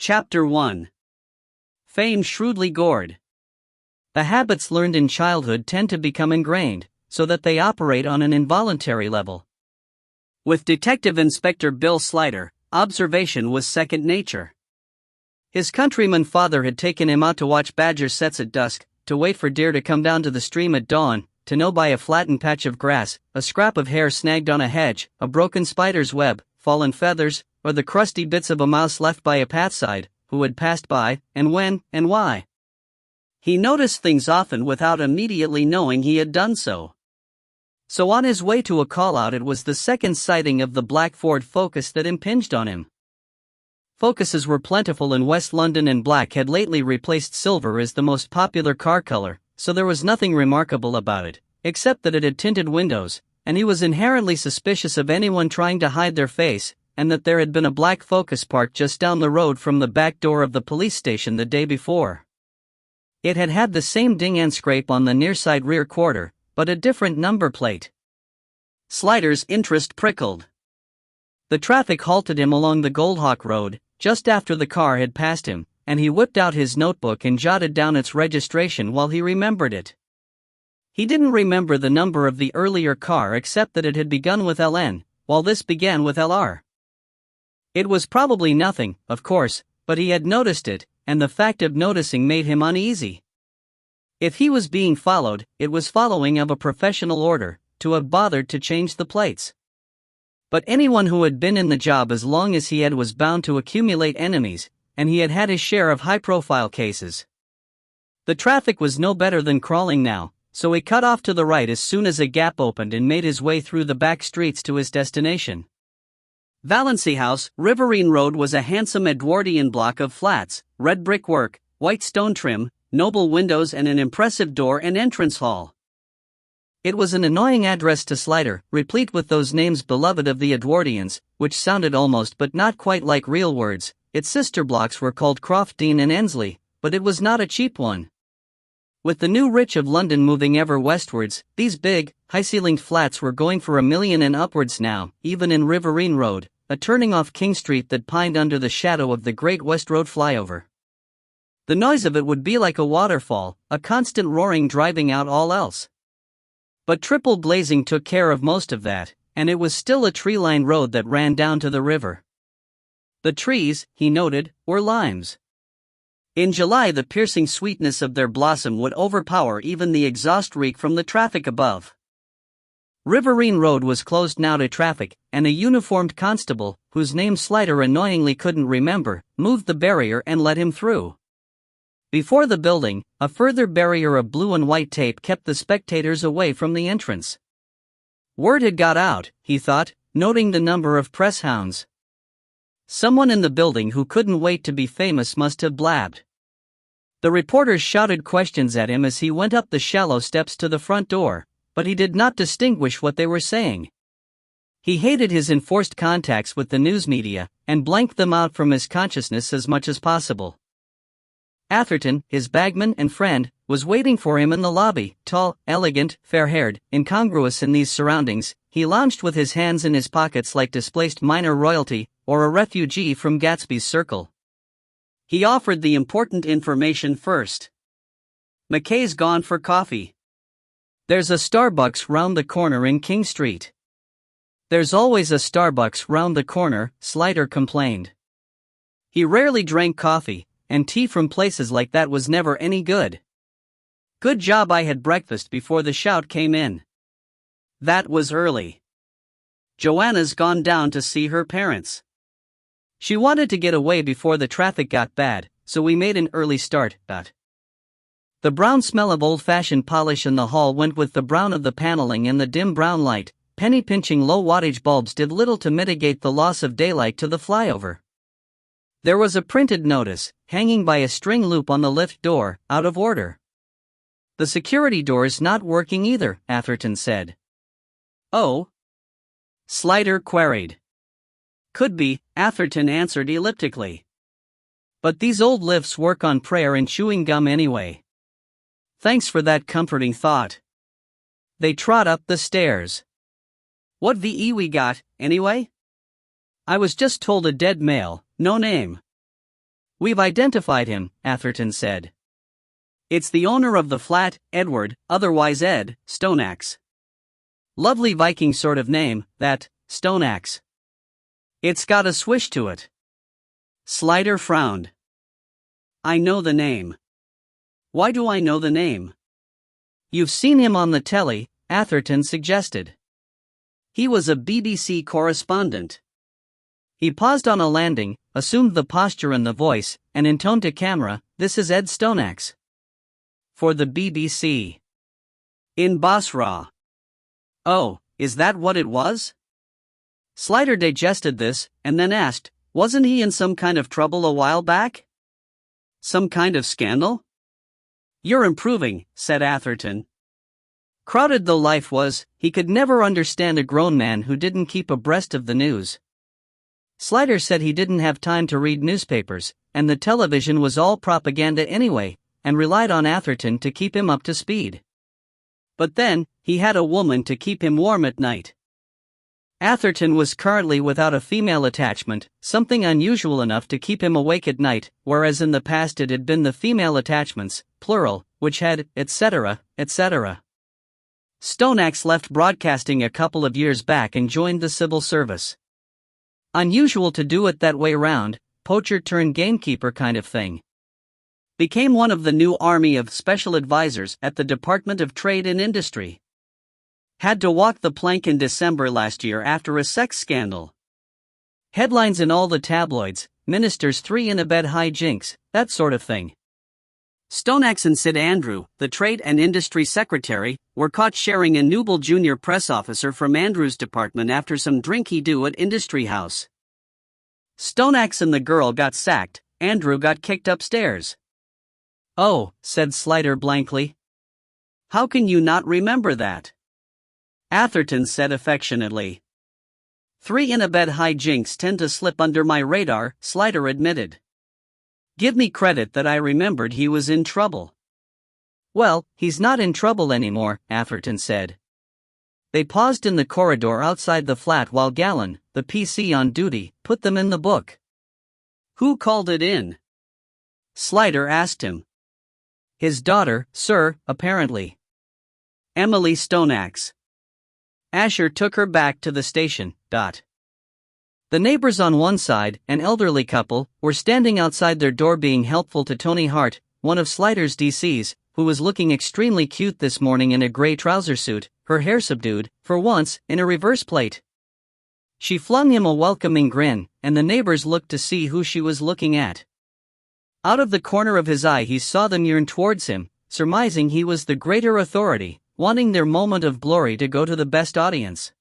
Chapter 1. Fame shrewdly gored. The habits learned in childhood tend to become ingrained, so that they operate on an involuntary level. With Detective Inspector Bill Slider, observation was second nature. His countryman father had taken him out to watch badger sets at dusk, to wait for deer to come down to the stream at dawn, to know by a flattened patch of grass, a scrap of hair snagged on a hedge, a broken spider's web, fallen feathers, or the crusty bits of a mouse left by a pathside, who had passed by, and when, and why. He noticed things often without immediately knowing he had done so. So on his way to a call-out, it was the second sighting of the black Ford Focus that impinged on him. Focuses were plentiful in West London, and black had lately replaced silver as the most popular car color, so there was nothing remarkable about it, except that it had tinted windows, and he was inherently suspicious of anyone trying to hide their face, and that there had been a black Focus parked just down the road from the back door of the police station the day before. It had had the same ding and scrape on the near-side rear quarter, but a different number plate. Slider's interest prickled. The traffic halted him along the Goldhawk Road, just after the car had passed him, and he whipped out his notebook and jotted down its registration while he remembered it. He didn't remember the number of the earlier car except that it had begun with LN, while this began with LR. It was probably nothing, of course, but he had noticed it, and the fact of noticing made him uneasy. If he was being followed, it was following of a professional order, to have bothered to change the plates. But anyone who had been in the job as long as he had was bound to accumulate enemies, and he had had his share of high-profile cases. The traffic was no better than crawling now, so he cut off to the right as soon as a gap opened and made his way through the back streets to his destination. Valency House, Riverine Road, was a handsome Edwardian block of flats, red brickwork, white stone trim, noble windows, and an impressive door and entrance hall. It was an annoying address to Slider, replete with those names beloved of the Edwardians, which sounded almost but not quite like real words. Its sister blocks were called Croftdean and Ensley, but it was not a cheap one. With the new rich of London moving ever westwards, these big, high-ceilinged flats were going for $1 million and upwards now, even in Riverine Road, a turning off King Street that pined under the shadow of the Great West Road flyover. The noise of it would be like a waterfall, a constant roaring driving out all else. But triple glazing took care of most of that, and it was still a tree-lined road that ran down to the river. The trees, he noted, were limes. In July, the piercing sweetness of their blossom would overpower even the exhaust reek from the traffic above. Riverine Road was closed now to traffic, and a uniformed constable, whose name Slider annoyingly couldn't remember, moved the barrier and let him through. Before the building, a further barrier of blue and white tape kept the spectators away from the entrance. Word had got out, he thought, noting the number of press hounds. Someone in the building who couldn't wait to be famous must have blabbed. The reporters shouted questions at him as he went up the shallow steps to the front door, but he did not distinguish what they were saying. He hated his enforced contacts with the news media, and blanked them out from his consciousness as much as possible. Atherton, his bagman and friend, was waiting for him in the lobby, tall, elegant, fair-haired, incongruous in these surroundings. He lounged with his hands in his pockets like displaced minor royalty, or a refugee from Gatsby's circle. He offered the important information first. "McKay's gone for coffee. There's a Starbucks round the corner in King Street." "There's always a Starbucks round the corner," Slider complained. He rarely drank coffee, and tea from places like that was never any good. "Good job I had breakfast before the shout came in. That was early. Joanna's gone down to see her parents. She wanted to get away before the traffic got bad, so we made an early start." The brown smell of old-fashioned polish in the hall went with the brown of the paneling, and the dim brown light, penny-pinching low-wattage bulbs did little to mitigate the loss of daylight to the flyover. There was a printed notice, hanging by a string loop on the lift door, out of order. "The security door's not working either," Atherton said. "Oh?" Slider queried. "Could be," Atherton answered elliptically. "But these old lifts work on prayer and chewing gum anyway." "Thanks for that comforting thought." They trod up the stairs. "What VE we got, anyway?" "I was just told a dead male, no name." "We've identified him," Atherton said. "It's the owner of the flat, Edward, otherwise Ed, Stoneaxe. Lovely Viking sort of name, that, Stoneaxe. It's got a swish to it." Slider frowned. "I know the name." "Why do I know the name?" "You've seen him on the telly," Atherton suggested. "He was a BBC correspondent." He paused on a landing, assumed the posture and the voice, and intoned to camera, "This is Ed Stoneaxe. For the BBC. In Basra." "Oh, is that what it was?" Slider digested this, and then asked, "Wasn't he in some kind of trouble a while back? Some kind of scandal?" "You're improving," said Atherton. Crowded though life was, he could never understand a grown man who didn't keep abreast of the news. Slider said he didn't have time to read newspapers, and the television was all propaganda anyway, and relied on Atherton to keep him up to speed. But then, he had a woman to keep him warm at night. Atherton was currently without a female attachment, something unusual enough to keep him awake at night, whereas in the past it had been the female attachments, plural, which had, etc., etc. Stoneaxe left broadcasting a couple of years back and joined the civil service. Unusual to do it that way round, poacher turned gamekeeper kind of thing. Became one of the new army of special advisors at the Department of Trade and Industry. Had to walk the plank in December last year after a sex scandal. Headlines in all the tabloids, ministers 3 in a bed hijinks, that sort of thing. Stoneaxe and Sid Andrew, the Trade and Industry Secretary, were caught sharing a Nubel junior press officer from Andrew's department after some drink-he-do at Industry House. Stoneaxe and the girl got sacked, Andrew got kicked upstairs. "Oh," said Slider blankly. "How can you not remember that?" Atherton said affectionately. 3 in a bed hijinks tend to slip under my radar, Slider admitted. "Give me credit that I remembered he was in trouble." "Well, he's not in trouble anymore," Atherton said. They paused in the corridor outside the flat while Gallon, the PC on duty, put them in the book. "Who called it in?" Slider asked him. "His daughter, sir, apparently. Emily Stoneaxe. Asher took her back to the station. The neighbors on one side, an elderly couple, were standing outside their door being helpful to Tony Hart, one of Slider's DCs, who was looking extremely cute this morning in a gray trouser suit, her hair subdued, for once, in a reverse plate. She flung him a welcoming grin, and the neighbors looked to see who she was looking at. Out of the corner of his eye he saw them yearn towards him, surmising he was the greater authority, wanting their moment of glory to go to the best audience.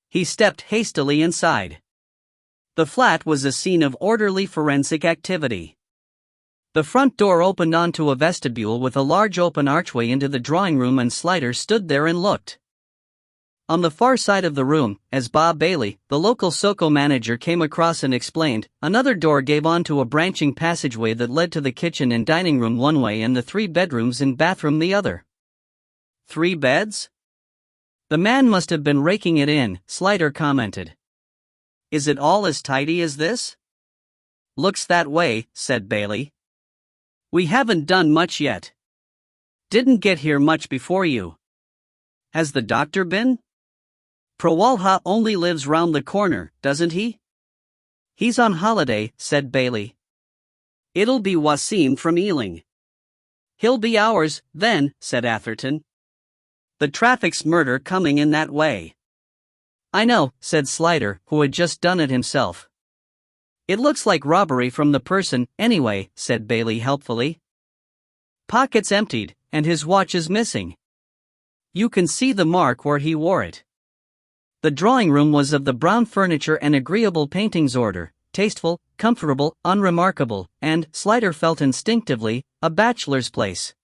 He stepped hastily inside. The flat was a scene of orderly forensic activity. The front door opened onto a vestibule with a large open archway into the drawing room, and Slider stood there and looked. On the far side of the room, as Bob Bailey, the local SoCo manager, came across and explained, another door gave onto a branching passageway that led to the kitchen and dining room one way and the 3 bedrooms and bathroom the other. 3 beds? The man must have been raking it in, Slider commented. Is it all as tidy as this? Looks that way, said Bailey. We haven't done much yet. Didn't get here much before you. Has the doctor been? Prawalha only lives round the corner, doesn't he? He's on holiday, said Bailey. It'll be Wasim from Ealing. He'll be ours, then, said Atherton. The traffic's murder coming in that way. I know, said Slider, who had just done it himself. It looks like robbery from the person, anyway, said Bailey helpfully. Pockets emptied, and his watch is missing. You can see the mark where he wore it. The drawing room was of the brown furniture and agreeable paintings order, tasteful, comfortable, unremarkable, and, Slider felt instinctively, a bachelor's place.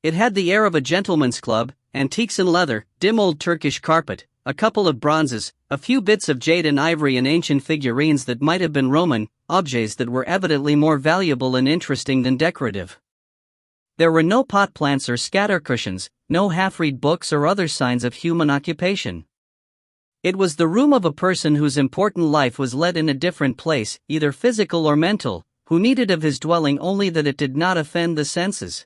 It had the air of a gentleman's club, antiques and leather, dim old Turkish carpet, a couple of bronzes, a few bits of jade and ivory and ancient figurines that might have been Roman, objets that were evidently more valuable and interesting than decorative. There were no pot plants or scatter cushions, no half-read books or other signs of human occupation. It was the room of a person whose important life was led in a different place, either physical or mental, who needed of his dwelling only that it did not offend the senses.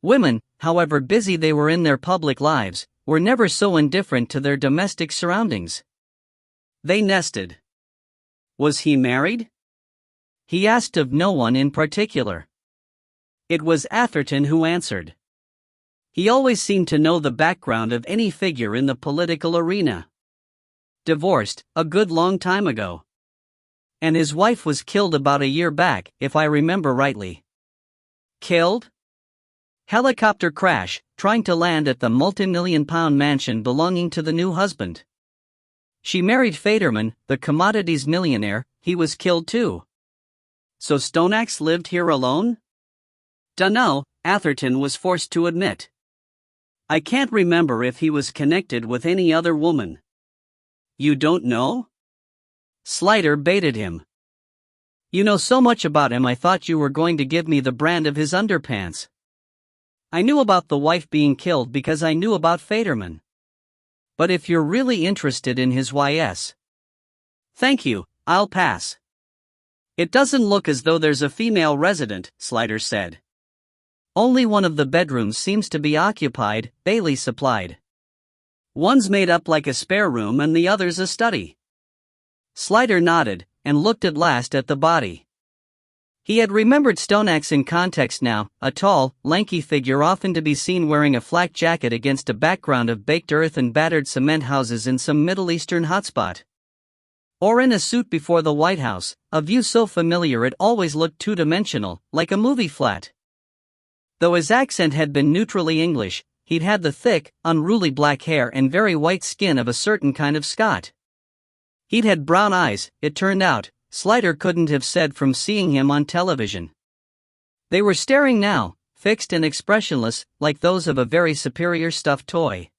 Women, however busy they were in their public lives, were never so indifferent to their domestic surroundings. They nested. Was he married? He asked of no one in particular. It was Atherton who answered. He always seemed to know the background of any figure in the political arena. Divorced, a good long time ago. And his wife was killed about a year back, if I remember rightly. Killed? Helicopter crash, trying to land at the multi-million-pound mansion belonging to the new husband. She married Faderman, the commodities millionaire. He was killed too. So Stoneaxe lived here alone? Dunno, Atherton was forced to admit. I can't remember if he was connected with any other woman. You don't know? Slider baited him. You know so much about him, I thought you were going to give me the brand of his underpants. I knew about the wife being killed because I knew about Faderman. But if you're really interested in his YS. Thank you, I'll pass. It doesn't look as though there's a female resident, Slider said. Only one of the bedrooms seems to be occupied, Bailey supplied. One's made up like a spare room and the other's a study. Slider nodded, and looked at last at the body. He had remembered Stoneaxe in context now, a tall, lanky figure often to be seen wearing a flak jacket against a background of baked earth and battered cement houses in some Middle Eastern hotspot. Or in a suit before the White House, a view so familiar it always looked two-dimensional, like a movie flat. Though his accent had been neutrally English, he'd had the thick, unruly black hair and very white skin of a certain kind of Scot. He'd had brown eyes, it turned out. Slider couldn't have said from seeing him on television. They were staring now, fixed and expressionless, like those of a very superior stuffed toy.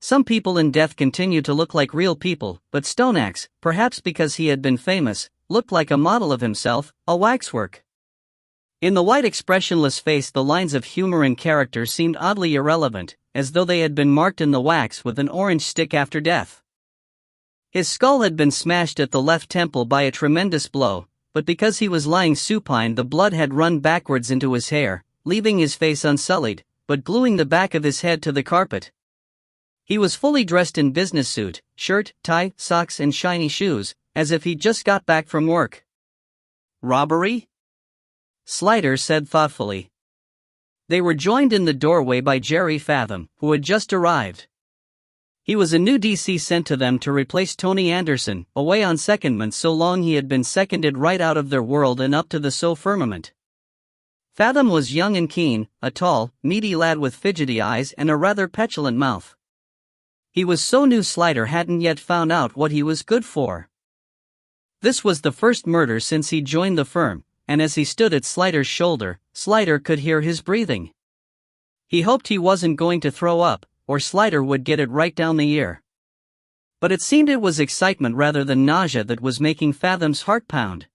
Some people in death continued to look like real people, but Stoneaxe, perhaps because he had been famous, looked like a model of himself, a waxwork. In the white expressionless face the lines of humor and character seemed oddly irrelevant, as though they had been marked in the wax with an orange stick after death. His skull had been smashed at the left temple by a tremendous blow, but because he was lying supine the blood had run backwards into his hair, leaving his face unsullied, but gluing the back of his head to the carpet. He was fully dressed in business suit, shirt, tie, socks and shiny shoes, as if he'd just got back from work. Robbery? Slider said thoughtfully. They were joined in the doorway by Jerry Fathom, who had just arrived. He was a new DC sent to them to replace Tony Anderson, away on secondment so long he had been seconded right out of their world and up to the so firmament. Fathom was young and keen, a tall, meaty lad with fidgety eyes and a rather petulant mouth. He was so new Slider hadn't yet found out what he was good for. This was the first murder since he joined the firm, and as he stood at Slider's shoulder, Slider could hear his breathing. He hoped he wasn't going to throw up, or Slider would get it right down the ear. But it seemed it was excitement rather than nausea that was making Fathom's heart pound.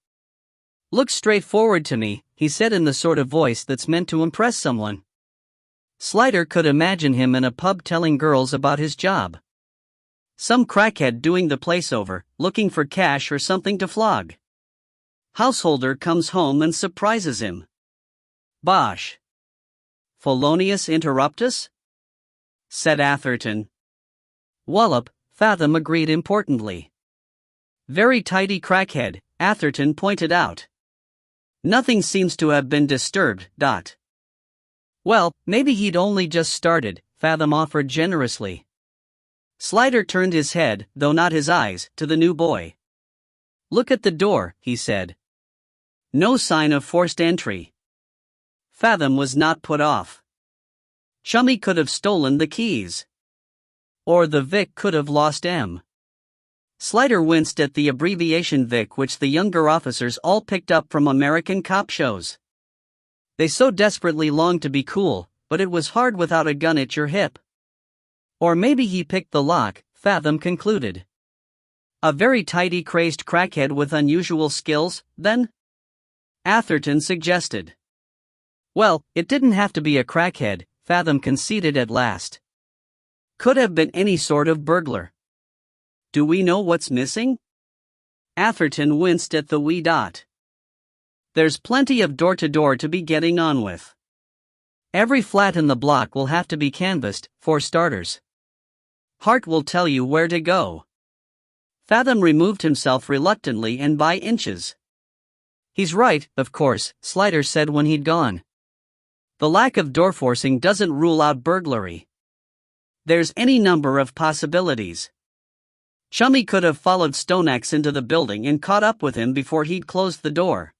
Look straight forward to me, he said in the sort of voice that's meant to impress someone. Slider could imagine him in a pub telling girls about his job. Some crackhead doing the place over, looking for cash or something to flog. Householder comes home and surprises him. Bosh. Felonious interruptus? Said Atherton. Wallop, Fathom agreed importantly. Very tidy crackhead, Atherton pointed out. Nothing seems to have been disturbed. Well, maybe he'd only just started, Fathom offered generously. Slider turned his head, though not his eyes, to the new boy. Look at the door, he said. No sign of forced entry. Fathom was not put off. Chummy could have stolen the keys. Or the Vic could have lost M. Slider winced at the abbreviation Vic which the younger officers all picked up from American cop shows. They so desperately longed to be cool, but it was hard without a gun at your hip. Or maybe he picked the lock, Fathom concluded. A very tidy crazed crackhead with unusual skills, then? Atherton suggested. Well, it didn't have to be a crackhead, Fathom conceded at last. Could have been any sort of burglar. Do we know what's missing? Atherton winced at the wee dot. There's plenty of door-to-door to be getting on with. Every flat in the block will have to be canvassed, for starters. Hart will tell you where to go. Fathom removed himself reluctantly and by inches. He's right, of course, Slider said when he'd gone. The lack of door forcing doesn't rule out burglary. There's any number of possibilities. Chummy could have followed Stoneaxe into the building and caught up with him before he'd closed the door.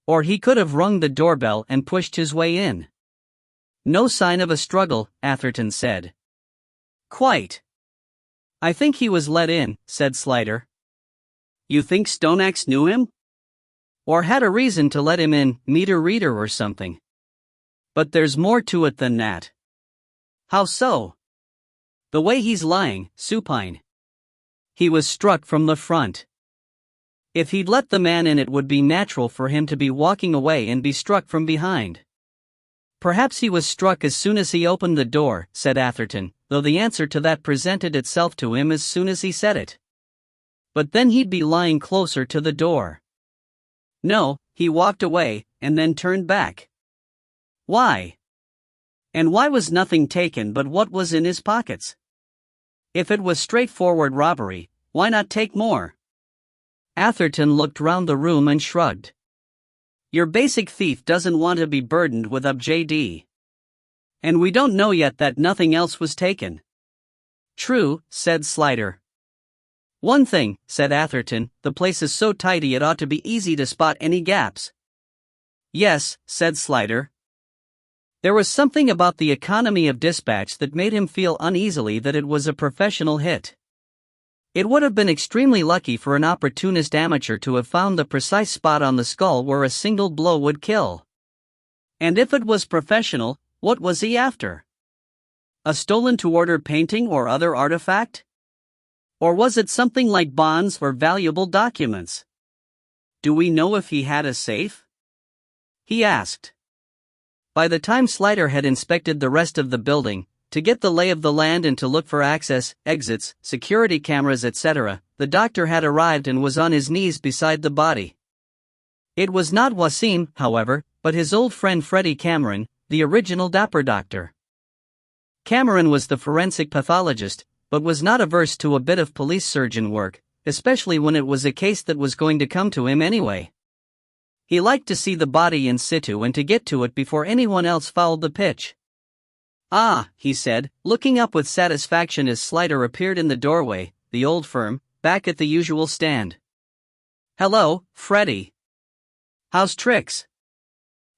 Or he could have rung the doorbell and pushed his way in. No sign of a struggle, Atherton said. Quite. I think he was let in, said Slider. You think Stoneaxe knew him? Or had a reason to let him in, meter reader or something. But there's more to it than that. How so? The way he's lying, supine. He was struck from the front. If he'd let the man in, it would be natural for him to be walking away and be struck from behind. Perhaps he was struck as soon as he opened the door, said Atherton, though the answer to that presented itself to him as soon as he said it. But then he'd be lying closer to the door. No, he walked away, and then turned back. Why? And why was nothing taken but what was in his pockets? If it was straightforward robbery, why not take more? Atherton looked round the room and shrugged. Your basic thief doesn't want to be burdened with JD. And we don't know yet that nothing else was taken. True, said Slider. One thing, said Atherton, the place is so tidy it ought to be easy to spot any gaps. Yes, said Slider. There was something about the economy of dispatch that made him feel uneasily that it was a professional hit. It would have been extremely lucky for an opportunist amateur to have found the precise spot on the skull where a single blow would kill. And if it was professional, what was he after? A stolen-to-order painting or other artifact? Or was it something like bonds or valuable documents? Do we know if he had a safe? He asked. By the time Slider had inspected the rest of the building, to get the lay of the land and to look for access, exits, security cameras, etc., the doctor had arrived and was on his knees beside the body. It was not Wasim, however, but his old friend Freddie Cameron, the original dapper doctor. Cameron was the forensic pathologist, but was not averse to a bit of police surgeon work, especially when it was a case that was going to come to him anyway. He liked to see the body in situ and to get to it before anyone else fouled the pitch. Ah, he said, looking up with satisfaction as Slider appeared in the doorway, the old firm, back at the usual stand. Hello, Freddie. How's tricks?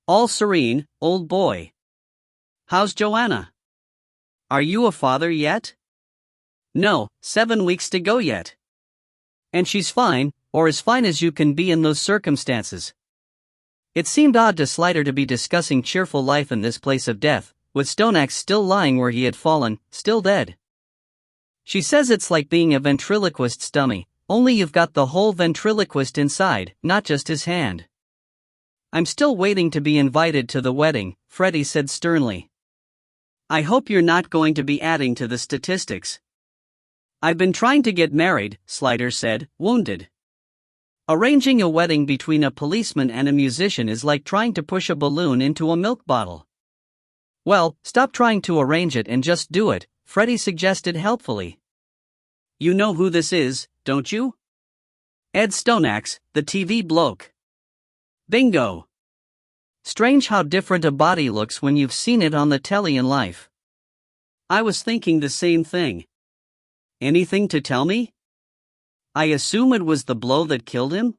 All serene, old boy. How's Joanna? Are you a father yet? No, 7 weeks to go yet. And she's fine, or as fine as you can be in those circumstances. It seemed odd to Slider to be discussing cheerful life in this place of death, with Stoneaxe still lying where he had fallen, still dead. She says it's like being a ventriloquist's dummy, only you've got the whole ventriloquist inside, not just his hand. I'm still waiting to be invited to the wedding, Freddie said sternly. I hope you're not going to be adding to the statistics. I've been trying to get married, Slider said, wounded. Arranging a wedding between a policeman and a musician is like trying to push a balloon into a milk bottle. Well, stop trying to arrange it and just do it, Freddie suggested helpfully. You know who this is, don't you? Ed Stoneaxe, the TV bloke. Bingo. Strange how different a body looks when you've seen it on the telly in life. I was thinking the same thing. Anything to tell me? I assume it was the blow that killed him?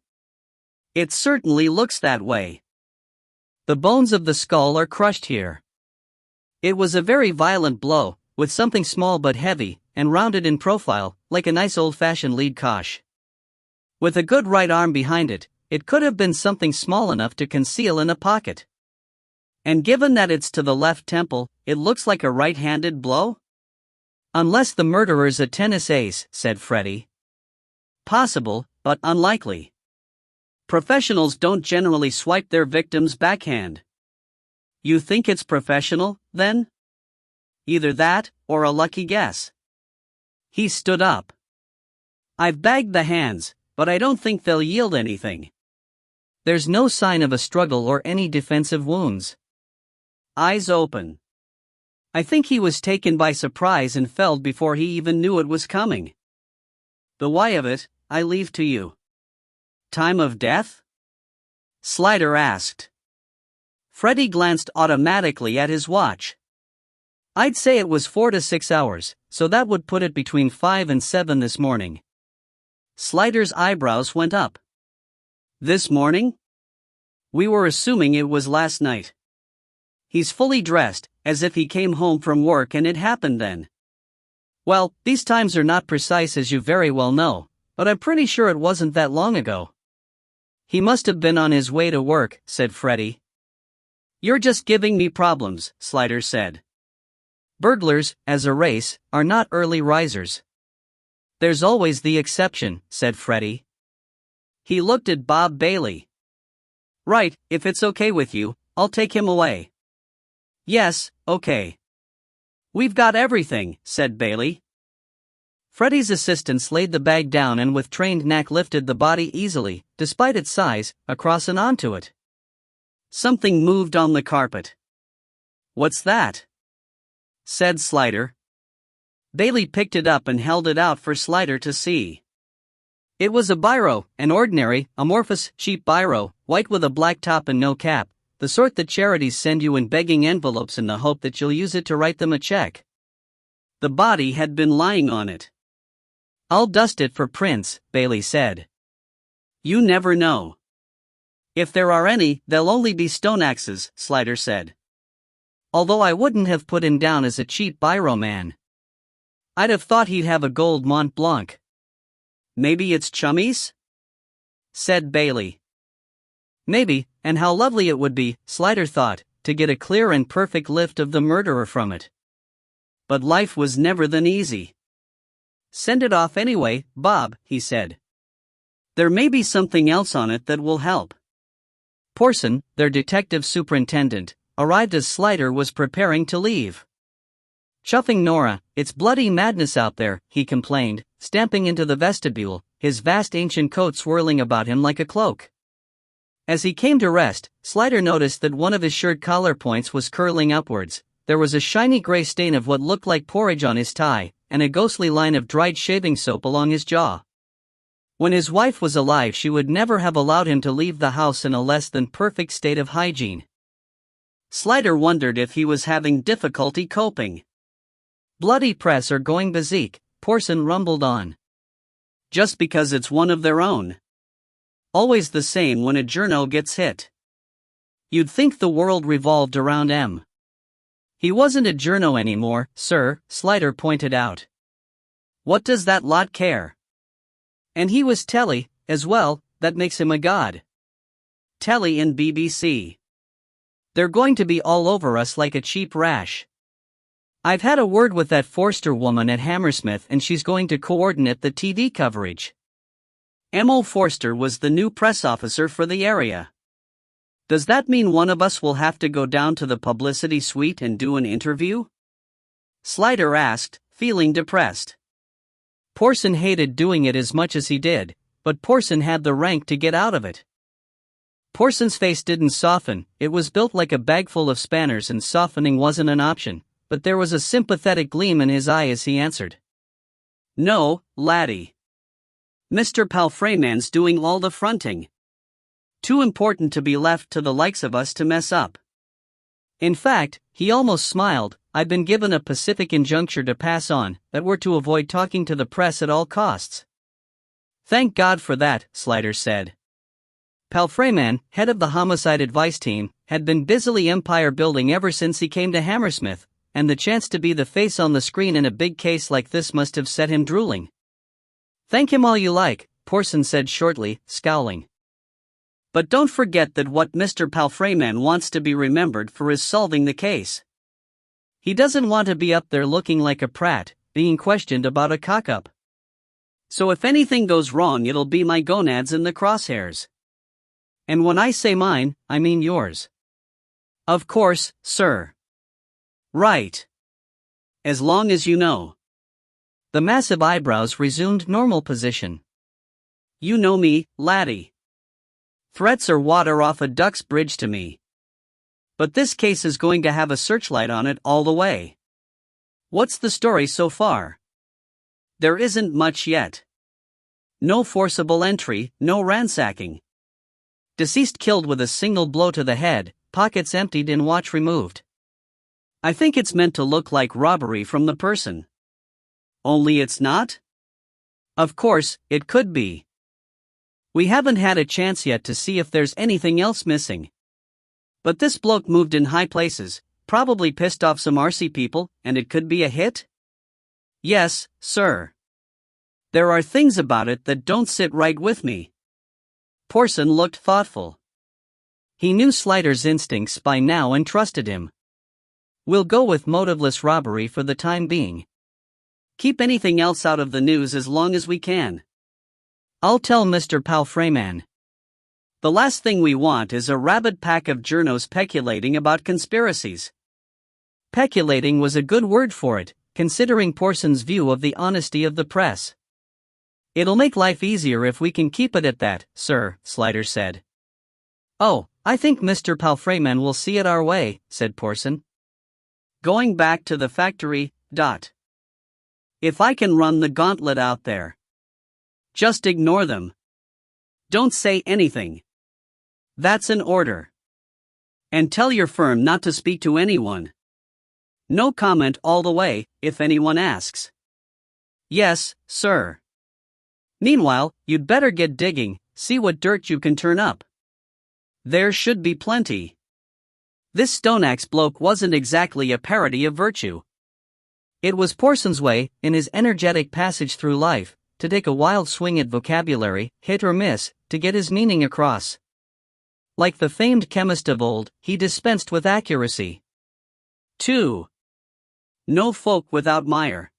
It certainly looks that way. The bones of the skull are crushed here. It was a very violent blow, with something small but heavy, and rounded in profile, like a nice old-fashioned lead kosh. With a good right arm behind it, it could have been something small enough to conceal in a pocket. And given that it's to the left temple, it looks like a right-handed blow? Unless the murderer's a tennis ace, said Freddie. Possible, but unlikely. Professionals don't generally swipe their victims backhand. You think it's professional, then? Either that, or a lucky guess. He stood up. I've bagged the hands, but I don't think they'll yield anything. There's no sign of a struggle or any defensive wounds. Eyes open. I think he was taken by surprise and felled before he even knew it was coming. The why of it, I leave to you. Time of death? Slider asked. Freddie glanced automatically at his watch. I'd say it was 4 to 6 hours, so that would put it between 5 and 7 this morning. Slider's eyebrows went up. This morning? We were assuming it was last night. He's fully dressed, as if he came home from work and it happened then. Well, these times are not precise as you very well know, but I'm pretty sure it wasn't that long ago. He must have been on his way to work, said Freddie. You're just giving me problems, Slider said. Burglars, as a race, are not early risers. There's always the exception, said Freddie. He looked at Bob Bailey. Right, if it's okay with you, I'll take him away. Yes, okay. We've got everything, said Bailey. Freddie's assistants laid the bag down and with trained knack lifted the body easily, despite its size, across and onto it. Something moved on the carpet. What's that? Said Slider. Bailey picked it up and held it out for Slider to see. It was a biro, an ordinary, amorphous, cheap biro, white with a black top and no cap, the sort that charities send you in begging envelopes in the hope that you'll use it to write them a check. The body had been lying on it. I'll dust it for prints, Bailey said. You never know. If there are any, they'll only be stone axes, Slider said. Although I wouldn't have put him down as a cheap biro man. I'd have thought he'd have a gold Mont Blanc. Maybe it's chummies? Said Bailey. Maybe, and how lovely it would be, Slider thought, to get a clear and perfect lift of the murderer from it. But life was never that easy. Send it off anyway, Bob, he said. There may be something else on it that will help. Porson, their detective superintendent, arrived as Slider was preparing to leave. Chuffing Nora, it's bloody madness out there, he complained, stamping into the vestibule, his vast ancient coat swirling about him like a cloak. As he came to rest, Slider noticed that one of his shirt collar points was curling upwards. There was a shiny gray stain of what looked like porridge on his tie, and a ghostly line of dried shaving soap along his jaw. When his wife was alive, she would never have allowed him to leave the house in a less than perfect state of hygiene. Slider wondered if he was having difficulty coping. Bloody press or going bezique, Porson rumbled on. Just because it's one of their own. Always the same when a journo gets hit. You'd think the world revolved around M. He wasn't a journo anymore, sir, Slider pointed out. What does that lot care? And he was telly, as well, that makes him a god. Telly and BBC. They're going to be all over us like a cheap rash. I've had a word with that Forster woman at Hammersmith and she's going to coordinate the TV coverage. M.O. Forster was the new press officer for the area. Does that mean one of us will have to go down to the publicity suite and do an interview? Slider asked, feeling depressed. Porson hated doing it as much as he did, but Porson had the rank to get out of it. Porson's face didn't soften, it was built like a bag full of spanners and softening wasn't an option, but there was a sympathetic gleam in his eye as he answered. No, laddie. Mr. Palfreyman's doing all the fronting. Too important to be left to the likes of us to mess up. In fact, he almost smiled, I'd been given a Pacific injuncture to pass on, that we're to avoid talking to the press at all costs. Thank God for that, Slider said. Palfreyman, head of the homicide advice team, had been busily empire building ever since he came to Hammersmith, and the chance to be the face on the screen in a big case like this must have set him drooling. Thank him all you like, Porson said shortly, scowling. But don't forget that what Mr. Palfreyman wants to be remembered for is solving the case. He doesn't want to be up there looking like a prat, being questioned about a cock-up. So if anything goes wrong, it'll be my gonads in the crosshairs. And when I say mine, I mean yours. Of course, sir. Right. As long as you know. The massive eyebrows resumed normal position. You know me, laddie. Threats are water off a duck's bridge to me. But this case is going to have a searchlight on it all the way. What's the story so far? There isn't much yet. No forcible entry, no ransacking. Deceased killed with a single blow to the head, pockets emptied and watch removed. I think it's meant to look like robbery from the person. Only it's not? Of course, it could be. We haven't had a chance yet to see if there's anything else missing. But this bloke moved in high places, probably pissed off some RC people, and it could be a hit? Yes, sir. There are things about it that don't sit right with me. Porson looked thoughtful. He knew Slider's instincts by now and trusted him. We'll go with motiveless robbery for the time being. Keep anything else out of the news as long as we can. I'll tell Mr. Fireman. The last thing we want is a rabid pack of journos peculating about conspiracies. Peculating was a good word for it, considering Porson's view of the honesty of the press. It'll make life easier if we can keep it at that, sir, Slider said. Oh, I think Mr. Fireman will see it our way, said Porson. Going back to the factory, If I can run the gauntlet out there. Just ignore them. Don't say anything. That's an order. And tell your firm not to speak to anyone. No comment all the way, if anyone asks. Yes, sir. Meanwhile, you'd better get digging, see what dirt you can turn up. There should be plenty. This Stoneaxe bloke wasn't exactly a parody of virtue. It was Porson's way, in his energetic passage through life, to take a wild swing at vocabulary, hit or miss, to get his meaning across. Like the famed chemist of old, he dispensed with accuracy. 2. No folk without mire.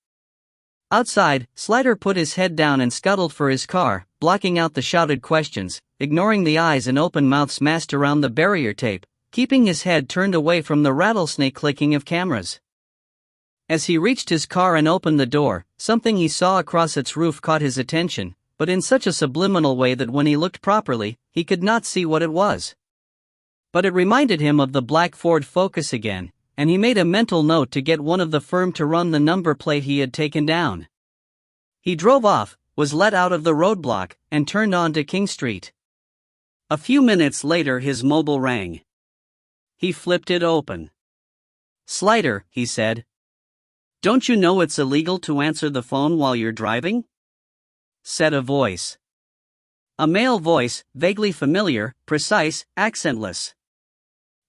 Outside, Slider put his head down and scuttled for his car, blocking out the shouted questions, ignoring the eyes and open mouths massed around the barrier tape, keeping his head turned away from the rattlesnake clicking of cameras. As he reached his car and opened the door, something he saw across its roof caught his attention, but in such a subliminal way that when he looked properly, he could not see what it was. But it reminded him of the black Ford Focus again, and he made a mental note to get one of the firm to run the number plate he had taken down. He drove off, was let out of the roadblock, and turned on to King Street. A few minutes later his mobile rang. He flipped it open. Slider, he said. Don't you know it's illegal to answer the phone while you're driving? Said a voice. A male voice, vaguely familiar, precise, accentless.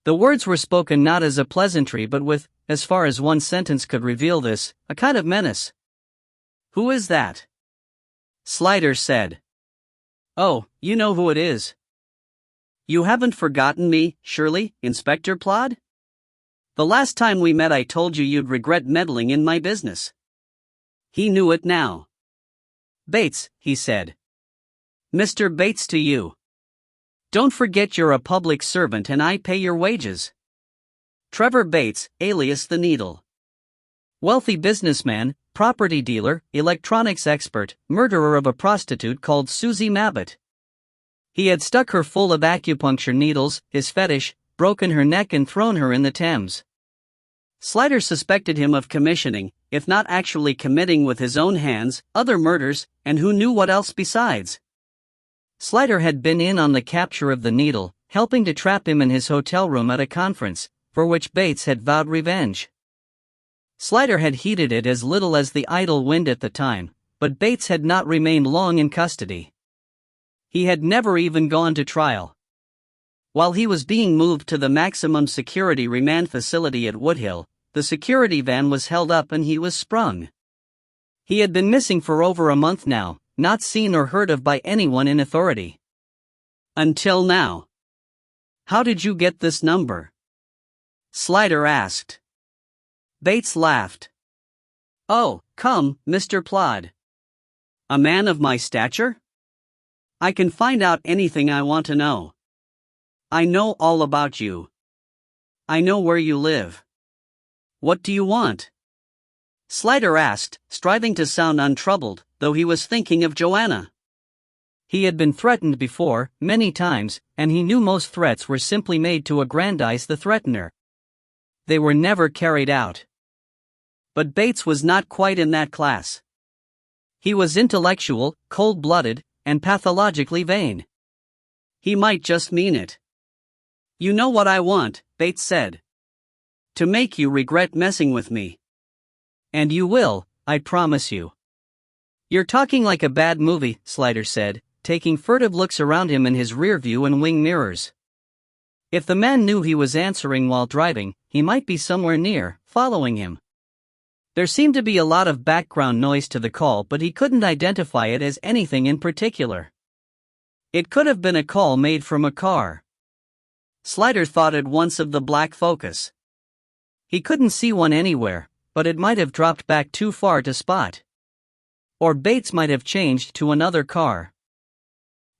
The words were spoken not as a pleasantry but with, as far as one sentence could reveal this, a kind of menace. Who is that? Slider said. Oh, you know who it is. You haven't forgotten me, surely, Inspector Plod? The last time we met I told you you'd regret meddling in my business. He knew it now. Bates, he said. Mr. Bates to you. Don't forget you're a public servant and I pay your wages. Trevor Bates, alias the Needle. Wealthy businessman, property dealer, electronics expert, murderer of a prostitute called Susie Mabbitt. He had stuck her full of acupuncture needles, his fetish, broken her neck and thrown her in the Thames. Slider suspected him of commissioning, if not actually committing with his own hands, other murders, and who knew what else besides. Slider had been in on the capture of the Needle, helping to trap him in his hotel room at a conference, for which Bates had vowed revenge. Slider had heeded it as little as the idle wind at the time, but Bates had not remained long in custody. He had never even gone to trial. While he was being moved to the maximum security remand facility at Woodhill, the security van was held up and he was sprung. He had been missing for over a month now, not seen or heard of by anyone in authority. Until now. How did you get this number? Slider asked. Bates laughed. Oh, come, Mr. Plod. A man of my stature? I can find out anything I want to know. I know all about you. I know where you live. What do you want? Slider asked, striving to sound untroubled, though he was thinking of Joanna. He had been threatened before, many times, and he knew most threats were simply made to aggrandize the threatener. They were never carried out. But Bates was not quite in that class. He was intellectual, cold-blooded, and pathologically vain. He might just mean it. "You know what I want," Bates said. "To make you regret messing with me. And you will, I promise you." "You're talking like a bad movie," Slider said, taking furtive looks around him in his rearview and wing mirrors. If the man knew he was answering while driving, he might be somewhere near, following him. There seemed to be a lot of background noise to the call, but he couldn't identify it as anything in particular. It could have been a call made from a car. Slider thought at once of the black Focus. He couldn't see one anywhere, but it might have dropped back too far to spot. Or Bates might have changed to another car.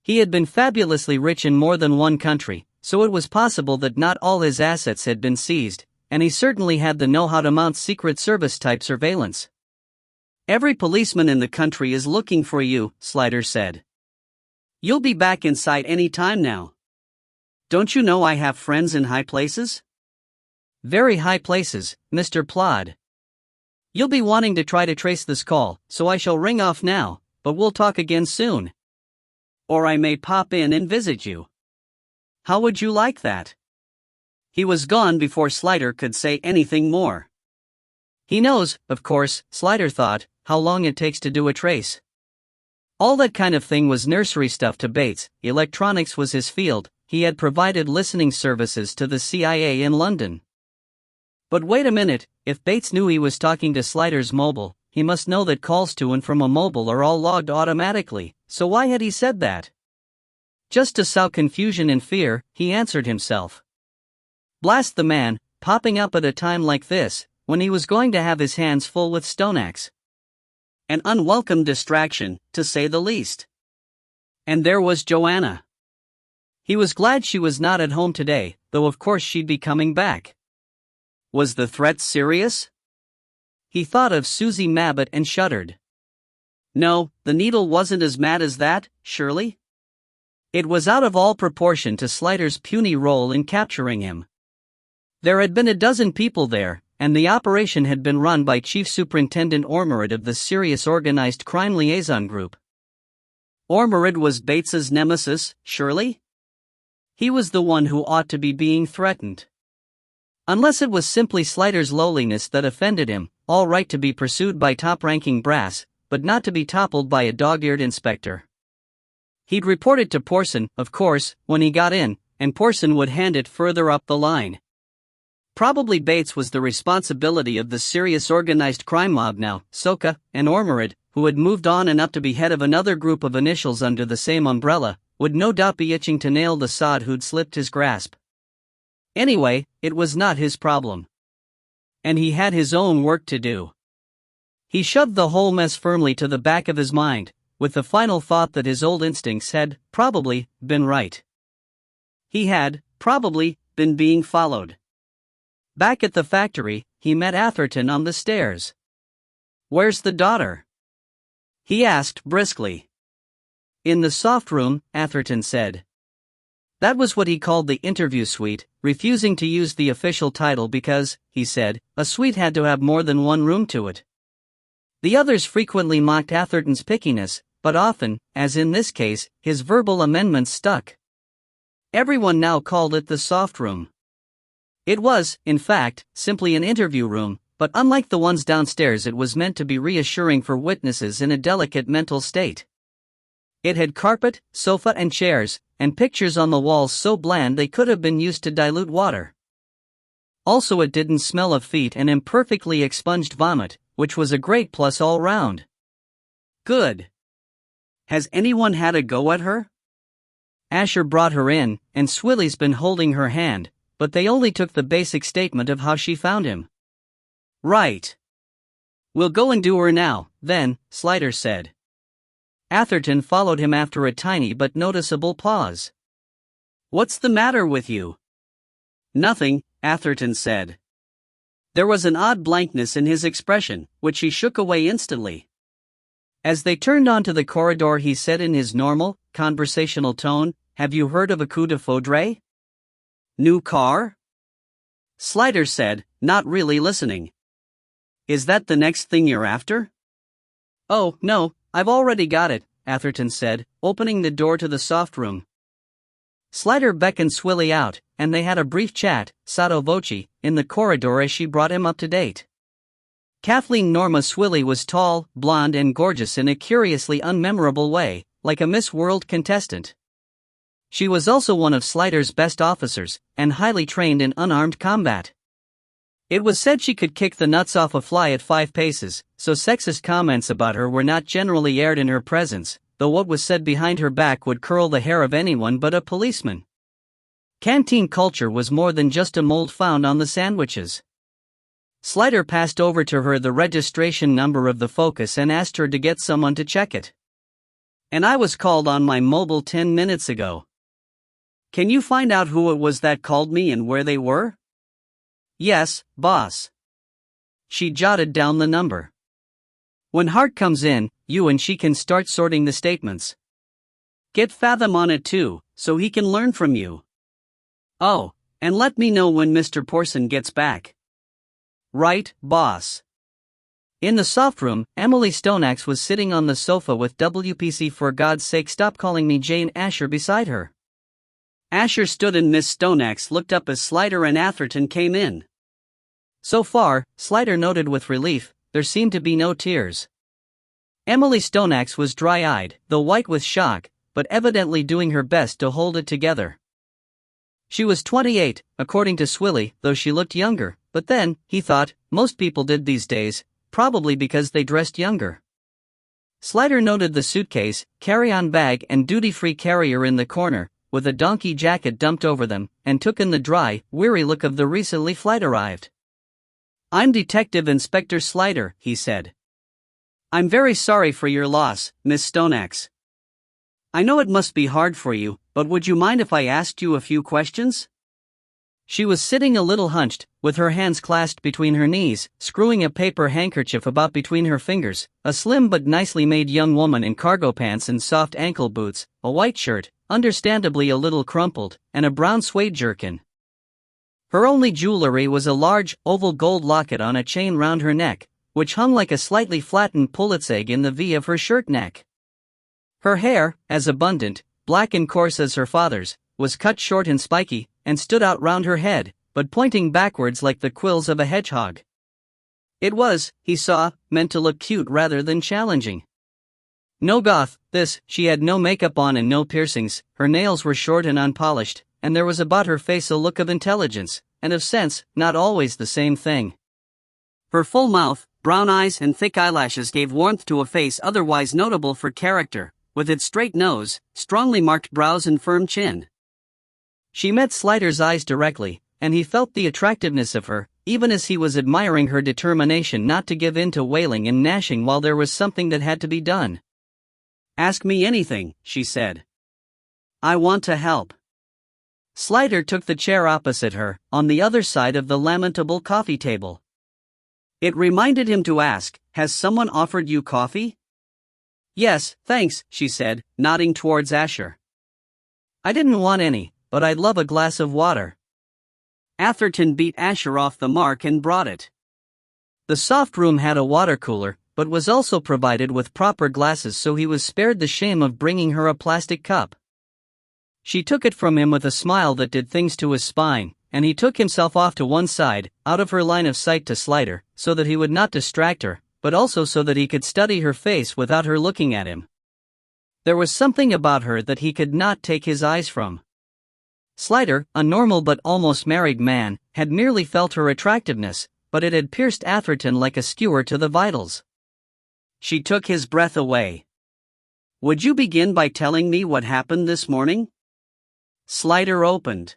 He had been fabulously rich in more than one country, so it was possible that not all his assets had been seized, and he certainly had the know-how to mount Secret Service-type surveillance. "Every policeman in the country is looking for you," Slider said. "You'll be back in sight any time now. Don't you know I have friends in high places?" "Very high places, Mr. Plod. You'll be wanting to try to trace this call, so I shall ring off now, but we'll talk again soon. Or I may pop in and visit you. How would you like that?" He was gone before Slider could say anything more. He knows, of course, Slider thought, how long it takes to do a trace. All that kind of thing was nursery stuff to Bates. Electronics was his field. He had provided listening services to the CIA in London. But wait a minute, if Bates knew he was talking to Slider's mobile, he must know that calls to and from a mobile are all logged automatically, so why had he said that? Just to sow confusion and fear, he answered himself. Blast the man, popping up at a time like this, when he was going to have his hands full with Stoneaxe. An unwelcome distraction, to say the least. And there was Joanna. He was glad she was not at home today, though of course she'd be coming back. Was the threat serious? He thought of Susie Mabbott and shuddered. No, the needle wasn't as mad as that, surely? It was out of all proportion to Slider's puny role in capturing him. There had been a dozen people there, and the operation had been run by Chief Superintendent Ormerod of the Serious Organized Crime Liaison Group. Ormerod was Bates's nemesis, surely? He was the one who ought to be being threatened. Unless it was simply Slider's lowliness that offended him, all right to be pursued by top-ranking brass, but not to be toppled by a dog-eared inspector. He'd report it to Porson, of course, when he got in, and Porson would hand it further up the line. Probably Bates was the responsibility of the serious organized crime mob now, Soka and Ormerod, who had moved on and up to be head of another group of initials under the same umbrella, would no doubt be itching to nail the sod who'd slipped his grasp. Anyway, it was not his problem. And he had his own work to do. He shoved the whole mess firmly to the back of his mind, with the final thought that his old instincts had, probably, been right. He had, probably, been being followed. Back at the factory, he met Atherton on the stairs. "Where's the daughter?" he asked briskly. "In the soft room," Atherton said. That was what he called the interview suite, refusing to use the official title because, he said, a suite had to have more than one room to it. The others frequently mocked Atherton's pickiness, but often, as in this case, his verbal amendments stuck. Everyone now called it the soft room. It was, in fact, simply an interview room, but unlike the ones downstairs, it was meant to be reassuring for witnesses in a delicate mental state. It had carpet, sofa and chairs, and pictures on the walls so bland they could have been used to dilute water. Also, it didn't smell of feet and imperfectly expunged vomit, which was a great plus all round. Good. Has anyone had a go at her? Asher brought her in, and Swilly's been holding her hand, but they only took the basic statement of how she found him. Right. We'll go and do her now, then, Slider said. Atherton followed him after a tiny but noticeable pause. What's the matter with you? Nothing, Atherton said. There was an odd blankness in his expression, which he shook away instantly. As they turned onto the corridor, he said in his normal, conversational tone, "Have you heard of a coup de foudre? New car?" Slider said, not really listening. "Is that the next thing you're after?" "Oh, no, I've already got it," Atherton said, opening the door to the soft room. Slider beckoned Swilly out, and they had a brief chat, sotto voce, in the corridor as she brought him up to date. Kathleen Norma Swilly was tall, blonde and gorgeous in a curiously unmemorable way, like a Miss World contestant. She was also one of Slider's best officers, and highly trained in unarmed combat. It was said she could kick the nuts off a fly at 5 paces, so sexist comments about her were not generally aired in her presence, though what was said behind her back would curl the hair of anyone but a policeman. Canteen culture was more than just a mold found on the sandwiches. Slider passed over to her the registration number of the Focus and asked her to get someone to check it. "And I was called on my mobile 10 minutes ago. Can you find out who it was that called me and where they were?" "Yes, boss." She jotted down the number. "When Hart comes in, you and she can start sorting the statements. Get Fathom on it too, so he can learn from you. Oh, and let me know when Mr. Porson gets back." "Right, boss." In the soft room, Emily Stoneaxe was sitting on the sofa with WPC "For God's Sake Stop Calling Me Jane" Asher beside her. Asher stood and Miss Stoneaxe looked up as Slider and Atherton came in. So far, Slider noted with relief, there seemed to be no tears. Emily Stoneaxe was dry-eyed, though white with shock, but evidently doing her best to hold it together. She was 28, according to Swilly, though she looked younger, but then, he thought, most people did these days, probably because they dressed younger. Slider noted the suitcase, carry-on bag and duty-free carrier in the corner, with a donkey jacket dumped over them, and took in the dry, weary look of the recently flight-arrived. "I'm Detective Inspector Slider," he said. "I'm very sorry for your loss, Miss Stoneaxe. I know it must be hard for you, but would you mind if I asked you a few questions?" She was sitting a little hunched, with her hands clasped between her knees, screwing a paper handkerchief about between her fingers, a slim but nicely made young woman in cargo pants and soft ankle boots, a white shirt, understandably a little crumpled, and a brown suede jerkin. Her only jewelry was a large, oval gold locket on a chain round her neck, which hung like a slightly flattened pullet's egg in the V of her shirt neck. Her hair, as abundant, black and coarse as her father's, was cut short and spiky, and stood out round her head, but pointing backwards like the quills of a hedgehog. It was, he saw, meant to look cute rather than challenging. No goth, this, she had no makeup on and no piercings, her nails were short and unpolished, and there was about her face a look of intelligence, and of sense, not always the same thing. Her full mouth, brown eyes and thick eyelashes gave warmth to a face otherwise notable for character, with its straight nose, strongly marked brows and firm chin. She met Slider's eyes directly, and he felt the attractiveness of her, even as he was admiring her determination not to give in to wailing and gnashing while there was something that had to be done. "Ask me anything," she said. "I want to help." Slider took the chair opposite her, on the other side of the lamentable coffee table. It reminded him to ask, "Has someone offered you coffee?" "Yes, thanks," she said, nodding towards Asher. "I didn't want any, but I'd love a glass of water." Atherton beat Asher off the mark and brought it. The soft room had a water cooler, but was also provided with proper glasses, so he was spared the shame of bringing her a plastic cup. She took it from him with a smile that did things to his spine, and he took himself off to one side, out of her line of sight to Slider, so that he would not distract her, but also so that he could study her face without her looking at him. There was something about her that he could not take his eyes from. Slider, a normal but almost married man, had merely felt her attractiveness, but it had pierced Atherton like a skewer to the vitals. She took his breath away. "Would you begin by telling me what happened this morning?" Slider opened.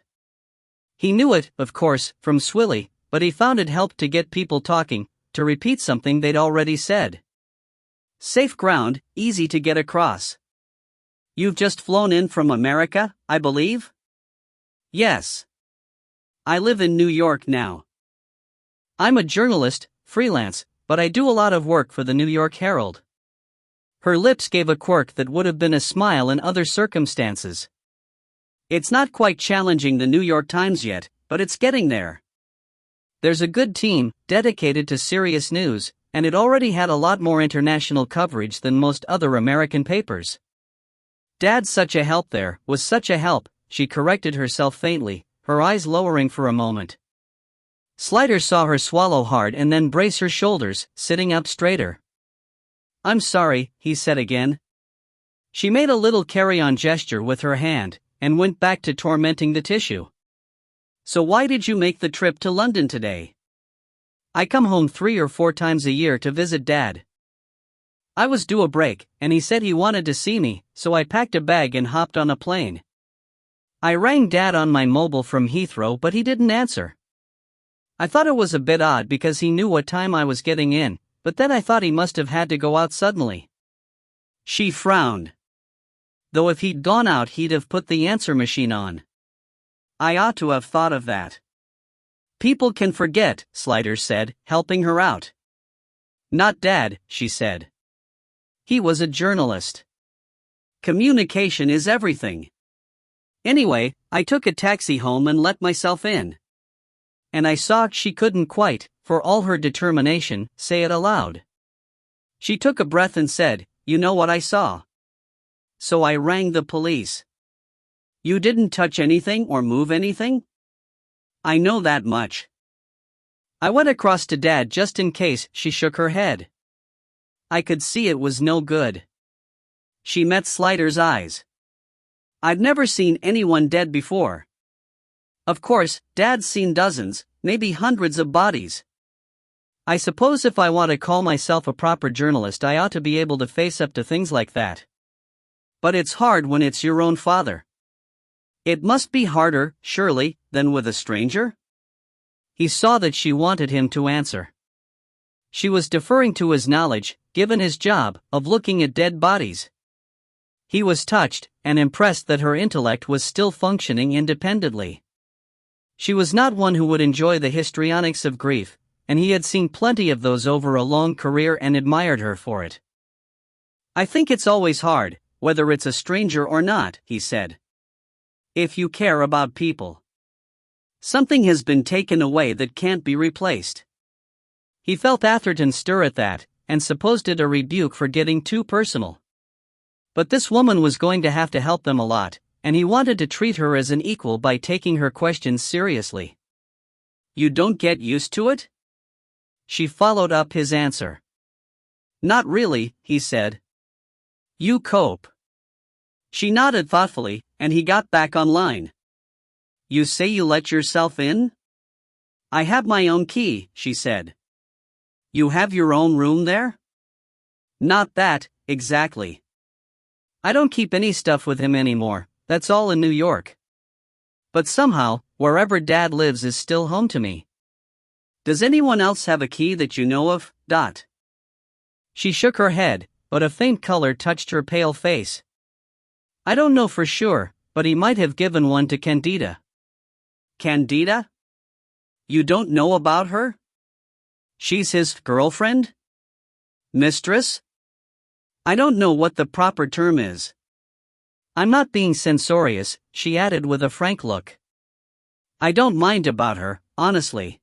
He knew it, of course, from Swilly, but he found it helped to get people talking, to repeat something they'd already said. "Safe ground, easy to get across. You've just flown in from America, I believe?" "Yes. I live in New York now. I'm a journalist, freelance, but I do a lot of work for the New York Herald." Her lips gave a quirk that would have been a smile in other circumstances. It's not quite challenging the New York Times yet, but it's getting there. There's a good team, dedicated to serious news, and it already had a lot more international coverage than most other American papers. Dad's such a help there, was such a help, she corrected herself faintly, her eyes lowering for a moment. Sliders saw her swallow hard and then brace her shoulders, sitting up straighter. I'm sorry, he said again. She made a little carry-on gesture with her hand, and went back to tormenting the tissue. So why did you make the trip to London today? I come home 3 or 4 times a year to visit Dad. I was due a break, and he said he wanted to see me, so I packed a bag and hopped on a plane. I rang Dad on my mobile from Heathrow, but he didn't answer. I thought it was a bit odd because he knew what time I was getting in, but then I thought he must have had to go out suddenly. She frowned. Though if he'd gone out he'd have put the answer machine on. I ought to have thought of that. People can forget, Sliders said, helping her out. Not Dad, she said. He was a journalist. Communication is everything. Anyway, I took a taxi home and let myself in. And I saw she couldn't quite, for all her determination, say it aloud. She took a breath and said, "You know what I saw." So I rang the police. You didn't touch anything or move anything? I know that much. I went across to Dad just in case. She shook her head. I could see it was no good. She met Sliders' eyes. I'd never seen anyone dead before. Of course, Dad's seen dozens, maybe hundreds of bodies. I suppose if I want to call myself a proper journalist I ought to be able to face up to things like that. But it's hard when it's your own father. It must be harder, surely, than with a stranger? He saw that she wanted him to answer. She was deferring to his knowledge, given his job, of looking at dead bodies. He was touched, and impressed that her intellect was still functioning independently. She was not one who would enjoy the histrionics of grief, and he had seen plenty of those over a long career and admired her for it. I think it's always hard, whether it's a stranger or not, he said. If you care about people. Something has been taken away that can't be replaced. He felt Atherton stir at that, and supposed it a rebuke for getting too personal. But this woman was going to have to help them a lot, and he wanted to treat her as an equal by taking her questions seriously. You don't get used to it? She followed up his answer. Not really, he said. You cope. She nodded thoughtfully, and he got back online. You say you let yourself in? I have my own key, she said. You have your own room there? Not that, exactly. I don't keep any stuff with him anymore, that's all in New York. But somehow, wherever Dad lives is still home to me. Does anyone else have a key that you know of? She shook her head, but a faint color touched her pale face. I don't know for sure, but he might have given one to Candida. Candida? You don't know about her? She's his girlfriend? Mistress? I don't know what the proper term is. I'm not being censorious, she added with a frank look. I don't mind about her, honestly.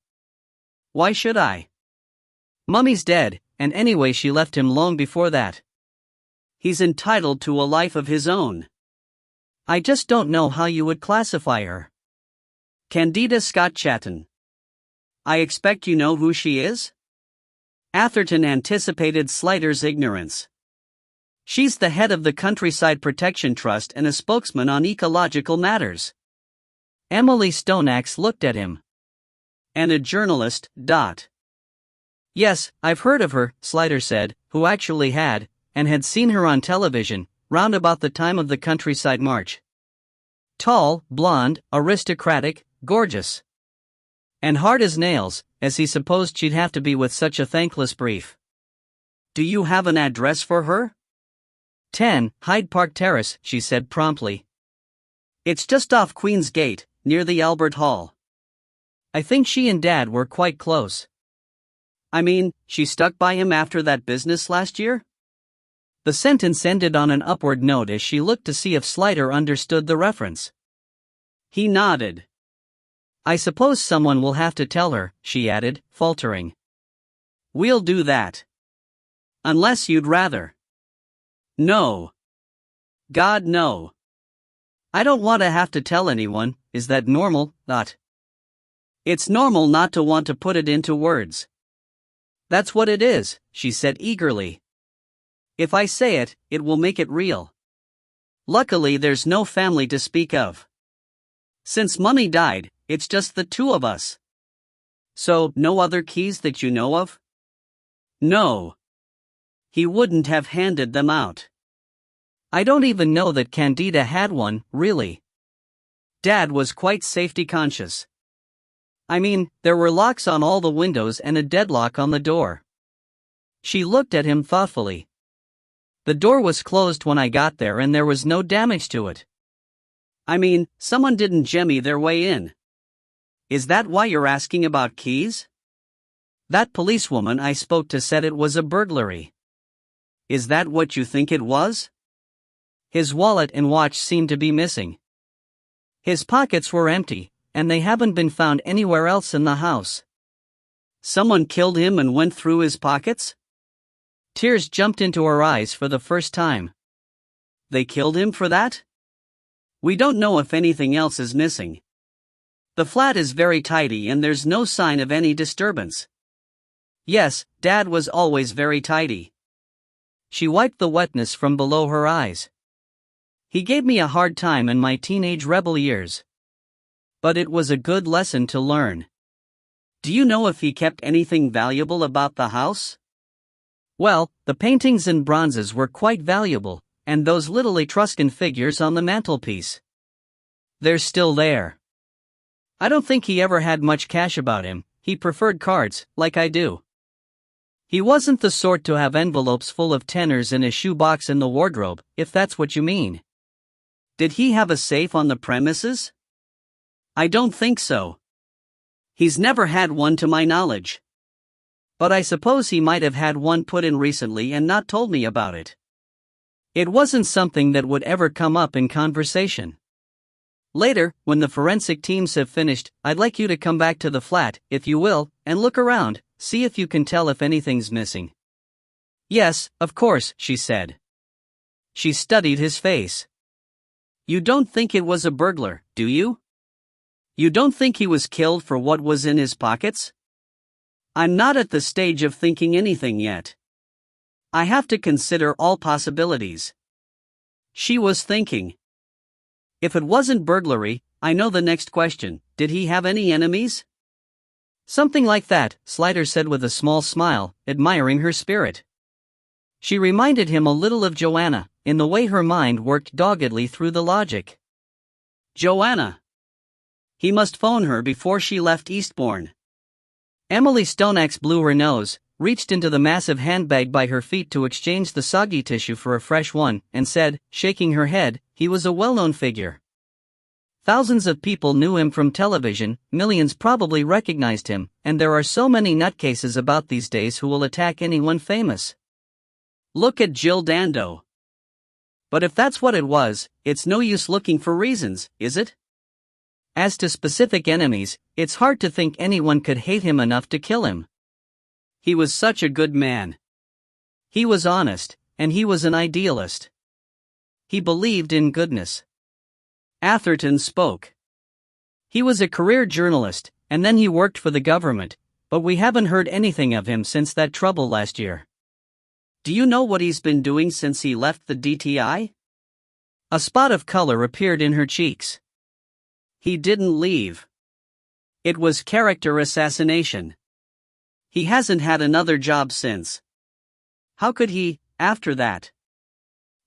Why should I? Mummy's dead, and anyway she left him long before that. He's entitled to a life of his own. I just don't know how you would classify her. Candida Scott Chatton. I expect you know who she is? Atherton anticipated Sliders' ignorance. She's the head of the Countryside Protection Trust and a spokesman on ecological matters. Emily Stoneaxe looked at him. And a journalist. Yes, I've heard of her, Sliders said, who actually had seen her on television, round about the time of the Countryside March. Tall, blonde, aristocratic, gorgeous. And hard as nails, as he supposed she'd have to be with such a thankless brief. Do you have an address for her? 10, Hyde Park Terrace, she said promptly. It's just off Queen's Gate, near the Albert Hall. I think she and Dad were quite close. I mean, she stuck by him after that business last year? The sentence ended on an upward note as she looked to see if Slider understood the reference. He nodded. I suppose someone will have to tell her, she added, faltering. We'll do that. Unless you'd rather. No. God, no. I don't want to have to tell anyone. Is that normal? Not. It's normal not to want to put it into words. That's what it is, she said eagerly. If I say it, it will make it real. Luckily, there's no family to speak of. Since Mummy died, it's just the two of us. So, no other keys that you know of? No. He wouldn't have handed them out. I don't even know that Candida had one, really. Dad was quite safety conscious. I mean, there were locks on all the windows and a deadlock on the door. She looked at him thoughtfully. The door was closed when I got there and there was no damage to it. I mean, someone didn't jemmy their way in. Is that why you're asking about keys? That policewoman I spoke to said it was a burglary. Is that what you think it was? His wallet and watch seemed to be missing. His pockets were empty, and they haven't been found anywhere else in the house. Someone killed him and went through his pockets? Tears jumped into her eyes for the first time. They killed him for that? We don't know if anything else is missing. The flat is very tidy and there's no sign of any disturbance. Yes, Dad was always very tidy. She wiped the wetness from below her eyes. He gave me a hard time in my teenage rebel years. But it was a good lesson to learn. Do you know if he kept anything valuable about the house? Well, the paintings and bronzes were quite valuable, and those little Etruscan figures on the mantelpiece. They're still there. I don't think he ever had much cash about him. He preferred cards, like I do. He wasn't the sort to have envelopes full of tenors in a shoebox in the wardrobe, if that's what you mean. Did he have a safe on the premises? I don't think so. He's never had one to my knowledge. But I suppose he might have had one put in recently and not told me about it. It wasn't something that would ever come up in conversation. Later, when the forensic teams have finished, I'd like you to come back to the flat, if you will, and look around, see if you can tell if anything's missing. Yes, of course, she said. She studied his face. You don't think it was a burglar, do you? You don't think he was killed for what was in his pockets? I'm not at the stage of thinking anything yet. I have to consider all possibilities. She was thinking. If it wasn't burglary, I know the next question. Did he have any enemies? Something like that, Slider said with a small smile, admiring her spirit. She reminded him a little of Joanna, in the way her mind worked doggedly through the logic. Joanna. He must phone her before she left Eastbourne. Emily Stoneaxe blew her nose, reached into the massive handbag by her feet to exchange the soggy tissue for a fresh one, and said, shaking her head, he was a well-known figure. Thousands of people knew him from television, millions probably recognized him, and there are so many nutcases about these days who will attack anyone famous. Look at Jill Dando. But if that's what it was, it's no use looking for reasons, is it? As to specific enemies, it's hard to think anyone could hate him enough to kill him. He was such a good man. He was honest, and he was an idealist. He believed in goodness. Atherton spoke. He was a career journalist, and then he worked for the government, but we haven't heard anything of him since that trouble last year. Do you know what he's been doing since he left the DTI? A spot of color appeared in her cheeks. He didn't leave. It was character assassination. He hasn't had another job since. How could he, after that?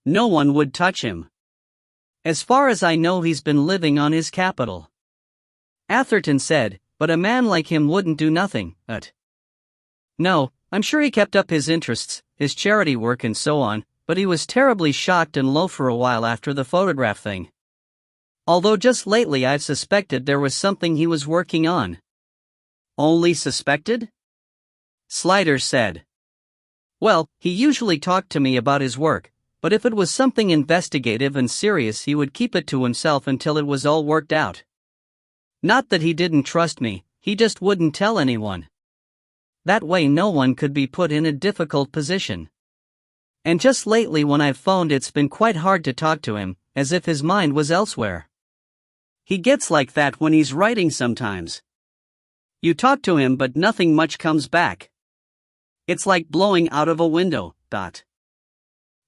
No one would touch him. As far as I know, he's been living on his capital. Atherton said, but a man like him wouldn't do nothing, No, I'm sure he kept up his interests, his charity work and so on, but he was terribly shocked and low for a while after the photograph thing. Although just lately I've suspected there was something he was working on. Only suspected? Slider said. Well, he usually talked to me about his work, but if it was something investigative and serious, he would keep it to himself until it was all worked out. Not that he didn't trust me, he just wouldn't tell anyone. That way no one could be put in a difficult position. And just lately when I've phoned, it's been quite hard to talk to him, as if his mind was elsewhere. He gets like that when he's writing sometimes. You talk to him but nothing much comes back. It's like blowing out of a window.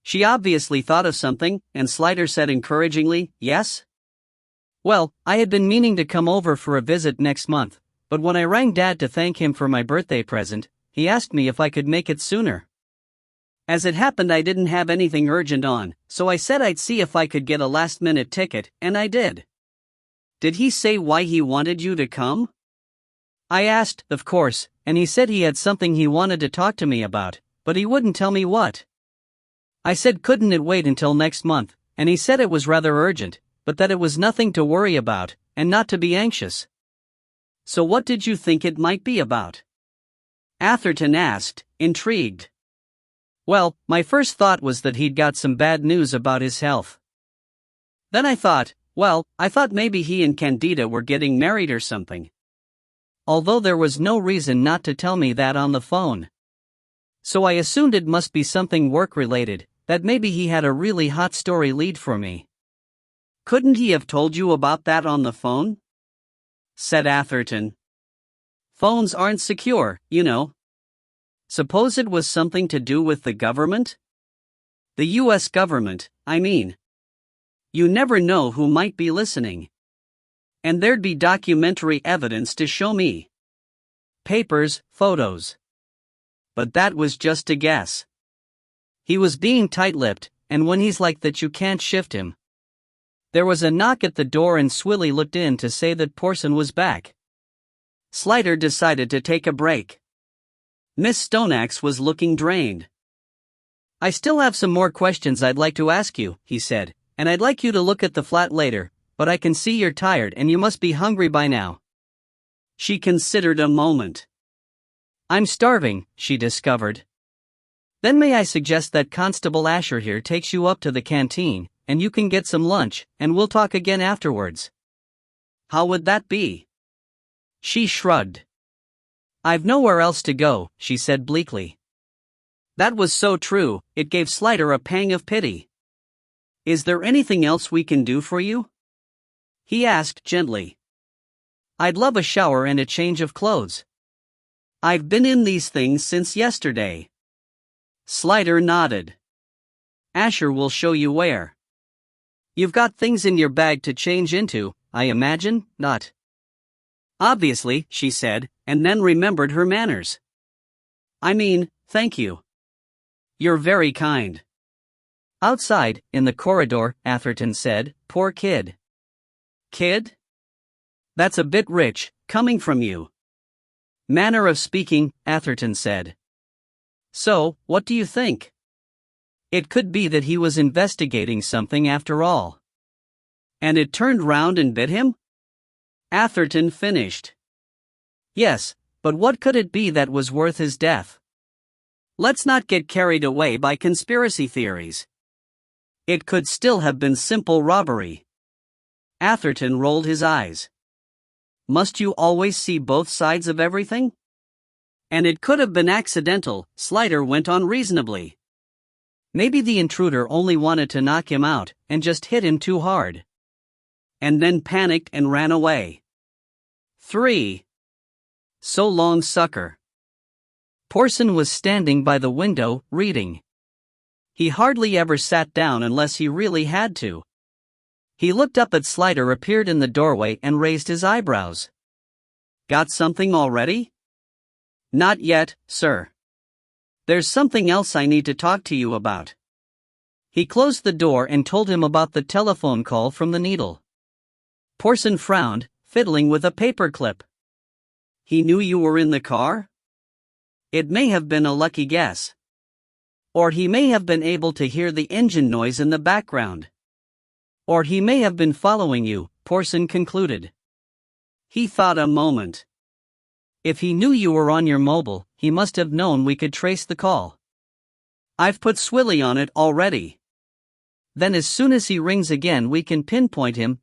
She obviously thought of something, and Slider said encouragingly, "Yes?" "Well, I had been meaning to come over for a visit next month, but when I rang Dad to thank him for my birthday present, he asked me if I could make it sooner. As it happened, I didn't have anything urgent on, so I said I'd see if I could get a last-minute ticket, and I did." "Did he say why he wanted you to come?" "I asked, of course, and he said he had something he wanted to talk to me about, but he wouldn't tell me what. I said couldn't it wait until next month, and he said it was rather urgent, but that it was nothing to worry about, and not to be anxious." "So what did you think it might be about?" Atherton asked, intrigued. "Well, my first thought was that he'd got some bad news about his health. Then I thought maybe he and Candida were getting married or something. Although there was no reason not to tell me that on the phone. So I assumed it must be something work-related, that maybe he had a really hot story lead for me." "Couldn't he have told you about that on the phone?" said Atherton. "Phones aren't secure, you know." "Suppose it was something to do with the government?" "The U.S. government, I mean. You never know who might be listening. And there'd be documentary evidence to show me. Papers, photos. But that was just a guess." He was being tight-lipped, and when he's like that you can't shift him. There was a knock at the door and Swilly looked in to say that Porson was back. Slider decided to take a break. Miss Stoneaxe was looking drained. "I still have some more questions I'd like to ask you," he said, "and I'd like you to look at the flat later, but I can see you're tired and you must be hungry by now." She considered a moment. "I'm starving," she discovered. "Then may I suggest that Constable Asher here takes you up to the canteen, and you can get some lunch, and we'll talk again afterwards." "How would that be?" She shrugged. "I've nowhere else to go," she said bleakly. That was so true, it gave Slider a pang of pity. "Is there anything else we can do for you?" he asked gently. "I'd love a shower and a change of clothes. I've been in these things since yesterday." Slider nodded. "Asher will show you where. You've got things in your bag to change into, I imagine, not?" "Obviously," she said, and then remembered her manners. "I mean, thank you. You're very kind." "Outside, in the corridor," Atherton said, "poor kid." "Kid? That's a bit rich, coming from you." "Manner of speaking," Atherton said. "So, what do you think?" It could be that he was investigating something after all. "And it turned round and bit him?" Atherton finished. "Yes, but what could it be that was worth his death? Let's not get carried away by conspiracy theories. It could still have been simple robbery." Atherton rolled his eyes. "Must you always see both sides of everything?" "And it could have been accidental," Slider went on reasonably. "Maybe the intruder only wanted to knock him out, and just hit him too hard. And then panicked and ran away. 3. So long, sucker." Porson was standing by the window, reading. He hardly ever sat down unless he really had to. He looked up at Slider, appeared in the doorway and raised his eyebrows. "Got something already?" "Not yet, sir. There's something else I need to talk to you about." He closed the door and told him about the telephone call from the Needle. Porson frowned, fiddling with a paperclip. "He knew you were in the car?" "It may have been a lucky guess. Or he may have been able to hear the engine noise in the background. Or he may have been following you," Porson concluded. He thought a moment. "If he knew you were on your mobile, he must have known we could trace the call. I've put Swilly on it already. Then as soon as he rings again we can pinpoint him.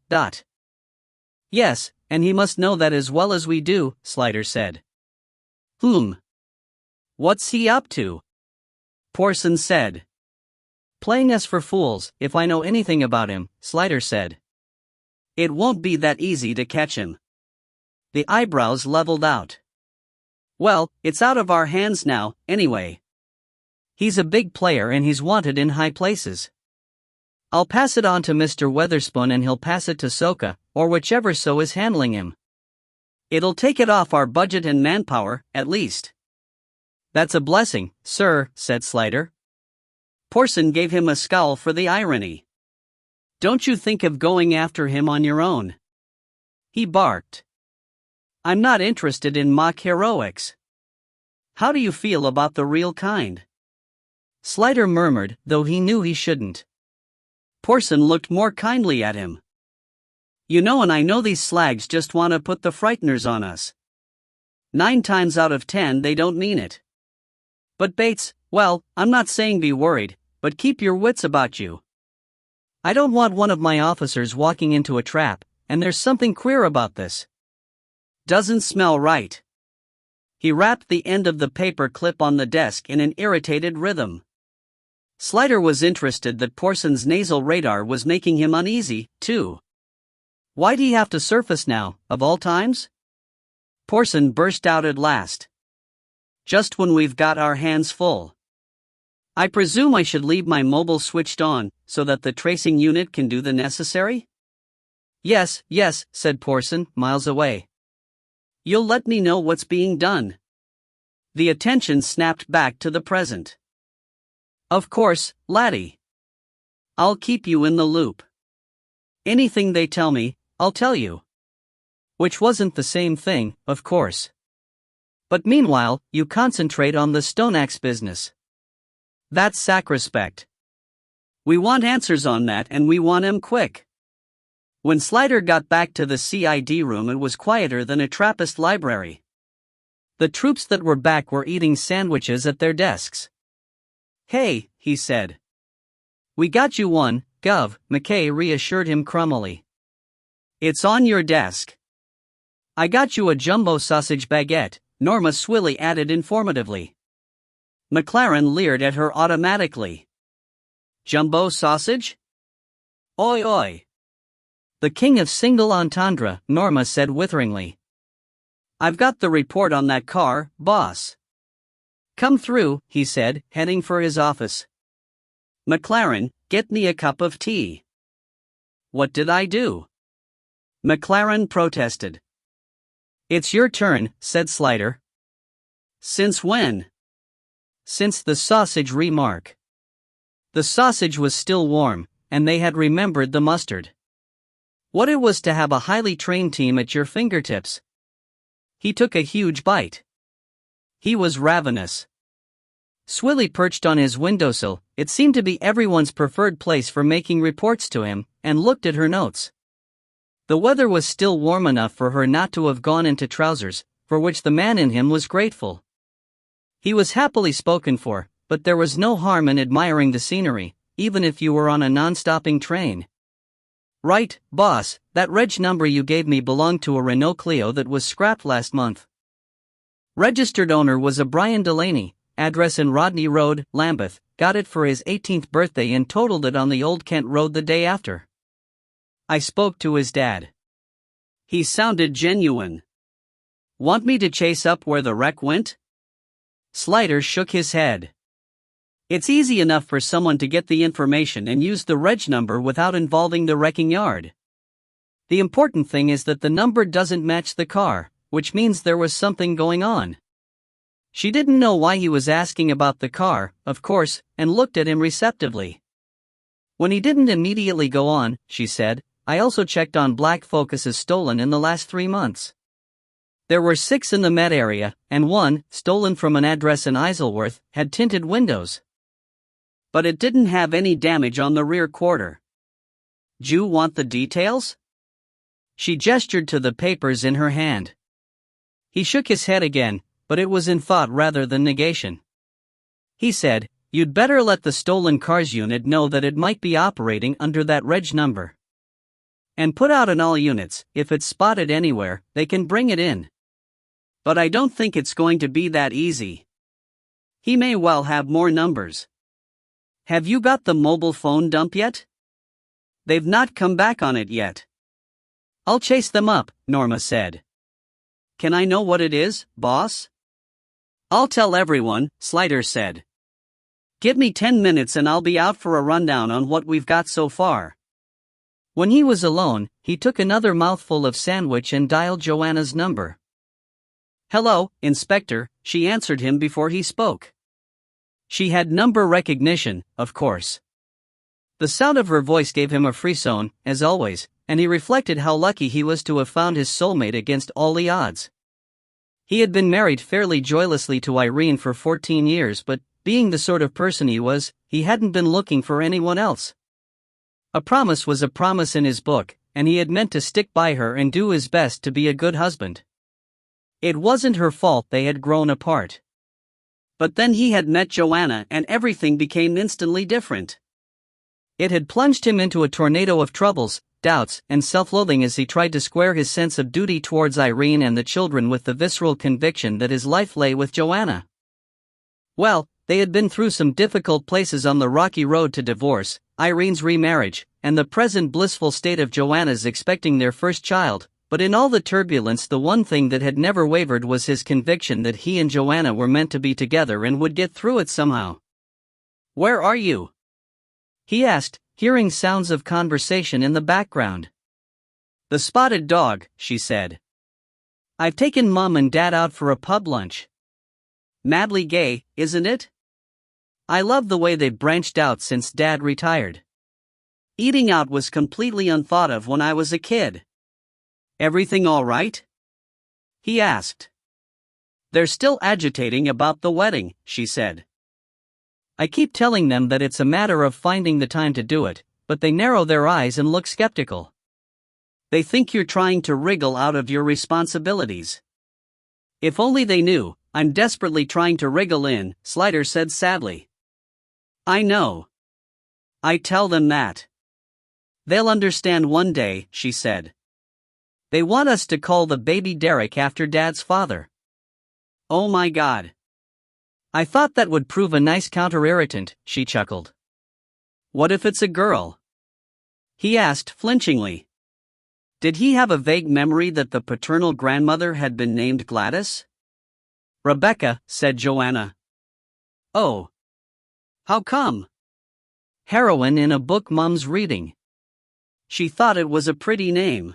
Yes, and he must know that as well as we do, Slider said. What's he up to? Porson said. Playing us for fools, if I know anything about him, Slider said. It won't be that easy to catch him. The eyebrows leveled out. Well, it's out of our hands now, anyway. He's a big player and he's wanted in high places. I'll pass it on to Mr. Weatherspoon and he'll pass it to Soka, or whichever so is handling him. It'll take it off our budget and manpower, at least. That's a blessing, sir, said Slider. Porson gave him a scowl for the irony. Don't you think of going after him on your own? He barked. I'm not interested in mock heroics. How do you feel about the real kind? Slider murmured, though he knew he shouldn't. Porson looked more kindly at him. You know, and I know these slags just want to put the frighteners on us. 9 times out of 10 they don't mean it. But Bates, well, I'm not saying be worried, but keep your wits about you. I don't want one of my officers walking into a trap, and there's something queer about this. Doesn't smell right. He rapped the end of the paper clip on the desk in an irritated rhythm. Slider was interested that Porson's nasal radar was making him uneasy, too. Why'd he have to surface now, of all times? Porson burst out at last. Just when we've got our hands full. I presume I should leave my mobile switched on, so that the tracing unit can do the necessary? Yes, said Porson, miles away. You'll let me know what's being done. The attention snapped back to the present. Of course, laddie. I'll keep you in the loop. Anything they tell me, I'll tell you. Which wasn't the same thing, of course. But meanwhile, you concentrate on the Stoneaxe business. That's sacrosanct. We want answers on that and we want 'em quick. When Slider got back to the CID room, it was quieter than a Trappist library. The troops that were back were eating sandwiches at their desks. Hey, he said. We got you one, Gov, McKay reassured him crummily. It's on your desk. I got you a jumbo sausage baguette, Norma Swilly added informatively. McLaren leered at her automatically. Jumbo sausage? Oi oi. The king of single entendre, Norma said witheringly. I've got the report on that car, boss. Come through, he said, heading for his office. McLaren, get me a cup of tea. What did I do? McLaren protested. It's your turn, said Slider. Since when? Since the sausage remark. The sausage was still warm, and they had remembered the mustard. What it was to have a highly trained team at your fingertips. He took a huge bite. He was ravenous. Swilly perched on his windowsill, it seemed to be everyone's preferred place for making reports to him, and looked at her notes. The weather was still warm enough for her not to have gone into trousers, for which the man in him was grateful. He was happily spoken for, but there was no harm in admiring the scenery, even if you were on a non-stopping train. Right, boss, that reg number you gave me belonged to a Renault Clio that was scrapped last month. Registered owner was a Brian Delaney, address in Rodney Road, Lambeth, got it for his 18th birthday and totaled it on the Old Kent Road the day after. I spoke to his dad. He sounded genuine. Want me to chase up where the wreck went? Slider shook his head. It's easy enough for someone to get the information and use the reg number without involving the wrecking yard. The important thing is that the number doesn't match the car, which means there was something going on. She didn't know why he was asking about the car, of course, and looked at him receptively. When he didn't immediately go on, she said, I also checked on black Focuses stolen in the last 3 months. There were 6 in the Met area, and 1, stolen from an address in Isleworth, had tinted windows. But it didn't have any damage on the rear quarter. "'Ju want the details?" She gestured to the papers in her hand. He shook his head again, but it was in thought rather than negation. He said, You'd better let the stolen cars unit know that it might be operating under that reg number. And put out on all units, if it's spotted anywhere, they can bring it in. But I don't think it's going to be that easy. He may well have more numbers. Have you got the mobile phone dump yet? They've not come back on it yet. I'll chase them up, Norma said. Can I know what it is, boss? I'll tell everyone, Slider said. Give me 10 minutes and I'll be out for a rundown on what we've got so far. When he was alone, he took another mouthful of sandwich and dialed Joanna's number. Hello, Inspector, she answered him before he spoke. She had number recognition, of course. The sound of her voice gave him a frisson, as always, and he reflected how lucky he was to have found his soulmate against all the odds. He had been married fairly joylessly to Irene for 14 years, but being the sort of person he was, he hadn't been looking for anyone else. A promise was a promise in his book, and he had meant to stick by her and do his best to be a good husband. It wasn't her fault they had grown apart. But then he had met Joanna and everything became instantly different. It had plunged him into a tornado of troubles, doubts, and self-loathing as he tried to square his sense of duty towards Irene and the children with the visceral conviction that his life lay with Joanna. Well, they had been through some difficult places on the rocky road to divorce, Irene's remarriage, and the present blissful state of Joanna's expecting their first child, but in all the turbulence the one thing that had never wavered was his conviction that he and Joanna were meant to be together and would get through it somehow. Where are you? He asked, hearing sounds of conversation in the background. The Spotted Dog, she said. I've taken Mom and Dad out for a pub lunch. Madly gay, isn't it? I love the way they've branched out since Dad retired. Eating out was completely unthought of when I was a kid. Everything all right? He asked. They're still agitating about the wedding, she said. I keep telling them that it's a matter of finding the time to do it, but they narrow their eyes and look skeptical. They think you're trying to wriggle out of your responsibilities. If only they knew, I'm desperately trying to wriggle in, Slider said sadly. I know. I tell them that. They'll understand one day, she said. They want us to call the baby Derek after Dad's father. Oh my God. I thought that would prove a nice counter-irritant, she chuckled. What if it's a girl? He asked flinchingly. Did he have a vague memory that the paternal grandmother had been named Gladys? Rebecca, said Joanna. Oh. How come? Heroine in a book Mom's reading. She thought it was a pretty name.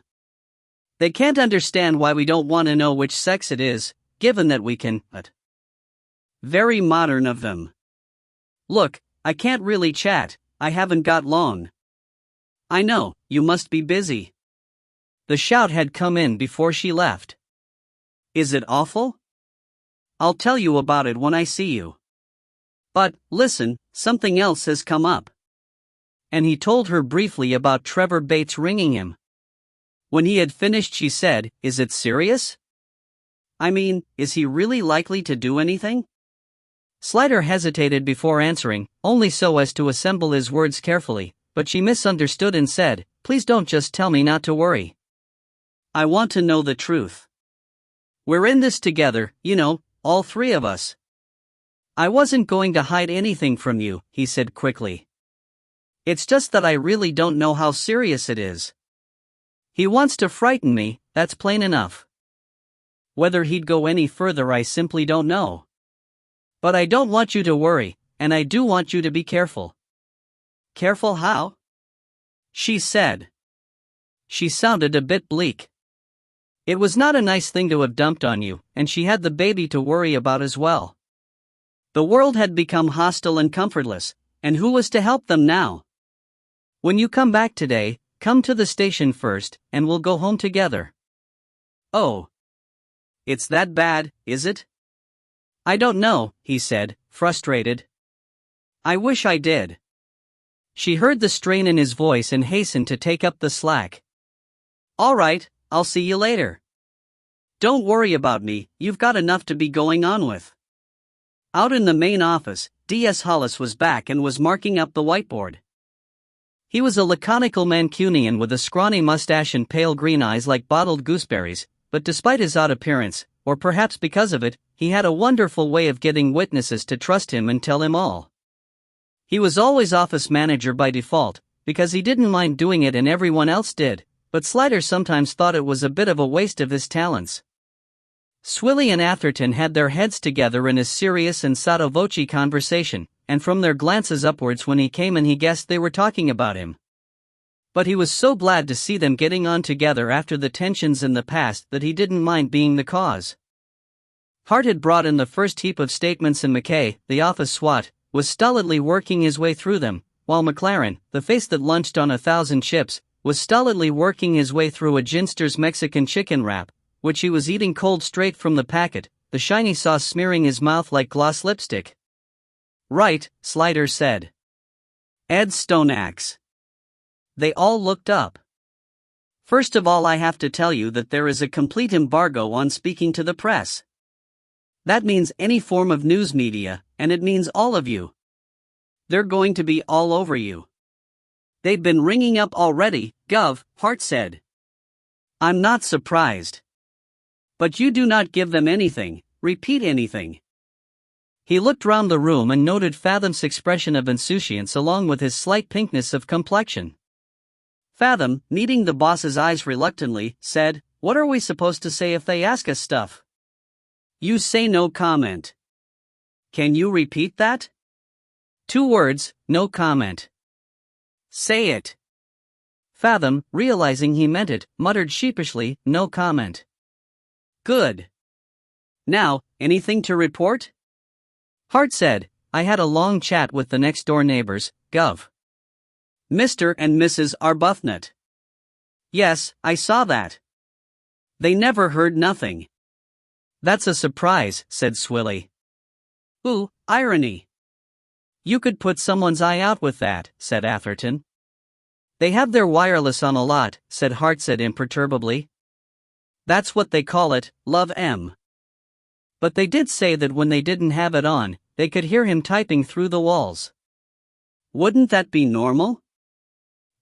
They can't understand why we don't want to know which sex it is, given that we can, but. Very modern of them. Look, I can't really chat, I haven't got long. I know, you must be busy. The shout had come in before she left. Is it awful? I'll tell you about it when I see you. But, listen, something else has come up. And he told her briefly about Trevor Bates ringing him. When he had finished she said, Is it serious? I mean, is he really likely to do anything? Slider hesitated before answering, only so as to assemble his words carefully, but she misunderstood and said, Please don't just tell me not to worry. I want to know the truth. We're in this together, you know, all three of us. I wasn't going to hide anything from you, he said quickly. It's just that I really don't know how serious it is. He wants to frighten me, that's plain enough. Whether he'd go any further I simply don't know. But I don't want you to worry, and I do want you to be careful. Careful how? She said. She sounded a bit bleak. It was not a nice thing to have dumped on you, and she had the baby to worry about as well. The world had become hostile and comfortless, and who was to help them now? When you come back today, come to the station first, and we'll go home together. Oh. It's that bad, is it? I don't know, he said, frustrated. I wish I did. She heard the strain in his voice and hastened to take up the slack. All right, I'll see you later. Don't worry about me, you've got enough to be going on with. Out in the main office, D.S. Hollis was back and was marking up the whiteboard. He was a laconical Mancunian with a scrawny mustache and pale green eyes like bottled gooseberries, but despite his odd appearance, or perhaps because of it, he had a wonderful way of getting witnesses to trust him and tell him all. He was always office manager by default, because he didn't mind doing it and everyone else did, but Slider sometimes thought it was a bit of a waste of his talents. Swilly and Atherton had their heads together in a serious and sotto voce conversation, and from their glances upwards when he came in he guessed they were talking about him. But he was so glad to see them getting on together after the tensions in the past that he didn't mind being the cause. Hart had brought in the first heap of statements and McKay, the office swat, was stolidly working his way through them, while McLaren, the face that lunched on 1,000 chips, was stolidly working his way through a Ginster's Mexican chicken wrap, which he was eating cold straight from the packet, the shiny sauce smearing his mouth like gloss lipstick. "Right," Slider said. "Ed Stoneaxe." They all looked up. "First of all, I have to tell you that there is a complete embargo on speaking to the press. That means any form of news media, and it means all of you. They're going to be all over you." "They've been ringing up already, Gov," Hart said. "I'm not surprised. But you do not give them anything, repeat anything." He looked round the room and noted Fathom's expression of insouciance along with his slight pinkness of complexion. Fathom, meeting the boss's eyes reluctantly, said, "What are we supposed to say if they ask us stuff?" "You say no comment." "Can you repeat that?" "2 words, no comment." "Say it." Fathom, realizing he meant it, muttered sheepishly, "No comment." "Good. Now, anything to report?" Hart said, "I had a long chat with the next-door neighbors, Gov. Mr. and Mrs. Arbuthnot." "Yes, I saw that. They never heard nothing." "That's a surprise," said Swilly. "Ooh, irony. You could put someone's eye out with that," said Atherton. "They have their wireless on a lot," said Hart said imperturbably. "That's what they call it, Love M. But they did say that when they didn't have it on, they could hear him typing through the walls." "Wouldn't that be normal?"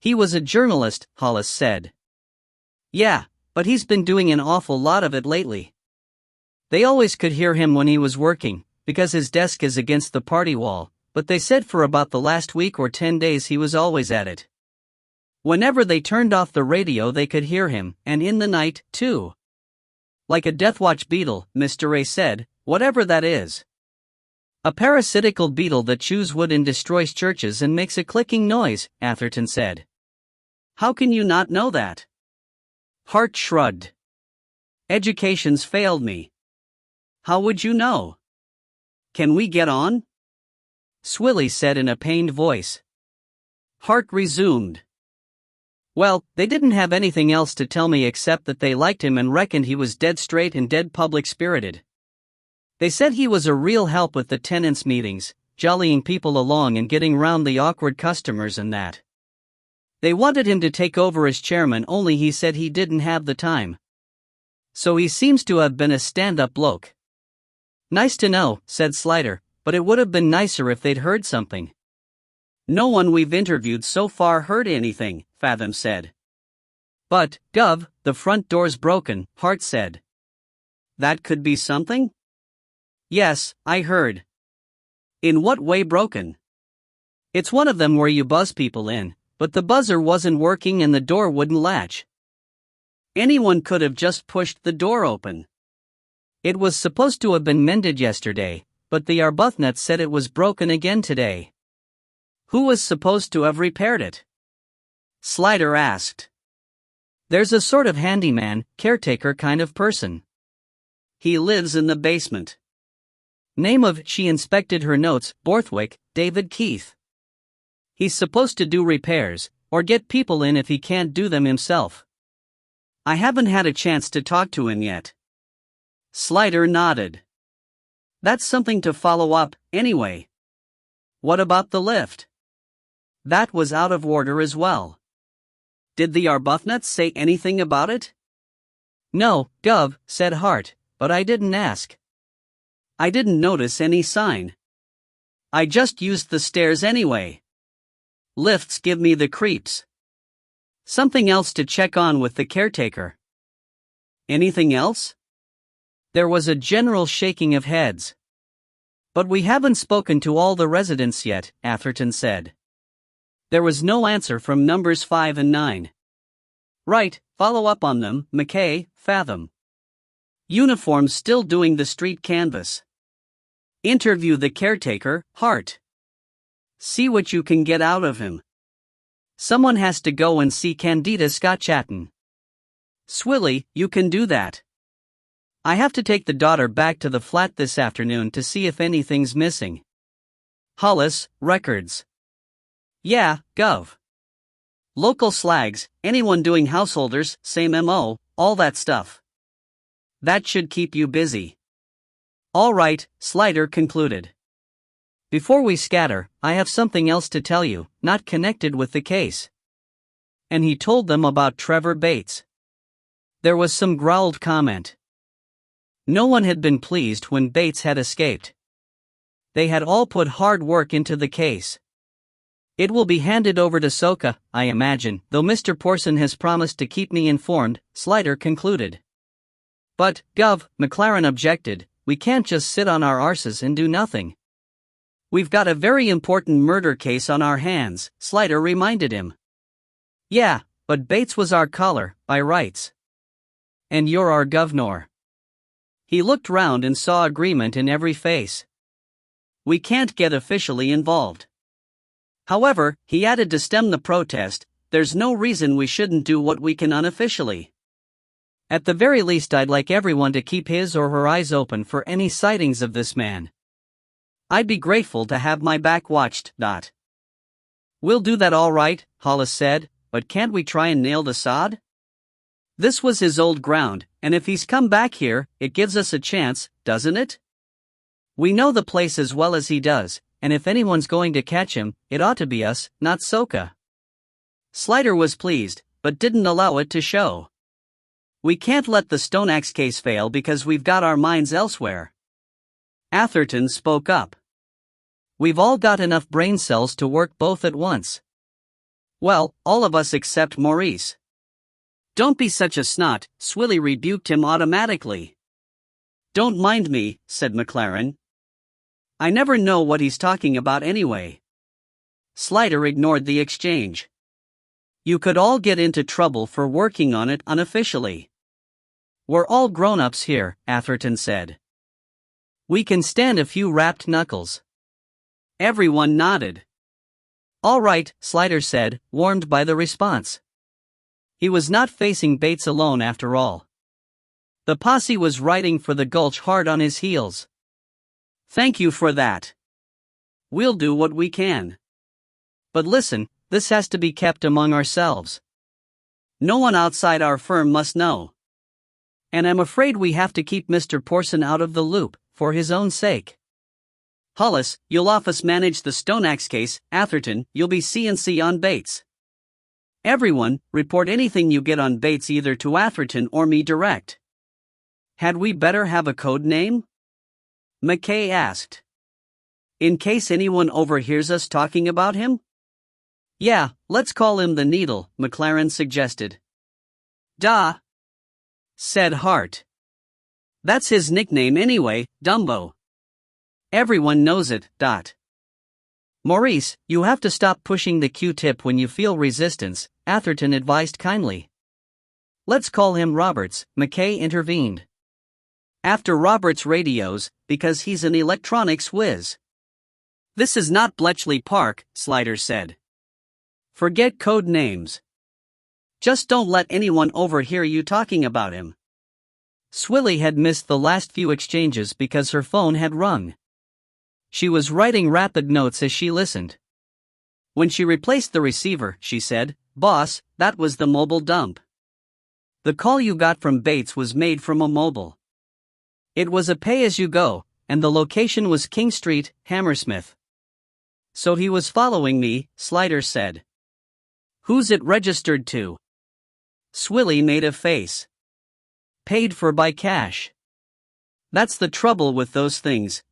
"He was a journalist," Hollis said. "Yeah, but he's been doing an awful lot of it lately. They always could hear him when he was working, because his desk is against the party wall, but they said for about the last week or 10 days he was always at it. Whenever they turned off the radio they could hear him, and in the night, too. Like a deathwatch beetle, Mr. A said, whatever that is. A parasitical beetle that chews wood and destroys churches and makes a clicking noise, Atherton said. How can you not know that? Hart shrugged. Education's failed me. How would you know? Can we get on? Swilly said in a pained voice. Hart resumed. Well, they didn't have anything else to tell me except that they liked him and reckoned he was dead straight and dead public-spirited. They said he was a real help with the tenants' meetings, jollying people along and getting round the awkward customers and that. They wanted him to take over as chairman, only he said he didn't have the time. So he seems to have been a stand-up bloke. Nice to know, said Slider, but it would have been nicer if they'd heard something. No one we've interviewed so far heard anything, Fathom said. But, Gov, the front door's broken, Hart said. That could be something? Yes, I heard. In what way broken? It's one of them where you buzz people in, but the buzzer wasn't working and the door wouldn't latch. Anyone could have just pushed the door open. It was supposed to have been mended yesterday, but the Arbuthnot said it was broken again today. Who was supposed to have repaired it? Slider asked. There's a sort of handyman, caretaker kind of person. He lives in the basement. Name of, she inspected her notes, Borthwick, David Keith. He's supposed to do repairs, or get people in if he can't do them himself. I haven't had a chance to talk to him yet. Slider nodded. That's something to follow up, anyway. What about the lift? That was out of order as well. Did the Arbuthnot say anything about it? No, Gov, said Hart, but I didn't ask. I didn't notice any sign. I just used the stairs anyway. Lifts give me the creeps. Something else to check on with the caretaker. Anything else? There was a general shaking of heads. But we haven't spoken to all the residents yet, Atherton said. There was no answer from numbers 5 and 9. Right, follow up on them, McKay, Fathom. Uniforms still doing the street canvass. Interview the caretaker, Hart. See what you can get out of him. Someone has to go and see Candida Scott-Chatton. Swilly, you can do that. I have to take the daughter back to the flat this afternoon to see if anything's missing. Hollis, records. Yeah, Gov. Local slags, anyone doing householders, same MO, all that stuff. That should keep you busy. All right, Slider concluded. Before we scatter, I have something else to tell you, not connected with the case. And he told them about Trevor Bates. There was some growled comment. No one had been pleased when Bates had escaped. They had all put hard work into the case. It will be handed over to Soka, I imagine, though Mr. Porson has promised to keep me informed, Slider concluded. But, Gov, McLaren objected, we can't just sit on our arses and do nothing. We've got a very important murder case on our hands, Slider reminded him. Yeah, but Bates was our caller, by rights. And you're our governor. He looked round and saw agreement in every face. We can't get officially involved. However, he added to stem the protest, there's no reason we shouldn't do what we can unofficially. At the very least, I'd like everyone to keep his or her eyes open for any sightings of this man. I'd be grateful to have my back watched. We'll do that all right, Hollis said, but can't we try and nail the sod? This was his old ground, and if he's come back here, it gives us a chance, doesn't it? We know the place as well as he does, and if anyone's going to catch him, it ought to be us, not Soka. Slider was pleased, but didn't allow it to show. We can't let the Stone Axe case fail because we've got our minds elsewhere. Atherton spoke up. We've all got enough brain cells to work both at once. Well, all of us except Maurice. Don't be such a snot, Swilly rebuked him automatically. Don't mind me, said McLaren. I never know what he's talking about anyway. Slider ignored the exchange. You could all get into trouble for working on it unofficially. We're all grown-ups here, Atherton said. We can stand a few rapped knuckles. Everyone nodded. All right, Slider said, warmed by the response. He was not facing Bates alone after all. The posse was riding for the gulch hard on his heels. Thank you for that. We'll do what we can. But listen, this has to be kept among ourselves. No one outside our firm must know. And I'm afraid we have to keep Mr. Porson out of the loop, for his own sake. Hollis, you'll office manage the Stone Axe case. Atherton, you'll be C&C on Bates. Everyone, report anything you get on Bates either to Atherton or me direct. Had we better have a code name? McKay asked. In case anyone overhears us talking about him? Yeah, let's call him the Needle, McLaren suggested. Duh, said Hart. That's his nickname anyway, Dumbo. Everyone knows it. Maurice, you have to stop pushing the Q-tip when you feel resistance, Atherton advised kindly. Let's call him Roberts, McKay intervened. After Roberts radios, because he's an electronics whiz. This is not Bletchley Park, Slider said. Forget code names. Just don't let anyone overhear you talking about him. Swilly had missed the last few exchanges because her phone had rung. She was writing rapid notes as she listened. When she replaced the receiver, she said, Boss, that was the mobile dump. The call you got from Bates was made from a mobile. It was a pay-as-you-go, and the location was King Street, Hammersmith. So he was following me, Slider said. Who's it registered to? Swilly made a face. Paid for by cash. That's the trouble with those things,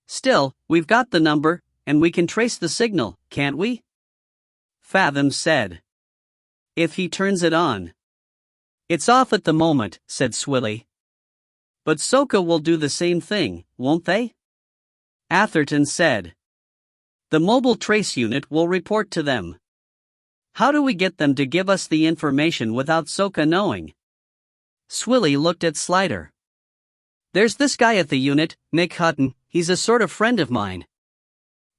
Still, we've got the number, and we can trace the signal, can't we? Fathom said. If he turns it on. It's off at the moment, said Swilly. But Soka will do the same thing, won't they? Atherton said. The mobile trace unit will report to them. How do we get them to give us the information without Soka knowing? Swilly looked at Slider. There's this guy at the unit, Nick Hutton, he's a sort of friend of mine.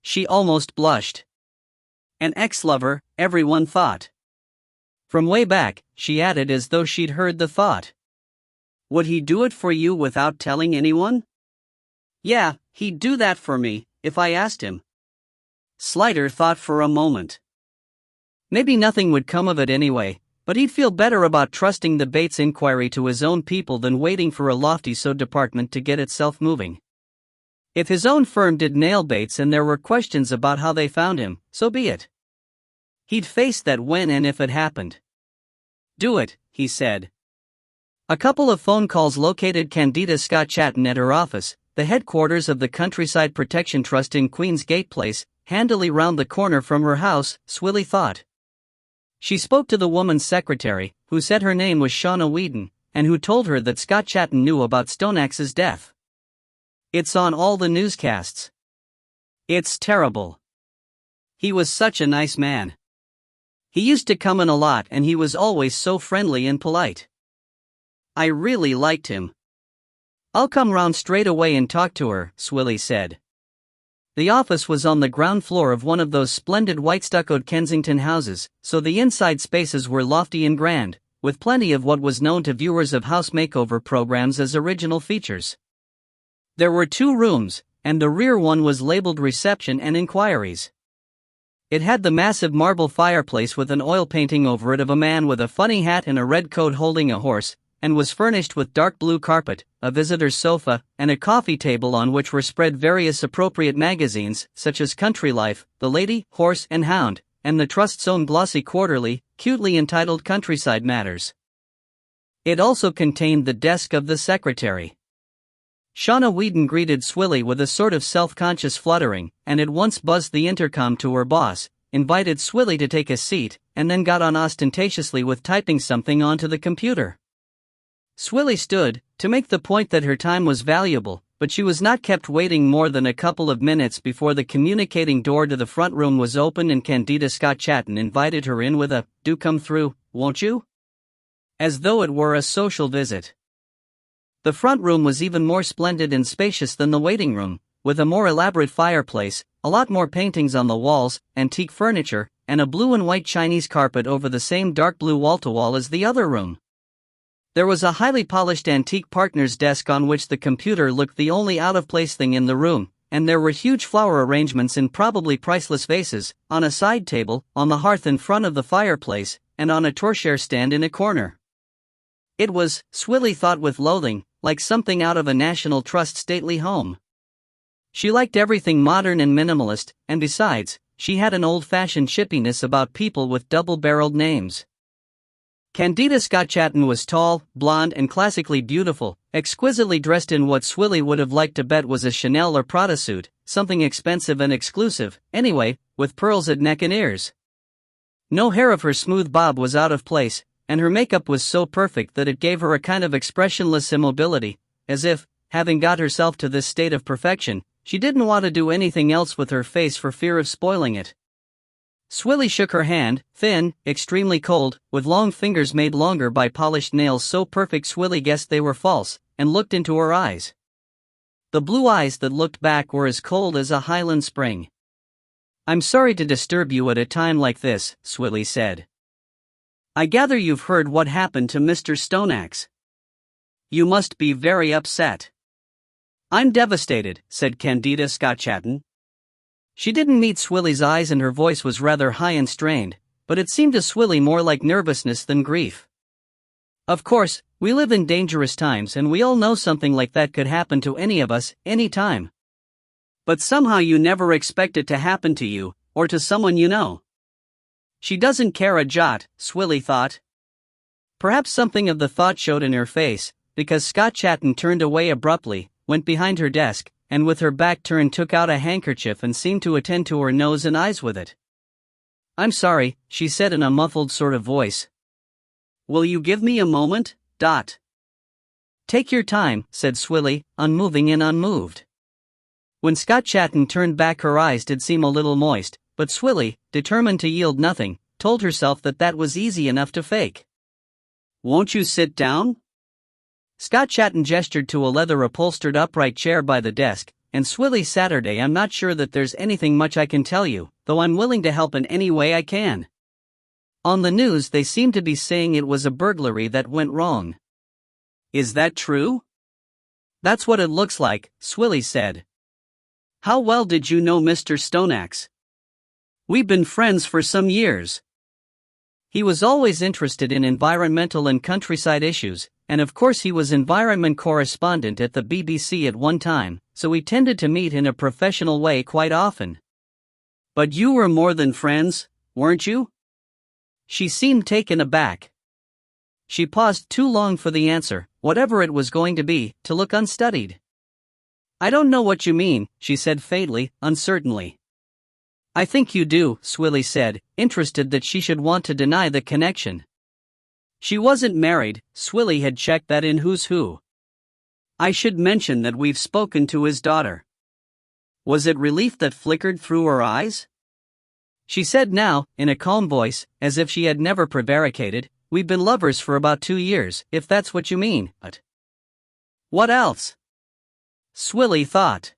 She almost blushed. An ex-lover, everyone thought. From way back, she added as though she'd heard the thought. Would he do it for you without telling anyone? Yeah, he'd do that for me, if I asked him. Slider thought for a moment. Maybe nothing would come of it anyway, but he'd feel better about trusting the Bates inquiry to his own people than waiting for a lofty-so department to get itself moving. If his own firm did nail Bates and there were questions about how they found him, so be it. He'd face that when and if it happened. Do it, he said. A couple of phone calls located Candida Scott Chatton at her office, the headquarters of the Countryside Protection Trust in Queen's Gate Place, handily round the corner from her house, Swilly thought. She spoke to the woman's secretary, who said her name was Shauna Whedon, and who told her that Scott Chatton knew about Stonax's death. It's on all the newscasts. It's terrible. He was such a nice man. He used to come in a lot and he was always so friendly and polite. I really liked him. I'll come round straight away and talk to her, Swilly said. The office was on the ground floor of one of those splendid white stuccoed Kensington houses, so the inside spaces were lofty and grand, with plenty of what was known to viewers of house makeover programs as original features. There were 2 rooms, and the rear one was labeled Reception and Inquiries. It had the massive marble fireplace with an oil painting over it of a man with a funny hat and a red coat holding a horse, and was furnished with dark blue carpet, a visitor's sofa, and a coffee table on which were spread various appropriate magazines, such as Country Life, The Lady, Horse and Hound, and the Trust's own glossy quarterly, cutely entitled Countryside Matters. It also contained the desk of the secretary. Shauna Whedon greeted Swilly with a sort of self-conscious fluttering, and at once buzzed the intercom to her boss, invited Swilly to take a seat, and then got on ostentatiously with typing something onto the computer. Swilly stood, to make the point that her time was valuable, but she was not kept waiting more than a couple of minutes before the communicating door to the front room was open and Candida Scott Chatton invited her in with a, "Do come through, won't you?" As though it were a social visit. The front room was even more splendid and spacious than the waiting room, with a more elaborate fireplace, a lot more paintings on the walls, antique furniture, and a blue and white Chinese carpet over the same dark blue wall-to-wall as the other room. There was a highly polished antique partner's desk on which the computer looked the only out-of-place thing in the room, and there were huge flower arrangements in probably priceless vases, on a side table, on the hearth in front of the fireplace, and on a torchère stand in a corner. It was, Swilly thought with loathing, like something out of a National Trust stately home. She liked everything modern and minimalist, and besides, she had an old-fashioned chippiness about people with double-barreled names. Candida Scott Chatton was tall, blonde and classically beautiful, exquisitely dressed in what Swilly would have liked to bet was a Chanel or Prada suit, something expensive and exclusive, anyway, with pearls at neck and ears. No hair of her smooth bob was out of place, and her makeup was so perfect that it gave her a kind of expressionless immobility, as if, having got herself to this state of perfection, she didn't want to do anything else with her face for fear of spoiling it. Swilly shook her hand, thin, extremely cold, with long fingers made longer by polished nails so perfect Swilly guessed they were false, and looked into her eyes. The blue eyes that looked back were as cold as a Highland spring. "I'm sorry to disturb you at a time like this," Swilly said. "I gather you've heard what happened to Mr. Stonax. You must be very upset." "I'm devastated," said Candida Scott Chatton. She didn't meet Swilly's eyes and her voice was rather high and strained, but it seemed to Swilly more like nervousness than grief. "Of course, we live in dangerous times and we all know something like that could happen to any of us, any time. But somehow you never expect it to happen to you, or to someone you know." She doesn't care a jot, Swilly thought. Perhaps something of the thought showed in her face, because Scott Chatton turned away abruptly, went behind her desk, and with her back turned took out a handkerchief and seemed to attend to her nose and eyes with it. "I'm sorry," she said in a muffled sort of voice. "Will you give me a moment? "Take your time," said Swilly, unmoving and unmoved. When Scott Chatton turned back, her eyes did seem a little moist, but Swilly, determined to yield nothing, told herself that was easy enough to fake. "Won't you sit down?" Scott Chatton gestured to a leather-upholstered upright chair by the desk, and Swilly Saturday, "I'm not sure that there's anything much I can tell you, though I'm willing to help in any way I can. On the news they seem to be saying it was a burglary that went wrong." "Is that true?" "That's what it looks like," Swilly said. "How well did you know Mr. Stoneaxe?" "We've been friends for some years. He was always interested in environmental and countryside issues, and of course he was environment correspondent at the BBC at one time, so we tended to meet in a professional way quite often." "But you were more than friends, weren't you?" She seemed taken aback. She paused too long for the answer, whatever it was going to be, to look unstudied. "I don't know what you mean," she said faintly, uncertainly. "I think you do," Swilly said, interested that she should want to deny the connection. She wasn't married, Swilly had checked that in Who's Who. "I should mention that we've spoken to his daughter." Was it relief that flickered through her eyes? She said now, in a calm voice, as if she had never prevaricated, "We've been lovers for about 2 years, if that's what you mean, but..." "What else?" Swilly thought.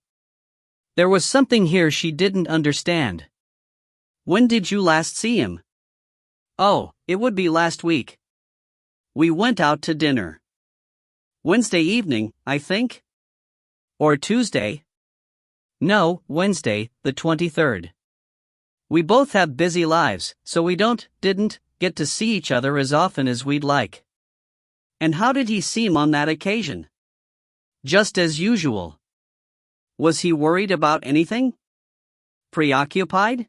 There was something here she didn't understand. "When did you last see him?" "Oh, it would be last week. We went out to dinner. Wednesday evening, I think? Or Tuesday?" "No, Wednesday, the 23rd. We both have busy lives, so we didn't get to see each other as often as we'd like." "And how did he seem on that occasion?" "Just as usual." "Was he worried about anything? Preoccupied?"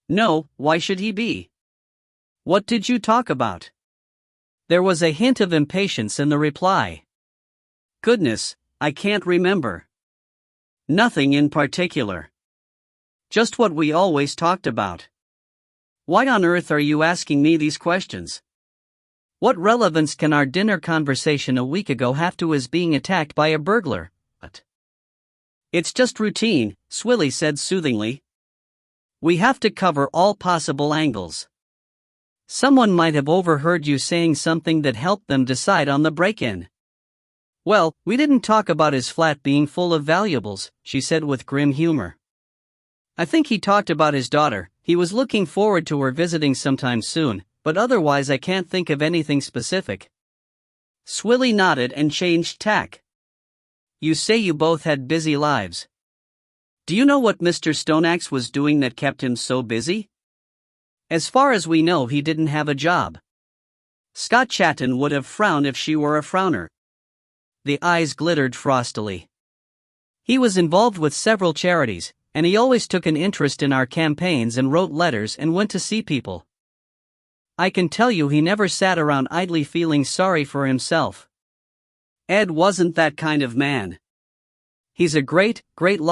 "No, why should he be?" "What did you talk about?" There was a hint of impatience in the reply. "Goodness, I can't remember. Nothing in particular. Just what we always talked about." "Why on earth are you asking me these questions? What relevance can our dinner conversation a week ago have to his being attacked by a burglar?" "But it's just routine," Swilly said soothingly. "We have to cover all possible angles. Someone might have overheard you saying something that helped them decide on the break-in." "Well, we didn't talk about his flat being full of valuables," she said with grim humor. "I think he talked about his daughter. He was looking forward to her visiting sometime soon, but otherwise I can't think of anything specific." Swilly nodded and changed tack. "You say you both had busy lives. Do you know what Mr. Stoneaxe was doing that kept him so busy?" "As far as we know, he didn't have a job." Scott Chatton would have frowned if she were a frowner. The eyes glittered frostily. "He was involved with several charities, and he always took an interest in our campaigns and wrote letters and went to see people. I can tell you he never sat around idly feeling sorry for himself. Ed wasn't that kind of man. He's a great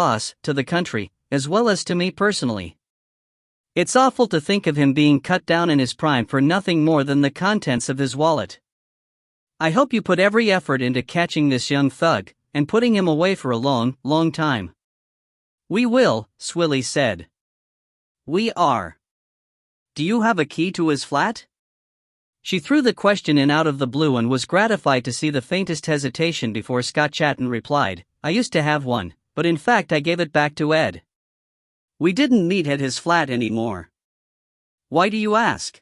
loss to the country, as well as to me personally. It's awful to think of him being cut down in his prime for nothing more than the contents of his wallet. I hope you put every effort into catching this young thug, and putting him away for a long time." "We will," Swilly said. "We are. Do you have a key to his flat?" She threw the question in out of the blue and was gratified to see the faintest hesitation before Scott Chatton replied, "I used to have one, but in fact I gave it back to Ed. We didn't meet at his flat anymore." "Why do you ask?"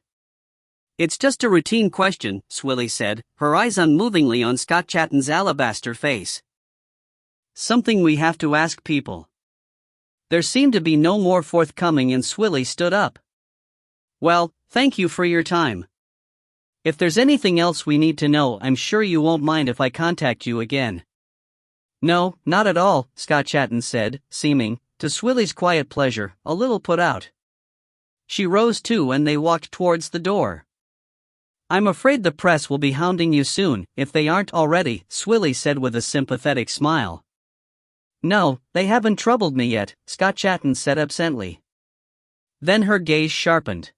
"It's just a routine question," Swilly said, her eyes unmovingly on Scott Chatton's alabaster face. "Something we have to ask people." There seemed to be no more forthcoming and Swilly stood up. "Well, thank you for your time. If there's anything else we need to know, I'm sure you won't mind if I contact you again." "No, not at all," Scott Chatton said, seeming, to Swilly's quiet pleasure, a little put out. She rose too and they walked towards the door. "I'm afraid the press will be hounding you soon, if they aren't already," Swilly said with a sympathetic smile. No, they haven't troubled me yet, Scott Chatton said absently. Then her gaze sharpened.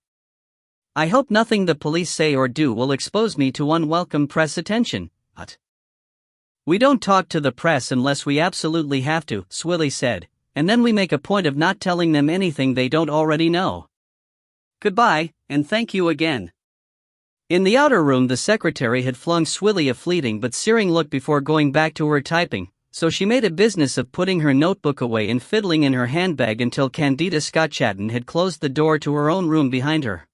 I hope nothing the police say or do will expose me to unwelcome press attention, but we don't talk to the press unless we absolutely have to, Swilly said, and then we make a point of not telling them anything they don't already know. Goodbye, and thank you again. In the outer room, the secretary had flung Swilly a fleeting but searing look before going back to her typing, so she made a business of putting her notebook away and fiddling in her handbag until Candida Scott Chatton had closed the door to her own room behind her.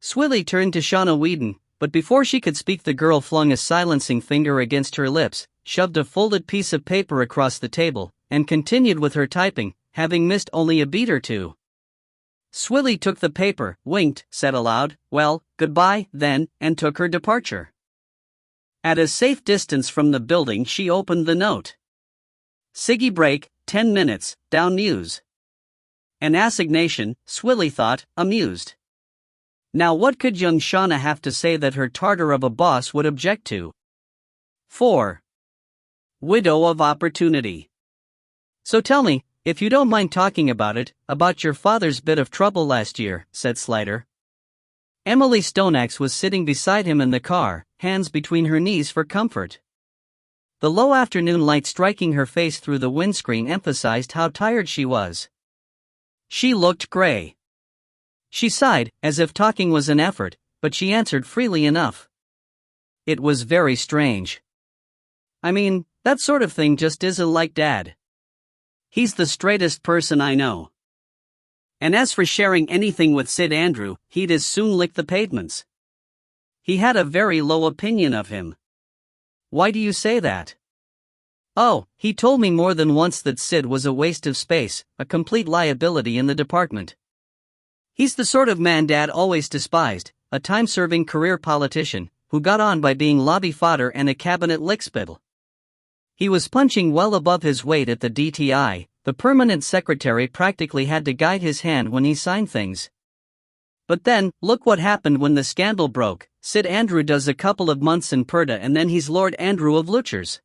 Swilly turned to Shauna Whedon, but before she could speak the girl flung a silencing finger against her lips, shoved a folded piece of paper across the table, and continued with her typing, having missed only a beat or two. Swilly took the paper, winked, said aloud, "Well, goodbye, then," and took her departure. At a safe distance from the building she opened the note. Siggy break, 10 minutes, down news. An assignation, Swilly thought, amused. Now what could young Shauna have to say that her tartar of a boss would object to? 4. Widow of opportunity. So tell me, if you don't mind talking about it, about your father's bit of trouble last year, said Slider. Emily Stoneaxe was sitting beside him in the car, hands between her knees for comfort. The low afternoon light striking her face through the windscreen emphasized how tired she was. She looked gray. She sighed, as if talking was an effort, but she answered freely enough. It was very strange. I mean, that sort of thing just isn't like Dad. He's the straightest person I know. And as for sharing anything with Sid Andrew, he'd as soon lick the pavements. He had a very low opinion of him. Why do you say that? Oh, he told me more than once that Sid was a waste of space, a complete liability in the department. He's the sort of man Dad always despised, a time-serving career politician, who got on by being lobby fodder and a cabinet lickspittle. He was punching well above his weight at the DTI, the permanent secretary practically had to guide his hand when he signed things. But then, look what happened when the scandal broke. Sid Andrew does a couple of months in Purda and then he's Lord Andrew of Lutchers.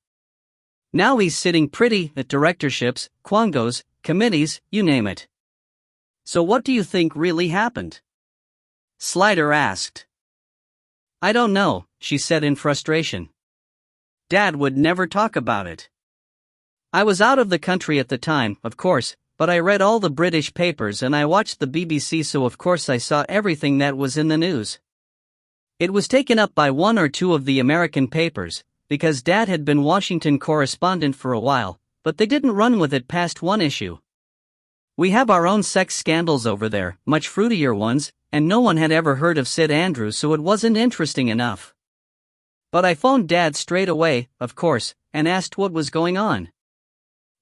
Now he's sitting pretty at directorships, quangos, committees, you name it. So what do you think really happened? Slider asked. I don't know, she said in frustration. Dad would never talk about it. I was out of the country at the time, of course, but I read all the British papers and I watched the BBC, so of course I saw everything that was in the news. It was taken up by one or two of the American papers, because Dad had been Washington correspondent for a while, but they didn't run with it past one issue. We have our own sex scandals over there, much fruitier ones, and no one had ever heard of Sid Andrew, so it wasn't interesting enough. But I phoned Dad straight away, of course, and asked what was going on.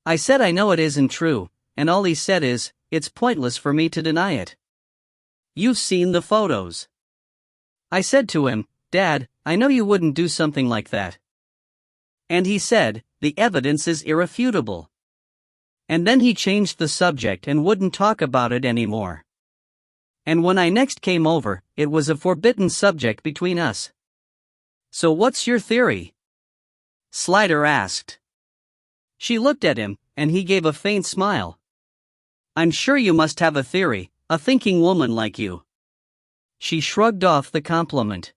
I said I know it isn't true, and all he said is, it's pointless for me to deny it. You've seen the photos. I said to him, Dad, I know you wouldn't do something like that. And he said, the evidence is irrefutable. And then he changed the subject and wouldn't talk about it anymore. And when I next came over, it was a forbidden subject between us. So what's your theory? Slider asked. She looked at him, and he gave a faint smile. I'm sure you must have a theory, a thinking woman like you. She shrugged off the compliment.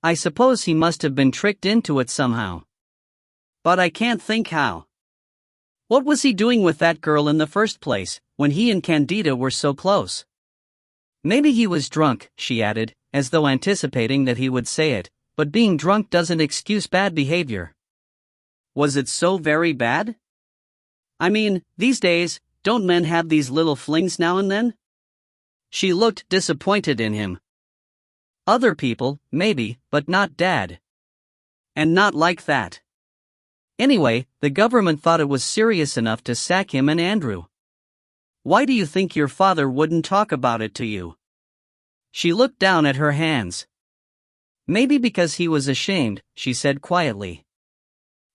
I suppose he must have been tricked into it somehow. But I can't think how. What was he doing with that girl in the first place, when he and Candida were so close? Maybe he was drunk, she added, as though anticipating that he would say it, but being drunk doesn't excuse bad behavior. Was it so very bad? I mean, these days, don't men have these little flings now and then? She looked disappointed in him. Other people, maybe, but not Dad. And not like that. Anyway, the government thought it was serious enough to sack him and Andrew. Why do you think your father wouldn't talk about it to you? She looked down at her hands. Maybe because he was ashamed, she said quietly.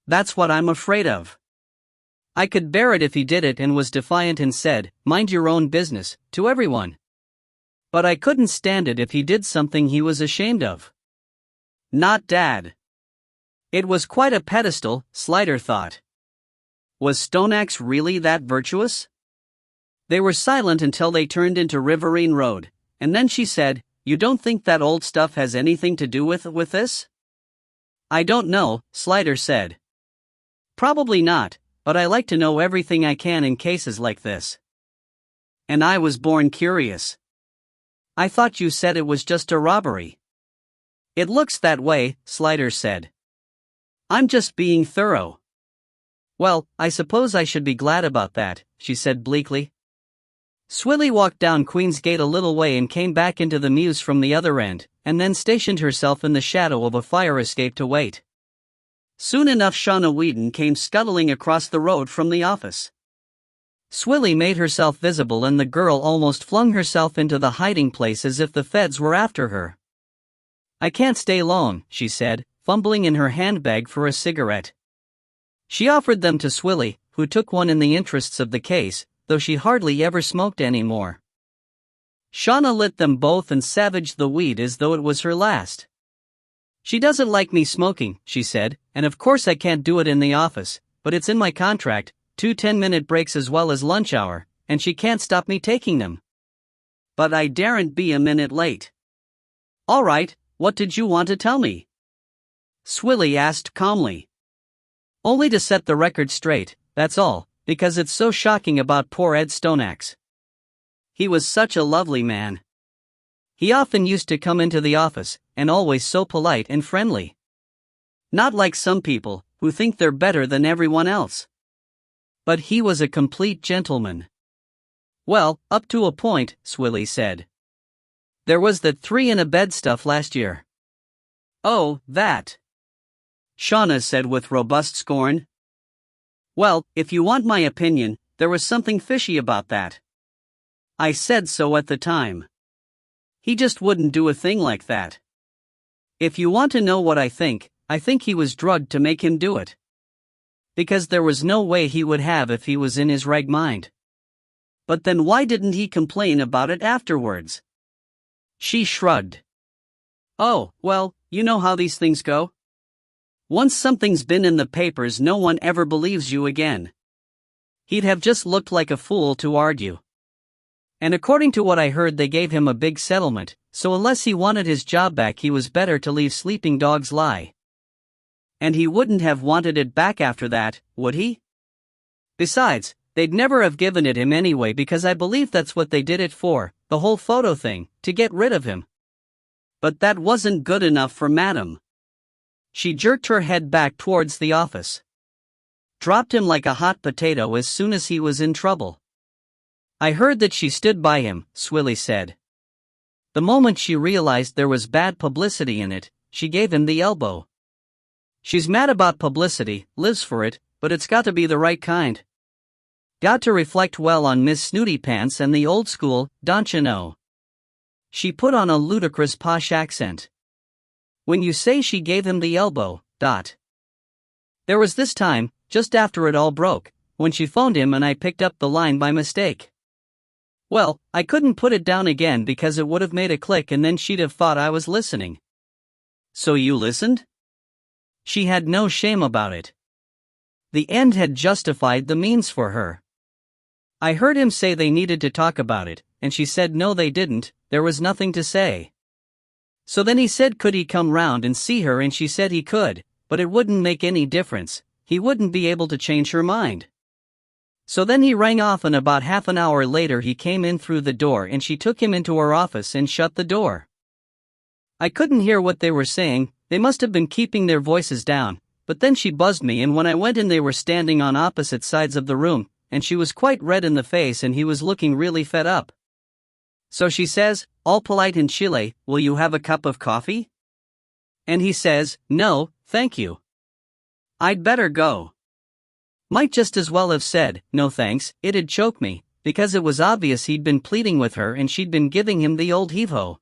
That's what I'm afraid of. I could bear it if he did it and was defiant and said, mind your own business, to everyone. But I couldn't stand it if he did something he was ashamed of. Not Dad. It was quite a pedestal, Slider thought. Was Stoneaxe really that virtuous? They were silent until they turned into Riverine Road, and then she said, "You don't think that old stuff has anything to do with this?" "I don't know," Slider said. "Probably not, but I like to know everything I can in cases like this. And I was born curious. I thought you said it was just a robbery." "It looks that way," Slider said. "I'm just being thorough." "Well, I suppose I should be glad about that," she said bleakly. Swilly walked down Queensgate a little way and came back into the mews from the other end, and then stationed herself in the shadow of a fire escape to wait. Soon enough Shauna Whedon came scuttling across the road from the office. Swilly made herself visible and the girl almost flung herself into the hiding place as if the feds were after her. "I can't stay long," she said, fumbling in her handbag for a cigarette. She offered them to Swilly, who took one in the interests of the case, though she hardly ever smoked anymore. Shauna lit them both and savaged the weed as though it was her last. "She doesn't like me smoking," she said, "and of course I can't do it in the office, but it's in my contract, 2 10-minute breaks as well as lunch hour, and she can't stop me taking them. But I daren't be a minute late." "All right, what did you want to tell me?" Swilly asked calmly. "Only to set the record straight, that's all, because it's so shocking about poor Ed Stoneaxe. He was such a lovely man. He often used to come into the office, and always so polite and friendly. Not like some people, who think they're better than everyone else. But he was a complete gentleman." "Well, up to a point," Swilly said. "There was that 3-in-a-bed stuff last year." "Oh, that," Shauna said with robust scorn. "Well, if you want my opinion, there was something fishy about that. I said so at the time. He just wouldn't do a thing like that. If you want to know what I think he was drugged to make him do it. Because there was no way he would have if he was in his right mind. But then why didn't he complain about it afterwards?" She shrugged. "Oh, well, you know how these things go. Once something's been in the papers, no one ever believes you again. He'd have just looked like a fool to argue. And according to what I heard, they gave him a big settlement, so unless he wanted his job back, he was better to leave sleeping dogs lie. And he wouldn't have wanted it back after that, would he? Besides, they'd never have given it him anyway, because I believe that's what they did it for, the whole photo thing, to get rid of him. But that wasn't good enough for Madam." She jerked her head back towards the office. "Dropped him like a hot potato as soon as he was in trouble. I heard that she stood by him," Swilly said. "The moment she realized there was bad publicity in it, she gave him the elbow. She's mad about publicity, lives for it, but it's got to be the right kind. Got to reflect well on Miss Snooty Pants and the old school, don't you know?" She put on a ludicrous posh accent. "When you say she gave him the elbow, there was this time, just after it all broke, when she phoned him and I picked up the line by mistake. Well, I couldn't put it down again because it would have made a click and then she'd have thought I was listening." "So you listened?" She had no shame about it. The end had justified the means for her. "I heard him say they needed to talk about it, and she said no they didn't, there was nothing to say. So then he said could he come round and see her, and she said he could, but it wouldn't make any difference, he wouldn't be able to change her mind. So then he rang off, and about half an hour later he came in through the door and she took him into her office and shut the door. I couldn't hear what they were saying, they must have been keeping their voices down, but then she buzzed me, and when I went in they were standing on opposite sides of the room, and she was quite red in the face and he was looking really fed up. So she says, all polite in Chile, 'Will you have a cup of coffee?' And he says, 'No, thank you. I'd better go.' Might just as well have said, 'No thanks,' it'd choke me, because it was obvious he'd been pleading with her and she'd been giving him the old heave-ho.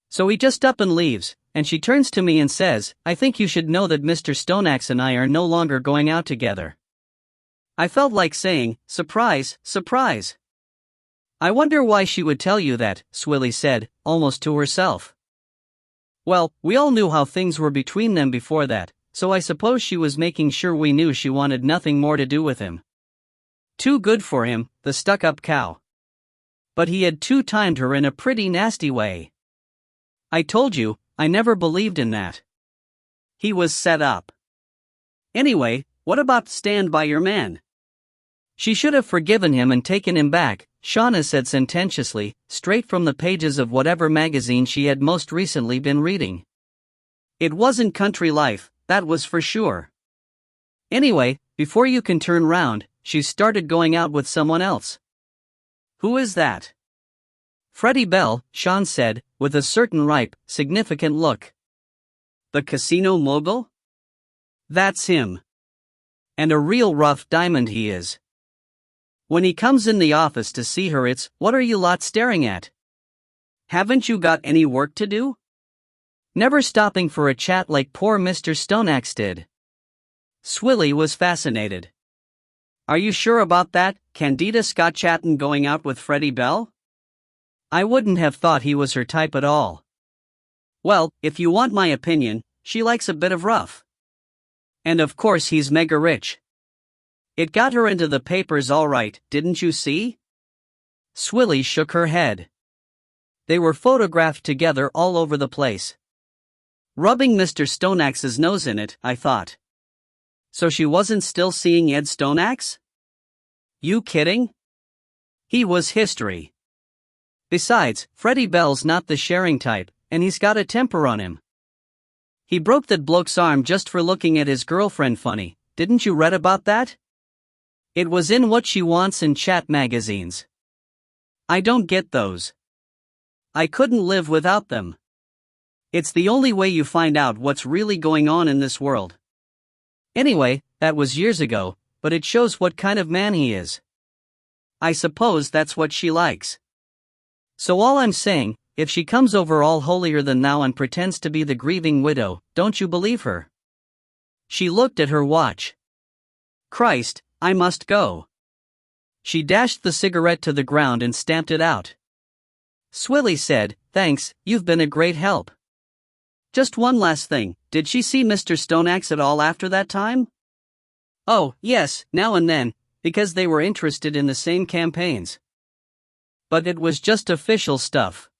So he just up and leaves, and she turns to me and says, 'I think you should know that Mr. Stoneaxe and I are no longer going out together.' I felt like saying, 'Surprise, surprise.'" "I wonder why she would tell you that," Swilly said, almost to herself. "Well, we all knew how things were between them before that, so I suppose she was making sure we knew she wanted nothing more to do with him. Too good for him, the stuck-up cow. But he had two-timed her in a pretty nasty way. I told you, I never believed in that. He was set up. Anyway, what about stand by your man? She should have forgiven him and taken him back, Shauna said sententiously, straight from the pages of whatever magazine she had most recently been reading. It wasn't Country Life, that was for sure. Anyway, before you can turn round, she started going out with someone else. Who is that? Freddie Bell, Sean said, with a certain ripe, significant look. The casino mogul? That's him. And a real rough diamond he is. When he comes in the office to see her, it's, "What are you lot staring at? Haven't you got any work to do?" Never stopping for a chat like poor Mr. Stoneaxe did. Swilly was fascinated. Are you sure about that, Candida Scott Chatton going out with Freddie Bell? I wouldn't have thought he was her type at all. Well, if you want my opinion, she likes a bit of rough. And of course he's mega rich. It got her into the papers all right, didn't you see? Swilly shook her head. They were photographed together all over the place. Rubbing Mr. Stoneaxe's nose in it, I thought. So she wasn't still seeing Ed Stoneaxe? You kidding? He was history. Besides, Freddie Bell's not the sharing type, and he's got a temper on him. He broke that bloke's arm just for looking at his girlfriend funny, didn't you read about that? It was in What She Wants and Chat magazines. I don't get those. I couldn't live without them. It's the only way you find out what's really going on in this world. Anyway, that was years ago, but it shows what kind of man he is. I suppose that's what she likes. So all I'm saying, if she comes over all holier than thou and pretends to be the grieving widow, don't you believe her? She looked at her watch. Christ, I must go. She dashed the cigarette to the ground and stamped it out. Swilly said, Thanks, you've been a great help. Just one last thing, did she see Mr. Stoneaxe at all after that time? Oh, yes, now and then, because they were interested in the same campaigns. But it was just official stuff.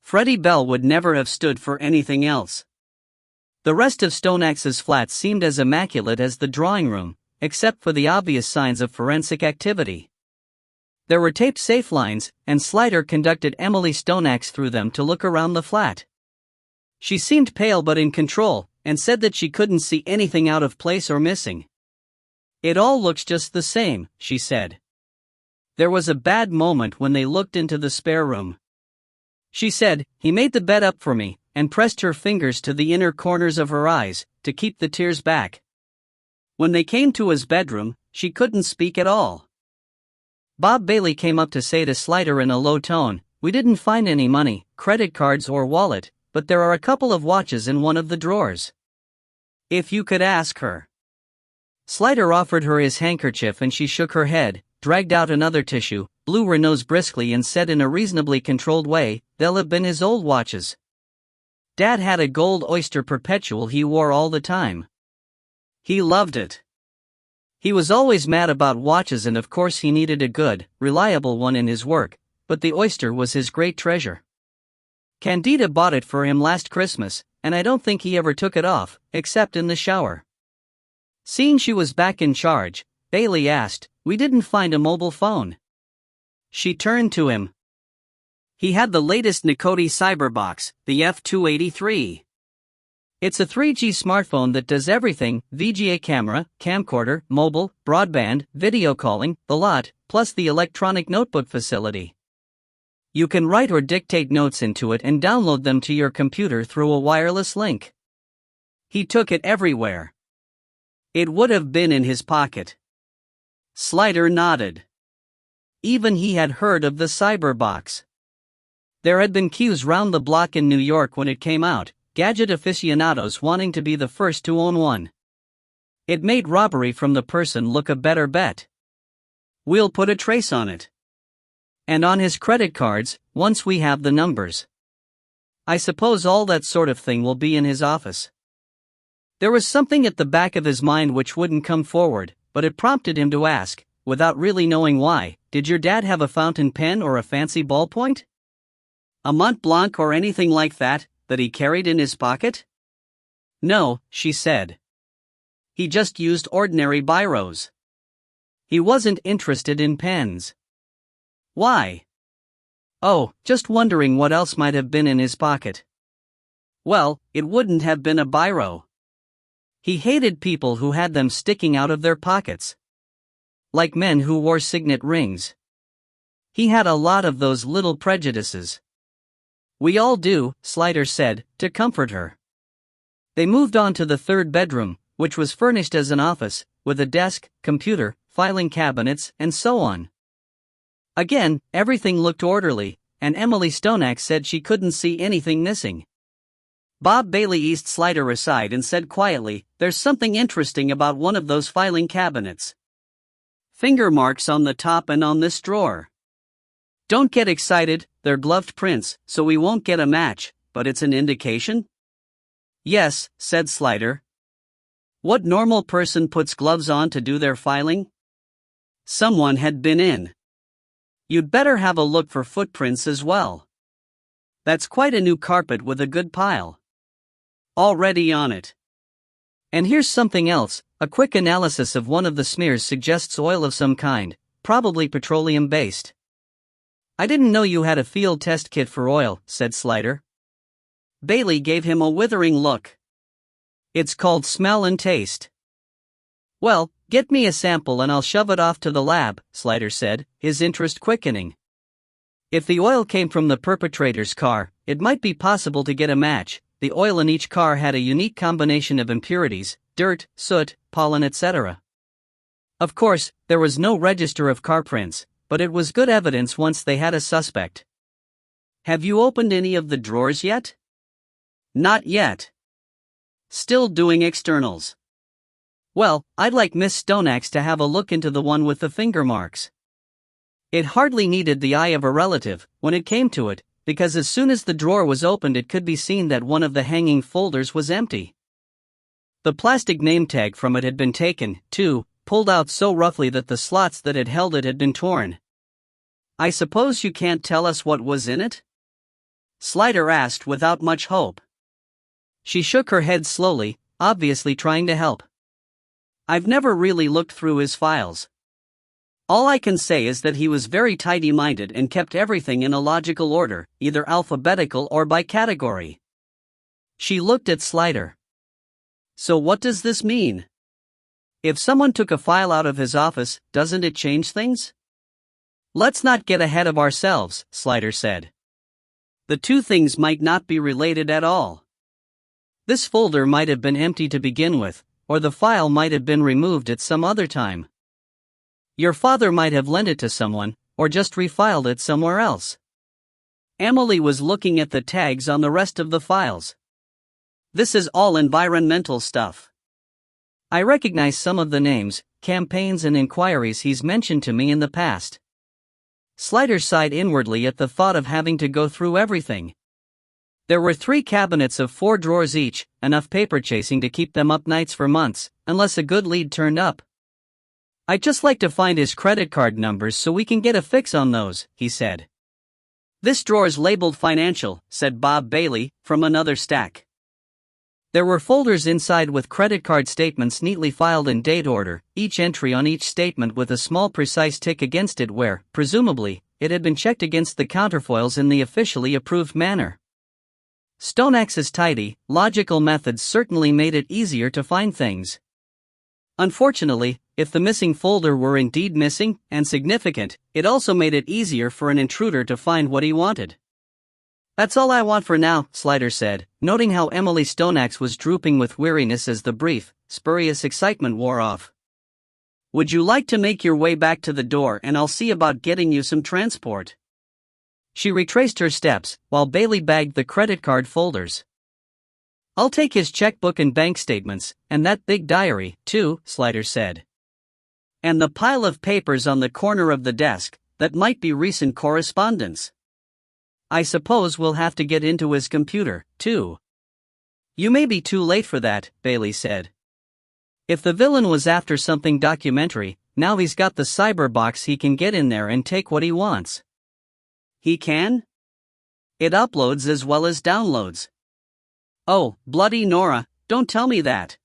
Freddie Bell would never have stood for anything else. The rest of Stoneaxe's flat seemed as immaculate as the drawing room, except for the obvious signs of forensic activity. There were taped safe lines, and Slider conducted Emily Stoneaxe through them to look around the flat. She seemed pale but in control, and said that she couldn't see anything out of place or missing. It all looks just the same, she said. There was a bad moment when they looked into the spare room. She said, He made the bed up for me, and pressed her fingers to the inner corners of her eyes, to keep the tears back. When they came to his bedroom, she couldn't speak at all. Bob Bailey came up to say to Slider in a low tone, We didn't find any money, credit cards or wallet, but there are a couple of watches in one of the drawers. If you could ask her. Slider offered her his handkerchief and she shook her head, dragged out another tissue, blew her nose briskly and said in a reasonably controlled way, They'll have been his old watches. Dad had a gold oyster perpetual he wore all the time. He loved it. He was always mad about watches and of course he needed a good, reliable one in his work, but the oyster was his great treasure. Candida bought it for him last Christmas, and I don't think he ever took it off, except in the shower. Seeing she was back in charge, Bailey asked, We didn't find a mobile phone. She turned to him. He had the latest Nikoti Cyberbox, the F283. It's a 3G smartphone that does everything, VGA camera, camcorder, mobile, broadband, video calling, the lot, plus the electronic notebook facility. You can write or dictate notes into it and download them to your computer through a wireless link. He took it everywhere. It would have been in his pocket. Slider nodded. Even he had heard of the Cyberbox. There had been queues round the block in New York when it came out, gadget aficionados wanting to be the first to own one. It made robbery from the person look a better bet. We'll put a trace on it. And on his credit cards, once we have the numbers. I suppose all that sort of thing will be in his office. There was something at the back of his mind which wouldn't come forward, but it prompted him to ask, without really knowing why, "Did your dad have a fountain pen or a fancy ballpoint? A Mont Blanc or anything like that he carried in his pocket?" "No," she said. "He just used ordinary biros. He wasn't interested in pens." "Why?" "Oh, just wondering what else might have been in his pocket." "Well, it wouldn't have been a biro. He hated people who had them sticking out of their pockets. Like men who wore signet rings. He had a lot of those little prejudices." "We all do," Slider said, to comfort her. They moved on to the third bedroom, which was furnished as an office, with a desk, computer, filing cabinets, and so on. Again, everything looked orderly, and Emily Stonax said she couldn't see anything missing. Bob Bailey eased Slider aside and said quietly, "There's something interesting about one of those filing cabinets. Finger marks on the top and on this drawer. Don't get excited, they're gloved prints, so we won't get a match, but it's an indication?" "Yes," said Slider. "What normal person puts gloves on to do their filing?" "Someone had been in. You'd better have a look for footprints as well. That's quite a new carpet with a good pile already on it. And here's something else, a quick analysis of one of the smears suggests oil of some kind, probably petroleum-based." "I didn't know you had a field test kit for oil," said Slider. Bailey gave him a withering look. "It's called smell and taste." "Well, get me a sample and I'll shove it off to the lab," Slider said, his interest quickening. If the oil came from the perpetrator's car, it might be possible to get a match. The oil in each car had a unique combination of impurities, dirt, soot, pollen, etc. Of course, there was no register of car prints, but it was good evidence once they had a suspect. "Have you opened any of the drawers yet?" "Not yet. Still doing externals." "Well, I'd like Miss Stonax to have a look into the one with the finger marks." It hardly needed the eye of a relative, when it came to it, because as soon as the drawer was opened it could be seen that one of the hanging folders was empty. The plastic name tag from it had been taken, too, pulled out so roughly that the slots that had held it had been torn. "I suppose you can't tell us what was in it?" Slider asked without much hope. She shook her head slowly, obviously trying to help. "I've never really looked through his files. All I can say is that he was very tidy-minded and kept everything in a logical order, either alphabetical or by category." She looked at Slider. "So what does this mean? If someone took a file out of his office, doesn't it change things?" "Let's not get ahead of ourselves," Slider said. "The two things might not be related at all. This folder might have been empty to begin with, or the file might have been removed at some other time. Your father might have lent it to someone, or just refiled it somewhere else." Emily was looking at the tags on the rest of the files. "This is all environmental stuff. I recognize some of the names, campaigns and inquiries he's mentioned to me in the past." Slider sighed inwardly at the thought of having to go through everything. There were 3 cabinets of 4 drawers each, enough paper chasing to keep them up nights for months, unless a good lead turned up. "I'd just like to find his credit card numbers so we can get a fix on those," he said. "This drawer's labeled financial," said Bob Bailey, from another stack. There were folders inside with credit card statements neatly filed in date order, each entry on each statement with a small precise tick against it where, presumably, it had been checked against the counterfoils in the officially approved manner. Stonax's tidy, logical methods certainly made it easier to find things. Unfortunately, if the missing folder were indeed missing, and significant, it also made it easier for an intruder to find what he wanted. "That's all I want for now," Slider said, noting how Emily Stonax was drooping with weariness as the brief, spurious excitement wore off. "Would you like to make your way back to the door and I'll see about getting you some transport?" She retraced her steps, while Bailey bagged the credit card folders. "I'll take his checkbook and bank statements, and that big diary, too," Slider said. "And the pile of papers on the corner of the desk, that might be recent correspondence. I suppose we'll have to get into his computer, too." You may be too late for that, Bailey said. If the villain was after something documentary, now he's got the cyber box, he can get in there and take what he wants. He can? It uploads as well as downloads. Oh, bloody Nora, don't tell me that.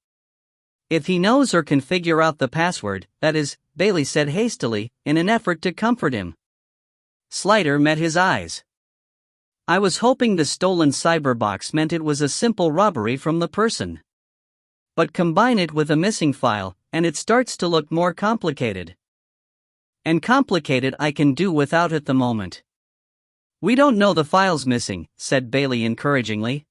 If he knows or can figure out the password, that is, Bailey said hastily, in an effort to comfort him. Slider met his eyes. I was hoping the stolen cyberbox meant it was a simple robbery from the person. But combine it with a missing file, and it starts to look more complicated. And complicated I can do without at the moment. We don't know the file's missing, said Bailey encouragingly.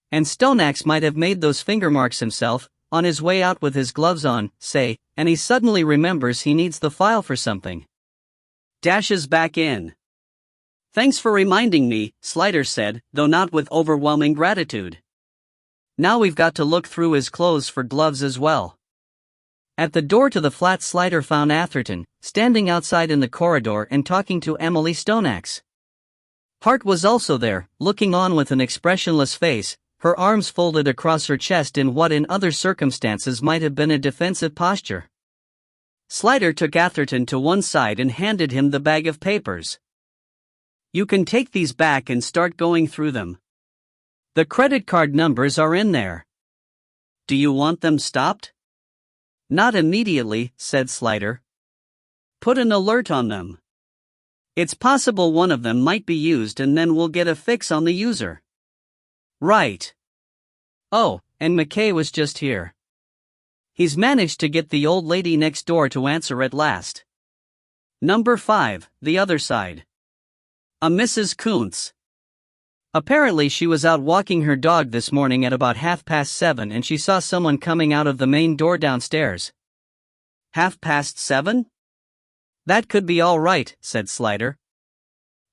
And Stoneaxe might have made those finger marks himself, on his way out with his gloves on, say, and he suddenly remembers he needs the file for something. Dashes back in. Thanks for reminding me, Slider said, though not with overwhelming gratitude. Now we've got to look through his clothes for gloves as well. At the door to the flat, Slider found Atherton, standing outside in the corridor and talking to Emily Stoneaxe. Hart was also there, looking on with an expressionless face, her arms folded across her chest in what in other circumstances might have been a defensive posture. Slider took Atherton to one side and handed him the bag of papers. You can take these back and start going through them. The credit card numbers are in there. Do you want them stopped? Not immediately, said Slider. Put an alert on them. It's possible one of them might be used and then we'll get a fix on the user. Right. Oh, and McKay was just here. He's managed to get the old lady next door to answer at last. Number 5, the other side. A Mrs. Kuntz. Apparently she was out walking her dog this morning at about 7:30 and she saw someone coming out of the main door downstairs. 7:30? That could be all right, said Slider.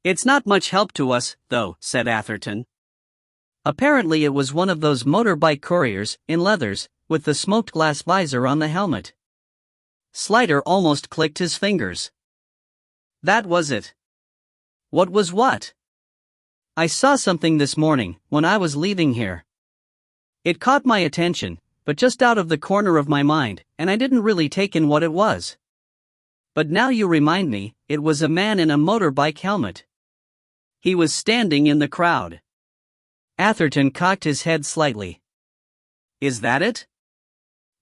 It's not much help to us, though, said Atherton. Apparently it was one of those motorbike couriers, in leathers, with the smoked glass visor on the helmet. Slider almost clicked his fingers. That was it. What was what? I saw something this morning, when I was leaving here. It caught my attention, but just out of the corner of my mind, and I didn't really take in what it was. But now you remind me, it was a man in a motorbike helmet. He was standing in the crowd. Atherton cocked his head slightly. Is that it?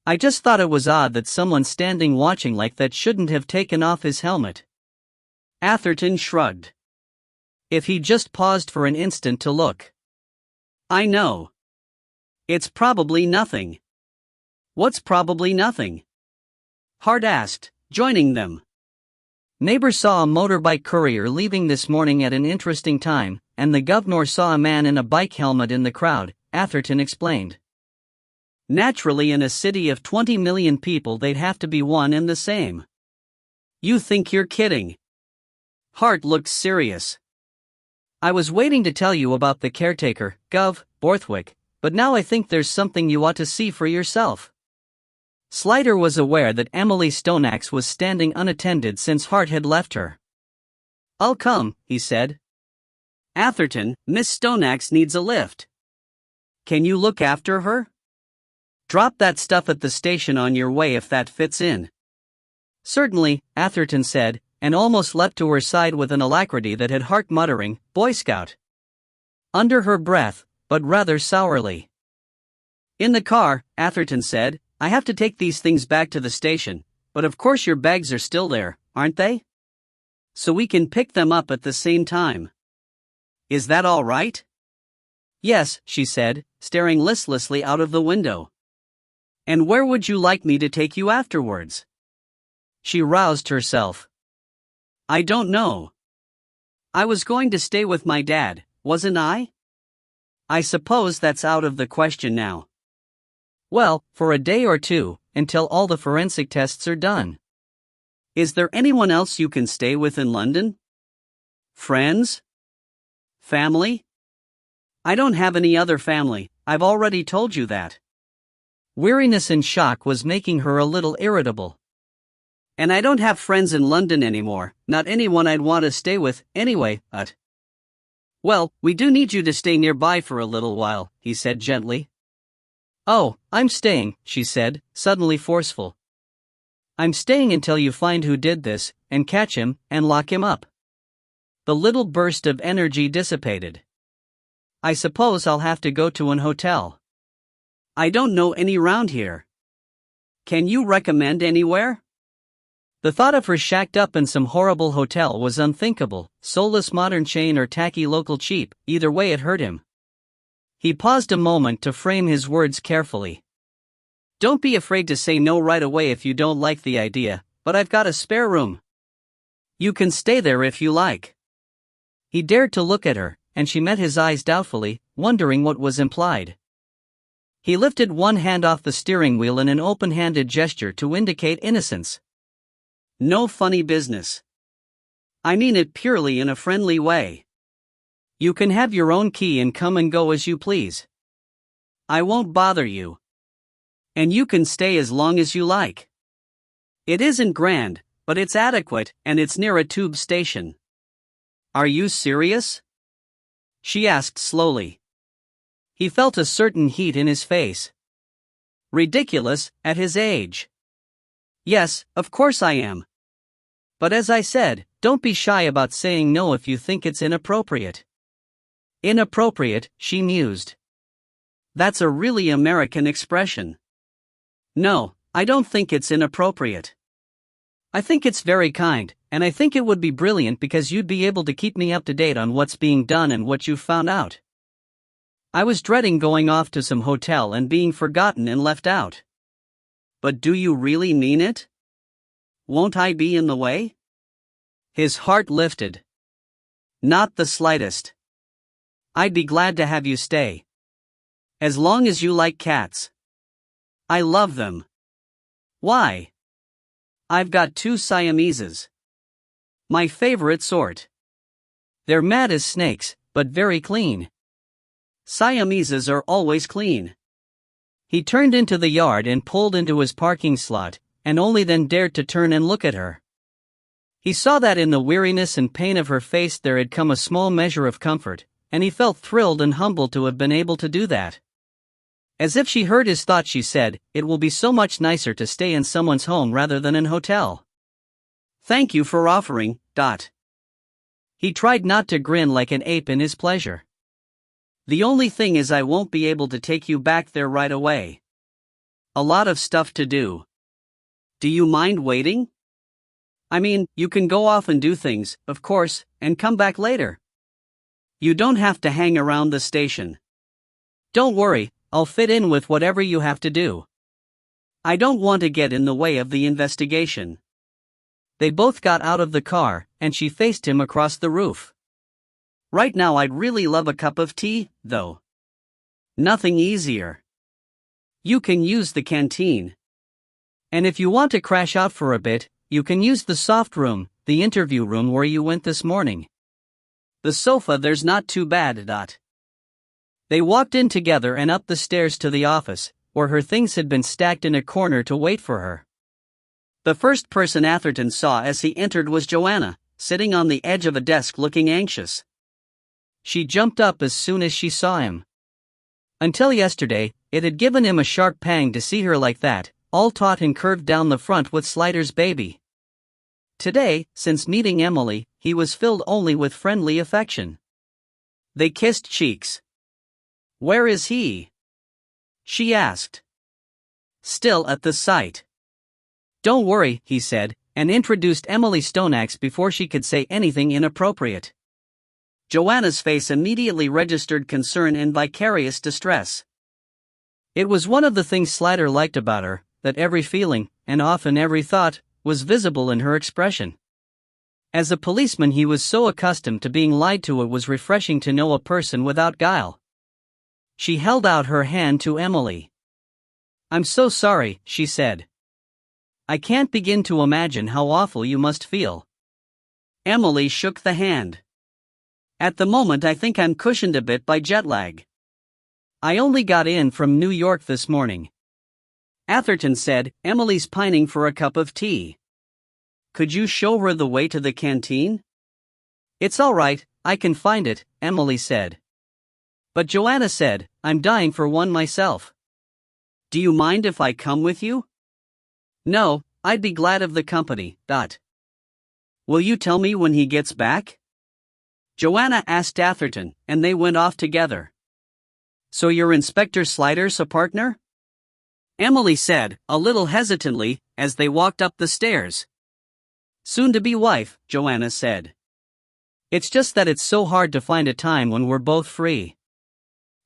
I just thought it was odd that someone standing watching like that shouldn't have taken off his helmet. Atherton shrugged. If he just paused for an instant to look. I know. It's probably nothing. What's probably nothing? Hart asked, joining them. Neighbor saw a motorbike courier leaving this morning at an interesting time, and the governor saw a man in a bike helmet in the crowd, Atherton explained. Naturally, in a city of 20 million people they'd have to be one and the same. You think you're kidding? Hart looked serious. I was waiting to tell you about the caretaker, Gov. Borthwick, but now I think there's something you ought to see for yourself. Slider was aware that Emily Stoneaxe was standing unattended since Hart had left her. I'll come, he said. Atherton, Miss Stoneaxe needs a lift. Can you look after her? Drop that stuff at the station on your way if that fits in. Certainly, Atherton said, and almost leapt to her side with an alacrity that had Hart muttering, Boy Scout. Under her breath, but rather sourly. In the car, Atherton said, I have to take these things back to the station, but of course your bags are still there, aren't they? So we can pick them up at the same time. Is that all right? Yes, she said, staring listlessly out of the window. And where would you like me to take you afterwards? She roused herself. I don't know. I was going to stay with my dad, wasn't I? I suppose that's out of the question now. Well, for a day or two, until all the forensic tests are done. Is there anyone else you can stay with in London? Friends? Family? I don't have any other family, I've already told you that. Weariness and shock was making her a little irritable. And I don't have friends in London anymore, not anyone I'd want to stay with, anyway, Well, we do need you to stay nearby for a little while, he said gently. Oh, I'm staying, she said, suddenly forceful. I'm staying until you find who did this, and catch him, and lock him up. The little burst of energy dissipated. I suppose I'll have to go to an hotel. I don't know any round here. Can you recommend anywhere? The thought of her shacked up in some horrible hotel was unthinkable, soulless modern chain or tacky local cheap, either way it hurt him. He paused a moment to frame his words carefully. Don't be afraid to say no right away if you don't like the idea, but I've got a spare room. You can stay there if you like. He dared to look at her, and she met his eyes doubtfully, wondering what was implied. He lifted one hand off the steering wheel in an open-handed gesture to indicate innocence. No funny business. I mean it purely in a friendly way. You can have your own key and come and go as you please. I won't bother you. And you can stay as long as you like. It isn't grand, but it's adequate, and it's near a tube station. Are you serious? She asked slowly. He felt a certain heat in his face. Ridiculous, at his age. Yes, of course I am. But as I said, don't be shy about saying no if you think it's inappropriate. Inappropriate, she mused. That's a really American expression. No, I don't think it's inappropriate. I think it's very kind, and I think it would be brilliant because you'd be able to keep me up to date on what's being done and what you've found out. I was dreading going off to some hotel and being forgotten and left out. But do you really mean it? Won't I be in the way? His heart lifted. Not the slightest. I'd be glad to have you stay. As long as you like cats. I love them. Why? I've got 2 Siameses. My favorite sort. They're mad as snakes, but very clean. Siameses are always clean. He turned into the yard and pulled into his parking slot, and only then dared to turn and look at her. He saw that in the weariness and pain of her face there had come a small measure of comfort, and he felt thrilled and humbled to have been able to do that. As if she heard his thought, she said, "It will be so much nicer to stay in someone's home rather than an hotel. Thank you for offering, . He tried not to grin like an ape in his pleasure. The only thing is I won't be able to take you back there right away. A lot of stuff to do. Do you mind waiting? I mean, you can go off and do things, of course, and come back later. You don't have to hang around the station. Don't worry, I'll fit in with whatever you have to do. I don't want to get in the way of the investigation." They both got out of the car, and she faced him across the roof. Right now I'd really love a cup of tea, though. Nothing easier. You can use the canteen. And if you want to crash out for a bit, you can use the soft room, the interview room where you went this morning. The sofa there's not too bad. They walked in together and up the stairs to the office, where her things had been stacked in a corner to wait for her. The first person Atherton saw as he entered was Joanna, sitting on the edge of a desk looking anxious. She jumped up as soon as she saw him. Until yesterday, it had given him a sharp pang to see her like that, all taut and curved down the front with Slider's baby. Today, since meeting Emily, he was filled only with friendly affection. They kissed cheeks. "Where is he?" she asked. Still at the sight. "Don't worry," he said, and introduced Emily Stoneaxe before she could say anything inappropriate. Joanna's face immediately registered concern and vicarious distress. It was one of the things Slider liked about her, that every feeling, and often every thought, was visible in her expression. As a policeman he was so accustomed to being lied to, it was refreshing to know a person without guile. She held out her hand to Emily. "I'm so sorry," she said. "I can't begin to imagine how awful you must feel." Emily shook the hand. "At the moment I think I'm cushioned a bit by jet lag. I only got in from New York this morning." Atherton said, "Emily's pining for a cup of tea. Could you show her the way to the canteen?" "It's all right, I can find it, Emily said. But Joanna said, I'm dying for one myself. Do you mind if I come with you? No, I'd be glad of the company. Will you tell me when he gets back? Joanna asked Atherton, and they went off together. So you're Inspector Sliders, a partner? Emily said, a little hesitantly, as they walked up the stairs. Soon-to-be wife, Joanna said. It's just that it's so hard to find a time when we're both free.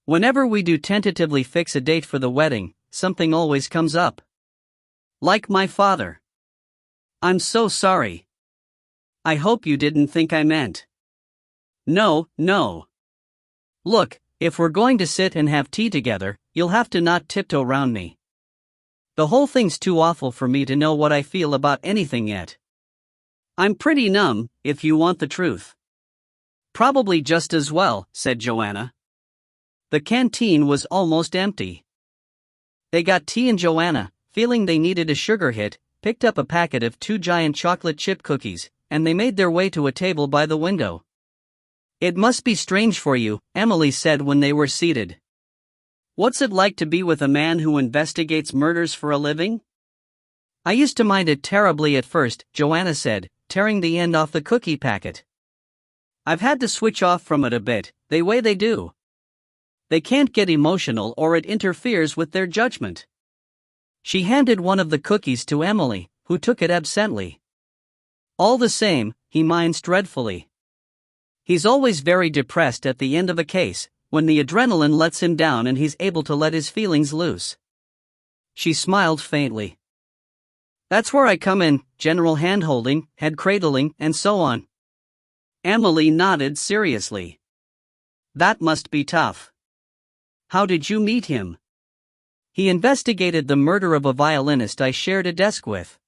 Whenever we do tentatively fix a date for the wedding, something always comes up. Like my father. I'm so sorry. I hope you didn't think I meant. No. Look, if we're going to sit and have tea together, you'll have to not tiptoe round me. The whole thing's too awful for me to know what I feel about anything yet. I'm pretty numb, if you want the truth. Probably just as well, said Joanna. The canteen was almost empty. They got tea and Joanna, feeling they needed a sugar hit, picked up a packet of 2 giant chocolate chip cookies, and they made their way to a table by the window. It must be strange for you, Emily said when they were seated. What's it like to be with a man who investigates murders for a living? I used to mind it terribly at first, Joanna said, tearing the end off the cookie packet. I've had to switch off from it a bit, the way they do. They can't get emotional or it interferes with their judgment. She handed one of the cookies to Emily, who took it absently. All the same, he minds dreadfully. He's always very depressed at the end of a case, when the adrenaline lets him down and he's able to let his feelings loose. She smiled faintly. That's where I come in, general hand-holding, head cradling, and so on. Emily nodded seriously. That must be tough. How did you meet him? He investigated the murder of a violinist I shared a desk with.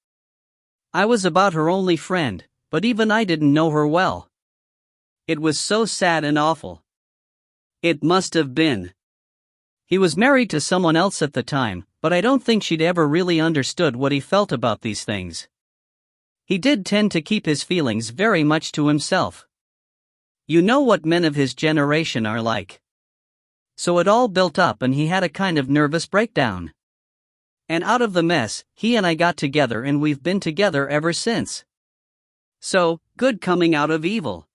I was about her only friend, but even I didn't know her well. It was so sad and awful. It must have been. He was married to someone else at the time, but I don't think she'd ever really understood what he felt about these things. He did tend to keep his feelings very much to himself. You know what men of his generation are like. So it all built up and he had a kind of nervous breakdown. And out of the mess, he and I got together and we've been together ever since. So, good coming out of evil.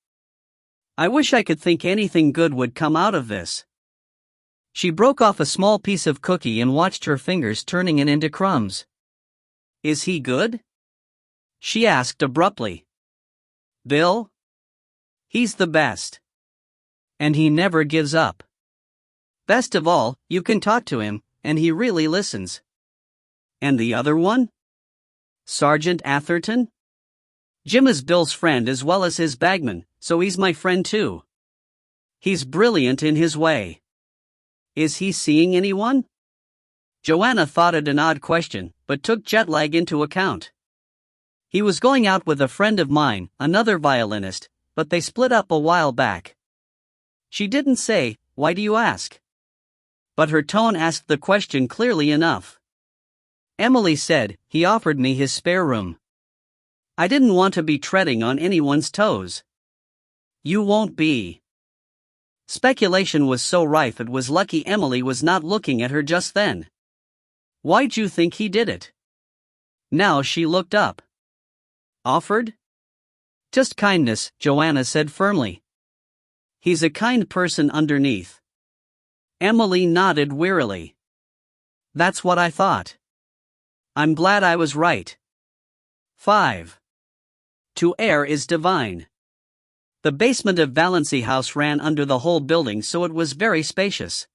I wish I could think anything good would come out of this. She broke off a small piece of cookie and watched her fingers turning it into crumbs. Is he good? She asked abruptly. Bill? He's the best. And he never gives up. Best of all, you can talk to him, and he really listens. And the other one? Sergeant Atherton? Jim is Bill's friend as well as his bagman, so he's my friend too. He's brilliant in his way. Is he seeing anyone? Joanna thought it an odd question, but took jet lag into account. He was going out with a friend of mine, another violinist, but they split up a while back. She didn't say, why do you ask? But her tone asked the question clearly enough. Emily said, he offered me his spare room. I didn't want to be treading on anyone's toes. You won't be. Speculation was so rife it was lucky Emily was not looking at her just then. Why'd you think he did it? Now she looked up. Offered? Just kindness, Joanna said firmly. He's a kind person underneath. Emily nodded wearily. That's what I thought. I'm glad I was right. 5. To err is divine. The basement of Valency House ran under the whole building, so it was very spacious.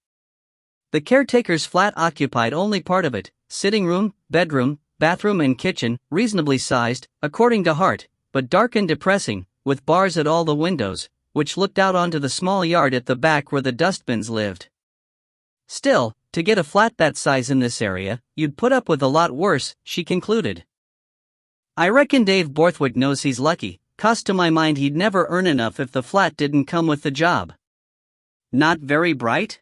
The caretaker's flat occupied only part of it, sitting room, bedroom, bathroom and kitchen, reasonably sized, according to Hart, but dark and depressing, with bars at all the windows, which looked out onto the small yard at the back where the dustbins lived. Still, to get a flat that size in this area, you'd put up with a lot worse, she concluded. I reckon Dave Borthwick knows he's lucky, 'cause to my mind he'd never earn enough if the flat didn't come with the job. Not very bright?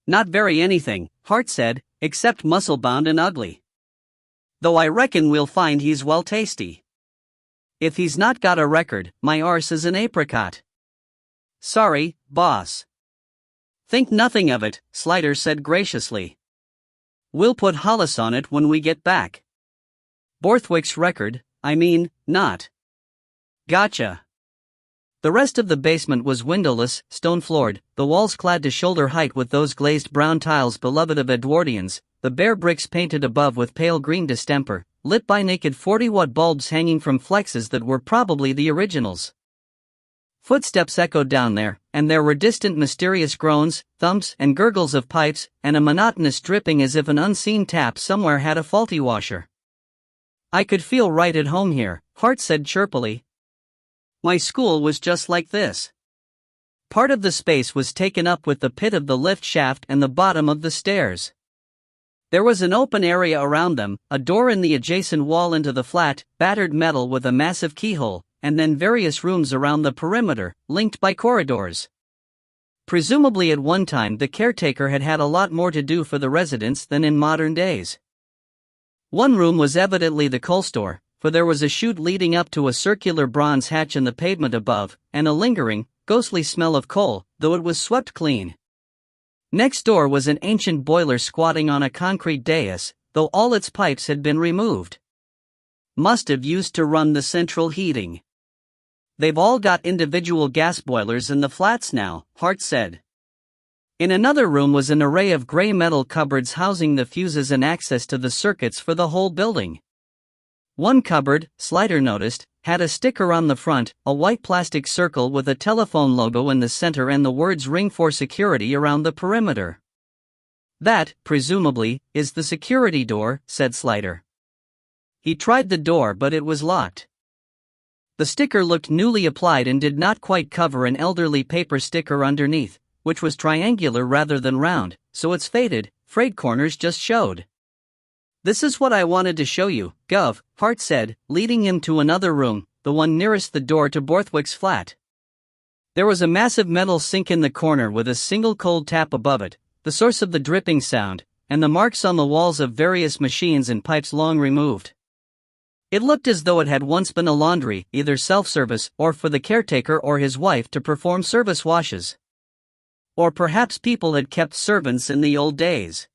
Not very anything, Hart said, except muscle-bound and ugly. Though I reckon we'll find he's well tasty. If he's not got a record, my arse is an apricot. Sorry, boss. Think nothing of it, Slider said graciously. We'll put Hollis on it when we get back. Borthwick's record, not. Gotcha. The rest of the basement was windowless, stone-floored, the walls clad to shoulder height with those glazed brown tiles beloved of Edwardians, the bare bricks painted above with pale green distemper, lit by naked 40-watt bulbs hanging from flexes that were probably the originals. Footsteps echoed down there, and there were distant mysterious groans, thumps, and gurgles of pipes, and a monotonous dripping as if an unseen tap somewhere had a faulty washer. I could feel right at home here, Hart said chirpily. My school was just like this. Part of the space was taken up with the pit of the lift shaft and the bottom of the stairs. There was an open area around them, a door in the adjacent wall into the flat, battered metal with a massive keyhole, and then various rooms around the perimeter, linked by corridors. Presumably at one time the caretaker had had a lot more to do for the residents than in modern days. One room was evidently the coal store, for there was a chute leading up to a circular bronze hatch in the pavement above, and a lingering, ghostly smell of coal, though it was swept clean. Next door was an ancient boiler squatting on a concrete dais, though all its pipes had been removed. Must have used to run the central heating. They've all got individual gas boilers in the flats now, Hart said. In another room was an array of gray metal cupboards housing the fuses and access to the circuits for the whole building. One cupboard, Slider noticed, had a sticker on the front, a white plastic circle with a telephone logo in the center and the words "Ring for Security" around the perimeter. That, presumably, is the security door, said Slider. He tried the door but it was locked. The sticker looked newly applied and did not quite cover an elderly paper sticker underneath, which was triangular rather than round, so its faded, frayed corners just showed. This is what I wanted to show you, Gov, Hart said, leading him to another room, the one nearest the door to Borthwick's flat. There was a massive metal sink in the corner with a single cold tap above it, the source of the dripping sound, and the marks on the walls of various machines and pipes long removed. It looked as though it had once been a laundry, either self-service or for the caretaker or his wife to perform service washes. Or perhaps people had kept servants in the old days.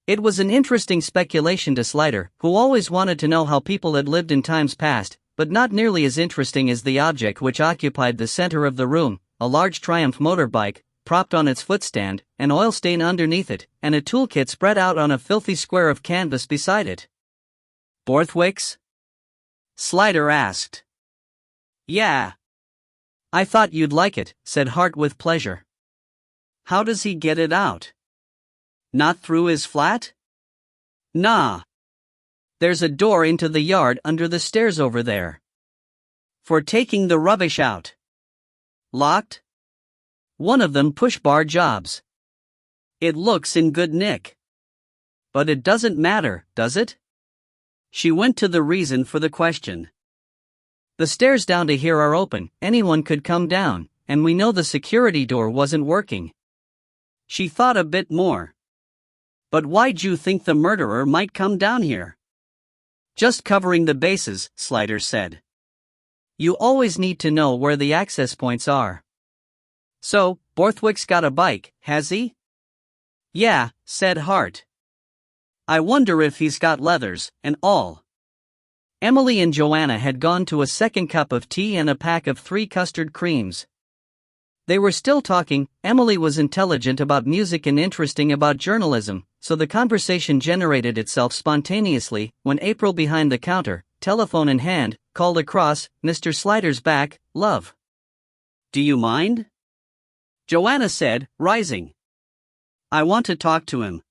It was an interesting speculation to Slider, who always wanted to know how people had lived in times past, but not nearly as interesting as the object which occupied the center of the room, a large Triumph motorbike, propped on its footstand, an oil stain underneath it, and a toolkit spread out on a filthy square of canvas beside it. Borthwick's? Slider asked. Yeah. I thought you'd like it, said Hart with pleasure. How does he get it out? Not through his flat? Nah. There's a door into the yard under the stairs over there. For taking the rubbish out. Locked? One of them push-bar jobs. It looks in good nick. But it doesn't matter, does it? She went to the reason for the question. The stairs down to here are open, anyone could come down, and we know the security door wasn't working. She thought a bit more. But why'd you think the murderer might come down here? Just covering the bases, Slider said. You always need to know where the access points are. So, Borthwick's got a bike, has he? Yeah, said Hart. I wonder if he's got leathers, and all. Emily and Joanna had gone to a second cup of tea and a pack of 3 custard creams. They were still talking. Emily was intelligent about music and interesting about journalism, so the conversation generated itself spontaneously when April, behind the counter, telephone in hand, called across, "Mr. Slider's back, love." "Do you mind?" Joanna said, rising. "I want to talk to him."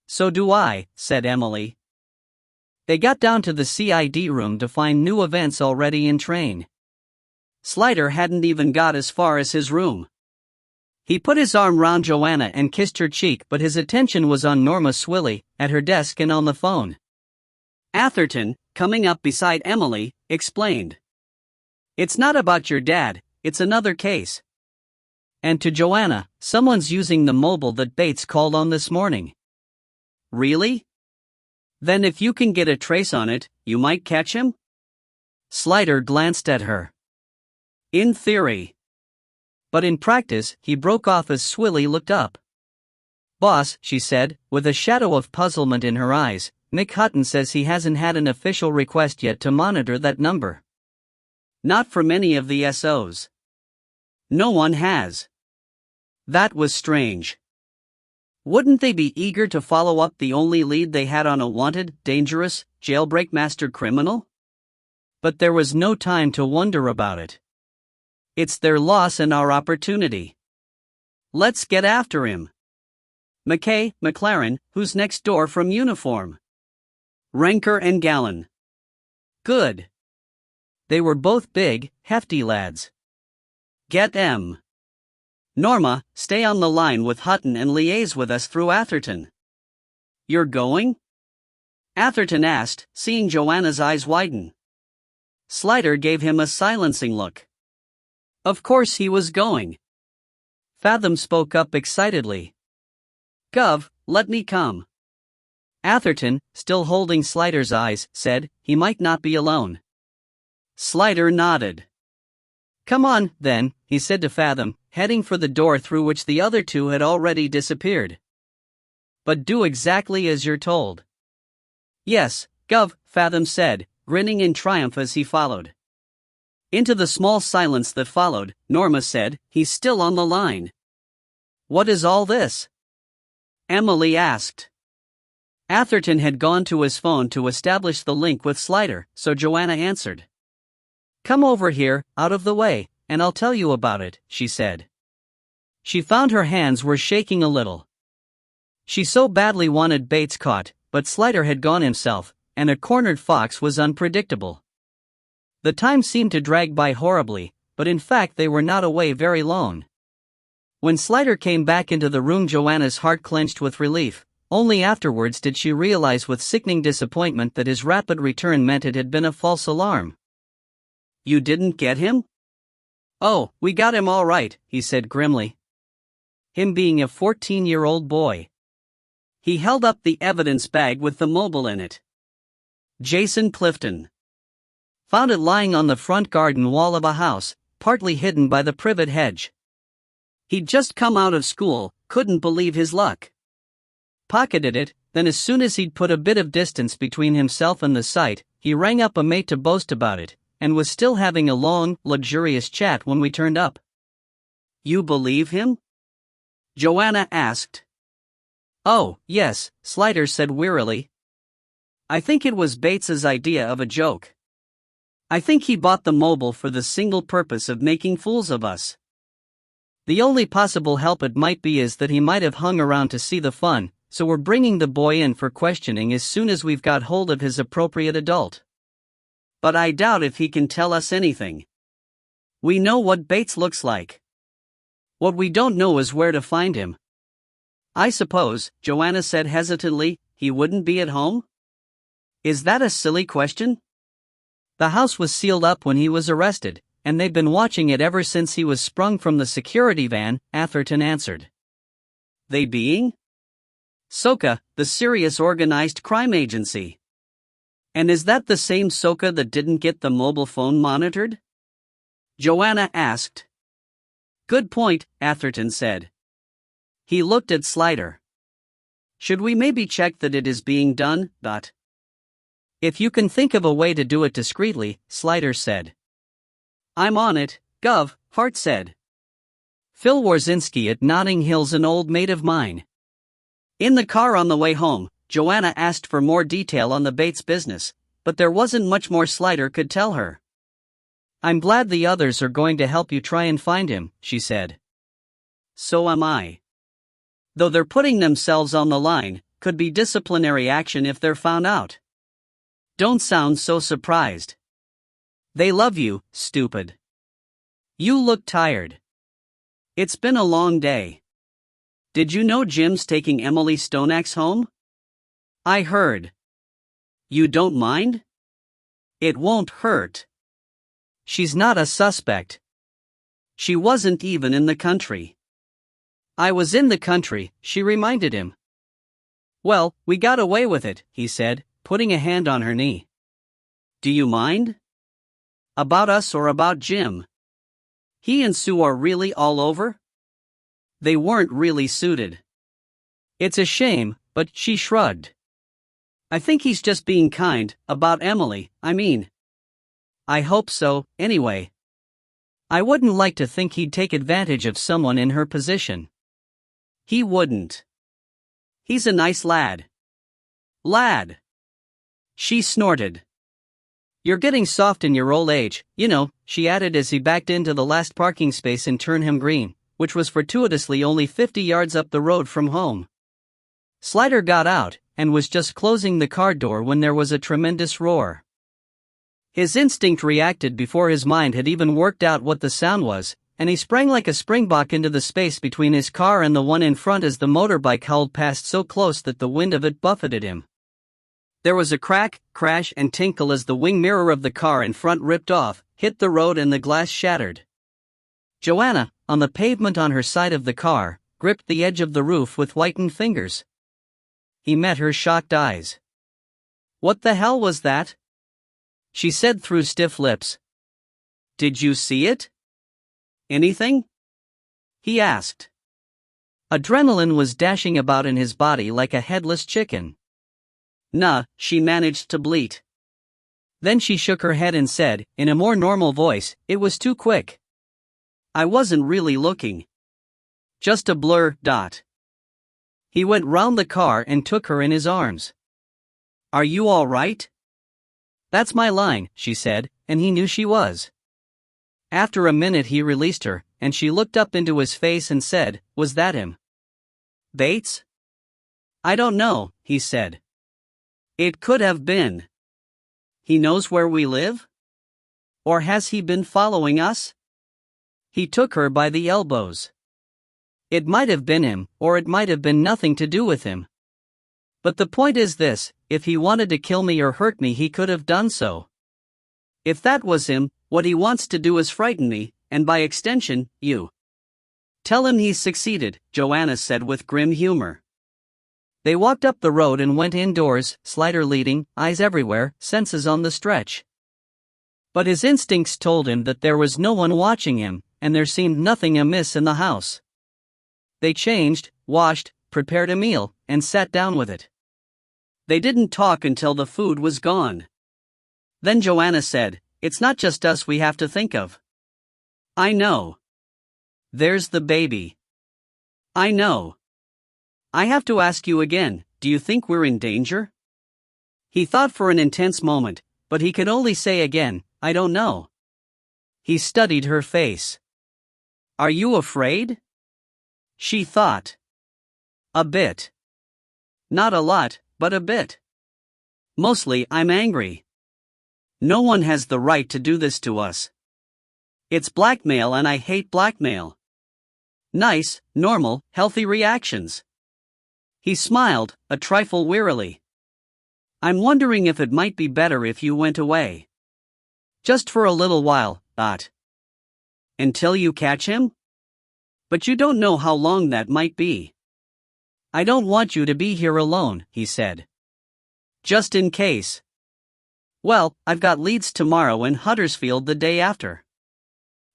"So do I," said Emily. They got down to the CID room to find new events already in train. Slider hadn't even got as far as his room. He put his arm round Joanna and kissed her cheek, but his attention was on Norma Swilly, at her desk and on the phone. Atherton, coming up beside Emily, explained. "It's not about your dad, it's another case." And to Joanna, "Someone's using the mobile that Bates called on this morning." "Really? Then if you can get a trace on it, you might catch him?" Slider glanced at her. "In theory. But in practice, he broke off as Swilly looked up. "Boss," she said, with a shadow of puzzlement in her eyes, "Mick Hutton says he hasn't had an official request yet to monitor that number. Not from any of the SOs. No one has." That was strange. Wouldn't they be eager to follow up the only lead they had on a wanted, dangerous, jailbreak master criminal? But there was no time to wonder about it. It's their loss and our opportunity. Let's get after him. McLaren, who's next door from uniform? Ranker and Gallon. Good. They were both big, hefty lads. Get them. Norma, stay on the line with Hutton and liaise with us through Atherton. You're going? Atherton asked, seeing Joanna's eyes widen. Slider gave him a silencing look. Of course he was going. Fathom spoke up excitedly. Gov, let me come. Atherton, still holding Slider's eyes, said he might not be alone. Slider nodded. Come on, then, he said to Fathom, heading for the door through which the other two had already disappeared. But do exactly as you're told. Yes, Gov, Fathom said, grinning in triumph as he followed. Into the small silence that followed, Norma said, he's still on the line. What is all this? Emily asked. Atherton had gone to his phone to establish the link with Slider, so Joanna answered. Come over here, out of the way, and I'll tell you about it, she said. She found her hands were shaking a little. She so badly wanted Bates caught, but Slider had gone himself, and a cornered fox was unpredictable. The time seemed to drag by horribly, but in fact they were not away very long. When Slider came back into the room, Joanna's heart clenched with relief. Only afterwards did she realize with sickening disappointment that his rapid return meant it had been a false alarm. You didn't get him? Oh, we got him all right, he said grimly. Him being a 14-year-old boy. He held up the evidence bag with the mobile in it. Jason Clifton. Found it lying on the front garden wall of a house, partly hidden by the privet hedge. He'd just come out of school, couldn't believe his luck. Pocketed it, then as soon as he'd put a bit of distance between himself and the site, he rang up a mate to boast about it, and was still having a long, luxurious chat when we turned up. You believe him? Joanna asked. Oh, yes, Slider said wearily. I think it was Bates's idea of a joke. I think he bought the mobile for the single purpose of making fools of us. The only possible help it might be is that he might have hung around to see the fun, so we're bringing the boy in for questioning as soon as we've got hold of his appropriate adult. But I doubt if he can tell us anything. We know what Bates looks like. What we don't know is where to find him. I suppose, Joanna said hesitantly, he wouldn't be at home? Is that a silly question? The house was sealed up when he was arrested, and they've been watching it ever since he was sprung from the security van, Atherton answered. They being? SOCA, the Serious Organized Crime Agency. And is that the same SOCA that didn't get the mobile phone monitored? Joanna asked. Good point, Atherton said. He looked at Slider. Should we maybe check that it is being done, Dot? If you can think of a way to do it discreetly, Slider said. I'm on it, Gov, Hart said. Phil Warzinski at Notting Hill's an old mate of mine. In the car on the way home, Joanna asked for more detail on the Bates business, but there wasn't much more Slider could tell her. I'm glad the others are going to help you try and find him, she said. So am I. Though they're putting themselves on the line, could be disciplinary action if they're found out. Don't sound so surprised. They love you, stupid. You look tired. It's been a long day. Did you know Jim's taking Emily Stoneaxe home? I heard. You don't mind? It won't hurt. She's not a suspect. She wasn't even in the country. I was in the country, she reminded him. Well, we got away with it, he said, putting a hand on her knee. Do you mind? About us or about Jim? He and Sue are really all over? They weren't really suited. It's a shame, but she shrugged. I think he's just being kind, about Emily, I mean. I hope so, anyway. I wouldn't like to think he'd take advantage of someone in her position. He wouldn't. He's a nice lad. Lad. She snorted. You're getting soft in your old age, you know, she added as he backed into the last parking space in Turnham Green, which was fortuitously only 50 yards up the road from home. Slider got out, and was just closing the car door when there was a tremendous roar. His instinct reacted before his mind had even worked out what the sound was, and he sprang like a springbok into the space between his car and the one in front as the motorbike howled past so close that the wind of it buffeted him. There was a crack, crash and tinkle as the wing mirror of the car in front ripped off, hit the road and the glass shattered. Joanna, on the pavement on her side of the car, gripped the edge of the roof with whitened fingers. He met her shocked eyes. What the hell was that? She said through stiff lips. Did you see it? Anything? He asked. Adrenaline was dashing about in his body like a headless chicken. Nah, she managed to bleat. Then she shook her head and said, in a more normal voice, it was too quick. I wasn't really looking. Just a blur, dot. He went round the car and took her in his arms. Are you all right? That's my line, she said, and he knew she was. After a minute he released her, and she looked up into his face and said, was that him? Bates? I don't know, he said. It could have been. He knows where we live? Or has he been following us? He took her by the elbows. It might have been him, or it might have been nothing to do with him. But the point is this, if he wanted to kill me or hurt me he could have done so. If that was him, what he wants to do is frighten me, and by extension, you. Tell him he's succeeded, Joanna said with grim humor. They walked up the road and went indoors, Slider leading, eyes everywhere, senses on the stretch. But his instincts told him that there was no one watching him, and there seemed nothing amiss in the house. They changed, washed, prepared a meal, and sat down with it. They didn't talk until the food was gone. Then Joanna said, it's not just us we have to think of. I know. There's the baby. I know. I have to ask you again, do you think we're in danger? He thought for an intense moment, but he could only say again, I don't know. He studied her face. Are you afraid? She thought. A bit. Not a lot, but a bit. Mostly I'm angry. No one has the right to do this to us. It's blackmail and I hate blackmail. Nice, normal, healthy reactions. He smiled, a trifle wearily. I'm wondering if it might be better if you went away. Just for a little while, Dot. Until you catch him? But you don't know how long that might be. I don't want you to be here alone, he said. Just in case. Well, I've got Leeds tomorrow and Huddersfield the day after.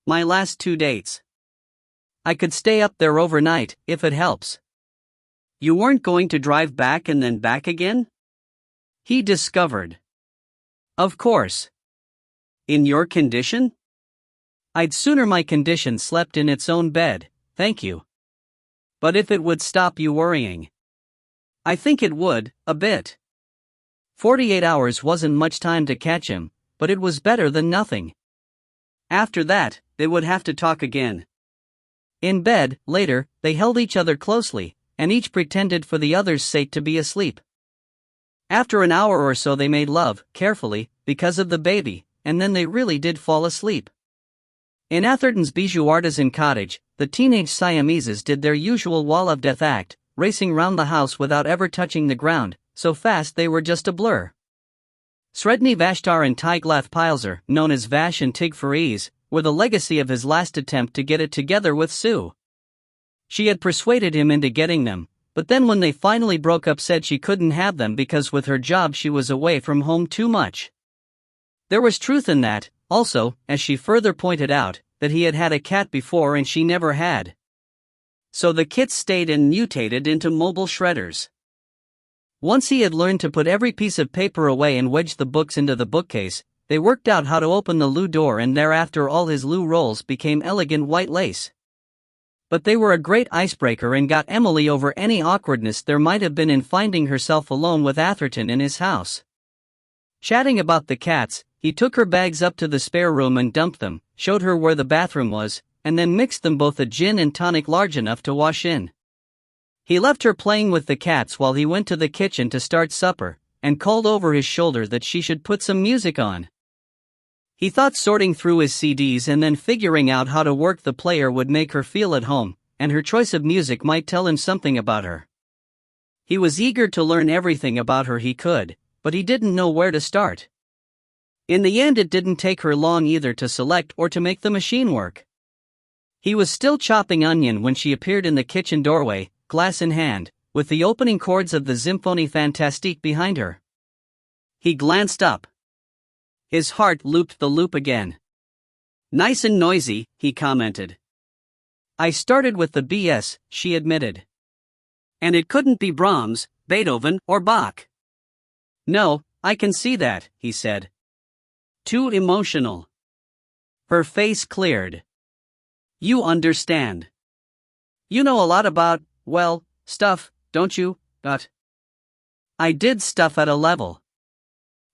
My last 2 dates. I could stay up there overnight, if it helps. You weren't going to drive back and then back again? He discovered. Of course. In your condition? I'd sooner my condition slept in its own bed, thank you. But if it would stop you worrying. I think it would, a bit. 48 hours wasn't much time to catch him, but it was better than nothing. After that, they would have to talk again. In bed, later, they held each other closely, and each pretended for the other's sake to be asleep. After an hour or so they made love, carefully, because of the baby, and then they really did fall asleep. In Atherton's Bijou Artisan Cottage, the teenage Siameses did their usual wall of death act, racing round the house without ever touching the ground, so fast they were just a blur. Sredni Vashtar and Tiglath Pilzer, known as Vash and Tig for ease, were the legacy of his last attempt to get it together with Sue. She had persuaded him into getting them, but then when they finally broke up said she couldn't have them because with her job she was away from home too much. There was truth in that, also, as she further pointed out, that he had had a cat before and she never had. So the kits stayed and mutated into mobile shredders. Once he had learned to put every piece of paper away and wedge the books into the bookcase, they worked out how to open the loo door, and thereafter all his loo rolls became elegant white lace. But they were a great icebreaker and got Emily over any awkwardness there might have been in finding herself alone with Atherton in his house. Chatting about the cats, he took her bags up to the spare room and dumped them, showed her where the bathroom was, and then mixed them both a gin and tonic large enough to wash in. He left her playing with the cats while he went to the kitchen to start supper, and called over his shoulder that she should put some music on. He thought sorting through his CDs and then figuring out how to work the player would make her feel at home, and her choice of music might tell him something about her. He was eager to learn everything about her he could, but he didn't know where to start. In the end, it didn't take her long either to select or to make the machine work. He was still chopping onion when she appeared in the kitchen doorway, glass in hand, with the opening chords of the Symphonie Fantastique behind her. He glanced up. His heart looped the loop again. "Nice and noisy," he commented. "I started with the BS," she admitted. "And it couldn't be Brahms, Beethoven, or Bach." "No, I can see that," he said. "Too emotional." Her face cleared. "You understand. You know a lot about, well, stuff, don't you, I did stuff at a level."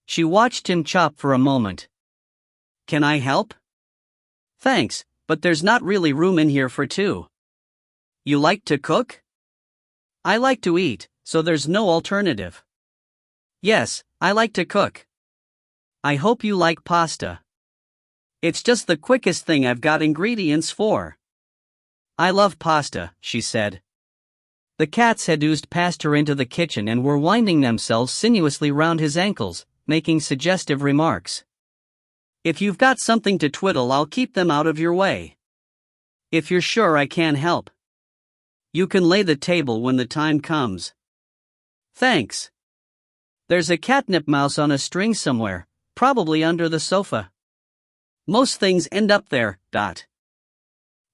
She watched him chop for a moment. "Can I help?" "Thanks, but there's not really room in here for two." "You like to cook?" "I like to eat, so there's no alternative." "Yes, I like to cook." "I hope you like pasta." "It's just the quickest thing I've got ingredients for." "I love pasta," she said. The cats had oozed past her into the kitchen and were winding themselves sinuously round his ankles, making suggestive remarks. "If you've got something to twiddle, I'll keep them out of your way." "If you're sure I can help." "You can lay the table when the time comes." "Thanks." "There's a catnip mouse on a string somewhere, probably under the sofa." "Most things end up there,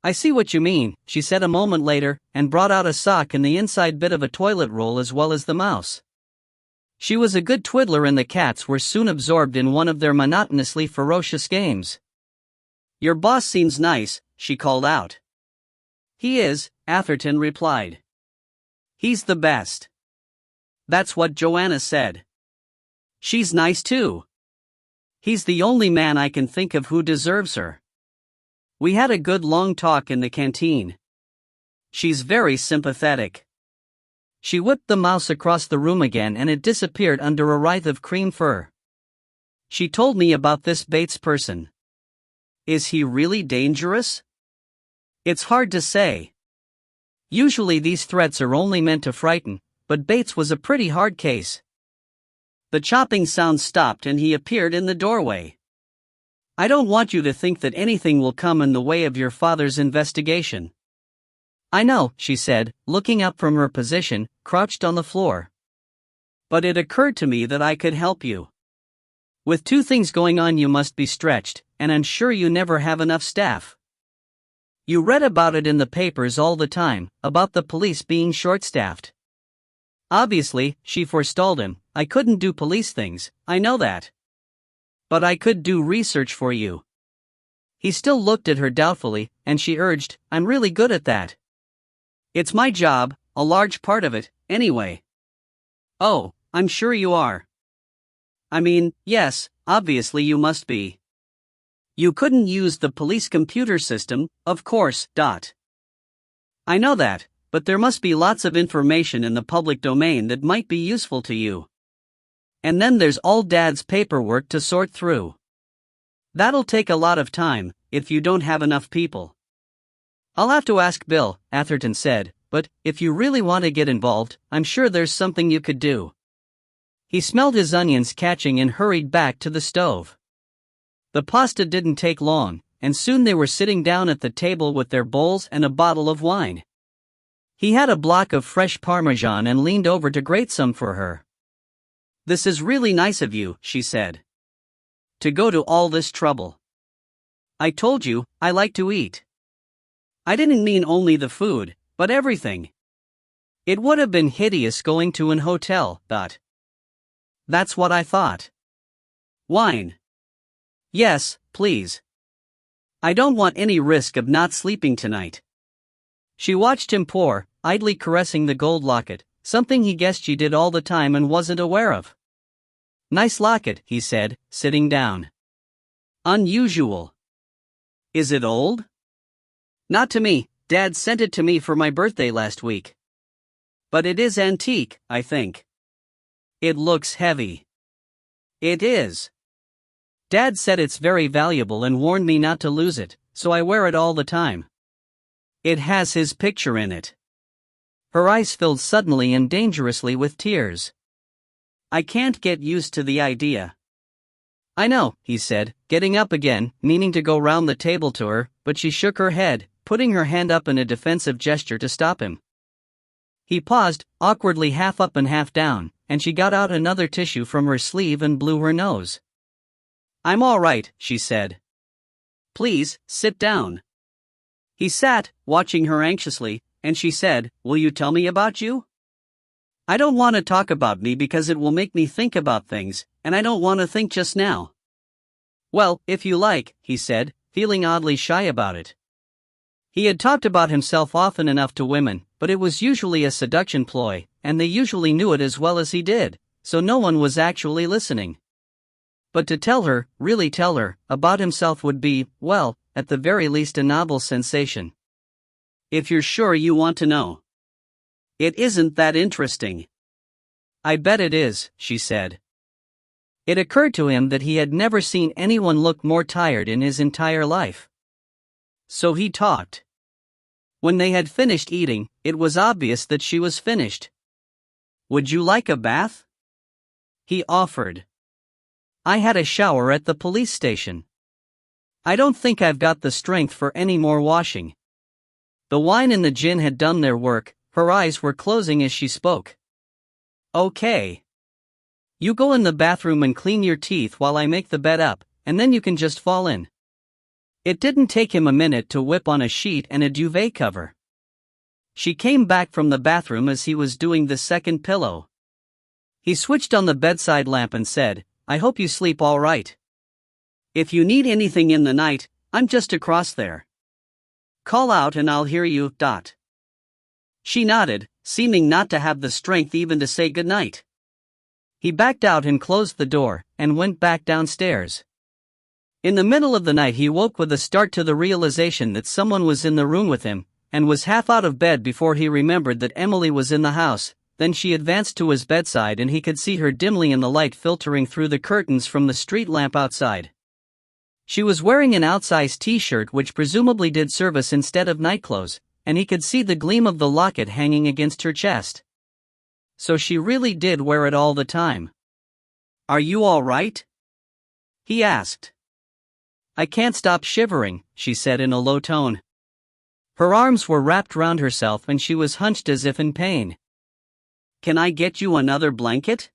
"I see what you mean," she said a moment later, and brought out a sock and the inside bit of a toilet roll as well as the mouse. She was a good twiddler and the cats were soon absorbed in one of their monotonously ferocious games. "Your boss seems nice," she called out. "He is," Atherton replied. "He's the best." "That's what Joanna said." "She's nice too." "He's the only man I can think of who deserves her." "We had a good long talk in the canteen." "She's very sympathetic." She whipped the mouse across the room again and it disappeared under a wreath of cream fur. "She told me about this Bates person." "Is he really dangerous?" "It's hard to say. Usually these threats are only meant to frighten, but Bates was a pretty hard case." The chopping sound stopped and he appeared in the doorway. "I don't want you to think that anything will come in the way of your father's investigation." "I know," she said, looking up from her position, crouched on the floor. "But it occurred to me that I could help you. With two things going on you must be stretched, and I'm sure you never have enough staff. You read about it in the papers all the time, about the police being short-staffed." "Obviously," she forestalled him, "I couldn't do police things, I know that. But I could do research for you." He still looked at her doubtfully, and she urged, "I'm really good at that. It's my job, a large part of it, anyway." "Oh, I'm sure you are. I mean, yes, obviously you must be. You couldn't use the police computer system, of course, I know that, but there must be lots of information in the public domain that might be useful to you. And then there's all Dad's paperwork to sort through. That'll take a lot of time, if you don't have enough people." "I'll have to ask Bill," Atherton said, "but if you really want to get involved, I'm sure there's something you could do." He smelled his onions catching and hurried back to the stove. The pasta didn't take long, and soon they were sitting down at the table with their bowls and a bottle of wine. He had a block of fresh Parmesan and leaned over to grate some for her. "This is really nice of you," she said. "To go to all this trouble." I told you, I like to eat. I didn't mean only the food, but everything. It would have been hideous going to an hotel, but that's what I thought. Wine. Yes, please. I don't want any risk of not sleeping tonight. She watched him pour, idly caressing the gold locket, something he guessed she did all the time and wasn't aware of. Nice locket, he said, sitting down. Unusual. Is it old? Not to me, Dad sent it to me for my birthday last week. But it is antique, I think. It looks heavy. It is. Dad said it's very valuable and warned me not to lose it, so I wear it all the time. It has his picture in it. Her eyes filled suddenly and dangerously with tears. I can't get used to the idea. I know, he said, getting up again, meaning to go round the table to her, but she shook her head, putting her hand up in a defensive gesture to stop him. He paused, awkwardly half up and half down, and she got out another tissue from her sleeve and blew her nose. I'm all right, she said. Please, sit down. He sat, watching her anxiously, and she said, will you tell me about you? I don't want to talk about me because it will make me think about things, and I don't want to think just now. Well, if you like, he said, feeling oddly shy about it. He had talked about himself often enough to women, but it was usually a seduction ploy, and they usually knew it as well as he did, so no one was actually listening. But to tell her, really tell her, about himself would be, well, at the very least a novel sensation. If you're sure you want to know. It isn't that interesting. I bet it is, she said. It occurred to him that he had never seen anyone look more tired in his entire life. So he talked. When they had finished eating, it was obvious that she was finished. Would you like a bath? He offered. I had a shower at the police station. I don't think I've got the strength for any more washing. The wine and the gin had done their work, her eyes were closing as she spoke. Okay. You go in the bathroom and clean your teeth while I make the bed up, and then you can just fall in. It didn't take him a minute to whip on a sheet and a duvet cover. She came back from the bathroom as he was doing the second pillow. He switched on the bedside lamp and said, I hope you sleep all right. If you need anything in the night, I'm just across there. Call out and I'll hear you. She nodded, seeming not to have the strength even to say goodnight. He backed out and closed the door, and went back downstairs. In the middle of the night he woke with a start to the realization that someone was in the room with him, and was half out of bed before he remembered that Emily was in the house. Then she advanced to his bedside and he could see her dimly in the light filtering through the curtains from the street lamp outside. She was wearing an outsized t-shirt which presumably did service instead of nightclothes, and he could see the gleam of the locket hanging against her chest. So she really did wear it all the time. Are you all right? He asked. I can't stop shivering, she said in a low tone. Her arms were wrapped round herself and she was hunched as if in pain. Can I get you another blanket?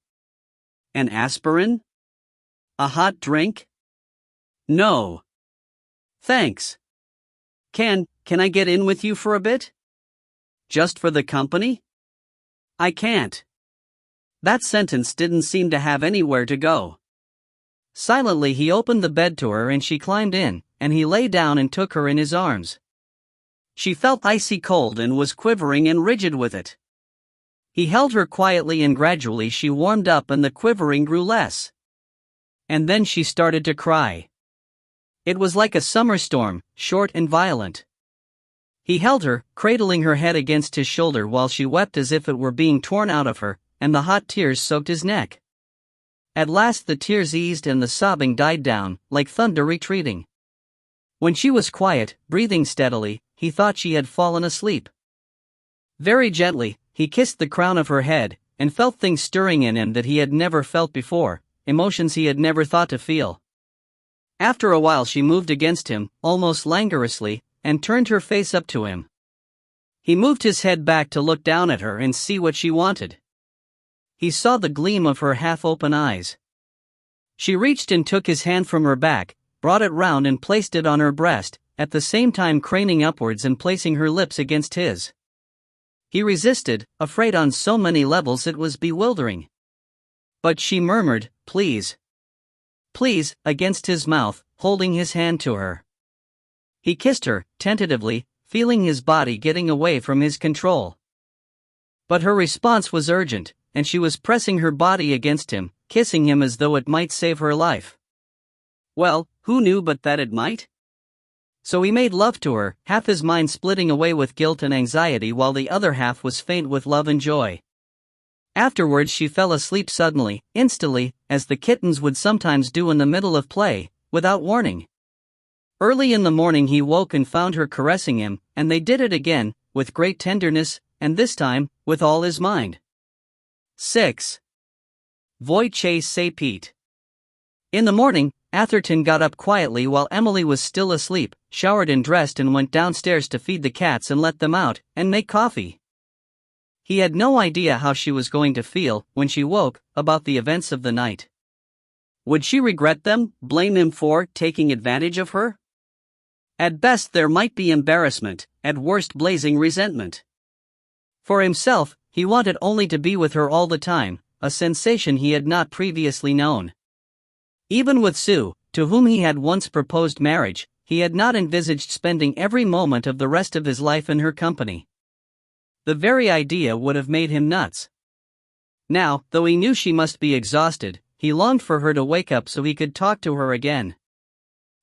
An aspirin? A hot drink? No. Thanks. Can I get in with you for a bit? Just for the company? I can't. That sentence didn't seem to have anywhere to go. Silently he opened the bed to her and she climbed in, and he lay down and took her in his arms. She felt icy cold and was quivering and rigid with it. He held her quietly and gradually she warmed up and the quivering grew less. And then she started to cry. It was like a summer storm, short and violent. He held her, cradling her head against his shoulder while she wept as if it were being torn out of her, and the hot tears soaked his neck. At last the tears eased and the sobbing died down, like thunder retreating. When she was quiet, breathing steadily, he thought she had fallen asleep. Very gently, he kissed the crown of her head, and felt things stirring in him that he had never felt before, emotions he had never thought to feel. After a while she moved against him, almost languorously, and turned her face up to him. He moved his head back to look down at her and see what she wanted. He saw the gleam of her half-open eyes. She reached and took his hand from her back, brought it round and placed it on her breast, at the same time craning upwards and placing her lips against his. He resisted, afraid on so many levels it was bewildering. But she murmured, "Please. Please," against his mouth, holding his hand to her. He kissed her, tentatively, feeling his body getting away from his control. But her response was urgent, and she was pressing her body against him, kissing him as though it might save her life. Well, who knew but that it might? So he made love to her, half his mind splitting away with guilt and anxiety while the other half was faint with love and joy. Afterwards she fell asleep suddenly, instantly, as the kittens would sometimes do in the middle of play, without warning. Early in the morning he woke and found her caressing him, and they did it again, with great tenderness, and this time, with all his mind. 6. Voy chase say Pete. In the morning, Atherton got up quietly while Emily was still asleep, showered and dressed and went downstairs to feed the cats and let them out, and make coffee. He had no idea how she was going to feel, when she woke, about the events of the night. Would she regret them, blame him for taking advantage of her? At best there might be embarrassment, at worst blazing resentment. For himself, he wanted only to be with her all the time, a sensation he had not previously known. Even with Sue, to whom he had once proposed marriage, he had not envisaged spending every moment of the rest of his life in her company. The very idea would have made him nuts. Now, though he knew she must be exhausted, he longed for her to wake up so he could talk to her again.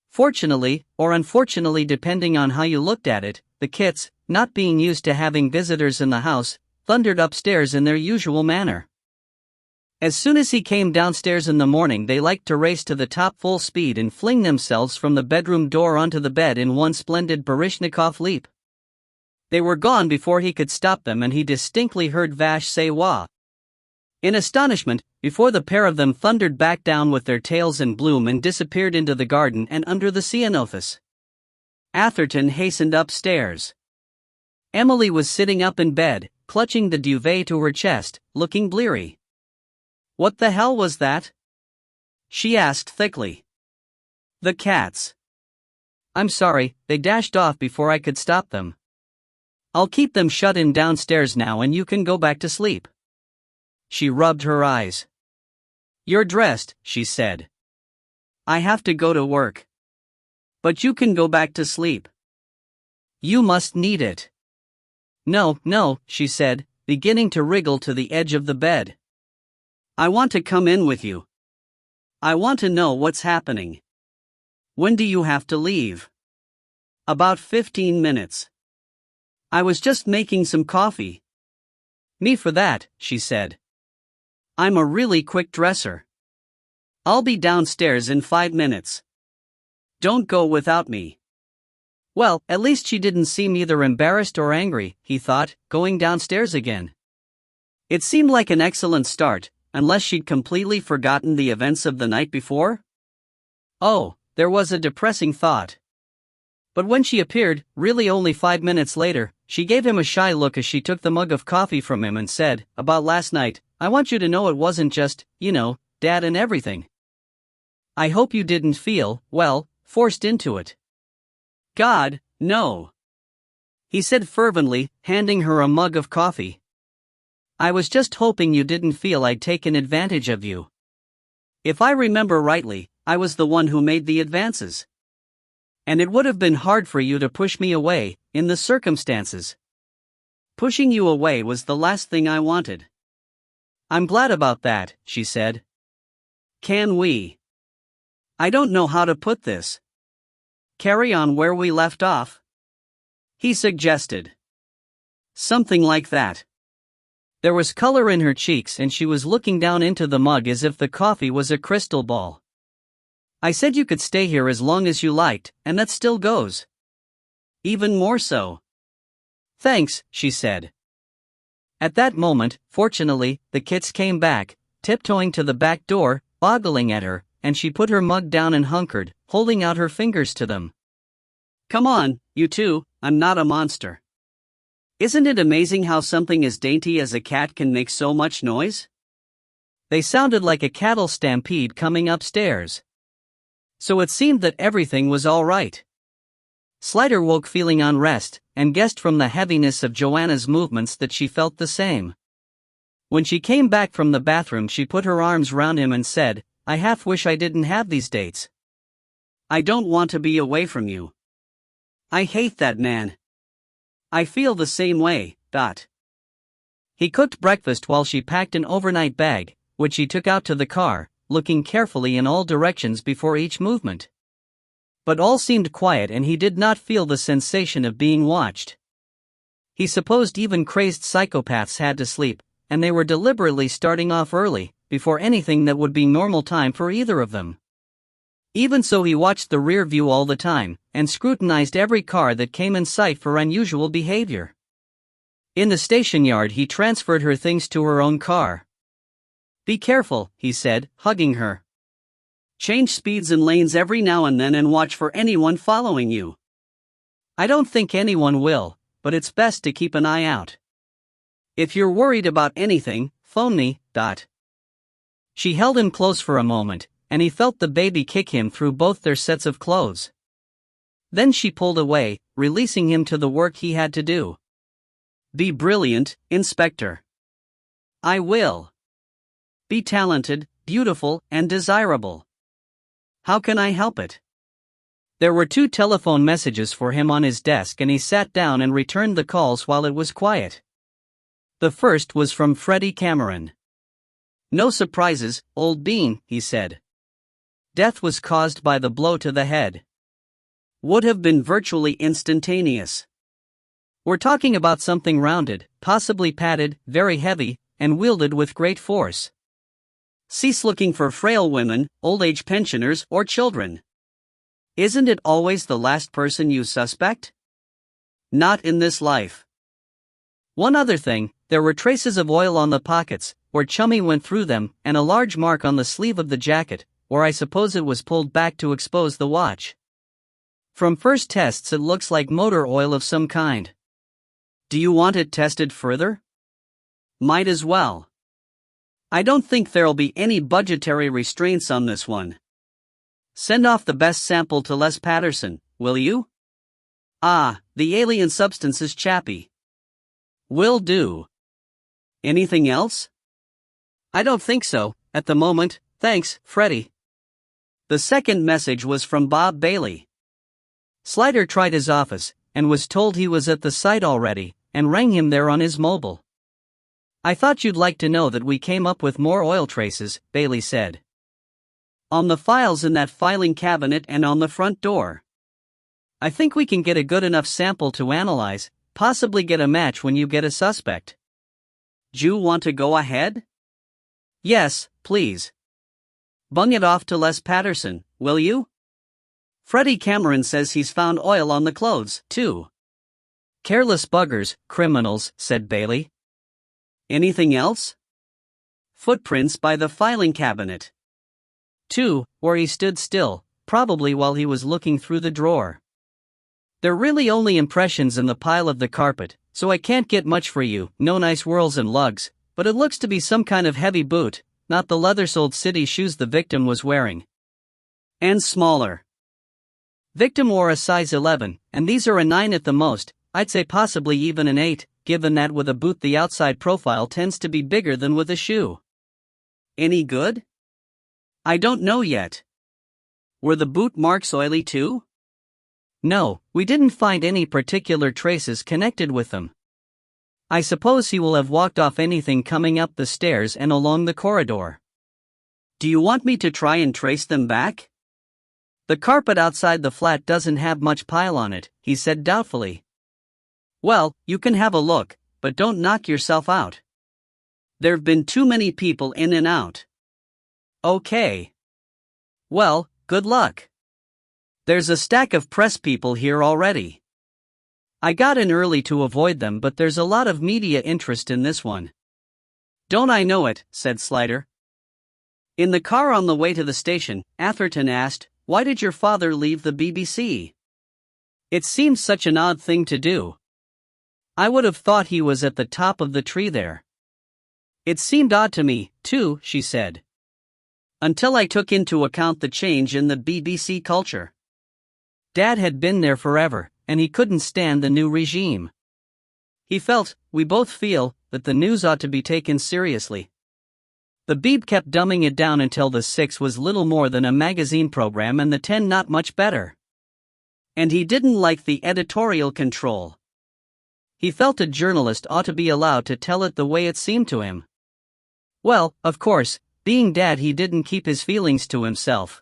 Fortunately, or unfortunately depending on how you looked at it, the kits, not being used to having visitors in the house, thundered upstairs in their usual manner. As soon as he came downstairs in the morning they liked to race to the top full speed and fling themselves from the bedroom door onto the bed in one splendid Baryshnikov leap. They were gone before he could stop them and he distinctly heard Vash say wah. In astonishment, before the pair of them thundered back down with their tails in bloom and disappeared into the garden and under the ceanothus. Atherton hastened upstairs. Emily was sitting up in bed, clutching the duvet to her chest, looking bleary. "What the hell was that?" she asked thickly. "The cats. I'm sorry, they dashed off before I could stop them. I'll keep them shut in downstairs now and you can go back to sleep." She rubbed her eyes. "You're dressed," she said. "I have to go to work. But you can go back to sleep. You must need it." "No, no," she said, beginning to wriggle to the edge of the bed. "I want to come in with you. I want to know what's happening. When do you have to leave?" "About 15 minutes. I was just making some coffee." "Me for that," she said. "I'm a really quick dresser. I'll be downstairs in 5 minutes. Don't go without me." Well, at least she didn't seem either embarrassed or angry, he thought, going downstairs again. It seemed like an excellent start, unless she'd completely forgotten the events of the night before? Oh, there was a depressing thought. But when she appeared, really only 5 minutes later, she gave him a shy look as she took the mug of coffee from him and said, "About last night, I want you to know it wasn't just, Dad and everything. I hope you didn't feel, well, forced into it." "God, no," he said fervently, handing her a mug of coffee. "I was just hoping you didn't feel I'd taken advantage of you. If I remember rightly, I was the one who made the advances. And it would have been hard for you to push me away, in the circumstances. Pushing you away was the last thing I wanted." "I'm glad about that," she said. "Can we? I don't know how to put this. Carry on where we left off?" he suggested. "Something like that." There was color in her cheeks and she was looking down into the mug as if the coffee was a crystal ball. "I said you could stay here as long as you liked, and that still goes. Even more so." "Thanks," she said. At that moment, fortunately, the kits came back, tiptoeing to the back door, ogling at her, and she put her mug down and hunkered, holding out her fingers to them. "Come on, you two, I'm not a monster. Isn't it amazing how something as dainty as a cat can make so much noise?" They sounded like a cattle stampede coming upstairs. So it seemed that everything was all right. Slider woke feeling unrest, and guessed from the heaviness of Joanna's movements that she felt the same. When she came back from the bathroom, she put her arms round him and said, "I half wish I didn't have these dates. I don't want to be away from you. I hate that man. I feel the same way." He cooked breakfast while she packed an overnight bag, which she took out to the car, looking carefully in all directions before each movement. But all seemed quiet and he did not feel the sensation of being watched. He supposed even crazed psychopaths had to sleep, and they were deliberately starting off early, before anything that would be normal time for either of them. Even so, he watched the rear view all the time, and scrutinized every car that came in sight for unusual behavior. In the station yard, he transferred her things to her own car. "Be careful," he said, hugging her. "Change speeds and lanes every now and then and watch for anyone following you. I don't think anyone will, but it's best to keep an eye out. If you're worried about anything, phone me." She held him close for a moment, and he felt the baby kick him through both their sets of clothes. Then she pulled away, releasing him to the work he had to do. "Be brilliant, Inspector. I will. Be talented, beautiful, and desirable. How can I help it?" There were 2 telephone messages for him on his desk, and he sat down and returned the calls while it was quiet. The first was from Freddie Cameron. "No surprises, old bean," he said. "Death was caused by the blow to the head. Would have been virtually instantaneous. We're talking about something rounded, possibly padded, very heavy, and wielded with great force. Cease looking for frail women, old-age pensioners, or children. Isn't it always the last person you suspect? Not in this life. One other thing, there were traces of oil on the pockets, where Chummy went through them, and a large mark on the sleeve of the jacket, where I suppose it was pulled back to expose the watch. From first tests it looks like motor oil of some kind. Do you want it tested further? Might as well. I don't think there'll be any budgetary restraints on this one. Send off the best sample to Les Patterson, will you? The alien substances chappie. Will do. Anything else? I don't think so, at the moment, thanks, Freddie." The second message was from Bob Bailey. Slider tried his office, and was told he was at the site already, and rang him there on his mobile. "I thought you'd like to know that we came up with more oil traces," Bailey said. "On the files in that filing cabinet and on the front door. I think we can get a good enough sample to analyze, possibly get a match when you get a suspect. D'you want to go ahead?" "Yes, please. Bung it off to Les Patterson, will you? Freddie Cameron says he's found oil on the clothes, too." "Careless buggers, criminals," said Bailey. "Anything else?" "Footprints by the filing cabinet. 2, where he stood still, probably while he was looking through the drawer. They're really only impressions in the pile of the carpet, so I can't get much for you, no nice whirls and lugs, but it looks to be some kind of heavy boot, not the leather-soled city shoes the victim was wearing. And smaller. Victim wore a size 11, and these are a 9 at the most, I'd say possibly even an 8, given that with a boot the outside profile tends to be bigger than with a shoe. Any good? I don't know yet. Were the boot marks oily too? No, we didn't find any particular traces connected with them. I suppose he will have walked off anything coming up the stairs and along the corridor. Do you want me to try and trace them back? The carpet outside the flat doesn't have much pile on it, he said doubtfully. Well, you can have a look, but don't knock yourself out. There've been too many people in and out. Okay. Well, good luck. There's a stack of press people here already. I got in early to avoid them, but there's a lot of media interest in this one. Don't I know it, said Slider. In the car on the way to the station, Atherton asked, why did your father leave the BBC? It seems such an odd thing to do. I would have thought he was at the top of the tree there. It seemed odd to me, too, she said. Until I took into account the change in the BBC culture. Dad had been there forever, and he couldn't stand the new regime. He felt, we both feel, that the news ought to be taken seriously. The Beeb kept dumbing it down until the 6 was little more than a magazine program and the 10 not much better. And he didn't like the editorial control. He felt a journalist ought to be allowed to tell it the way it seemed to him. Well, of course, being Dad, he didn't keep his feelings to himself.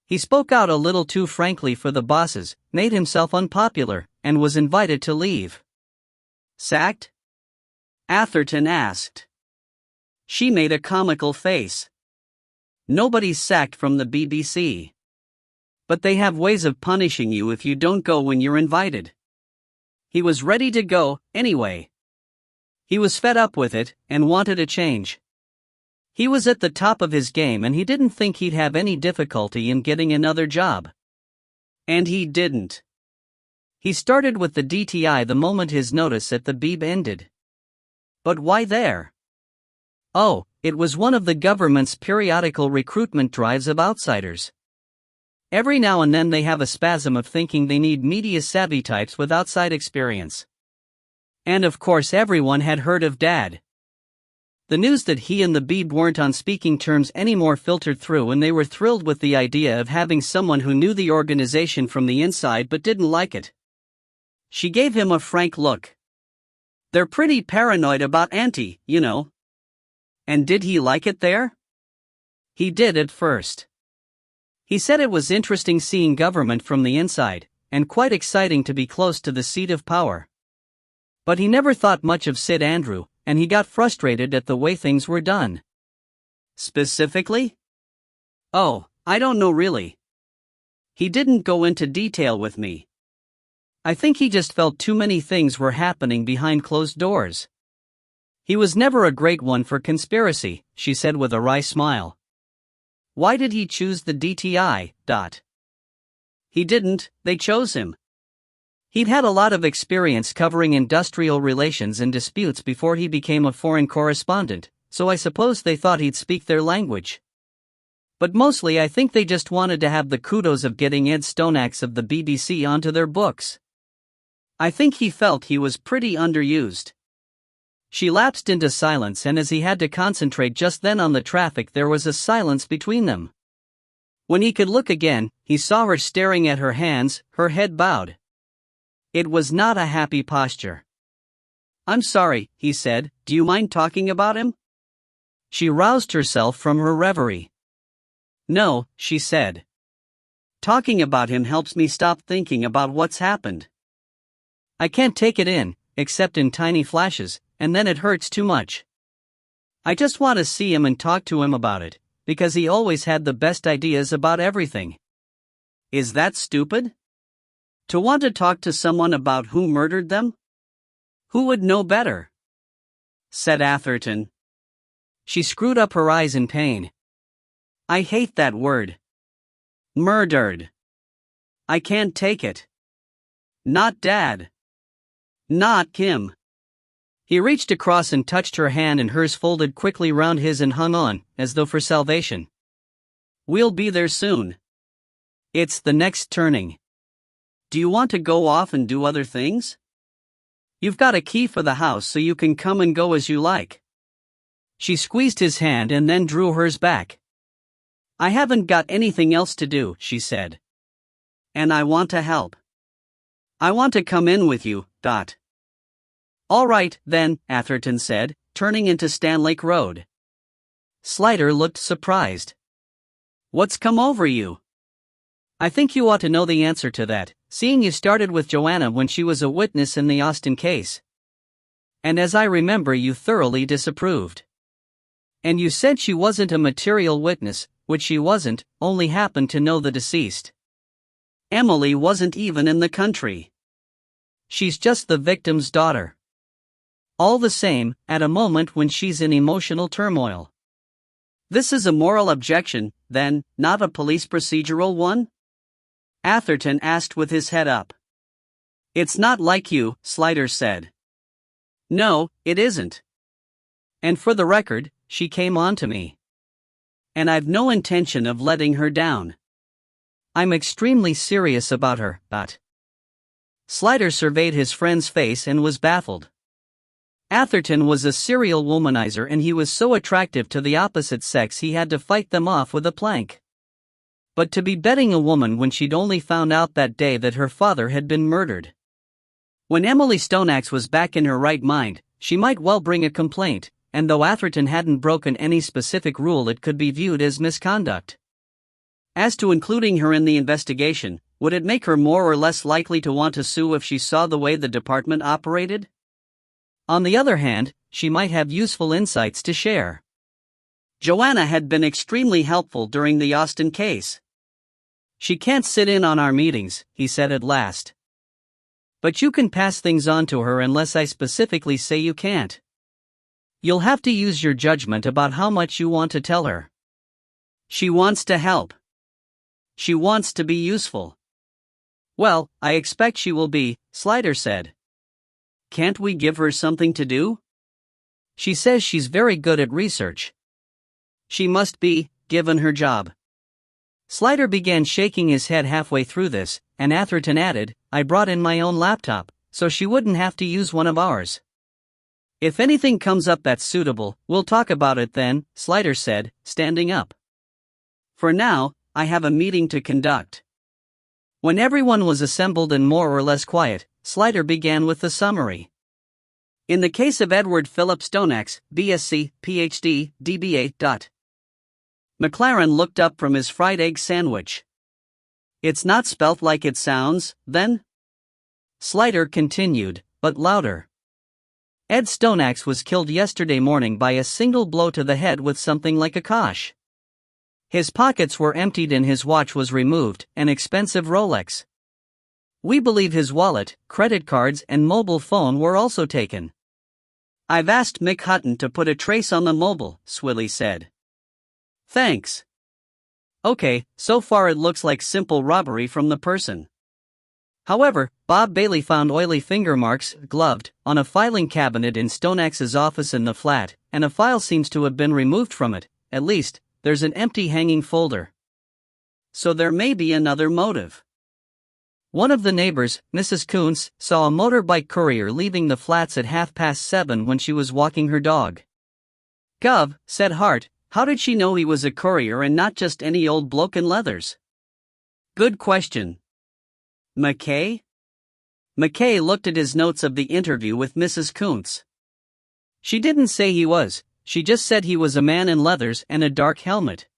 He spoke out a little too frankly for the bosses, made himself unpopular, and was invited to leave. Sacked? Atherton asked. She made a comical face. Nobody's sacked from the BBC. But they have ways of punishing you if you don't go when you're invited. He was ready to go, anyway. He was fed up with it, and wanted a change. He was at the top of his game and he didn't think he'd have any difficulty in getting another job. And he didn't. He started with the DTI the moment his notice at the Beeb ended. But why there? Oh, it was one of the government's periodical recruitment drives of outsiders. Every now and then they have a spasm of thinking they need media-savvy types with outside experience. And of course everyone had heard of Dad. The news that he and the Beeb weren't on speaking terms anymore filtered through, and they were thrilled with the idea of having someone who knew the organization from the inside but didn't like it. She gave him a frank look. They're pretty paranoid about Auntie, you know. And did he like it there? He did at first. He said it was interesting seeing government from the inside, and quite exciting to be close to the seat of power. But he never thought much of Sid Andrew, and he got frustrated at the way things were done. Specifically? Oh, I don't know really. He didn't go into detail with me. I think he just felt too many things were happening behind closed doors. He was never a great one for conspiracy, she said with a wry smile. Why did he choose the DTI? He didn't, they chose him. He'd had a lot of experience covering industrial relations and disputes before he became a foreign correspondent, so I suppose they thought he'd speak their language. But mostly I think they just wanted to have the kudos of getting Ed Stonax of the BBC onto their books. I think he felt he was pretty underused. She lapsed into silence, and as he had to concentrate just then on the traffic, there was a silence between them. When he could look again, he saw her staring at her hands, her head bowed. It was not a happy posture. I'm sorry, he said, do you mind talking about him? She roused herself from her reverie. No, she said. Talking about him helps me stop thinking about what's happened. I can't take it in, except in tiny flashes, and then it hurts too much. I just want to see him and talk to him about it, because he always had the best ideas about everything. Is that stupid? To want to talk to someone about who murdered them? Who would know better? Said Atherton. She screwed up her eyes in pain. I hate that word. Murdered. I can't take it. Not Dad. Not Kim. He reached across and touched her hand, and hers folded quickly round his and hung on, as though for salvation. We'll be there soon. It's the next turning. Do you want to go off and do other things? You've got a key for the house so you can come and go as you like. She squeezed his hand and then drew hers back. I haven't got anything else to do, she said. And I want to help. I want to come in with you. All right, then, Atherton said, turning into Stanlake Road. Slider looked surprised. What's come over you? I think you ought to know the answer to that, seeing you started with Joanna when she was a witness in the Austin case. And as I remember, you thoroughly disapproved. And you said she wasn't a material witness, which she wasn't, only happened to know the deceased. Emily wasn't even in the country. She's just the victim's daughter. All the same, at a moment when she's in emotional turmoil. This is a moral objection, then, not a police procedural one? Atherton asked with his head up. It's not like you, Slider said. No, it isn't. And for the record, she came on to me. and I've no intention of letting her down. I'm extremely serious about her, but. Slider surveyed his friend's face and was baffled. Atherton was a serial womanizer, and he was so attractive to the opposite sex he had to fight them off with a plank. But to be betting a woman when she'd only found out that day that her father had been murdered. When Emily Stoneaxe was back in her right mind, she might well bring a complaint, and though Atherton hadn't broken any specific rule, it could be viewed as misconduct. As to including her in the investigation, would it make her more or less likely to want to sue if she saw the way the department operated? On the other hand, she might have useful insights to share. Joanna had been extremely helpful during the Austin case. She can't sit in on our meetings, he said at last. But you can pass things on to her unless I specifically say you can't. You'll have to use your judgment about how much you want to tell her. She wants to help. She wants to be useful. Well, I expect she will be, Slider said. Can't we give her something to do? She says she's very good at research. She must be, given her job. Slider began shaking his head halfway through this, and Atherton added, I brought in my own laptop, so she wouldn't have to use one of ours. If anything comes up that's suitable, we'll talk about it then, Slider said, standing up. For now, I have a meeting to conduct. When everyone was assembled and more or less quiet, Slider began with the summary. In the case of Edward Philip Stoneaxe, BSc, PhD, DBA. McLaren looked up from his fried egg sandwich. It's not spelt like it sounds, then? Slider continued, but louder. Ed Stoneaxe was killed yesterday morning by a single blow to the head with something like a kosh. His pockets were emptied and his watch was removed, an expensive Rolex. We believe his wallet, credit cards and mobile phone were also taken. I've asked Mick Hutton to put a trace on the mobile, Swilly said. Thanks. Okay, so far it looks like simple robbery from the person. However, Bob Bailey found oily finger marks, gloved, on a filing cabinet in Stoneaxe's office in the flat, and a file seems to have been removed from it. At least, there's an empty hanging folder. So there may be another motive. One of the neighbors, Mrs. Kuntz, saw a motorbike courier leaving the flats at 7:30 when she was walking her dog. Gov, said Hart, how did she know he was a courier and not just any old bloke in leathers? Good question. McKay? McKay looked at his notes of the interview with Mrs. Kuntz. She didn't say he was, she just said he was a man in leathers and a dark helmet.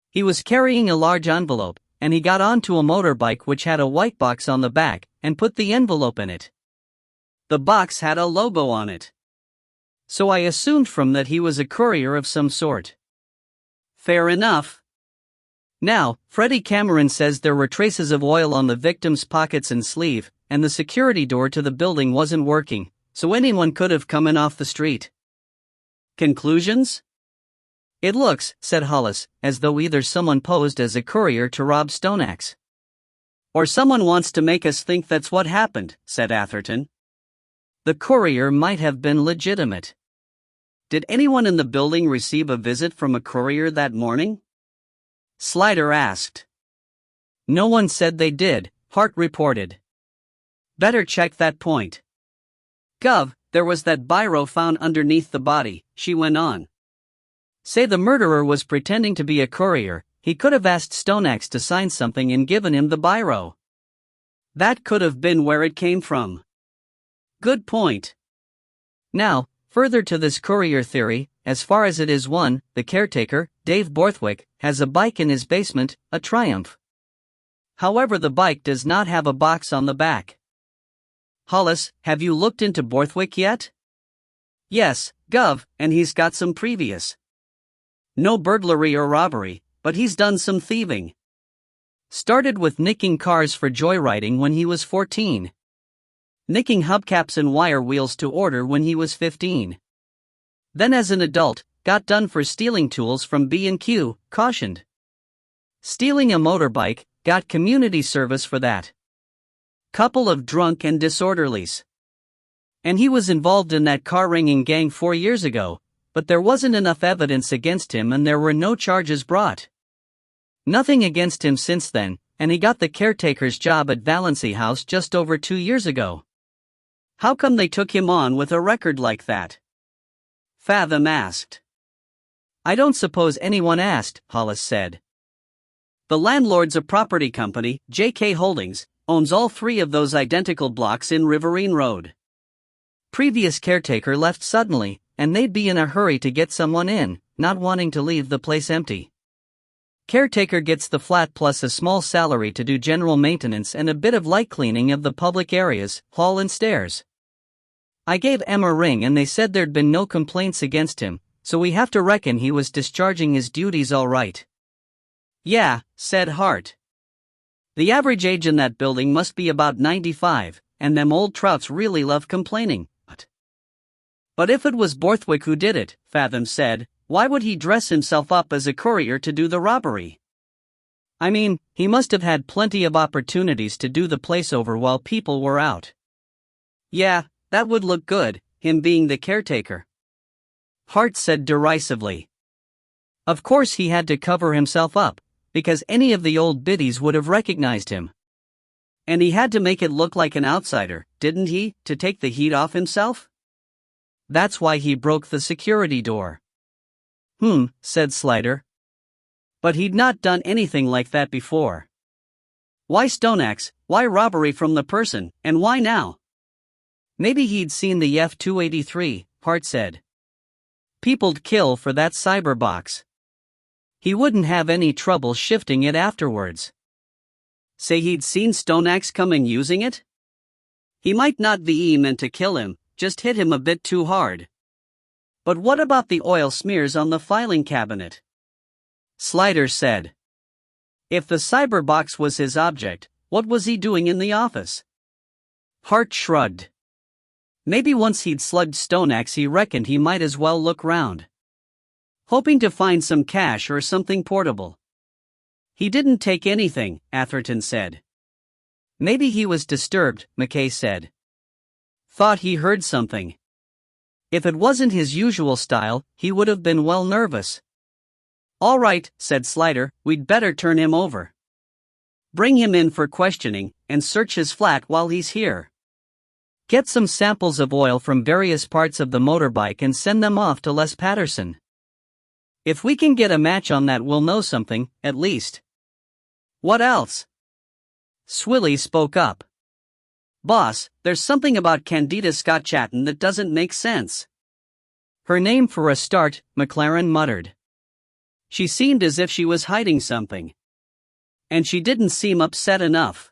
He was carrying a large envelope, and he got onto a motorbike which had a white box on the back, and put the envelope in it. The box had a logo on it. So I assumed from that he was a courier of some sort. Fair enough. Now, Freddie Cameron says there were traces of oil on the victim's pockets and sleeve, and the security door to the building wasn't working, so anyone could have come in off the street. Conclusions? It looks, said Hollis, as though either someone posed as a courier to rob Stoneaxe. Or someone wants to make us think that's what happened, said Atherton. The courier might have been legitimate. Did anyone in the building receive a visit from a courier that morning? Slider asked. No one said they did, Hart reported. Better check that point. Gov, there was that biro found underneath the body, she went on. Say the murderer was pretending to be a courier, he could have asked Stoneaxe to sign something and given him the biro. That could have been where it came from. Good point. Now, further to this courier theory, as far as it is one, the caretaker, Dave Borthwick, has a bike in his basement, a Triumph. However, the bike does not have a box on the back. Hollis, have you looked into Borthwick yet? Yes, Gov, and he's got some previous. No burglary or robbery, but he's done some thieving. Started with nicking cars for joyriding when he was 14. Nicking hubcaps and wire wheels to order when he was 15. Then as an adult, got done for stealing tools from B&Q, cautioned. Stealing a motorbike, got community service for that. Couple of drunk and disorderlies. And he was involved in that car ringing gang 4 years ago, but there wasn't enough evidence against him and there were no charges brought. Nothing against him since then, and he got the caretaker's job at Valency House just over 2 years ago. How come they took him on with a record like that? Fathom asked. I don't suppose anyone asked, Hollis said. The landlord's a property company, J.K. Holdings, owns all 3 of those identical blocks in Riverine Road. Previous caretaker left suddenly, and they'd be in a hurry to get someone in, not wanting to leave the place empty. Caretaker gets the flat plus a small salary to do general maintenance and a bit of light cleaning of the public areas, hall and stairs. I gave Emma a ring and they said there'd been no complaints against him, so we have to reckon he was discharging his duties all right. Yeah, said Hart. The average age in that building must be about 95, and them old trouts really love complaining. But if it was Borthwick who did it, Fathom said, why would he dress himself up as a courier to do the robbery? I mean, he must have had plenty of opportunities to do the place over while people were out. Yeah, that would look good, him being the caretaker. Hart said derisively. Of course he had to cover himself up, because any of the old biddies would have recognized him. And he had to make it look like an outsider, didn't he, to take the heat off himself? That's why he broke the security door. Said Slider. But he'd not done anything like that before. Why stoneaxe, why robbery from the person, and why now? Maybe he'd seen the F-283, Hart said. People'd kill for that cyber box. He wouldn't have any trouble shifting it afterwards. Say he'd seen stoneaxe coming using it? He might not be meant to kill him, just hit him a bit too hard. But what about the oil smears on the filing cabinet? Slider said. If the cyber box was his object, what was he doing in the office? Hart shrugged. Maybe once he'd slugged stoneaxe he reckoned he might as well look round. Hoping to find some cash or something portable. He didn't take anything, Atherton said. Maybe he was disturbed, McKay said. Thought he heard something. If it wasn't his usual style, he would have been well nervous. All right, said Slider, we'd better turn him over. Bring him in for questioning, and search his flat while he's here. Get some samples of oil from various parts of the motorbike and send them off to Les Patterson. If we can get a match on that we'll know something, at least. What else? Swilly spoke up. Boss, there's something about Candida Scott Chatton that doesn't make sense. Her name for a start, McLaren muttered. She seemed as if she was hiding something. And she didn't seem upset enough.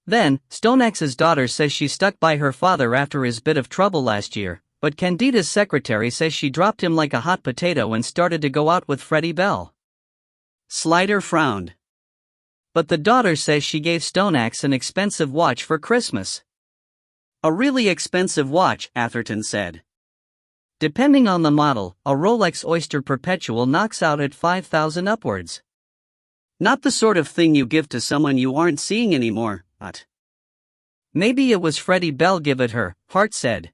Then, Stoneaxe's daughter says she stuck by her father after his bit of trouble last year, but Candida's secretary says she dropped him like a hot potato and started to go out with Freddie Bell. Slider frowned. But the daughter says she gave Stoneaxe an expensive watch for Christmas. A really expensive watch, Atherton said. Depending on the model, a Rolex Oyster Perpetual knocks out at $5,000 upwards. Not the sort of thing you give to someone you aren't seeing anymore, but. Maybe it was Freddie Bell give it her, Hart said.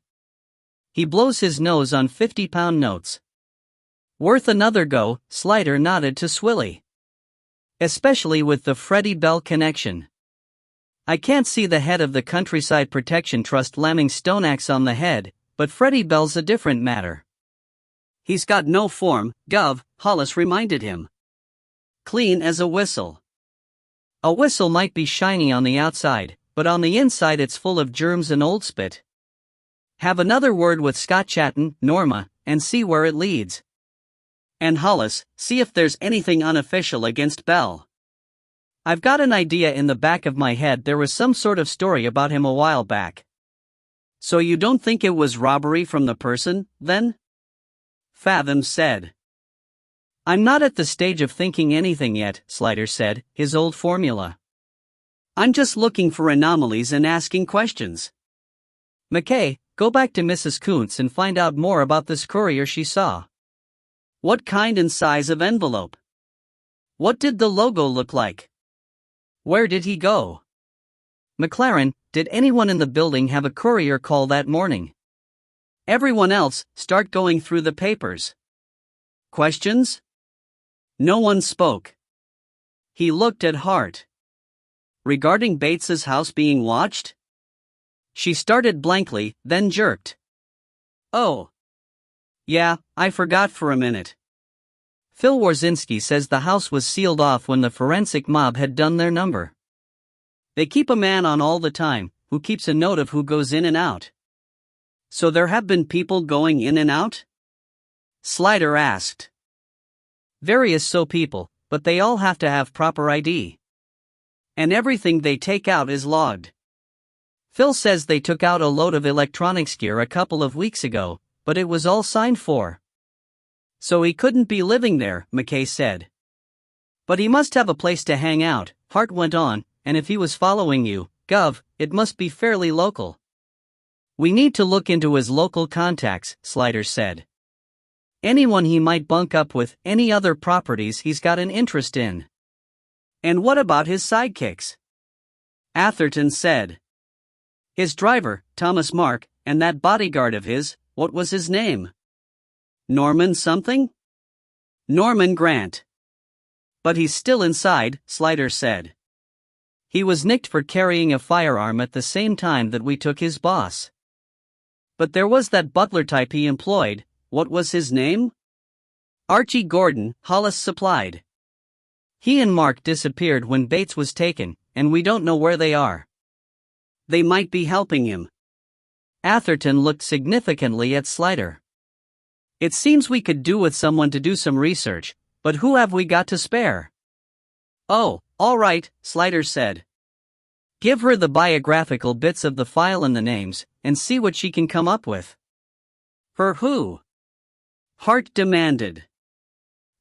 He blows his nose on 50-pound notes. Worth another go, Slider nodded to Swilly. Especially with the Freddie Bell connection. I can't see the head of the Countryside Protection Trust lamming Stoneaxe on the head, but Freddie Bell's a different matter. He's got no form, Gov, Hollis reminded him. Clean as a whistle. A whistle might be shiny on the outside, but on the inside it's full of germs and old spit. Have another word with Scott Chatton, Norma, and see where it leads. And Hollis, see if there's anything unofficial against Bell. I've got an idea in the back of my head there was some sort of story about him a while back. So you don't think it was robbery from the person, then? Fathom said. I'm not at the stage of thinking anything yet, Slider said, his old formula. I'm just looking for anomalies and asking questions. McKay, go back to Mrs. Kuntz and find out more about this courier she saw. What kind and size of envelope? What did the logo look like? Where did he go? McLaren, did anyone in the building have a courier call that morning? Everyone else, start going through the papers. Questions? No one spoke. He looked at Hart. Regarding Bates's house being watched? She started blankly, then jerked. Oh. Yeah, I forgot for a minute. Phil Warzinski says the house was sealed off when the forensic mob had done their number. They keep a man on all the time, who keeps a note of who goes in and out. So there have been people going in and out? Slider asked. Various people, but they all have to have proper ID. And everything they take out is logged. Phil says they took out a load of electronics gear a couple of weeks ago, but it was all signed for. So he couldn't be living there, McKay said. But he must have a place to hang out, Hart went on, and if he was following you, Gov, it must be fairly local. We need to look into his local contacts, Slider said. Anyone he might bunk up with, any other properties he's got an interest in. And what about his sidekicks? Atherton said. His driver, Thomas Mark, and that bodyguard of his, what was his name? Norman something? Norman Grant. But he's still inside, Slider said. He was nicked for carrying a firearm at the same time that we took his boss. But there was that butler type he employed, what was his name? Archie Gordon, Hollis supplied. He and Mark disappeared when Bates was taken, and we don't know where they are. They might be helping him. Atherton looked significantly at Slider. It seems we could do with someone to do some research, but who have we got to spare? Oh, all right, Slider said. Give her the biographical bits of the file and the names, and see what she can come up with. Her who? Hart demanded.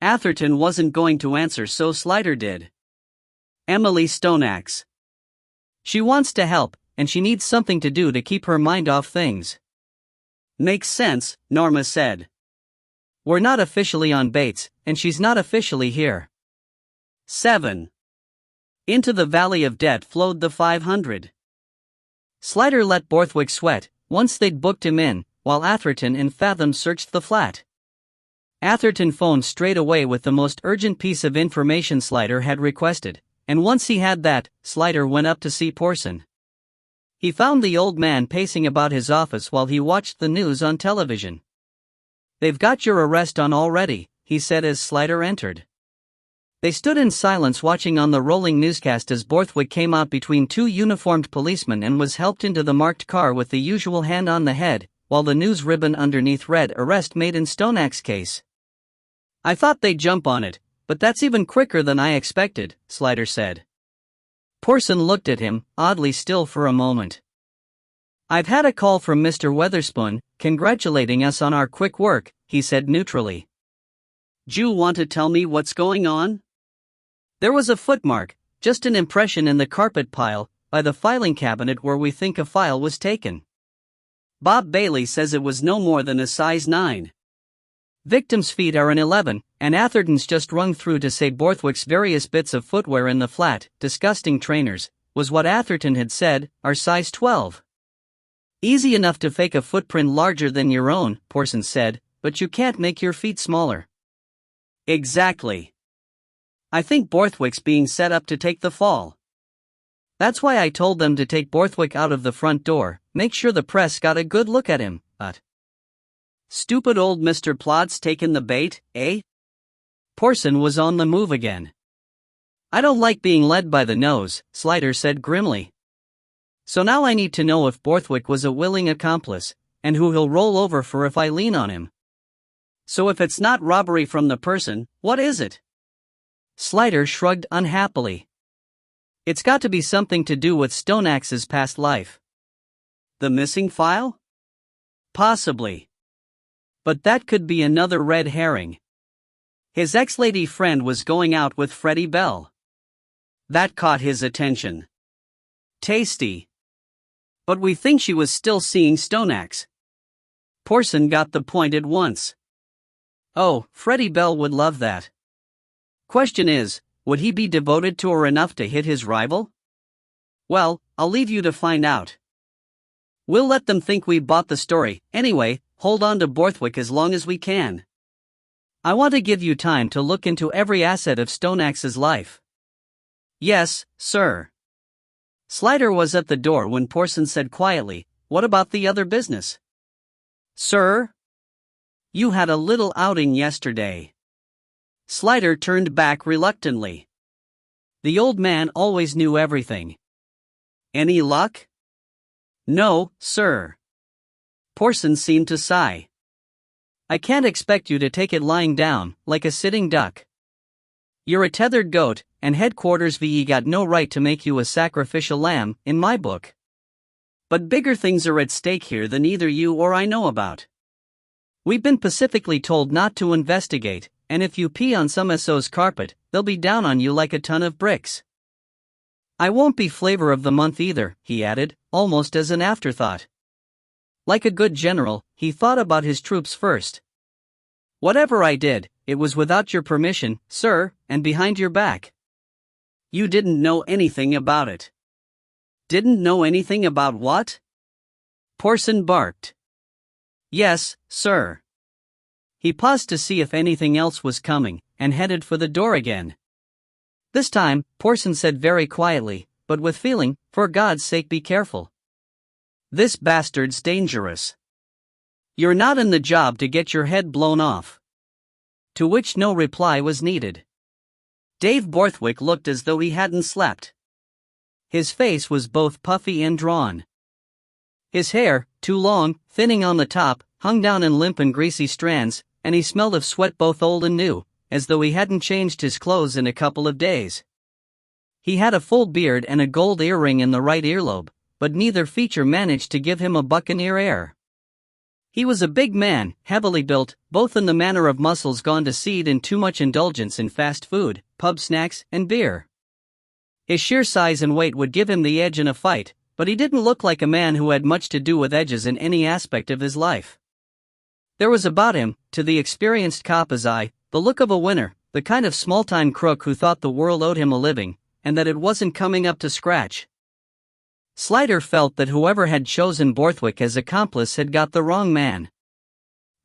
Atherton wasn't going to answer, so Slider did. Emily Stoneaxe. She wants to help, and she needs something to do to keep her mind off things. Makes sense, Norma said. We're not officially on Bates, and she's not officially here. 7. Into the valley of debt flowed the 500. Slider let Borthwick sweat, once they'd booked him in, while Atherton and Fathom searched the flat. Atherton phoned straight away with the most urgent piece of information Slider had requested, and once he had that, Slider went up to see Porson. He found the old man pacing about his office while he watched the news on television. They've got your arrest on already, he said as Slider entered. They stood in silence watching on the rolling newscast as Borthwick came out between two uniformed policemen and was helped into the marked car with the usual hand on the head, while the news ribbon underneath read "Arrest made in Stoneaxe case." I thought they'd jump on it, but that's even quicker than I expected, Slider said. Porson looked at him, oddly still for a moment. I've had a call from Mr. Weatherspoon, congratulating us on our quick work, he said neutrally. "D'you want to tell me what's going on?" There was a footmark, just an impression in the carpet pile, by the filing cabinet where we think a file was taken. Bob Bailey says it was no more than a size 9. Victim's feet are an 11, and Atherton's just rung through to say Borthwick's various bits of footwear in the flat, disgusting trainers, was what Atherton had said, are size 12. Easy enough to fake a footprint larger than your own, Porson said, but you can't make your feet smaller. Exactly. I think Borthwick's being set up to take the fall. That's why I told them to take Borthwick out of the front door, make sure the press got a good look at him, but... Stupid old Mr. Plott's taken the bait, eh? Porson was on the move again. I don't like being led by the nose, Slider said grimly. So now I need to know if Borthwick was a willing accomplice, and who he'll roll over for if I lean on him. So if it's not robbery from the person, what is it? Slider shrugged unhappily. It's got to be something to do with Stoneaxe's past life. The missing file? Possibly. But that could be another red herring. His ex-lady friend was going out with Freddie Bell. That caught his attention. Tasty. But we think she was still seeing Stoneaxe. Porson got the point at once. Oh, Freddie Bell would love that. Question is, would he be devoted to her enough to hit his rival? Well, I'll leave you to find out. We'll let them think we bought the story. Anyway, hold on to Borthwick as long as we can. I want to give you time to look into every asset of Stoneaxe's life. Yes, sir. Slider was at the door when Porson said quietly, "What about the other business?" "Sir? You had a little outing yesterday." Slider turned back reluctantly. The old man always knew everything. "Any luck?" "No, sir." Porson seemed to sigh. "I can't expect you to take it lying down, like a sitting duck. You're a tethered goat, and headquarters VE got no right to make you a sacrificial lamb, in my book. But bigger things are at stake here than either you or I know about. We've been specifically told not to investigate, and if you pee on some SO's carpet, they'll be down on you like a ton of bricks. I won't be flavor of the month either," he added, almost as an afterthought. Like a good general, he thought about his troops first. "Whatever I did, it was without your permission, sir, and behind your back." "You didn't know anything about it." "Didn't know anything about what?" Porson barked. "Yes, sir." He paused to see if anything else was coming, and headed for the door again. This time, Porson said very quietly, but with feeling, "For God's sake be careful. This bastard's dangerous. You're not in the job to get your head blown off." To which no reply was needed. Dave Borthwick looked as though he hadn't slept. His face was both puffy and drawn. His hair, too long, thinning on the top, hung down in limp and greasy strands, and he smelled of sweat both old and new, as though he hadn't changed his clothes in a couple of days. He had a full beard and a gold earring in the right earlobe, but neither feature managed to give him a buccaneer air. He was a big man, heavily built, both in the manner of muscles gone to seed and too much indulgence in fast food, pub snacks, and beer. His sheer size and weight would give him the edge in a fight, but he didn't look like a man who had much to do with edges in any aspect of his life. There was about him, to the experienced cop's eye, the look of a winner, the kind of small-time crook who thought the world owed him a living, and that it wasn't coming up to scratch. Slider felt that whoever had chosen Borthwick as accomplice had got the wrong man.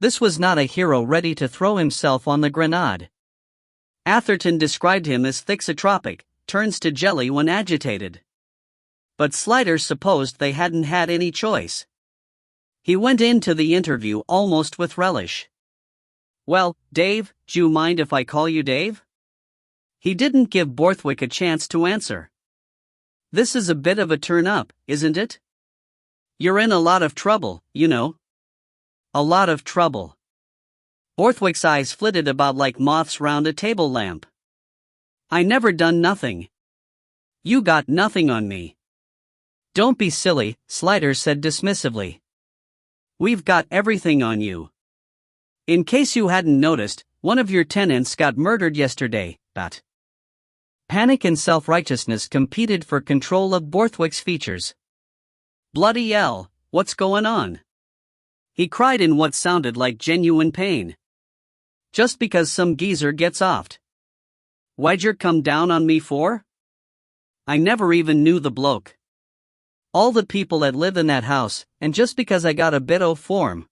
This was not a hero ready to throw himself on the grenade. Atherton described him as thixotropic, turns to jelly when agitated. But Slider supposed they hadn't had any choice. He went into the interview almost with relish. "Well, Dave, d'you mind if I call you Dave?" He didn't give Borthwick a chance to answer. "This is a bit of a turn-up, isn't it? You're in a lot of trouble, you know." "A lot of trouble." Borthwick's eyes flitted about like moths round a table lamp. "I never done nothing." "You got nothing on me." "Don't be silly," Slider said dismissively. "We've got everything on you. In case you hadn't noticed, one of your tenants got murdered yesterday, but..." Panic and self-righteousness competed for control of Borthwick's features. "Bloody hell, what's going on?" He cried in what sounded like genuine pain. "Just because some geezer gets offed. Why'd you come down on me for? I never even knew the bloke. All the people that live in that house, and just because I got a bit o' form.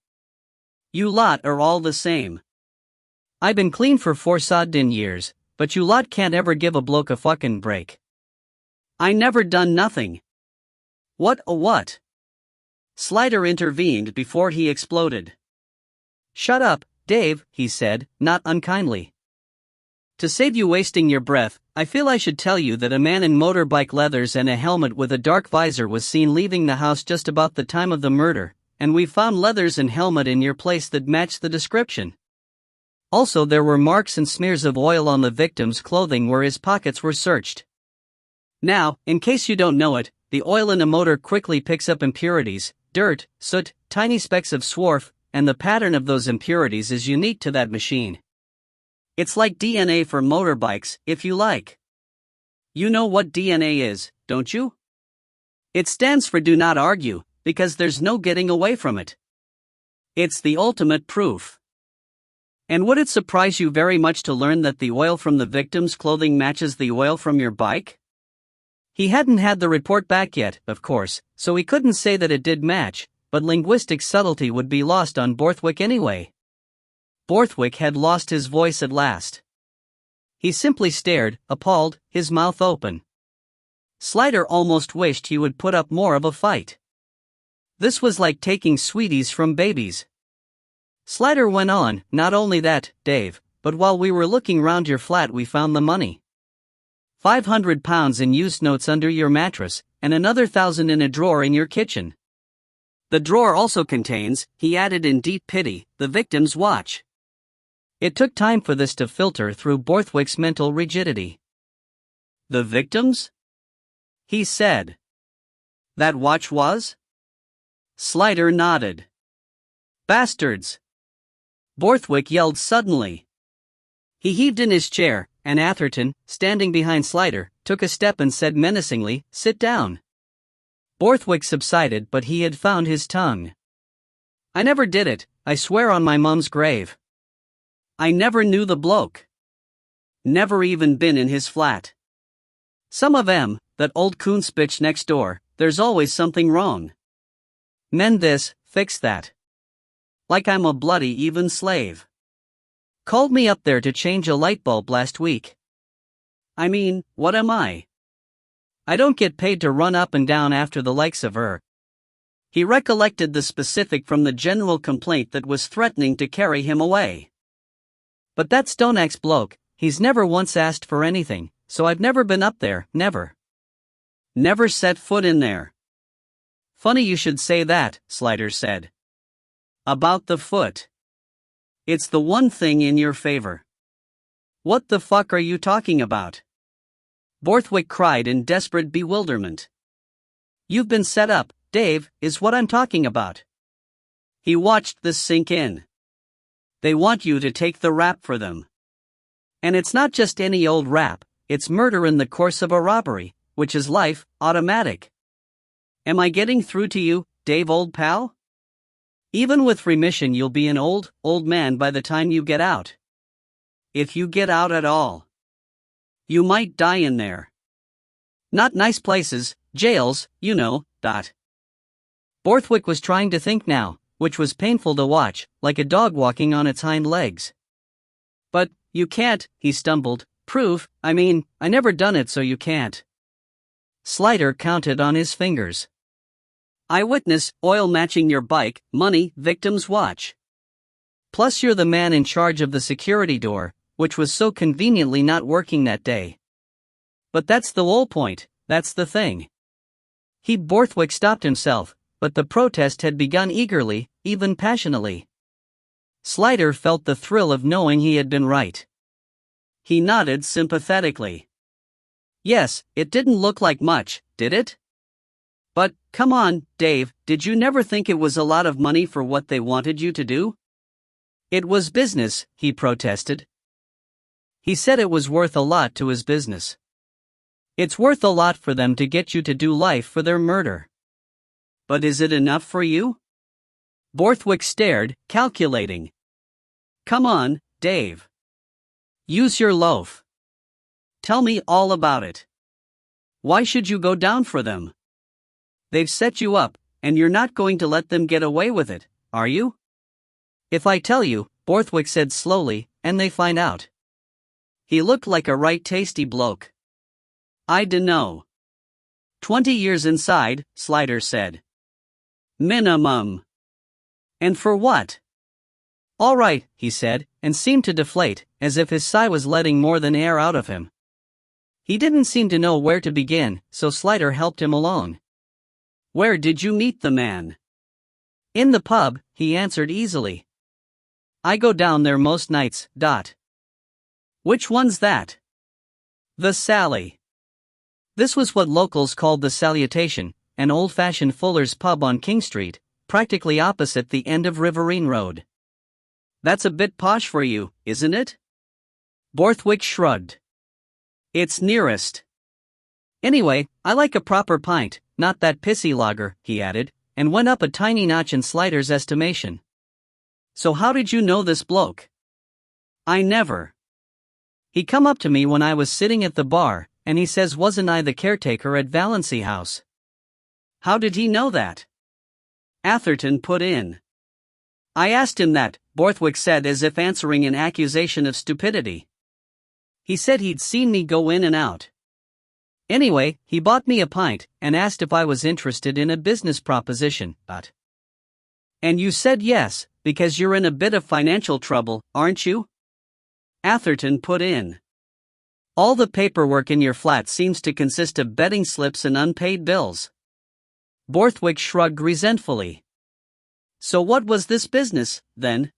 You lot are all the same. I been clean for 4 soddin years, but you lot can't ever give a bloke a fucking break. I never done nothing." What? Slider intervened before he exploded. "Shut up, Dave," he said, not unkindly. "To save you wasting your breath, I feel I should tell you that a man in motorbike leathers and a helmet with a dark visor was seen leaving the house just about the time of the murder, and we found leathers and helmet in your place that matched the description. Also, there were marks and smears of oil on the victim's clothing where his pockets were searched. Now, in case you don't know it, the oil in a motor quickly picks up impurities, dirt, soot, tiny specks of swarf, and the pattern of those impurities is unique to that machine. It's like DNA for motorbikes, if you like. You know what DNA is, don't you? It stands for do not argue, because there's no getting away from it. It's the ultimate proof. And would it surprise you very much to learn that the oil from the victim's clothing matches the oil from your bike? He hadn't had the report back yet, of course, so he couldn't say that it did match, but linguistic subtlety would be lost on Borthwick anyway. Borthwick had lost his voice at last. He simply stared, appalled, his mouth open. Slider almost wished he would put up more of a fight. This was like taking sweeties from babies. Slider went on, "Not only that, Dave, but while we were looking round your flat we found the money. £500 in used notes under your mattress, and another 1,000 in a drawer in your kitchen. The drawer also contains," he added in deep pity, "the victim's watch." It took time for this to filter through Borthwick's mental rigidity. "The victim's?" he said. "That watch was?" Slider nodded. "Bastards!" Borthwick yelled suddenly. He heaved in his chair, and Atherton, standing behind Slider, took a step and said menacingly, "Sit down." Borthwick subsided, but he had found his tongue. "I never did it, I swear on my mum's grave. I never knew the bloke. Never even been in his flat. Some of 'em, that old coonspitch next door, there's always something wrong. Mend this, fix that. Like I'm a bloody even slave. Called me up there to change a light bulb last week. I mean, what am I? I don't get paid to run up and down after the likes of her." He recollected the specific from the general complaint that was threatening to carry him away. "But that Stoneaxe bloke, he's never once asked for anything, so I've never been up there, never. Never set foot in there." "Funny you should say that," Slider said. "About the foot. It's the one thing in your favor." "What the fuck are you talking about?" Borthwick cried in desperate bewilderment. "You've been set up, Dave, is what I'm talking about." He watched this sink in. "They want you to take the rap for them. And it's not just any old rap, it's murder in the course of a robbery, which is life, automatic. Am I getting through to you, Dave, old pal? Even with remission you'll be an old man by the time you get out. If you get out at all. You might die in there. Not nice places, jails, you know, dot." Borthwick was trying to think now, which was painful to watch, like a dog walking on its hind legs. "But, you can't," he stumbled, "prove, I mean, I never done it so you can't." Slider counted on his fingers. "Eyewitness, oil matching your bike, money, victim's watch. Plus you're the man in charge of the security door, which was so conveniently not working that day. But that's the whole point, that's the thing." Borthwick stopped himself, but the protest had begun eagerly, even passionately. Slider felt the thrill of knowing he had been right. He nodded sympathetically. "Yes, it didn't look like much, did it? But, come on, Dave, did you never think it was a lot of money for what they wanted you to do?" "It was business," he protested. He said it was worth a lot to his business. "It's worth a lot for them to get you to do life for their murder." "But is it enough for you?" Borthwick stared, calculating. "Come on, Dave. Use your loaf. Tell me all about it. Why should you go down for them? They've set you up, and you're not going to let them get away with it, are you?" "If I tell you," Borthwick said slowly, "and they find out." He looked like a right tasty bloke. "I dunno. 20 years inside," Slider said. "Minimum." "And for what?" "All right," he said, and seemed to deflate, as if his sigh was letting more than air out of him. He didn't seem to know where to begin, so Slider helped him along. "Where did you meet the man?" "In the pub," he answered easily. "I go down there most nights, dot." "Which one's that?" "The Sally." This was what locals called the Salutation, an old-fashioned Fuller's pub on King Street, practically opposite the end of Riverine Road. "That's a bit posh for you, isn't it?" Borthwick shrugged. "It's nearest. Anyway, I like a proper pint, not that pissy lager," he added, and went up a tiny notch in Slider's estimation. "So how did you know this bloke?" "I never. He come up to me when I was sitting at the bar, and he says wasn't I the caretaker at Valency House." "How did he know that?" Atherton put in. I asked him that, Borthwick said, as if answering an accusation of stupidity. He said he'd seen me go in and out. Anyway, he bought me a pint and asked if I was interested in a business proposition. And you said yes, because you're in a bit of financial trouble, aren't you? Atherton put in. All the paperwork in your flat seems to consist of betting slips and unpaid bills. Borthwick shrugged resentfully. So what was this business, then?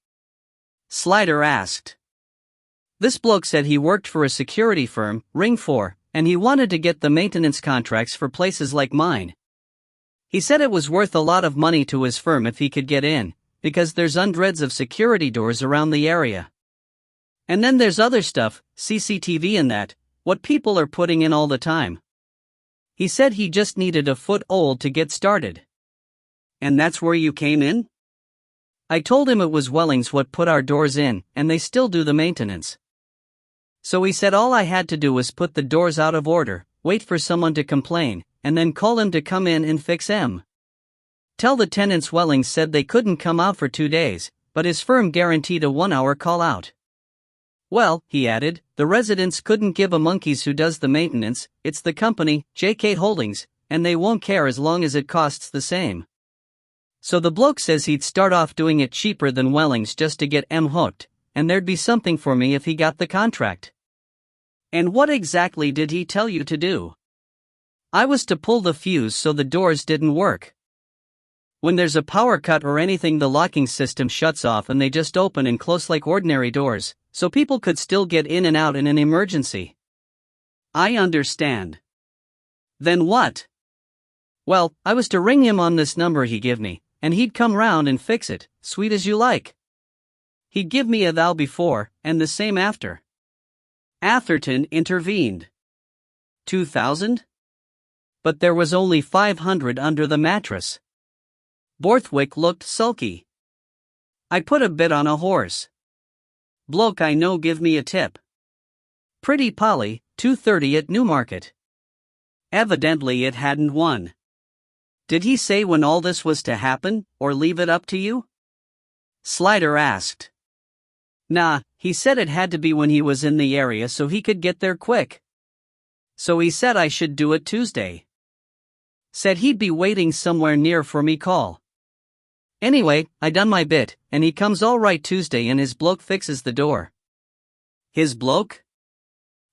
Slider asked. This bloke said he worked for a security firm, Ring 4, and he wanted to get the maintenance contracts for places like mine. He said it was worth a lot of money to his firm if he could get in, because there's hundreds of security doors around the area. And then there's other stuff, CCTV and that, what people are putting in all the time. He said he just needed a foothold to get started. And that's where you came in? I told him it was Wellings what put our doors in, and they still do the maintenance. So he said all I had to do was put the doors out of order, wait for someone to complain, and then call him to come in and fix them. Tell the tenants Wellings said they couldn't come out for 2 days, but his firm guaranteed a 1-hour call out. Well, he added, the residents couldn't give a monkeys who does the maintenance, it's the company, JK Holdings, and they won't care as long as it costs the same. So the bloke says he'd start off doing it cheaper than Wellings just to get hooked, and there'd be something for me if he got the contract. And what exactly did he tell you to do? I was to pull the fuse so the doors didn't work. When there's a power cut or anything, the locking system shuts off and they just open and close like ordinary doors, so people could still get in and out in an emergency. I understand. Then what? Well, I was to ring him on this number he give me, and he'd come round and fix it, sweet as you like. He'd give me a thou before, and the same after. Atherton intervened. 2,000? But there was only 500 under the mattress. Borthwick looked sulky. I put a bit on a horse. Bloke I know give me a tip. Pretty Polly, 230 at Newmarket. Evidently it hadn't won. Did he say when all this was to happen, or leave it up to you? Slider asked. Nah, he said it had to be when he was in the area so he could get there quick. So he said I should do it Tuesday. Said he'd be waiting somewhere near for me call. Anyway, I done my bit, and he comes all right Tuesday and his bloke fixes the door. His bloke?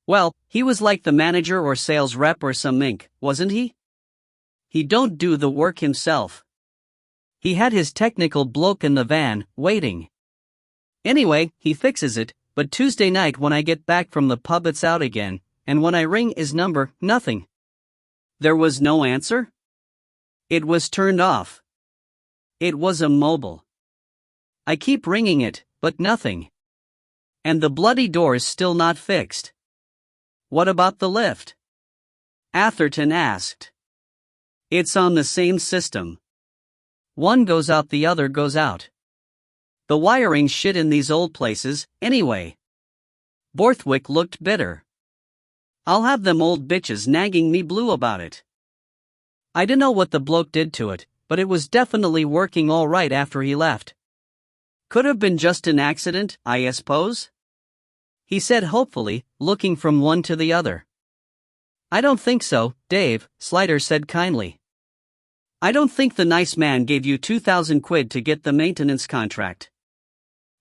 Well, he was like the manager or sales rep or some mink, wasn't he? He don't do the work himself. He had his technical bloke in the van, waiting. Anyway, he fixes it, but Tuesday night when I get back from the pub it's out again, and when I ring his number, nothing. There was no answer? It was turned off. It was a mobile. I keep ringing it, but nothing. And the bloody door's still not fixed. What about the lift? Atherton asked. It's on the same system. One goes out, the other goes out. The wiring's shit in these old places, anyway. Borthwick looked bitter. I'll have them old bitches nagging me blue about it. I dunno what the bloke did to it, but it was definitely working all right after he left. Could have been just an accident, I suppose? He said hopefully, looking from one to the other. I don't think so, Dave, Slider said kindly. I don't think the nice man gave you 2,000 quid to get the maintenance contract.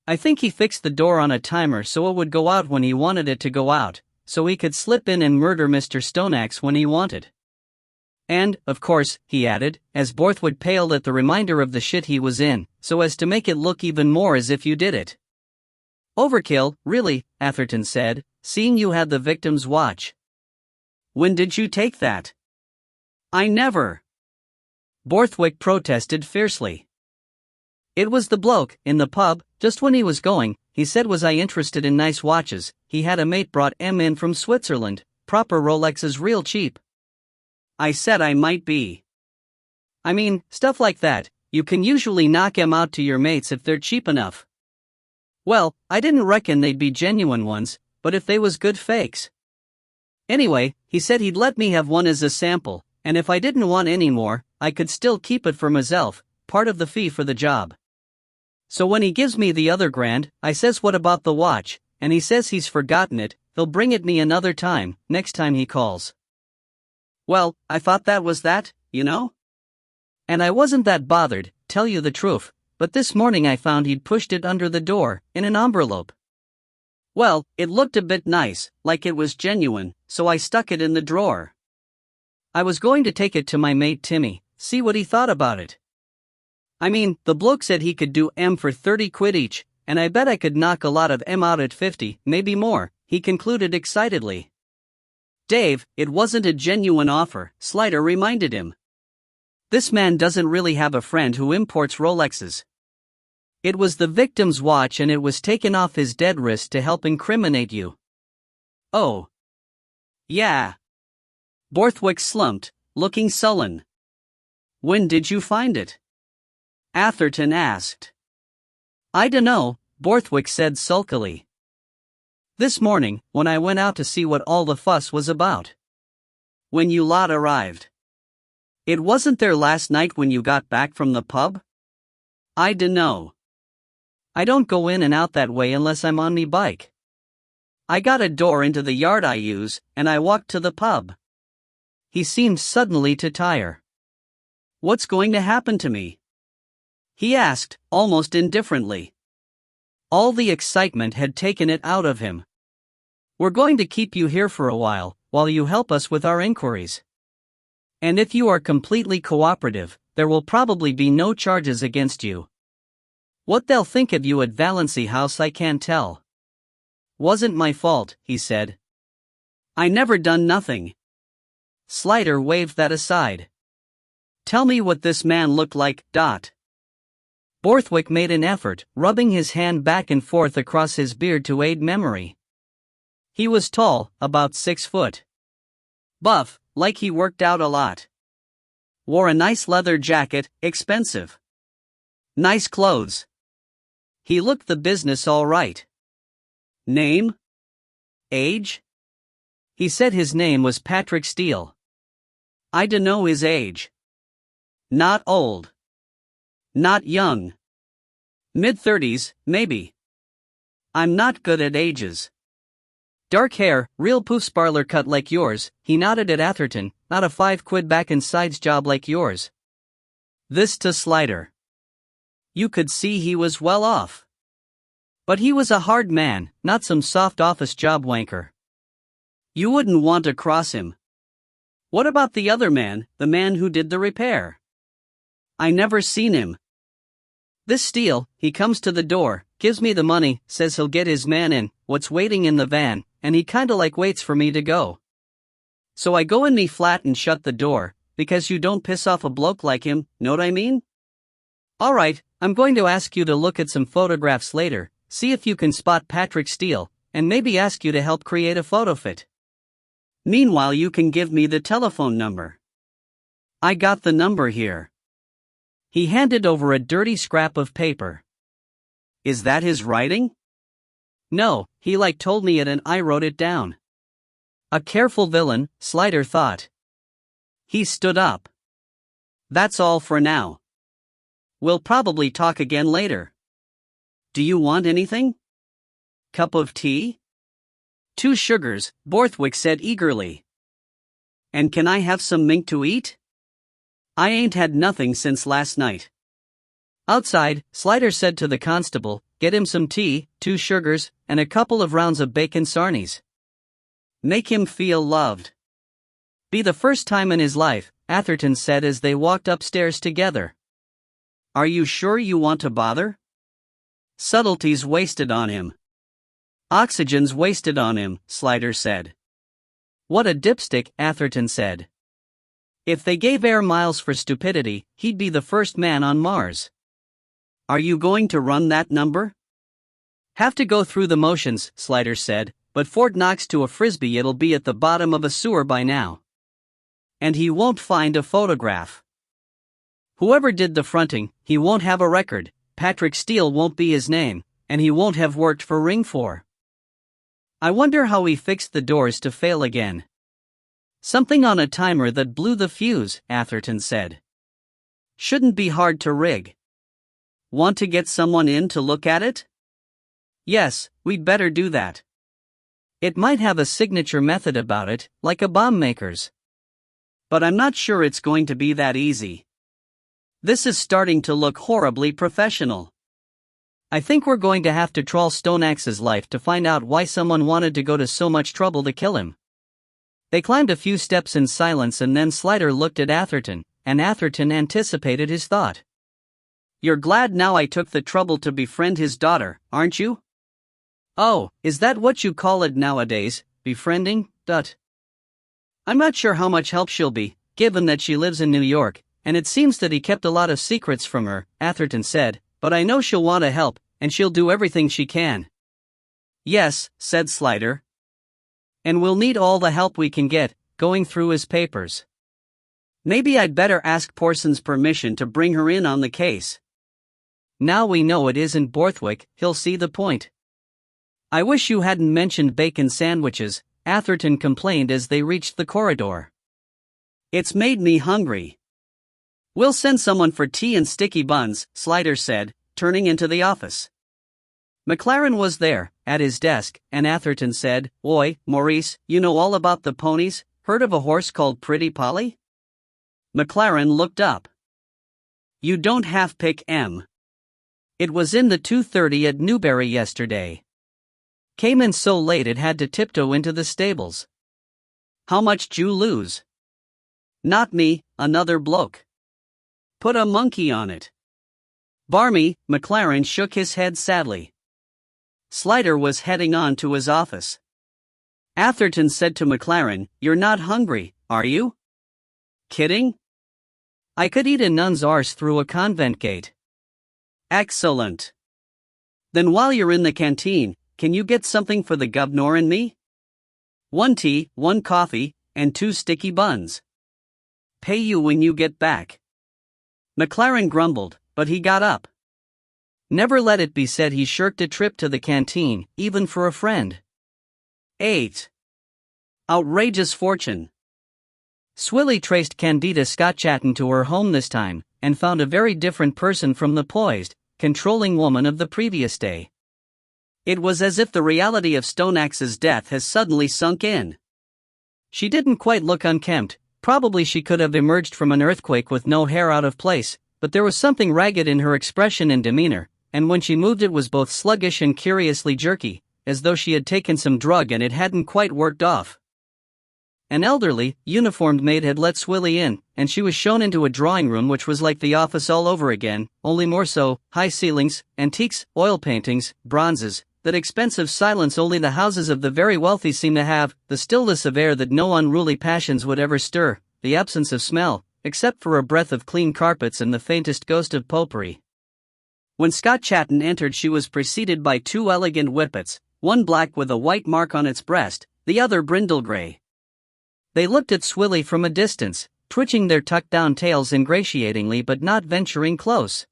I think he fixed the door on a timer so it would go out when he wanted it to go out, so he could slip in and murder Mr. Stoneaxe when he wanted. And, of course, he added, as Borthwick paled at the reminder of the shit he was in, so as to make it look even more as if you did it. Overkill, really, Atherton said, seeing you had the victim's watch. When did you take that? I never. Borthwick protested fiercely. It was the bloke, in the pub, just when he was going, he said was I interested in nice watches, he had a mate brought 'em in from Switzerland, proper Rolexes real cheap. I said I might be. I mean, stuff like that, you can usually knock 'em out to your mates if they're cheap enough. Well, I didn't reckon they'd be genuine ones, but if they was good fakes. Anyway, he said he'd let me have one as a sample, and if I didn't want any more, I could still keep it for myself, part of the fee for the job. So when he gives me the other grand, I says what about the watch, and he says he's forgotten it, he'll bring it me another time, next time he calls. Well, I thought that was that, you know? And I wasn't that bothered, tell you the truth, but this morning I found he'd pushed it under the door, in an envelope. Well, it looked a bit nice, like it was genuine, so I stuck it in the drawer. I was going to take it to my mate Timmy, see what he thought about it. I mean, the bloke said he could do M for 30 quid each, and I bet I could knock a lot of M out at 50, maybe more, he concluded excitedly. Dave, it wasn't a genuine offer, Slider reminded him. This man doesn't really have a friend who imports Rolexes. It was the victim's watch and it was taken off his dead wrist to help incriminate you. Oh. Yeah. Borthwick slumped, looking sullen. When did you find it? Atherton asked. I dunno, Borthwick said sulkily. This morning, when I went out to see what all the fuss was about. When you lot arrived. It wasn't there last night when you got back from the pub? I dunno. I don't go in and out that way unless I'm on me bike. I got a door into the yard I use, and I walked to the pub. He seemed suddenly to tire. What's going to happen to me? He asked, almost indifferently. All the excitement had taken it out of him. We're going to keep you here for a while you help us with our inquiries. And if you are completely cooperative, there will probably be no charges against you. What they'll think of you at Valency House I can't tell. Wasn't my fault, he said. I never done nothing. Slider waved that aside. Tell me what this man looked like, Dot. Borthwick made an effort, rubbing his hand back and forth across his beard to aid memory. He was tall, about 6 foot. Buff, like he worked out a lot. Wore a nice leather jacket, expensive. Nice clothes. He looked the business all right. Name? Age? He said his name was Patrick Steele. I dunno his age. Not old. Not young. Mid-30s, maybe. I'm not good at ages. Dark hair, real poofs parlor cut like yours, he nodded at Atherton, not a 5 quid back and sides job like yours. This to Slider. You could see he was well off. But he was a hard man, not some soft office job wanker. You wouldn't want to cross him. What about the other man, the man who did the repair? I never seen him. This Steele, he comes to the door, gives me the money, says he'll get his man in, what's waiting in the van, and he kinda like waits for me to go. So I go in me flat and shut the door, because you don't piss off a bloke like him, know what I mean? Alright, I'm going to ask you to look at some photographs later, see if you can spot Patrick Steele, and maybe ask you to help create a photo fit. Meanwhile you can give me the telephone number. I got the number here. He handed over a dirty scrap of paper. Is that his writing? No, he told me it and I wrote it down. A careful villain, Slider thought. He stood up. That's all for now. We'll probably talk again later. Do you want anything? Cup of tea? 2 sugars, Borthwick said eagerly. And can I have some mink to eat? I ain't had nothing since last night. Outside, Slider said to the constable, get him some tea, 2 sugars, and a couple of rounds of bacon sarnies. Make him feel loved. Be the first time in his life, Atherton said as they walked upstairs together. Are you sure you want to bother? Subtlety's wasted on him. Oxygen's wasted on him, Slider said. What a dipstick, Atherton said. If they gave air miles for stupidity, he'd be the first man on Mars. Are you going to run that number? Have to go through the motions, Slider said, but Fort Knox to a frisbee it'll be at the bottom of a sewer by now. And he won't find a photograph. Whoever did the fronting, he won't have a record, Patrick Steele won't be his name, and he won't have worked for Ring 4. I wonder how he fixed the doors to fail again. Something on a timer that blew the fuse, Atherton said. Shouldn't be hard to rig. Want to get someone in to look at it? Yes, we'd better do that. It might have a signature method about it, like a bomb maker's. But I'm not sure it's going to be that easy. This is starting to look horribly professional. I think we're going to have to trawl Stoneaxe's life to find out why someone wanted to go to so much trouble to kill him. They climbed a few steps in silence and then Slider looked at Atherton, and Atherton anticipated his thought. You're glad now I took the trouble to befriend his daughter, aren't you? Oh, is that what you call it nowadays, befriending? I'm not sure how much help she'll be, given that she lives in New York, and it seems that he kept a lot of secrets from her, Atherton said, but I know she'll want to help, and she'll do everything she can. Yes, said Slider. And we'll need all the help we can get, going through his papers. Maybe I'd better ask Porson's permission to bring her in on the case. Now we know it isn't Borthwick, he'll see the point. I wish you hadn't mentioned bacon sandwiches, Atherton complained as they reached the corridor. It's made me hungry. We'll send someone for tea and sticky buns, Slider said, turning into the office. McLaren was there, at his desk, and Atherton said, Oi, Maurice, you know all about the ponies, heard of a horse called Pretty Polly? McLaren looked up. You don't have pick M. It was in the 2:30 at Newbury yesterday. Came in so late it had to tiptoe into the stables. How much'd you lose? Not me, another bloke. Put a monkey on it. Barmy, McLaren shook his head sadly. Slider was heading on to his office. Atherton said to McLaren, You're not hungry, are you? Kidding? I could eat a nun's arse through a convent gate. Excellent. Then while you're in the canteen, can you get something for the governor and me? 1 tea, 1 coffee, and 2 sticky buns. Pay you when you get back. McLaren grumbled, but he got up. Never let it be said he shirked a trip to the canteen, even for a friend. 8. Outrageous fortune. Swilly traced Candida Scotchatten to her home this time, and found a very different person from the poised, controlling woman of the previous day. It was as if the reality of Stoneaxe's death has suddenly sunk in. She didn't quite look unkempt, probably she could have emerged from an earthquake with no hair out of place, but there was something ragged in her expression and demeanor, and when she moved it was both sluggish and curiously jerky, as though she had taken some drug and it hadn't quite worked off. An elderly, uniformed maid had let Swilly in, and she was shown into a drawing room which was like the office all over again, only more so, high ceilings, antiques, oil paintings, bronzes, that expensive silence only the houses of the very wealthy seem to have, the stillness of air that no unruly passions would ever stir, the absence of smell, except for a breath of clean carpets and the faintest ghost of popery. When Scotchatten entered she was preceded by 2 elegant whippets, one black with a white mark on its breast, the other brindle grey. They looked at Swilly from a distance, twitching their tucked-down tails ingratiatingly but not venturing close.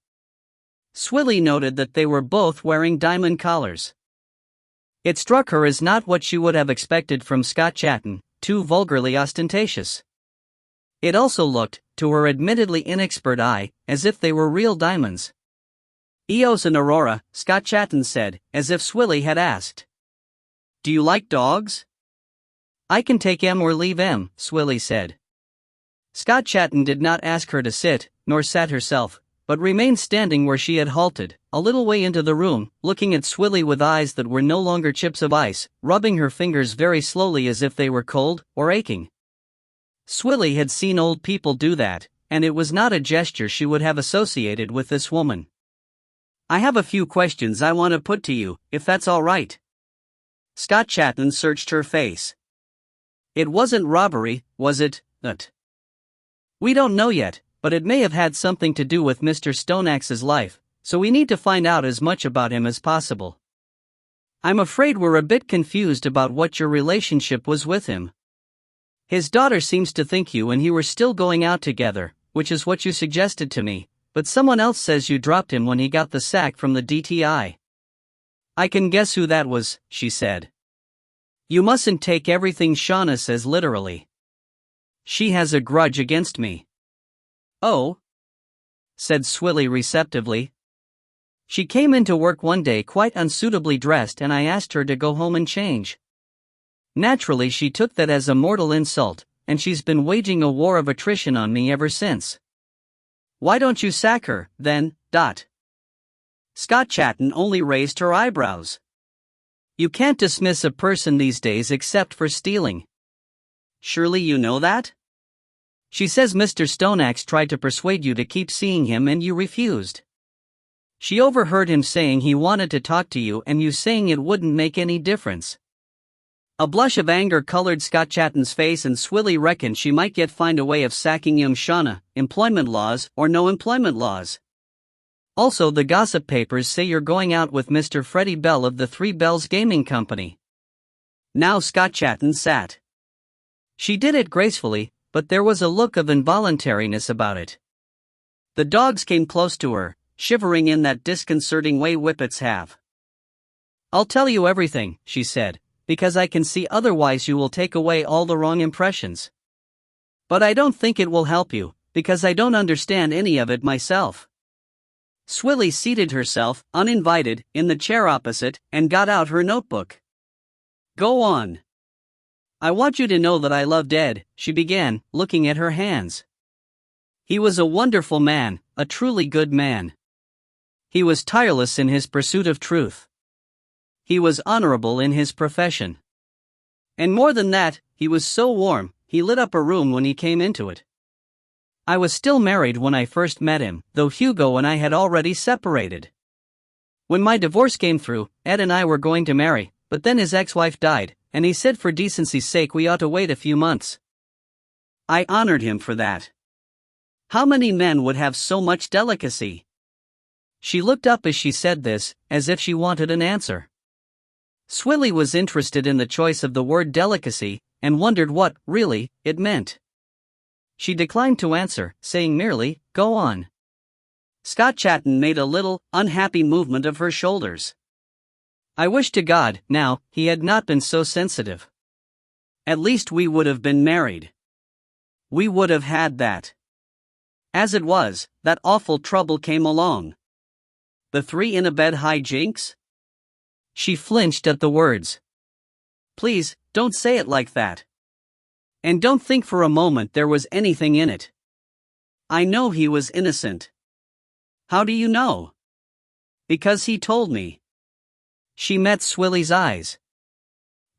Swilly noted that they were both wearing diamond collars. It struck her as not what she would have expected from Scotchatten, too vulgarly ostentatious. It also looked, to her admittedly inexpert eye, as if they were real diamonds. Eos and Aurora, Scotchatten said, as if Swilly had asked. Do you like dogs? I can take M or leave M, Swilly said. Scotchatten did not ask her to sit, nor sat herself, but remained standing where she had halted, a little way into the room, looking at Swilly with eyes that were no longer chips of ice, rubbing her fingers very slowly as if they were cold or aching. Swilly had seen old people do that, and it was not a gesture she would have associated with this woman. I have a few questions I want to put to you, if that's all right. Scotchatten searched her face. It wasn't robbery, was it? We don't know yet, but it may have had something to do with Mr. Stoneaxe's life, so we need to find out as much about him as possible. I'm afraid we're a bit confused about what your relationship was with him. His daughter seems to think you and he were still going out together, which is what you suggested to me, but someone else says you dropped him when he got the sack from the DTI. I can guess who that was, she said. You mustn't take everything Shauna says literally. She has a grudge against me. Oh? said Swilly receptively. She came into work one day quite unsuitably dressed and I asked her to go home and change. Naturally she took that as a mortal insult, and she's been waging a war of attrition on me ever since. Why don't you sack her, then, Scott Chatton only raised her eyebrows. You can't dismiss a person these days except for stealing. Surely you know that? She says Mr. Stoneaxe tried to persuade you to keep seeing him and you refused. She overheard him saying he wanted to talk to you and you saying it wouldn't make any difference. A blush of anger colored Scott Chatton's face and Swilly reckoned she might yet find a way of sacking him. Shauna, employment laws or no employment laws. Also the gossip papers say you're going out with Mr. Freddie Bell of the Three Bells Gaming Company. Now Scott Chatton sat. She did it gracefully, but there was a look of involuntariness about it. The dogs came close to her, shivering in that disconcerting way whippets have. I'll tell you everything, she said, because I can see otherwise you will take away all the wrong impressions. But I don't think it will help you, because I don't understand any of it myself. Swilly seated herself, uninvited, in the chair opposite, and got out her notebook. Go on. I want you to know that I loved Ed, she began, looking at her hands. He was a wonderful man, a truly good man. He was tireless in his pursuit of truth. He was honorable in his profession. And more than that, he was so warm, he lit up a room when he came into it. I was still married when I first met him, though Hugo and I had already separated. When my divorce came through, Ed and I were going to marry, but then his ex-wife died, and he said for decency's sake we ought to wait a few months. I honored him for that. How many men would have so much delicacy? She looked up as she said this, as if she wanted an answer. Swilly was interested in the choice of the word delicacy, and wondered what, really, it meant. She declined to answer, saying merely, go on. Scott Chatton made a little, unhappy movement of her shoulders. I wish to God, now, he had not been so sensitive. At least we would have been married. We would have had that. As it was, that awful trouble came along. The 3-in-a-bed hijinks? She flinched at the words. Please, don't say it like that. And don't think for a moment there was anything in it. I know he was innocent. How do you know? Because he told me. She met Swilly's eyes.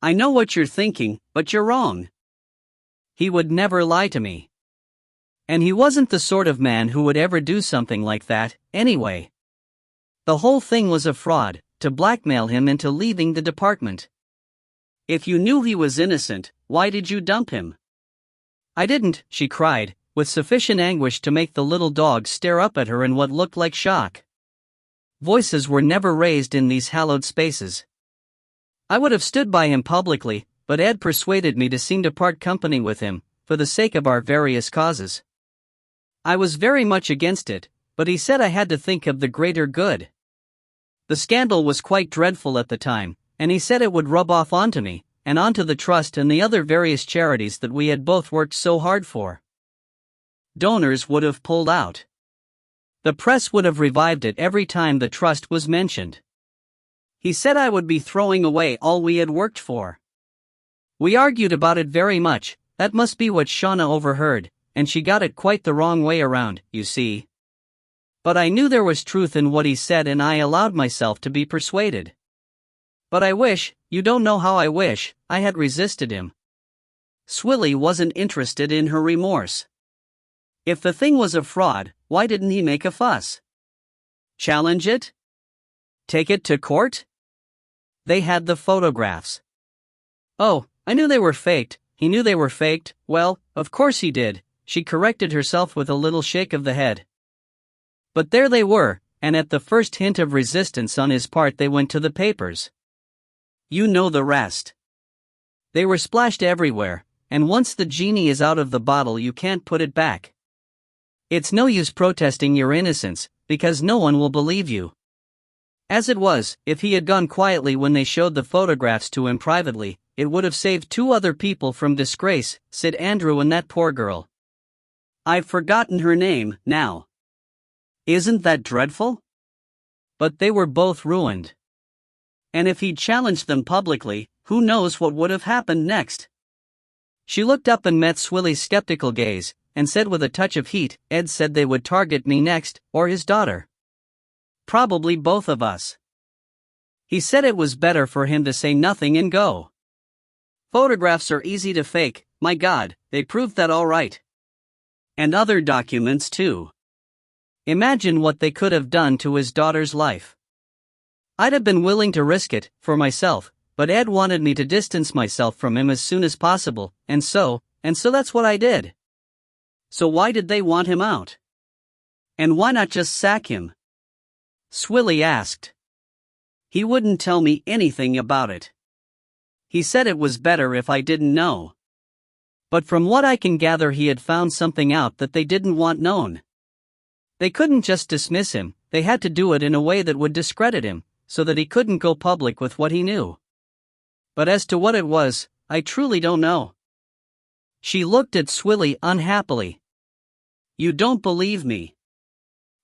I know what you're thinking, but you're wrong. He would never lie to me. And he wasn't the sort of man who would ever do something like that, anyway. The whole thing was a fraud, to blackmail him into leaving the department. If you knew he was innocent, why did you dump him? I didn't, she cried, with sufficient anguish to make the little dog stare up at her in what looked like shock. Voices were never raised in these hallowed spaces. I would have stood by him publicly, but Ed persuaded me to seem to part company with him, for the sake of our various causes. I was very much against it, but he said I had to think of the greater good. The scandal was quite dreadful at the time, and he said it would rub off onto me, and onto the trust and the other various charities that we had both worked so hard for. Donors would have pulled out. The press would have revived it every time the trust was mentioned. He said I would be throwing away all we had worked for. We argued about it very much. That must be what Shauna overheard, and she got it quite the wrong way around, you see. But I knew there was truth in what he said and I allowed myself to be persuaded. But I wish, you don't know how I wish, I had resisted him. Swilly wasn't interested in her remorse. If the thing was a fraud, why didn't he make a fuss? Challenge it? Take it to court? They had the photographs. Oh, I knew they were faked. He knew they were faked. Well, of course he did, she corrected herself with a little shake of the head. But there they were, and at the first hint of resistance on his part they went to the papers. You know the rest. They were splashed everywhere, and once the genie is out of the bottle you can't put it back. It's no use protesting your innocence, because no one will believe you. As it was, if he had gone quietly when they showed the photographs to him privately, it would have saved 2 other people from disgrace, said Andrew and that poor girl. I've forgotten her name, now. Isn't that dreadful? But they were both ruined. And if he'd challenged them publicly, who knows what would have happened next? She looked up and met Swilly's skeptical gaze, and said with a touch of heat, Ed said they would target me next, or his daughter. Probably both of us. He said it was better for him to say nothing and go. Photographs are easy to fake, my God, they proved that all right. And other documents too. Imagine what they could have done to his daughter's life. I'd have been willing to risk it, for myself, but Ed wanted me to distance myself from him as soon as possible, and so that's what I did. So why did they want him out? And why not just sack him? Swilly asked. He wouldn't tell me anything about it. He said it was better if I didn't know. But from what I can gather, he had found something out that they didn't want known. They couldn't just dismiss him, they had to do it in a way that would discredit him, so that he couldn't go public with what he knew. But as to what it was, I truly don't know. She looked at Swilly unhappily. You don't believe me.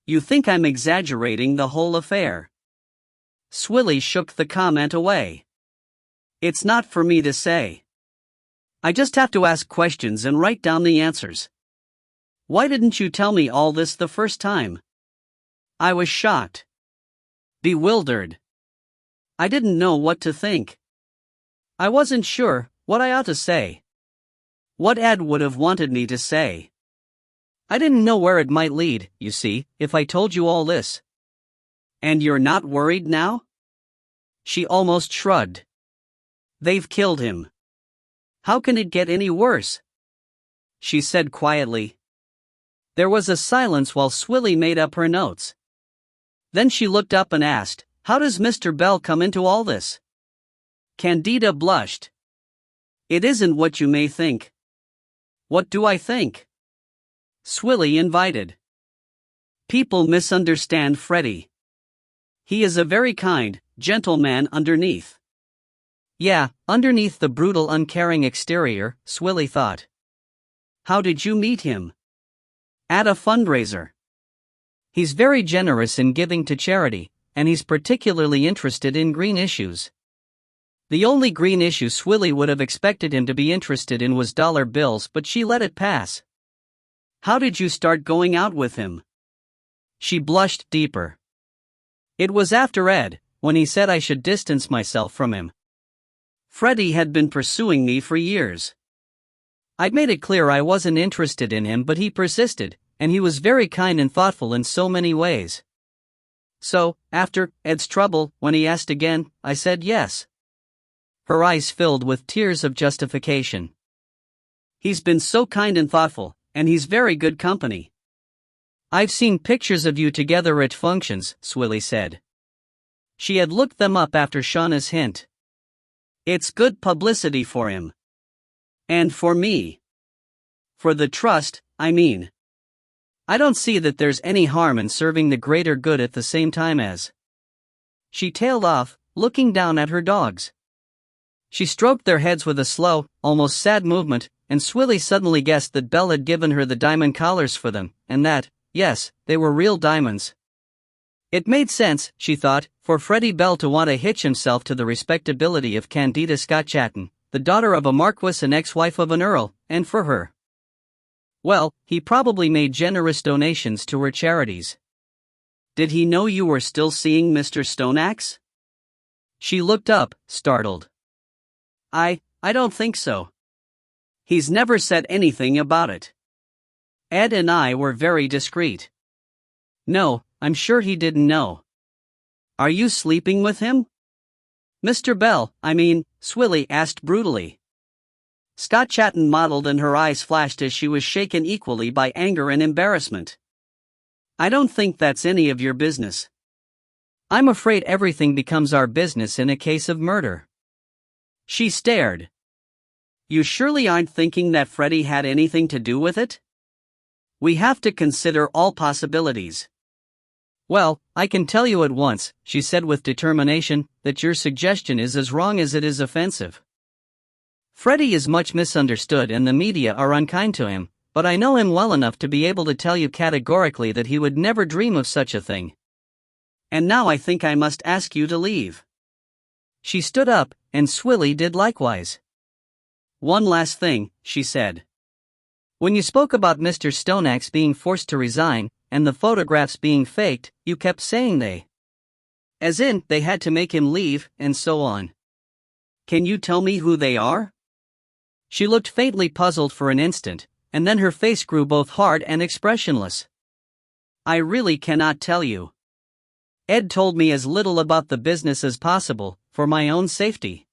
You think I'm exaggerating the whole affair. Swilly shook the comment away. It's not for me to say. I just have to ask questions and write down the answers. Why didn't you tell me all this the first time? I was shocked. Bewildered. I didn't know what to think. I wasn't sure what I ought to say. What Ed would have wanted me to say. I didn't know where it might lead, you see, if I told you all this. And you're not worried now? She almost shrugged. They've killed him. How can it get any worse? She said quietly. There was a silence while Swilly made up her notes. Then she looked up and asked, How does Mr. Bell come into all this? Candida blushed. It isn't what you may think. What do I think? Swilly invited. People misunderstand Freddie. He is a very kind, gentle man underneath. Yeah, underneath the brutal, uncaring exterior, Swilly thought. How did you meet him? At a fundraiser. He's very generous in giving to charity, and he's particularly interested in green issues. The only green issue Swilly would have expected him to be interested in was dollar bills, but she let it pass. How did you start going out with him? She blushed deeper. It was after Ed, when he said I should distance myself from him. Freddie had been pursuing me for years. I'd made it clear I wasn't interested in him, but he persisted, and he was very kind and thoughtful in so many ways. So, after Ed's trouble, when he asked again, I said yes. Her eyes filled with tears of justification. He's been so kind and thoughtful, and he's very good company. I've seen pictures of you together at functions, Swilly said. She had looked them up after Shauna's hint. It's good publicity for him. And for me. For the trust, I mean. I don't see that there's any harm in serving the greater good at the same time as. She tailed off, looking down at her dogs. She stroked their heads with a slow, almost sad movement, and Swilly suddenly guessed that Belle had given her the diamond collars for them, and that, yes, they were real diamonds. It made sense, she thought, for Freddie Bell to want to hitch himself to the respectability of Candida Scott Chatton, the daughter of a marquis and ex-wife of an earl, and for her. Well, he probably made generous donations to her charities. Did he know you were still seeing Mr. Stoneaxe? She looked up, startled. I don't think so. He's never said anything about it. Ed and I were very discreet. No, I'm sure he didn't know. Are you sleeping with him? Mr. Bell, Swilly asked brutally. Scott Chatton modeled and her eyes flashed as she was shaken equally by anger and embarrassment. I don't think that's any of your business. I'm afraid everything becomes our business in a case of murder. She stared. You surely aren't thinking that Freddie had anything to do with it? We have to consider all possibilities. Well, I can tell you at once, she said with determination, that your suggestion is as wrong as it is offensive. Freddie is much misunderstood and the media are unkind to him, but I know him well enough to be able to tell you categorically that he would never dream of such a thing. And now I think I must ask you to leave." She stood up, and Swilly did likewise. "One last thing," she said. "When you spoke about Mr. Stoneaxe being forced to resign, and the photographs being faked, you kept saying they. As in, they had to make him leave, and so on. Can you tell me who they are?" She looked faintly puzzled for an instant, and then her face grew both hard and expressionless. "I really cannot tell you. Ed told me as little about the business as possible, for my own safety.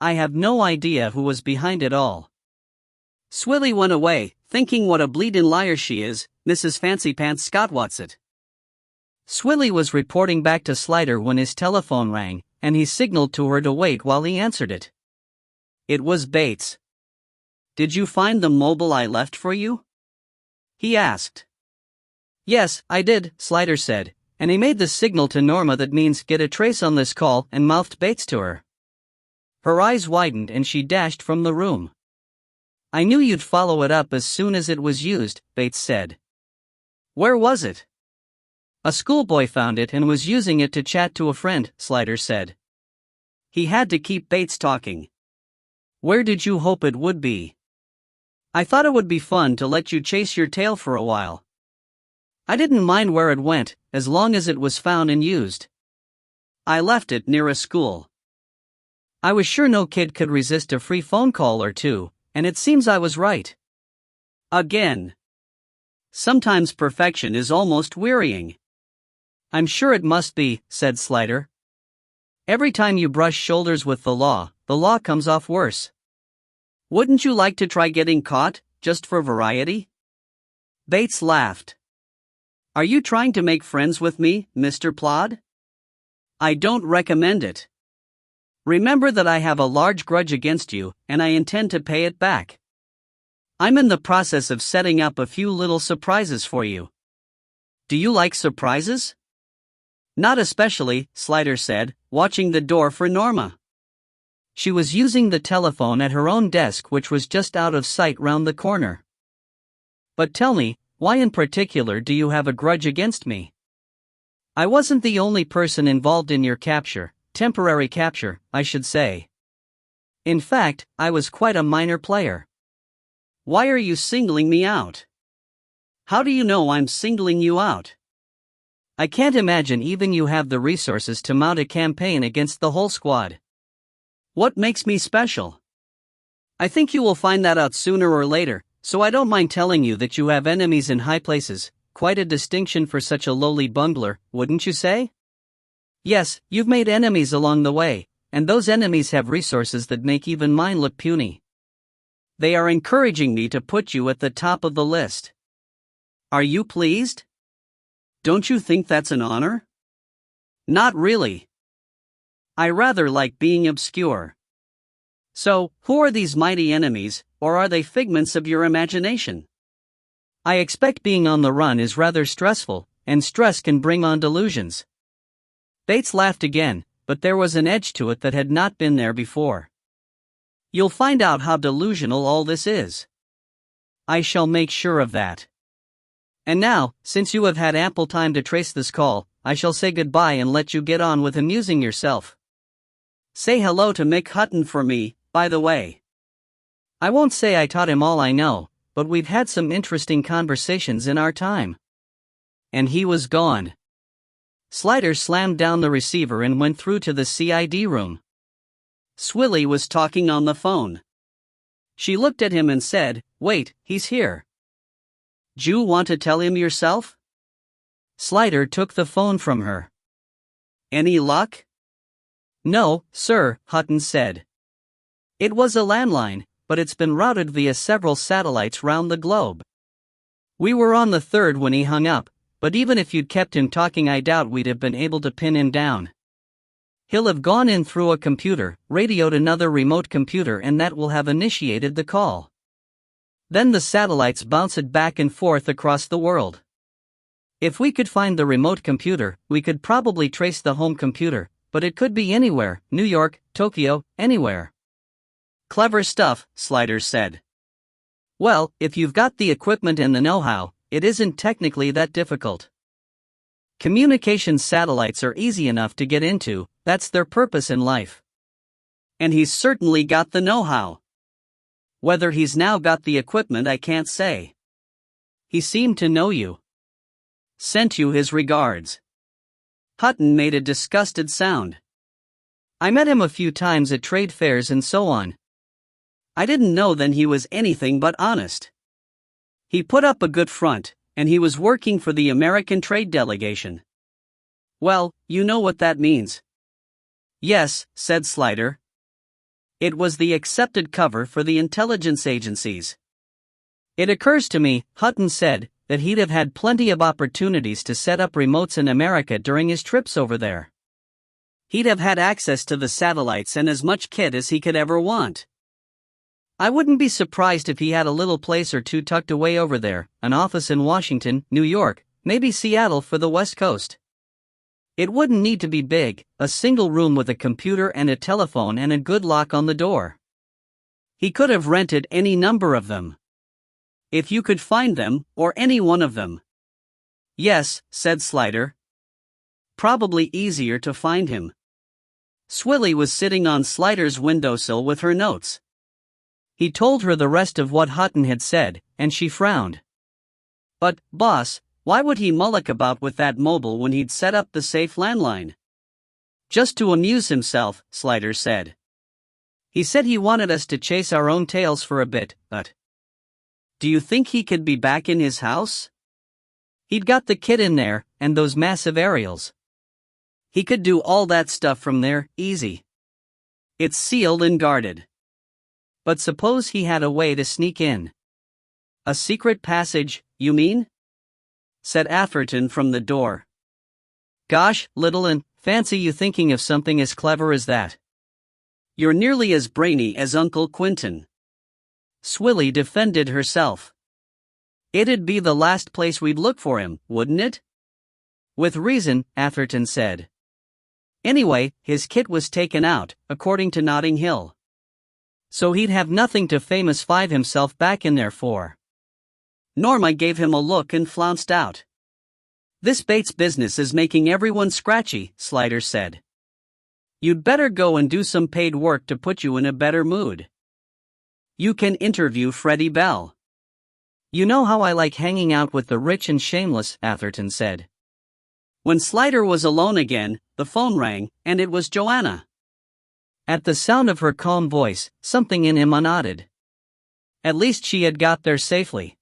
I have no idea who was behind it all." Swilly went away, thinking what a bleedin' liar she is, Mrs. Fancypants Scott Watson. Swilly was reporting back to Slider when his telephone rang, and he signaled to her to wait while he answered it. It was Bates. "Did you find the mobile I left for you?" he asked. "Yes, I did," Slider said, and he made the signal to Norma that means "get a trace on this call," and mouthed Bates to her. Her eyes widened and she dashed from the room. "I knew you'd follow it up as soon as it was used," Bates said. "Where was it?" "A schoolboy found it and was using it to chat to a friend," Slider said. He had to keep Bates talking. "Where did you hope it would be?" "I thought it would be fun to let you chase your tail for a while. I didn't mind where it went, as long as it was found and used. I left it near a school. I was sure no kid could resist a free phone call or two, and it seems I was right. Again. Sometimes perfection is almost wearying." "I'm sure it must be," said Slider. "Every time you brush shoulders with the law comes off worse. Wouldn't you like to try getting caught, just for variety?" Bates laughed. "Are you trying to make friends with me, Mr. Plod? I don't recommend it. Remember that I have a large grudge against you, and I intend to pay it back. I'm in the process of setting up a few little surprises for you. Do you like surprises?" "Not especially," Slider said, watching the door for Norma. She was using the telephone at her own desk, which was just out of sight round the corner. "But tell me, why in particular do you have a grudge against me? I wasn't the only person involved in your capture, temporary capture, I should say. In fact, I was quite a minor player. Why are you singling me out? How do you know I'm singling you out? I can't imagine even you have the resources to mount a campaign against the whole squad. What makes me special? I think you will find that out sooner or later, so I don't mind telling you that you have enemies in high places, quite a distinction for such a lowly bungler, wouldn't you say? Yes, you've made enemies along the way, and those enemies have resources that make even mine look puny. They are encouraging me to put you at the top of the list. Are you pleased? Don't you think that's an honor?" "Not really. I rather like being obscure. So, who are these mighty enemies, or are they figments of your imagination? I expect being on the run is rather stressful, and stress can bring on delusions." Bates laughed again, but there was an edge to it that had not been there before. "You'll find out how delusional all this is. I shall make sure of that. And now, since you have had ample time to trace this call, I shall say goodbye and let you get on with amusing yourself. Say hello to Mick Hutton for me, by the way. I won't say I taught him all I know, but we've had some interesting conversations in our time." And he was gone. Slider slammed down the receiver and went through to the CID room. Swilly was talking on the phone. She looked at him and said, "Wait, he's here. D'you want to tell him yourself?" Slider took the phone from her. "Any luck?" "No, sir," Hutton said. "It was a landline, but it's been routed via several satellites round the globe. We were on the third when he hung up, but even if you'd kept him talking I doubt we'd have been able to pin him down. He'll have gone in through a computer, radioed another remote computer, and that will have initiated the call. Then the satellites bounced back and forth across the world. If we could find the remote computer, we could probably trace the home computer, but it could be anywhere, New York, Tokyo, anywhere." "Clever stuff," Sliders said. Well, if you've got the equipment and the know-how, it isn't technically that difficult. Communications satellites are easy enough to get into, that's their purpose in life. And he's certainly got the know-how. Whether he's now got the equipment I can't say. He seemed to know you. Sent you his regards. Hutton made a disgusted sound. I met him a few times at trade fairs and so on. I didn't know then he was anything but honest. He put up a good front, and he was working for the American trade delegation. Well, you know what that means. Yes, said Slider. It was the accepted cover for the intelligence agencies. It occurs to me, Hutton said, that he'd have had plenty of opportunities to set up remotes in America during his trips over there. He'd have had access to the satellites and as much kit as he could ever want. I wouldn't be surprised if he had a little place or two tucked away over there, an office in Washington, New York, maybe Seattle for the West Coast. It wouldn't need to be big, a single room with a computer and a telephone and a good lock on the door. He could have rented any number of them. If you could find them, or any one of them. Yes, said Slider. Probably easier to find him. Swilly was sitting on Slider's windowsill with her notes. He told her the rest of what Hutton had said, and she frowned. But, boss, why would he mullock about with that mobile when he'd set up the safe landline? Just to amuse himself, Slider said. He said he wanted us to chase our own tails for a bit, but... Do you think he could be back in his house? He'd got the kit in there, and those massive aerials. He could do all that stuff from there, easy. It's sealed and guarded. But suppose he had a way to sneak in. A secret passage, you mean? Said Atherton from the door. Gosh, little 'un, fancy you thinking of something as clever as that. You're nearly as brainy as Uncle Quentin. Swilly defended herself. It'd be the last place we'd look for him, wouldn't it? With reason, Atherton said. Anyway, his kit was taken out, according to Notting Hill. So he'd have nothing to famous five himself back in there for. Norma gave him a look and flounced out. This Bates business is making everyone scratchy, Slider said. You'd better go and do some paid work to put you in a better mood. You can interview Freddie Bell. You know how I like hanging out with the rich and shameless, Atherton said. When Slider was alone again, the phone rang, and it was Joanna. At the sound of her calm voice, something in him nodded. At least she had got there safely.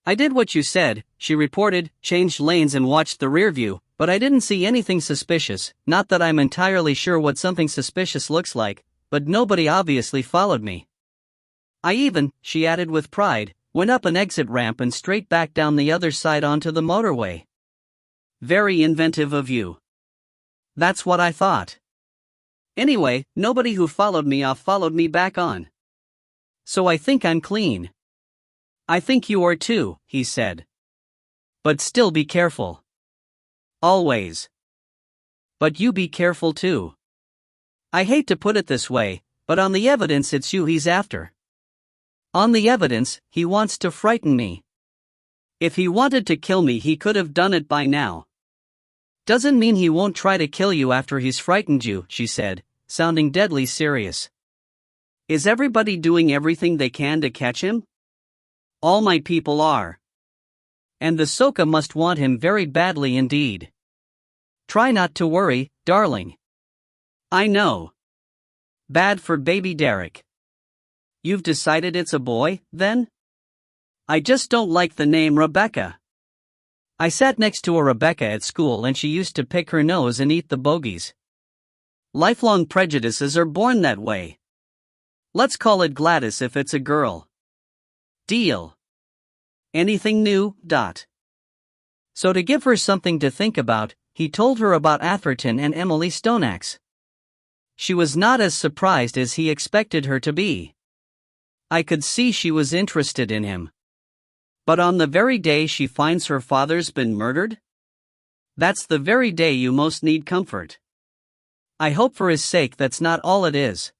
I did what you said, she reported, changed lanes and watched the rear view, but I didn't see anything suspicious, not that I'm entirely sure what something suspicious looks like, but nobody obviously followed me. I even, she added with pride, went up an exit ramp and straight back down the other side onto the motorway. Very inventive of you. That's what I thought. Anyway, nobody who followed me off followed me back on. So I think I'm clean. I think you are too, he said. But still be careful. Always. But you be careful too. I hate to put it this way, but on the evidence it's you he's after. On the evidence, he wants to frighten me. If he wanted to kill me he could have done it by now. Doesn't mean he won't try to kill you after he's frightened you, she said, sounding deadly serious. Is everybody doing everything they can to catch him? All my people are. And the Soka must want him very badly indeed. Try not to worry, darling. I know. Bad for baby Derek. You've decided it's a boy, then? I just don't like the name Rebecca. I sat next to a Rebecca at school and she used to pick her nose and eat the bogies. Lifelong prejudices are born that way. Let's call it Gladys if it's a girl. Deal. Anything new, Dot? So to give her something to think about, he told her about Atherton and Emily Stoneaxe. She was not as surprised as he expected her to be. I could see she was interested in him. But on the very day she finds her father's been murdered? That's the very day you most need comfort. I hope for his sake that's not all it is.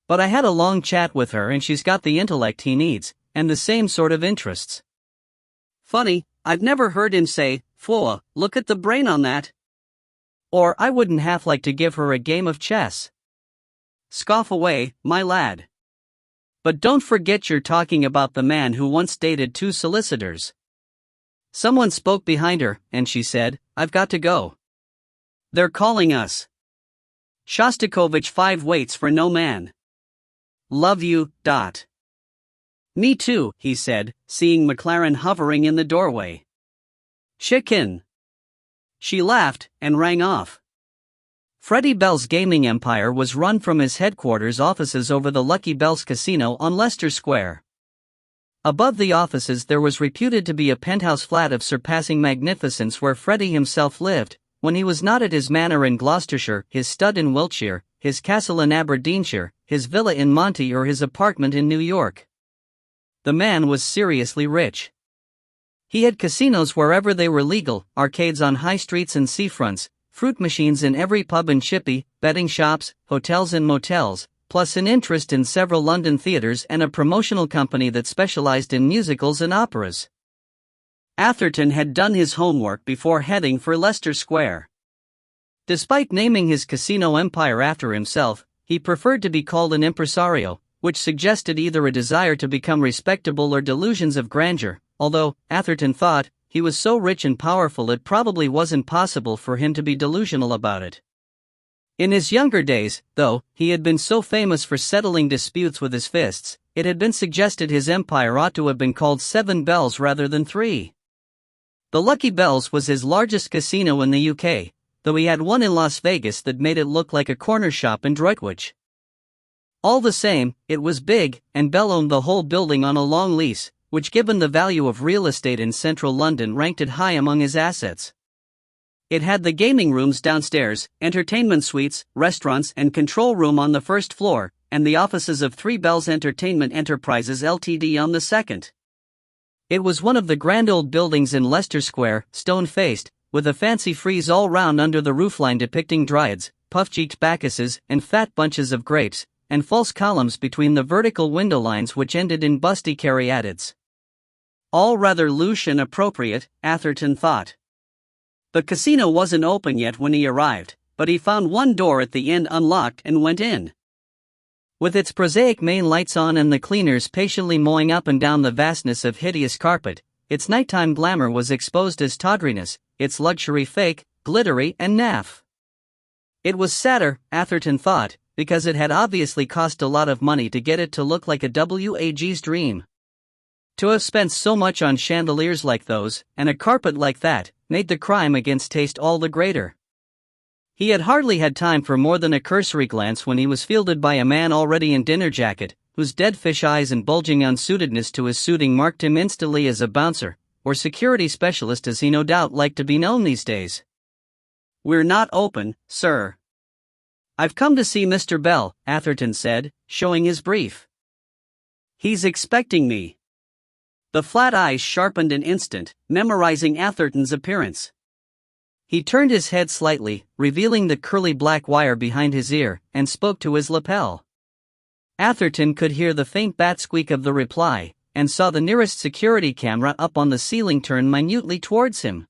But I had a long chat with her and she's got the intellect he needs, and the same sort of interests. Funny, I've never heard him say, "Floa, look at the brain on that." Or, "I wouldn't half like to give her a game of chess." Scoff away, my lad. But don't forget you're talking about the man who once dated 2 solicitors. Someone spoke behind her, and she said, "I've got to go. They're calling us. Shostakovich 5 waits for no man. Love you, dot." "Me too," he said, seeing McLaren hovering in the doorway. "Chicken." She laughed, and rang off. Freddie Bell's gaming empire was run from his headquarters offices over the Lucky Bells Casino on Leicester Square. Above the offices there was reputed to be a penthouse flat of surpassing magnificence where Freddie himself lived, when he was not at his manor in Gloucestershire, his stud in Wiltshire, his castle in Aberdeenshire, his villa in Monte or his apartment in New York. The man was seriously rich. He had casinos wherever they were legal, arcades on high streets and seafronts, fruit machines in every pub and chippy, betting shops, hotels and motels, plus an interest in several London theatres and a promotional company that specialized in musicals and operas. Atherton had done his homework before heading for Leicester Square. Despite naming his casino empire after himself, he preferred to be called an impresario, which suggested either a desire to become respectable or delusions of grandeur, although, Atherton thought, he was so rich and powerful it probably wasn't possible for him to be delusional about it. In his younger days, though, he had been so famous for settling disputes with his fists, it had been suggested his empire ought to have been called 7 Bells rather than 3. The Lucky Bells was his largest casino in the UK, though he had one in Las Vegas that made it look like a corner shop in Droitwich. All the same, it was big, and Bell owned the whole building on a long lease, which given the value of real estate in central London ranked it high among his assets. It had the gaming rooms downstairs, entertainment suites, restaurants and control room on the first floor, and the offices of 3 Bells Entertainment Enterprises Ltd on the second. It was one of the grand old buildings in Leicester Square, stone-faced, with a fancy frieze all round under the roofline depicting dryads, puff-cheeked Bacchuses and fat bunches of grapes, and false columns between the vertical window lines which ended in busty caryatids. All rather louche and appropriate, Atherton thought. The casino wasn't open yet when he arrived, but he found one door at the end unlocked and went in. With its prosaic main lights on and the cleaners patiently mowing up and down the vastness of hideous carpet, its nighttime glamour was exposed as tawdriness, its luxury fake, glittery and naff. It was sadder, Atherton thought, because it had obviously cost a lot of money to get it to look like a WAG's dream. To have spent so much on chandeliers like those, and a carpet like that, made the crime against taste all the greater. He had hardly had time for more than a cursory glance when he was fielded by a man already in dinner jacket, whose dead fish eyes and bulging unsuitedness to his suiting marked him instantly as a bouncer, or security specialist as he no doubt liked to be known these days. "We're not open, sir." "I've come to see Mr. Bell," Atherton said, showing his brief. "He's expecting me." The flat eyes sharpened an instant, memorizing Atherton's appearance. He turned his head slightly, revealing the curly black wire behind his ear, and spoke to his lapel. Atherton could hear the faint bat squeak of the reply, and saw the nearest security camera up on the ceiling turn minutely towards him.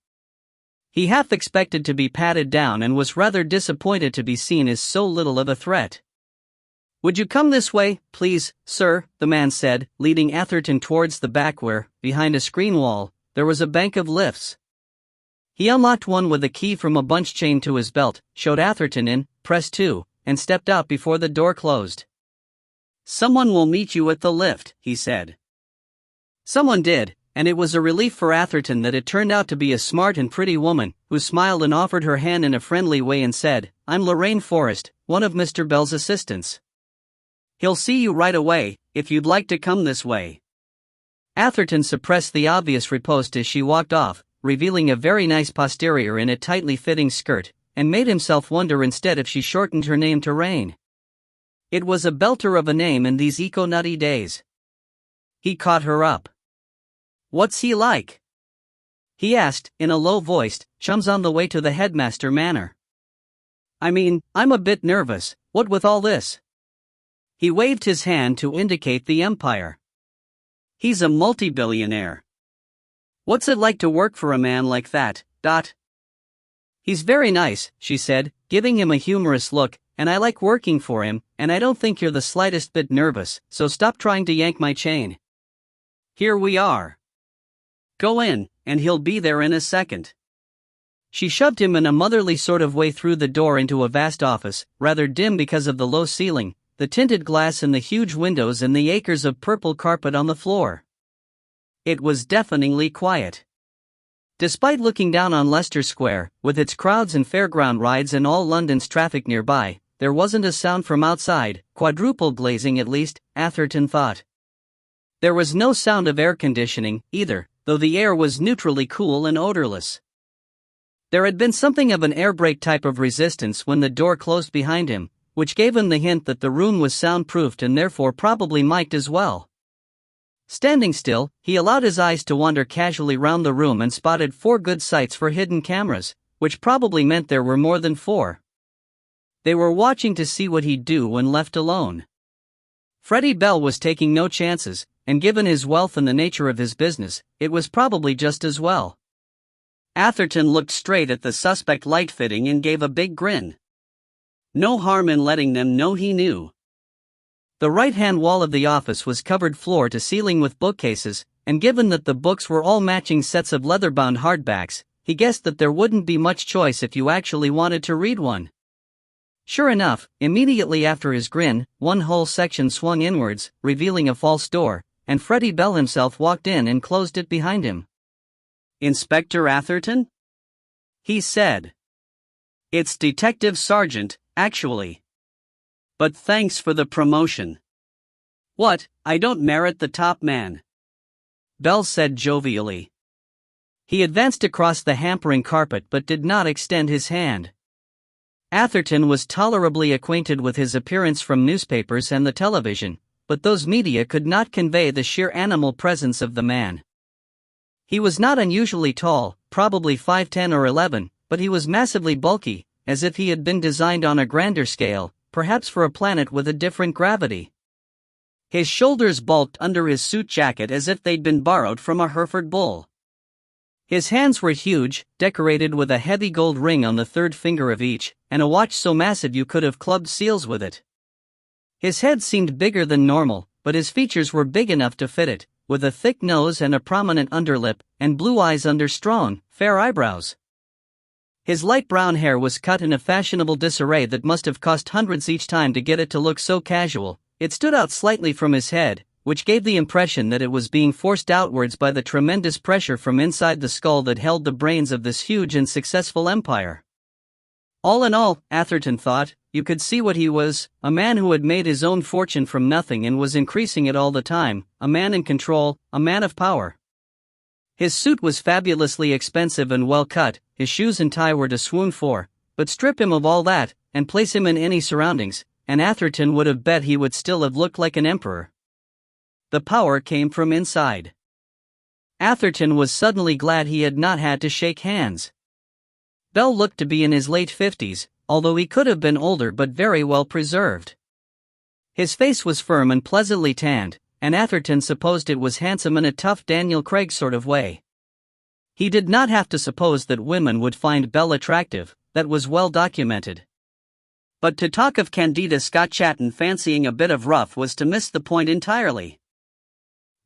He half expected to be patted down and was rather disappointed to be seen as so little of a threat. "Would you come this way, please, sir?" the man said, leading Atherton towards the back where, behind a screen wall, there was a bank of lifts. He unlocked one with a key from a bunch chained to his belt, showed Atherton in, pressed 2, and stepped out before the door closed. "Someone will meet you at the lift," he said. Someone did, and it was a relief for Atherton that it turned out to be a smart and pretty woman, who smiled and offered her hand in a friendly way and said, "I'm Lorraine Forrest, one of Mr. Bell's assistants. He'll see you right away, if you'd like to come this way." Atherton suppressed the obvious riposte as she walked off, revealing a very nice posterior in a tightly fitting skirt, and made himself wonder instead if she shortened her name to Rain. It was a belter of a name in these eco-nutty days. He caught her up. "What's he like?" he asked, in a low voice, "Chum's on the way to the headmaster manor." "I mean, I'm a bit nervous, what with all this." He waved his hand to indicate the empire. He's a multi-billionaire. What's it like to work for a man like that, Dot? He's very nice, she said, giving him a humorous look, and I like working for him, and I don't think you're the slightest bit nervous, so stop trying to yank my chain. Here we are. Go in, and he'll be there in a second. She shoved him in a motherly sort of way through the door into a vast office, rather dim because of the low ceiling, the tinted glass in the huge windows and the acres of purple carpet on the floor. It was deafeningly quiet. Despite looking down on Leicester Square, with its crowds and fairground rides and all London's traffic nearby, there wasn't a sound from outside, quadruple glazing at least, Atherton thought. There was no sound of air conditioning, either, though the air was neutrally cool and odorless. There had been something of an air brake type of resistance when the door closed behind him, which gave him the hint that the room was soundproofed and therefore probably mic'd as well. Standing still, he allowed his eyes to wander casually round the room and spotted 4 good sites for hidden cameras, which probably meant there were more than 4. They were watching to see what he'd do when left alone. Freddie Bell was taking no chances, and given his wealth and the nature of his business, it was probably just as well. Atherton looked straight at the suspect light fitting and gave a big grin. No harm in letting them know he knew. The right-hand wall of the office was covered floor to ceiling with bookcases, and given that the books were all matching sets of leather-bound hardbacks, he guessed that there wouldn't be much choice if you actually wanted to read one. Sure enough, immediately after his grin, one whole section swung inwards, revealing a false door, and Freddie Bell himself walked in and closed it behind him. "Inspector Atherton?" he said. "It's Detective Sergeant, actually. But thanks for the promotion." "What, I don't merit the top man," Bell said jovially. He advanced across the hampering carpet but did not extend his hand. Atherton was tolerably acquainted with his appearance from newspapers and the television, but those media could not convey the sheer animal presence of the man. He was not unusually tall, probably 5'10" or 11, but he was massively bulky, as if he had been designed on a grander scale, perhaps for a planet with a different gravity. His shoulders bulked under his suit jacket as if they'd been borrowed from a Hereford bull. His hands were huge, decorated with a heavy gold ring on the 3rd finger of each, and a watch so massive you could have clubbed seals with it. His head seemed bigger than normal, but his features were big enough to fit it, with a thick nose and a prominent underlip, and blue eyes under strong, fair eyebrows. His light brown hair was cut in a fashionable disarray that must have cost hundreds each time to get it to look so casual. It stood out slightly from his head, which gave the impression that it was being forced outwards by the tremendous pressure from inside the skull that held the brains of this huge and successful empire. All in all, Atherton thought, you could see what he was, a man who had made his own fortune from nothing and was increasing it all the time, a man in control, a man of power. His suit was fabulously expensive and well cut, his shoes and tie were to swoon for, but strip him of all that, and place him in any surroundings, and Atherton would have bet he would still have looked like an emperor. The power came from inside. Atherton was suddenly glad he had not had to shake hands. Bell looked to be in his late 50s, although he could have been older but very well preserved. His face was firm and pleasantly tanned, and Atherton supposed it was handsome in a tough Daniel Craig sort of way. He did not have to suppose that women would find Bell attractive, that was well documented. But to talk of Candida Scott Chatton fancying a bit of rough was to miss the point entirely.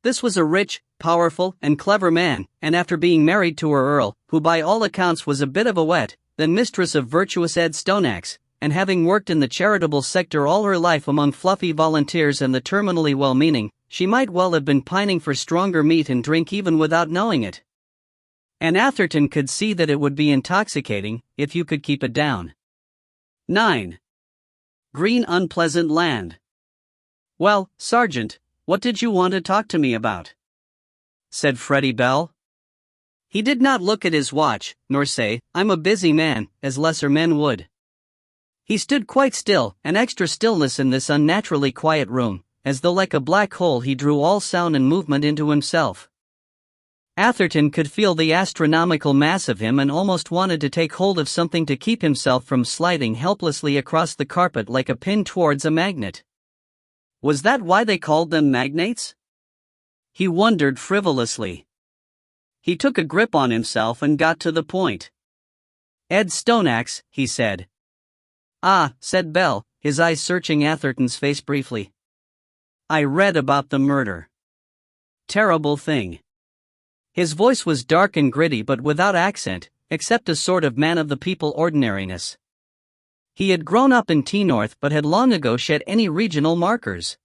This was a rich, powerful, and clever man, and after being married to her earl, who by all accounts was a bit of a wet, then mistress of virtuous Ed Stoneaxe, and having worked in the charitable sector all her life among fluffy volunteers and the terminally well-meaning, she might well have been pining for stronger meat and drink even without knowing it. And Atherton could see that it would be intoxicating, if you could keep it down. 9. Green unpleasant land. "Well, Sergeant, what did you want to talk to me about?" said Freddie Bell. He did not look at his watch, nor say, "I'm a busy man," as lesser men would. He stood quite still, an extra stillness in this unnaturally quiet room, as though like a black hole he drew all sound and movement into himself. Atherton could feel the astronomical mass of him and almost wanted to take hold of something to keep himself from sliding helplessly across the carpet like a pin towards a magnet. Was that why they called them magnates? He wondered frivolously. He took a grip on himself and got to the point. Ed Stoneaxe, he said. Ah, said Bell, his eyes searching Atherton's face briefly. I read about the murder. Terrible thing. His voice was dark and gritty but without accent, except a sort of man-of-the-people ordinariness. He had grown up in T-North but had long ago shed any regional markers.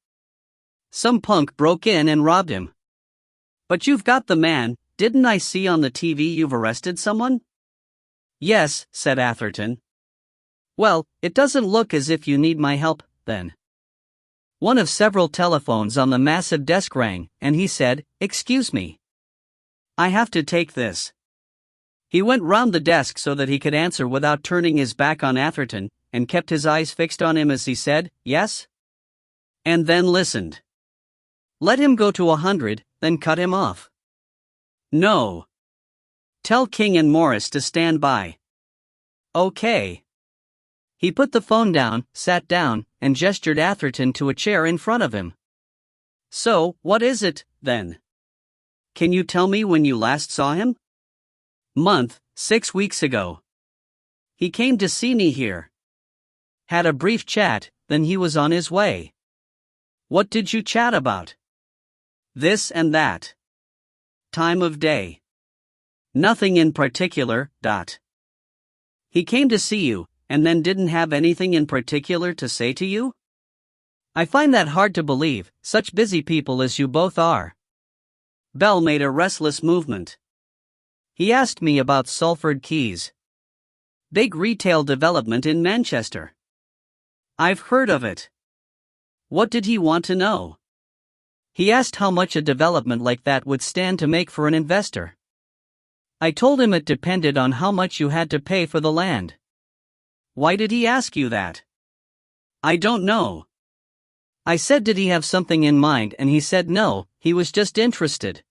Some punk broke in and robbed him. But you've got the man, didn't I see on the TV you've arrested someone? Yes, said Atherton. Well, it doesn't look as if you need my help, then. One of several telephones on the massive desk rang, and he said, Excuse me. I have to take this. He went round the desk so that he could answer without turning his back on Atherton, and kept his eyes fixed on him as he said, Yes? And then listened. Let him go to 100, then cut him off. No. Tell King and Morris to stand by. Okay. He put the phone down, sat down, and gestured Atherton to a chair in front of him. So, what is it, then? Can you tell me when you last saw him? Month, 6 weeks ago. He came to see me here. Had a brief chat, then he was on his way. What did you chat about? This and that. Time of day. Nothing in particular, He came to see you, and then didn't have anything in particular to say to you? I find that hard to believe, such busy people as you both are. Bell made a restless movement. He asked me about Salford Quays. Big retail development in Manchester. I've heard of it. What did he want to know? He asked how much a development like that would stand to make for an investor. I told him it depended on how much you had to pay for the land. Why did he ask you that? I don't know. I said did he have something in mind and he said no, he was just interested.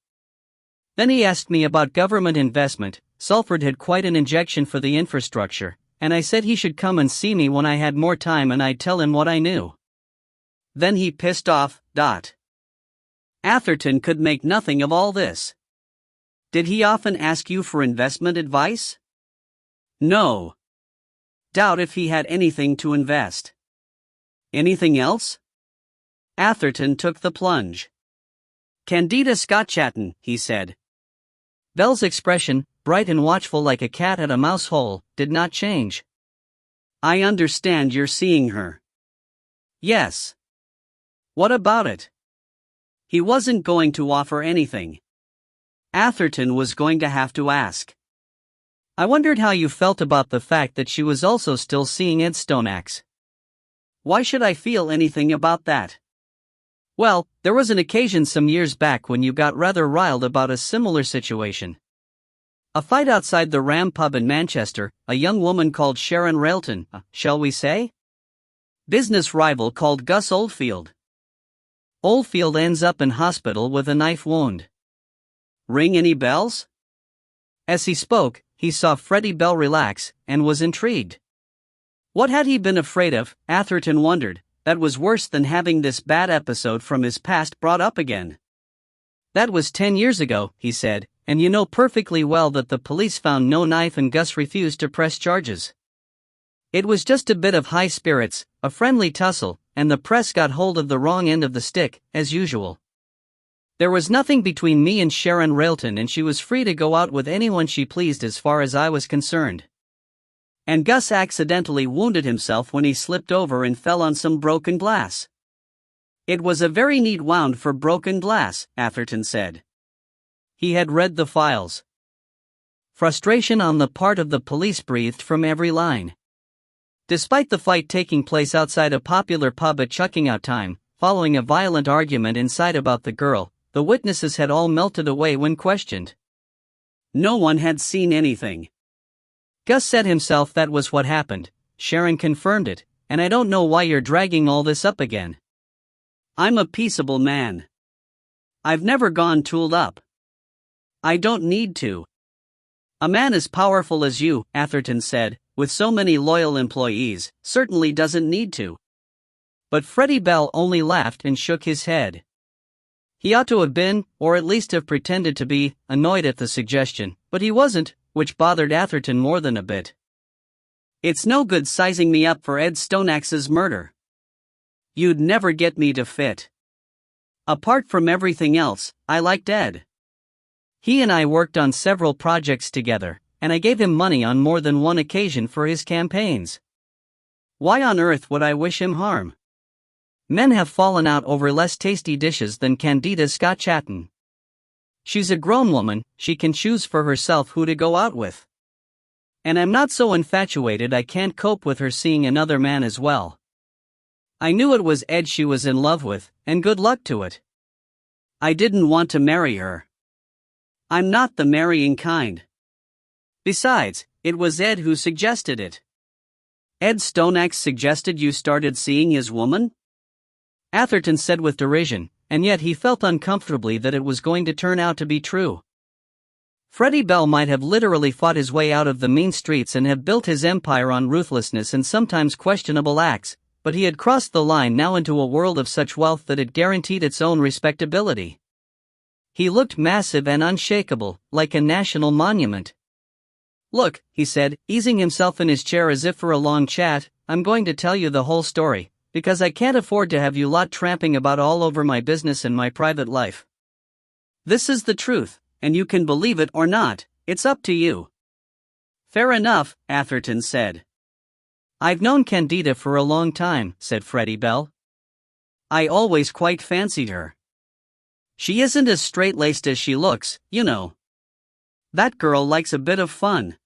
Then he asked me about government investment. Salford had quite an injection for the infrastructure, and I said he should come and see me when I had more time and I'd tell him what I knew. Then he pissed off, Atherton could make nothing of all this. Did he often ask you for investment advice? No. Doubt if he had anything to invest. Anything else? Atherton took the plunge. Candida Scotchatten, he said. Bell's expression, bright and watchful like a cat at a mouse hole, did not change. I understand you're seeing her. Yes. What about it? He wasn't going to offer anything. Atherton was going to have to ask. I wondered how you felt about the fact that she was also still seeing Ed Stoneaxe. Why should I feel anything about that? Well, there was an occasion some years back when you got rather riled about a similar situation. A fight outside the Ram pub in Manchester, a young woman called Sharon Railton, shall we say? Business rival called Gus Oldfield. Oldfield ends up in hospital with a knife wound. Ring any bells? As he spoke, he saw Freddie Bell relax, and was intrigued. What had he been afraid of, Atherton wondered, that was worse than having this bad episode from his past brought up again? That was 10 years ago, he said, and you know perfectly well that the police found no knife and Gus refused to press charges. It was just a bit of high spirits, a friendly tussle, and the press got hold of the wrong end of the stick, as usual. There was nothing between me and Sharon Railton and she was free to go out with anyone she pleased as far as I was concerned. And Gus accidentally wounded himself when he slipped over and fell on some broken glass. It was a very neat wound for broken glass, Atherton said. He had read the files. Frustration on the part of the police breathed from every line. Despite the fight taking place outside a popular pub at chucking out time, following a violent argument inside about the girl, the witnesses had all melted away when questioned. No one had seen anything. Gus said himself that was what happened, Sharon confirmed it, and I don't know why you're dragging all this up again. I'm a peaceable man. I've never gone tooled up. I don't need to. A man as powerful as you, Atherton said, with so many loyal employees, certainly doesn't need to. But Freddie Bell only laughed and shook his head. He ought to have been, or at least have pretended to be, annoyed at the suggestion, but he wasn't, which bothered Atherton more than a bit. It's no good sizing me up for Ed Stonax's murder. You'd never get me to fit. Apart from everything else, I liked Ed. He and I worked on several projects together, and I gave him money on more than one occasion for his campaigns. Why on earth would I wish him harm? Men have fallen out over less tasty dishes than Candida Scott Chatton. She's a grown woman, she can choose for herself who to go out with. And I'm not so infatuated I can't cope with her seeing another man as well. I knew it was Ed she was in love with, and good luck to it. I didn't want to marry her. I'm not the marrying kind. Besides, it was Ed who suggested it. Ed Stonax suggested you started seeing his woman? Atherton said with derision, and yet he felt uncomfortably that it was going to turn out to be true. Freddie Bell might have literally fought his way out of the mean streets and have built his empire on ruthlessness and sometimes questionable acts, but he had crossed the line now into a world of such wealth that it guaranteed its own respectability. He looked massive and unshakable, like a national monument. Look, he said, easing himself in his chair as if for a long chat, I'm going to tell you the whole story, because I can't afford to have you lot tramping about all over my business and my private life. This is the truth, and you can believe it or not, it's up to you. Fair enough, Atherton said. I've known Candida for a long time, said Freddie Bell. I always quite fancied her. She isn't as straight-laced as she looks, you know. That girl likes a bit of fun.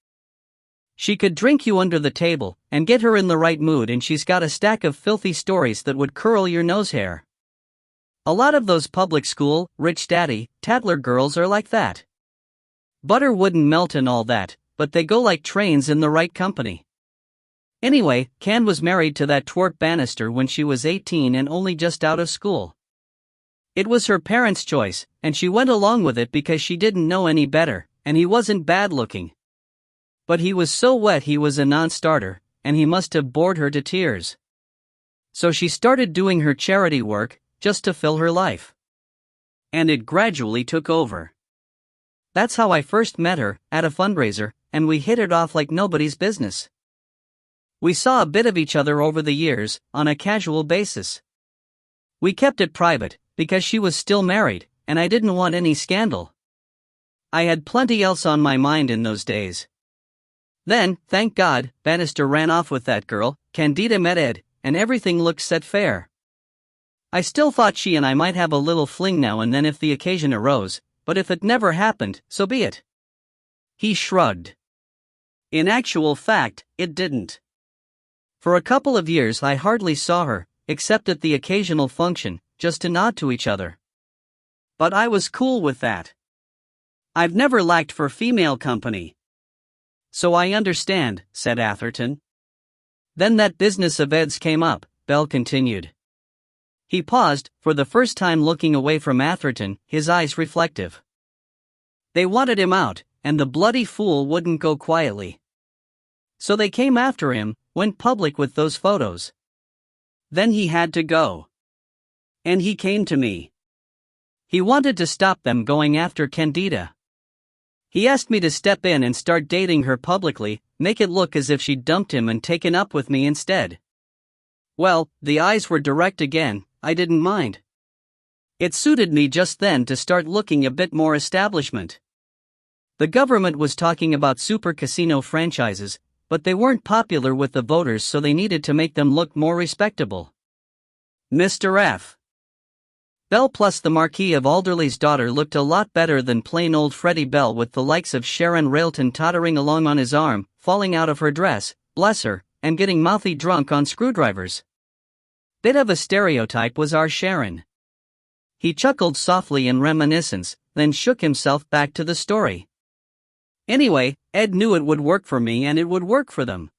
She could drink you under the table, and get her in the right mood, and she's got a stack of filthy stories that would curl your nose hair. A lot of those public school, rich daddy, tattler girls are like that. Butter wouldn't melt and all that, but they go like trains in the right company. Anyway, Can was married to that twerp Bannister when she was 18 and only just out of school. It was her parents' choice, and she went along with it because she didn't know any better, and he wasn't bad looking. But he was so wet he was a non-starter, and he must have bored her to tears. So she started doing her charity work, just to fill her life. And it gradually took over. That's how I first met her, at a fundraiser, and we hit it off like nobody's business. We saw a bit of each other over the years, on a casual basis. We kept it private, because she was still married, and I didn't want any scandal. I had plenty else on my mind in those days. Then, thank God, Bannister ran off with that girl, Candida met Ed, and everything looked set fair. I still thought she and I might have a little fling now and then if the occasion arose, but if it never happened, so be it. He shrugged. In actual fact, it didn't. For a couple of years I hardly saw her, except at the occasional function, just to nod to each other. But I was cool with that. I've never lacked for female company. So I understand, said Atherton. Then that business of Ed's came up, Bell continued. He paused, for the first time looking away from Atherton, his eyes reflective. They wanted him out, and the bloody fool wouldn't go quietly. So they came after him, went public with those photos. Then he had to go. And he came to me. He wanted to stop them going after Candida. He asked me to step in and start dating her publicly, make it look as if she'd dumped him and taken up with me instead. Well, the eyes were direct again, I didn't mind. It suited me just then to start looking a bit more establishment. The government was talking about super casino franchises, but they weren't popular with the voters, so they needed to make them look more respectable. Mr. F. Bell plus the Marquis of Alderley's daughter looked a lot better than plain old Freddie Bell with the likes of Sharon Railton tottering along on his arm, falling out of her dress, bless her, and getting mouthy drunk on screwdrivers. Bit of a stereotype was our Sharon. He chuckled softly in reminiscence, then shook himself back to the story. Anyway, Ed knew it would work for me and it would work for them.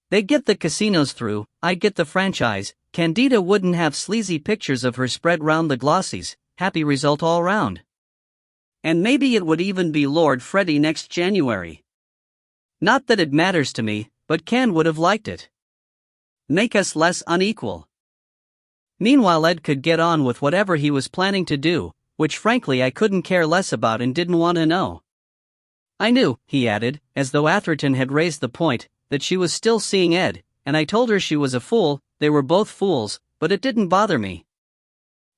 They'd get the casinos through, I'd get the franchise, Candida wouldn't have sleazy pictures of her spread round the glossies, happy result all round. And maybe it would even be Lord Freddie next January. Not that it matters to me, but Can would have liked it. Make us less unequal. Meanwhile, Ed could get on with whatever he was planning to do, which frankly I couldn't care less about and didn't want to know. I knew, he added, as though Atherton had raised the point, that she was still seeing Ed, and I told her she was a fool. They were both fools, but it didn't bother me.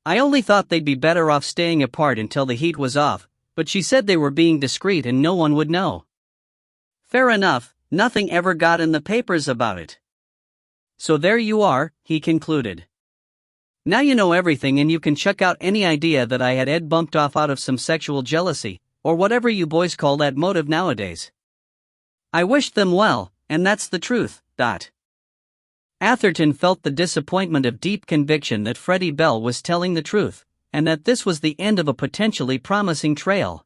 I only thought they'd be better off staying apart until the heat was off, but she said they were being discreet and no one would know. Fair enough, nothing ever got in the papers about it. So there you are, he concluded. Now you know everything and you can chuck out any idea that I had Ed bumped off out of some sexual jealousy, or whatever you boys call that motive nowadays. I wished them well, and that's the truth. Atherton felt the disappointment of deep conviction that Freddie Bell was telling the truth, and that this was the end of a potentially promising trail.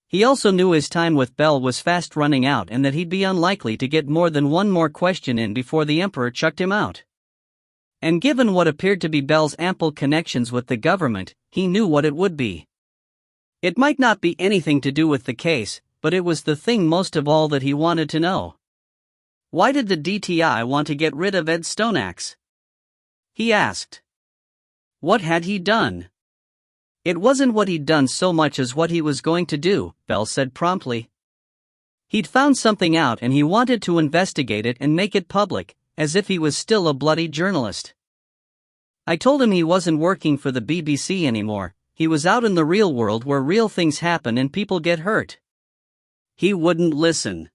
He also knew his time with Bell was fast running out and that he'd be unlikely to get more than one more question in before the Emperor chucked him out. And given what appeared to be Bell's ample connections with the government, he knew what it would be. It might not be anything to do with the case, but it was the thing most of all that he wanted to know. Why did the DTI want to get rid of Ed Stoneaxe? He asked. What had he done? It wasn't what he'd done so much as what he was going to do, Bell said promptly. He'd found something out and he wanted to investigate it and make it public, as if he was still a bloody journalist. I told him he wasn't working for the BBC anymore, he was out in the real world where real things happen and people get hurt. He wouldn't listen.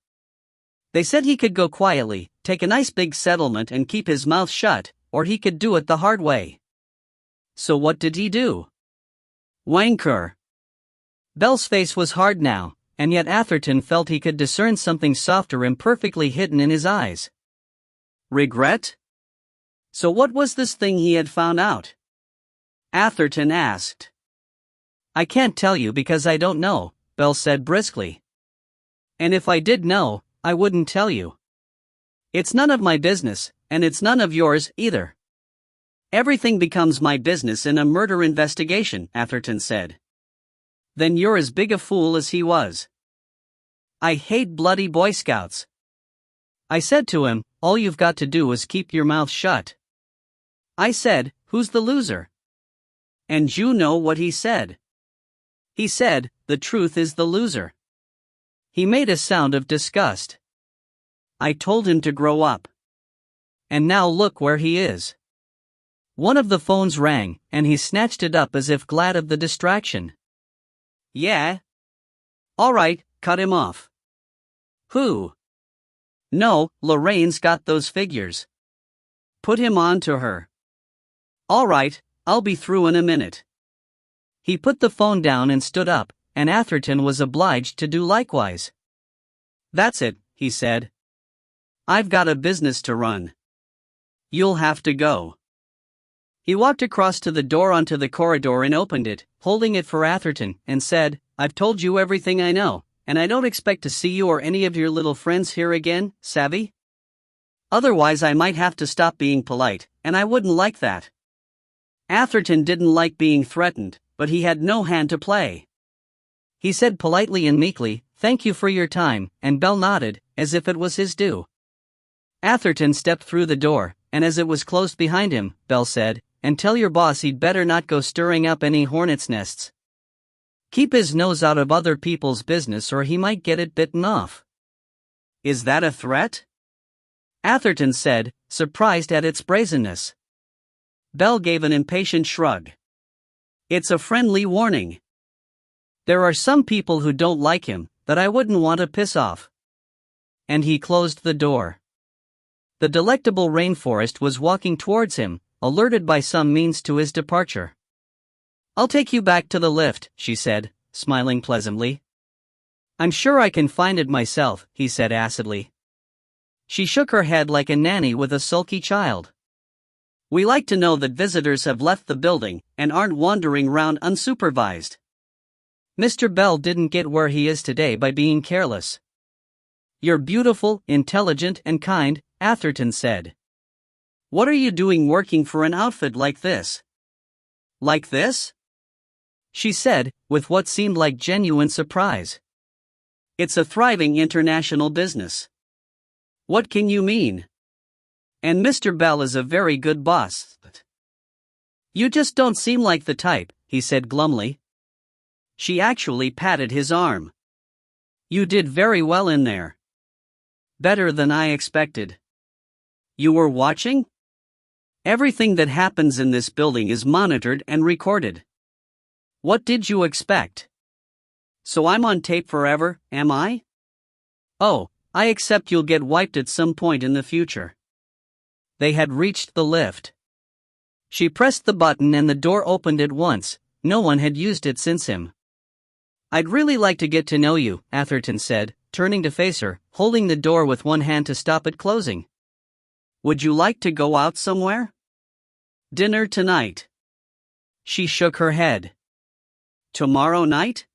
They said he could go quietly, take a nice big settlement and keep his mouth shut, or he could do it the hard way. So what did he do? Wanker. Bell's face was hard now, and yet Atherton felt he could discern something softer imperfectly hidden in his eyes. Regret? So what was this thing he had found out? Atherton asked. I can't tell you because I don't know, Bell said briskly. And if I did know, I wouldn't tell you. It's none of my business, and it's none of yours either. Everything becomes my business in a murder investigation, Atherton said. Then you're as big a fool as he was. I hate bloody Boy Scouts. I said to him, all you've got to do is keep your mouth shut. I said, who's the loser? And you know what he said. He said, the truth is the loser. He made a sound of disgust. I told him to grow up. And now look where he is. One of the phones rang, and he snatched it up as if glad of the distraction. Yeah? All right, cut him off. Who? No, Lorraine's got those figures. Put him on to her. All right, I'll be through in a minute. He put the phone down and stood up, and Atherton was obliged to do likewise. That's it, he said. I've got a business to run. You'll have to go. He walked across to the door onto the corridor and opened it, holding it for Atherton, and said, I've told you everything I know, and I don't expect to see you or any of your little friends here again, savvy? Otherwise I might have to stop being polite, and I wouldn't like that. Atherton didn't like being threatened, but he had no hand to play. He said politely and meekly, thank you for your time, and Bell nodded, as if it was his due. Atherton stepped through the door, and as it was closed behind him, Bell said, and tell your boss he'd better not go stirring up any hornets' nests. Keep his nose out of other people's business or he might get it bitten off. Is that a threat? Atherton said, surprised at its brazenness. Bell gave an impatient shrug. It's a friendly warning. There are some people who don't like him, that I wouldn't want to piss off. And he closed the door. The delectable rainforest was walking towards him, alerted by some means to his departure. I'll take you back to the lift, she said, smiling pleasantly. I'm sure I can find it myself, he said acidly. She shook her head like a nanny with a sulky child. We like to know that visitors have left the building and aren't wandering round unsupervised. Mr. Bell didn't get where he is today by being careless. You're beautiful, intelligent, and kind, Atherton said. What are you doing working for an outfit like this? Like this? She said, with what seemed like genuine surprise. It's a thriving international business. What can you mean? And Mr. Bell is a very good boss. You just don't seem like the type, he said glumly. She actually patted his arm. You did very well in there. Better than I expected. You were watching? Everything that happens in this building is monitored and recorded. What did you expect? So I'm on tape forever, am I? Oh, I accept you'll get wiped at some point in the future. They had reached the lift. She pressed the button and the door opened at once. No one had used it since him. I'd really like to get to know you, Atherton said, turning to face her, holding the door with one hand to stop it closing. Would you like to go out somewhere? Dinner tonight. She shook her head. Tomorrow night?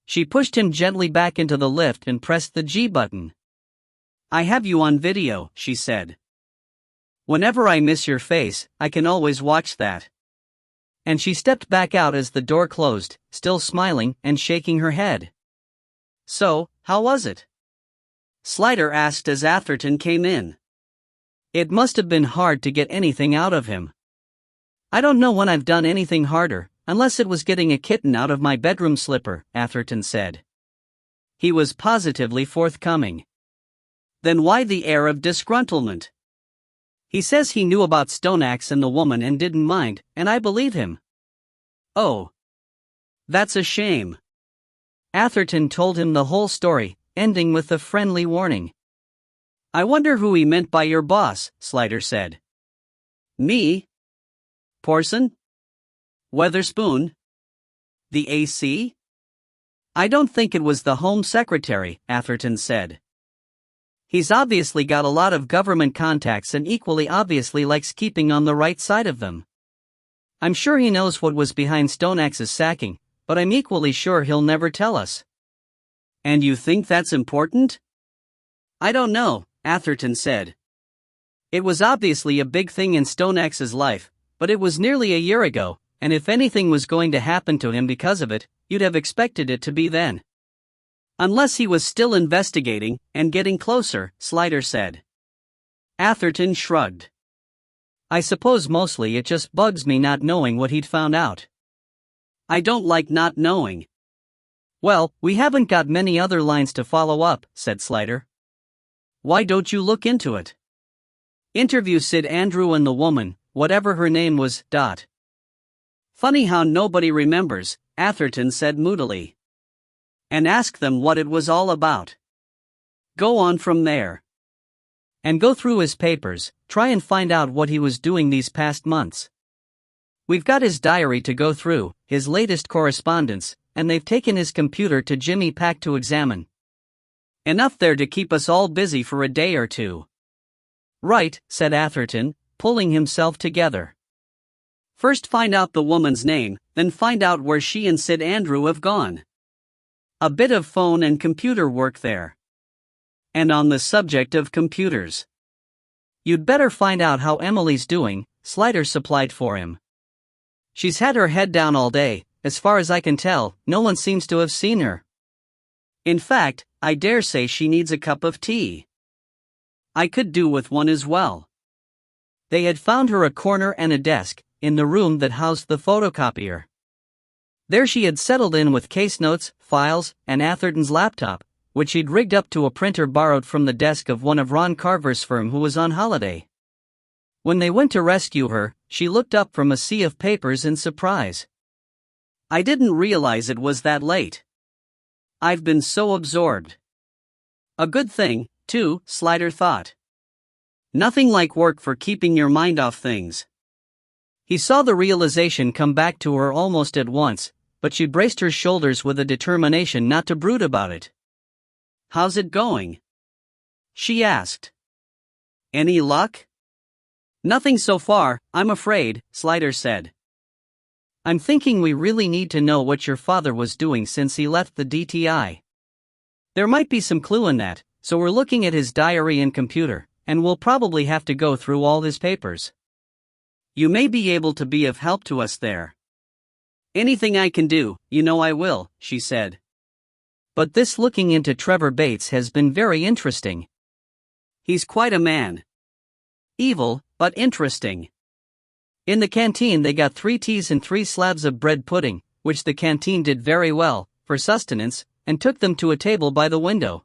She pushed him gently back into the lift and pressed the G button. I have you on video, she said. Whenever I miss your face, I can always watch that. And she stepped back out as the door closed, still smiling and shaking her head. So, how was it? Slider asked as Atherton came in. It must have been hard to get anything out of him. I don't know when I've done anything harder, unless it was getting a kitten out of my bedroom slipper, Atherton said. He was positively forthcoming. Then why the air of disgruntlement? He says he knew about Stoneaxe and the woman and didn't mind, and I believe him. Oh. That's a shame. Atherton told him the whole story, ending with a friendly warning. I wonder who he meant by your boss, Slider said. Me? Porson? Weatherspoon? The AC? I don't think it was the Home Secretary, Atherton said. He's obviously got a lot of government contacts and equally obviously likes keeping on the right side of them. I'm sure he knows what was behind Stoneaxe's sacking, but I'm equally sure he'll never tell us. And you think that's important? I don't know, Atherton said. It was obviously a big thing in Stoneaxe's life, but it was nearly a year ago, and if anything was going to happen to him because of it, you'd have expected it to be then. Unless he was still investigating and getting closer, Slider said. Atherton shrugged. I suppose mostly it just bugs me not knowing what he'd found out. I don't like not knowing. Well, we haven't got many other lines to follow up, said Slider. Why don't you look into it? Interview Sid Andrew and the woman, whatever her name was, Funny how nobody remembers, Atherton said moodily. And ask them what it was all about. Go on from there. And go through his papers, try and find out what he was doing these past months. We've got his diary to go through, his latest correspondence, and they've taken his computer to Jimmy Pack to examine. Enough there to keep us all busy for a day or two. Right, said Atherton, pulling himself together. First find out the woman's name, then find out where she and Sid Andrew have gone. A bit of phone and computer work there. And on the subject of computers, you'd better find out how Emily's doing, Slider supplied for him. She's had her head down all day, as far as I can tell, no one seems to have seen her. In fact, I dare say she needs a cup of tea. I could do with one as well. They had found her a corner and a desk, in the room that housed the photocopier. There she had settled in with case notes, files, and Atherton's laptop, which she'd rigged up to a printer borrowed from the desk of one of Ron Carver's firm who was on holiday. When they went to rescue her, she looked up from a sea of papers in surprise. I didn't realize it was that late. I've been so absorbed. A good thing, too, Slider thought. Nothing like work for keeping your mind off things. He saw the realization come back to her almost at once, but she braced her shoulders with a determination not to brood about it. How's it going? She asked. Any luck? Nothing so far, I'm afraid, Slider said. I'm thinking we really need to know what your father was doing since he left the DTI. There might be some clue in that, so we're looking at his diary and computer, and we'll probably have to go through all his papers. You may be able to be of help to us there. Anything I can do, you know I will, she said. But this looking into Trevor Bates has been very interesting. He's quite a man. Evil, but interesting. In the canteen they got 3 teas and 3 slabs of bread pudding, which the canteen did very well, for sustenance, and took them to a table by the window.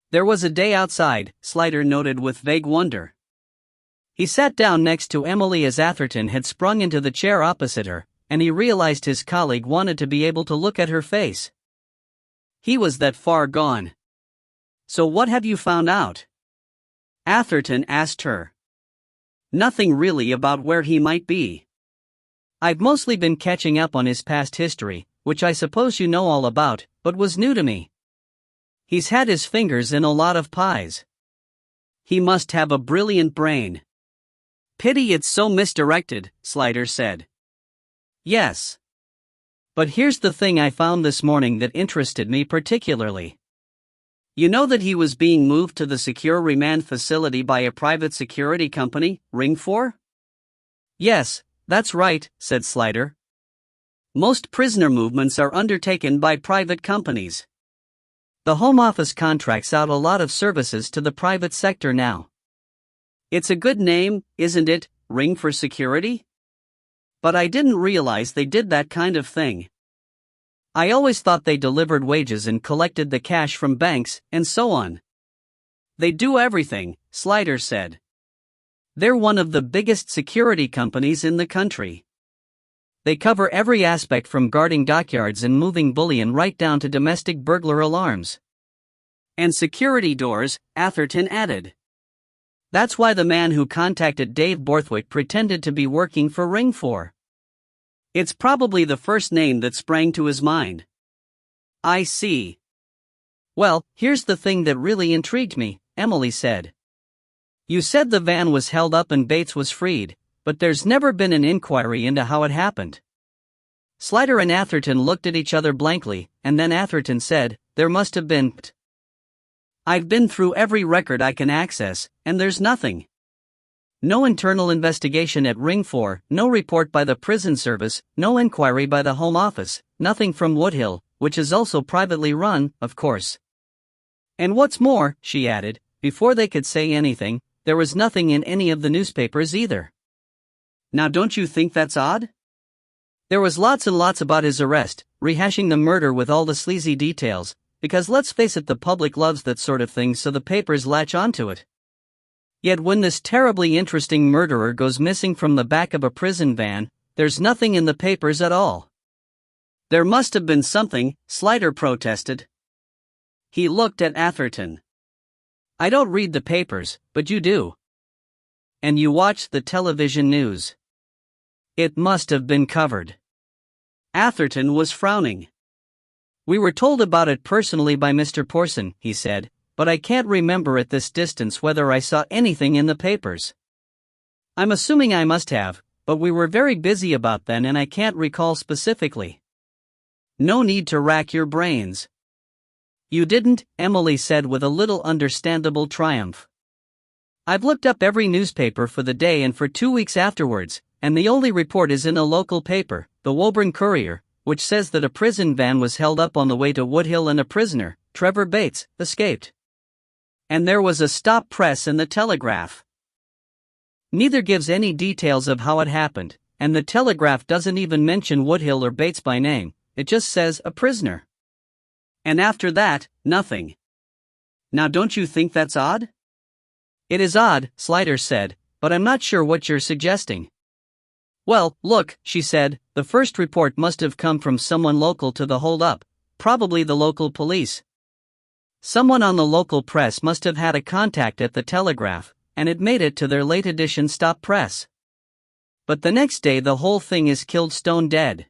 There was a day outside, Slider noted with vague wonder. He sat down next to Emily as Atherton had sprung into the chair opposite her, and he realized his colleague wanted to be able to look at her face. He was that far gone. "So what have you found out?" Atherton asked her. "Nothing really about where he might be. I've mostly been catching up on his past history, which I suppose you know all about, but was new to me. He's had his fingers in a lot of pies. He must have a brilliant brain." "Pity it's so misdirected," Slider said. "Yes. But here's the thing I found this morning that interested me particularly. You know that he was being moved to the secure remand facility by a private security company, Ring 4? "Yes, that's right," said Slider. "Most prisoner movements are undertaken by private companies. The Home Office contracts out a lot of services to the private sector now. It's a good name, isn't it, Ring for Security? But I didn't realize they did that kind of thing. I always thought they delivered wages and collected the cash from banks, and so on." "They do everything," Slider said. "They're one of the biggest security companies in the country. They cover every aspect from guarding dockyards and moving bullion right down to domestic burglar alarms. And security doors," Atherton added. "That's why the man who contacted Dave Borthwick pretended to be working for Ring 4. It's probably the first name that sprang to his mind." "I see. Well, here's the thing that really intrigued me," Emily said. "You said the van was held up and Bates was freed, but there's never been an inquiry into how it happened." Slider and Atherton looked at each other blankly, and then Atherton said, "There must have been. I've been through every record I can access, and there's nothing. No internal investigation at Ring 4, no report by the prison service, no inquiry by the Home Office, nothing from Woodhill, which is also privately run, of course. And what's more," she added, before they could say anything, "there was nothing in any of the newspapers either. Now don't you think that's odd? There was lots and lots about his arrest, rehashing the murder with all the sleazy details, because let's face it, the public loves that sort of thing, so the papers latch onto it. Yet when this terribly interesting murderer goes missing from the back of a prison van, there's nothing in the papers at all." "There must have been something," Slider protested. He looked at Atherton. "I don't read the papers, but you do. And you watch the television news. It must have been covered." Atherton was frowning. "We were told about it personally by Mr. Porson," he said, "but I can't remember at this distance whether I saw anything in the papers. I'm assuming I must have, but we were very busy about then and I can't recall specifically." "No need to rack your brains." "You didn't," Emily said with a little understandable triumph. "I've looked up every newspaper for the day and for 2 weeks afterwards, and the only report is in a local paper, the Woburn Courier, which says that a prison van was held up on the way to Woodhill and a prisoner, Trevor Bates, escaped. And there was a stop press in the Telegraph. Neither gives any details of how it happened, and the Telegraph doesn't even mention Woodhill or Bates by name, it just says a prisoner. And after that, nothing. Now don't you think that's odd?" "It is odd," Slider said, "but I'm not sure what you're suggesting." "Well, look," she said, "the first report must have come from someone local to the hold-up, probably the local police. Someone on the local press must have had a contact at the Telegraph, and it made it to their late edition stop press. But the next day the whole thing is killed stone dead.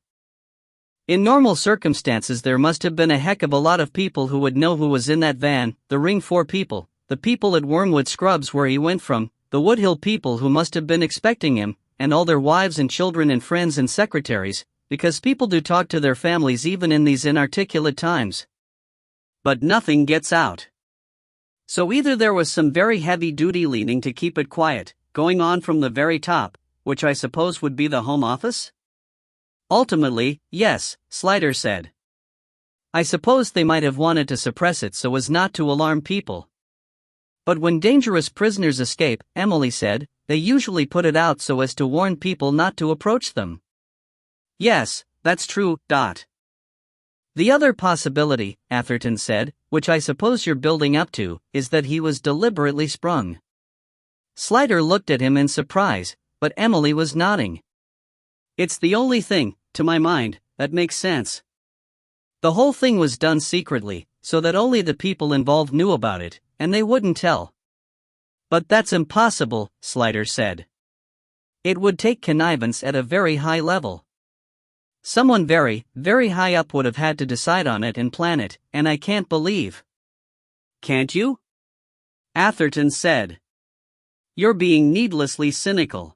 In normal circumstances there must have been a heck of a lot of people who would know who was in that van, the Ring 4 people, the people at Wormwood Scrubs where he went from, the Woodhill people who must have been expecting him, and all their wives and children and friends and secretaries, because people do talk to their families even in these inarticulate times. But nothing gets out. So either there was some very heavy-duty leaning to keep it quiet, going on from the very top, which I suppose would be the Home Office? Ultimately, yes, Slider said. I suppose they might have wanted to suppress it so as not to alarm people. But when dangerous prisoners escape, Emily said, they usually put it out so as to warn people not to approach them. Yes, that's true. The other possibility, Atherton said, which I suppose you're building up to, is that he was deliberately sprung. Slider looked at him in surprise, but Emily was nodding. It's the only thing, to my mind, that makes sense. The whole thing was done secretly, so that only the people involved knew about it, and they wouldn't tell. But that's impossible, Slider said. It would take connivance at a very high level. Someone very, very high up would have had to decide on it and plan it, and I can't believe. Can't you? Atherton said. You're being needlessly cynical.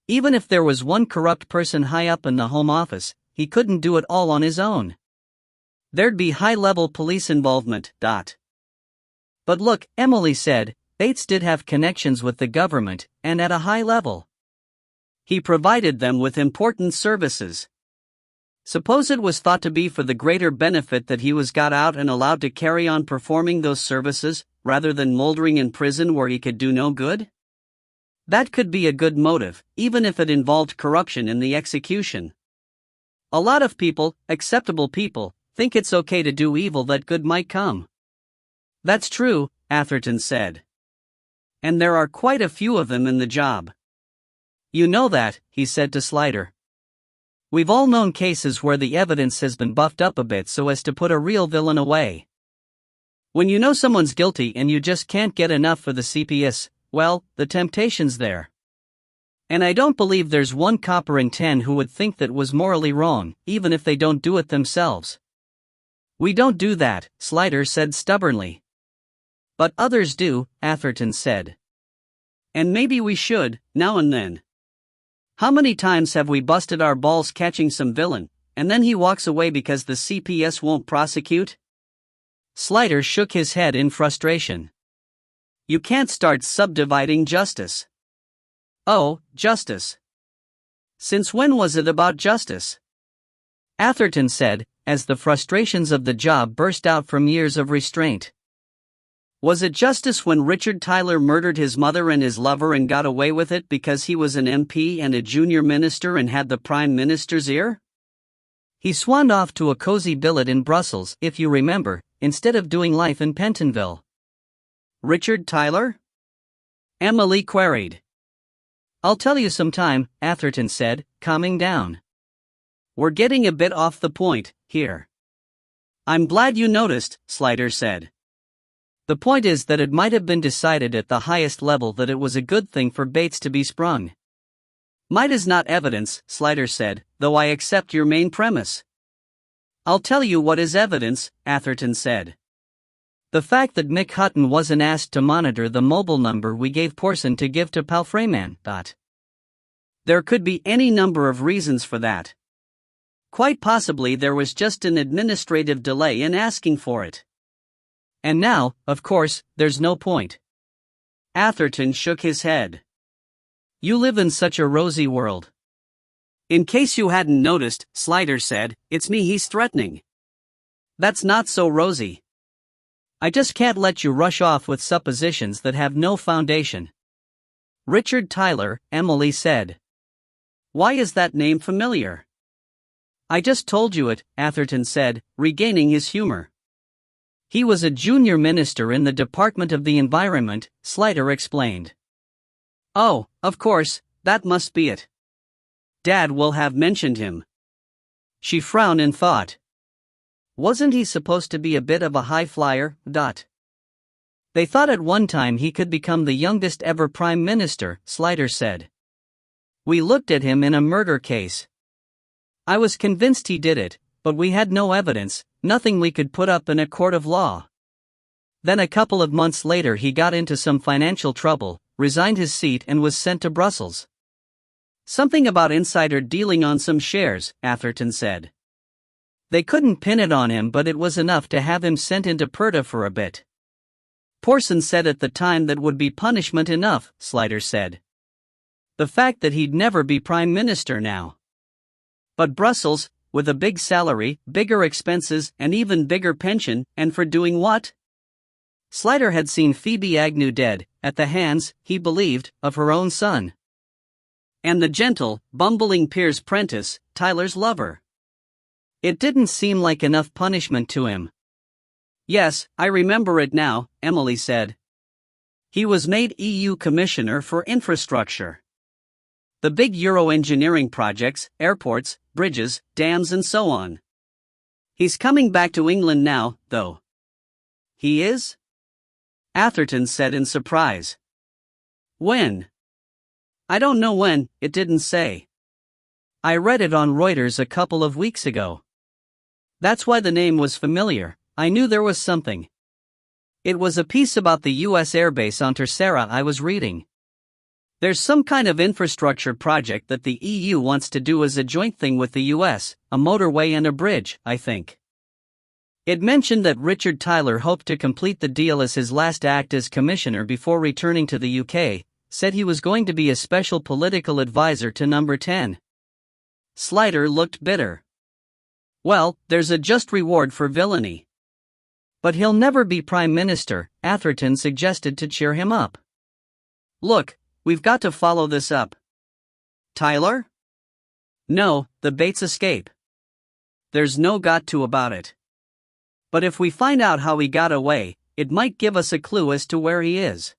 Even if there was one corrupt person high up in the Home Office, he couldn't do it all on his own. There'd be high-level police involvement. But look, Emily said, Bates did have connections with the government, and at a high level. He provided them with important services. Suppose it was thought to be for the greater benefit that he was got out and allowed to carry on performing those services, rather than moldering in prison where he could do no good? That could be a good motive, even if it involved corruption in the execution. A lot of people, acceptable people, think it's okay to do evil that good might come. That's true, Atherton said. And there are quite a few of them in the job. You know that, he said to Slider. We've all known cases where the evidence has been buffed up a bit so as to put a real villain away. When you know someone's guilty and you just can't get enough for the CPS, well, the temptation's there. And I don't believe there's one copper in 10 who would think that was morally wrong, even if they don't do it themselves. We don't do that, Slider said stubbornly. But others do, Atherton said. And maybe we should, now and then. How many times have we busted our balls catching some villain, and then he walks away because the CPS won't prosecute? Slider shook his head in frustration. You can't start subdividing justice. Oh, justice. Since when was it about justice? Atherton said, as the frustrations of the job burst out from years of restraint. Was it justice when Richard Tyler murdered his mother and his lover and got away with it because he was an MP and a junior minister and had the Prime Minister's ear? He swanned off to a cozy billet in Brussels, if you remember, instead of doing life in Pentonville. Richard Tyler? Emily queried. I'll tell you sometime, Atherton said, calming down. We're getting a bit off the point, here. I'm glad you noticed, Slider said. The point is that it might have been decided at the highest level that it was a good thing for Bates to be sprung. Might is not evidence, Slider said, though I accept your main premise. I'll tell you what is evidence, Atherton said. The fact that Mick Hutton wasn't asked to monitor the mobile number we gave Porson to give to pal Freeman. There could be any number of reasons for that. Quite possibly there was just an administrative delay in asking for it. And now, of course, there's no point. Atherton shook his head. You live in such a rosy world. In case you hadn't noticed, Slider said, it's me he's threatening. That's not so rosy. I just can't let you rush off with suppositions that have no foundation. Richard Tyler, Emily said. Why is that name familiar? I just told you it, Atherton said, regaining his humor. He was a junior minister in the Department of the Environment, Slider explained. Oh, of course, that must be it. Dad will have mentioned him. She frowned in thought. Wasn't he supposed to be a bit of a high flyer? They thought at one time he could become the youngest ever prime minister, Slider said. We looked at him in a murder case. I was convinced he did it, but we had no evidence, nothing we could put up in a court of law. Then a couple of months later he got into some financial trouble, resigned his seat and was sent to Brussels. Something about insider dealing on some shares, Atherton said. They couldn't pin it on him, but it was enough to have him sent into Purta for a bit. Porson said at the time that would be punishment enough, Slider said. The fact that he'd never be prime minister now. But Brussels, with a big salary, bigger expenses, and even bigger pension, and for doing what? Slider had seen Phoebe Agnew dead, at the hands, he believed, of her own son. And the gentle, bumbling Piers Prentice, Tyler's lover. It didn't seem like enough punishment to him. Yes, I remember it now, Emily said. He was made EU Commissioner for Infrastructure. The big Euro engineering projects, airports, bridges, dams and so on. He's coming back to England now, though. He is? Atherton said in surprise. When? I don't know when, it didn't say. I read it on Reuters a couple of weeks ago. That's why the name was familiar, I knew there was something. It was a piece about the US airbase on Terceira I was reading. There's some kind of infrastructure project that the EU wants to do as a joint thing with the US, a motorway and a bridge, I think. It mentioned that Richard Tyler hoped to complete the deal as his last act as commissioner before returning to the UK, said he was going to be a special political advisor to Number 10. Slider looked bitter. Well, there's a just reward for villainy. But he'll never be Prime Minister, Atherton suggested to cheer him up. Look, we've got to follow this up. Tyler? No, the Bates escape. There's no got to about it. But if we find out how he got away, it might give us a clue as to where he is.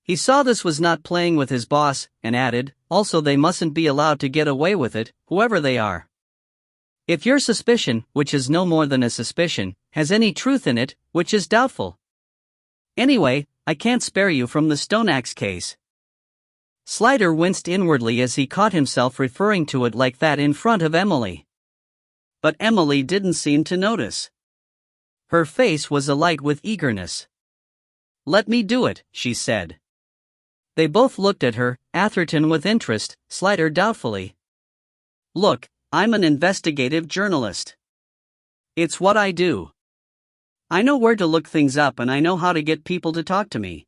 He saw this was not playing with his boss, and added, also they mustn't be allowed to get away with it, whoever they are. If your suspicion, which is no more than a suspicion, has any truth in it, which is doubtful. Anyway, I can't spare you from the Stoneaxe case. Slider winced inwardly as he caught himself referring to it like that in front of Emily. But Emily didn't seem to notice. Her face was alight with eagerness. Let me do it, she said. They both looked at her, Atherton with interest, Slider doubtfully. Look, I'm an investigative journalist. It's what I do. I know where to look things up and I know how to get people to talk to me.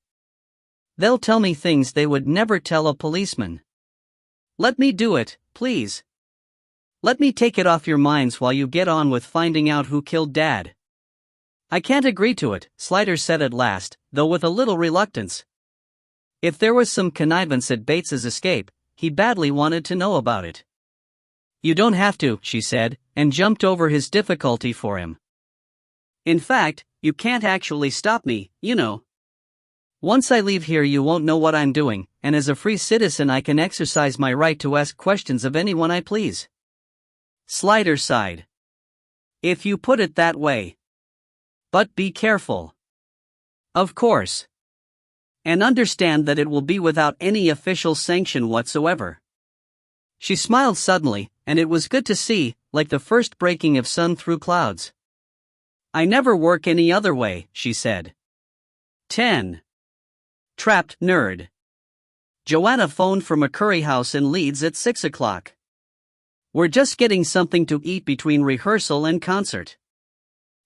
They'll tell me things they would never tell a policeman. Let me do it, please. Let me take it off your minds while you get on with finding out who killed Dad. I can't agree to it, Slider said at last, though with a little reluctance. If there was some connivance at Bates's escape, he badly wanted to know about it. You don't have to, she said, and jumped over his difficulty for him. In fact, you can't actually stop me, you know. Once I leave here you won't know what I'm doing, and as a free citizen I can exercise my right to ask questions of anyone I please. Slider sighed. If you put it that way. But be careful. Of course. And understand that it will be without any official sanction whatsoever. She smiled suddenly, and it was good to see, like the first breaking of sun through clouds. I never work any other way, she said. 10. Trapped nerd. Joanna phoned from a curry house in Leeds at 6 o'clock. We're just getting something to eat between rehearsal and concert.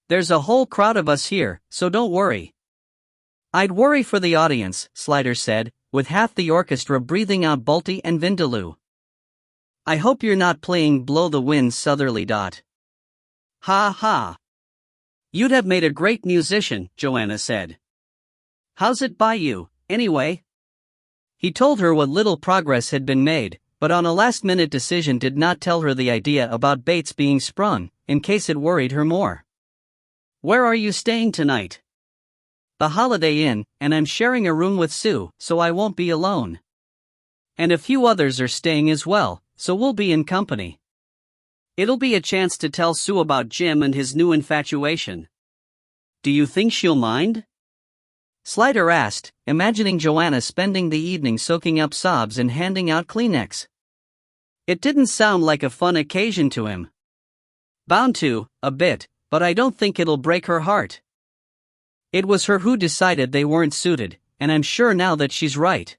There's a whole crowd of us here, so don't worry. I'd worry for the audience, Slider said, with half the orchestra breathing out Balti and Vindaloo. I hope you're not playing Blow the Wind Southerly. Ha ha. You'd have made a great musician, Joanna said. How's it by you, anyway? He told her what little progress had been made, but on a last-minute decision did not tell her the idea about Bates being sprung, in case it worried her more. Where are you staying tonight? The Holiday Inn, and I'm sharing a room with Sue, so I won't be alone. And a few others are staying as well, so we'll be in company. It'll be a chance to tell Sue about Jim and his new infatuation. Do you think she'll mind? Slider asked, imagining Joanna spending the evening soaking up sobs and handing out Kleenex. It didn't sound like a fun occasion to him. Bound to, a bit, but I don't think it'll break her heart. It was her who decided they weren't suited, and I'm sure now that she's right.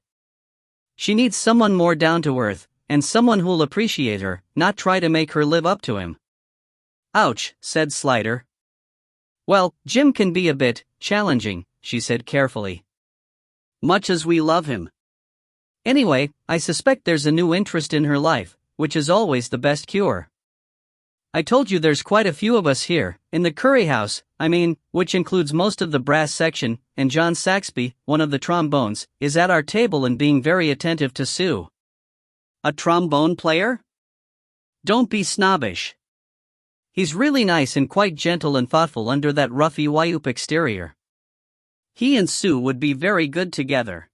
She needs someone more down to earth, and someone who'll appreciate her, not try to make her live up to him. Ouch, said Slider. Well, Jim can be a bit challenging, she said carefully. Much as we love him. Anyway, I suspect there's a new interest in her life, which is always the best cure. I told you there's quite a few of us here, in the curry house, which includes most of the brass section, and John Saxby, one of the trombones, is at our table and being very attentive to Sue. A trombone player? Don't be snobbish. He's really nice and quite gentle and thoughtful under that roughy whoop exterior. He and Sue would be very good together.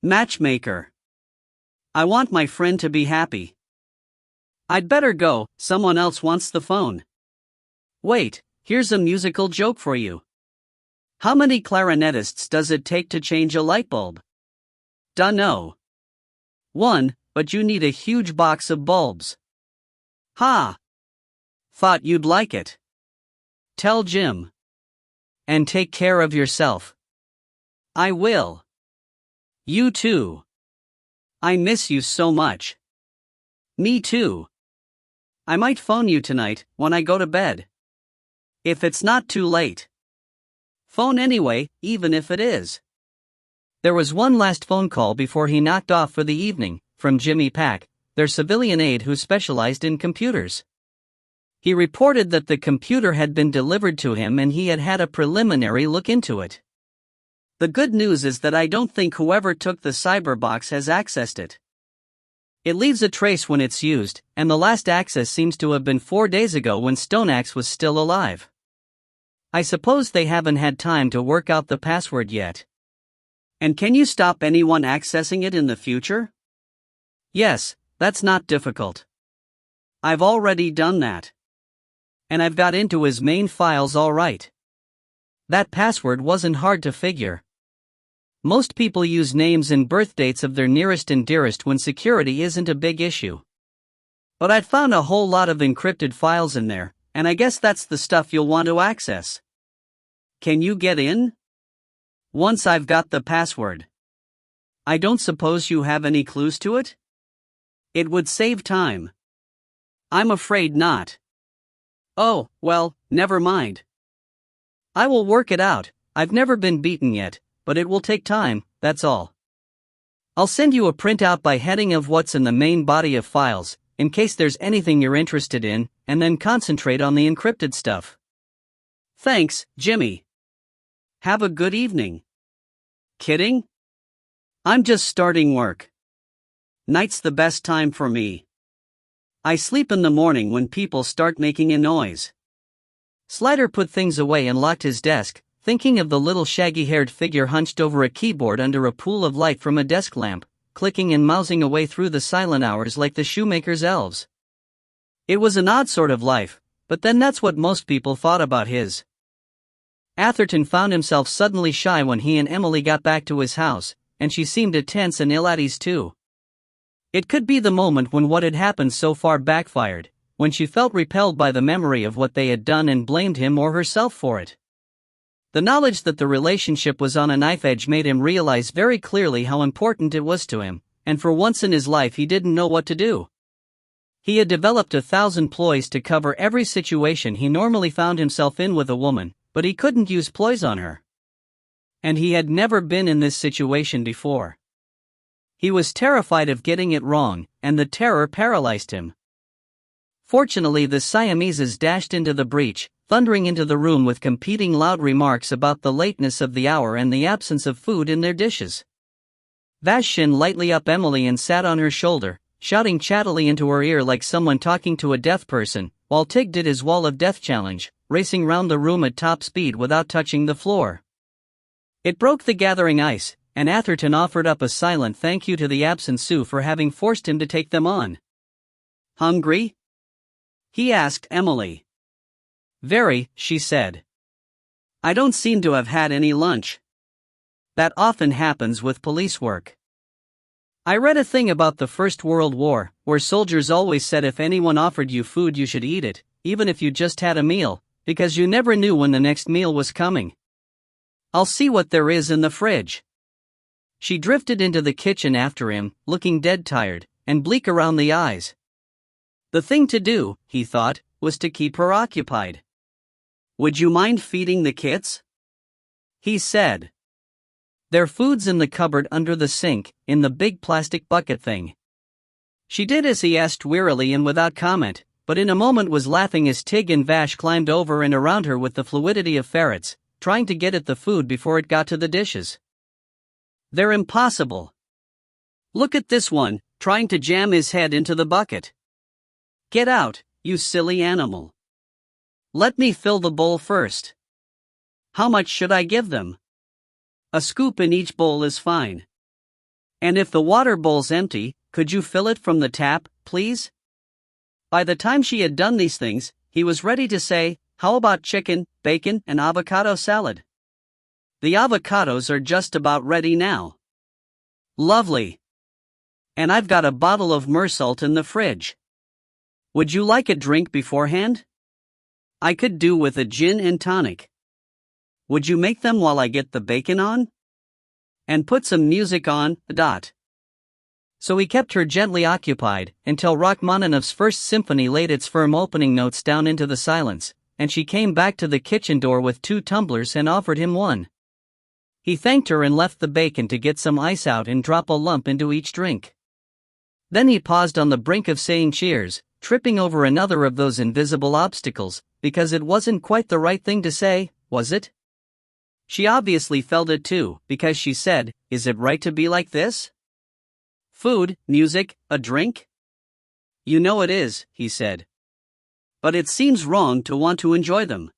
Matchmaker. I want my friend to be happy. I'd better go, someone else wants the phone. Wait, here's a musical joke for you. How many clarinetists does it take to change a light bulb? Dunno. 1, but you need a huge box of bulbs. Ha! Thought you'd like it. Tell Jim. And take care of yourself. I will. You too. I miss you so much. Me too. I might phone you tonight, when I go to bed. If it's not too late. Phone anyway, even if it is. There was one last phone call before he knocked off for the evening, from Jimmy Pack, their civilian aide who specialized in computers. He reported that the computer had been delivered to him and he had had a preliminary look into it. The good news is that I don't think whoever took the cyberbox has accessed it. It leaves a trace when it's used, and the last access seems to have been 4 days ago when Stoneaxe was still alive. I suppose they haven't had time to work out the password yet. And can you stop anyone accessing it in the future? Yes, that's not difficult. I've already done that. And I've got into his main files all right. That password wasn't hard to figure. Most people use names and birth dates of their nearest and dearest when security isn't a big issue. But I'd found a whole lot of encrypted files in there, and I guess that's the stuff you'll want to access. Can you get in? Once I've got the password. I don't suppose you have any clues to it? It would save time. I'm afraid not. Oh, well, never mind. I will work it out. I've never been beaten yet, but it will take time, that's all. I'll send you a printout by heading of what's in the main body of files, in case there's anything you're interested in, and then concentrate on the encrypted stuff. Thanks, Jimmy. Have a good evening. Kidding? I'm just starting work. Night's the best time for me. I sleep in the morning when people start making a noise. Slider put things away and locked his desk, thinking of the little shaggy-haired figure hunched over a keyboard under a pool of light from a desk lamp, clicking and mousing away through the silent hours like the shoemaker's elves. It was an odd sort of life, but then that's what most people thought about his. Atherton found himself suddenly shy when he and Emily got back to his house, and she seemed tense and ill at ease too. It could be the moment when what had happened so far backfired, when she felt repelled by the memory of what they had done and blamed him or herself for it. The knowledge that the relationship was on a knife edge made him realize very clearly how important it was to him, and for once in his life he didn't know what to do. He had developed 1,000 ploys to cover every situation he normally found himself in with a woman, but he couldn't use ploys on her. And he had never been in this situation before. He was terrified of getting it wrong, and the terror paralyzed him. Fortunately, the Siameses dashed into the breach, thundering into the room with competing loud remarks about the lateness of the hour and the absence of food in their dishes. Vaz shinned lightly up Emily and sat on her shoulder, shouting chattily into her ear like someone talking to a deaf person, while Tig did his wall of death challenge, racing round the room at top speed without touching the floor. It broke the gathering ice, and Atherton offered up a silent thank you to the absent Sue for having forced him to take them on. Hungry? He asked Emily. Very, she said. I don't seem to have had any lunch. That often happens with police work. I read a thing about the First World War, where soldiers always said if anyone offered you food you should eat it, even if you just had a meal, because you never knew when the next meal was coming. I'll see what there is in the fridge. She drifted into the kitchen after him, looking dead tired, and bleak around the eyes. The thing to do, he thought, was to keep her occupied. Would you mind feeding the kits? He said. Their food's in the cupboard under the sink, in the big plastic bucket thing. She did as he asked wearily and without comment, but in a moment was laughing as Tig and Vash climbed over and around her with the fluidity of ferrets, trying to get at the food before it got to the dishes. "They're impossible. Look at this one, trying to jam his head into the bucket. Get out, you silly animal. Let me fill the bowl first. How much should I give them? A scoop in each bowl is fine. And if the water bowl's empty, could you fill it from the tap, please?" By the time she had done these things, he was ready to say, "How about chicken, bacon, and avocado salad? The avocados are just about ready now." "Lovely. And I've got a bottle of Mersalt in the fridge. Would you like a drink beforehand? I could do with a gin and tonic. Would you make them while I get the bacon on? And put some music on, dot." So he kept her gently occupied until Rachmaninoff's First Symphony laid its firm opening notes down into the silence, and she came back to the kitchen door with 2 tumblers and offered him one. He thanked her and left the bacon to get some ice out and drop a lump into each drink. Then he paused on the brink of saying cheers, tripping over another of those invisible obstacles, because it wasn't quite the right thing to say, was it? She obviously felt it too, because she said, "Is it right to be like this? Food, music, a drink?" "You know it is," he said. "But it seems wrong to want to enjoy them.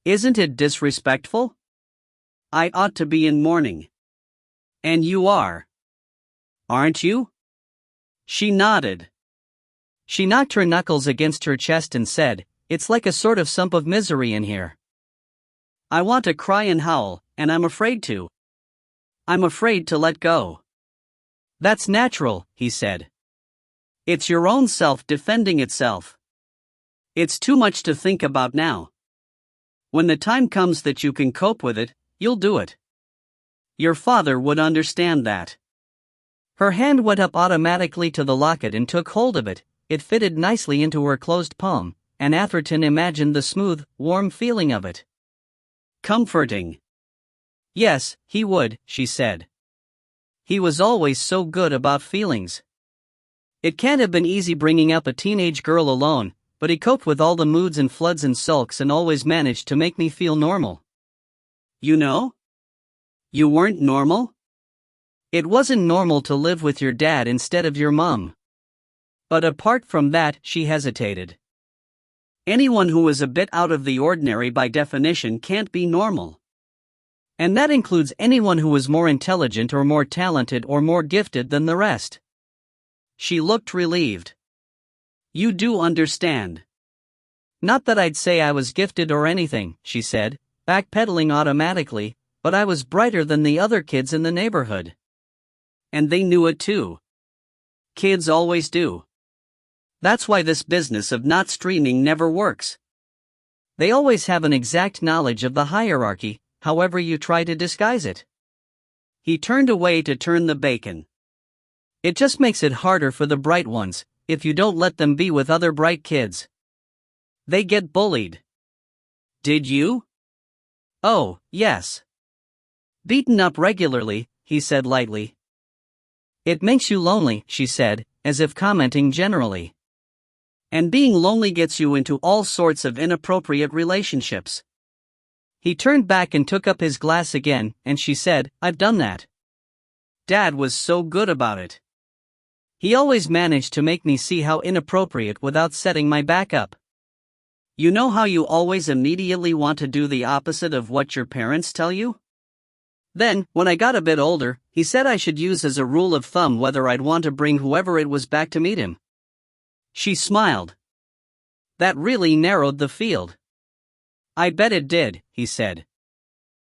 Isn't it disrespectful? I ought to be in mourning. And you are. Aren't you?" She nodded. She knocked her knuckles against her chest and said, "It's like a sort of sump of misery in here. I want to cry and howl, and I'm afraid to. I'm afraid to let go." "That's natural," he said. "It's your own self defending itself. It's too much to think about now. When the time comes that you can cope with it, you'll do it. Your father would understand that." Her hand went up automatically to the locket and took hold of it. It fitted nicely into her closed palm, and Atherton imagined the smooth, warm feeling of it. Comforting. Yes, he would, she said. He was always so good about feelings. It can't have been easy bringing up a teenage girl alone, but he coped with all the moods and floods and sulks and always managed to make me feel normal. You know? You weren't normal? It wasn't normal to live with your dad instead of your mom. But apart from that, she hesitated. Anyone who is a bit out of the ordinary by definition can't be normal. And that includes anyone who is more intelligent or more talented or more gifted than the rest. She looked relieved. You do understand. Not that I'd say I was gifted or anything, she said, backpedaling automatically, but I was brighter than the other kids in the neighborhood. And they knew it too. Kids always do. That's why this business of not streaming never works. They always have an exact knowledge of the hierarchy, however you try to disguise it. He turned away to turn the bacon. It just makes it harder for the bright ones, if you don't let them be with other bright kids. They get bullied. Did you? Oh, yes. Beaten up regularly, he said lightly. It makes you lonely, she said, as if commenting generally. And being lonely gets you into all sorts of inappropriate relationships. He turned back and took up his glass again, and she said, I've done that. Dad was so good about it. He always managed to make me see how inappropriate without setting my back up. You know how you always immediately want to do the opposite of what your parents tell you? Then, when I got a bit older, he said I should use as a rule of thumb whether I'd want to bring whoever it was back to meet him. She smiled. That really narrowed the field. I bet it did, he said.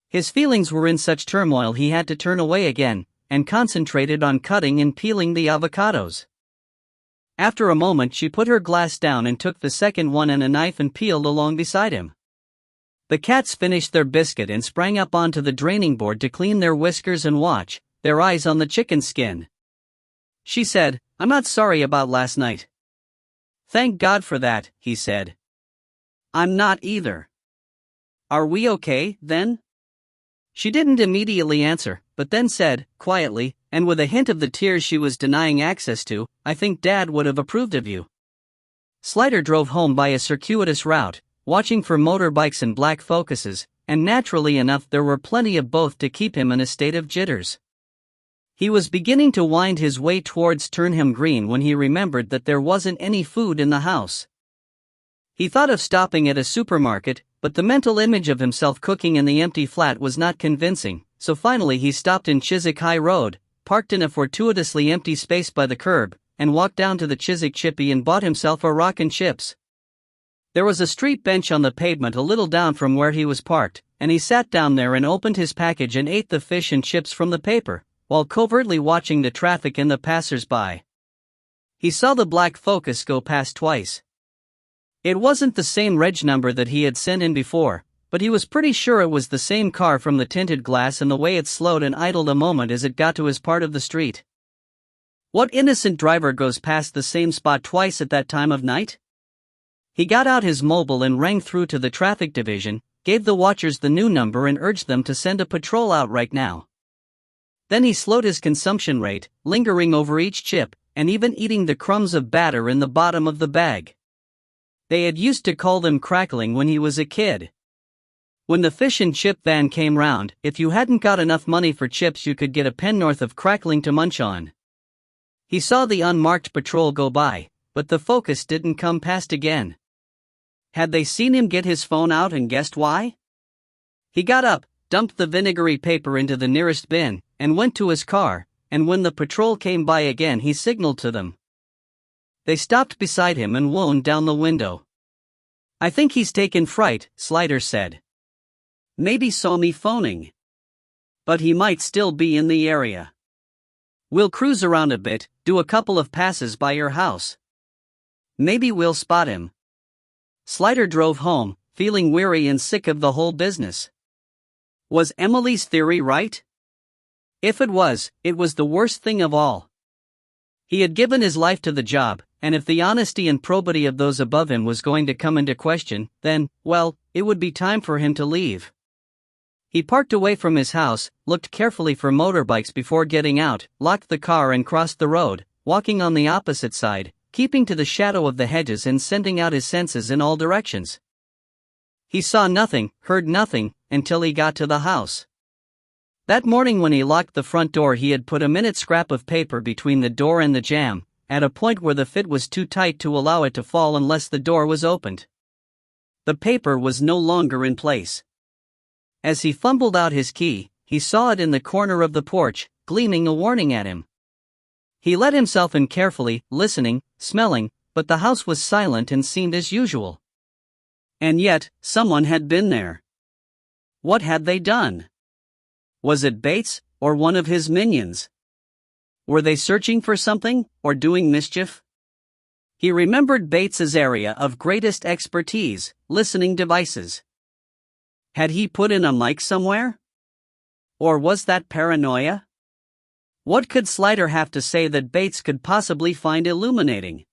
His feelings were in such turmoil he had to turn away again, and concentrated on cutting and peeling the avocados. After a moment she put her glass down and took the second one and a knife and peeled along beside him. The cats finished their biscuit and sprang up onto the draining board to clean their whiskers and watch, their eyes on the chicken skin. She said, I'm not sorry about last night. Thank God for that, he said. I'm not either. Are we okay, then? She didn't immediately answer, but then said, quietly, and with a hint of the tears she was denying access to, I think Dad would have approved of you. Slider drove home by a circuitous route, watching for motorbikes and black focuses, and naturally enough there were plenty of both to keep him in a state of jitters. He was beginning to wind his way towards Turnham Green when he remembered that there wasn't any food in the house. He thought of stopping at a supermarket, but the mental image of himself cooking in the empty flat was not convincing, so finally he stopped in Chiswick High Road, parked in a fortuitously empty space by the curb, and walked down to the Chiswick Chippy and bought himself a rock and chips. There was a street bench on the pavement a little down from where he was parked, and he sat down there and opened his package and ate the fish and chips from the paper, while covertly watching the traffic and the passers-by. He saw the black Focus go past twice. It wasn't the same reg number that he had sent in before, but he was pretty sure it was the same car from the tinted glass and the way it slowed and idled a moment as it got to his part of the street. What innocent driver goes past the same spot twice at that time of night? He got out his mobile and rang through to the traffic division, gave the watchers the new number and urged them to send a patrol out right now. Then he slowed his consumption rate, lingering over each chip, and even eating the crumbs of batter in the bottom of the bag. They had used to call them crackling when he was a kid. When the fish and chip van came round, if you hadn't got enough money for chips you could get a pennorth of crackling to munch on. He saw the unmarked patrol go by, but the Focus didn't come past again. Had they seen him get his phone out and guessed why? He got up, dumped the vinegary paper into the nearest bin, and went to his car, and when the patrol came by again he signaled to them. They stopped beside him and whooned down the window. "I think he's taken fright," Slider said. "Maybe saw me phoning. But he might still be in the area. We'll cruise around a bit, do a couple of passes by your house. Maybe we'll spot him." Slider drove home, feeling weary and sick of the whole business. Was Emily's theory right? If it was the worst thing of all. He had given his life to the job, and if the honesty and probity of those above him was going to come into question, then, well, it would be time for him to leave. He parked away from his house, looked carefully for motorbikes before getting out, locked the car and crossed the road, walking on the opposite side, keeping to the shadow of the hedges and sending out his senses in all directions. He saw nothing, heard nothing, until he got to the house. That morning when he locked the front door he had put a minute scrap of paper between the door and the jamb, at a point where the fit was too tight to allow it to fall unless the door was opened. The paper was no longer in place. As he fumbled out his key, he saw it in the corner of the porch, gleaming a warning at him. He let himself in carefully, listening, smelling, but the house was silent and seemed as usual. And yet, someone had been there. What had they done? Was it Bates, or one of his minions? Were they searching for something, or doing mischief? He remembered Bates's area of greatest expertise, listening devices. Had he put in a mic somewhere? Or was that paranoia? What could Slider have to say that Bates could possibly find illuminating?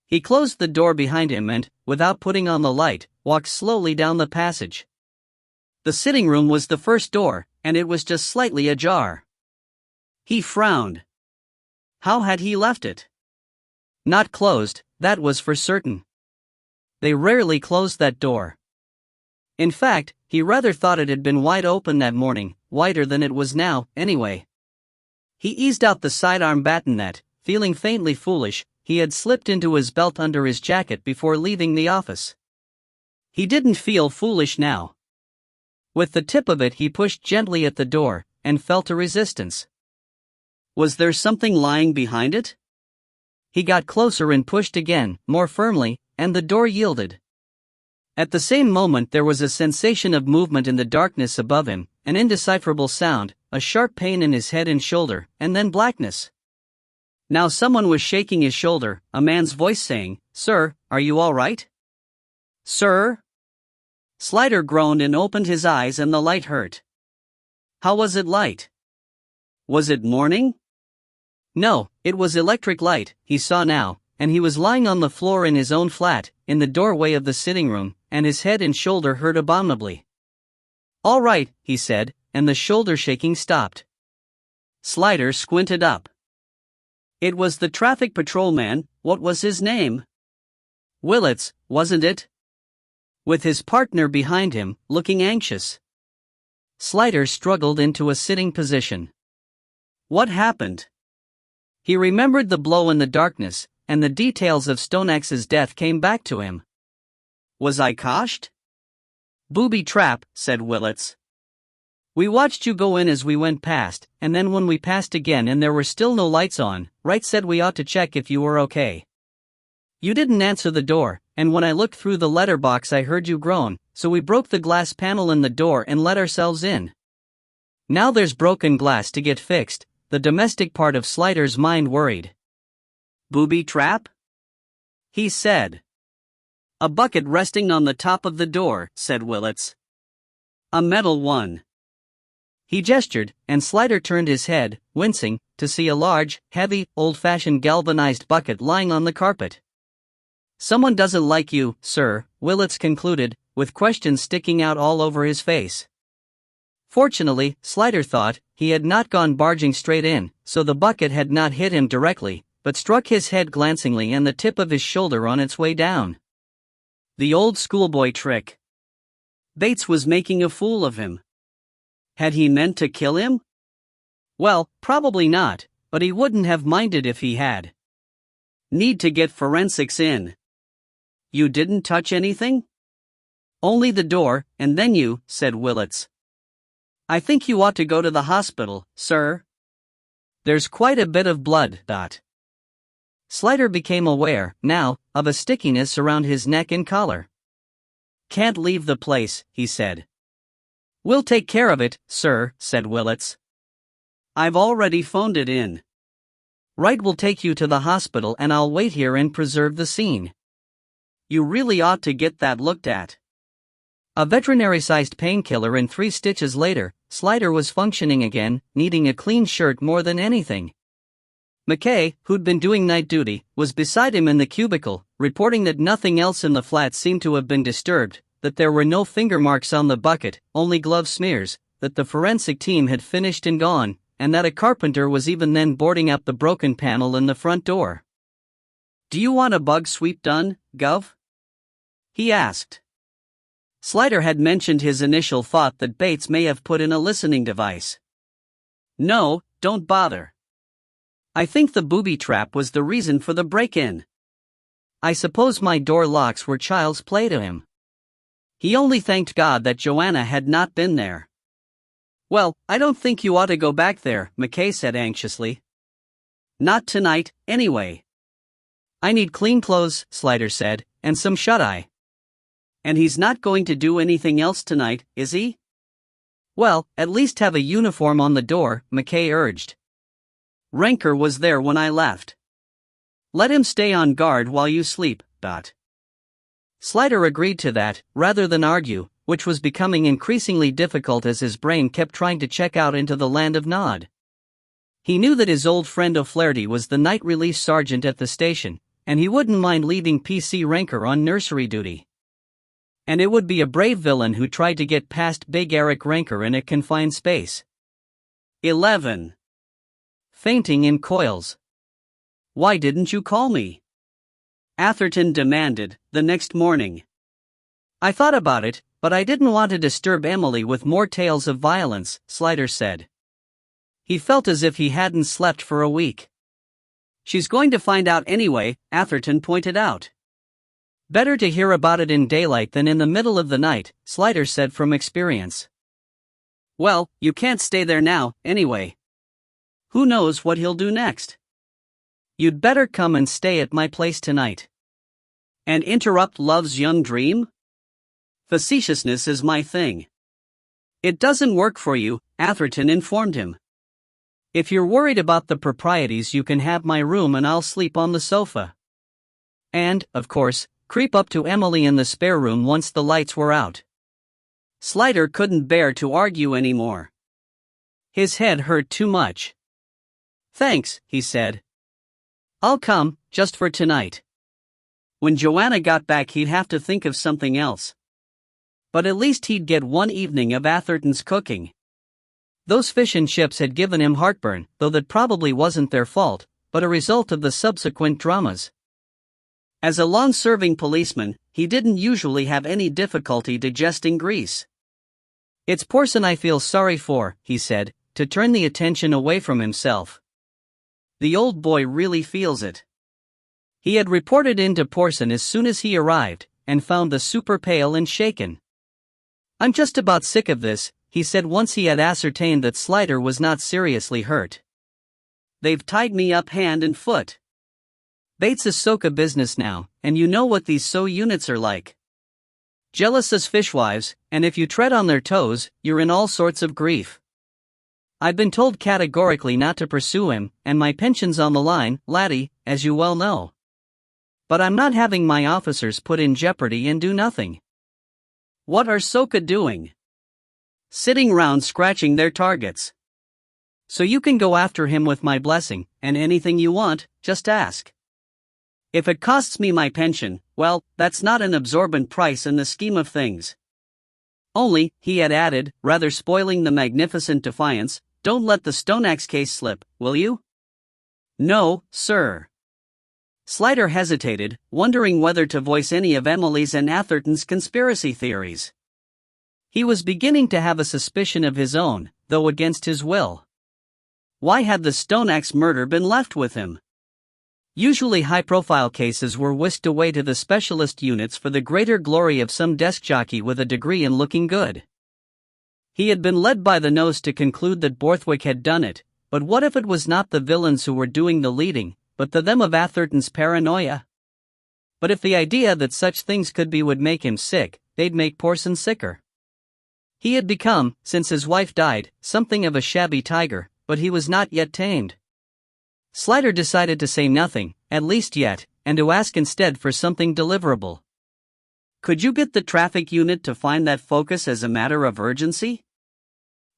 He closed the door behind him and, without putting on the light, walked slowly down the passage. The sitting room was the first door, and it was just slightly ajar. He frowned. How had he left it? Not closed, that was for certain. They rarely closed that door. In fact, he rather thought it had been wide open that morning, wider than it was now, anyway. He eased out the sidearm baton that, feeling faintly foolish, he had slipped into his belt under his jacket before leaving the office. He didn't feel foolish now. With the tip of it he pushed gently at the door, and felt a resistance. Was there something lying behind it? He got closer and pushed again, more firmly, and the door yielded. At the same moment there was a sensation of movement in the darkness above him, an indecipherable sound, a sharp pain in his head and shoulder, and then blackness. Now someone was shaking his shoulder, a man's voice saying, "Sir, are you all right? Sir?" Slider groaned and opened his eyes and the light hurt. How was it light? Was it morning? No, it was electric light, he saw now, and he was lying on the floor in his own flat, in the doorway of the sitting room, and his head and shoulder hurt abominably. "All right," he said, and the shoulder shaking stopped. Slider squinted up. It was the traffic patrolman. What was his name? Willits, wasn't it? With his partner behind him, looking anxious. Slider struggled into a sitting position. What happened? He remembered the blow in the darkness, and the details of Stoneaxe's death came back to him. Was I coshed? Booby trap, said Willits. We watched you go in as we went past, and then when we passed again and there were still no lights on, Wright said we ought to check if you were okay. You didn't answer the door, and when I looked through the letterbox I heard you groan, so we broke the glass panel in the door and let ourselves in. Now there's broken glass to get fixed, the domestic part of Slider's mind worried. Booby trap? He said. A bucket resting on the top of the door, said Willits. A metal one. He gestured, and Slider turned his head, wincing, to see a large, heavy, old-fashioned galvanized bucket lying on the carpet. Someone doesn't like you, sir, Willits concluded, with questions sticking out all over his face. Fortunately, Slider thought, he had not gone barging straight in, so the bucket had not hit him directly, but struck his head glancingly and the tip of his shoulder on its way down. The old schoolboy trick. Bates was making a fool of him. Had he meant to kill him? Well, probably not, but he wouldn't have minded if he had. Need to get forensics in. You didn't touch anything? Only the door, and then you, said Willits. I think you ought to go to the hospital, sir. There's quite a bit of blood. Slider became aware, now, of a stickiness around his neck and collar. Can't leave the place, he said. We'll take care of it, sir, said Willits. I've already phoned it in. Wright will take you to the hospital and I'll wait here and preserve the scene. You really ought to get that looked at. A veterinary-sized painkiller and 3 stitches later, Slider was functioning again, needing a clean shirt more than anything. McKay, who'd been doing night duty, was beside him in the cubicle, reporting that nothing else in the flat seemed to have been disturbed, that there were no finger marks on the bucket, only glove smears, that the forensic team had finished and gone, and that a carpenter was even then boarding up the broken panel in the front door. Do you want a bug sweep done, Gov? He asked. Slider had mentioned his initial thought that Bates may have put in a listening device. No, don't bother. I think the booby trap was the reason for the break-in. I suppose my door locks were child's play to him. He only thanked God that Joanna had not been there. Well, I don't think you ought to go back there, McKay said anxiously. Not tonight, anyway. I need clean clothes, Slider said, and some shut-eye. And he's not going to do anything else tonight, is he? Well, at least have a uniform on the door, McKay urged. Ranker was there when I left. Let him stay on guard while you sleep, Slider agreed to that, rather than argue, which was becoming increasingly difficult as his brain kept trying to check out into the land of Nod. He knew that his old friend O'Flaherty was the night relief sergeant at the station, and he wouldn't mind leaving PC Ranker on nursery duty. And it would be a brave villain who tried to get past Big Eric Ranker in a confined space. 11. Fainting in coils. Why didn't you call me? Atherton demanded, the next morning. I thought about it, but I didn't want to disturb Emily with more tales of violence, Slider said. He felt as if he hadn't slept for a week. She's going to find out anyway, Atherton pointed out. Better to hear about it in daylight than in the middle of the night, Slider said from experience. Well, you can't stay there now, anyway. Who knows what he'll do next? You'd better come and stay at my place tonight. And interrupt love's young dream? Facetiousness is my thing. It doesn't work for you, Atherton informed him. If you're worried about the proprieties, you can have my room and I'll sleep on the sofa. And, of course, creep up to Emily in the spare room once the lights were out. Slider couldn't bear to argue anymore. His head hurt too much. Thanks, he said. I'll come, just for tonight. When Joanna got back he'd have to think of something else. But at least he'd get one evening of Atherton's cooking. Those fish and chips had given him heartburn, though that probably wasn't their fault, but a result of the subsequent dramas. As a long-serving policeman, he didn't usually have any difficulty digesting grease. "It's Porson I feel sorry for," he said, to turn the attention away from himself. The old boy really feels it. He had reported in to Porson as soon as he arrived, and found the super pale and shaken. "I'm just about sick of this," he said once he had ascertained that Slider was not seriously hurt. "They've tied me up hand and foot. Bates is soca business now, and you know what these so units are like. Jealous as fishwives, and if you tread on their toes, you're in all sorts of grief. I've been told categorically not to pursue him, and my pension's on the line, laddie, as you well know. But I'm not having my officers put in jeopardy and do nothing." "What are soca doing?" "Sitting round scratching their targets. So you can go after him with my blessing, and anything you want, just ask. If it costs me my pension, well, that's not an absorbent price in the scheme of things. Only," he had added, rather spoiling the magnificent defiance, "don't let the Stoneaxe case slip, will you?" "No, sir." Slider hesitated, wondering whether to voice any of Emily's and Atherton's conspiracy theories. He was beginning to have a suspicion of his own, though against his will. Why had the Stoneaxe murder been left with him? Usually high-profile cases were whisked away to the specialist units for the greater glory of some desk jockey with a degree in looking good. He had been led by the nose to conclude that Borthwick had done it, but what if it was not the villains who were doing the leading, but the them of Atherton's paranoia? But if the idea that such things could be would make him sick, they'd make Porson sicker. He had become, since his wife died, something of a shabby tiger, but he was not yet tamed. Slider decided to say nothing, at least yet, and to ask instead for something deliverable. "Could you get the traffic unit to find that focus as a matter of urgency?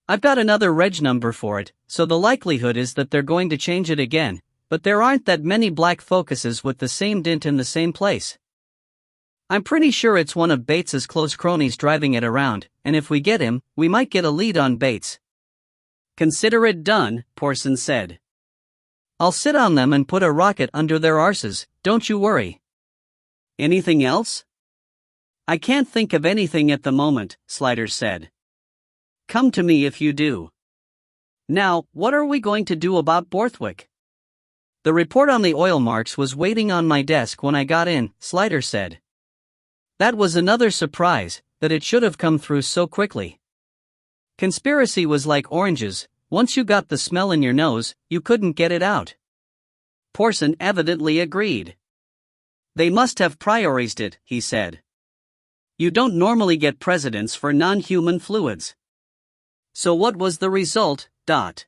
I've got another reg number for it, so the likelihood is that they're going to change it again, but there aren't that many black focuses with the same dint in the same place. I'm pretty sure it's one of Bates's close cronies driving it around, and if we get him, we might get a lead on Bates." "Consider it done," Porson said. "I'll sit on them and put a rocket under their arses, don't you worry." "Anything else?" "I can't think of anything at the moment," Slider said. "Come to me if you do. Now, what are we going to do about Borthwick?" "The report on the oil marks was waiting on my desk when I got in," Slider said. That was another surprise, that it should have come through so quickly. Conspiracy was like oranges. Once you got the smell in your nose, you couldn't get it out. Porson evidently agreed. "They must have priorized it," he said. "You don't normally get precedents for non-human fluids." "So what was the result, Dot?"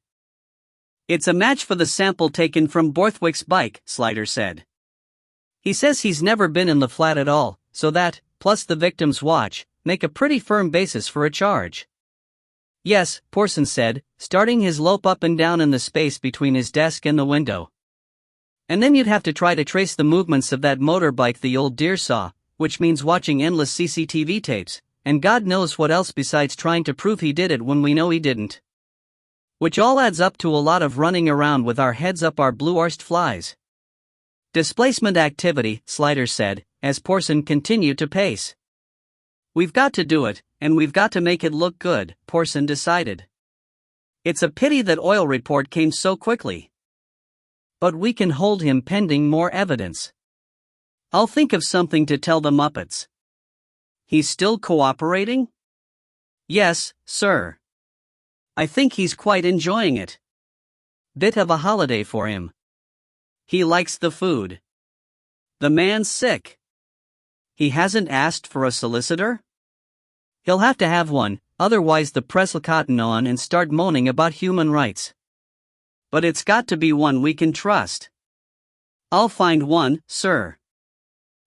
"It's a match for the sample taken from Borthwick's bike," Slider said. "He says he's never been in the flat at all, so that, plus the victim's watch, make a pretty firm basis for a charge." "Yes," Porson said, starting his lope up and down in the space between his desk and the window. "And then you'd have to try to trace the movements of that motorbike the old dear saw, which means watching endless CCTV tapes, and God knows what else besides trying to prove he did it when we know he didn't. Which all adds up to a lot of running around with our heads up our blue-arsed flies." "Displacement activity," Slider said, as Porson continued to pace. "We've got to do it, and we've got to make it look good," Porson decided. "It's a pity that oil report came so quickly. But we can hold him pending more evidence. I'll think of something to tell the Muppets." "He's still cooperating?" "Yes, sir. I think he's quite enjoying it. Bit of a holiday for him. He likes the food. The man's sick. He hasn't asked for a solicitor? He'll have to have one, otherwise the press'll cotton on and start moaning about human rights. But it's got to be one we can trust." "I'll find one, sir.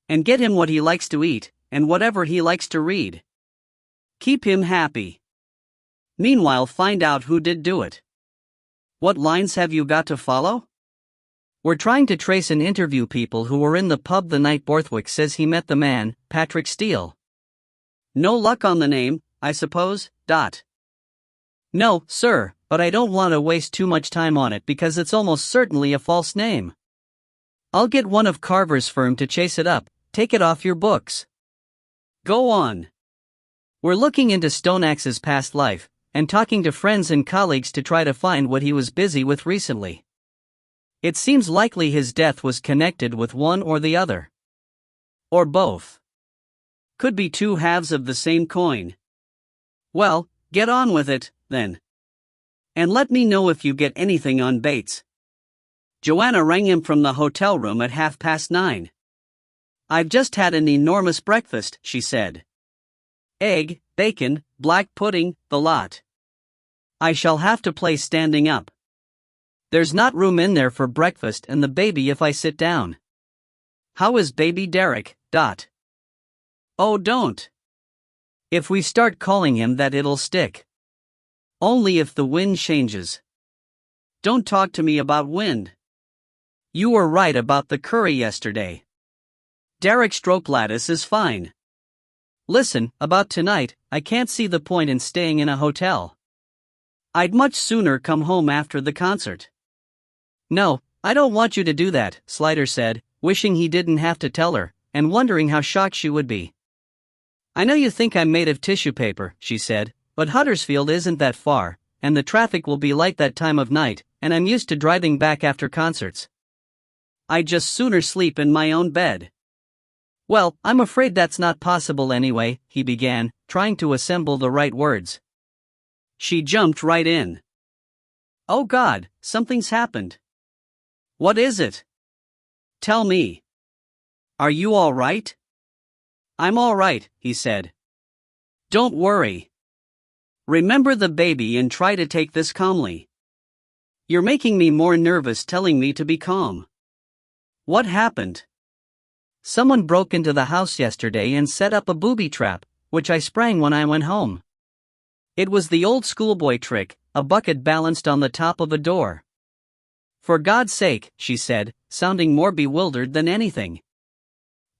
And get him what he likes to eat, and whatever he likes to read. Keep him happy. Meanwhile, find out who did do it. What lines have you got to follow?" "We're trying to trace and interview people who were in the pub the night Borthwick says he met the man, Patrick Steele." "No luck on the name, I suppose, Dot?" "No, sir, but I don't want to waste too much time on it because it's almost certainly a false name." I'll get one of Carver's firm to chase it up. Take it off your books. Go on. We're looking into Stoneaxe's past life, and talking to friends and colleagues to try to find what he was busy with recently. It seems likely his death was connected with one or the other. Or both. Could be two halves of the same coin. Well, get on with it, then. And let me know if you get anything on Bates. Joanna rang him from the hotel room at 9:30. I've just had an enormous breakfast, she said. Egg, bacon, black pudding, the lot. I shall have to play standing up. There's not room in there for breakfast and the baby if I sit down. How is baby Derek, Dot? Oh, don't. If we start calling him that, it'll stick. Only if the wind changes. Don't talk to me about wind. You were right about the curry yesterday. Derek's stroke lattice is fine. Listen, about tonight, I can't see the point in staying in a hotel. I'd much sooner come home after the concert. No, I don't want you to do that, Slider said, wishing he didn't have to tell her, and wondering how shocked she would be. I know you think I'm made of tissue paper, she said, but Huddersfield isn't that far, and the traffic will be light that time of night, and I'm used to driving back after concerts. I'd just sooner sleep in my own bed. Well, I'm afraid that's not possible anyway, he began, trying to assemble the right words. She jumped right in. Oh God, something's happened. What is it? Tell me. Are you all right? I'm all right, he said. Don't worry. Remember the baby and try to take this calmly. You're making me more nervous telling me to be calm. What happened? Someone broke into the house yesterday and set up a booby trap, which I sprang when I went home. It was the old schoolboy trick, a bucket balanced on the top of a door. For God's sake, she said, sounding more bewildered than anything.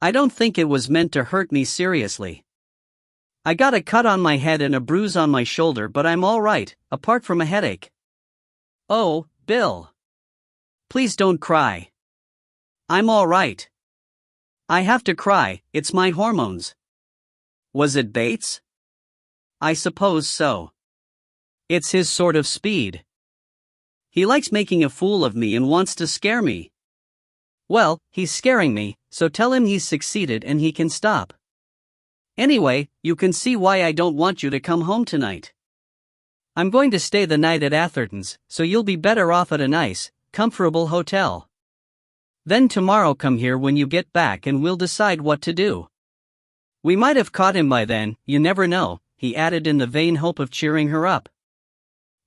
I don't think it was meant to hurt me seriously. I got a cut on my head and a bruise on my shoulder, but I'm all right, apart from a headache. Oh, Bill. Please don't cry. I'm all right. I have to cry, it's my hormones. Was it Bates? I suppose so. It's his sort of speed. He likes making a fool of me and wants to scare me. Well, he's scaring me, so tell him he's succeeded and he can stop. Anyway, you can see why I don't want you to come home tonight. I'm going to stay the night at Atherton's, so you'll be better off at a nice, comfortable hotel. Then tomorrow come here when you get back and we'll decide what to do. We might have caught him by then, you never know, he added in the vain hope of cheering her up.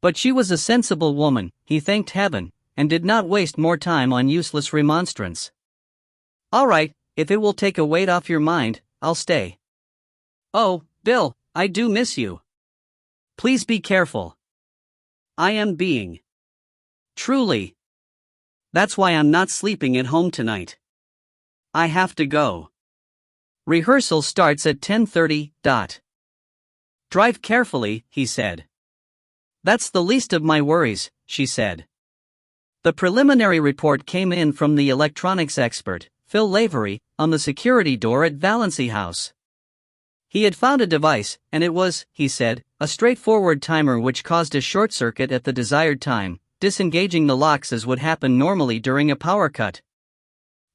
But she was a sensible woman, he thanked heaven, and did not waste more time on useless remonstrance. All right, if it will take a weight off your mind, I'll stay. Oh, Bill, I do miss you. Please be careful. I am being. Truly. That's why I'm not sleeping at home tonight. I have to go. Rehearsal starts at 10:30. Drive carefully, he said. That's the least of my worries, she said. The preliminary report came in from the electronics expert, Phil Lavery, on the security door at Valency House. He had found a device, and it was, he said, a straightforward timer which caused a short circuit at the desired time, disengaging the locks as would happen normally during a power cut.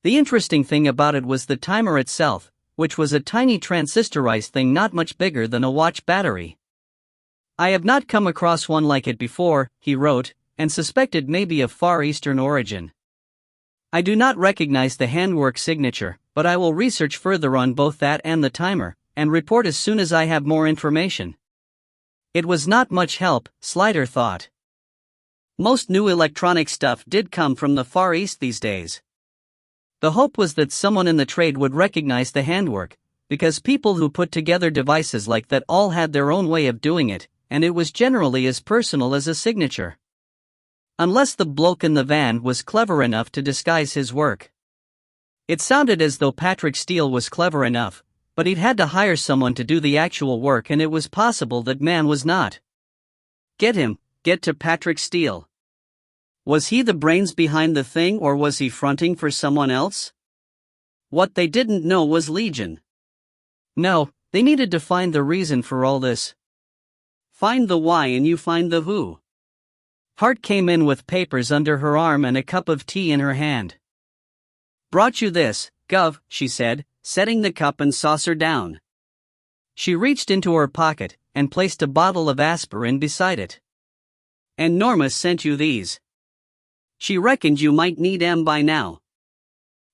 The interesting thing about it was the timer itself, which was a tiny transistorized thing not much bigger than a watch battery. I have not come across one like it before, he wrote, and suspected maybe of Far Eastern origin. I do not recognize the handwork signature, but I will research further on both that and the timer, and report as soon as I have more information. It was not much help, Slider thought. Most new electronic stuff did come from the Far East these days. The hope was that someone in the trade would recognize the handwork, because people who put together devices like that all had their own way of doing it, and it was generally as personal as a signature. Unless the bloke in the van was clever enough to disguise his work. It sounded as though Patrick Steele was clever enough, but he'd had to hire someone to do the actual work, and it was possible that man was not. Get to Patrick Steele. Was he the brains behind the thing, or was he fronting for someone else? What they didn't know was Legion. No, they needed to find the reason for all this. Find the why and you find the who. Hart came in with papers under her arm and a cup of tea in her hand. Brought you this, Gov, she said, setting the cup and saucer down. She reached into her pocket and placed a bottle of aspirin beside it. And Norma sent you these. She reckoned you might need 'em by now.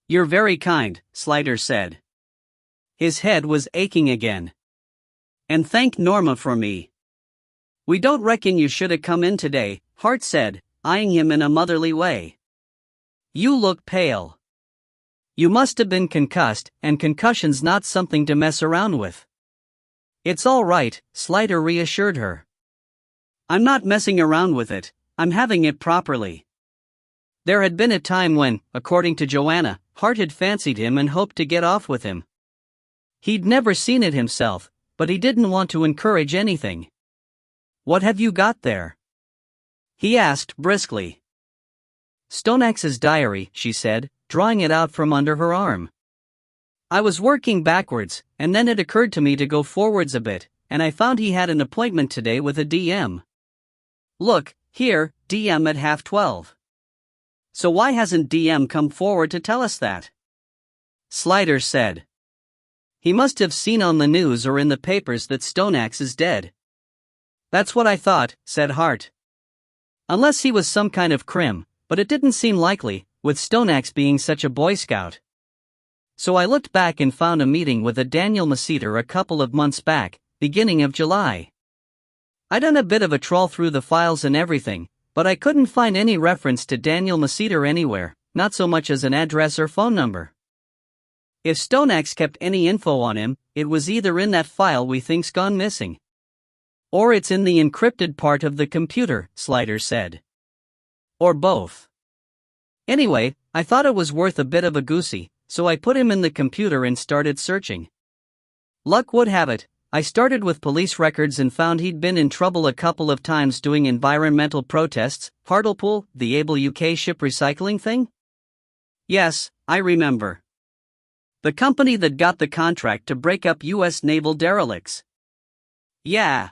You're very kind, Slider said. His head was aching again. And thank Norma for me. We don't reckon you should have come in today, Hart said, eyeing him in a motherly way. You look pale. You must have been concussed, and concussion's not something to mess around with. It's all right, Slider reassured her. I'm not messing around with it, I'm having it properly. There had been a time when, according to Joanna, Hart had fancied him and hoped to get off with him. He'd never seen it himself, but he didn't want to encourage anything. What have you got there? He asked briskly. Stoneaxe's diary, she said, drawing it out from under her arm. I was working backwards, and then it occurred to me to go forwards a bit, and I found he had an appointment today with a DM. Look, here, DM at 12:30. So why hasn't DM come forward to tell us that? Slider said. He must have seen on the news or in the papers that Stoneaxe is dead. That's what I thought, said Hart. Unless he was some kind of crim, but it didn't seem likely, with Stoneaxe being such a Boy Scout. So I looked back and found a meeting with a Daniel Maceter a couple of months back, beginning of July. I done a bit of a trawl through the files and everything, but I couldn't find any reference to Daniel Maceter anywhere, not so much as an address or phone number. If Stoneaxe kept any info on him, it was either in that file we think's gone missing. Or it's in the encrypted part of the computer, Slider said. Or both. Anyway, I thought it was worth a bit of a goosey, so I put him in the computer and started searching. Luck would have it, I started with police records and found he'd been in trouble a couple of times doing environmental protests. Hartlepool, the Able UK ship recycling thing? Yes, I remember. The company that got the contract to break up US naval derelicts. Yeah.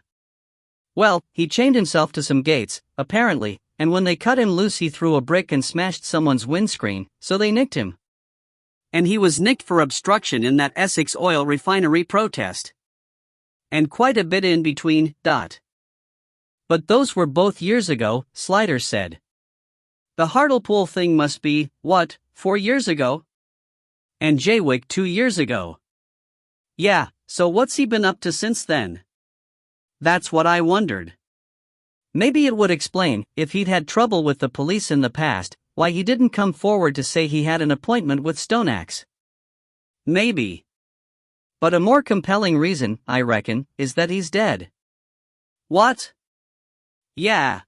Well, he chained himself to some gates, apparently, and when they cut him loose he threw a brick and smashed someone's windscreen, so they nicked him. And he was nicked for obstruction in that Essex oil refinery protest. And quite a bit in between, But those were both years ago, Slider said. The Hartlepool thing must be, 4 years ago? And Jaywick 2 years ago. Yeah, so what's he been up to since then? That's what I wondered. Maybe it would explain, if he'd had trouble with the police in the past, why he didn't come forward to say he had an appointment with Stoneaxe. Maybe. But a more compelling reason, I reckon, is that he's dead. What? Yeah.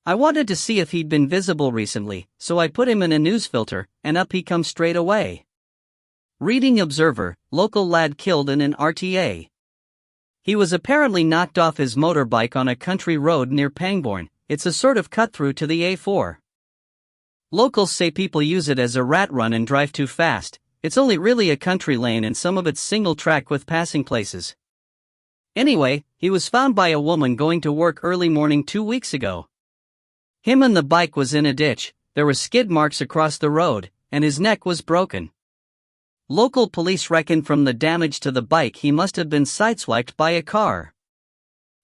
I wanted to see if he'd been visible recently, so I put him in a news filter, and up he comes straight away. Reading Observer, local lad killed in an RTA. He was apparently knocked off his motorbike on a country road near Pangbourne. It's a sort of cut-through to the A4. Locals say people use it as a rat run and drive too fast. It's only really a country lane and some of it's single track with passing places. Anyway, he was found by a woman going to work early morning 2 weeks ago. Him and the bike was in a ditch, there were skid marks across the road, and his neck was broken. Local police reckon from the damage to the bike he must have been sideswiped by a car.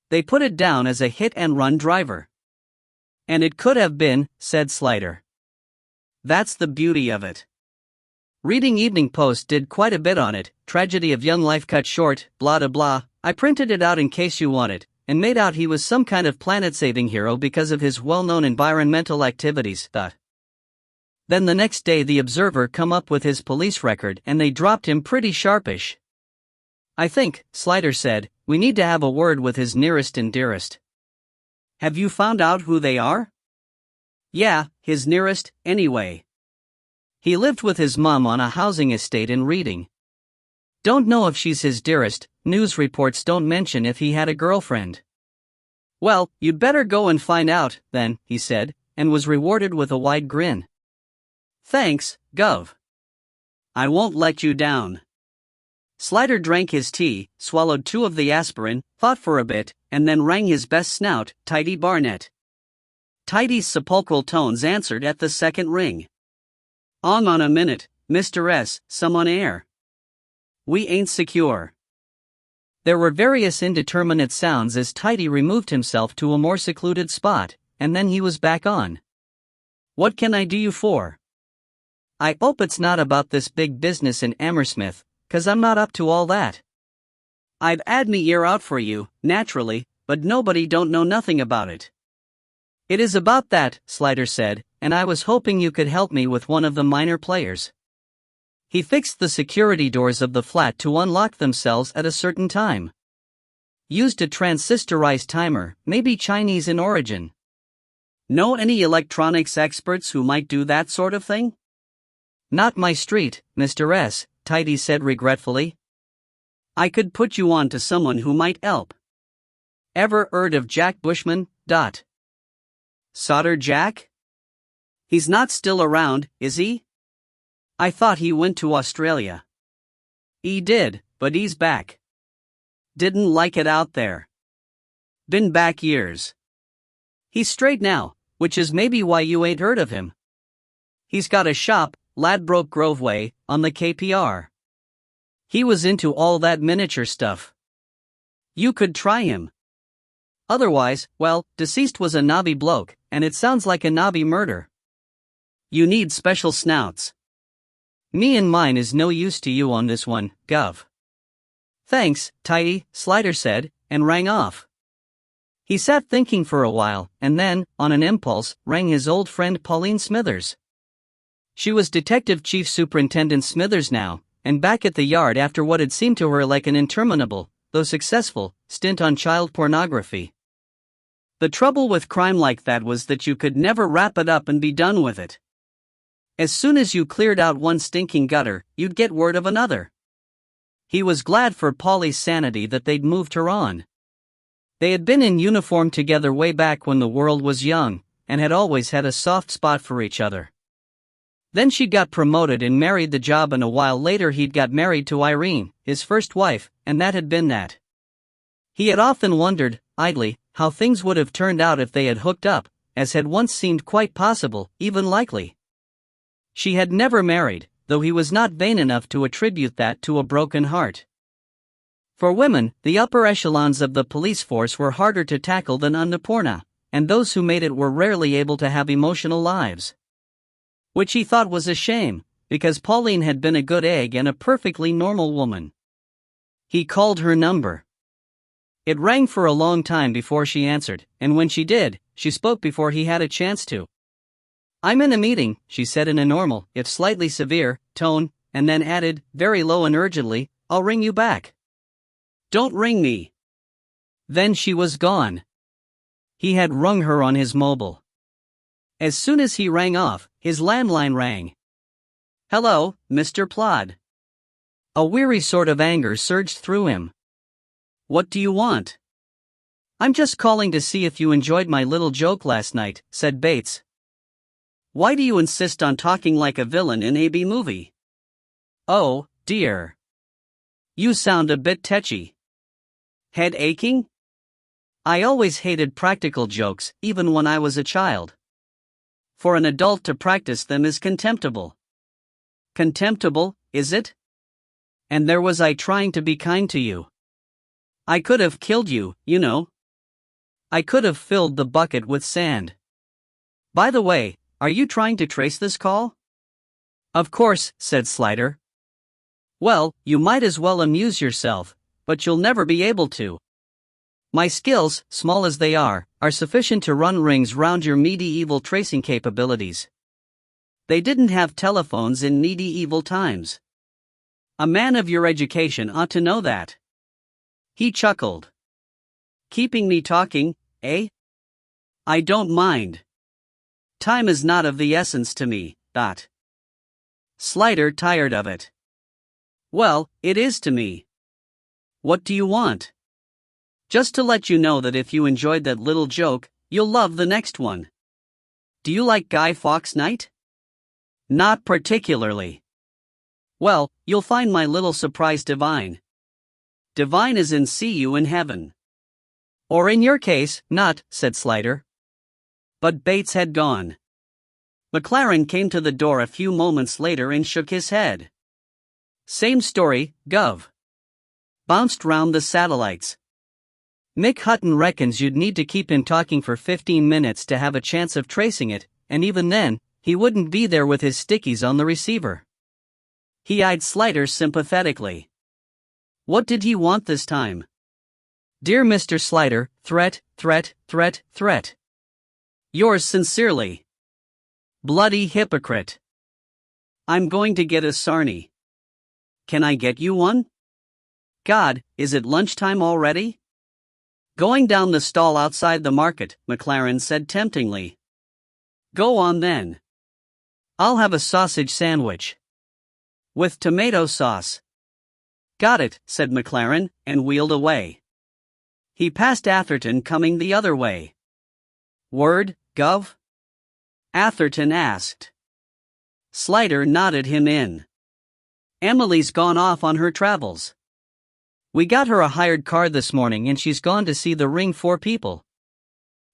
They put it down as a hit-and-run driver. And it could have been, said Slider. That's the beauty of it. Reading Evening Post did quite a bit on it, tragedy of young life cut short, blah blah blah. I printed it out in case you want it, and made out he was some kind of planet-saving hero because of his well-known environmental activities. Then the next day the Observer come up with his police record and they dropped him pretty sharpish. I think, Slider said, we need to have a word with his nearest and dearest. Have you found out who they are? Yeah, his nearest, anyway. He lived with his mom on a housing estate in Reading. Don't know if she's his dearest, news reports don't mention if he had a girlfriend. Well, you'd better go and find out, then, he said, and was rewarded with a wide grin. "Thanks, Gov. I won't let you down." Slider drank his tea, swallowed 2 of the aspirin, thought for a bit, and then rang his best snout, Tidy Barnett. Tidy's sepulchral tones answered at the second ring. "On a minute, Mr. S, some on air. We ain't secure." There were various indeterminate sounds as Tidy removed himself to a more secluded spot, and then he was back on. "What can I do you for?" "I 'ope it's not about this big business in Hammersmith, 'cause I'm not up to all that. I've 'ad me ear out for you, naturally, but nobody don't know nothing about it." "It is about that," Slider said, "and I was hoping you could help me with one of the minor players." He fixed the security doors of the flat to unlock themselves at a certain time. Used a transistorized timer, maybe Chinese in origin. "Know any electronics experts who might do that sort of thing?" "Not my street, Mr. S," Tidy said regretfully. "I could put you on to someone who might help. Ever heard of Jack Bushman? Solder Jack? He's not still around, is he? I thought he went to Australia." "He did, but he's back. Didn't like it out there. Been back years. He's straight now, which is maybe why you ain't heard of him. He's got a shop, Ladbroke Grove Way, on the KPR. He was into all that miniature stuff. You could try him. Otherwise, well, deceased was a knobby bloke, and it sounds like a knobby murder. You need special snouts. Me and mine is no use to you on this one, Gov." "Thanks, Tidy," Slider said, and rang off. He sat thinking for a while, and then, on an impulse, rang his old friend Pauline Smithers. She was Detective Chief Superintendent Smithers now, and back at the yard after what had seemed to her like an interminable, though successful, stint on child pornography. The trouble with crime like that was that you could never wrap it up and be done with it. As soon as you cleared out one stinking gutter, you'd get word of another. He was glad for Polly's sanity that they'd moved her on. They had been in uniform together way back when the world was young, and had always had a soft spot for each other. Then she got promoted and married the job, and a while later he'd got married to Irene, his first wife, and that had been that. He had often wondered, idly, how things would have turned out if they had hooked up, as had once seemed quite possible, even likely. She had never married, though he was not vain enough to attribute that to a broken heart. For women, the upper echelons of the police force were harder to tackle than Annapurna, and those who made it were rarely able to have emotional lives. Which he thought was a shame, because Pauline had been a good egg and a perfectly normal woman. He called her number. It rang for a long time before she answered, and when she did, she spoke before he had a chance to. "I'm in a meeting," she said in a normal, if slightly severe, tone, and then added, very low and urgently, "I'll ring you back." "Don't ring me." Then she was gone. He had rung her on his mobile. As soon as he rang off, his landline rang. "Hello, Mr. Plod." A weary sort of anger surged through him. "What do you want?" "I'm just calling to see if you enjoyed my little joke last night," said Bates. "Why do you insist on talking like a villain in a B movie?" "Oh, dear. You sound a bit tetchy. Head aching?" "I always hated practical jokes, even when I was a child. For an adult to practice them is contemptible." "Contemptible, is it? And there was I trying to be kind to you. I could have killed you, you know. I could have filled the bucket with sand. By the way, are you trying to trace this call?" "Of course," said Slider. "Well, you might as well amuse yourself, but you'll never be able to. My skills, small as they are sufficient to run rings round your medieval tracing capabilities. They didn't have telephones in medieval times. A man of your education ought to know that." He chuckled. "Keeping me talking, eh? I don't mind. Time is not of the essence to me, . Slider tired of it. "Well, it is to me. What do you want?" "Just to let you know that if you enjoyed that little joke, you'll love the next one." Do you like Guy Fawkes Night? Not particularly. Well, you'll find my little surprise divine. Divine as in see you in heaven. Or in your case, not, said Slider. But Bates had gone. McLaren came to the door a few moments later and shook his head. Same story, Gov. Bounced round the satellites. Mick Hutton reckons you'd need to keep him talking for 15 minutes to have a chance of tracing it, and even then, he wouldn't be there with his stickies on the receiver. He eyed Slider sympathetically. What did he want this time? Dear Mr. Slider, threat, threat, threat, threat. Yours sincerely. Bloody hypocrite. I'm going to get a sarnie. Can I get you one? God, is it lunchtime already? Going down the stall outside the market, McLaren said temptingly. Go on then. I'll have a sausage sandwich. With tomato sauce. Got it, said McLaren, and wheeled away. He passed Atherton coming the other way. Word, Gov? Atherton asked. Slider nodded him in. Emily's gone off on her travels. We got her a hired car this morning and she's gone to see the Ring 4 people.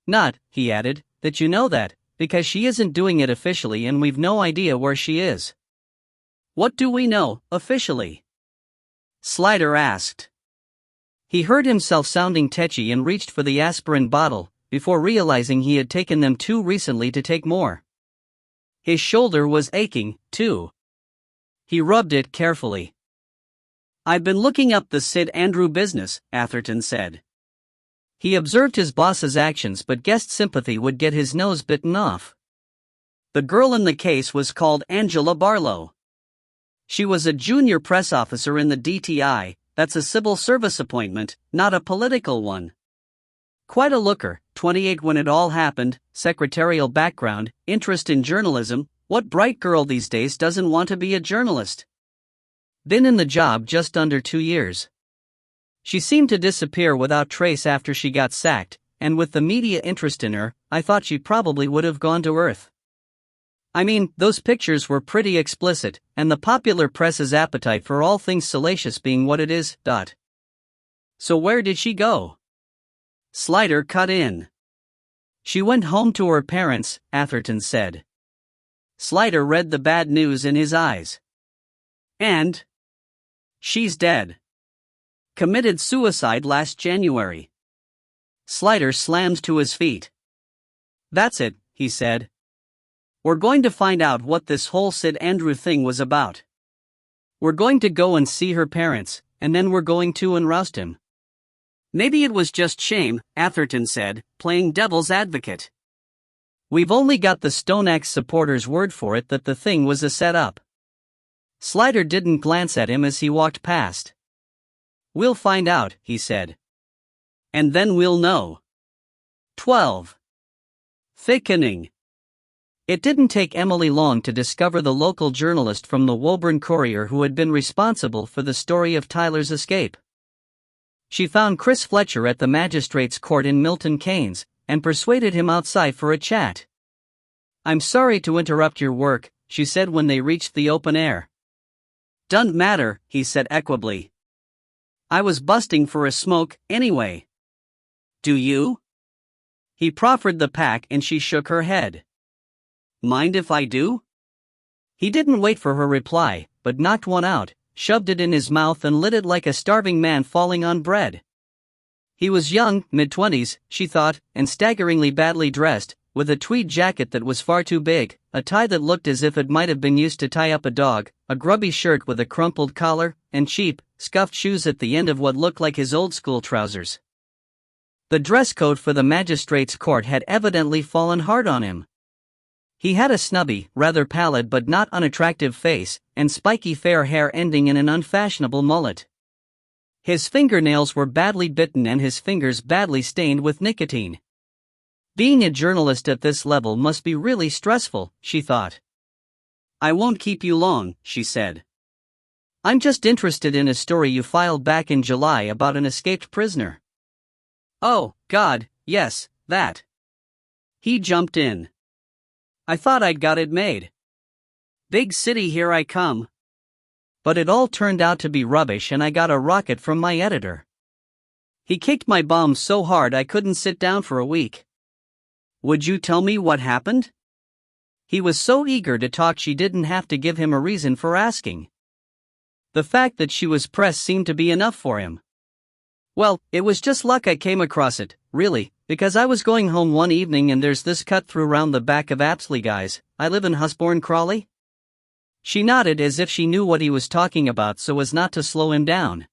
Not, he added, that you know that, because she isn't doing it officially and we've no idea where she is. What do we know, officially? Slider asked. He heard himself sounding tetchy and reached for the aspirin bottle, before realizing he had taken them too recently to take more. His shoulder was aching, too. He rubbed it carefully. I've been looking up the Sid Andrew business, Atherton said. He observed his boss's actions but guessed sympathy would get his nose bitten off. The girl in the case was called Angela Barlow. She was a junior press officer in the DTI, that's a civil service appointment, not a political one. Quite a looker, 28 when it all happened, secretarial background, interest in journalism. What bright girl these days doesn't want to be a journalist? Been in the job just under 2 years. She seemed to disappear without trace after she got sacked, and with the media interest in her, I thought she probably would have gone to Earth. I mean, those pictures were pretty explicit, and the popular press's appetite for all things salacious being what it is. So where did she go? Slider cut in. She went home to her parents, Atherton said. Slider read the bad news in his eyes. And? She's dead. Committed suicide last January. Slider slammed to his feet. That's it, he said. We're going to find out what this whole Sid Andrew thing was about. We're going to go and see her parents, and then we're going to roust him. Maybe it was just shame, Atherton said, playing devil's advocate. We've only got the Stone Axe supporters' word for it that the thing was a setup. Slider didn't glance at him as he walked past. We'll find out, he said. And then we'll know. 12. Thickening. It didn't take Emily long to discover the local journalist from the Woburn Courier who had been responsible for the story of Tyler's escape. She found Chris Fletcher at the magistrate's court in Milton Keynes, and persuaded him outside for a chat. I'm sorry to interrupt your work, she said when they reached the open air. Don't matter, he said equably. I was busting for a smoke, anyway. Do you? He proffered the pack and she shook her head. Mind if I do? He didn't wait for her reply, but knocked one out, shoved it in his mouth and lit it like a starving man falling on bread. He was young, mid-20s, she thought, and staggeringly badly dressed, with a tweed jacket that was far too big, a tie that looked as if it might have been used to tie up a dog, a grubby shirt with a crumpled collar, and cheap, scuffed shoes at the end of what looked like his old-school trousers. The dress code for the magistrate's court had evidently fallen hard on him. He had a snubby, rather pallid but not unattractive face, and spiky fair hair ending in an unfashionable mullet. His fingernails were badly bitten and his fingers badly stained with nicotine. Being a journalist at this level must be really stressful, she thought. I won't keep you long, she said. I'm just interested in a story you filed back in July about an escaped prisoner. Oh, God, yes, that. He jumped in. I thought I'd got it made. Big city, here I come. But it all turned out to be rubbish, and I got a rocket from my editor. He kicked my bum so hard I couldn't sit down for a week. Would you tell me what happened? He was so eager to talk she didn't have to give him a reason for asking. The fact that she was pressed seemed to be enough for him. Well, it was just luck I came across it, really, because I was going home one evening and there's this cut-through round the back of Apsley, guys. I live in Husbourne Crawley. She nodded as if she knew what he was talking about so as not to slow him down.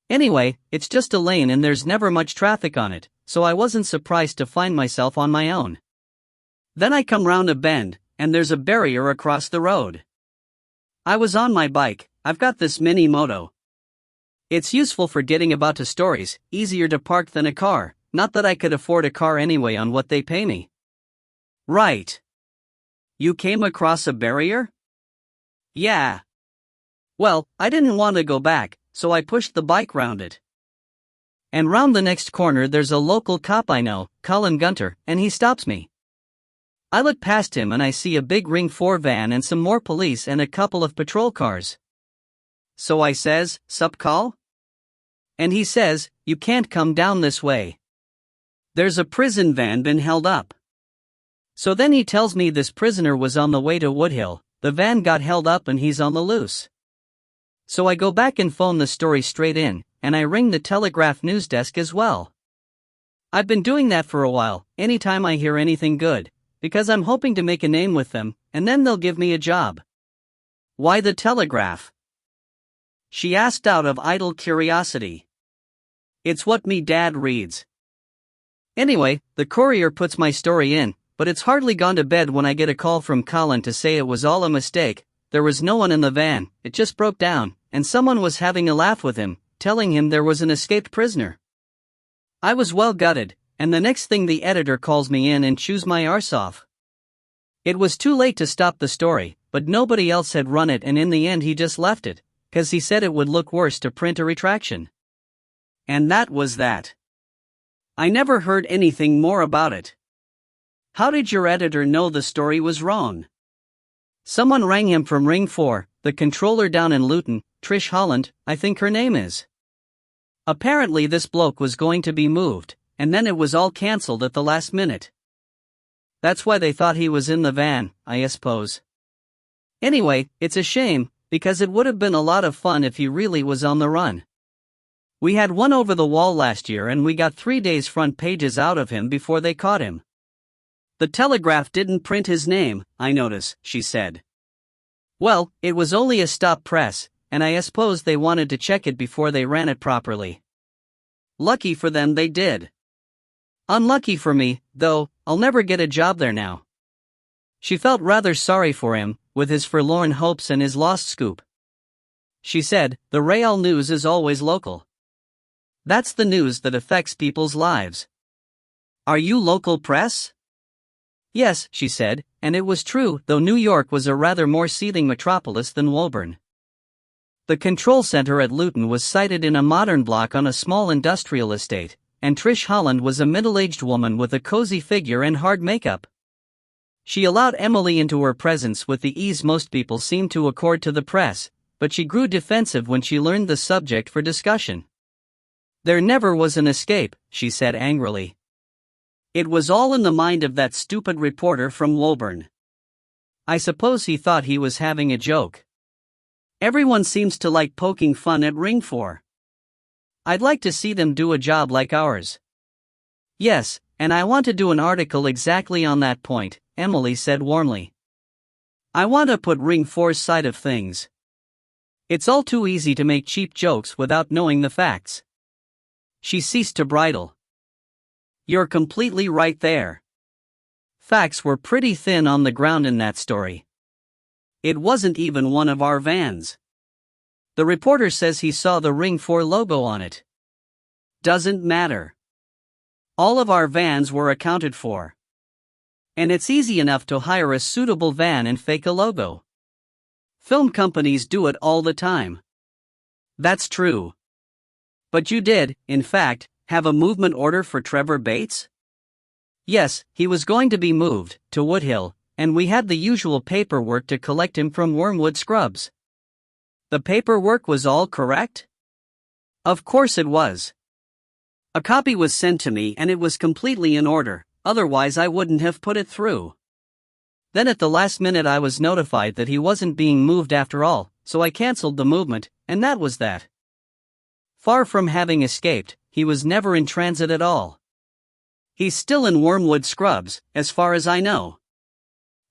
Anyway, it's just a lane and there's never much traffic on it, so I wasn't surprised to find myself on my own. Then I come round a bend, and there's a barrier across the road. I was on my bike. I've got this mini moto. It's useful for getting about to stories, easier to park than a car, not that I could afford a car anyway on what they pay me. Right. You came across a barrier? Yeah. Well, I didn't want to go back, so I pushed the bike round it. And round the next corner there's a local cop I know, Colin Gunter, and he stops me. I look past him and I see a big Ring 4 van and some more police and a couple of patrol cars. So I says, "Sup, Col?" And he says, "You can't come down this way. There's a prison van been held up." So then he tells me this prisoner was on the way to Woodhill, the van got held up and he's on the loose. So I go back and phone the story straight in, and I ring the Telegraph news desk as well. I've been doing that for a while, anytime I hear anything good, because I'm hoping to make a name with them, and then they'll give me a job. Why the Telegraph? She asked out of idle curiosity. It's what me dad reads. Anyway, the courier puts my story in, but it's hardly gone to bed when I get a call from Colin to say it was all a mistake. There was no one in the van, it just broke down, and someone was having a laugh with him, telling him there was an escaped prisoner. I was well gutted, and the next thing the editor calls me in and chews my arse off. It was too late to stop the story, but nobody else had run it, and in the end he just left it, 'cause he said it would look worse to print a retraction. And that was that. I never heard anything more about it. How did your editor know the story was wrong? Someone rang him from Ring 4, the controller down in Luton, Trish Holland, I think her name is. Apparently this bloke was going to be moved, and then it was all cancelled at the last minute. That's why they thought he was in the van, I suppose. Anyway, it's a shame, because it would have been a lot of fun if he really was on the run. We had one over the wall last year and we got 3 days front pages out of him before they caught him. The Telegraph didn't print his name, I notice, she said. Well, it was only a stop press, and I suppose they wanted to check it before they ran it properly. Lucky for them they did. Unlucky for me, though, I'll never get a job there now. She felt rather sorry for him, with his forlorn hopes and his lost scoop. She said, "The Real News is always local. That's the news that affects people's lives." Are you local press? Yes, she said, and it was true, though New York was a rather more seething metropolis than Woburn. The control center at Luton was sited in a modern block on a small industrial estate, and Trish Holland was a middle-aged woman with a cozy figure and hard makeup. She allowed Emily into her presence with the ease most people seem to accord to the press, but she grew defensive when she learned the subject for discussion. There never was an escape, she said angrily. It was all in the mind of that stupid reporter from Woburn. I suppose he thought he was having a joke. Everyone seems to like poking fun at Ring 4. I'd like to see them do a job like ours. Yes, and I want to do an article exactly on that point, Emily said warmly. I want to put Ring 4's side of things. It's all too easy to make cheap jokes without knowing the facts. She ceased to bridle. You're completely right there. Facts were pretty thin on the ground in that story. It wasn't even one of our vans. The reporter says he saw the Ring 4 logo on it. Doesn't matter. All of our vans were accounted for. And it's easy enough to hire a suitable van and fake a logo. Film companies do it all the time. That's true. But you did, in fact, have a movement order for Trevor Bates? Yes, he was going to be moved to Woodhill, and we had the usual paperwork to collect him from Wormwood Scrubs. The paperwork was all correct? Of course it was. A copy was sent to me and it was completely in order, otherwise I wouldn't have put it through. Then at the last minute I was notified that he wasn't being moved after all, so I cancelled the movement, and that was that. Far from having escaped, he was never in transit at all. He's still in Wormwood Scrubs, as far as I know.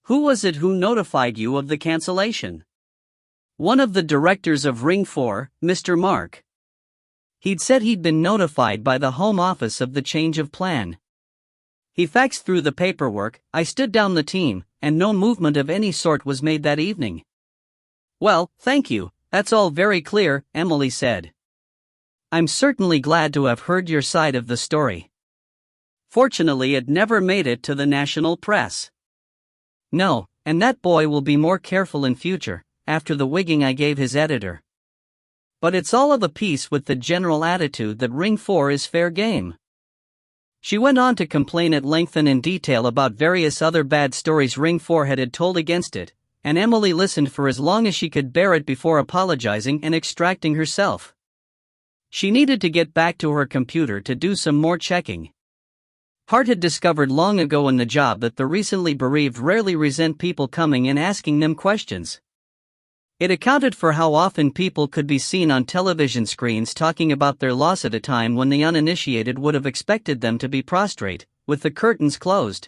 Who was it who notified you of the cancellation? One of the directors of Ring 4, Mr. Mark. He'd said he'd been notified by the Home Office of the change of plan. He faxed through the paperwork, I stood down the team, and no movement of any sort was made that evening. Well, thank you, that's all very clear, Emily said. I'm certainly glad to have heard your side of the story. Fortunately, it never made it to the national press. No, and that boy will be more careful in future, after the wigging I gave his editor. But it's all of a piece with the general attitude that Ring 4 is fair game. She went on to complain at length and in detail about various other bad stories Ring 4 had told against it, and Emily listened for as long as she could bear it before apologizing and extracting herself. She needed to get back to her computer to do some more checking. Hart had discovered long ago in the job that the recently bereaved rarely resent people coming and asking them questions. It accounted for how often people could be seen on television screens talking about their loss at a time when the uninitiated would have expected them to be prostrate, with the curtains closed.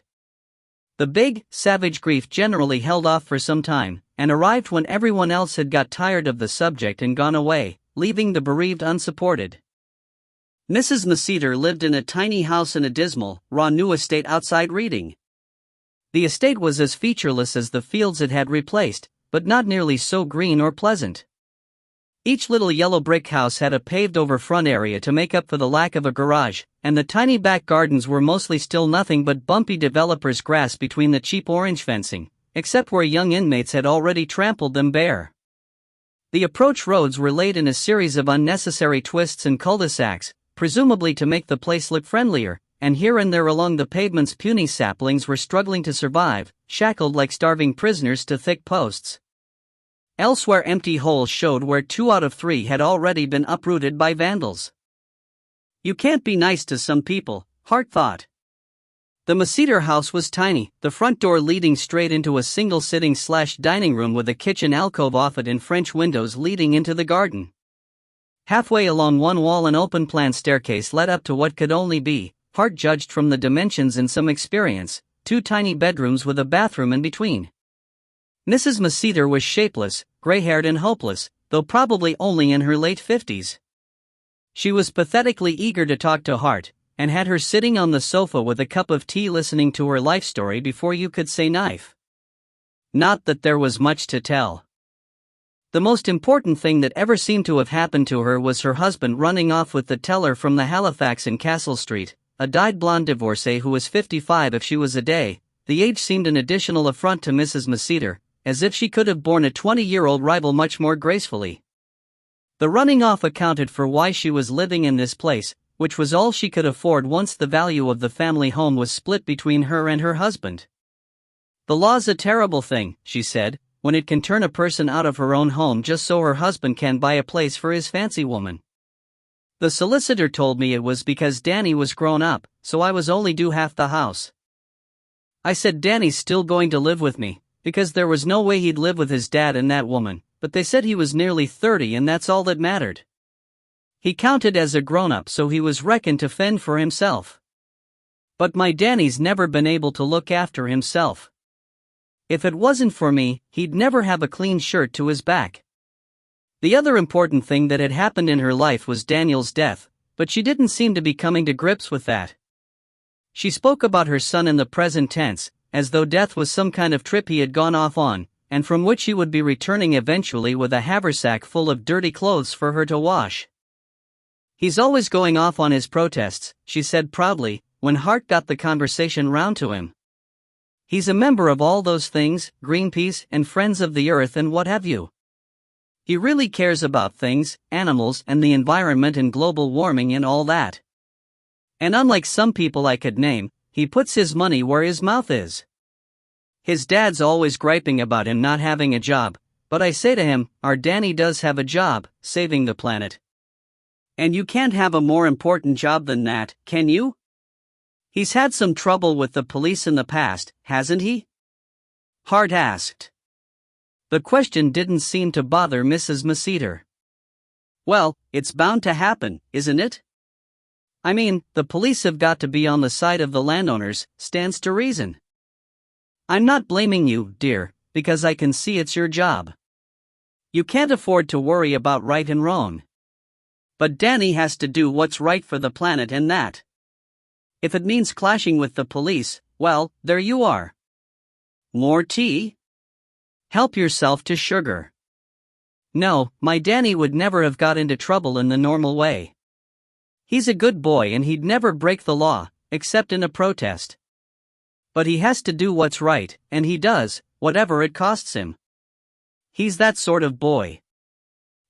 The big, savage grief generally held off for some time, and arrived when everyone else had got tired of the subject and gone away, leaving the bereaved unsupported. Mrs. Maceter lived in a tiny house in a dismal, raw new estate outside Reading. The estate was as featureless as the fields it had replaced, but not nearly so green or pleasant. Each little yellow brick house had a paved-over front area to make up for the lack of a garage, and the tiny back gardens were mostly still nothing but bumpy developers' grass between the cheap orange fencing, except where young inmates had already trampled them bare. The approach roads were laid in a series of unnecessary twists and cul-de-sacs, presumably to make the place look friendlier, and here and there along the pavement's puny saplings were struggling to survive, shackled like starving prisoners to thick posts. Elsewhere empty holes showed where 2 out of 3 had already been uprooted by vandals. You can't be nice to some people, Hart thought. The Maceter house was tiny, the front door leading straight into a single sitting/dining room with a kitchen alcove off it and French windows leading into the garden. Halfway along one wall an open-plan staircase led up to what could only be, Hart judged from the dimensions and some experience, 2 tiny bedrooms with a bathroom in between. Mrs. Maceter was shapeless, gray-haired and hopeless, though probably only in her late 50s. She was pathetically eager to talk to Hart, and had her sitting on the sofa with a cup of tea listening to her life story before you could say knife. Not that there was much to tell. The most important thing that ever seemed to have happened to her was her husband running off with the teller from the Halifax in Castle Street, a dyed blonde divorcee who was 55 if she was a day. The age seemed an additional affront to Mrs. Maceter, as if she could have borne a 20-year-old rival much more gracefully. The running off accounted for why she was living in this place, which was all she could afford once the value of the family home was split between her and her husband. The law's a terrible thing, she said, when it can turn a person out of her own home just so her husband can buy a place for his fancy woman. The solicitor told me it was because Danny was grown up, so I was only due half the house. I said Danny's still going to live with me, because there was no way he'd live with his dad and that woman, but they said he was nearly 30 and that's all that mattered. He counted as a grown-up so he was reckoned to fend for himself. But my Danny's never been able to look after himself. If it wasn't for me, he'd never have a clean shirt to his back. The other important thing that had happened in her life was Daniel's death, but she didn't seem to be coming to grips with that. She spoke about her son in the present tense, as though death was some kind of trip he had gone off on, and from which he would be returning eventually with a haversack full of dirty clothes for her to wash. He's always going off on his protests, she said proudly, when Hart got the conversation round to him. He's a member of all those things, Greenpeace and Friends of the Earth and what have you. He really cares about things, animals and the environment and global warming and all that. And unlike some people I could name, he puts his money where his mouth is. His dad's always griping about him not having a job, but I say to him, our Danny does have a job, saving the planet. And you can't have a more important job than that, can you? He's had some trouble with the police in the past, hasn't he? Hart asked. The question didn't seem to bother Mrs. Maceter. Well, it's bound to happen, isn't it? I mean, the police have got to be on the side of the landowners, stands to reason. I'm not blaming you, dear, because I can see it's your job. You can't afford to worry about right and wrong. But Danny has to do what's right for the planet and that. If it means clashing with the police, well, there you are. More tea? Help yourself to sugar. No, my Danny would never have got into trouble in the normal way. He's a good boy and he'd never break the law, except in a protest. But he has to do what's right, and he does, whatever it costs him. He's that sort of boy.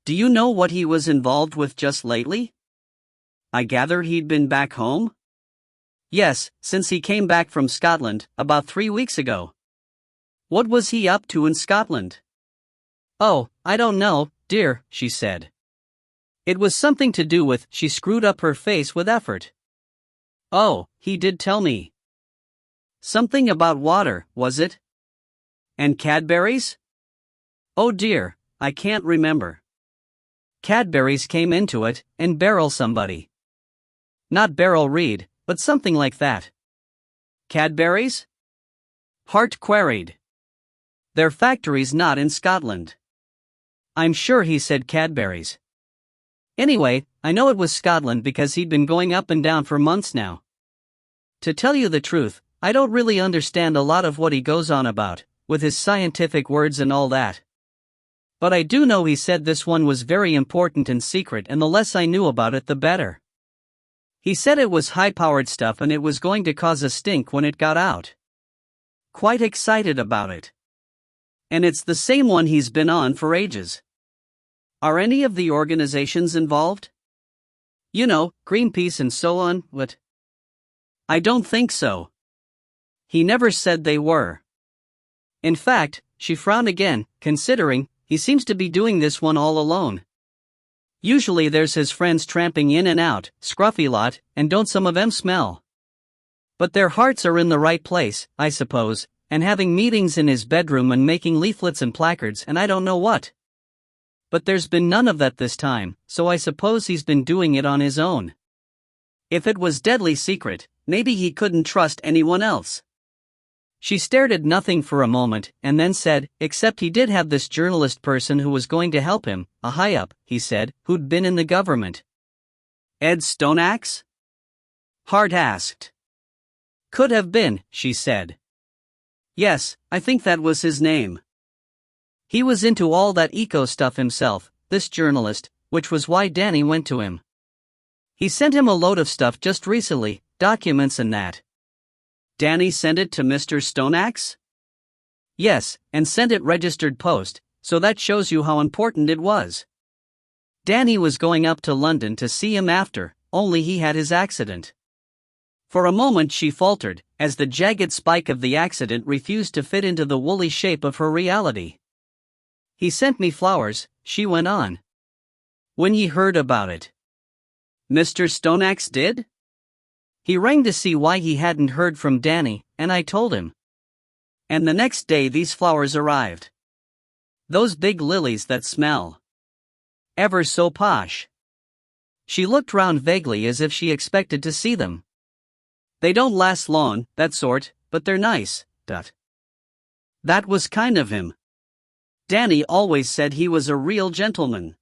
Do you know what he was involved with just lately? I gather he'd been back home? Yes, since he came back from Scotland, about 3 weeks ago. What was he up to in Scotland? Oh, I don't know, dear, she said. It was something to do with, she screwed up her face with effort. Oh, he did tell me. Something about water, was it? And Cadbury's? Oh dear, I can't remember. Cadbury's came into it, and Beryl somebody. Not Beryl Reed, but something like that. Cadbury's? Hart queried. Their factory's not in Scotland. I'm sure he said Cadbury's. Anyway, I know it was Scotland because he'd been going up and down for months now. To tell you the truth, I don't really understand a lot of what he goes on about, with his scientific words and all that. But I do know he said this one was very important and secret, and the less I knew about it the better. He said it was high-powered stuff and it was going to cause a stink when it got out. Quite excited about it. And it's the same one he's been on for ages. Are any of the organizations involved? You know, Greenpeace and so on, what? I don't think so. He never said they were. In fact, she frowned again, considering, he seems to be doing this one all alone. Usually there's his friends tramping in and out, scruffy lot, and don't some of them smell? But their hearts are in the right place, I suppose, and having meetings in his bedroom and making leaflets and placards and I don't know what. But there's been none of that this time, so I suppose he's been doing it on his own. If it was deadly secret, maybe he couldn't trust anyone else. She stared at nothing for a moment, and then said, except he did have this journalist person who was going to help him, a high-up, he said, who'd been in the government. Ed Stoneaxe? Hart asked. Could have been, she said. Yes, I think that was his name. He was into all that eco stuff himself, this journalist, which was why Danny went to him. He sent him a load of stuff just recently, documents and that. Danny sent it to Mr. Stoneaxe? Yes, and sent it registered post, so that shows you how important it was. Danny was going up to London to see him after, only he had his accident. For a moment she faltered, as the jagged spike of the accident refused to fit into the woolly shape of her reality. He sent me flowers, she went on. When he heard about it. Mr. Stoneaxe did? He rang to see why he hadn't heard from Danny, and I told him. And the next day these flowers arrived. Those big lilies that smell. Ever so posh. She looked round vaguely as if she expected to see them. They don't last long, that sort, but they're nice. That was kind of him. Danny always said he was a real gentleman.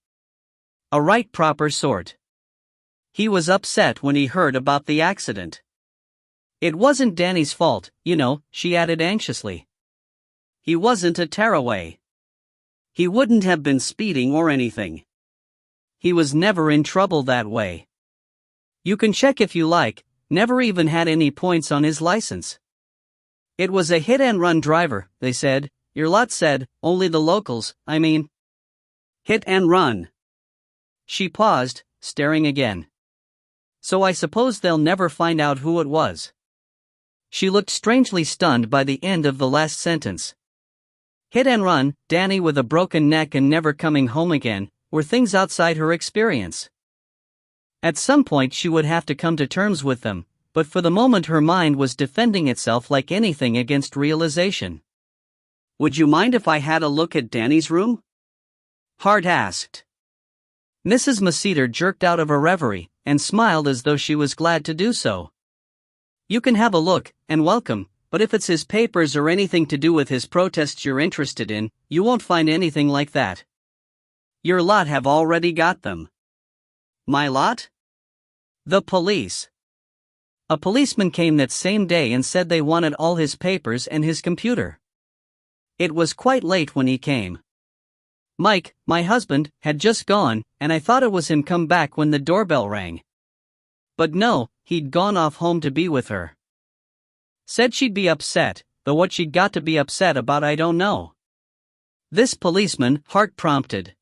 A right proper sort. He was upset when he heard about the accident. It wasn't Danny's fault, you know, she added anxiously. He wasn't a tearaway. He wouldn't have been speeding or anything. He was never in trouble that way. You can check if you like, never even had any points on his license. It was a hit-and-run driver, they said. Your lot said, only the locals, I mean. Hit and run. She paused, staring again. So I suppose they'll never find out who it was. She looked strangely stunned by the end of the last sentence. Hit and run, Danny with a broken neck and never coming home again, were things outside her experience. At some point she would have to come to terms with them, but for the moment her mind was defending itself like anything against realization. "Would you mind if I had a look at Danny's room?" Hart asked. Mrs. Macedar jerked out of a reverie, and smiled as though she was glad to do so. "You can have a look, and welcome, but if it's his papers or anything to do with his protests you're interested in, you won't find anything like that. Your lot have already got them." "My lot?" "The police. A policeman came that same day and said they wanted all his papers and his computer. It was quite late when he came. Mike, my husband, had just gone, and I thought it was him come back when the doorbell rang. But no, he'd gone off home to be with her. Said she'd be upset, though what she'd got to be upset about I don't know." "This policeman," Hart prompted.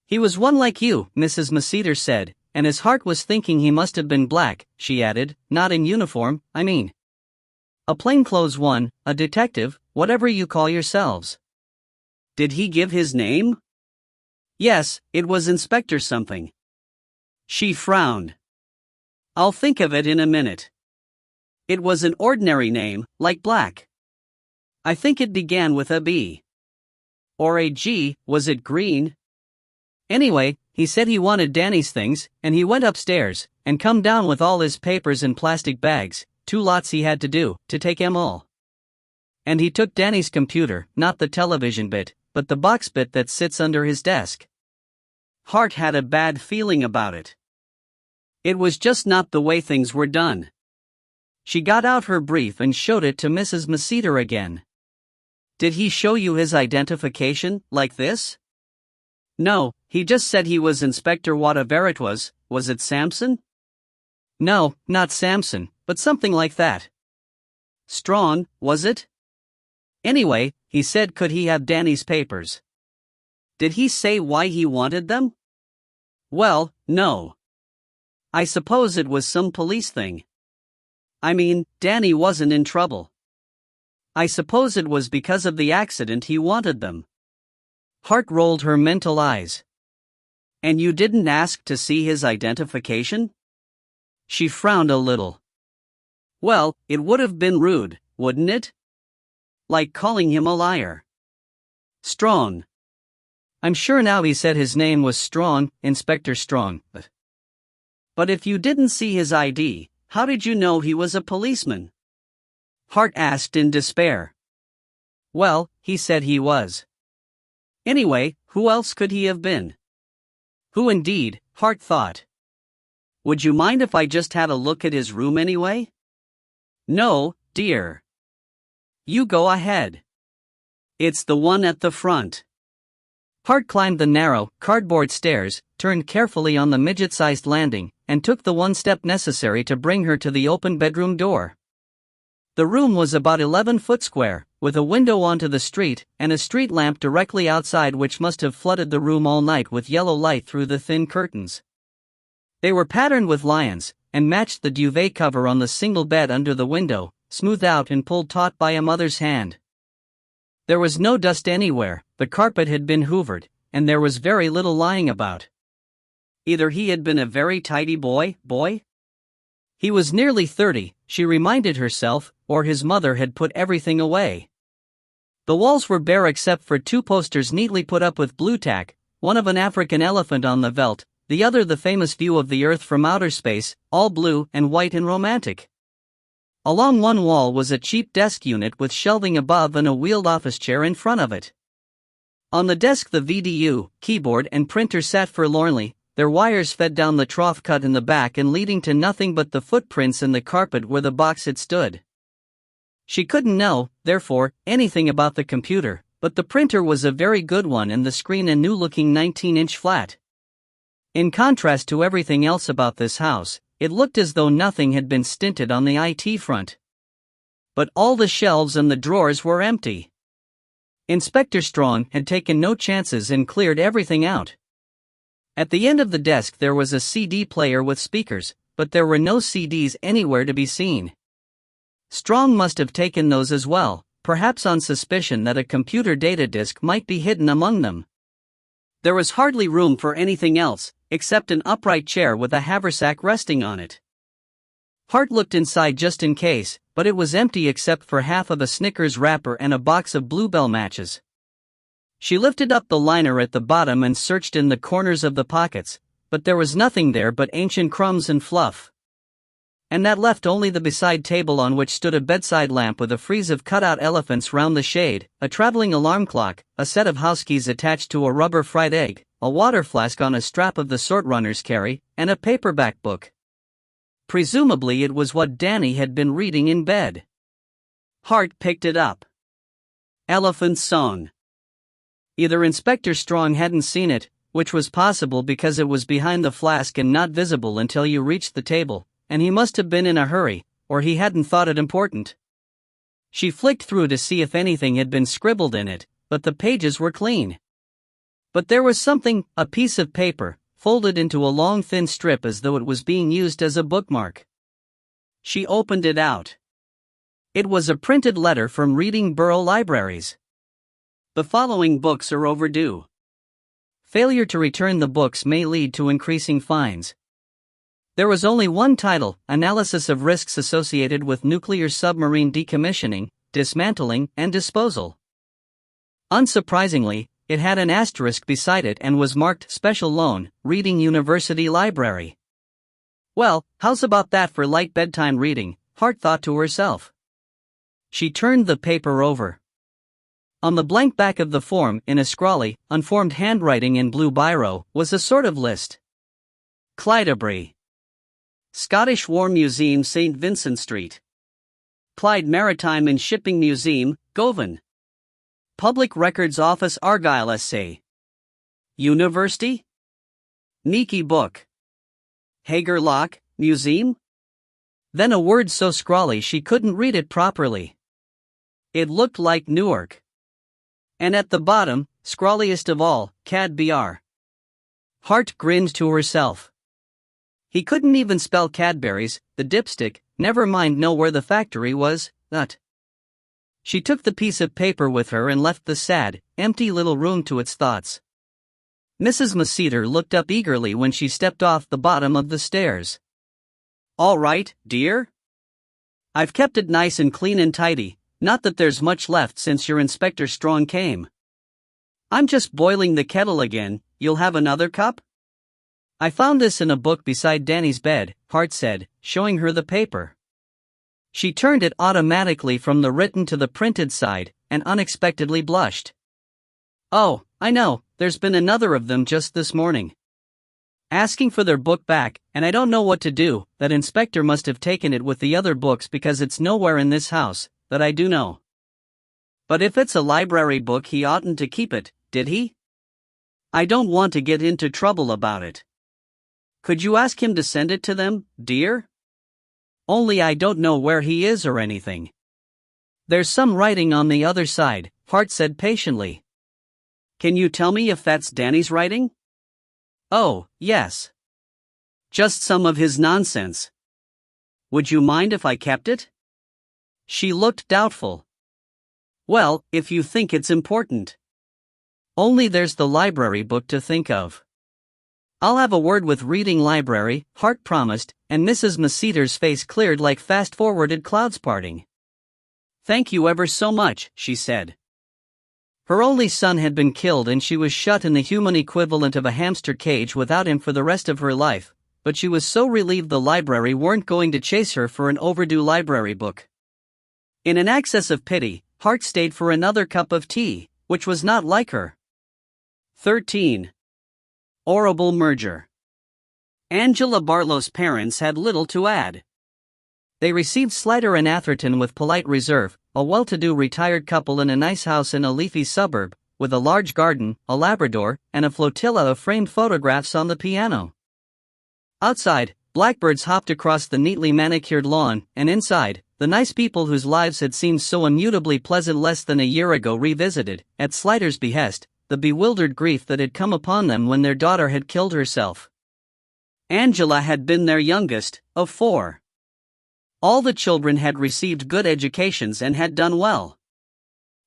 "He was one like you," Mrs. Macedar said, and his heart was thinking he must have been black, she added, "not in uniform, I mean. A plainclothes one, a detective, whatever you call yourselves." "Did he give his name?" "Yes, it was Inspector something." She frowned. "I'll think of it in a minute. It was an ordinary name, like Black. I think it began with a B. Or a G, was it Green? Anyway, he said he wanted Danny's things, and he went upstairs, and come down with all his papers in plastic bags, 2 lots he had to do, to take 'em all. And he took Danny's computer, not the television bit, but the box bit that sits under his desk." Hart had a bad feeling about it. It was just not the way things were done. She got out her brief and showed it to Mrs. Macedar again. "Did he show you his identification, like this?" "No, he just said he was Inspector whatever it was it Sampson?" "No, not Sampson, but something like that." "Strong, was it? Anyway, he said could he have Danny's papers." "Did he say why he wanted them?" "Well, no. I suppose it was some police thing. I mean, Danny wasn't in trouble. I suppose it was because of the accident he wanted them." Hart rolled her mental eyes. "And you didn't ask to see his identification?" She frowned a little. "Well, it would have been rude, wouldn't it? Like calling him a liar." "Strong. I'm sure now he said his name was Strong, Inspector Strong, but if you didn't see his ID, how did you know he was a policeman?" Hart asked in despair. "Well, he said he was. Anyway, who else could he have been?" Who indeed, Hart thought. "Would you mind if I just had a look at his room anyway?" "No, dear. You go ahead. It's the one at the front." Hart climbed the narrow, cardboard stairs, turned carefully on the midget-sized landing, and took the one step necessary to bring her to the open bedroom door. The room was about 11 foot square, with a window onto the street, and a street lamp directly outside which must have flooded the room all night with yellow light through the thin curtains. They were patterned with lions, and matched the duvet cover on the single bed under the window, smoothed out and pulled taut by a mother's hand. There was no dust anywhere, the carpet had been hoovered, and there was very little lying about. Either he had been a very tidy boy? He was nearly 30, she reminded herself, or his mother had put everything away. The walls were bare except for 2 posters neatly put up with blue tack, one of an African elephant on the veldt, the other the famous view of the Earth from outer space, all blue and white and romantic. Along one wall was a cheap desk unit with shelving above and a wheeled office chair in front of it. On the desk the VDU, keyboard and printer sat forlornly, their wires fed down the trough cut in the back and leading to nothing but the footprints in the carpet where the box had stood. She couldn't know, therefore, anything about the computer, but the printer was a very good one and the screen a new-looking 19-inch flat. In contrast to everything else about this house, it looked as though nothing had been stinted on the IT front. But all the shelves and the drawers were empty. Inspector Strong had taken no chances and cleared everything out. At the end of the desk there was a CD player with speakers, but there were no CDs anywhere to be seen. Strong must have taken those as well, perhaps on suspicion that a computer data disk might be hidden among them. There was hardly room for anything else, except an upright chair with a haversack resting on it. Hart looked inside just in case, but it was empty except for half of a Snickers wrapper and a box of Bluebell matches. She lifted up the liner at the bottom and searched in the corners of the pockets, but there was nothing there but ancient crumbs and fluff. And that left only the beside table on which stood a bedside lamp with a frieze of cut-out elephants round the shade, a traveling alarm clock, a set of house keys attached to a rubber fried egg, a water flask on a strap of the sort runners carry, and a paperback book. Presumably it was what Danny had been reading in bed. Hart picked it up. Elephant's Song. Either Inspector Strong hadn't seen it, which was possible because it was behind the flask and not visible until you reached the table, and he must have been in a hurry, or he hadn't thought it important. She flicked through to see if anything had been scribbled in it, but the pages were clean. But there was something, a piece of paper, folded into a long thin strip as though it was being used as a bookmark. She opened it out. It was a printed letter from Reading Borough Libraries. The following books are overdue. Failure to return the books may lead to increasing fines. There was only one title, Analysis of Risks Associated with Nuclear Submarine Decommissioning, Dismantling, and Disposal. Unsurprisingly, it had an asterisk beside it and was marked Special Loan, Reading University Library. Well, how's about that for light bedtime reading, Hart thought to herself. She turned the paper over. On the blank back of the form, in a scrawly, unformed handwriting in blue biro, was a sort of list. Clydebury. Scottish War Museum, St. Vincent Street. Clyde Maritime and Shipping Museum, Govan. Public Records Office, Argyll, SA. University? Niki Book. Hager Lock, Museum? Then a word so scrawly she couldn't read it properly. It looked like Newark. And at the bottom, scrawliest of all, Cad Br. Hart grinned to herself. He couldn't even spell Cadbury's, the dipstick, never mind know where the factory was, She took the piece of paper with her and left the sad, empty little room to its thoughts. Mrs. Maceter looked up eagerly when she stepped off the bottom of the stairs. All right, dear? I've kept it nice and clean and tidy, not that there's much left since your Inspector Strong came. I'm just boiling the kettle again, you'll have another cup? I found this in a book beside Danny's bed, Hart said, showing her the paper. She turned it automatically from the written to the printed side, and unexpectedly blushed. Oh, I know, there's been another of them just this morning. Asking for their book back, and I don't know what to do, that inspector must have taken it with the other books because it's nowhere in this house, that I do know. But if it's a library book he oughtn't to keep it, did he? I don't want to get into trouble about it. Could you ask him to send it to them, dear? Only I don't know where he is or anything. There's some writing on the other side, Hart said patiently. Can you tell me if that's Danny's writing? Oh, yes. Just some of his nonsense. Would you mind if I kept it? She looked doubtful. Well, if you think it's important. Only there's the library book to think of. I'll have a word with Reading Library, Hart promised, and Mrs. Maceter's face cleared like fast-forwarded clouds parting. Thank you ever so much, she said. Her only son had been killed and she was shut in the human equivalent of a hamster cage without him for the rest of her life, but she was so relieved the library weren't going to chase her for an overdue library book. In an access of pity, Hart stayed for another cup of tea, which was not like her. 13. Horrible merger. Angela Barlow's parents had little to add. They received Slider and Atherton with polite reserve, a well-to-do retired couple in a nice house in a leafy suburb, with a large garden, a Labrador, and a flotilla of framed photographs on the piano. Outside, blackbirds hopped across the neatly manicured lawn, and inside, the nice people whose lives had seemed so immutably pleasant less than a year ago revisited, at Slider's behest, the bewildered grief that had come upon them when their daughter had killed herself. Angela had been their youngest, of 4. All the children had received good educations and had done well.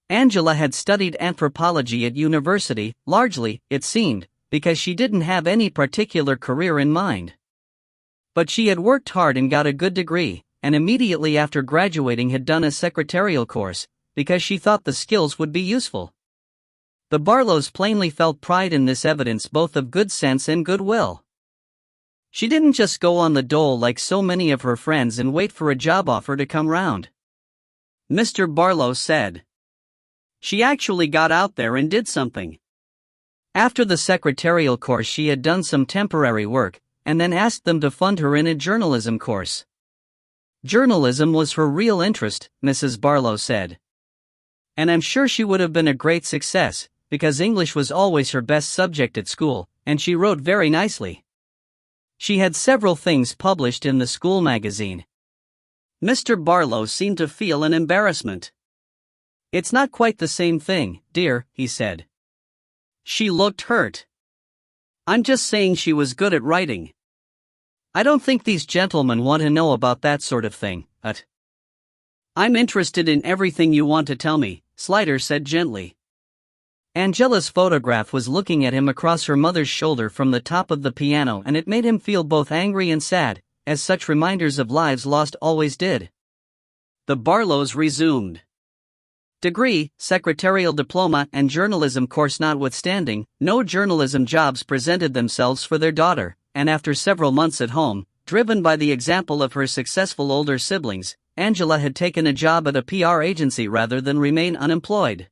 Angela had studied anthropology at university, largely, it seemed, because she didn't have any particular career in mind. But she had worked hard and got a good degree, and immediately after graduating had done a secretarial course, because she thought the skills would be useful. The Barlows plainly felt pride in this evidence both of good sense and goodwill. She didn't just go on the dole like so many of her friends and wait for a job offer to come round. Mr. Barlow said. She actually got out there and did something. After the secretarial course she had done some temporary work, and then asked them to fund her in a journalism course. Journalism was her real interest, Mrs. Barlow said. And I'm sure she would have been a great success, because English was always her best subject at school, and she wrote very nicely. She had several things published in the school magazine. Mr. Barlow seemed to feel an embarrassment. It's not quite the same thing, dear, he said. She looked hurt. I'm just saying she was good at writing. I don't think these gentlemen want to know about that sort of thing, I'm interested in everything you want to tell me, Slider said gently. Angela's photograph was looking at him across her mother's shoulder from the top of the piano, and it made him feel both angry and sad, as such reminders of lives lost always did. The Barlows resumed. Degree, secretarial diploma, and journalism course notwithstanding, no journalism jobs presented themselves for their daughter, and after several months at home, driven by the example of her successful older siblings, Angela had taken a job at a PR agency rather than remain unemployed.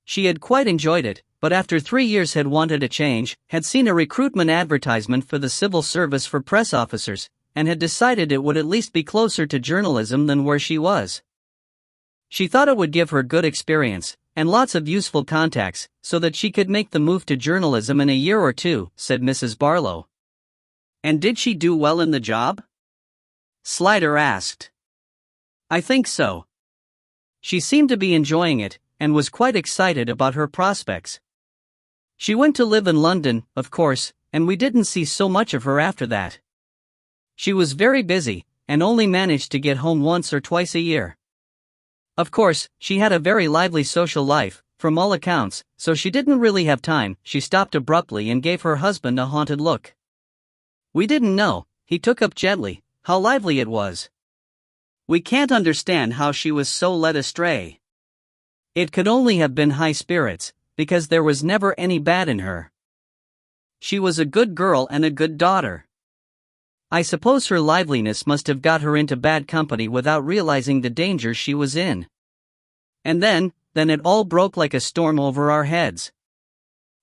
She had quite enjoyed it, but after 3 years had wanted a change, had seen a recruitment advertisement for the civil service for press officers, and had decided it would at least be closer to journalism than where she was. She thought it would give her good experience, and lots of useful contacts, so that she could make the move to journalism in a year or two, said Mrs. Barlow. And did she do well in the job? Slider asked. I think so. She seemed to be enjoying it, and was quite excited about her prospects. She went to live in London, of course, and we didn't see so much of her after that. She was very busy, and only managed to get home once or twice a year. Of course, she had a very lively social life, from all accounts, so she didn't really have time. She stopped abruptly and gave her husband a haunted look. We didn't know, he took up gently, how lively it was. We can't understand how she was so led astray. It could only have been high spirits, because there was never any bad in her. She was a good girl and a good daughter. I suppose her liveliness must have got her into bad company without realizing the danger she was in. And then it all broke like a storm over our heads.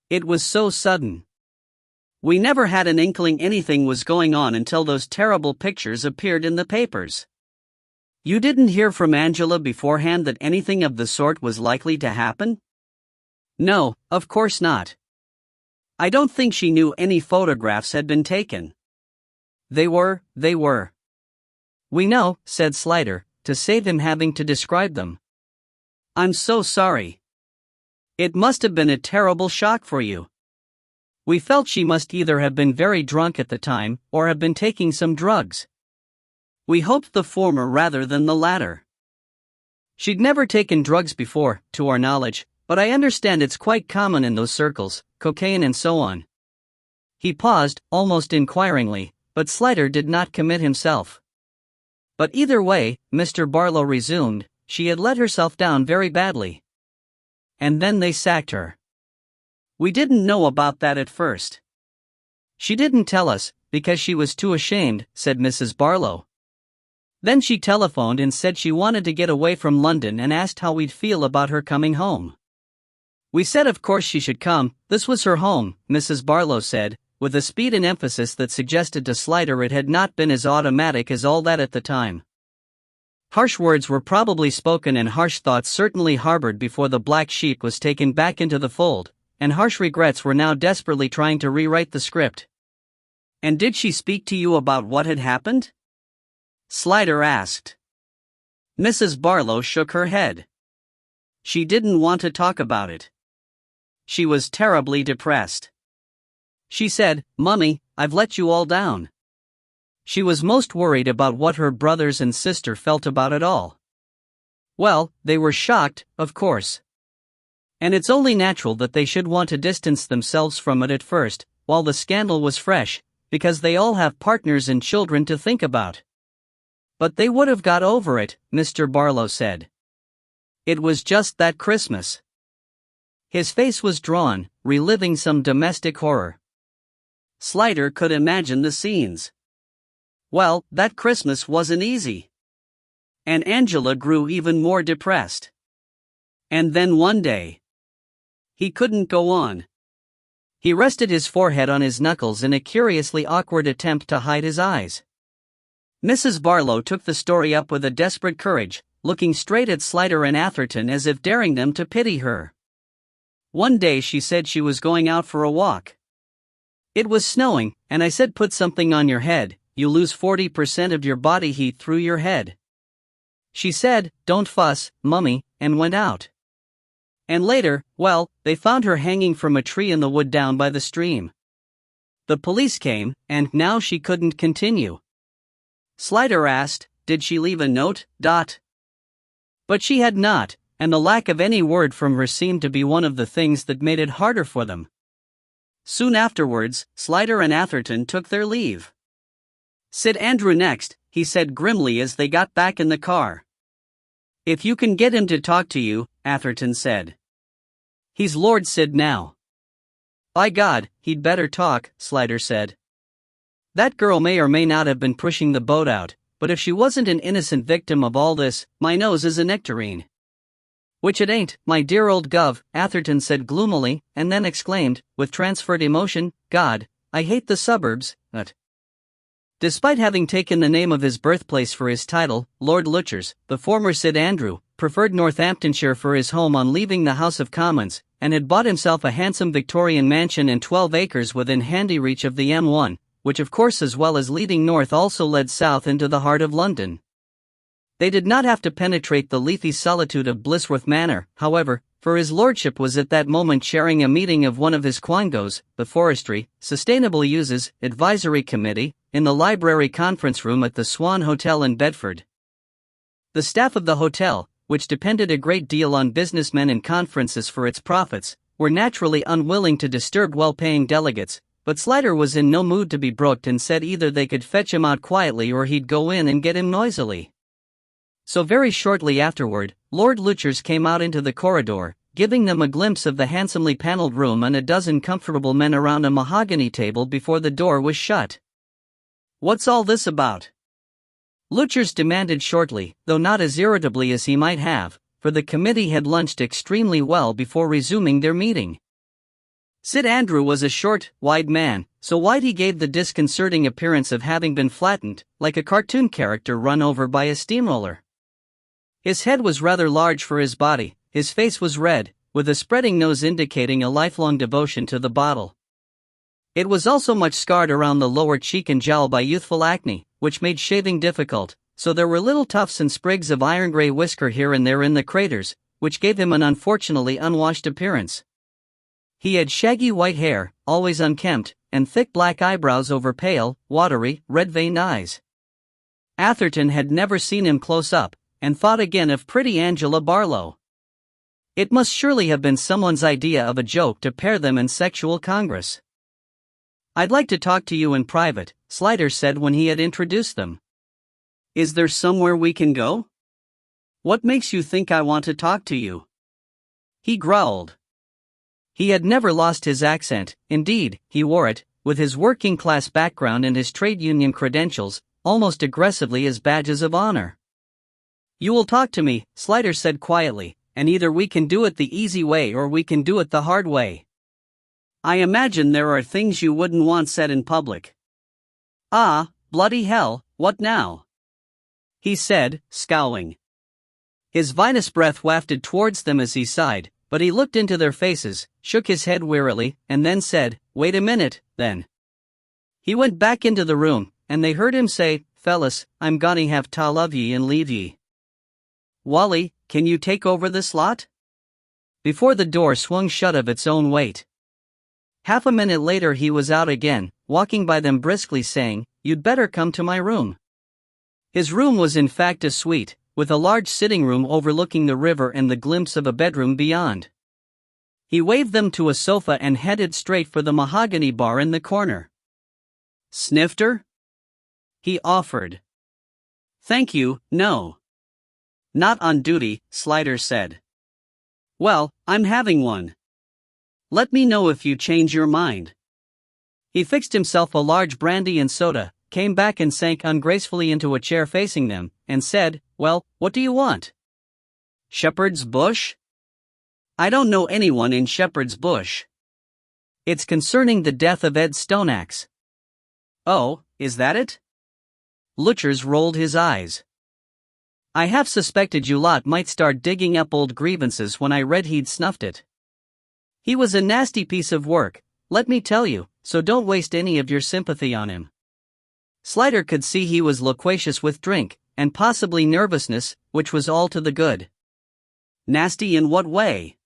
It was so sudden. We never had an inkling anything was going on until those terrible pictures appeared in the papers. You didn't hear from Angela beforehand that anything of the sort was likely to happen? No, of course not. I don't think she knew any photographs had been taken. They were. We know, said Slider, to save him having to describe them. I'm so sorry. It must have been a terrible shock for you. We felt she must either have been very drunk at the time, or have been taking some drugs. We hoped the former rather than the latter. She'd never taken drugs before, to our knowledge, but I understand it's quite common in those circles, cocaine and so on. He paused, almost inquiringly, but Slider did not commit himself. But either way, Mr. Barlow resumed, she had let herself down very badly. And then they sacked her. We didn't know about that at first. She didn't tell us, because she was too ashamed, said Mrs. Barlow. Then she telephoned and said she wanted to get away from London and asked how we'd feel about her coming home. We said of course she should come, this was her home, Mrs. Barlow said, with a speed and emphasis that suggested to Slider it had not been as automatic as all that at the time. Harsh words were probably spoken and harsh thoughts certainly harbored before the black sheep was taken back into the fold, and harsh regrets were now desperately trying to rewrite the script. And did she speak to you about what had happened? Slider asked. Mrs. Barlow shook her head. She didn't want to talk about it. She was terribly depressed. She said, Mummy, I've let you all down. She was most worried about what her brothers and sister felt about it all. Well, they were shocked, of course. And it's only natural that they should want to distance themselves from it at first, while the scandal was fresh, because they all have partners and children to think about. But they would have got over it, Mr. Barlow said. It was just that Christmas. His face was drawn, reliving some domestic horror. Slider could imagine the scenes. Well, that Christmas wasn't easy. And Angela grew even more depressed. And then one day, he couldn't go on. He rested his forehead on his knuckles in a curiously awkward attempt to hide his eyes. Mrs. Barlow took the story up with a desperate courage, looking straight at Slider and Atherton as if daring them to pity her. One day she said she was going out for a walk. It was snowing, and I said, put something on your head, you lose 40% of your body heat through your head. She said, don't fuss, Mummy, and went out. And later, well, they found her hanging from a tree in the wood down by the stream. The police came, and now she couldn't continue. Slider asked, did she leave a note? But she had not, and the lack of any word from her seemed to be one of the things that made it harder for them. Soon afterwards, Slider and Atherton took their leave. Sid Andrew next, he said grimly as they got back in the car. If you can get him to talk to you, Atherton said. He's Lord Sid now. By God, he'd better talk, Slider said. That girl may or may not have been pushing the boat out, but if she wasn't an innocent victim of all this, my nose is a nectarine. Which it ain't, my dear old Gov, Atherton said gloomily, and then exclaimed, with transferred emotion, God, I hate the suburbs, Despite having taken the name of his birthplace for his title, Lord Luchers, the former Sid Andrew, preferred Northamptonshire for his home on leaving the House of Commons, and had bought himself a handsome Victorian mansion and 12 acres within handy reach of the M1, which of course as well as leading north also led south into the heart of London. They did not have to penetrate the leafy solitude of Blisworth Manor, however, for his lordship was at that moment chairing a meeting of one of his quangos, the Forestry, Sustainable Uses, Advisory Committee, in the library conference room at the Swan Hotel in Bedford. The staff of the hotel, which depended a great deal on businessmen and conferences for its profits, were naturally unwilling to disturb well-paying delegates, but Slider was in no mood to be brooked and said either they could fetch him out quietly or he'd go in and get him noisily. So very shortly afterward, Lord Luchers came out into the corridor, giving them a glimpse of the handsomely paneled room and a dozen comfortable men around a mahogany table before the door was shut. What's all this about? Luchers demanded shortly, though not as irritably as he might have, for the committee had lunched extremely well before resuming their meeting. Sid Andrew was a short, wide man, so wide he gave the disconcerting appearance of having been flattened, like a cartoon character run over by a steamroller. His head was rather large for his body, his face was red, with a spreading nose indicating a lifelong devotion to the bottle. It was also much scarred around the lower cheek and jowl by youthful acne, which made shaving difficult, so there were little tufts and sprigs of iron-gray whisker here and there in the craters, which gave him an unfortunately unwashed appearance. He had shaggy white hair, always unkempt, and thick black eyebrows over pale, watery, red-veined eyes. Atherton had never seen him close up, and thought again of pretty Angela Barlow. It must surely have been someone's idea of a joke to pair them in sexual congress. I'd like to talk to you in private, Slider said when he had introduced them. Is there somewhere we can go? What makes you think I want to talk to you? He growled. He had never lost his accent, indeed, he wore it, with his working-class background and his trade union credentials, almost aggressively as badges of honor. You will talk to me, Slider said quietly, and either we can do it the easy way or we can do it the hard way. I imagine there are things you wouldn't want said in public. Ah, bloody hell, what now? He said, scowling. His vinous breath wafted towards them as he sighed, but he looked into their faces, shook his head wearily, and then said, wait a minute, then. He went back into the room, and they heard him say, fellas, I'm gonna have ta love ye and leave ye. Wally, can you take over this lot? Before the door swung shut of its own weight. Half a minute later he was out again, walking by them briskly saying, you'd better come to my room. His room was in fact a suite, with a large sitting room overlooking the river and the glimpse of a bedroom beyond. He waved them to a sofa and headed straight for the mahogany bar in the corner. Snifter? He offered. Thank you, no. Not on duty, Slider said. Well, I'm having one. Let me know if you change your mind. He fixed himself a large brandy and soda, came back and sank ungracefully into a chair facing them, and said, Well, what do you want? Shepherd's Bush? I don't know anyone in Shepherd's Bush. It's concerning the death of Ed Stoneaxe. Oh, is that it? Lutchers rolled his eyes. I half suspected you lot might start digging up old grievances when I read he'd snuffed it. He was a nasty piece of work, let me tell you, so don't waste any of your sympathy on him. Slider could see he was loquacious with drink, and possibly nervousness, which was all to the good. Nasty in what way?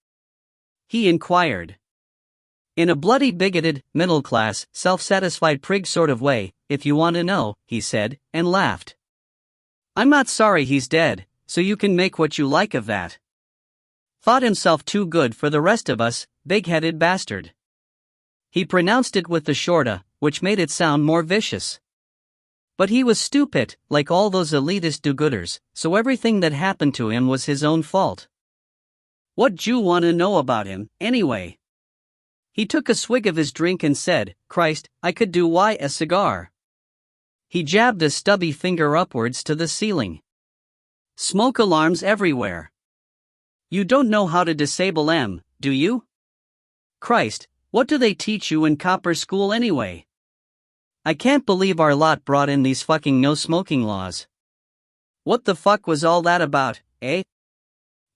He inquired. In a bloody bigoted, middle-class, self-satisfied prig sort of way, if you want to know, he said, and laughed. I'm not sorry he's dead, so you can make what you like of that. Thought himself too good for the rest of us, big-headed bastard. He pronounced it with the shorta, which made it sound more vicious. But he was stupid, like all those elitist do-gooders, so everything that happened to him was his own fault. What'd you want to know about him, anyway? He took a swig of his drink and said, Christ, I could do why a cigar. He jabbed a stubby finger upwards to the ceiling. Smoke alarms everywhere. You don't know how to disable 'em, do you? Christ, what do they teach you in copper school anyway? I can't believe our lot brought in these fucking no-smoking laws. What the fuck was all that about, eh?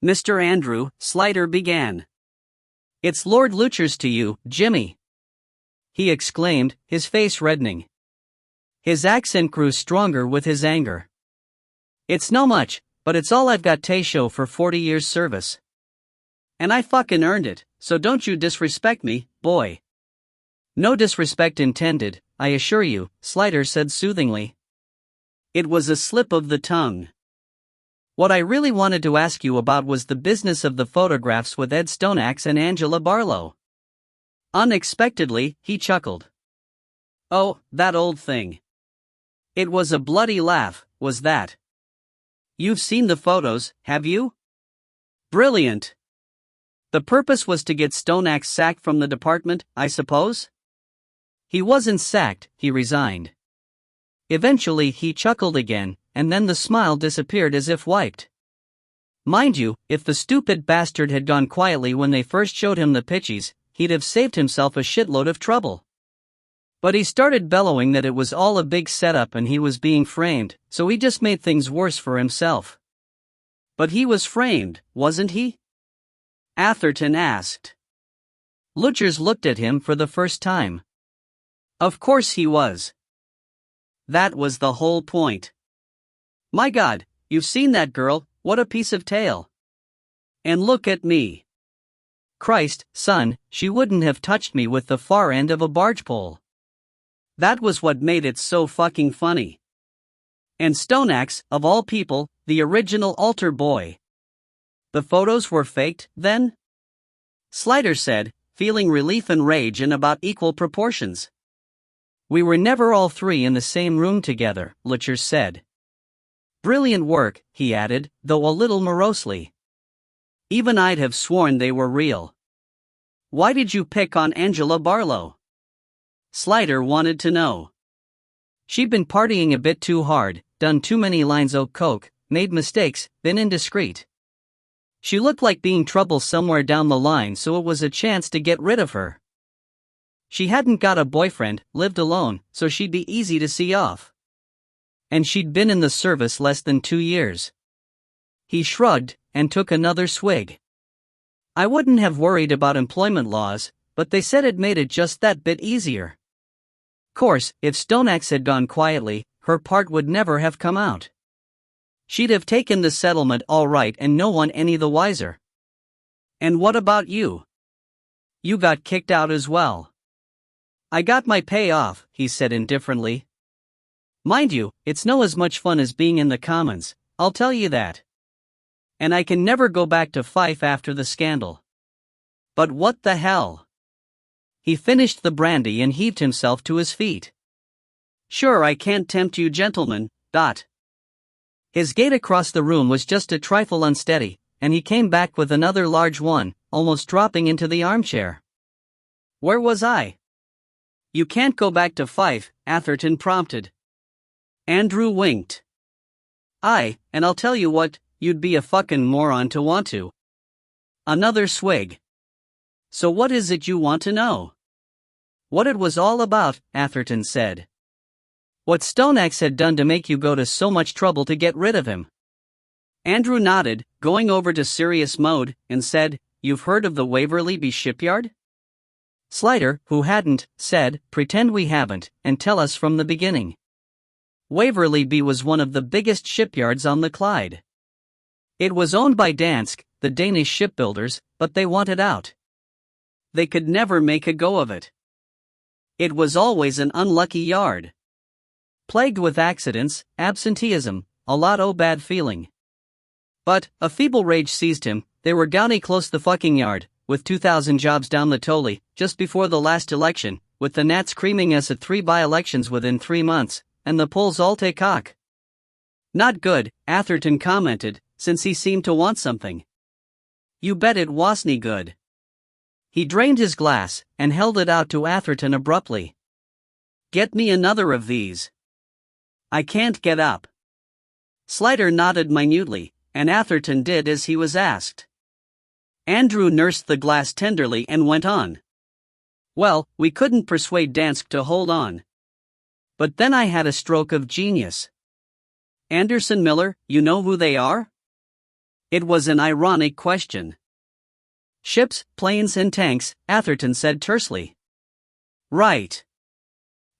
Mr. Andrew, Slider began. It's Lord Lutchers to you, Jimmy. He exclaimed, his face reddening. His accent grew stronger with his anger. It's no much, but it's all I've got to show for 40 years service. And I fucking earned it, so don't you disrespect me, boy. No disrespect intended, I assure you, Slider said soothingly. It was a slip of the tongue. What I really wanted to ask you about was the business of the photographs with Ed Stoneaxe and Angela Barlow. Unexpectedly, he chuckled. Oh, that old thing. It was a bloody laugh, was that? You've seen the photos, have you? Brilliant. The purpose was to get Stoneaxe sacked from the department, I suppose? He wasn't sacked, he resigned. Eventually he chuckled again, and then the smile disappeared as if wiped. Mind you, if the stupid bastard had gone quietly when they first showed him the pitchies, he'd have saved himself a shitload of trouble. But he started bellowing that it was all a big setup and he was being framed, so he just made things worse for himself. But he was framed, wasn't he? Atherton asked. Lutchers looked at him for the first time. Of course he was. That was the whole point. My God, you've seen that girl, what a piece of tail. And look at me. Christ, son, she wouldn't have touched me with the far end of a barge pole. That was what made it so fucking funny. And Stoneaxe, of all people, the original altar boy. The photos were faked, then? Slider said, feeling relief and rage in about equal proportions. We were never all three in the same room together, Lutchers said. Brilliant work, he added, though a little morosely. Even I'd have sworn they were real. Why did you pick on Angela Barlow? Slider wanted to know. She'd been partying a bit too hard, done too many lines of coke, made mistakes, been indiscreet. She looked like being trouble somewhere down the line, so it was a chance to get rid of her. She hadn't got a boyfriend, lived alone, so she'd be easy to see off. And she'd been in the service less than 2 years. He shrugged, and took another swig. I wouldn't have worried about employment laws, but they said it made it just that bit easier. Course, if Stoneaxe had gone quietly, her part would never have come out. She'd have taken the settlement all right and no one any the wiser. And what about you? You got kicked out as well. I got my payoff, he said indifferently. Mind you, it's no as much fun as being in the Commons, I'll tell you that. And I can never go back to Fife after the scandal. But what the hell? He finished the brandy and heaved himself to his feet. Sure, I can't tempt you gentlemen, . His gait across the room was just a trifle unsteady, and he came back with another large one, almost dropping into the armchair. Where was I? You can't go back to Fife, Atherton prompted. Andrew winked. And I'll tell you what, you'd be a fucking moron to want to. Another swig. So what is it you want to know? What it was all about, Atherton said. What Stoneaxe had done to make you go to so much trouble to get rid of him. Andrew nodded, going over to serious mode, and said, You've heard of the Waverly Bee shipyard? Slider, who hadn't, said, Pretend we haven't, and tell us from the beginning. Waverly Bee was one of the biggest shipyards on the Clyde. It was owned by Dansk, the Danish shipbuilders, but they wanted out. They could never make a go of it. It was always an unlucky yard. Plagued with accidents, absenteeism, a lot o' bad feeling. But, a feeble rage seized him, they were gowny close the fucking yard, with 2,000 jobs down the tolly, just before the last election, with the Nats creaming us at 3 by-elections within 3 months, and the polls all take cock. Not good, Atherton commented, since he seemed to want something. You bet it wasn't good. He drained his glass, and held it out to Atherton abruptly. Get me another of these. I can't get up. Slider nodded minutely, and Atherton did as he was asked. Andrew nursed the glass tenderly and went on. Well, we couldn't persuade Dansk to hold on. But then I had a stroke of genius. Anderson Miller, you know who they are? It was an ironic question. Ships, planes and tanks, Atherton said tersely. Right.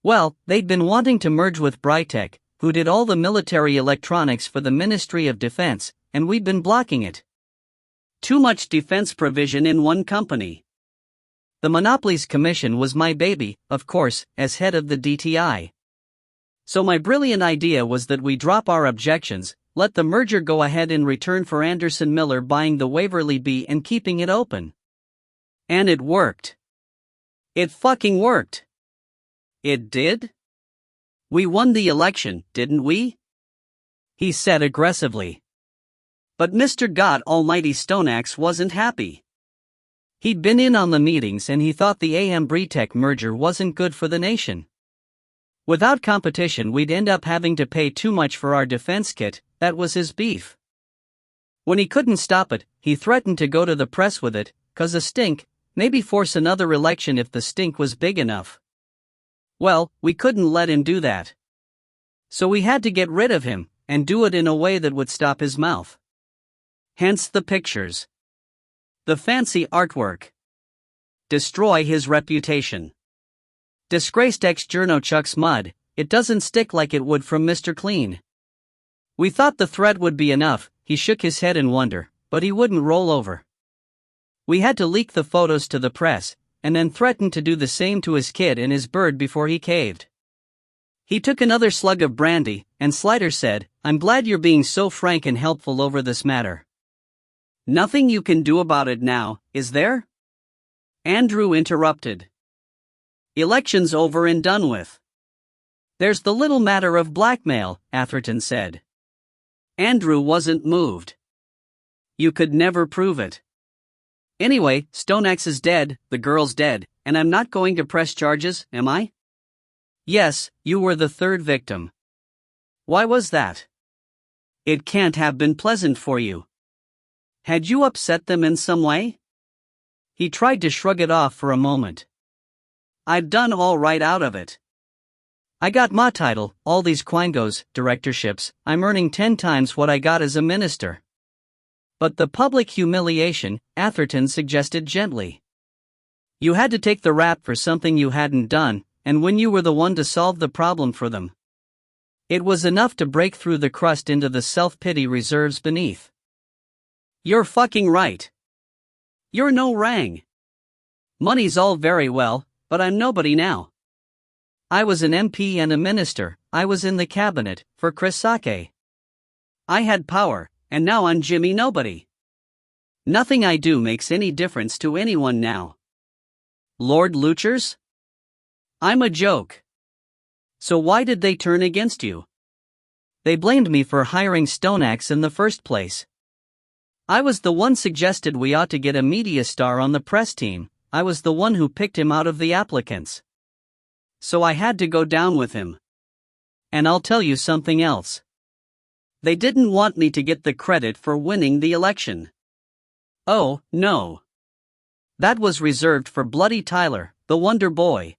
Well, they'd been wanting to merge with Brightech, who did all the military electronics for the Ministry of Defense, and we'd been blocking it. Too much defense provision in one company. The Monopolies Commission was my baby, of course, as head of the DTI. So my brilliant idea was that we drop our objections, let the merger go ahead in return for Anderson Miller buying the Waverly Bee and keeping it open. And it worked. It fucking worked. It did? We won the election, didn't we? He said aggressively. But Mr. God Almighty Stoneaxe wasn't happy. He'd been in on the meetings and he thought the AM Brightech merger wasn't good for the nation. Without competition we'd end up having to pay too much for our defense kit, that was his beef. When he couldn't stop it, he threatened to go to the press with it, 'cause a stink, maybe force another election if the stink was big enough. Well, we couldn't let him do that. So we had to get rid of him, and do it in a way that would stop his mouth. Hence the pictures. The fancy artwork. Destroy his reputation. Disgraced ex-journo chucks mud, it doesn't stick like it would from Mr. Clean. We thought the threat would be enough, he shook his head in wonder, but he wouldn't roll over. We had to leak the photos to the press, and then threatened to do the same to his kid and his bird before he caved. He took another slug of brandy, and Slider said, I'm glad you're being so frank and helpful over this matter. Nothing you can do about it now, is there? Andrew interrupted. Election's over and done with. There's the little matter of blackmail, Atherton said. Andrew wasn't moved. You could never prove it. Anyway, Stoneaxe is dead, the girl's dead, and I'm not going to press charges, am I? Yes, you were the third victim. Why was that? It can't have been pleasant for you. Had you upset them in some way? He tried to shrug it off for a moment. I've done all right out of it. I got my title, all these quangos, directorships, I'm earning 10 times what I got as a minister. But the public humiliation, Atherton suggested gently. You had to take the rap for something you hadn't done, and when you were the one to solve the problem for them. It was enough to break through the crust into the self-pity reserves beneath. You're fucking right. You're no rang. Money's all very well, but I'm nobody now. I was an MP and a minister, I was in the cabinet, for Chris Sake. I had power, and now I'm Jimmy Nobody. Nothing I do makes any difference to anyone now. Lord Luchers? I'm a joke. So why did they turn against you? They blamed me for hiring Stoneaxe in the first place. I was the one suggested we ought to get a media star on the press team. I was the one who picked him out of the applicants. So I had to go down with him. And I'll tell you something else. They didn't want me to get the credit for winning the election. Oh, no. That was reserved for Bloody Tyler, the Wonder Boy.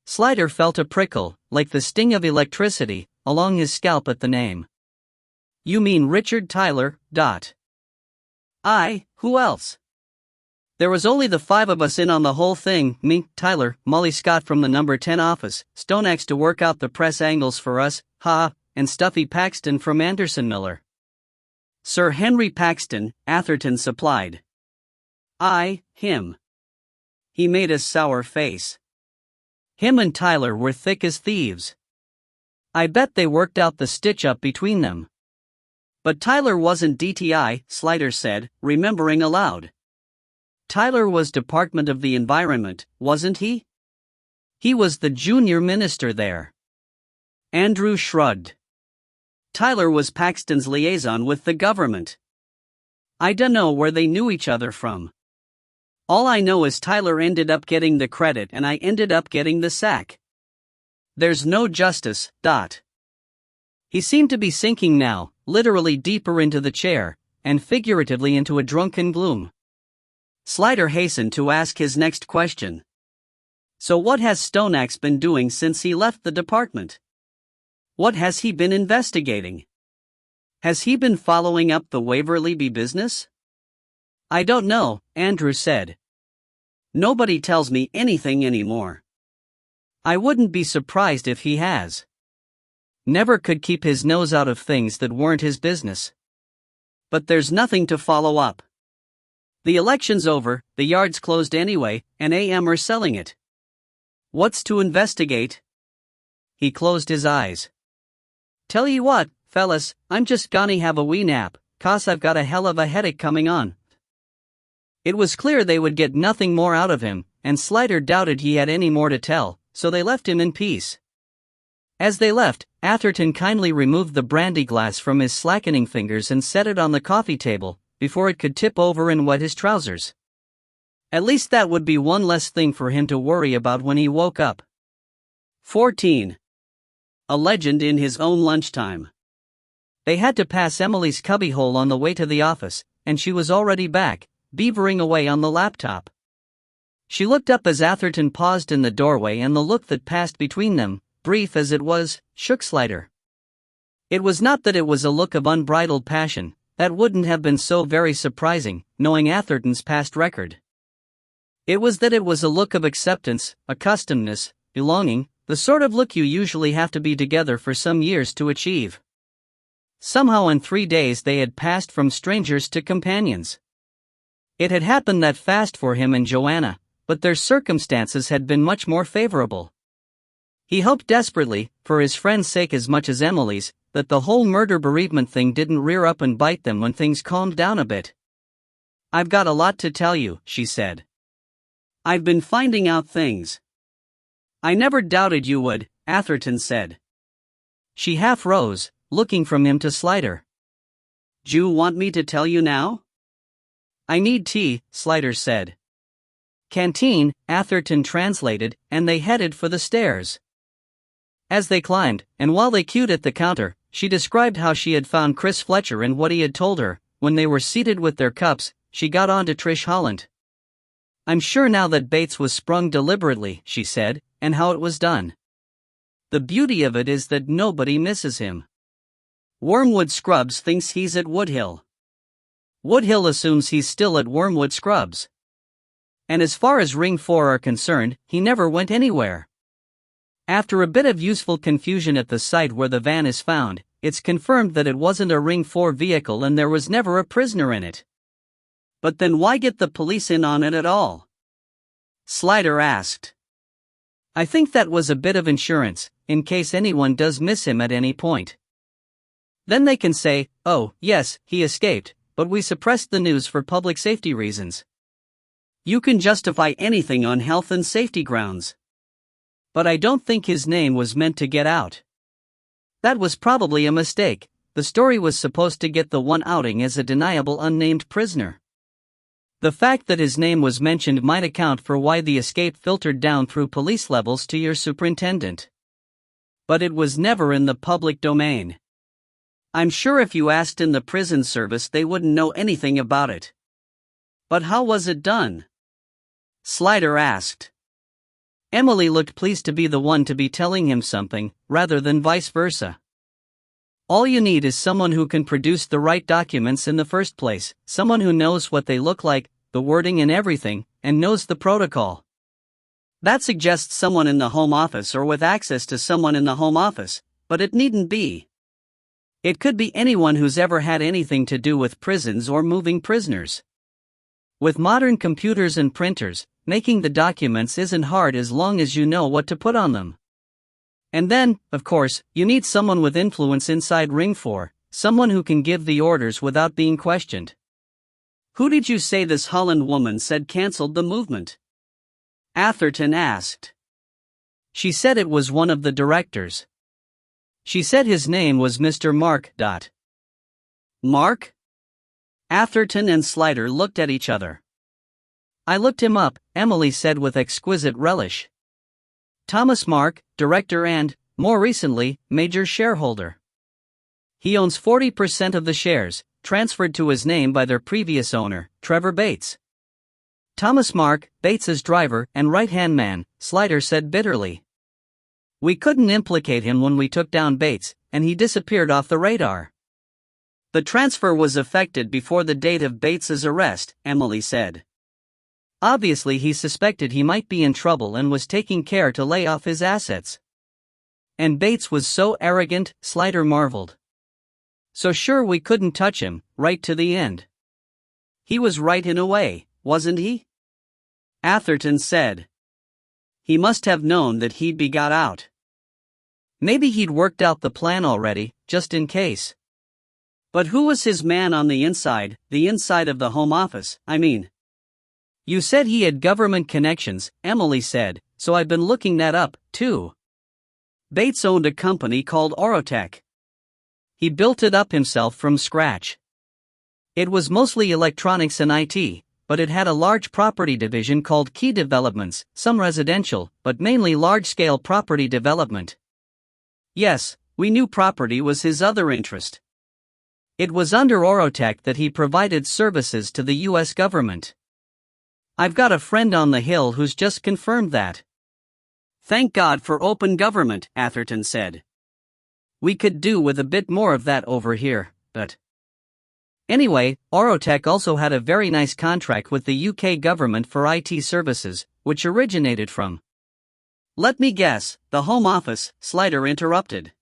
Slider felt a prickle, like the sting of electricity, along his scalp at the name. You mean Richard Tyler, dot. Who else? There was only the 5 of us in on the whole thing, me, Tyler, Molly Scott from the number 10 office, Stoneaxe to work out the press angles for us, and Stuffy Paxton from Anderson Miller. Sir Henry Paxton, Atherton supplied. Him. He made a sour face. Him and Tyler were thick as thieves. I bet they worked out the stitch-up between them. But Tyler wasn't DTI, Slider said, remembering aloud. Tyler was Department of the Environment, wasn't he? He was the junior minister there. Andrew shrugged. Tyler was Paxton's liaison with the government. I dunno where they knew each other from. All I know is Tyler ended up getting the credit and I ended up getting the sack. There's no justice, dot. He seemed to be sinking now, literally deeper into the chair, and figuratively into a drunken gloom. Slider hastened to ask his next question. So what has Stoneaxe been doing since he left the department? What has he been investigating? Has he been following up the Waverly Bee business? I don't know, Andrew said. Nobody tells me anything anymore. I wouldn't be surprised if he has. Never could keep his nose out of things that weren't his business. But there's nothing to follow up. The election's over, the yard's closed anyway, and AM are selling it. What's to investigate? He closed his eyes. Tell ye what, fellas, I'm just gonna have a wee nap, 'cause I've got a hell of a headache coming on. It was clear they would get nothing more out of him, and Slider doubted he had any more to tell, so they left him in peace. As they left, Atherton kindly removed the brandy glass from his slackening fingers and set it on the coffee table, before it could tip over and wet his trousers. At least that would be one less thing for him to worry about when he woke up. 14. A legend in his own lunchtime. They had to pass Emily's cubbyhole on the way to the office, and she was already back, beavering away on the laptop. She looked up as Atherton paused in the doorway, and the look that passed between them, brief as it was, shook Slider. It was not that it was a look of unbridled passion. That wouldn't have been so very surprising, knowing Atherton's past record. It was that it was a look of acceptance, accustomedness, belonging, the sort of look you usually have to be together for some years to achieve. Somehow in 3 days they had passed from strangers to companions. It had happened that fast for him and Joanna, but their circumstances had been much more favorable. He hoped desperately, for his friend's sake as much as Emily's, that the whole murder bereavement thing didn't rear up and bite them when things calmed down a bit. I've got a lot to tell you, she said. I've been finding out things. I never doubted you would, Atherton said. She half rose, looking from him to Slider. "'You want me to tell you now?" "I need tea," Slider said. "Canteen," Atherton translated, and they headed for the stairs. As they climbed, and while they queued at the counter, she described how she had found Chris Fletcher and what he had told her. When they were seated with their cups, she got on to Trish Holland. "I'm sure now that Bates was sprung deliberately," she said, "and how it was done. The beauty of it is that nobody misses him. Wormwood Scrubs thinks he's at Woodhill. Woodhill assumes he's still at Wormwood Scrubs. And as far as Ring 4 are concerned, he never went anywhere. After a bit of useful confusion at the site where the van is found, it's confirmed that it wasn't a Ring 4 vehicle and there was never a prisoner in it. But then why get the police in on it at all?" Slider asked. I think that was a bit of insurance, in case anyone does miss him at any point. Then they can say, oh, yes, he escaped, but we suppressed the news for public safety reasons. You can justify anything on health and safety grounds. But I don't think his name was meant to get out. That was probably a mistake. The story was supposed to get the one outing as a deniable unnamed prisoner. The fact that his name was mentioned might account for why the escape filtered down through police levels to your superintendent. But it was never in the public domain. I'm sure if you asked in the prison service they wouldn't know anything about it. But how was it done? Slider asked. Emily looked pleased to be the one to be telling him something, rather than vice versa. All you need is someone who can produce the right documents in the first place, someone who knows what they look like, the wording and everything, and knows the protocol. That suggests someone in the Home Office or with access to someone in the Home Office, but it needn't be. It could be anyone who's ever had anything to do with prisons or moving prisoners. With modern computers and printers, making the documents isn't hard as long as you know what to put on them. And then, of course, you need someone with influence inside Ring 4, someone who can give the orders without being questioned. Who did you say this Holland woman said canceled the movement? Atherton asked. She said it was one of the directors. She said his name was Mr. Mark. Mark? Atherton and Slider looked at each other. I looked him up, Emily said with exquisite relish. Thomas Mark, director and, more recently, major shareholder. He owns 40% of the shares, transferred to his name by their previous owner, Trevor Bates. Thomas Mark, Bates's driver and right-hand man, Slider said bitterly. We couldn't implicate him when we took down Bates, and he disappeared off the radar. The transfer was effected before the date of Bates's arrest, Emily said. Obviously he suspected he might be in trouble and was taking care to lay off his assets. And Bates was so arrogant, Slider marveled. So sure we couldn't touch him, right to the end. He was right in a way, wasn't he? Atherton said. He must have known that he'd be got out. Maybe he'd worked out the plan already, just in case. But who was his man on the inside of the Home Office, I mean? You said he had government connections, Emily said, so I've been looking that up, too. Bates owned a company called Orchestrated. He built it up himself from scratch. It was mostly electronics and IT, but it had a large property division called Key Developments, some residential, but mainly large-scale property development. Yes, we knew property was his other interest. It was under Orchestrated that he provided services to the U.S. government. I've got a friend on the Hill who's just confirmed that. Thank God for open government, Atherton said. We could do with a bit more of that over here, but... Anyway, Orchestrated also had a very nice contract with the UK government for IT services, which originated from... Let me guess, the Home Office, Slider interrupted.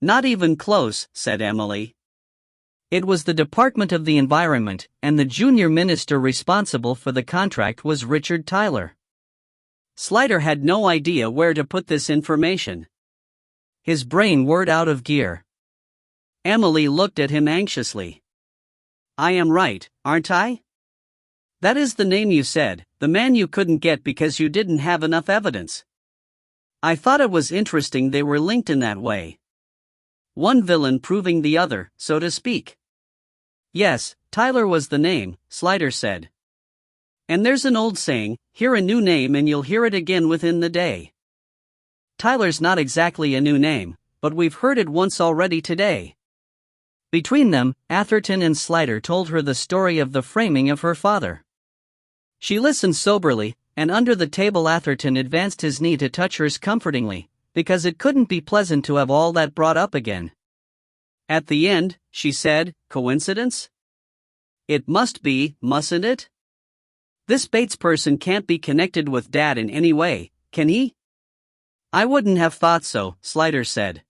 Not even close, said Emily. It was the Department of the Environment, and the junior minister responsible for the contract was Richard Tyler. Slider had no idea where to put this information. His brain whirred out of gear. Emily looked at him anxiously. I am right, aren't I? That is the name you said, the man you couldn't get because you didn't have enough evidence. I thought it was interesting they were linked in that way. One villain proving the other, so to speak. Yes, Tyler was the name, Slider said. And there's an old saying, hear a new name and you'll hear it again within the day. Tyler's not exactly a new name, but we've heard it once already today. Between them, Atherton and Slider told her the story of the framing of her father. She listened soberly, and under the table Atherton advanced his knee to touch hers comfortingly, because it couldn't be pleasant to have all that brought up again. At the end, she said, coincidence? It must be, mustn't it? This Bates person can't be connected with Dad in any way, can he? I wouldn't have thought so, Slider said.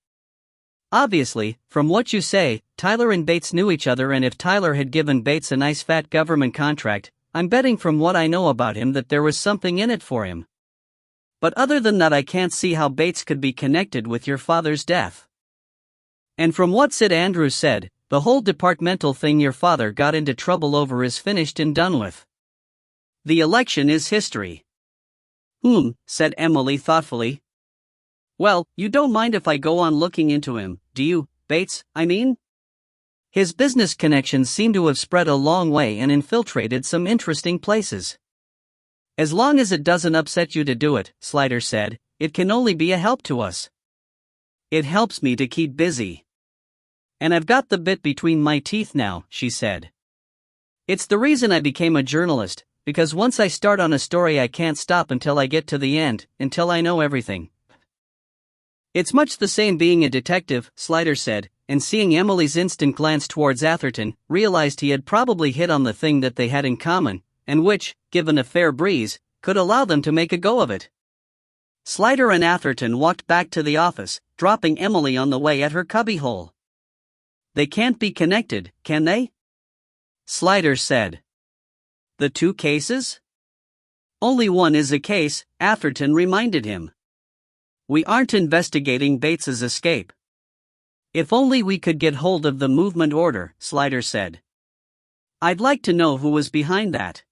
Obviously, from what you say, Tyler and Bates knew each other, and if Tyler had given Bates a nice fat government contract, I'm betting from what I know about him that there was something in it for him. But other than that, I can't see how Bates could be connected with your father's death. And from what Sid Andrews said, the whole departmental thing your father got into trouble over is finished and done with. The election is history. Said Emily thoughtfully. Well, you don't mind if I go on looking into him, do you, Bates, I mean? His business connections seem to have spread a long way and infiltrated some interesting places. As long as it doesn't upset you to do it, Slider said, it can only be a help to us. It helps me to keep busy. And I've got the bit between my teeth now, she said. It's the reason I became a journalist, because once I start on a story I can't stop until I get to the end, until I know everything. It's much the same being a detective, Slider said, and seeing Emily's instant glance towards Atherton, realized he had probably hit on the thing that they had in common, and which, given a fair breeze, could allow them to make a go of it. Slider and Atherton walked back to the office, dropping Emily on the way at her cubbyhole. They can't be connected, can they? Slider said. The two cases? Only one is a case, Atherton reminded him. We aren't investigating Bates's escape. If only we could get hold of the movement order, Slider said. I'd like to know who was behind that.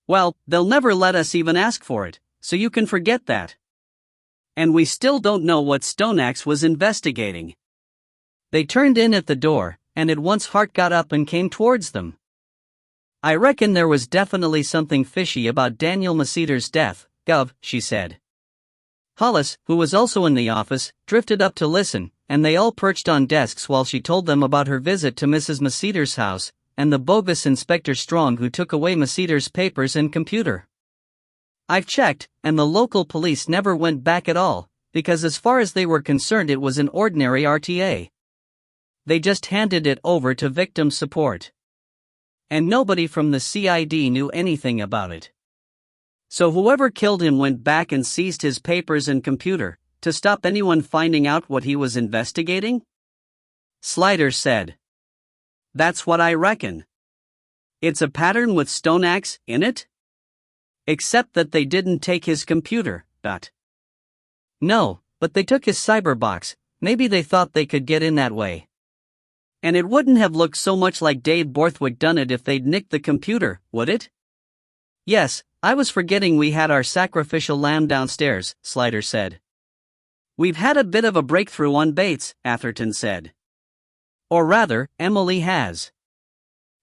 Well, they'll never let us even ask for it, so you can forget that. And we still don't know what Stoneaxe was investigating. They turned in at the door, and at once Hart got up and came towards them. I reckon there was definitely something fishy about Daniel Maceter's death, Gov, she said. Hollis, who was also in the office, drifted up to listen, and they all perched on desks while she told them about her visit to Mrs. Maceter's house, and the bogus Inspector Strong who took away Maceter's papers and computer. I've checked, and the local police never went back at all, because as far as they were concerned it was an ordinary RTA. They just handed it over to victim support. And nobody from the CID knew anything about it. So whoever killed him went back and seized his papers and computer, to stop anyone finding out what he was investigating? Slider said. That's what I reckon. It's a pattern with Stoneaxe in it? Except that they didn't take his computer, No, but they took his cyberbox, maybe they thought they could get in that way. And it wouldn't have looked so much like Dave Borthwick done it if they'd nicked the computer, would it? Yes, I was forgetting we had our sacrificial lamb downstairs, Slider said. We've had a bit of a breakthrough on Bates, Atherton said. Or rather, Emily has.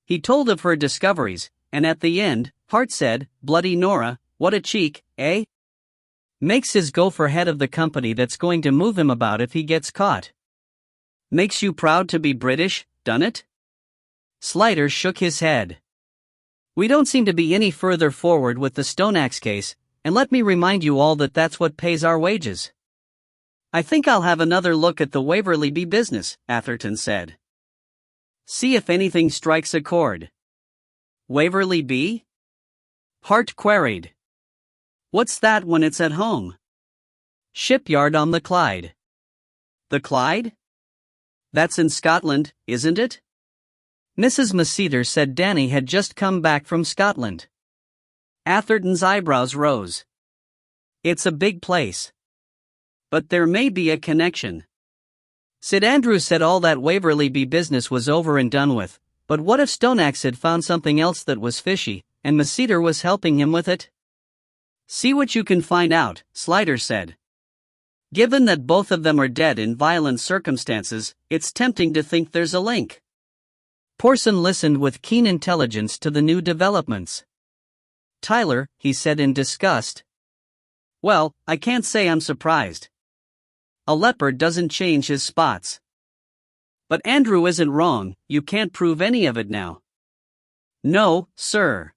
He told of her discoveries, and at the end, Hart said, Bloody Nora, what a cheek, eh? Makes his go for head of the company that's going to move him about if he gets caught. Makes you proud to be British, done it? Slider shook his head. We don't seem to be any further forward with the Stoneaxe case, and let me remind you all that that's what pays our wages. I think I'll have another look at the Waverly Bee business, Atherton said. See if anything strikes a chord. Waverly Bee? Hart queried. What's that when it's at home? Shipyard on the Clyde. The Clyde? That's in Scotland, isn't it? Mrs. Maceter said Danny had just come back from Scotland. Atherton's eyebrows rose. It's a big place. But there may be a connection. Sid Andrews said all that Waverly Bee business was over and done with, but what if Stoneaxe had found something else that was fishy, and Maceter was helping him with it? See what you can find out, Slider said. Given that both of them are dead in violent circumstances, it's tempting to think there's a link. Porson listened with keen intelligence to the new developments. Tyler, he said in disgust. Well, I can't say I'm surprised. A leopard doesn't change his spots. But Andrew isn't wrong, you can't prove any of it now. No, sir.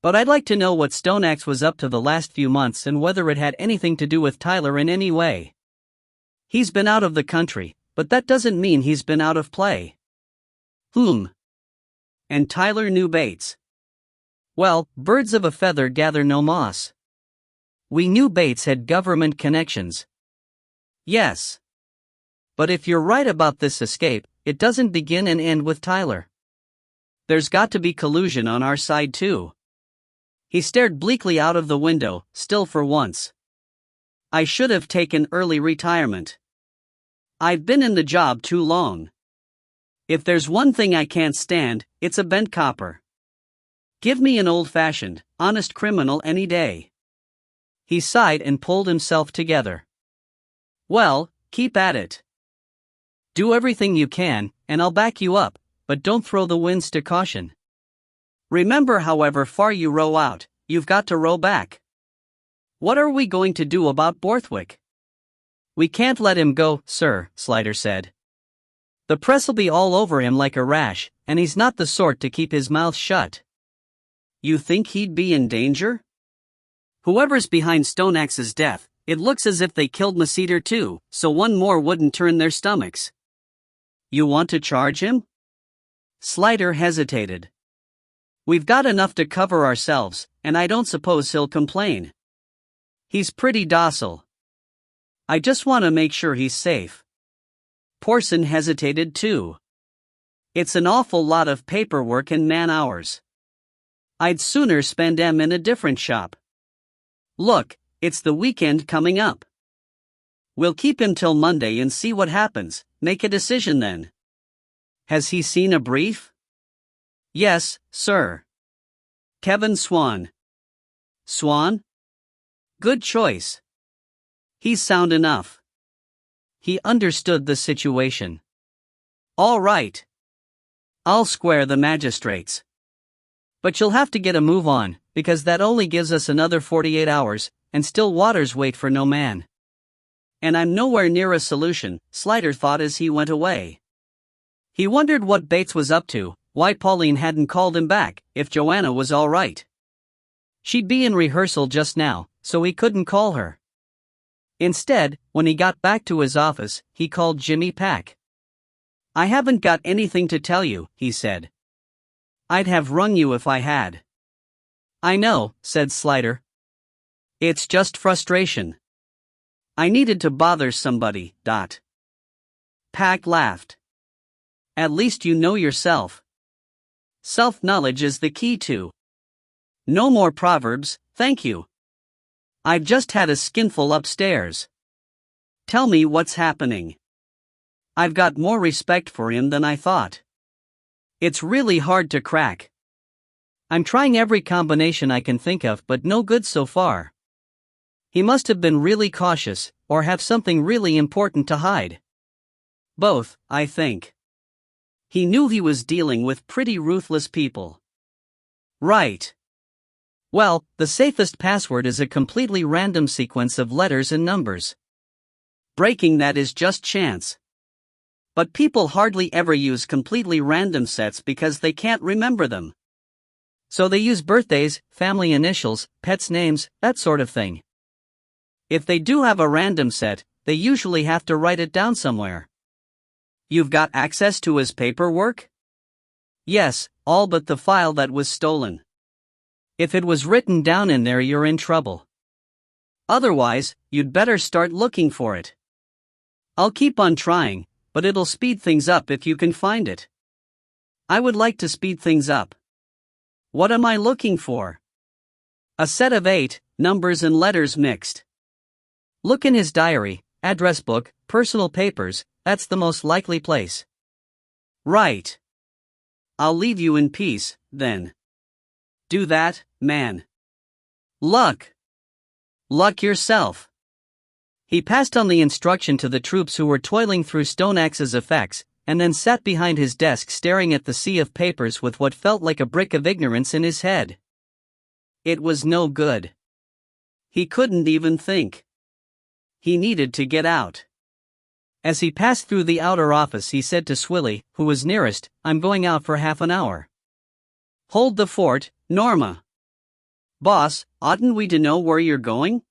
But I'd like to know what Stoneaxe was up to the last few months and whether it had anything to do with Tyler in any way. He's been out of the country, but that doesn't mean he's been out of play. And Tyler knew Bates. Well, birds of a feather gather no moss. We knew Bates had government connections. Yes. But if you're right about this escape, it doesn't begin and end with Tyler. There's got to be collusion on our side too. He stared bleakly out of the window, still for once. I should have taken early retirement. I've been in the job too long. If there's one thing I can't stand, it's a bent copper. Give me an old-fashioned, honest criminal any day." He sighed and pulled himself together. "Well, keep at it. Do everything you can, and I'll back you up, but don't throw the winds to caution. Remember, however far you row out, you've got to row back. What are we going to do about Borthwick?" "We can't let him go, sir," Slider said. "The press'll be all over him like a rash, and he's not the sort to keep his mouth shut." "You think he'd be in danger?" "Whoever's behind Stoneaxe's death, it looks as if they killed Masseter too, so one more wouldn't turn their stomachs." "You want to charge him?" Slider hesitated. "We've got enough to cover ourselves, and I don't suppose he'll complain. He's pretty docile. I just want to make sure he's safe." Porson hesitated too. "It's an awful lot of paperwork and man-hours. I'd sooner spend 'em in a different shop. Look, it's the weekend coming up. We'll keep him till Monday and see what happens, make a decision then." "Has he seen a brief?" "Yes, sir. Kevin Swan." "Swan? Good choice. He's sound enough. He understood the situation. All right. I'll square the magistrates. But you'll have to get a move on, because that only gives us another 48 hours, and still waters wait for no man. And I'm nowhere near a solution," Slider thought as he went away. He wondered what Bates was up to, why Pauline hadn't called him back, if Joanna was all right. She'd be in rehearsal just now, so he couldn't call her. Instead, when he got back to his office, he called Jimmy Pack. "I haven't got anything to tell you," he said. "I'd have rung you if I had." "I know," said Slider. "It's just frustration. I needed to bother somebody, Dot." Pack laughed. "At least you know yourself. Self-knowledge is the key to." "No more proverbs, thank you. I've just had a skinful upstairs. Tell me what's happening." "I've got more respect for him than I thought. It's really hard to crack. I'm trying every combination I can think of, but no good so far. He must have been really cautious, or have something really important to hide. Both, I think. He knew he was dealing with pretty ruthless people." "Right. Well, the safest password is a completely random sequence of letters and numbers. Breaking that is just chance. But people hardly ever use completely random sets because they can't remember them. So they use birthdays, family initials, pets' names, that sort of thing. If they do have a random set, they usually have to write it down somewhere." "You've got access to his paperwork?" "Yes, all but the file that was stolen. If it was written down in there, you're in trouble. Otherwise, you'd better start looking for it. I'll keep on trying, but it'll speed things up if you can find it." "I would like to speed things up. What am I looking for?" "A set of 8, numbers and letters mixed. Look in his diary, address book, personal papers, that's the most likely place." "Right. I'll leave you in peace, then. Do that, man. Luck. Luck yourself." He passed on the instruction to the troops who were toiling through Stoneaxe's effects, and then sat behind his desk staring at the sea of papers with what felt like a brick of ignorance in his head. It was no good. He couldn't even think. He needed to get out. As he passed through the outer office, he said to Swilly, who was nearest, "I'm going out for half an hour." "Hold the fort, Norma." "Boss, oughtn't we to know where you're going?"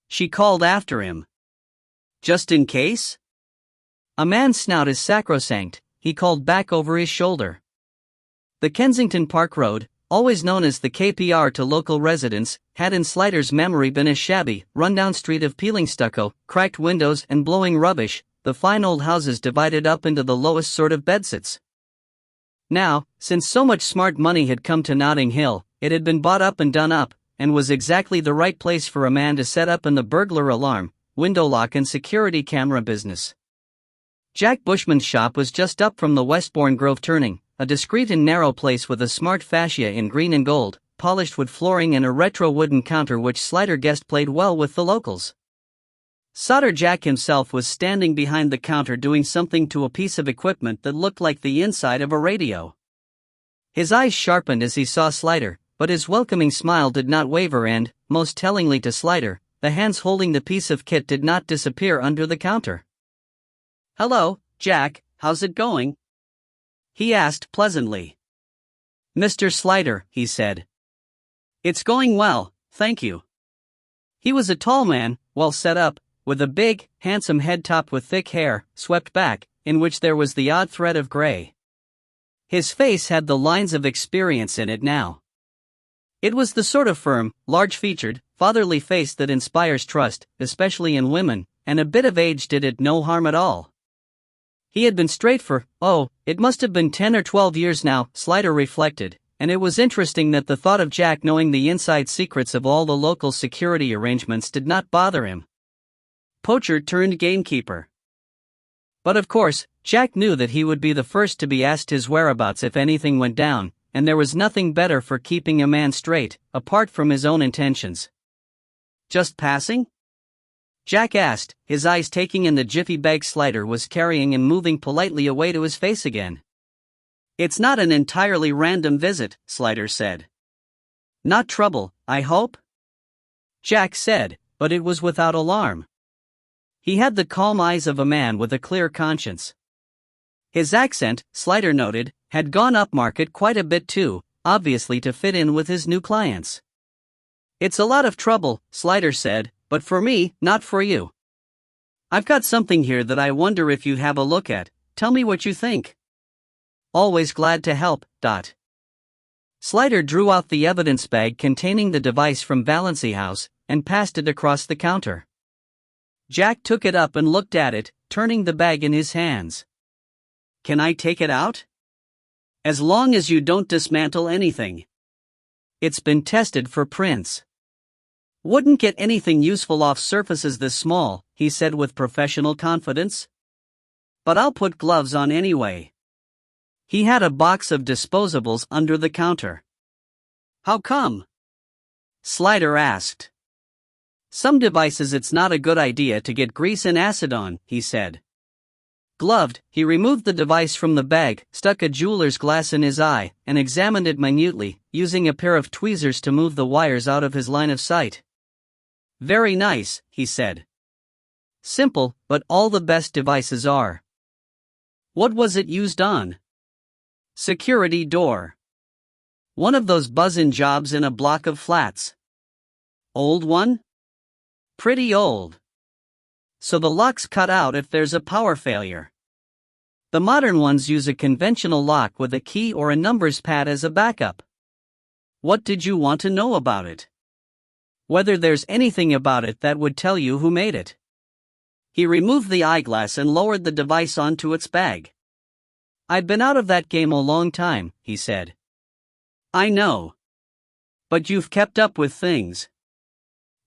she called after him. "Just in case?" "A man's snout is sacrosanct," he called back over his shoulder. The Kensington Park Road, always known as the KPR to local residents, had in Slider's memory been a shabby, run-down street of peeling stucco, cracked windows and blowing rubbish, the fine old houses divided up into the lowest sort of bedsits. Now, since so much smart money had come to Notting Hill, it had been bought up and done up, and was exactly the right place for a man to set up in the burglar alarm, window lock and security camera business. Jack Bushman's shop was just up from the Westbourne Grove turning, a discreet and narrow place with a smart fascia in green and gold, polished wood flooring and a retro wooden counter which Slider guessed played well with the locals. Solder Jack himself was standing behind the counter doing something to a piece of equipment that looked like the inside of a radio. His eyes sharpened as he saw Slider, but his welcoming smile did not waver and, most tellingly to Slider, the hands holding the piece of kit did not disappear under the counter. "Hello, Jack, how's it going?" he asked pleasantly. "Mr. Slider," he said. "It's going well, thank you." He was a tall man, well set up, with a big, handsome head topped with thick hair, swept back, in which there was the odd thread of gray. His face had the lines of experience in it now. It was the sort of firm, large-featured, fatherly face that inspires trust, especially in women, and a bit of age did it no harm at all. He had been straight for, it must have been 10 or 12 years now, Slider reflected, and it was interesting that the thought of Jack knowing the inside secrets of all the local security arrangements did not bother him. Poacher turned gamekeeper. But of course, Jack knew that he would be the first to be asked his whereabouts if anything went down, and there was nothing better for keeping a man straight, apart from his own intentions. "Just passing?" Jack asked, his eyes taking in the jiffy bag Slider was carrying and moving politely away to his face again. "It's not an entirely random visit," Slider said. "Not trouble, I hope?" Jack said, but it was without alarm. He had the calm eyes of a man with a clear conscience. His accent, Slider noted, had gone upmarket quite a bit too, obviously to fit in with his new clients. "It's a lot of trouble," Slider said, "but for me, not for you. I've got something here that I wonder if you'd have a look at. Tell me what you think." "Always glad to help, Dot." Slider drew out the evidence bag containing the device from Valency House, and passed it across the counter. Jack took it up and looked at it, turning the bag in his hands. "Can I take it out?" "As long as you don't dismantle anything. It's been tested for prints." "Wouldn't get anything useful off surfaces this small," he said with professional confidence. "But I'll put gloves on anyway." He had a box of disposables under the counter. "How come?" Slider asked. "Some devices it's not a good idea to get grease and acid on," he said. Gloved, he removed the device from the bag, stuck a jeweler's glass in his eye, and examined it minutely, using a pair of tweezers to move the wires out of his line of sight. "Very nice," he said. "Simple, but all the best devices are." "What was it used on?" "Security door. One of those buzz-in jobs in a block of flats." "Old one?" "Pretty old. So the lock's cut out if there's a power failure. The modern ones use a conventional lock with a key or a numbers pad as a backup." "What did you want to know about it?" "Whether there's anything about it that would tell you who made it." He removed the eyeglass and lowered the device onto its bag. "I've been out of that game a long time," he said. "I know. But you've kept up with things.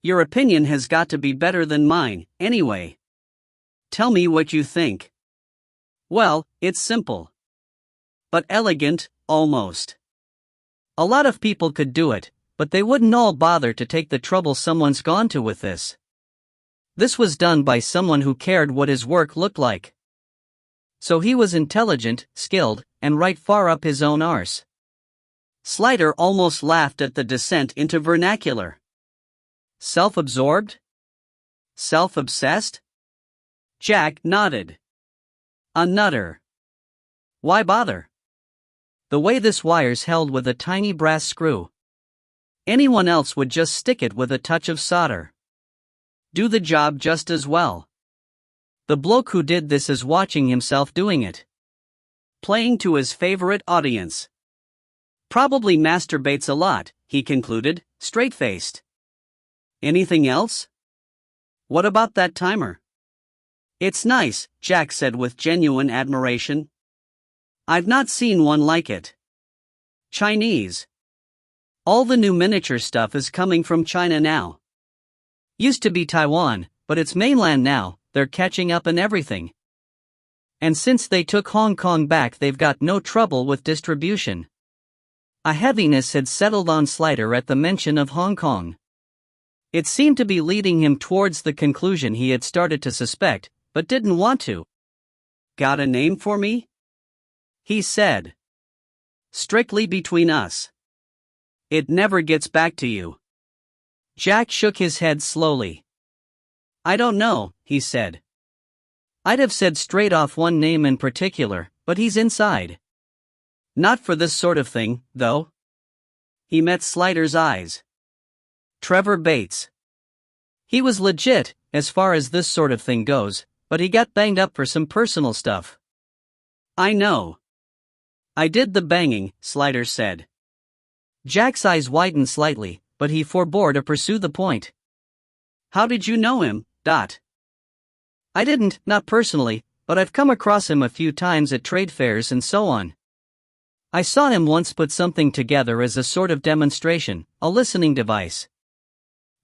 Your opinion has got to be better than mine, anyway. Tell me what you think." "Well, it's simple. But elegant, almost. A lot of people could do it, but they wouldn't all bother to take the trouble someone's gone to with this. This was done by someone who cared what his work looked like. So he was intelligent, skilled, and right far up his own arse." Slider almost laughed at the descent into vernacular. "Self-absorbed? Self-obsessed?" Jack nodded. "A nutter. Why bother? The way this wire's held with a tiny brass screw. Anyone else would just stick it with a touch of solder. Do the job just as well. The bloke who did this is watching himself doing it. Playing to his favorite audience. Probably masturbates a lot," he concluded, straight-faced. "Anything else? What about that timer?" "It's nice," Jack said with genuine admiration. "I've not seen one like it. Chinese. All the new miniature stuff is coming from China now. Used to be Taiwan, but it's mainland now, they're catching up and everything. And since they took Hong Kong back, they've got no trouble with distribution. A heaviness had settled on Slider at the mention of Hong Kong. It seemed to be leading him towards the conclusion he had started to suspect, but didn't want to. "Got a name for me?" he said. "Strictly between us. It never gets back to you." Jack shook his head slowly. "I don't know," he said. "I'd have said straight off one name in particular, but he's inside. Not for this sort of thing, though." He met Slider's eyes. "Trevor Bates. He was legit, as far as this sort of thing goes, but he got banged up for some personal stuff." "I know. I did the banging," Slider said. Jack's eyes widened slightly, but he forbore to pursue the point. "How did you know him, Dot?" "I didn't, not personally, but I've come across him a few times at trade fairs and so on. I saw him once put something together as a sort of demonstration, a listening device.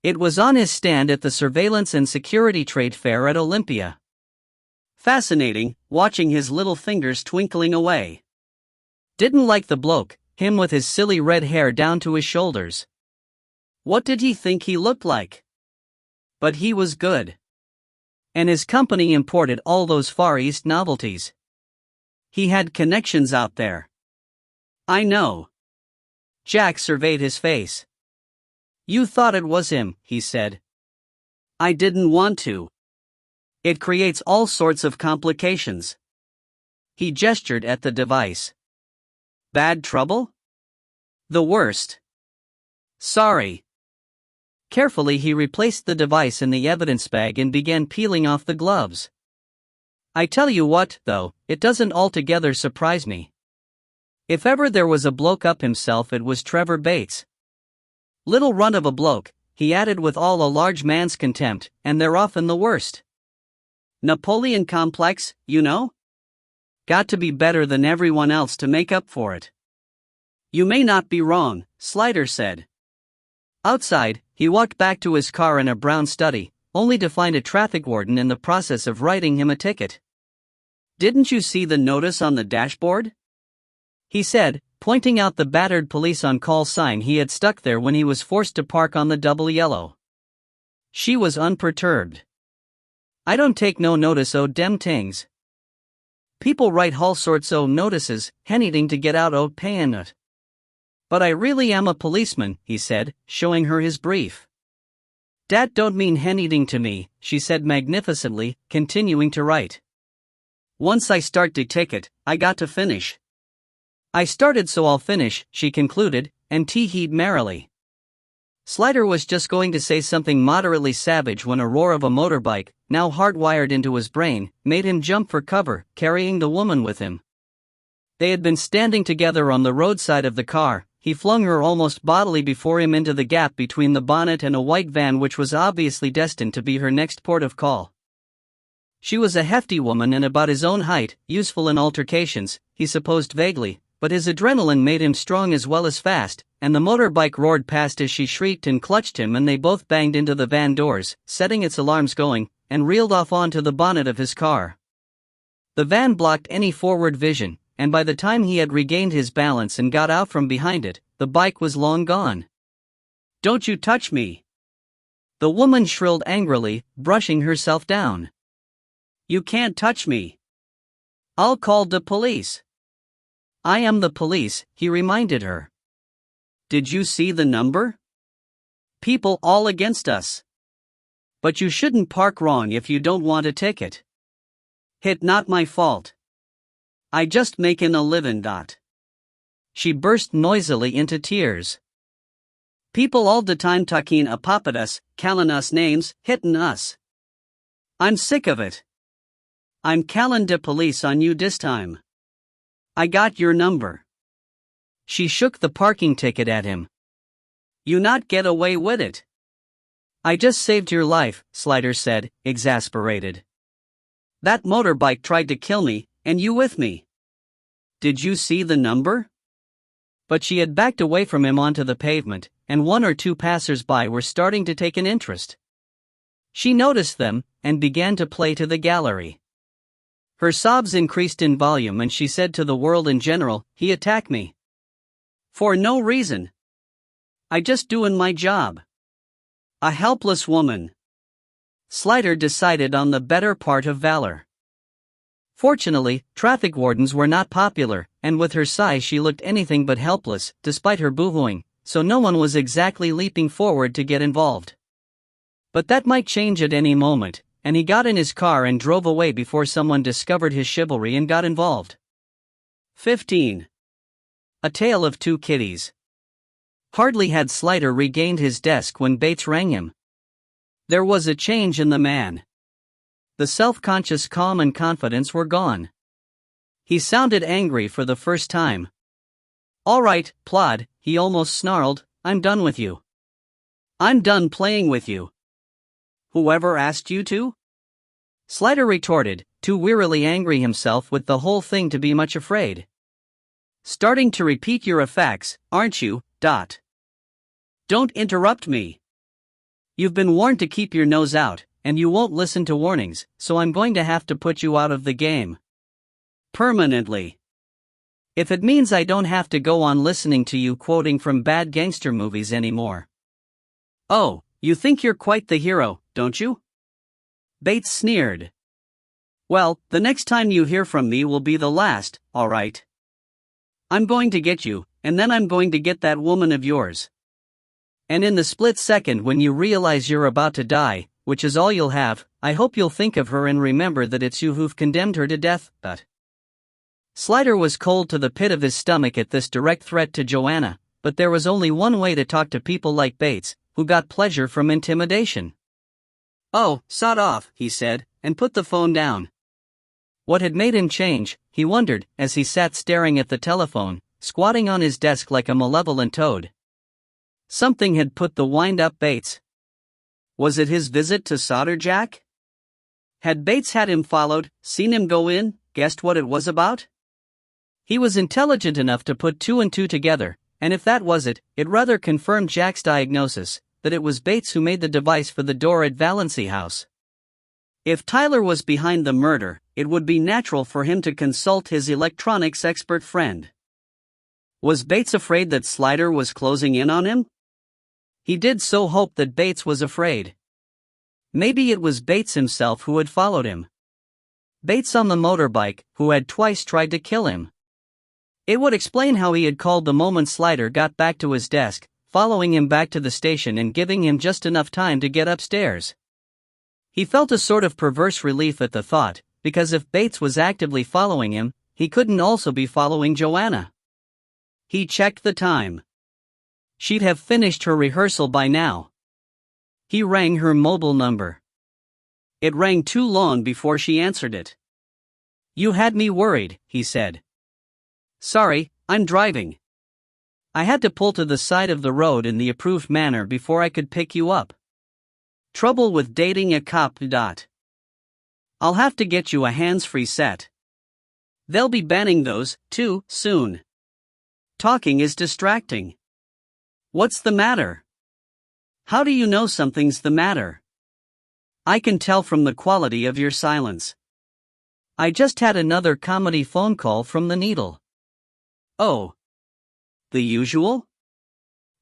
It was on his stand at the Surveillance and Security Trade Fair at Olympia. Fascinating, watching his little fingers twinkling away. Didn't like the bloke, him with his silly red hair down to his shoulders. What did he think he looked like? But he was good. And his company imported all those Far East novelties. He had connections out there." "I know." Jack surveyed his face. "You thought it was him," he said. "I didn't want to. It creates all sorts of complications." He gestured at the device. "Bad trouble?" "The worst." "Sorry." Carefully he replaced the device in the evidence bag and began peeling off the gloves. "I tell you what, though, it doesn't altogether surprise me. If ever there was a bloke up himself, it was Trevor Bates. Little runt of a bloke," he added with all a large man's contempt, "and they're often the worst. Napoleon complex, you know? Got to be better than everyone else to make up for it." "You may not be wrong," Slider said. Outside, he walked back to his car in a brown study, only to find a traffic warden in the process of writing him a ticket. "Didn't you see the notice on the dashboard?" he said, pointing out the battered police on call sign he had stuck there when he was forced to park on the double yellow. She was unperturbed. "I don't take no notice o' dem tings. People write all sorts o' notices, anything to get out o' payin' it. But I really am a policeman," he said, showing her his brief. "Dat don't mean anything to me," she said magnificently, continuing to write. "Once I start de ticket, I got to finish. I started so I'll finish," she concluded, and tee-heed merrily. Slider was just going to say something moderately savage when a roar of a motorbike, now hardwired into his brain, made him jump for cover, carrying the woman with him. They had been standing together on the roadside of the car. He flung her almost bodily before him into the gap between the bonnet and a white van which was obviously destined to be her next port of call. She was a hefty woman and about his own height, useful in altercations, he supposed vaguely, but his adrenaline made him strong as well as fast, and the motorbike roared past as she shrieked and clutched him, and they both banged into the van doors, setting its alarms going, and reeled off onto the bonnet of his car. The van blocked any forward vision, and by the time he had regained his balance and got out from behind it, the bike was long gone. "Don't you touch me!" the woman shrilled angrily, brushing herself down. "You can't touch me. I'll call the police." "I am the police," he reminded her. "Did you see the number? People all against us. But you shouldn't park wrong if you don't want a ticket. Hit not my fault. I just makin' a livin', Dot." She burst noisily into tears. "People all the time talkin' a pop at us, callin' us names, hittin' us. I'm sick of it. I'm callin' de police on you dis time. I got your number." She shook the parking ticket at him. "You not get away with it." "I just saved your life," Slider said, exasperated. "That motorbike tried to kill me, and you with me. Did you see the number?" But she had backed away from him onto the pavement, and one or two passers-by were starting to take an interest. She noticed them, and began to play to the gallery. Her sobs increased in volume and she said to the world in general, "He attacked me. For no reason. I just doing my job. A helpless woman." Slider decided on the better part of valor. Fortunately, traffic wardens were not popular, and with her size she looked anything but helpless, despite her boohooing, so no one was exactly leaping forward to get involved. But that might change at any moment, and he got in his car and drove away before someone discovered his chivalry and got involved. 15. A Tale of Two Kitties. Hardly had Slider regained his desk when Bates rang him. There was a change in the man. The self-conscious calm and confidence were gone. He sounded angry for the first time. "All right, Plod," he almost snarled, "I'm done with you. I'm done playing with you." "Whoever asked you to?" Slider retorted, too wearily angry himself with the whole thing to be much afraid. "Starting to repeat your effects, aren't you, Dot? Don't interrupt me. You've been warned to keep your nose out, and you won't listen to warnings, so I'm going to have to put you out of the game. Permanently. If it means I don't have to go on listening to you quoting from bad gangster movies anymore." "Oh, you think you're quite the hero, don't you?" Bates sneered. "Well, the next time you hear from me will be the last, all right. I'm going to get you, and then I'm going to get that woman of yours. And in the split second when you realize you're about to die, which is all you'll have, I hope you'll think of her and remember that it's you who've condemned her to death, but..." Slider was cold to the pit of his stomach at this direct threat to Joanna, but there was only one way to talk to people like Bates, who got pleasure from intimidation. "Oh, sod off," he said, and put the phone down. What had made him change, he wondered, as he sat staring at the telephone, squatting on his desk like a malevolent toad. Something had put the wind up Bates. Was it his visit to Solder Jack? Had Bates had him followed, seen him go in, guessed what it was about? He was intelligent enough to put two and two together, and if that was it, it rather confirmed Jack's diagnosis, that it was Bates who made the device for the door at Valency House. If Tyler was behind the murder, it would be natural for him to consult his electronics expert friend. Was Bates afraid that Slider was closing in on him? He did so hope that Bates was afraid. Maybe it was Bates himself who had followed him. Bates on the motorbike, who had twice tried to kill him. It would explain how he had called the moment Slider got back to his desk, following him back to the station and giving him just enough time to get upstairs. He felt a sort of perverse relief at the thought, because if Bates was actively following him, he couldn't also be following Joanna. He checked the time. She'd have finished her rehearsal by now. He rang her mobile number. It rang too long before she answered it. "You had me worried," he said. "Sorry, I'm driving. I had to pull to the side of the road in the approved manner before I could pick you up. Trouble with dating a cop. I'll have to get you a hands-free set. They'll be banning those, too, soon. Talking is distracting. What's the matter? How do you know something's the matter? I can tell from the quality of your silence. I just had another comedy phone call from the Needle." "Oh. The usual?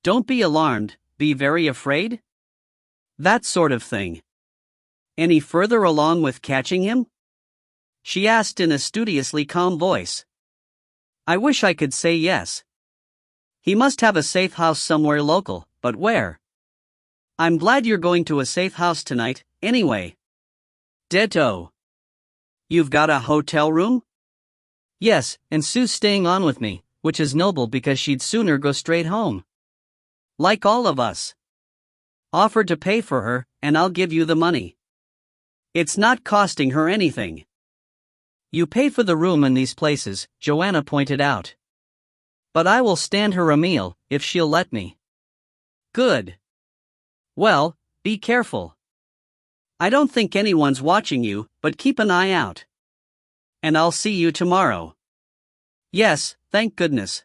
Don't be alarmed, be very afraid? That sort of thing. Any further along with catching him?" she asked in a studiously calm voice. "I wish I could say yes. He must have a safe house somewhere local, but where? I'm glad you're going to a safe house tonight, anyway." "Ditto. You've got a hotel room?" "Yes, and Sue's staying on with me, which is noble because she'd sooner go straight home. Like all of us. Offer to pay for her, and I'll give you the money. It's not costing her anything." "You pay for the room in these places," Joanna pointed out. "But I will stand her a meal, if she'll let me." "Good. Well, be careful. I don't think anyone's watching you, but keep an eye out. And I'll see you tomorrow." "Yes, thank goodness."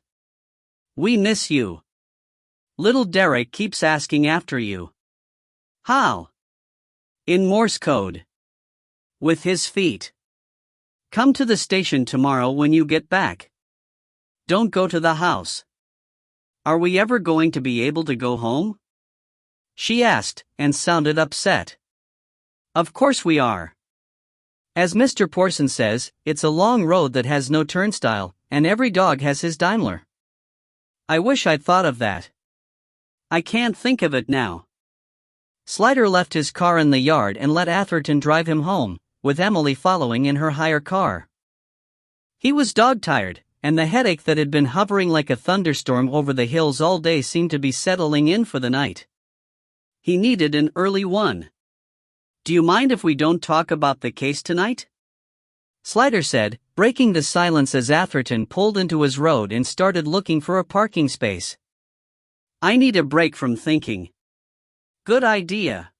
We miss you. Little Derek keeps asking after you. How? In Morse code. With his feet. Come to the station tomorrow when you get back. Don't go to the house. Are we ever going to be able to go home? She asked, and sounded upset. Of course we are. As Mr. Porson says, it's a long road that has no turnstile, and every dog has his Daimler. I wish I'd thought of that. I can't think of it now. Slider left his car in the yard and let Atherton drive him home, with Emily following in her hire car. He was dog-tired, and the headache that had been hovering like a thunderstorm over the hills all day seemed to be settling in for the night. He needed an early one. Do you mind if we don't talk about the case tonight? Slider said, breaking the silence as Atherton pulled into his road and started looking for a parking space. I need a break from thinking. Good idea.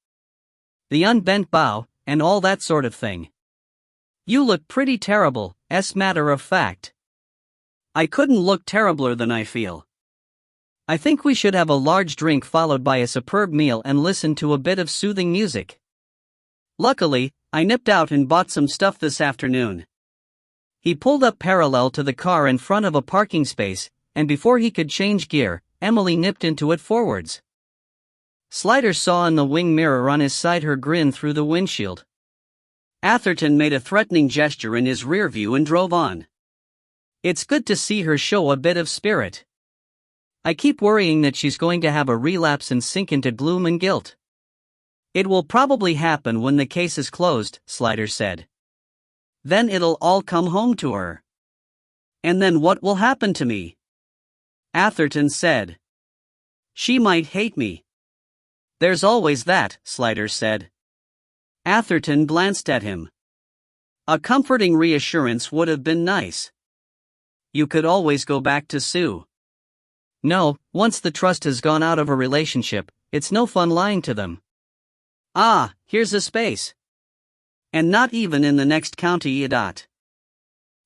The unbent bow, and all that sort of thing. You look pretty terrible, as matter of fact. I couldn't look terribler than I feel. I think we should have a large drink followed by a superb meal and listen to a bit of soothing music. Luckily, I nipped out and bought some stuff this afternoon. He pulled up parallel to the car in front of a parking space, and before he could change gear, Emily nipped into it forwards. Slider saw in the wing mirror on his side her grin through the windshield. Atherton made a threatening gesture in his rear view and drove on. It's good to see her show a bit of spirit. I keep worrying that she's going to have a relapse and sink into gloom and guilt. It will probably happen when the case is closed, Slider said. Then it'll all come home to her. And then what will happen to me? Atherton said. She might hate me. There's always that, Slider said. Atherton glanced at him. A comforting reassurance would have been nice. You could always go back to Sue. No, once the trust has gone out of a relationship, it's no fun lying to them. Ah, here's a space. And not even in the next county.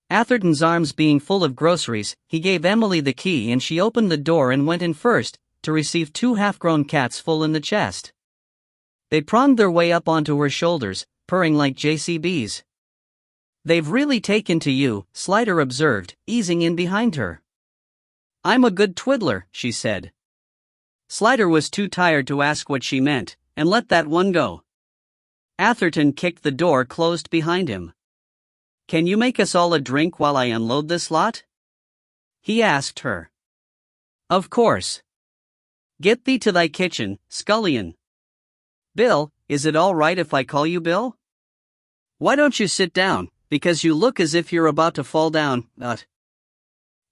Atherton's arms being full of groceries, he gave Emily the key and she opened the door and went in first, to receive 2 half-grown cats full in the chest. They pronged their way up onto her shoulders, purring like JCBs. They've really taken to you, Slider observed, easing in behind her. I'm a good twiddler, she said. Slider was too tired to ask what she meant, and let that one go. Atherton kicked the door closed behind him. Can you make us all a drink while I unload this lot? He asked her. Of course. Get thee to thy kitchen, scullion. Bill, is it all right if I call you Bill? Why don't you sit down, because you look as if you're about to fall down,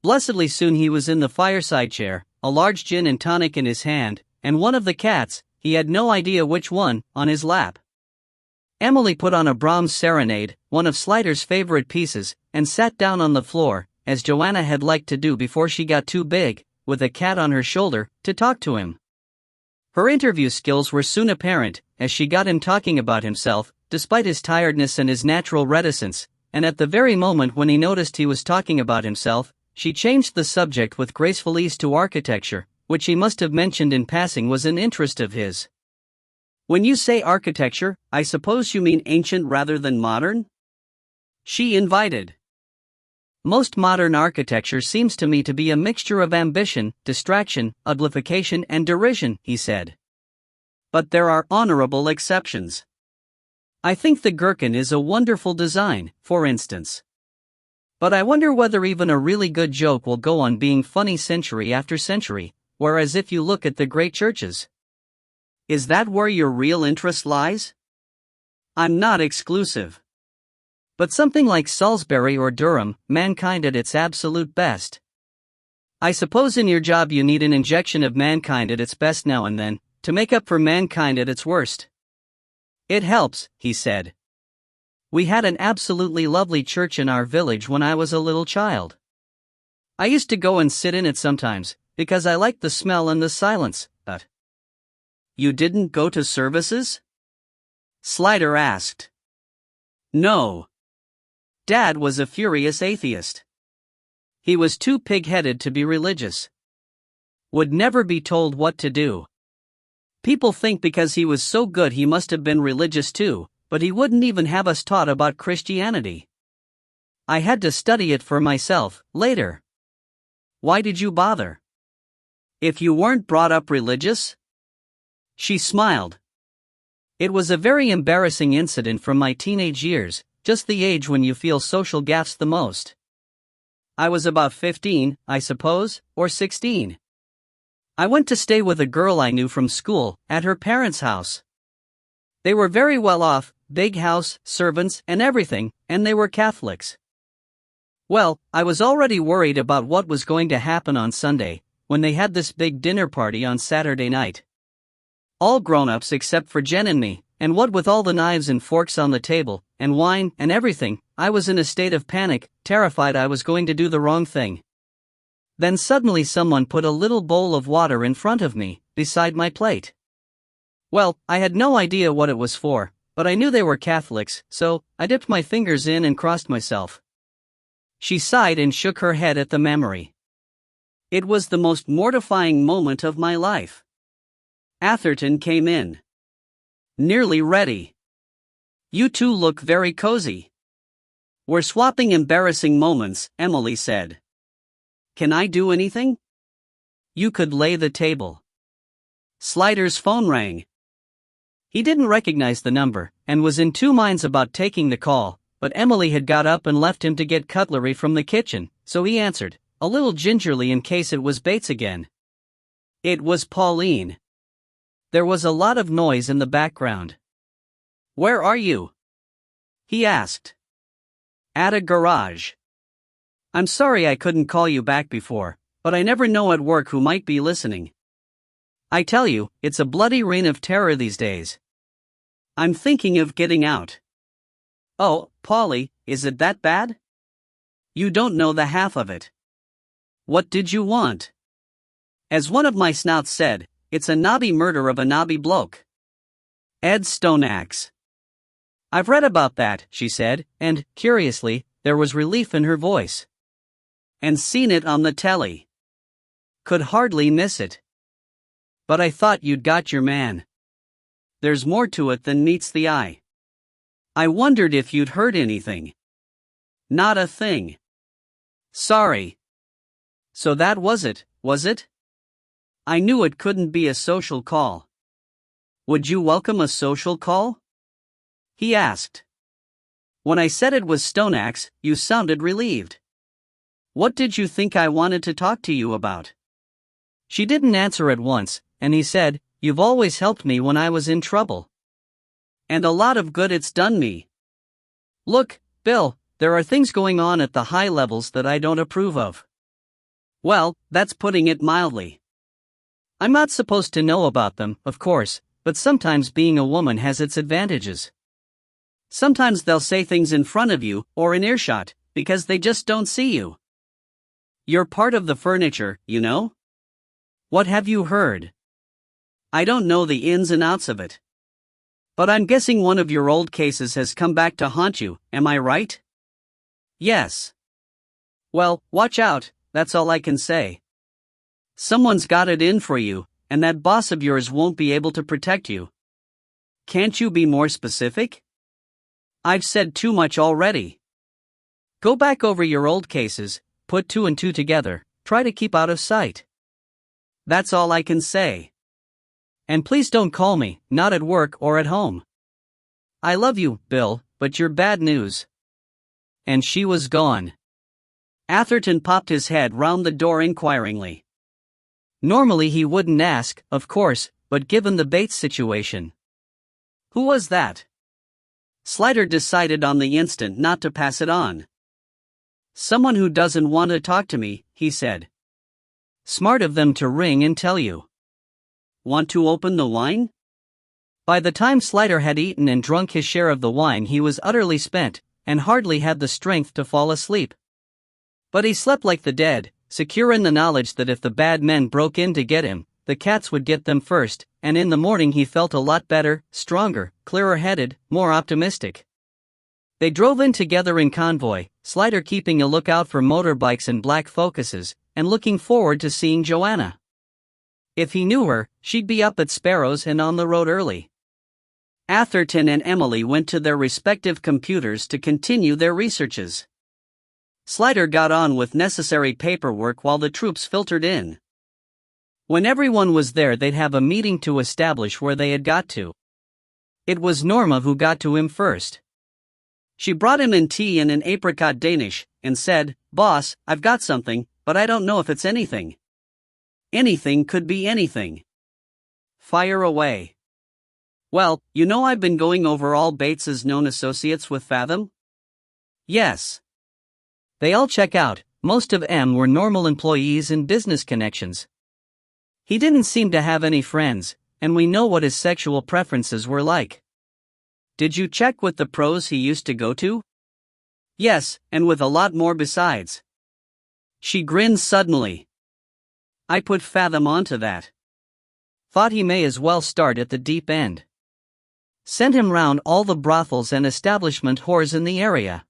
Blessedly soon he was in the fireside chair, a large gin and tonic in his hand, and one of the cats, he had no idea which one, on his lap. Emily put on a Brahms serenade, one of Slider's favorite pieces, and sat down on the floor, as Joanna had liked to do before she got too big, with a cat on her shoulder, to talk to him. Her interview skills were soon apparent, as she got him talking about himself, despite his tiredness and his natural reticence, and at the very moment when he noticed he was talking about himself, she changed the subject with graceful ease to architecture, which he must have mentioned in passing was an interest of his. When you say architecture, I suppose you mean ancient rather than modern? She invited. Most modern architecture seems to me to be a mixture of ambition, distraction, uglification and derision, he said. But there are honorable exceptions. I think the gherkin is a wonderful design, for instance. But I wonder whether even a really good joke will go on being funny century after century, whereas if you look at the great churches. Is that where your real interest lies? I'm not exclusive. But something like Salisbury or Durham, mankind at its absolute best. I suppose in your job you need an injection of mankind at its best now and then, to make up for mankind at its worst. It helps, he said. We had an absolutely lovely church in our village when I was a little child. I used to go and sit in it sometimes, because I liked the smell and the silence, but... You didn't go to services? Slider asked. No. Dad was a furious atheist. He was too pig-headed to be religious. Would never be told what to do. People think because he was so good he must have been religious too, but he wouldn't even have us taught about Christianity. I had to study it for myself, later. Why did you bother? If you weren't brought up religious? She smiled. It was a very embarrassing incident from my teenage years, just the age when you feel social gaffes the most. I was about 15, I suppose, or 16. I went to stay with a girl I knew from school, at her parents' house. They were very well off, big house, servants, and everything, and they were Catholics. Well, I was already worried about what was going to happen on Sunday, when they had this big dinner party on Saturday night. All grown-ups except for Jen and me, and what with all the knives and forks on the table, and wine, and everything, I was in a state of panic, terrified I was going to do the wrong thing. Then suddenly someone put a little bowl of water in front of me, beside my plate. Well, I had no idea what it was for, but I knew they were Catholics, so I dipped my fingers in and crossed myself. She sighed and shook her head at the memory. It was the most mortifying moment of my life. Atherton came in. Nearly ready. You two look very cozy. We're swapping embarrassing moments, Emily said. Can I do anything? You could lay the table. Slider's phone rang. He didn't recognize the number, and was in two minds about taking the call, but Emily had got up and left him to get cutlery from the kitchen, so he answered, a little gingerly in case it was Bates again. It was Pauline. There was a lot of noise in the background. Where are you? He asked. At a garage. I'm sorry I couldn't call you back before, but I never know at work who might be listening. I tell you, it's a bloody reign of terror these days. I'm thinking of getting out. Oh, Polly, is it that bad? You don't know the half of it. What did you want? As one of my snouts said, it's a nobby murder of a nobby bloke. Ed Stoneaxe. I've read about that, she said, and, curiously, there was relief in her voice. And seen it on the telly. Could hardly miss it. But I thought you'd got your man. There's more to it than meets the eye. I wondered if you'd heard anything. Not a thing. Sorry. So that was it, was it? I knew it couldn't be a social call. Would you welcome a social call? He asked. When I said it was Stoneaxe, you sounded relieved. What did you think I wanted to talk to you about? She didn't answer at once, and he said, You've always helped me when I was in trouble. And a lot of good it's done me. Look, Bill, there are things going on at the high levels that I don't approve of. Well, that's putting it mildly. I'm not supposed to know about them, of course, but sometimes being a woman has its advantages. Sometimes they'll say things in front of you, or in earshot, because they just don't see you. You're part of the furniture, you know? What have you heard? I don't know the ins and outs of it. But I'm guessing one of your old cases has come back to haunt you, am I right? Yes. Well, watch out, that's all I can say. Someone's got it in for you, and that boss of yours won't be able to protect you. Can't you be more specific? I've said too much already. Go back over your old cases, put two and two together, try to keep out of sight. That's all I can say. And please don't call me, not at work or at home. I love you, Bill, but you're bad news. And she was gone. Atherton popped his head round the door inquiringly. Normally he wouldn't ask, of course, but given the Bates situation. Who was that? Slider decided on the instant not to pass it on. Someone who doesn't want to talk to me, he said. Smart of them to ring and tell you. Want to open the wine? By the time Slider had eaten and drunk his share of the wine he was utterly spent, and hardly had the strength to fall asleep. But he slept like the dead, secure in the knowledge that if the bad men broke in to get him, the cats would get them first, and in the morning he felt a lot better, stronger, clearer-headed, more optimistic. They drove in together in convoy, Slider keeping a lookout for motorbikes and black Focuses, and looking forward to seeing Joanna. If he knew her, she'd be up at Sparrows and on the road early. Atherton and Emily went to their respective computers to continue their researches. Slider got on with necessary paperwork while the troops filtered in. When everyone was there, they'd have a meeting to establish where they had got to. It was Norma who got to him first. She brought him in tea and an apricot Danish, and said, "Boss, I've got something, but I don't know if it's anything." Anything could be anything. Fire away. "Well, you know I've been going over all Bates's known associates with Fathom?" "Yes." "They all check out. Most of them were normal employees and business connections. He didn't seem to have any friends, and we know what his sexual preferences were like." "Did you check with the pros he used to go to?" "Yes, and with a lot more besides." She grinned suddenly. "I put Fathom onto that. Thought he may as well start at the deep end. Sent him round all the brothels and establishment whores in the area.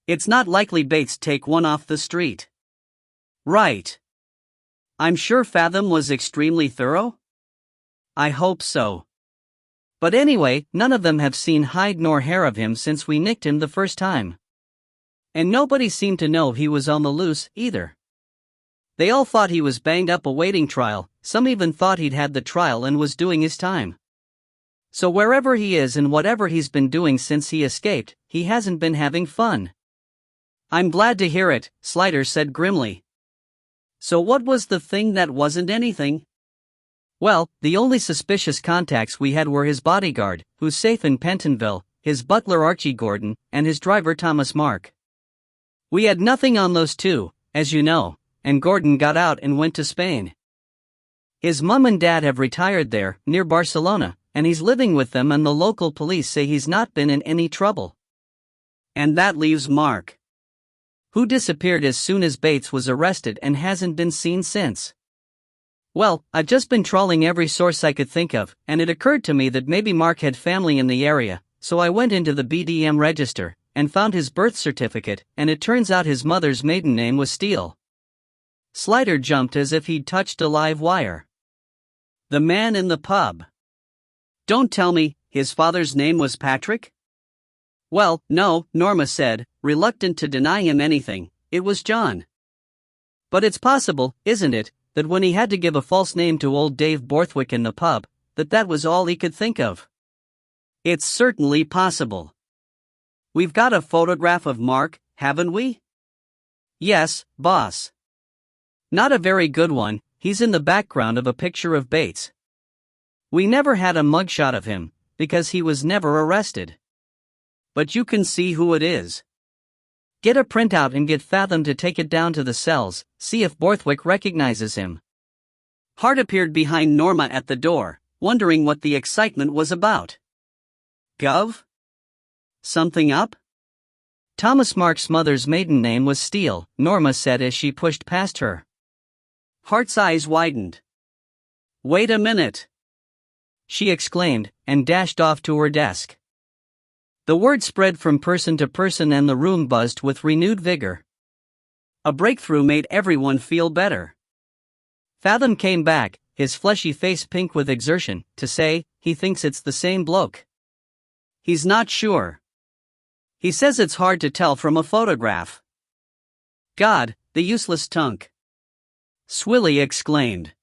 It's not likely Bates take one off the street." "Right. I'm sure Fathom was extremely thorough?" "I hope so. But anyway, none of them have seen hide nor hair of him since we nicked him the first time. And nobody seemed to know he was on the loose, either. They all thought he was banged up awaiting trial, some even thought he'd had the trial and was doing his time. So wherever he is and whatever he's been doing since he escaped, he hasn't been having fun." "I'm glad to hear it," Slider said grimly. "So what was the thing that wasn't anything?" "Well, the only suspicious contacts we had were his bodyguard, who's safe in Pentonville, his butler Archie Gordon, and his driver Thomas Mark. We had nothing on those two, as you know, and Gordon got out and went to Spain. His mum and dad have retired there, near Barcelona, and he's living with them, and the local police say he's not been in any trouble." "And that leaves Mark, who disappeared as soon as Bates was arrested and hasn't been seen since." "Well, I've just been trawling every source I could think of, and it occurred to me that maybe Mark had family in the area, so I went into the BDM register and found his birth certificate, and it turns out his mother's maiden name was Steele." Slider jumped as if he'd touched a live wire. "The man in the pub. Don't tell me his father's name was Patrick?" "Well, no," Norma said, reluctant to deny him anything, "it was John. But it's possible, isn't it, that when he had to give a false name to old Dave Borthwick in the pub, that was all he could think of?" "It's certainly possible. We've got a photograph of Mark, haven't we?" "Yes, boss. Not a very good one, he's in the background of a picture of Bates. We never had a mugshot of him, because he was never arrested. But you can see who it is. Get a printout and get Fathom to take it down to the cells, see if Borthwick recognizes him." Hart appeared behind Norma at the door, wondering what the excitement was about. "Gov? Something up?" "Thomas Mark's mother's maiden name was Steele," Norma said as she pushed past her. Hart's eyes widened. "Wait a minute!" she exclaimed, and dashed off to her desk. The word spread from person to person and the room buzzed with renewed vigor. A breakthrough made everyone feel better. Fathom came back, his fleshy face pink with exertion, to say, he thinks it's the same bloke. He's not sure. He says it's hard to tell from a photograph. God, the useless tunk! Swilly exclaimed.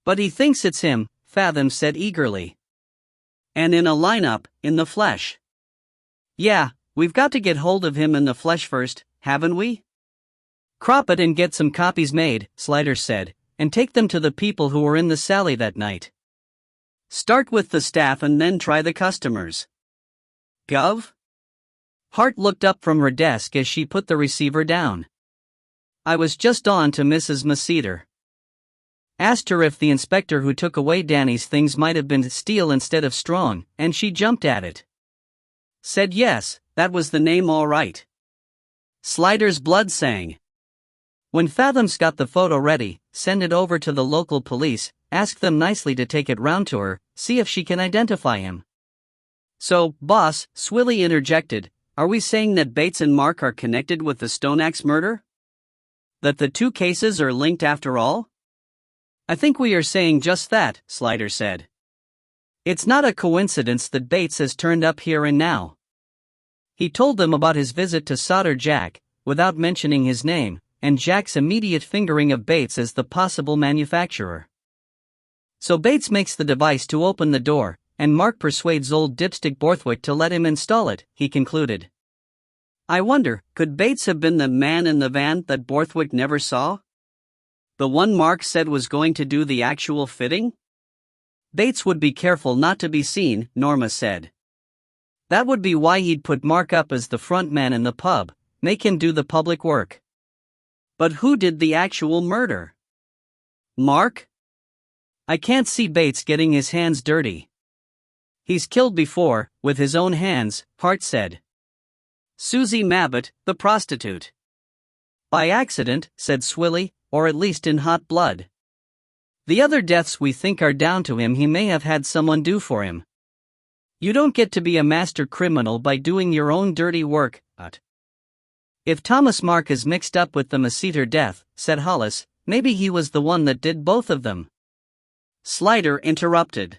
But he thinks it's him, Fathom said eagerly. And in a lineup, in the flesh. Yeah, we've got to get hold of him in the flesh first, haven't we? Crop it and get some copies made, Slider said, and take them to the people who were in the Sally that night. Start with the staff and then try the customers. Gov? Hart looked up from her desk as she put the receiver down. I was just on to Mrs. Macedar. Asked her if the inspector who took away Danny's things might have been Steele instead of Strong, and she jumped at it. Said yes, that was the name all right. Slider's blood sang. When Fathom's got the photo ready, send it over to the local police, ask them nicely to take it round to her, see if she can identify him. So, boss, Swilly interjected, are we saying that Bates and Mark are connected with the Stoneaxe murder? That the two cases are linked after all? I think we are saying just that, Slider said. It's not a coincidence that Bates has turned up here and now. He told them about his visit to Solder Jack, without mentioning his name, and Jack's immediate fingering of Bates as the possible manufacturer. So Bates makes the device to open the door, and Mark persuades old dipstick Borthwick to let him install it, he concluded. I wonder, could Bates have been the man in the van that Borthwick never saw? The one Mark said was going to do the actual fitting? Bates would be careful not to be seen, Norma said. That would be why he'd put Mark up as the front man in the pub, make him do the public work. But who did the actual murder? Mark? I can't see Bates getting his hands dirty. He's killed before, with his own hands, Hart said. Susie Mabbitt, the prostitute. By accident, said Swilly, or at least in hot blood. The other deaths we think are down to him he may have had someone do for him. You don't get to be a master criminal by doing your own dirty work, If Thomas Mark is mixed up with the Masseter death, said Hollis, maybe he was the one that did both of them. Slider interrupted.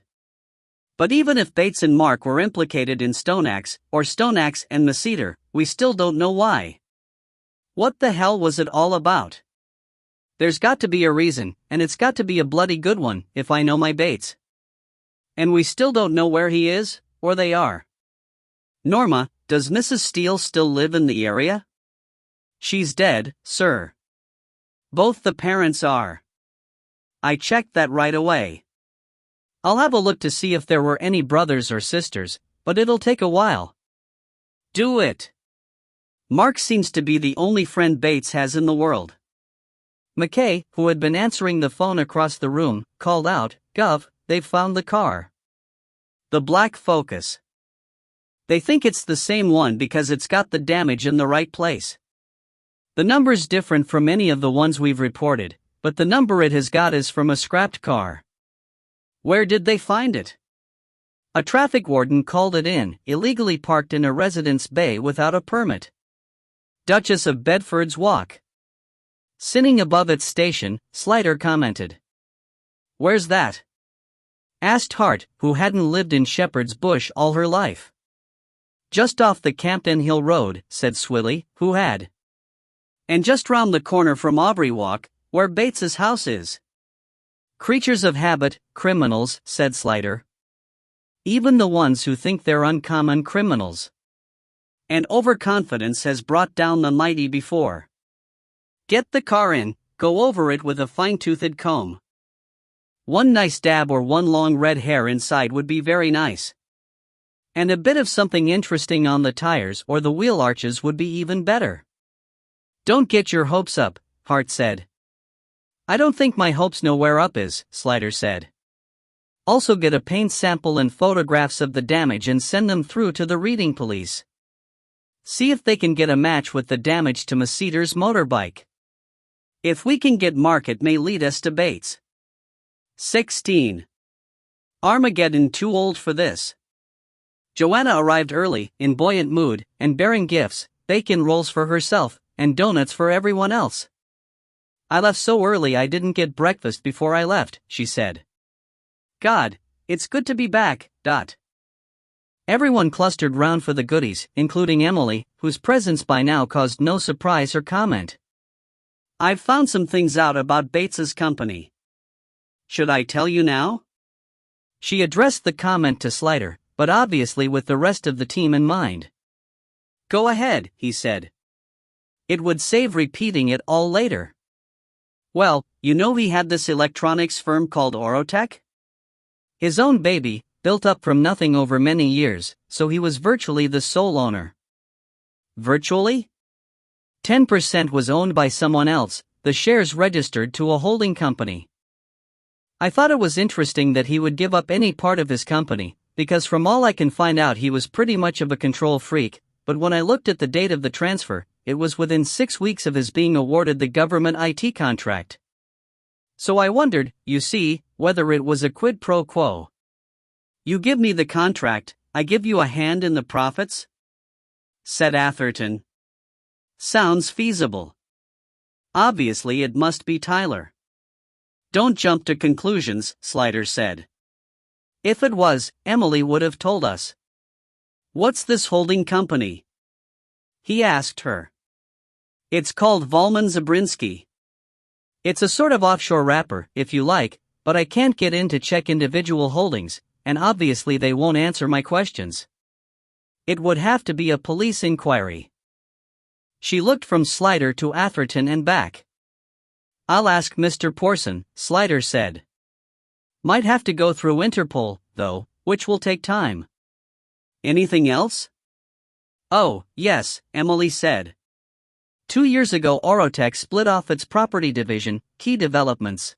But even if Bates and Mark were implicated in Stoneaxe, or Stoneaxe and Masseter, we still don't know why. What the hell was it all about? There's got to be a reason, and it's got to be a bloody good one, if I know my Bates. And we still don't know where he is, or they are. Norma, does Mrs. Steele still live in the area? She's dead, sir. Both the parents are. I checked that right away. I'll have a look to see if there were any brothers or sisters, but it'll take a while. Do it. Mark seems to be the only friend Bates has in the world. McKay, who had been answering the phone across the room, called out, Gov, they've found the car. The black Focus. They think it's the same one because it's got the damage in the right place. The number's different from any of the ones we've reported, but the number it has got is from a scrapped car. Where did they find it? A traffic warden called it in, illegally parked in a residence bay without a permit. Duchess of Bedford's Walk. Sitting above its station, Slider commented. Where's that? Asked Hart, who hadn't lived in Shepherd's Bush all her life. Just off the Campden Hill Road, said Swilly, who had. And just round the corner from Aubrey Walk, where Bates's house is. Creatures of habit, criminals, said Slider. Even the ones who think they're uncommon criminals. And overconfidence has brought down the mighty before. Get the car in, go over it with a fine-toothed comb. One nice dab or one long red hair inside would be very nice. And a bit of something interesting on the tires or the wheel arches would be even better. Don't get your hopes up, Hart said. I don't think my hopes know where up is, Slider said. Also get a paint sample and photographs of the damage and send them through to the reading police. See if they can get a match with the damage to Masseter's motorbike. If we can get Mark, it may lead us to Bates. 16. Armageddon too old for this. Joanna arrived early, in buoyant mood, and bearing gifts, bacon rolls for herself, and donuts for everyone else. I left so early I didn't get breakfast before I left, she said. God, it's good to be back, . Everyone clustered round for the goodies, including Emily, whose presence by now caused no surprise or comment. I've found some things out about Bates's company. Should I tell you now? She addressed the comment to Slider, but obviously with the rest of the team in mind. Go ahead, he said. It would save repeating it all later. Well, you know he had this electronics firm called Orotech? His own baby, built up from nothing over many years, so he was virtually the sole owner. Virtually? 10% was owned by someone else, the shares registered to a holding company. I thought it was interesting that he would give up any part of his company, because from all I can find out he was pretty much of a control freak, but when I looked at the date of the transfer, it was within 6 weeks of his being awarded the government IT contract. So I wondered, you see, whether it was a quid pro quo. You give me the contract, I give you a hand in the profits? Said Atherton. Sounds feasible. Obviously it must be Tyler. Don't jump to conclusions, Slider said. If it was, Emily would have told us. What's this holding company? He asked her. It's called Volman Zabrinsky. It's a sort of offshore wrapper, if you like, but I can't get in to check individual holdings, and obviously they won't answer my questions. It would have to be a police inquiry. She looked from Slider to Atherton and back. I'll ask Mr. Porson, Slider said. Might have to go through Interpol, though, which will take time. Anything else? Oh, yes, Emily said. 2 years ago Orotech split off its property division, Key Developments.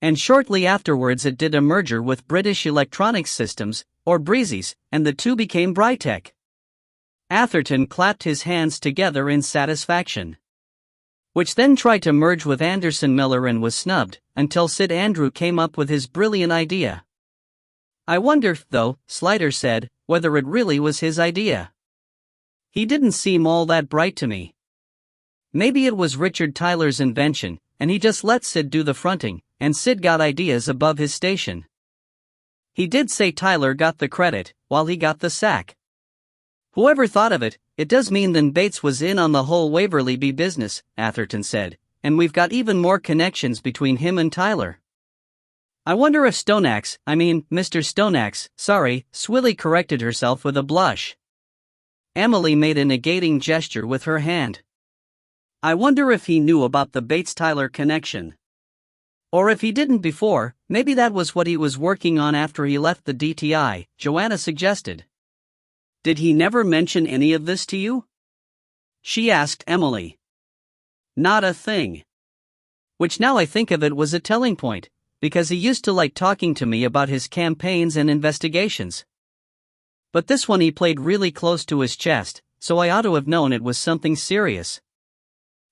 And shortly afterwards it did a merger with British Electronics Systems, or Breezy's, and the two became Brytech. Atherton clapped his hands together in satisfaction. Which then tried to merge with Anderson Miller and was snubbed, until Sid Andrew came up with his brilliant idea. I wonder, though, Slider said, whether it really was his idea. He didn't seem all that bright to me. Maybe it was Richard Tyler's invention, and he just let Sid do the fronting, and Sid got ideas above his station. He did say Tyler got the credit, while he got the sack. Whoever thought of it, it does mean then Bates was in on the whole Waverly Bee business, Atherton said, and we've got even more connections between him and Tyler. I wonder if Mr. Stoneaxe, Swilly corrected herself with a blush. Emily made a negating gesture with her hand. I wonder if he knew about the Bates-Tyler connection. Or if he didn't before, maybe that was what he was working on after he left the DTI, Joanna suggested. Did he never mention any of this to you? She asked Emily. Not a thing. Which now I think of it was a telling point, because he used to like talking to me about his campaigns and investigations. But this one he played really close to his chest, so I ought to have known it was something serious.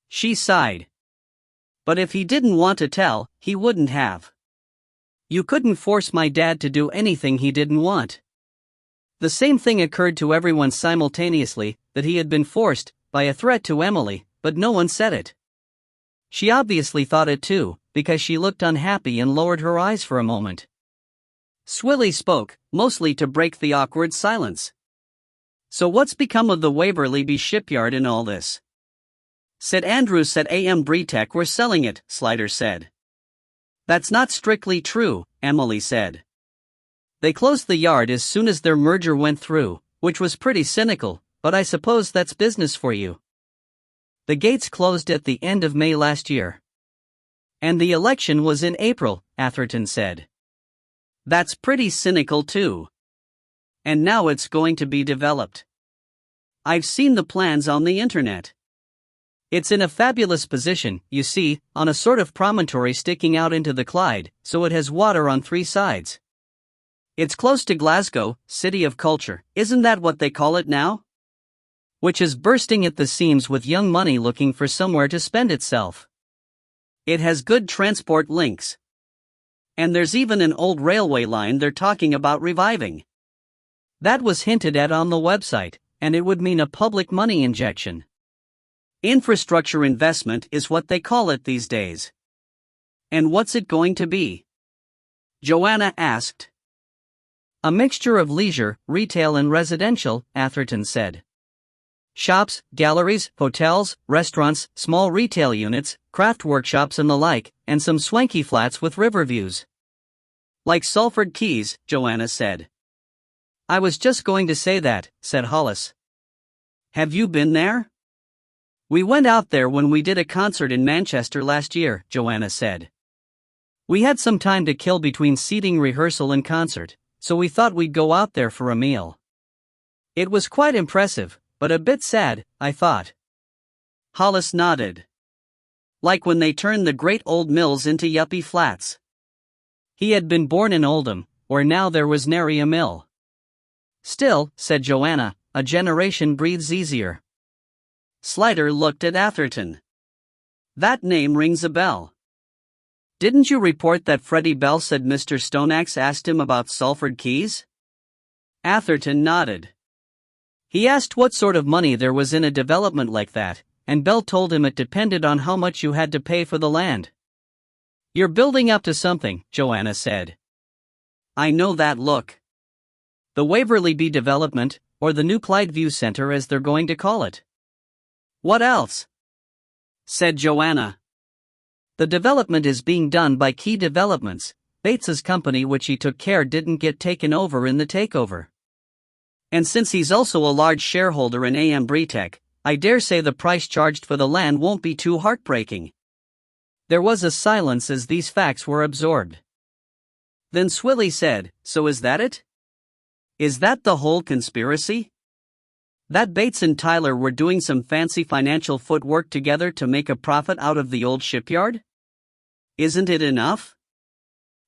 She sighed. But if he didn't want to tell, he wouldn't have. You couldn't force my dad to do anything he didn't want. The same thing occurred to everyone simultaneously, that he had been forced, by a threat to Emily, but no one said it. She obviously thought it too, because she looked unhappy and lowered her eyes for a moment. Swilly spoke, mostly to break the awkward silence. So what's become of the Waverly Bee shipyard in all this? Sid Andrews said AM Brytech were selling it, Slider said. That's not strictly true, Emily said. They closed the yard as soon as their merger went through, which was pretty cynical, but I suppose that's business for you. The gates closed at the end of May last year. And the election was in April, Atherton said. That's pretty cynical too. And now it's going to be developed. I've seen the plans on the internet. It's in a fabulous position, you see, on a sort of promontory sticking out into the Clyde, so it has water on 3 sides. It's close to Glasgow, City of Culture, isn't that what they call it now? Which is bursting at the seams with young money looking for somewhere to spend itself. It has good transport links. And there's even an old railway line they're talking about reviving. That was hinted at on the website, and it would mean a public money injection. Infrastructure investment is what they call it these days. And what's it going to be? Joanna asked. A mixture of leisure, retail and residential, Atherton said. Shops, galleries, hotels, restaurants, small retail units, craft workshops and the like, and some swanky flats with river views. Like Salford Keys, Joanna said. I was just going to say that, said Hollis. Have you been there? We went out there when we did a concert in Manchester last year, Joanna said. We had some time to kill between seating rehearsal and concert, so we thought we'd go out there for a meal. It was quite impressive, but a bit sad, I thought. Hollis nodded. Like when they turned the great old mills into yuppie flats. He had been born in Oldham, where now there was nary a mill. Still, said Joanna, a generation breathes easier. Slider looked at Atherton. That name rings a bell. Didn't you report that Freddie Bell said Mr. Stoneaxe asked him about Salford Keys? Atherton nodded. He asked what sort of money there was in a development like that, and Bell told him it depended on how much you had to pay for the land. You're building up to something, Joanna said. I know that look. The Waverly B development, or the new Clyde View Center as they're going to call it. What else? Said Joanna. The development is being done by Key Developments, Bates's company, which he took care didn't get taken over in the takeover. And since he's also a large shareholder in AM Bretech, I dare say the price charged for the land won't be too heartbreaking. There was a silence as these facts were absorbed. Then Swilly said, so is that it? Is that the whole conspiracy? That Bates and Tyler were doing some fancy financial footwork together to make a profit out of the old shipyard? Isn't it enough?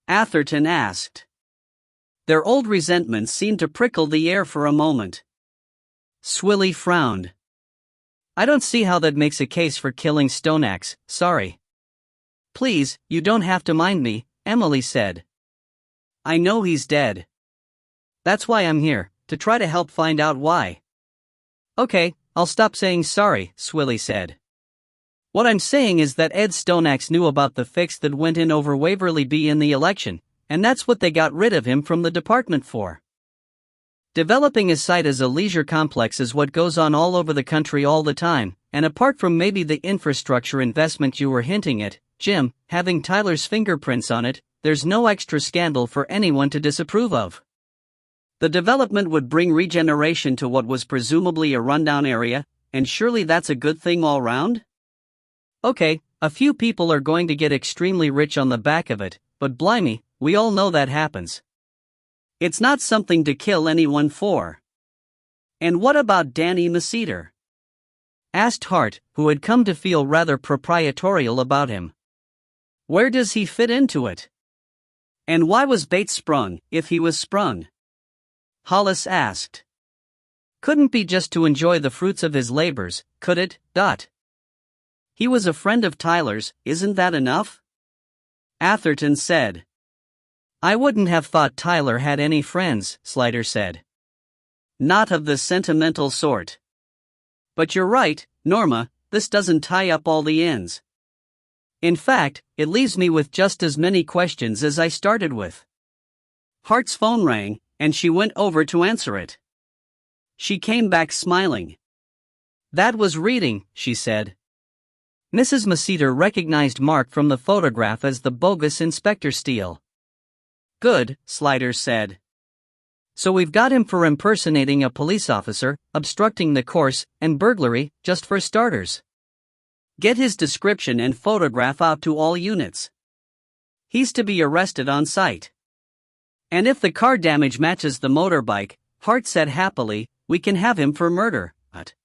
Atherton asked. Their old resentments seemed to prickle the air for a moment. Swilly frowned. I don't see how that makes a case for killing Stoneaxe, sorry. Please, you don't have to mind me, Emily said. I know he's dead. That's why I'm here, to try to help find out why. Okay, I'll stop saying sorry, Swilly said. What I'm saying is that Ed Stoneaxe knew about the fix that went in over Waverly B in the election, and that's what they got rid of him from the department for. Developing a site as a leisure complex is what goes on all over the country all the time, and apart from maybe the infrastructure investment you were hinting at, Jim, having Tyler's fingerprints on it, there's no extra scandal for anyone to disapprove of. The development would bring regeneration to what was presumably a rundown area, and surely that's a good thing all round? Okay, a few people are going to get extremely rich on the back of it, but blimey, we all know that happens. It's not something to kill anyone for. And what about Danny Mesiter? Asked Hart, who had come to feel rather proprietorial about him. Where does he fit into it? And why was Bates sprung, if he was sprung? Hollis asked. Couldn't be just to enjoy the fruits of his labors, could it? He was a friend of Tyler's, isn't that enough? Atherton said. I wouldn't have thought Tyler had any friends, Slider said. Not of the sentimental sort. But you're right, Norma, this doesn't tie up all the ends. In fact, it leaves me with just as many questions as I started with. Hart's phone rang, and she went over to answer it. She came back smiling. That was Reading, she said. Mrs. Mesiter recognized Mark from the photograph as the bogus Inspector Steele. Good, Slider said. So we've got him for impersonating a police officer, obstructing the course, and burglary, just for starters. Get his description and photograph out to all units. He's to be arrested on sight. And if the car damage matches the motorbike, Hart said happily, we can have him for murder. But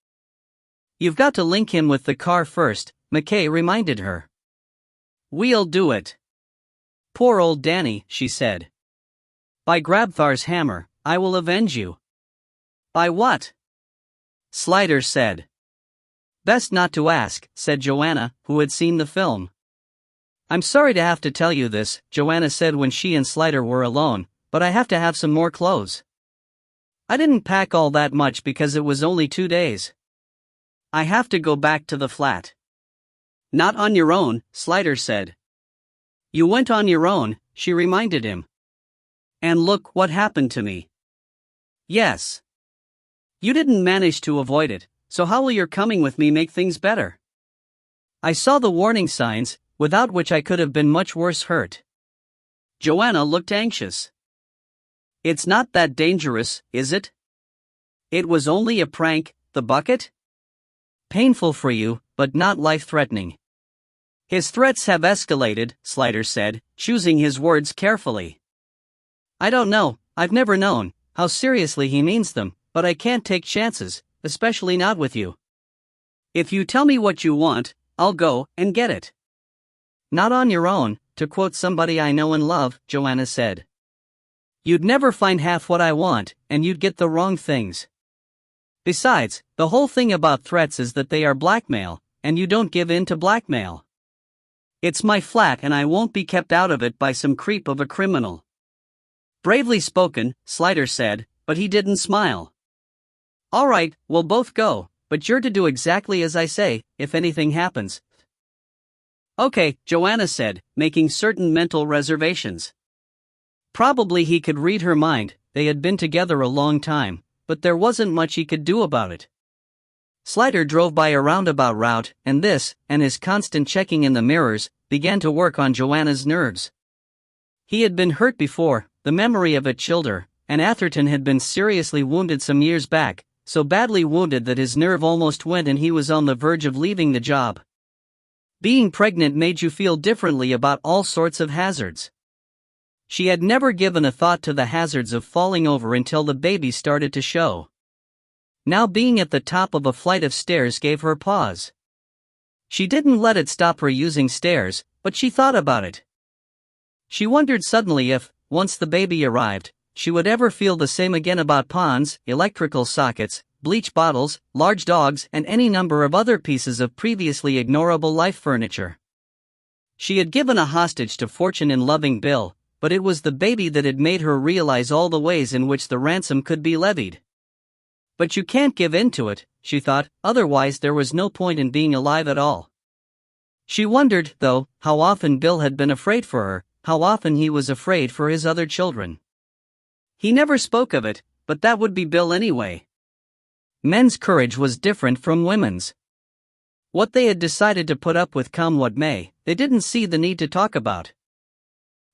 you've got to link him with the car first, McKay reminded her. We'll do it. Poor old Danny, she said. By Grabthar's hammer, I will avenge you. By what? Slider said. Best not to ask, said Joanna, who had seen the film. I'm sorry to have to tell you this, Joanna said when she and Slider were alone, but I have to have some more clothes. I didn't pack all that much because it was only 2 days. I have to go back to the flat. Not on your own, Slider said. You went on your own, she reminded him. And look what happened to me. Yes. You didn't manage to avoid it, so how will your coming with me make things better? I saw the warning signs, without which I could have been much worse hurt. Joanna looked anxious. It's not that dangerous, is it? It was only a prank, the bucket? Painful for you, but not life-threatening. His threats have escalated, Slider said, choosing his words carefully. I don't know, I've never known, how seriously he means them, but I can't take chances, especially not with you. If you tell me what you want, I'll go and get it. Not on your own, to quote somebody I know and love, Joanna said. You'd never find half what I want, and you'd get the wrong things. Besides, the whole thing about threats is that they are blackmail, and you don't give in to blackmail. It's my flat and I won't be kept out of it by some creep of a criminal. Bravely spoken, Slider said, but he didn't smile. All right, we'll both go, but you're to do exactly as I say, if anything happens. Okay, Joanna said, making certain mental reservations. Probably he could read her mind, they had been together a long time, but there wasn't much he could do about it. Slider drove by a roundabout route, and this, and his constant checking in the mirrors, began to work on Joanna's nerves. He had been hurt before, the memory of it chilled her, and Atherton had been seriously wounded some years back, so badly wounded that his nerve almost went and he was on the verge of leaving the job. Being pregnant made you feel differently about all sorts of hazards. She had never given a thought to the hazards of falling over until the baby started to show. Now being at the top of a flight of stairs gave her pause. She didn't let it stop her using stairs, but she thought about it. She wondered suddenly if, once the baby arrived, she would ever feel the same again about ponds, electrical sockets, bleach bottles, large dogs, and any number of other pieces of previously ignorable life furniture. She had given a hostage to fortune in loving Bill, but it was the baby that had made her realize all the ways in which the ransom could be levied. But you can't give in to it, she thought, otherwise there was no point in being alive at all. She wondered, though, how often Bill had been afraid for her, how often he was afraid for his other children. He never spoke of it, but that would be Bill anyway. Men's courage was different from women's. What they had decided to put up with come what may, they didn't see the need to talk about.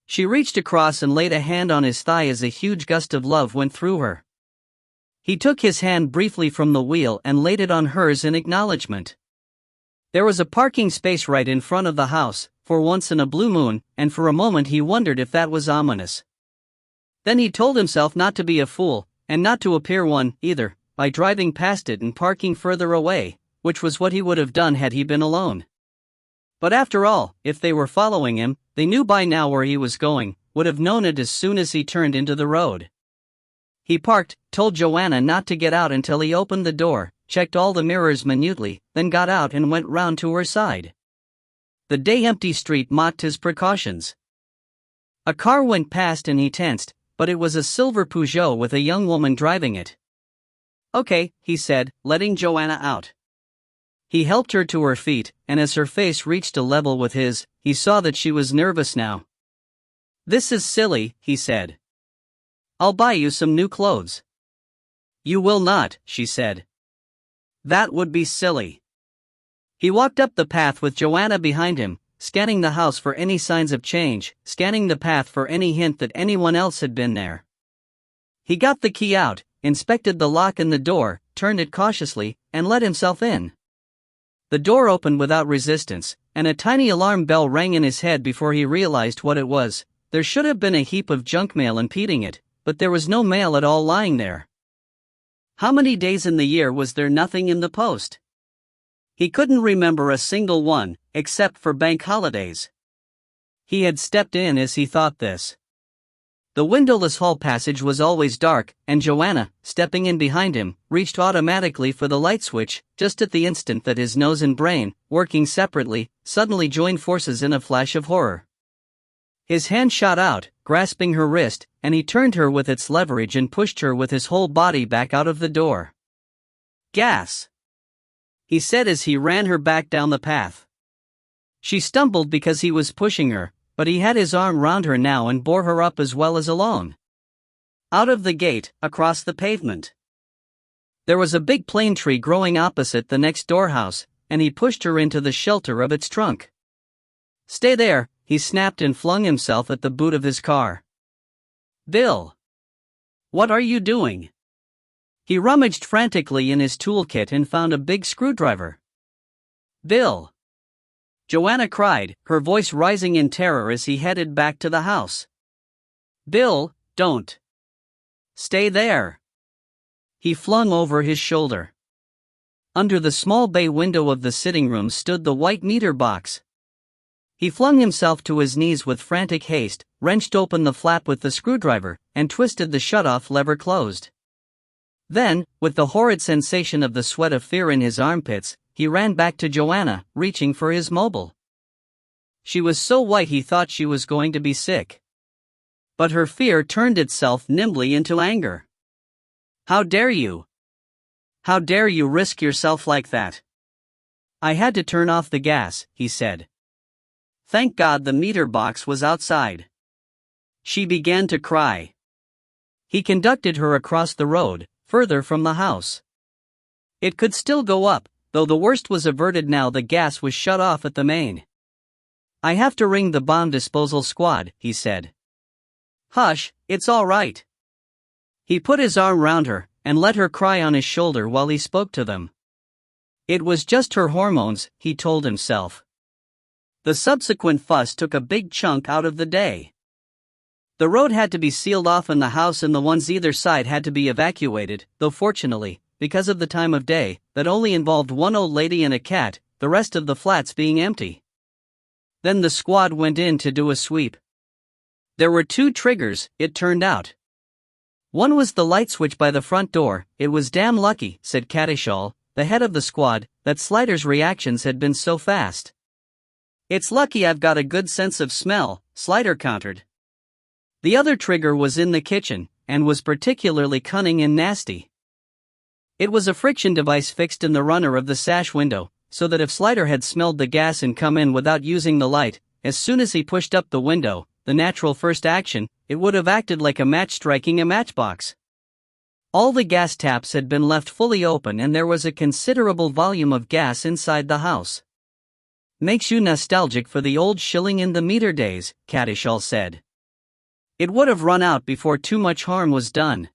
She reached across and laid a hand on his thigh as a huge gust of love went through her. He took his hand briefly from the wheel and laid it on hers in acknowledgement. There was a parking space right in front of the house, for once in a blue moon, and for a moment he wondered if that was ominous. Then he told himself not to be a fool, and not to appear one, either, by driving past it and parking further away, which was what he would have done had he been alone. But after all, if they were following him, they knew by now where he was going, would have known it as soon as he turned into the road. He parked, told Joanna not to get out until he opened the door, checked all the mirrors minutely, then got out and went round to her side. The day-empty street mocked his precautions. A car went past and he tensed, but it was a silver Peugeot with a young woman driving it. Okay, he said, letting Joanna out. He helped her to her feet, and as her face reached a level with his, he saw that she was nervous now. This is silly, he said. I'll buy you some new clothes. You will not, she said. That would be silly. He walked up the path with Joanna behind him, scanning the house for any signs of change, scanning the path for any hint that anyone else had been there. He got the key out, inspected the lock in the door, turned it cautiously, and let himself in. The door opened without resistance, and a tiny alarm bell rang in his head before he realized what it was. There should have been a heap of junk mail impeding it, but there was no mail at all lying there. How many days in the year was there nothing in the post? He couldn't remember a single one, except for bank holidays. He had stepped in as he thought this. The windowless hall passage was always dark, and Joanna, stepping in behind him, reached automatically for the light switch, just at the instant that his nose and brain, working separately, suddenly joined forces in a flash of horror. His hand shot out, grasping her wrist, and he turned her with its leverage and pushed her with his whole body back out of the door. Gas! He said as he ran her back down the path. She stumbled because he was pushing her, but he had his arm round her now and bore her up as well as alone. Out of the gate, across the pavement. There was a big plane tree growing opposite the next door house, and he pushed her into the shelter of its trunk. Stay there, he snapped and flung himself at the boot of his car. Bill! What are you doing? He rummaged frantically in his toolkit and found a big screwdriver. Bill! Joanna cried, her voice rising in terror as he headed back to the house. Bill, don't. Stay there. He flung over his shoulder. Under the small bay window of the sitting room stood the white meter box. He flung himself to his knees with frantic haste, wrenched open the flap with the screwdriver, and twisted the shut-off lever closed. Then, with the horrid sensation of the sweat of fear in his armpits, he ran back to Joanna, reaching for his mobile. She was so white he thought she was going to be sick. But her fear turned itself nimbly into anger. How dare you? How dare you risk yourself like that? I had to turn off the gas, he said. Thank God the meter box was outside. She began to cry. He conducted her across the road, further from the house. It could still go up, though the worst was averted now the gas was shut off at the main. I have to ring the bomb disposal squad, he said. Hush, it's all right. He put his arm round her, and let her cry on his shoulder while he spoke to them. It was just her hormones, he told himself. The subsequent fuss took a big chunk out of the day. The road had to be sealed off and the house and the ones either side had to be evacuated, though fortunately, because of the time of day, that only involved one old lady and a cat, the rest of the flats being empty. Then the squad went in to do a sweep. There were 2 triggers, it turned out. One was the light switch by the front door. It was damn lucky, said Catishall, the head of the squad, that Slider's reactions had been so fast. It's lucky I've got a good sense of smell, Slider countered. The other trigger was in the kitchen, and was particularly cunning and nasty. It was a friction device fixed in the runner of the sash window, so that if Slider had smelled the gas and come in without using the light, as soon as he pushed up the window, the natural first action, it would have acted like a match striking a matchbox. All the gas taps had been left fully open and there was a considerable volume of gas inside the house. Makes you nostalgic for the old shilling in the meter days, Catishall said. It would have run out before too much harm was done.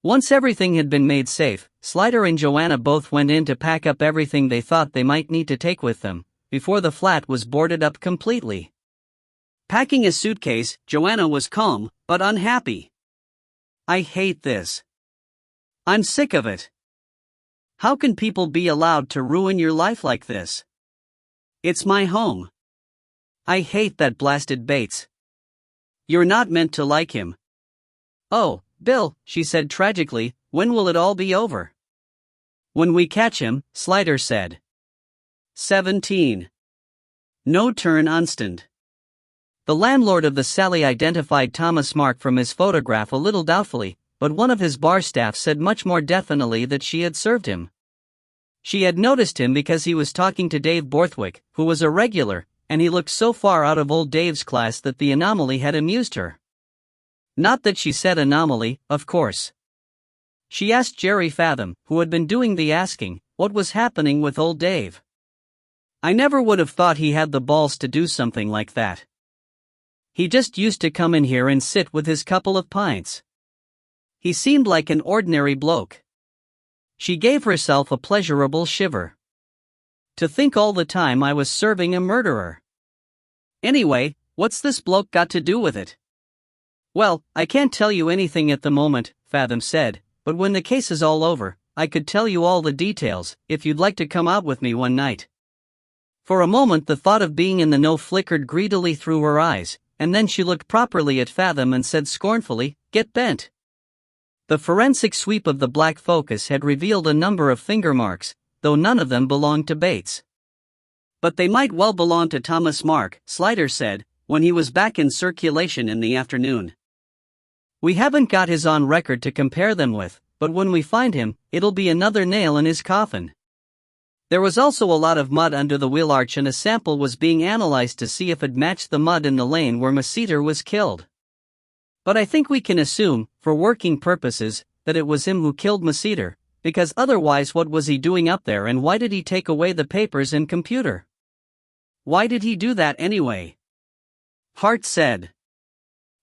Once everything had been made safe, Slider and Joanna both went in to pack up everything they thought they might need to take with them, before the flat was boarded up completely. Packing a suitcase, Joanna was calm, but unhappy. I hate this. I'm sick of it. How can people be allowed to ruin your life like this? It's my home. I hate that blasted Bates. You're not meant to like him. Oh, Bill, she said tragically, when will it all be over? When we catch him, Slider said. 17. No turn unstand. The landlord of the Sally identified Thomas Mark from his photograph a little doubtfully, but one of his bar staff said much more definitely that she had served him. She had noticed him because he was talking to Dave Borthwick, who was a regular, and he looked so far out of old Dave's class that the anomaly had amused her. Not that she said anomaly, of course. She asked Jerry Fathom, who had been doing the asking, what was happening with old Dave. I never would have thought he had the balls to do something like that. He just used to come in here and sit with his couple of pints. He seemed like an ordinary bloke. She gave herself a pleasurable shiver. To think all the time I was serving a murderer. Anyway, what's this bloke got to do with it? Well, I can't tell you anything at the moment, Fathom said, but when the case is all over, I could tell you all the details, if you'd like to come out with me one night. For a moment the thought of being in the know flickered greedily through her eyes, and then she looked properly at Fathom and said scornfully, "Get bent." The forensic sweep of the black focus had revealed a number of finger marks, though none of them belonged to Bates. But they might well belong to Thomas Mark, Slider said, when he was back in circulation in the afternoon. We haven't got his on record to compare them with, but when we find him, it'll be another nail in his coffin. There was also a lot of mud under the wheel arch and a sample was being analyzed to see if it matched the mud in the lane where Masseter was killed. But I think we can assume, for working purposes, that it was him who killed Masseter, because otherwise what was he doing up there and why did he take away the papers and computer? Why did he do that anyway? Hart said.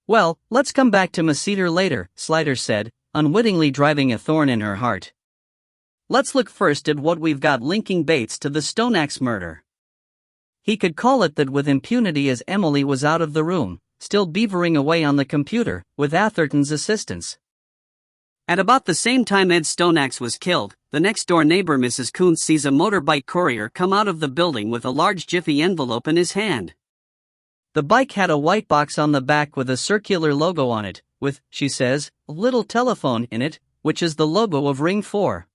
Well, let's come back to Masseter later, Slider said, unwittingly driving a thorn in her heart. Let's look first at what we've got linking Bates to the Stoneaxe murder. He could call it that with impunity as Emily was out of the room, still beavering away on the computer, with Atherton's assistance. At about the same time Ed Stoneaxe was killed, the next-door neighbor Mrs. Kuntz sees a motorbike courier come out of the building with a large jiffy envelope in his hand. The bike had a white box on the back with a circular logo on it, with, she says, a little telephone in it, which is the logo of Ring 4.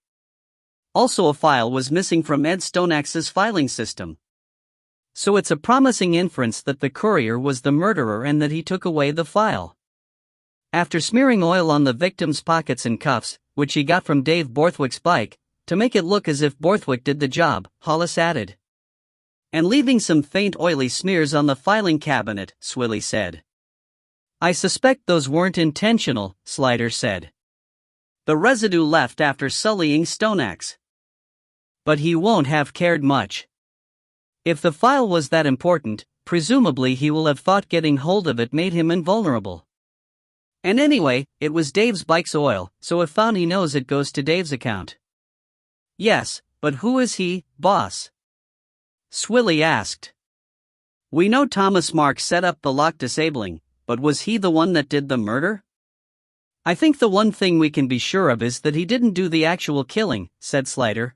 Also a file was missing from Ed Stoneaxe's filing system. So it's a promising inference that the courier was the murderer and that he took away the file. After smearing oil on the victim's pockets and cuffs, which he got from Dave Borthwick's bike, to make it look as if Borthwick did the job, Hollis added. And leaving some faint oily smears on the filing cabinet, Swilly said. I suspect those weren't intentional, Slider said. The residue left after sullying Stoneaxe. But he won't have cared much. If the file was that important, presumably he will have thought getting hold of it made him invulnerable. And anyway, it was Dave's bike's oil, so if found he knows it goes to Dave's account. Yes, but who is he, boss? Swilly asked. We know Thomas Mark set up the lock disabling, but was he the one that did the murder? I think the one thing we can be sure of is that he didn't do the actual killing, said Slider.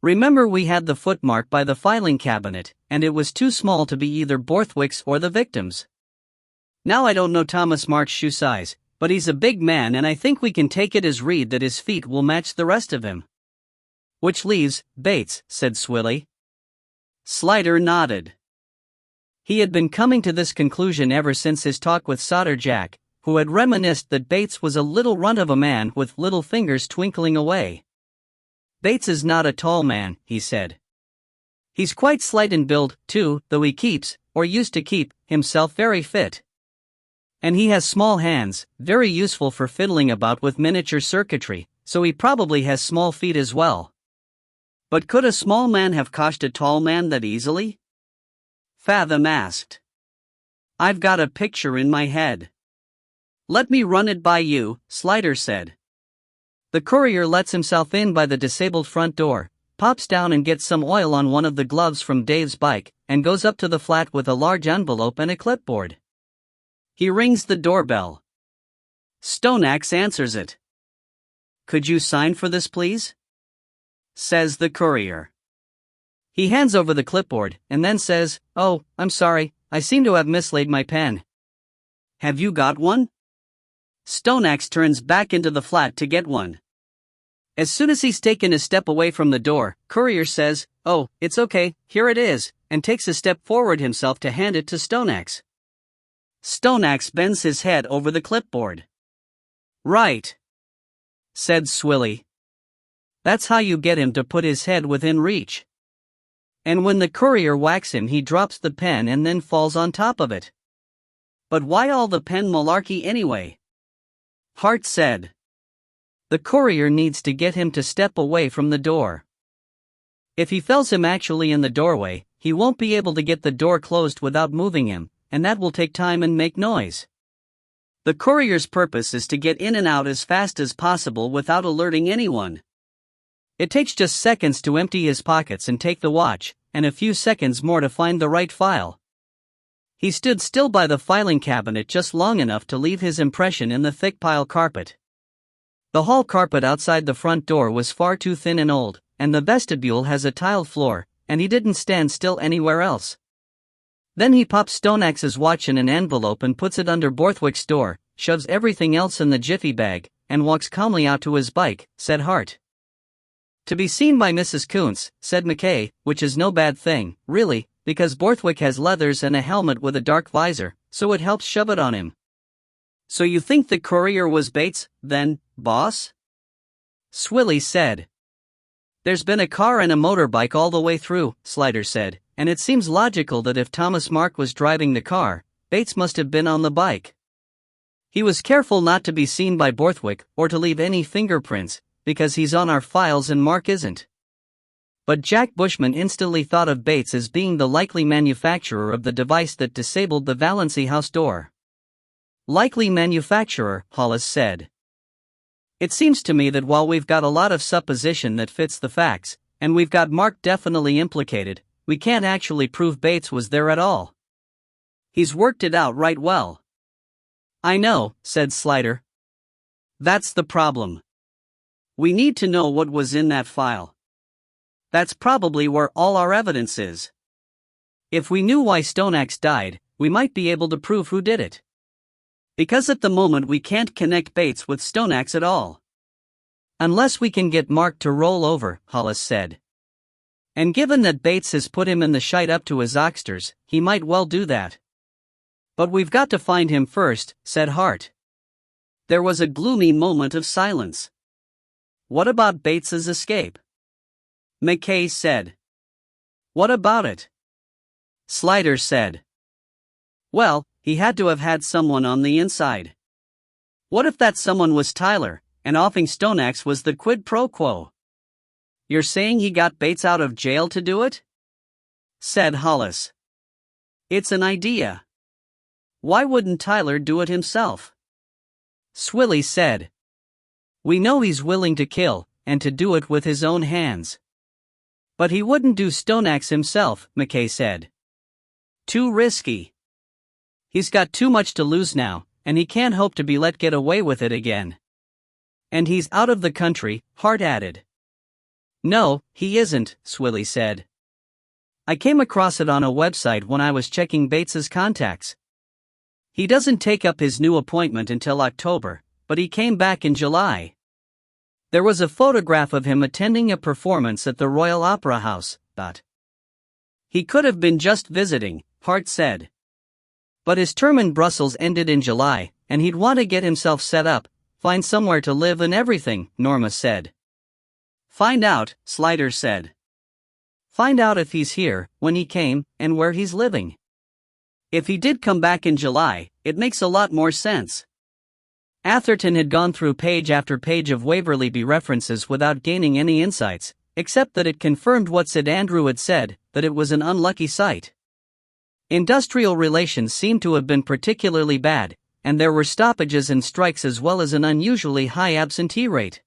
Remember we had the footmark by the filing cabinet, and it was too small to be either Borthwick's or the victim's. Now I don't know Thomas Mark's shoe size, but he's a big man and I think we can take it as read that his feet will match the rest of him. Which leaves Bates, said Swilly. Slider nodded. He had been coming to this conclusion ever since his talk with Solder Jack, who had reminisced that Bates was a little runt of a man with little fingers twinkling away. Bates is not a tall man, he said. He's quite slight in build, too, though he keeps, or used to keep, himself very fit. And he has small hands, very useful for fiddling about with miniature circuitry, so he probably has small feet as well. But could a small man have coshed a tall man that easily? Fathom asked. I've got a picture in my head. Let me run it by you, Slider said. The courier lets himself in by the disabled front door, pops down and gets some oil on one of the gloves from Dave's bike, and goes up to the flat with a large envelope and a clipboard. He rings the doorbell. Stoneaxe answers it. Could you sign for this, please? Says the courier. He hands over the clipboard, and then says, Oh, I'm sorry, I seem to have mislaid my pen. Have you got one? Stoneaxe turns back into the flat to get one. As soon as he's taken a step away from the door, courier says, Oh, it's okay, here it is, and takes a step forward himself to hand it to Stoneaxe. Stoneaxe bends his head over the clipboard. Right, said Swilly. That's how you get him to put his head within reach. And when the courier whacks him, he drops the pen and then falls on top of it. But why all the pen malarkey anyway? Hart said. The courier needs to get him to step away from the door. If he fells him actually in the doorway, he won't be able to get the door closed without moving him, and that will take time and make noise. The courier's purpose is to get in and out as fast as possible without alerting anyone. It takes just seconds to empty his pockets and take the watch, and a few seconds more to find the right file. He stood still by the filing cabinet just long enough to leave his impression in the thick pile carpet. The hall carpet outside the front door was far too thin and old, and the vestibule has a tiled floor, and he didn't stand still anywhere else. Then he pops Stoneaxe's watch in an envelope and puts it under Borthwick's door, shoves everything else in the jiffy bag, and walks calmly out to his bike, said Hart. To be seen by Mrs. Kuntz, said McKay, which is no bad thing, really, because Borthwick has leathers and a helmet with a dark visor, so it helps shove it on him. So you think the courier was Bates, then, boss? Swilly said. There's been a car and a motorbike all the way through, Slider said, and it seems logical that if Thomas Mark was driving the car, Bates must have been on the bike. He was careful not to be seen by Borthwick or to leave any fingerprints, because he's on our files and Mark isn't. But Jack Bushman instantly thought of Bates as being the likely manufacturer of the device that disabled the Valency house door. Likely manufacturer, Hollis said. It seems to me that while we've got a lot of supposition that fits the facts, and we've got Mark definitely implicated, we can't actually prove Bates was there at all. He's worked it out right well. I know, said Slider. That's the problem. We need to know what was in that file. That's probably where all our evidence is. If we knew why Stoneaxe died, we might be able to prove who did it. Because at the moment we can't connect Bates with Stoneaxe at all. Unless we can get Mark to roll over, Hollis said. And given that Bates has put him in the shite up to his oxters, he might well do that. But we've got to find him first, said Hart. There was a gloomy moment of silence. What about Bates's escape? McKay said. What about it? Sliders said. Well, he had to have had someone on the inside. What if that someone was Tyler, and offing Stoneaxe was the quid pro quo? You're saying he got Bates out of jail to do it? Said Hollis. It's an idea. Why wouldn't Tyler do it himself? Swilly said. We know he's willing to kill, and to do it with his own hands. But he wouldn't do Stoneaxe himself, McKay said. Too risky. He's got too much to lose now, and he can't hope to be let get away with it again. And he's out of the country, Hart added. No, he isn't, Swilly said. I came across it on a website when I was checking Bates's contacts. He doesn't take up his new appointment until October, but he came back in July. There was a photograph of him attending a performance at the Royal Opera House, but he could have been just visiting, Hart said. But his term in Brussels ended in July, and he'd want to get himself set up, find somewhere to live and everything, Norma said. Find out, Sliders said. Find out if he's here, when he came, and where he's living. If he did come back in July, it makes a lot more sense. Atherton had gone through page after page of Waverley Bee references without gaining any insights, except that it confirmed what Sid Andrew had said, that it was an unlucky site. Industrial relations seemed to have been particularly bad, and there were stoppages and strikes as well as an unusually high absentee rate.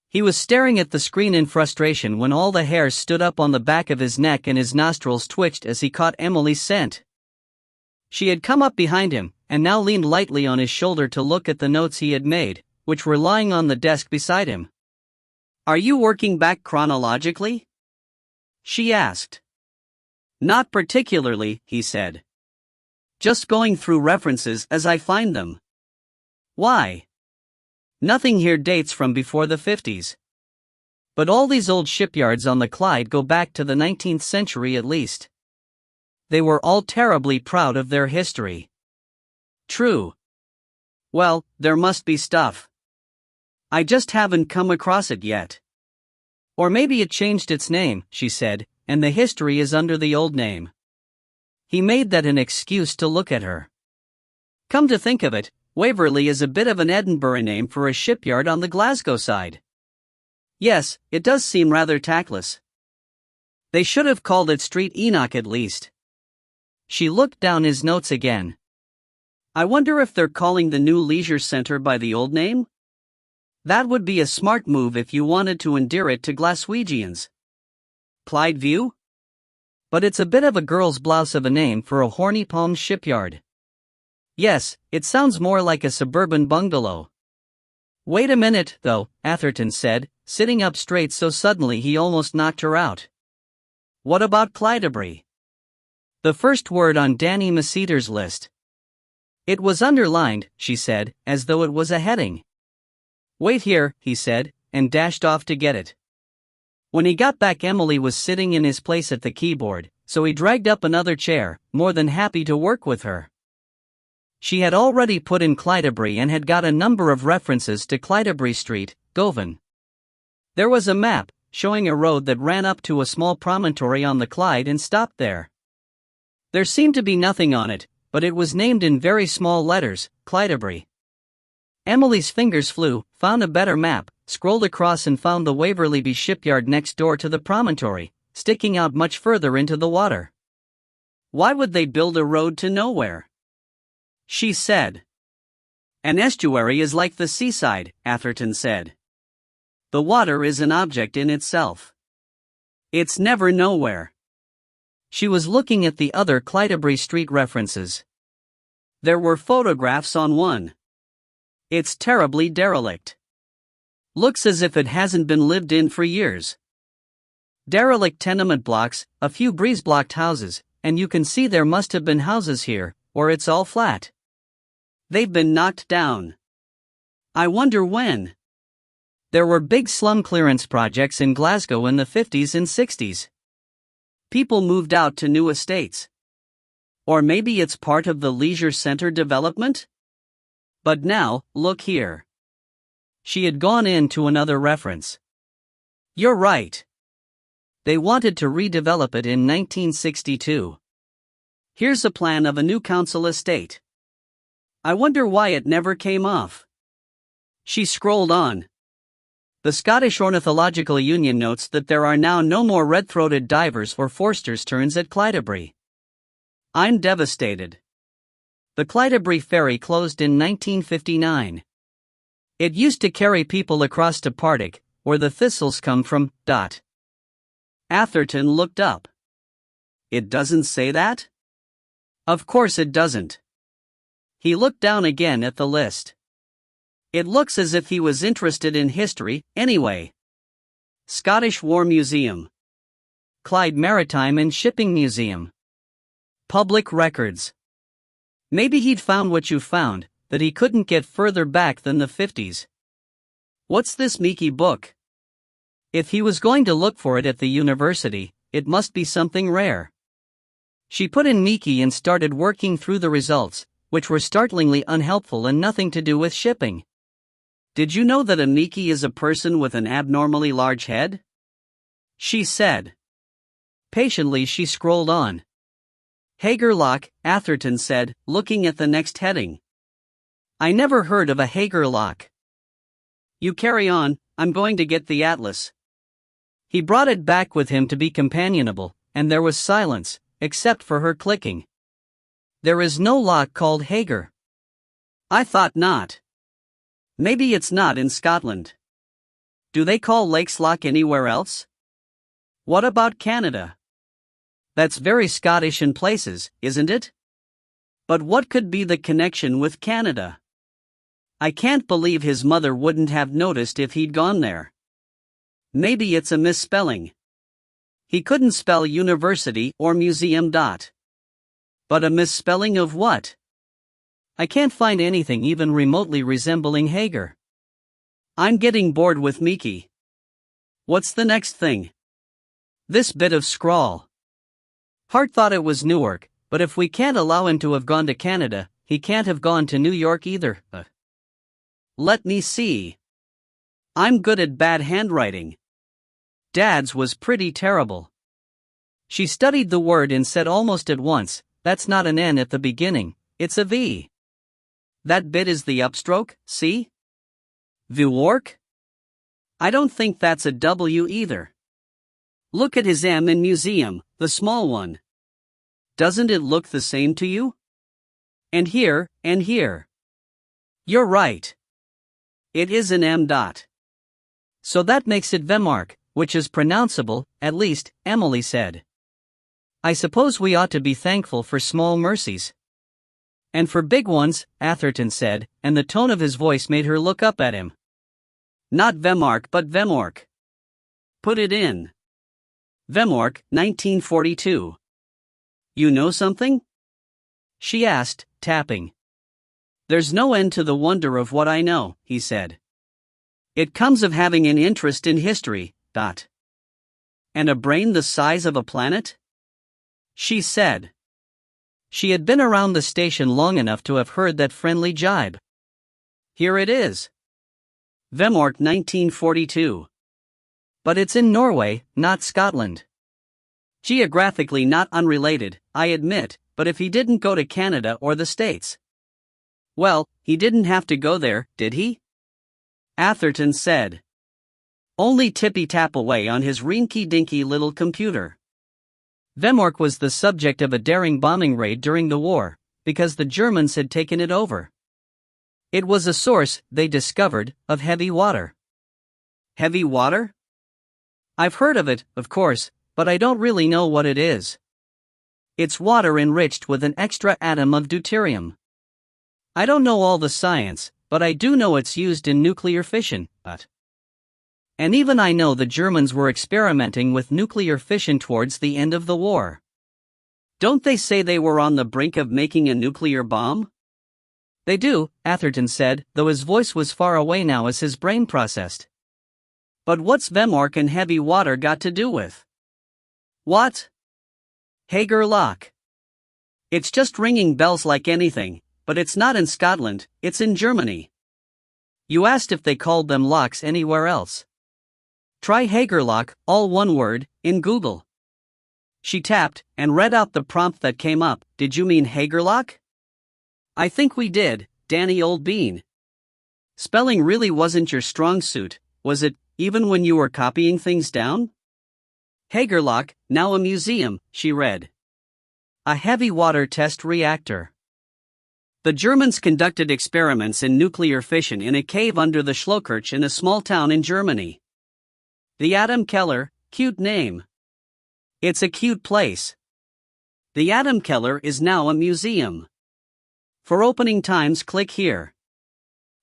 He was staring at the screen in frustration when all the hairs stood up on the back of his neck and his nostrils twitched as he caught Emily's scent. She had come up behind him, and now leaned lightly on his shoulder to look at the notes he had made, which were lying on the desk beside him. Are you working back chronologically? She asked. Not particularly, he said. Just going through references as I find them. Why? Nothing here dates from before the 50s. But all these old shipyards on the Clyde go back to the 19th century at least. They were all terribly proud of their history. True. Well, there must be stuff. I just haven't come across it yet. Or maybe it changed its name, she said, and the history is under the old name. He made that an excuse to look at her. Come to think of it, Waverley is a bit of an Edinburgh name for a shipyard on the Glasgow side. Yes, it does seem rather tactless. They should have called it Street Enoch at least. She looked down his notes again. I wonder if they're calling the new leisure center by the old name? That would be a smart move if you wanted to endear it to Glaswegians. Clyde View? But it's a bit of a girl's blouse of a name for a horny palm shipyard. Yes, it sounds more like a suburban bungalow. Wait a minute, though, Atherton said, sitting up straight so suddenly he almost knocked her out. What about Clydebury? The first word on Danny Maceter's list. It was underlined, she said, as though it was a heading. Wait here, he said, and dashed off to get it. When he got back, Emily was sitting in his place at the keyboard, so he dragged up another chair, more than happy to work with her. She had already put in Clydebury and had got a number of references to Clydebury Street, Govan. There was a map, showing a road that ran up to a small promontory on the Clyde and stopped there. There seemed to be nothing on it, but it was named in very small letters, Clydebury. Emily's fingers flew, found a better map, scrolled across and found the Waverley Bee shipyard next door to the promontory, sticking out much further into the water. Why would they build a road to nowhere? She said. An estuary is like the seaside, Atherton said. The water is an object in itself. It's never nowhere. She was looking at the other Clydebury Street references. There were photographs on one. It's terribly derelict. Looks as if it hasn't been lived in for years. Derelict tenement blocks, a few breeze-blocked houses, and you can see there must have been houses here, or it's all flat. They've been knocked down. I wonder when. There were big slum clearance projects in Glasgow in the 50s and 60s. People moved out to new estates. Or maybe it's part of the leisure center development? But now, look here. She had gone into another reference. You're right. They wanted to redevelop it in 1962. Here's a plan of a new council estate. I wonder why it never came off. She scrolled on. The Scottish Ornithological Union notes that there are now no more red-throated divers or Forster's terns at Clydebury. I'm devastated. The Clydebury ferry closed in 1959. It used to carry people across to Partick, where the thistles come from. Atherton looked up. It doesn't say that? Of course it doesn't. He looked down again at the list. It looks as if he was interested in history, anyway. Scottish War Museum. Clyde Maritime and Shipping Museum. Public records. Maybe he'd found what you found, that he couldn't get further back than the 50s. What's this meeky book? If he was going to look for it at the university, it must be something rare. She put in Meeky and started working through the results, which were startlingly unhelpful and nothing to do with shipping. Did you know that a Meeky is a person with an abnormally large head? She said. Patiently she scrolled on. Hager Lock, Atherton said, looking at the next heading. I never heard of a Hager Lock. You carry on, I'm going to get the atlas. He brought it back with him to be companionable, and there was silence, except for her clicking. There is no lock called Hager. I thought not. Maybe it's not in Scotland. Do they call lakes lock anywhere else? What about Canada? That's very Scottish in places, isn't it? But what could be the connection with Canada? I can't believe his mother wouldn't have noticed if he'd gone there. Maybe it's a misspelling. He couldn't spell university or museum. But a misspelling of what? I can't find anything even remotely resembling Hager. I'm getting bored with Meeky. What's the next thing? This bit of scrawl. Hart thought it was Newark, but if we can't allow him to have gone to Canada, he can't have gone to New York either. Let me see. I'm good at bad handwriting. Dad's was pretty terrible. She studied the word and said almost at once, that's not an N at the beginning, it's a V. That bit is the upstroke, see? Viwork? I don't think that's a W either. Look at his M in museum, the small one. Doesn't it look the same to you? And here, and here. You're right. It is an M. So that makes it Vemark, which is pronounceable, at least, Emily said. I suppose we ought to be thankful for small mercies. And for big ones, Atherton said, and the tone of his voice made her look up at him. Not Vemark but Vemork. Put it in. Vemork, 1942. You know something? She asked, tapping. There's no end to the wonder of what I know, he said. It comes of having an interest in history. And a brain the size of a planet? She said. She had been around the station long enough to have heard that friendly jibe. Here it is. Vemork 1942. But it's in Norway, not Scotland. Geographically not unrelated, I admit, but if he didn't go to Canada or the States. Well, he didn't have to go there, did he? Atherton said. Only tippy-tap away on his rinky-dinky little computer. Vemork was the subject of a daring bombing raid during the war, because the Germans had taken it over. It was a source, they discovered, of heavy water. Heavy water? I've heard of it, of course, but I don't really know what it is. It's water enriched with an extra atom of deuterium. I don't know all the science, but I do know it's used in nuclear fission. And even I know the Germans were experimenting with nuclear fission towards the end of the war. Don't they say they were on the brink of making a nuclear bomb? They do, Atherton said, though his voice was far away now as his brain processed. But what's Vemork and heavy water got to do with? What? Hager Lock. It's just ringing bells like anything, but it's not in Scotland, it's in Germany. You asked if they called them locks anywhere else. Try Hagerlock, all one word, in Google. She tapped and read out the prompt that came up. Did you mean Hagerlock? I think we did, Danny old bean. Spelling really wasn't your strong suit, was it, even when you were copying things down? Hagerlock, now a museum, she read. A heavy water test reactor. The Germans conducted experiments in nuclear fission in a cave under the Schloekirch in a small town in Germany. The Atom Keller, cute name. It's a cute place. The Atom Keller is now a museum. For opening times, click here.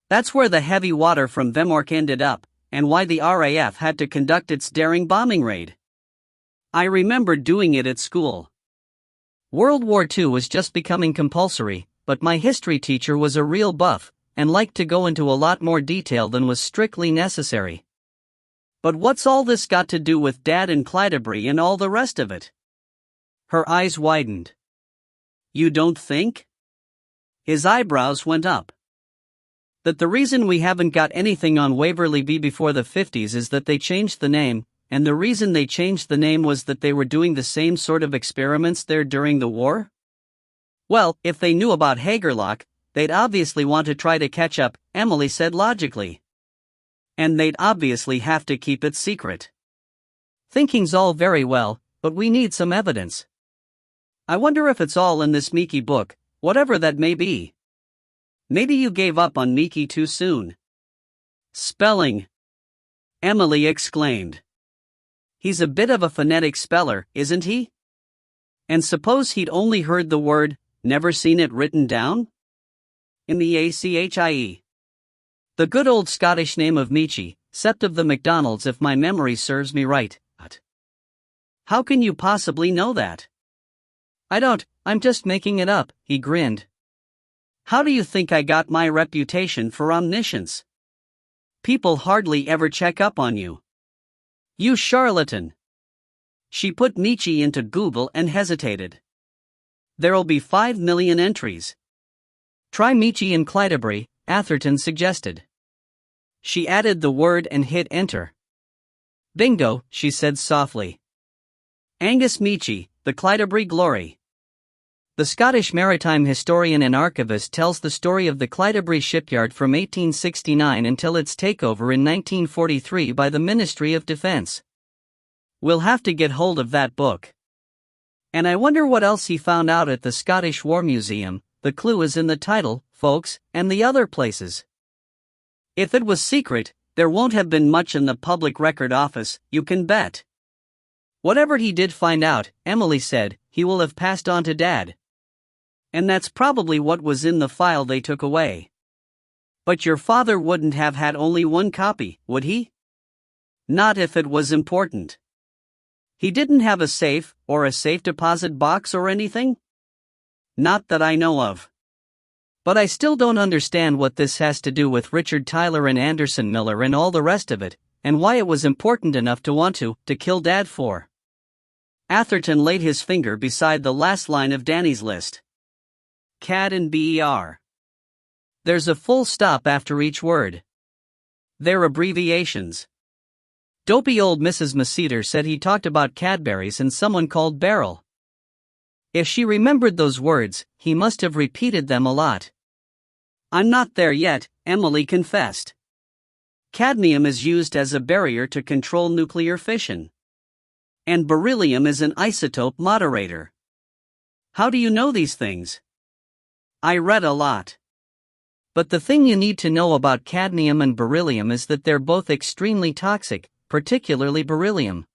That's where the heavy water from Vemork ended up, and why the RAF had to conduct its daring bombing raid. I remember doing it at school. World War II was just becoming compulsory, but my history teacher was a real buff, and liked to go into a lot more detail than was strictly necessary. But what's all this got to do with Dad and Clydebury and all the rest of it? Her eyes widened. You don't think? His eyebrows went up. That the reason we haven't got anything on Waverly B before the 50s is that they changed the name, and the reason they changed the name was that they were doing the same sort of experiments there during the war? Well, if they knew about Hagerlock, they'd obviously want to try to catch up, Emily said logically. And they'd obviously have to keep it secret. Thinking's all very well, but we need some evidence. I wonder if it's all in this Miki book, whatever that may be. Maybe you gave up on Miki too soon. Spelling, Emily exclaimed. He's a bit of a phonetic speller, isn't he? And suppose he'd only heard the word, never seen it written down? In the ACHIE. The good old Scottish name of Michi, sept of the MacDonalds if my memory serves me right. How can you possibly know that? I don't, I'm just making it up, he grinned. How do you think I got my reputation for omniscience? People hardly ever check up on you. You charlatan. She put Michi into Google and hesitated. There'll be 5 million entries. Try Michi in Clydebury, Atherton suggested. She added the word and hit enter. Bingo, she said softly. Angus Michi, the Clydebury Glory. The Scottish maritime historian and archivist tells the story of the Clydebury shipyard from 1869 until its takeover in 1943 by the Ministry of Defence. We'll have to get hold of that book. And I wonder what else he found out at the Scottish War Museum. The clue is in the title, folks, and the other places. If it was secret, there won't have been much in the Public Record Office, you can bet. Whatever he did find out, Emily said, he will have passed on to Dad. And that's probably what was in the file they took away. But your father wouldn't have had only one copy, would he? Not if it was important. He didn't have a safe, or a safe deposit box or anything? Not that I know of. But I still don't understand what this has to do with Richard Tyler and Anderson Miller and all the rest of it, and why it was important enough to want to kill Dad for. Atherton laid his finger beside the last line of Danny's list. CAD and BER. There's a full stop after each word. They're abbreviations. Dopey old Mrs. Maceter said he talked about Cadbury's and someone called Beryl. If she remembered those words, he must have repeated them a lot. I'm not there yet, Emily confessed. Cadmium is used as a barrier to control nuclear fission. And beryllium is an isotope moderator. How do you know these things? I read a lot. But the thing you need to know about cadmium and beryllium is that they're both extremely toxic, particularly beryllium.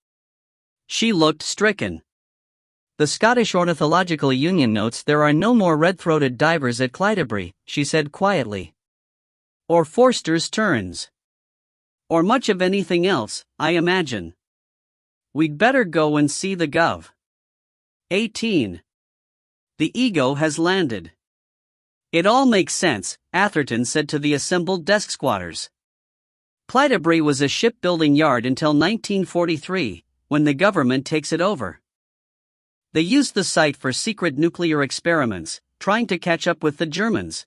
She looked stricken. The Scottish Ornithological Union notes there are no more red-throated divers at Clydebury, she said quietly. Or Forster's terns. Or much of anything else, I imagine. We'd better go and see the Gov. 18. The ego has landed. It all makes sense, Atherton said to the assembled desk squatters. Clydebury was a shipbuilding yard until 1943, when the government takes it over. They used the site for secret nuclear experiments, trying to catch up with the Germans.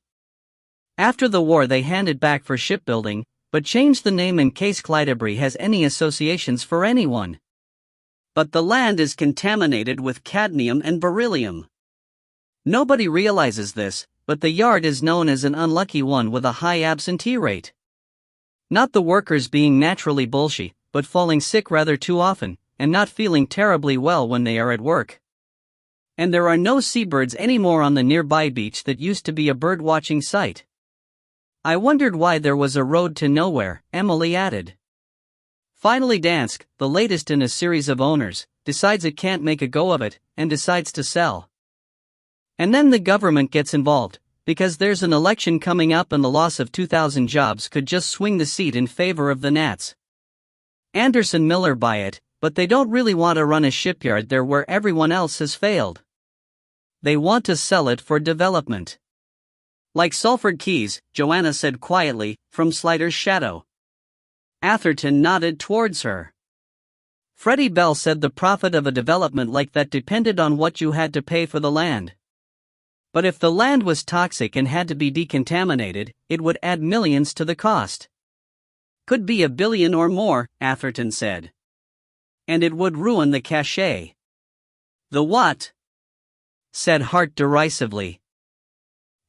After the war they handed back for shipbuilding, but change the name in case Clydebury has any associations for anyone. But the land is contaminated with cadmium and beryllium. Nobody realizes this, but the yard is known as an unlucky one with a high absentee rate. Not the workers being naturally bullshit, but falling sick rather too often, and not feeling terribly well when they are at work. And there are no seabirds anymore on the nearby beach that used to be a bird-watching site. I wondered why there was a road to nowhere, Emily added. Finally Dansk, the latest in a series of owners, decides it can't make a go of it, and decides to sell. And then the government gets involved, because there's an election coming up and the loss of 2,000 jobs could just swing the seat in favor of the Nats. Anderson Miller buy it, but they don't really want to run a shipyard there where everyone else has failed. They want to sell it for development. Like Salford Keys, Joanna said quietly, from Slider's shadow. Atherton nodded towards her. Freddie Bell said the profit of a development like that depended on what you had to pay for the land. But if the land was toxic and had to be decontaminated, it would add millions to the cost. Could be $1 billion or more, Atherton said. And it would ruin the cachet. The what? Said Hart derisively.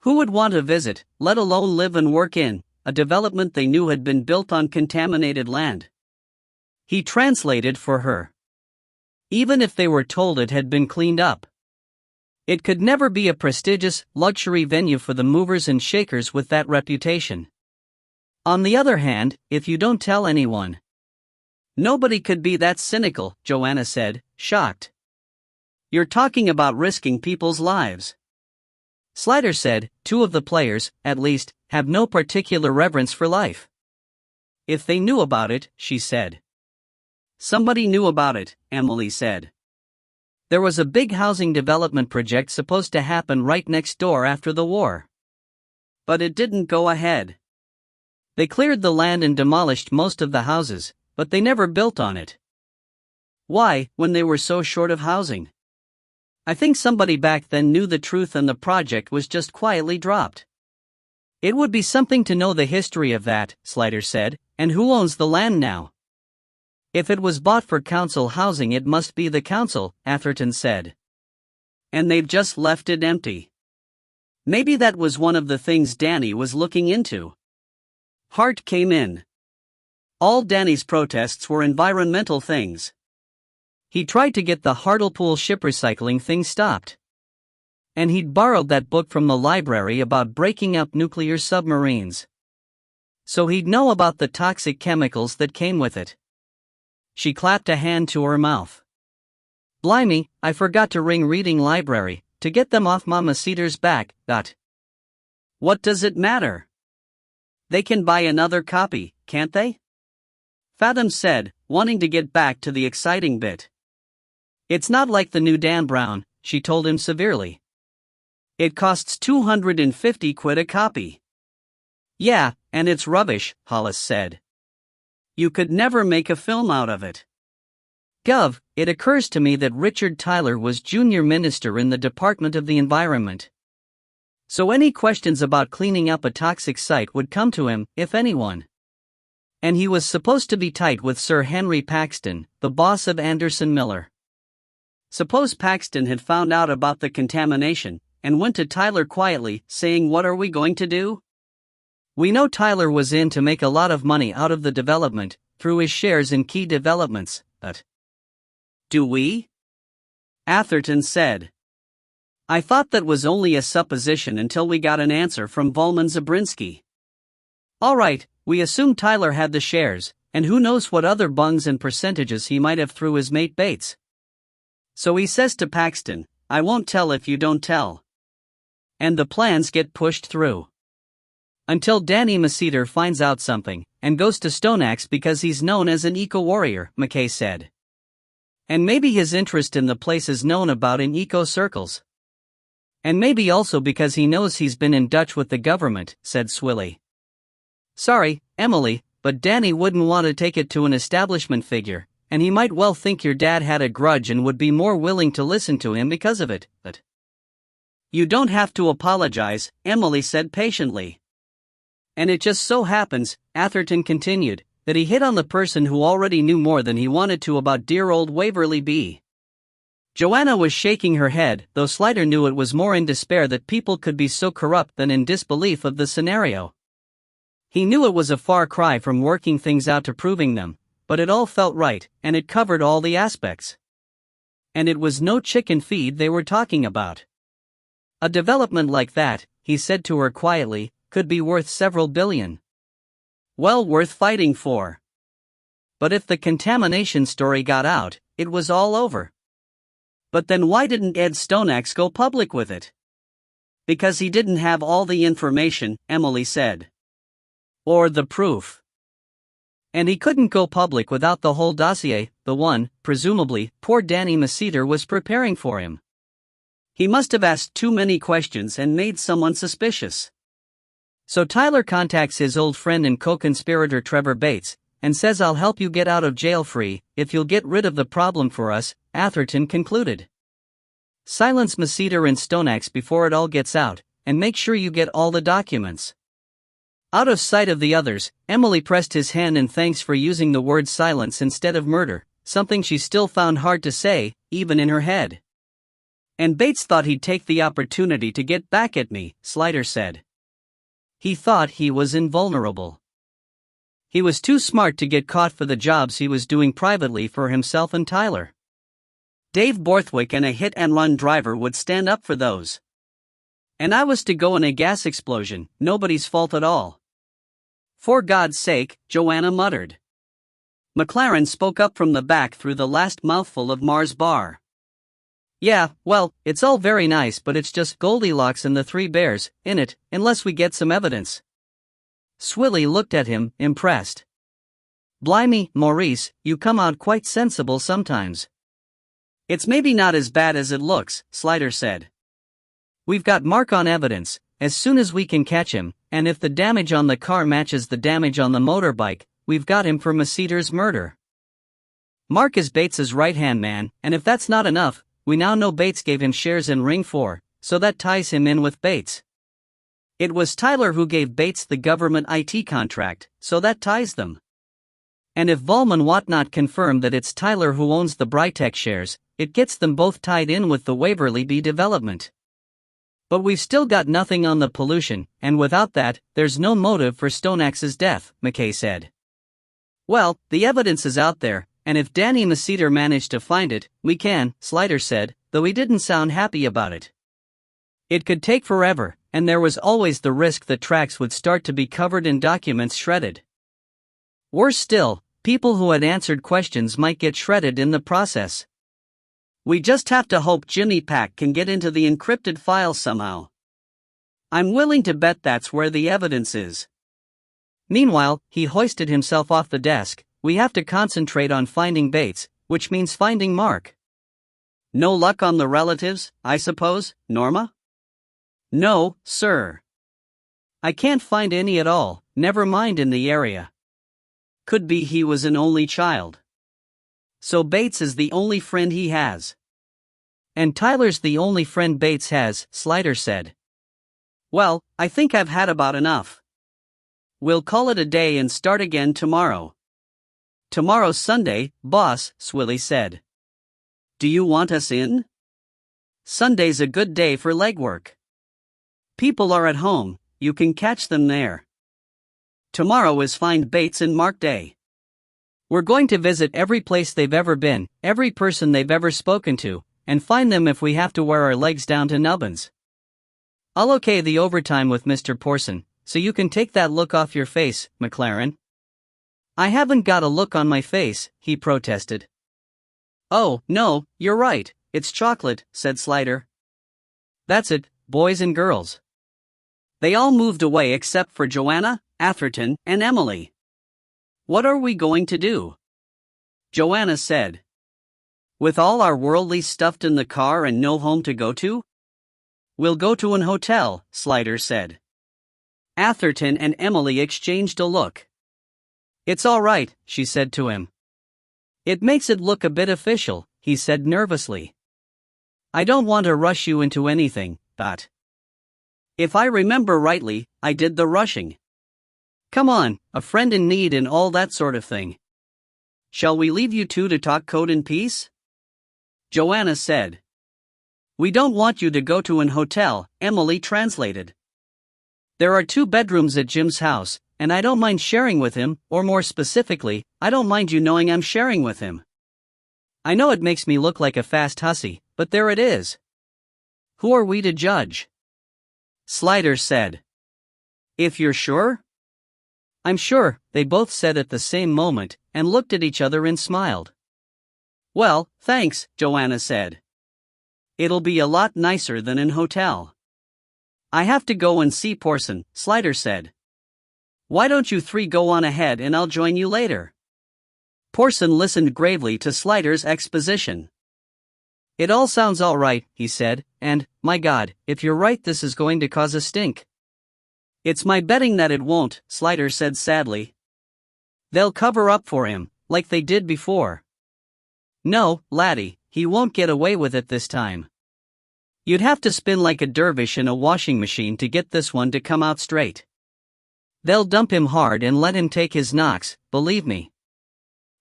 Who would want to visit, let alone live and work in, a development they knew had been built on contaminated land? He translated for her. Even if they were told it had been cleaned up. It could never be a prestigious, luxury venue for the movers and shakers with that reputation. On the other hand, if you don't tell anyone. Nobody could be that cynical, Joanna said, shocked. You're talking about risking people's lives. Slider said, 2 of the players, at least, have no particular reverence for life. If they knew about it, she said. Somebody knew about it, Emily said. There was a big housing development project supposed to happen right next door after the war. But it didn't go ahead. They cleared the land and demolished most of the houses, but they never built on it. Why, when they were so short of housing? I think somebody back then knew the truth and the project was just quietly dropped. It would be something to know the history of that, Slider said, and who owns the land now? If it was bought for council housing it must be the council, Atherton said. And they've just left it empty. Maybe that was one of the things Danny was looking into. Hart came in. All Danny's protests were environmental things. He tried to get the Hartlepool ship recycling thing stopped. And he'd borrowed that book from the library about breaking up nuclear submarines. So he'd know about the toxic chemicals that came with it. She clapped a hand to her mouth. Blimey, I forgot to ring reading library, to get them off Mama Cedar's back, What does it matter? They can buy another copy, can't they? Fathom said, wanting to get back to the exciting bit. It's not like the new Dan Brown, she told him severely. It costs 250 quid a copy. Yeah, and it's rubbish, Hollis said. You could never make a film out of it. Gov, it occurs to me that Richard Tyler was junior minister in the Department of the Environment. So any questions about cleaning up a toxic site would come to him, if anyone. And he was supposed to be tight with Sir Henry Paxton, the boss of Anderson Miller. Suppose Paxton had found out about the contamination, and went to Tyler quietly, saying, "What are we going to do?" We know Tyler was in to make a lot of money out of the development, through his shares in key developments, but... Do we? Atherton said. I thought that was only a supposition until we got an answer from Volman Zabrinsky. Alright, we assume Tyler had the shares, and who knows what other bungs and percentages he might have through his mate Bates. So he says to Paxton, I won't tell if you don't tell. And the plans get pushed through. Until Danny Macedar finds out something, and goes to Stoneaxe because he's known as an eco-warrior, McKay said. And maybe his interest in the place is known about in eco-circles. And maybe also because he knows he's been in Dutch with the government, said Swilly. Sorry, Emily, but Danny wouldn't want to take it to an establishment figure, and he might well think your dad had a grudge and would be more willing to listen to him because of it, but... You don't have to apologize, Emily said patiently. And it just so happens, Atherton continued, that he hit on the person who already knew more than he wanted to about dear old Waverly B. Joanna was shaking her head, though Slider knew it was more in despair that people could be so corrupt than in disbelief of the scenario. He knew it was a far cry from working things out to proving them, but it all felt right, and it covered all the aspects. And it was no chicken feed they were talking about. A development like that, he said to her quietly, could be worth several billion. Well worth fighting for. But if the contamination story got out, it was all over. But then why didn't Ed Stoneaxe go public with it? Because he didn't have all the information, Emily said. Or the proof. And he couldn't go public without the whole dossier, the one, presumably, poor Danny Masseter was preparing for him. He must have asked too many questions and made someone suspicious. So Tyler contacts his old friend and co-conspirator Trevor Bates, and says I'll help you get out of jail free, if you'll get rid of the problem for us, Atherton concluded. Silence Masseter and Stoneaxe before it all gets out, and make sure you get all the documents. Out of sight of the others, Emily pressed his hand in thanks for using the word silence instead of murder, something she still found hard to say, even in her head. And Bates thought he'd take the opportunity to get back at me, Slider said. He thought he was invulnerable. He was too smart to get caught for the jobs he was doing privately for himself and Tyler. Dave Borthwick and a hit-and-run driver would stand up for those. And I was to go in a gas explosion, nobody's fault at all. For God's sake, Joanna muttered. McLaren spoke up from the back through the last mouthful of Mars bar. Yeah, well, it's all very nice, but it's just Goldilocks and the Three Bears, innit, unless we get some evidence. Swilly looked at him, impressed. Blimey, Maurice, you come out quite sensible sometimes. It's maybe not as bad as it looks, Slider said. We've got Mark on evidence, as soon as we can catch him, and if the damage on the car matches the damage on the motorbike, we've got him for Masseter's murder. Mark is Bates's right-hand man, and if that's not enough, we now know Bates gave him shares in Ring 4, so that ties him in with Bates. It was Tyler who gave Bates the government IT contract, so that ties them. And if Volman Whatnot confirmed that it's Tyler who owns the Brightech shares, it gets them both tied in with the Waverly B development. But we've still got nothing on the pollution, and without that, there's no motive for Stoneaxe's death, McKay said. Well, the evidence is out there, and if Danny Masseter managed to find it, we can, Slider said, though he didn't sound happy about it. It could take forever, and there was always the risk that tracks would start to be covered and documents shredded. Worse still, people who had answered questions might get shredded in the process. We just have to hope Jimmy Pack can get into the encrypted file somehow. I'm willing to bet that's where the evidence is. Meanwhile, he hoisted himself off the desk. We have to concentrate on finding Bates, which means finding Mark. No luck on the relatives, I suppose, Norma? No, sir. I can't find any at all, never mind in the area. Could be he was an only child. So Bates is the only friend he has. And Tyler's the only friend Bates has, Slider said. Well, I think I've had about enough. We'll call it a day and start again tomorrow. Tomorrow's Sunday, boss, Swilly said. Do you want us in? Sunday's a good day for legwork. People are at home, you can catch them there. Tomorrow is Find Bates and Mark Day. We're going to visit every place they've ever been, every person they've ever spoken to, and find them if we have to wear our legs down to nubbins. I'll okay the overtime with Mr. Porson, so you can take that look off your face, McLaren. I haven't got a look on my face, he protested. Oh, no, you're right, it's chocolate, said Slider. That's it, boys and girls. They all moved away except for Joanna, Atherton, and Emily. What are we going to do? Joanna said. With all our worldly stuff in the car and no home to go to? We'll go to an hotel, Slider said. Atherton and Emily exchanged a look. It's all right, she said to him. It makes it look a bit official, he said nervously. I don't want to rush you into anything, but if I remember rightly, I did the rushing. Come on, a friend in need and all that sort of thing. Shall we leave you two to talk code in peace? Joanna said. We don't want you to go to an hotel, Emily translated. There are 2 bedrooms at Jim's house, and I don't mind sharing with him, or more specifically, I don't mind you knowing I'm sharing with him. I know it makes me look like a fast hussy, but there it is. Who are we to judge? Sliders said. If you're sure? I'm sure, they both said at the same moment, and looked at each other and smiled. Well, thanks, Joanna said. It'll be a lot nicer than an hotel. I have to go and see Porson, Slider said. Why don't you 3 go on ahead and I'll join you later? Porson listened gravely to Slider's exposition. It all sounds all right, he said, and, my God, if you're right, this is going to cause a stink. It's my betting that it won't, Slider said sadly. They'll cover up for him, like they did before. No, laddie, he won't get away with it this time. You'd have to spin like a dervish in a washing machine to get this one to come out straight. They'll dump him hard and let him take his knocks, believe me.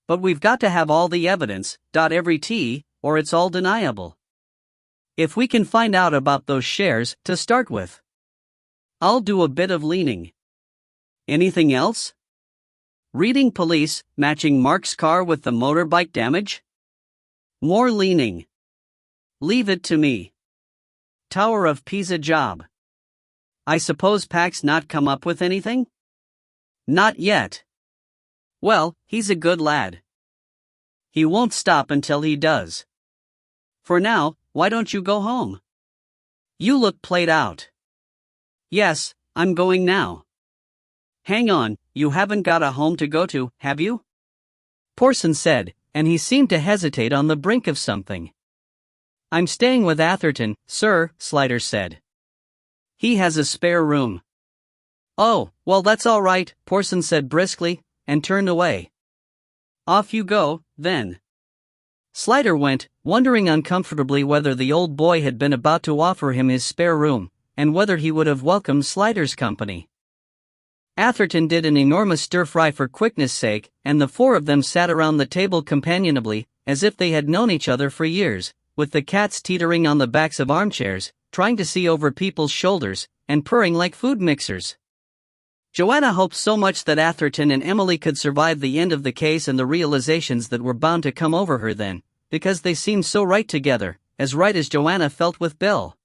But we've got to have all the evidence, dot every T, or it's all deniable. If we can find out about those shares, to start with. I'll do a bit of leaning. Anything else? Reading police, matching Mark's car with the motorbike damage? More leaning. Leave it to me. Tower of Pisa job. I suppose Pac's not come up with anything? Not yet. Well, he's a good lad. He won't stop until he does. For now, why don't you go home? You look played out. Yes, I'm going now. Hang on, you haven't got a home to go to, have you? Porson said, and he seemed to hesitate on the brink of something. I'm staying with Atherton, sir, Slider said. He has a spare room. Oh, well that's all right, Porson said briskly, and turned away. Off you go, then. Slider went, wondering uncomfortably whether the old boy had been about to offer him his spare room, and whether he would have welcomed Slider's company. Atherton did an enormous stir-fry for quickness' sake, and the 4 of them sat around the table companionably, as if they had known each other for years, with the cats teetering on the backs of armchairs, trying to see over people's shoulders, and purring like food mixers. Joanna hoped so much that Atherton and Emily could survive the end of the case and the realizations that were bound to come over her then, because they seemed so right together, as right as Joanna felt with Bill.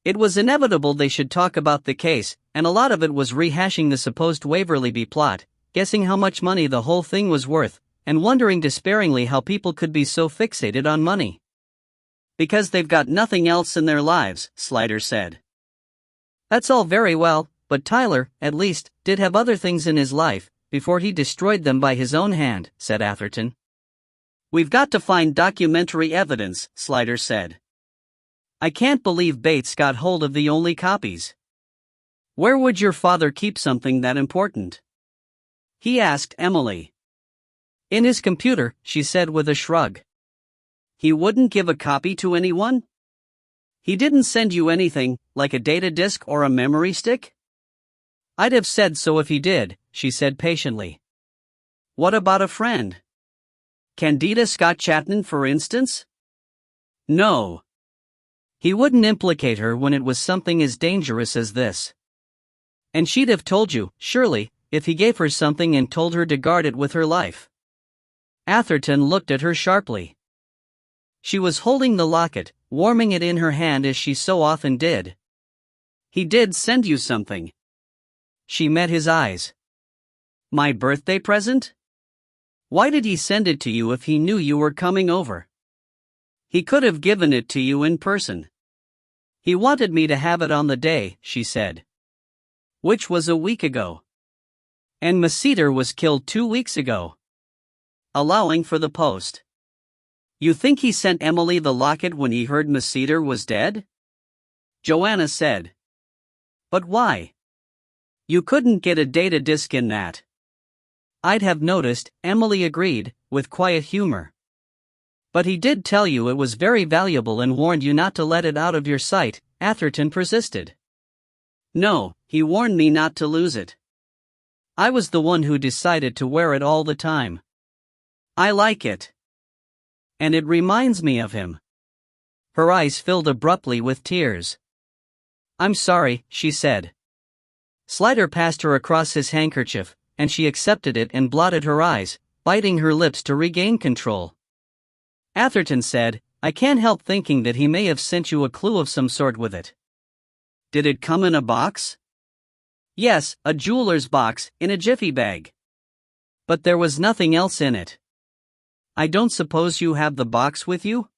It was inevitable they should talk about the case, and a lot of it was rehashing the supposed Waverly B plot, guessing how much money the whole thing was worth, and wondering despairingly how people could be so fixated on money. Because they've got nothing else in their lives, Slider said. That's all very well, but Tyler, at least, did have other things in his life, before he destroyed them by his own hand, said Atherton. We've got to find documentary evidence, Slider said. I can't believe Bates got hold of the only copies. Where would your father keep something that important? He asked Emily. In his computer, she said with a shrug. He wouldn't give a copy to anyone? He didn't send you anything, like a data disk or a memory stick? I'd have said so if he did, she said patiently. What about a friend? Candida Scott Chatton, for instance? No. He wouldn't implicate her when it was something as dangerous as this. And she'd have told you, surely, if he gave her something and told her to guard it with her life. Atherton looked at her sharply. She was holding the locket, warming it in her hand as she so often did. He did send you something. She met his eyes. My birthday present? Why did he send it to you if he knew you were coming over? He could have given it to you in person. He wanted me to have it on the day, she said. Which was a week ago. And Masseter was killed 2 weeks ago. Allowing for the post. You think he sent Emily the locket when he heard Masseter was dead? Joanna said. But why? You couldn't get a data disk in that. I'd have noticed, Emily agreed, with quiet humor. But he did tell you it was very valuable and warned you not to let it out of your sight, Atherton persisted. No, he warned me not to lose it. I was the one who decided to wear it all the time. I like it. And it reminds me of him. Her eyes filled abruptly with tears. I'm sorry, she said. Slider passed her across his handkerchief, and she accepted it and blotted her eyes, biting her lips to regain control. Atherton said, I can't help thinking that he may have sent you a clue of some sort with it. Did it come in a box? Yes, a jeweler's box, in a jiffy bag. But there was nothing else in it. I don't suppose you have the box with you?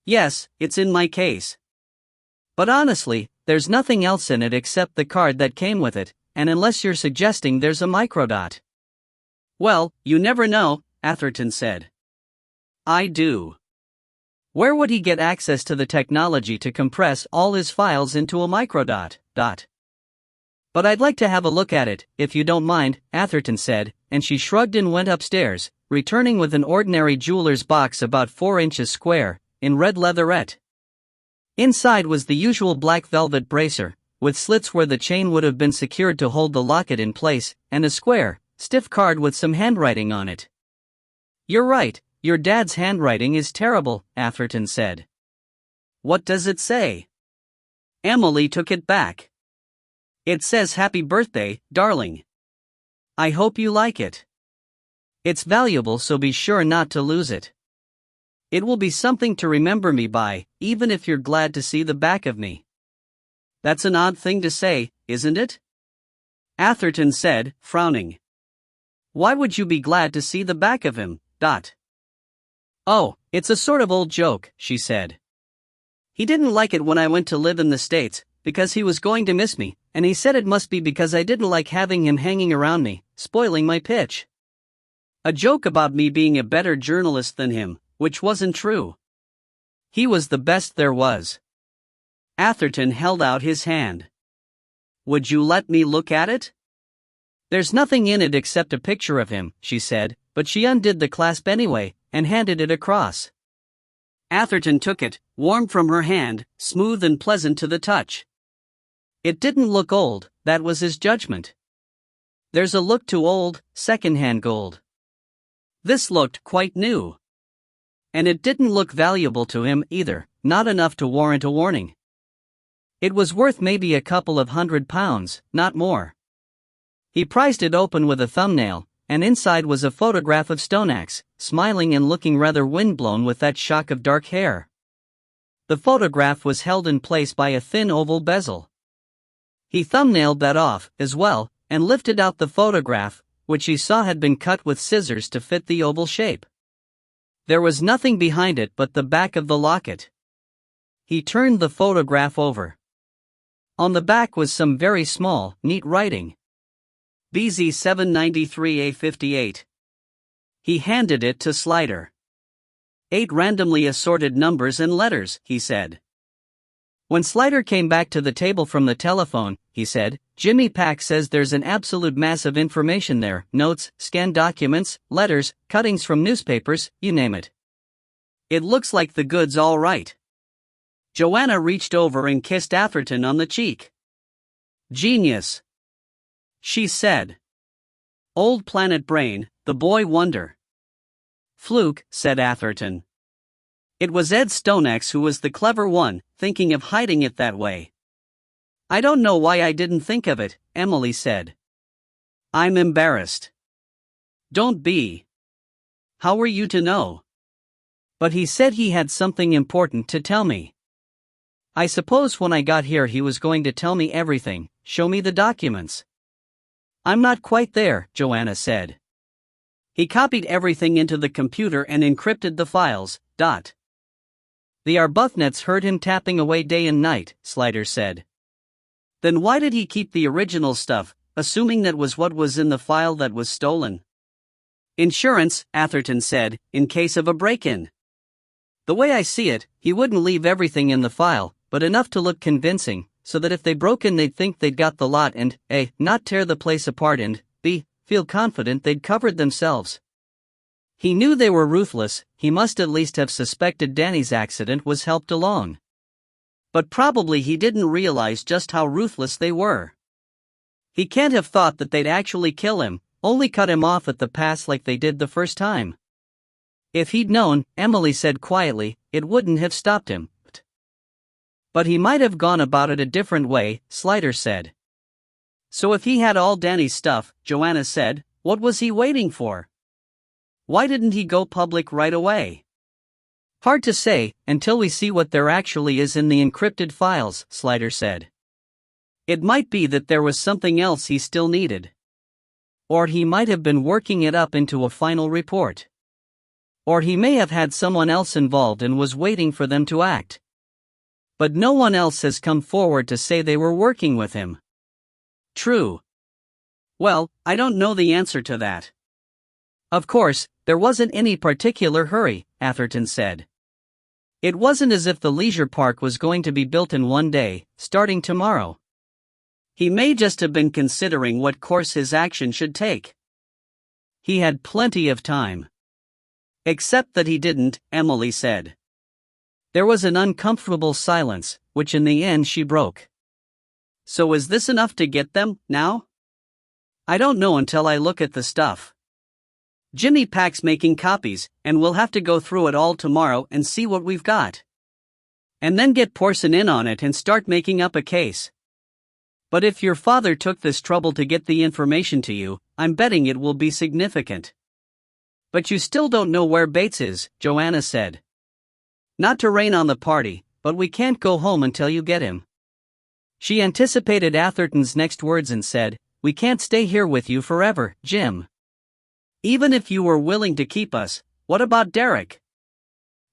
Yes, it's in my case. But honestly, there's nothing else in it except the card that came with it, and unless you're suggesting there's a microdot. Well, you never know, Atherton said. I do. Where would he get access to the technology to compress all his files into a microdot? But I'd like to have a look at it, if you don't mind, Atherton said, and she shrugged and went upstairs, returning with an ordinary jeweler's box about 4 inches square, in red leatherette. Inside was the usual black velvet bracer, with slits where the chain would have been secured to hold the locket in place, and a square, stiff card with some handwriting on it. You're right, your dad's handwriting is terrible, Atherton said. What does it say? Emily took it back. It says happy birthday, darling. I hope you like it. It's valuable, so be sure not to lose it. It will be something to remember me by, even if you're glad to see the back of me. That's an odd thing to say, isn't it? Atherton said, frowning. Why would you be glad to see the back of him? Oh, it's a sort of old joke, she said. He didn't like it when I went to live in the States, because he was going to miss me, and he said it must be because I didn't like having him hanging around me, spoiling my pitch. A joke about me being a better journalist than him, which wasn't true. He was the best there was. Atherton held out his hand. Would you let me look at it? There's nothing in it except a picture of him, she said, but she undid the clasp anyway, and handed it across. Atherton took it, warm from her hand, smooth and pleasant to the touch. It didn't look old, that was his judgment. There's a look to old, second-hand gold. This looked quite new. And it didn't look valuable to him either, not enough to warrant a warning. It was worth maybe a couple of £100, not more. He prized it open with a thumbnail, and inside was a photograph of Stoneaxe, smiling and looking rather windblown with that shock of dark hair. The photograph was held in place by a thin oval bezel. He thumbnailed that off, as well, and lifted out the photograph, which he saw had been cut with scissors to fit the oval shape. There was nothing behind it but the back of the locket. He turned the photograph over. On the back was some very small, neat writing. BZ 793A58. He handed it to Slider. 8 randomly assorted numbers and letters, he said. When Slider came back to the table from the telephone, he said, Jimmy Pack says there's an absolute mass of information there, notes, scanned documents, letters, cuttings from newspapers, you name it. It looks like the goods all right. Joanna reached over and kissed Atherton on the cheek. Genius, she said. Old planet brain, the boy wonder. Fluke, said Atherton. It was Ed Stoneaxe who was the clever one, thinking of hiding it that way. I don't know why I didn't think of it, Emily said. I'm embarrassed. Don't be. How were you to know? But he said he had something important to tell me. I suppose when I got here he was going to tell me everything, show me the documents. I'm not quite there, Joanna said. He copied everything into the computer and encrypted the files, The Arbuthnets heard him tapping away day and night, Slider said. Then why did he keep the original stuff, assuming that was what was in the file that was stolen? Insurance, Atherton said, in case of a break-in. The way I see it, he wouldn't leave everything in the file, but enough to look convincing, so that if they broke in they'd think they'd got the lot and, A, not tear the place apart and, B, feel confident they'd covered themselves. He knew they were ruthless, he must at least have suspected Danny's accident was helped along. But probably he didn't realize just how ruthless they were. He can't have thought that they'd actually kill him, only cut him off at the pass like they did the first time. If he'd known, Emily said quietly, it wouldn't have stopped him. But he might have gone about it a different way, Slider said. So if he had all Danny's stuff, Joanna said, what was he waiting for? Why didn't he go public right away? Hard to say, until we see what there actually is in the encrypted files, Slider said. It might be that there was something else he still needed. Or he might have been working it up into a final report. Or he may have had someone else involved and was waiting for them to act. But no one else has come forward to say they were working with him. True. Well, I don't know the answer to that. Of course, there wasn't any particular hurry, Atherton said. It wasn't as if the leisure park was going to be built in one day, starting tomorrow. He may just have been considering what course his action should take. He had plenty of time. Except that he didn't, Emily said. There was an uncomfortable silence, which in the end she broke. So is this enough to get them, now? I don't know until I look at the stuff. Jimmy Pack's making copies, and we'll have to go through it all tomorrow and see what we've got. And then get Porson in on it and start making up a case. But if your father took this trouble to get the information to you, I'm betting it will be significant. But you still don't know where Bates is, Joanna said. Not to rain on the party, but we can't go home until you get him. She anticipated Atherton's next words and said, we can't stay here with you forever, Jim. Even if you were willing to keep us, what about Derek?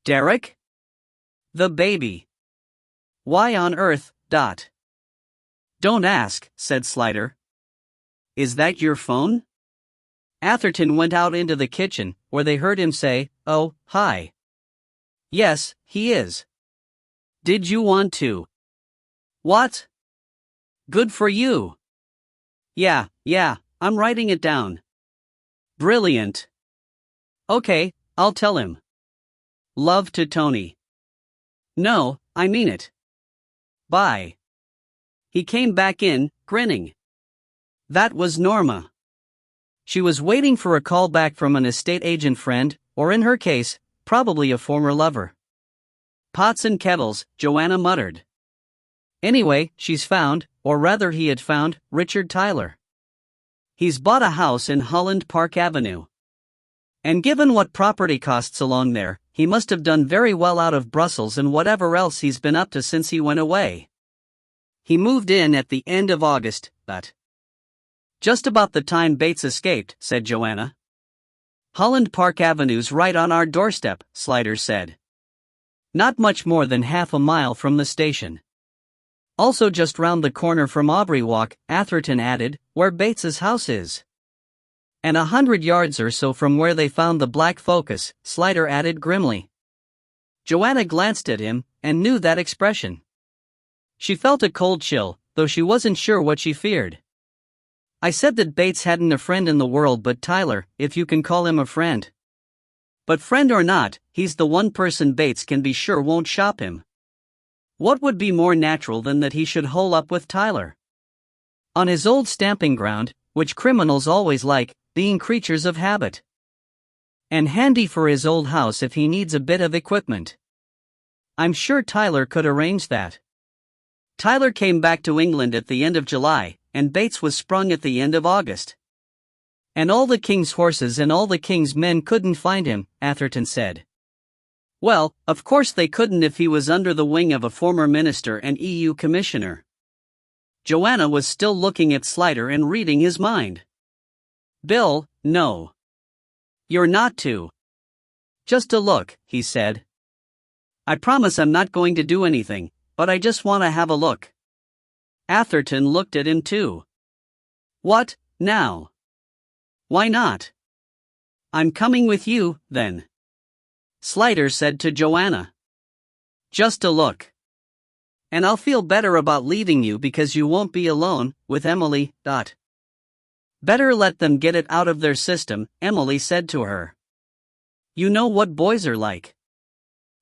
Derek? The baby. Why on earth, Dot? Don't ask, said Slider. Is that your phone? Atherton went out into the kitchen, where they heard him say, oh, hi. Yes, he is. Did you want to? What? Good for you. Yeah, I'm writing it down. Brilliant. Okay, I'll tell him. Love to Tony. No, I mean it. Bye. He came back in, grinning. That was Norma. She was waiting for a call back from an estate agent friend, or in her case, probably a former lover. Pots and kettles, Joanna muttered. Anyway, she's found, or rather he had found, Richard Tyler. He's bought a house in Holland Park Avenue. And given what property costs along there, he must have done very well out of Brussels and whatever else he's been up to since he went away. He moved in at the end of August, but just about the time Bates escaped, said Joanna. Holland Park Avenue's right on our doorstep, Slider said. Not much more than half a mile from the station. Also just round the corner from Aubrey Walk, Atherton added, where Bates's house is. And 100 yards or so from where they found the black Focus, Slider added grimly. Joanna glanced at him, and knew that expression. She felt a cold chill, though she wasn't sure what she feared. I said that Bates hadn't a friend in the world but Tyler, if you can call him a friend. But friend or not, he's the one person Bates can be sure won't shop him. What would be more natural than that he should hole up with Tyler? On his old stamping ground, which criminals always like, being creatures of habit. And handy for his old house if he needs a bit of equipment. I'm sure Tyler could arrange that. Tyler came back to England at the end of July, and Bates was sprung at the end of August. And all the king's horses and all the king's men couldn't find him, Atherton said. Well, of course they couldn't if he was under the wing of a former minister and EU commissioner. Joanna was still looking at Slider and reading his mind. Bill, no. You're not to. Just a look, he said. I promise I'm not going to do anything, but I just want to have a look. Atherton looked at him too. What, now? Why not? I'm coming with you, then. Slider said to Joanna. Just a look. And I'll feel better about leaving you because you won't be alone, with Emily. Better let them get it out of their system, Emily said to her. You know what boys are like.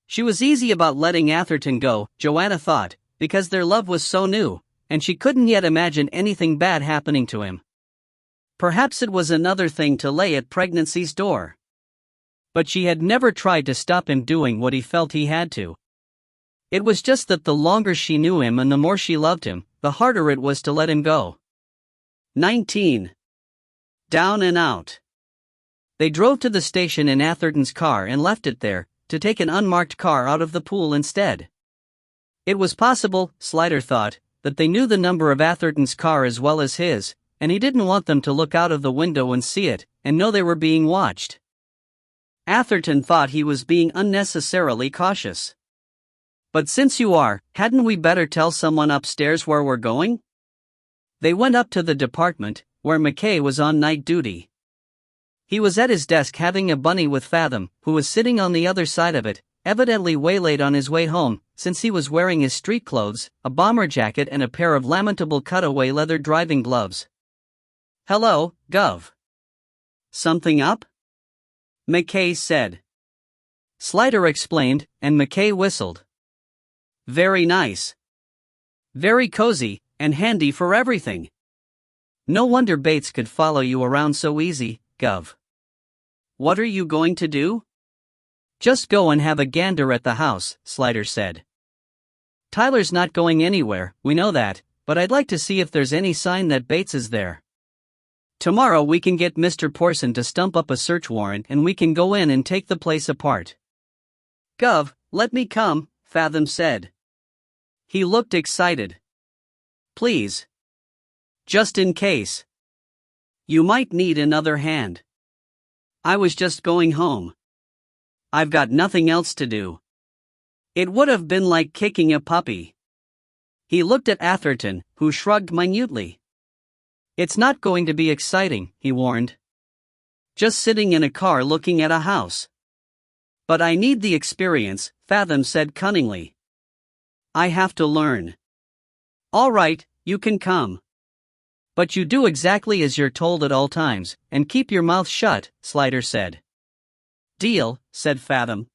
She was easy about letting Atherton go, Joanna thought, because their love was so new, and she couldn't yet imagine anything bad happening to him. Perhaps it was another thing to lay at pregnancy's door. But she had never tried to stop him doing what he felt he had to. It was just that the longer she knew him and the more she loved him, the harder it was to let him go. 19. Down and out. They drove to the station in Atherton's car and left it there, to take an unmarked car out of the pool instead. It was possible, Slider thought, that they knew the number of Atherton's car as well as his, and he didn't want them to look out of the window and see it, and know they were being watched. Atherton thought he was being unnecessarily cautious. But since you are, hadn't we better tell someone upstairs where we're going? They went up to the department, where McKay was on night duty. He was at his desk having a bunny with Fathom, who was sitting on the other side of it, evidently waylaid on his way home, since he was wearing his street clothes, a bomber jacket and a pair of lamentable cutaway leather driving gloves. "Hello, Gov. Something up?" McKay said. Slider explained, and McKay whistled. "Very nice. Very cozy, and handy for everything. No wonder Bates could follow you around so easy, Gov. What are you going to do?" "Just go and have a gander at the house," Slider said. "Tyler's not going anywhere, we know that, but I'd like to see if there's any sign that Bates is there. Tomorrow we can get Mr. Porson to stump up a search warrant and we can go in and take the place apart." "Gov, let me come," Fathom said. He looked excited. "Please. Just in case. You might need another hand. I was just going home. I've got nothing else to do." It would have been like kicking a puppy. He looked at Atherton, who shrugged minutely. "It's not going to be exciting," he warned. "Just sitting in a car looking at a house." "But I need the experience," Fathom said cunningly. "I have to learn." "All right, you can come. But you do exactly as you're told at all times, and keep your mouth shut," Slider said. "Deal," said Fathom.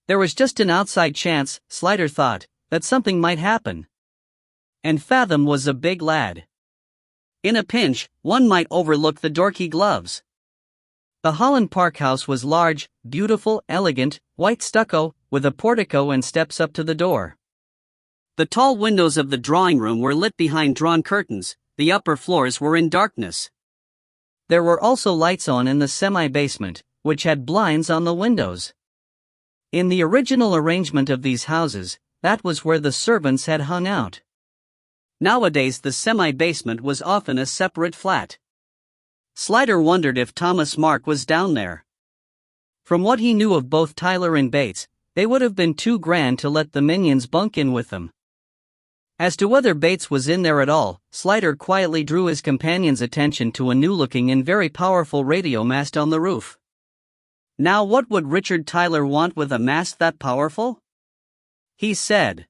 There was just an outside chance, Slider thought, that something might happen. And Fathom was a big lad. In a pinch, one might overlook the dorky gloves. The Holland Park house was large, beautiful, elegant, white stucco, with a portico and steps up to the door. The tall windows of the drawing room were lit behind drawn curtains, the upper floors were in darkness. There were also lights on in the semi-basement, which had blinds on the windows. In the original arrangement of these houses, that was where the servants had hung out. Nowadays the semi-basement was often a separate flat. Slider wondered if Thomas Mark was down there. From what he knew of both Tyler and Bates, they would have been too grand to let the minions bunk in with them. As to whether Bates was in there at all, Slider quietly drew his companion's attention to a new-looking and very powerful radio mast on the roof. "Now what would Richard Tyler want with a mast that powerful?" he said.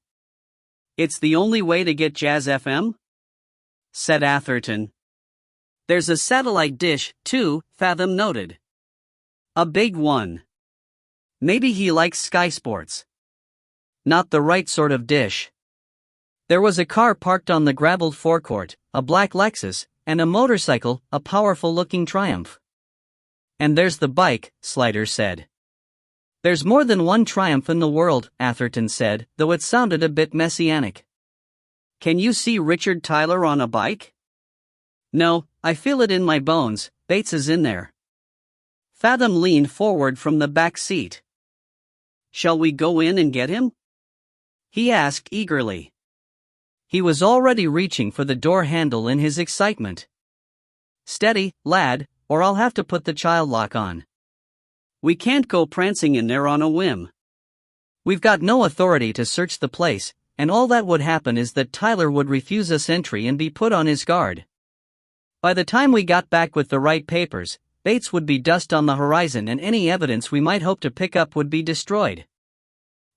"It's the only way to get Jazz FM?" said Atherton. "There's a satellite dish, too," Fathom noted. "A big one. Maybe he likes Sky Sports." "Not the right sort of dish." There was a car parked on the graveled forecourt, a black Lexus, and a motorcycle, a powerful-looking Triumph. "And there's the bike," Slider said. "There's more than one Triumph in the world," Atherton said, though it sounded a bit messianic. "Can you see Richard Tyler on a bike?" "No, I feel it in my bones, Bates is in there." Fathom leaned forward from the back seat. "Shall we go in and get him?" he asked eagerly. He was already reaching for the door handle in his excitement. "Steady, lad, or I'll have to put the child lock on. We can't go prancing in there on a whim. We've got no authority to search the place, and all that would happen is that Tyler would refuse us entry and be put on his guard. By the time we got back with the right papers, Bates would be dust on the horizon and any evidence we might hope to pick up would be destroyed."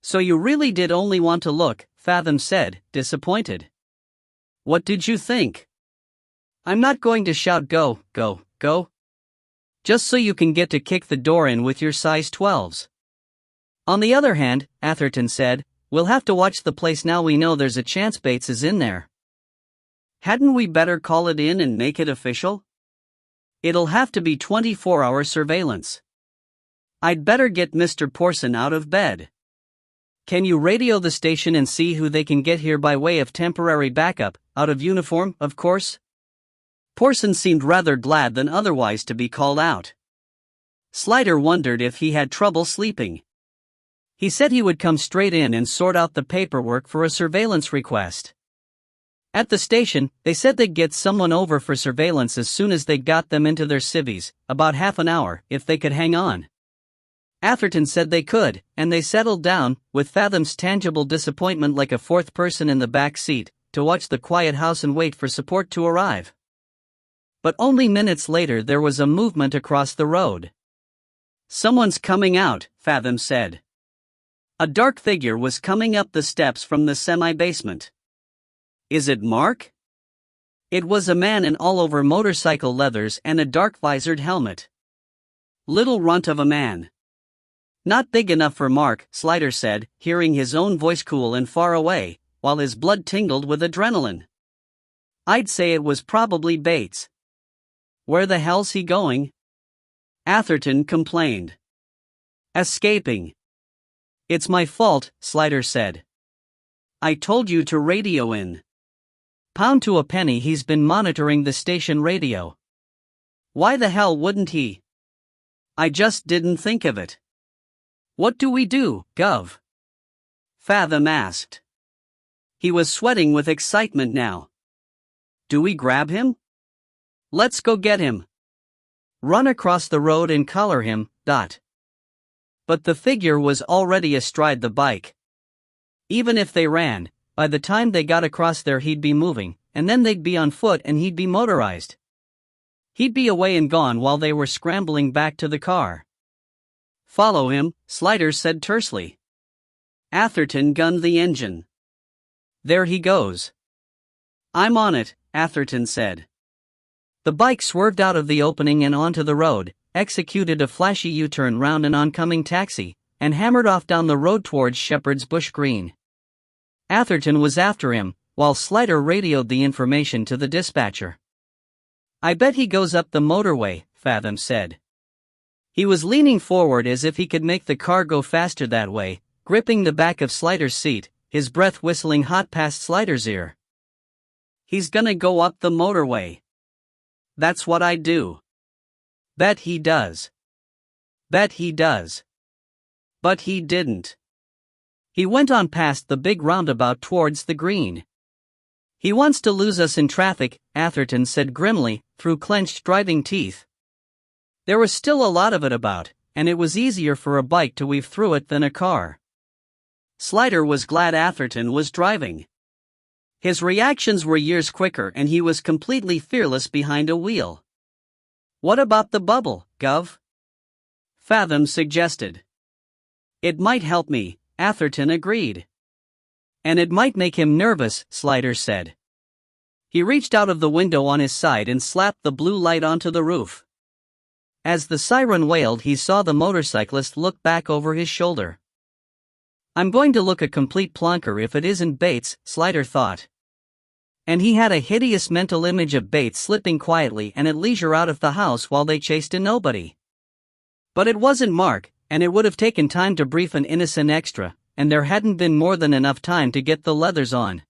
"So you really did only want to look," Fathom said, disappointed. "What did you think?" "I'm not going to shout go, go, go. Just so you can get to kick the door in with your size 12s. On the other hand," Atherton said, "we'll have to watch the place now we know there's a chance Bates is in there. Hadn't we better call it in and make it official? It'll have to be 24-hour surveillance. I'd better get Mr. Porson out of bed. Can you radio the station and see who they can get here by way of temporary backup, out of uniform, of course? Porson seemed rather glad than otherwise to be called out. Slider wondered if he had trouble sleeping. He said he would come straight in and sort out the paperwork for a surveillance request. At the station, they said they'd get someone over for surveillance as soon as they got them into their civvies, about half an hour, if they could hang on. Atherton said they could, and they settled down, with Fathom's tangible disappointment like a fourth person in the back seat, to watch the quiet house and wait for support to arrive. But only minutes later there was a movement across the road. "Someone's coming out," Fathom said. A dark figure was coming up the steps from the semi-basement. "Is it Mark?" It was a man in all-over motorcycle leathers and a dark-visored helmet. Little runt of a man. "Not big enough for Mark," Slider said, hearing his own voice cool and far away, while his blood tingled with adrenaline. "I'd say it was probably Bates." "Where the hell's he going?" Atherton complained. "Escaping." "It's my fault," Slider said. "I told you to radio in." Pound to a penny he's been monitoring the station radio. "Why the hell wouldn't he?" "I just didn't think of it." "What do we do, Gov?" Fathom asked. He was sweating with excitement now. "Do we grab him?" "Let's go get him. Run across the road and collar him, dot." But the figure was already astride the bike. Even if they ran, by the time they got across there he'd be moving, and then they'd be on foot and he'd be motorized. He'd be away and gone while they were scrambling back to the car. "Follow him," Slider said tersely. Atherton gunned the engine. "There he goes." "I'm on it," Atherton said. The bike swerved out of the opening and onto the road, executed a flashy U-turn round an oncoming taxi, and hammered off down the road towards Shepherd's Bush Green. Atherton was after him, while Slider radioed the information to the dispatcher. "I bet he goes up the motorway," Fathom said. He was leaning forward as if he could make the car go faster that way, gripping the back of Slider's seat, his breath whistling hot past Slider's ear. "He's gonna go up the motorway. That's what I do." "Bet he does." "Bet he does." But he didn't. He went on past the big roundabout towards the green. "He wants to lose us in traffic," Atherton said grimly, through clenched driving teeth. There was still a lot of it about, and it was easier for a bike to weave through it than a car. Slider was glad Atherton was driving. His reactions were years quicker and he was completely fearless behind a wheel. "What about the bubble, Gov?" Fathom suggested. "It might help me," Atherton agreed. "And it might make him nervous," Slider said. He reached out of the window on his side and slapped the blue light onto the roof. As the siren wailed, he saw the motorcyclist look back over his shoulder. "I'm going to look a complete plonker if it isn't Bates," Slider thought. And he had a hideous mental image of Bates slipping quietly and at leisure out of the house while they chased a nobody. But it wasn't Mark, and it would have taken time to brief an innocent extra, and there hadn't been more than enough time to get the leathers on.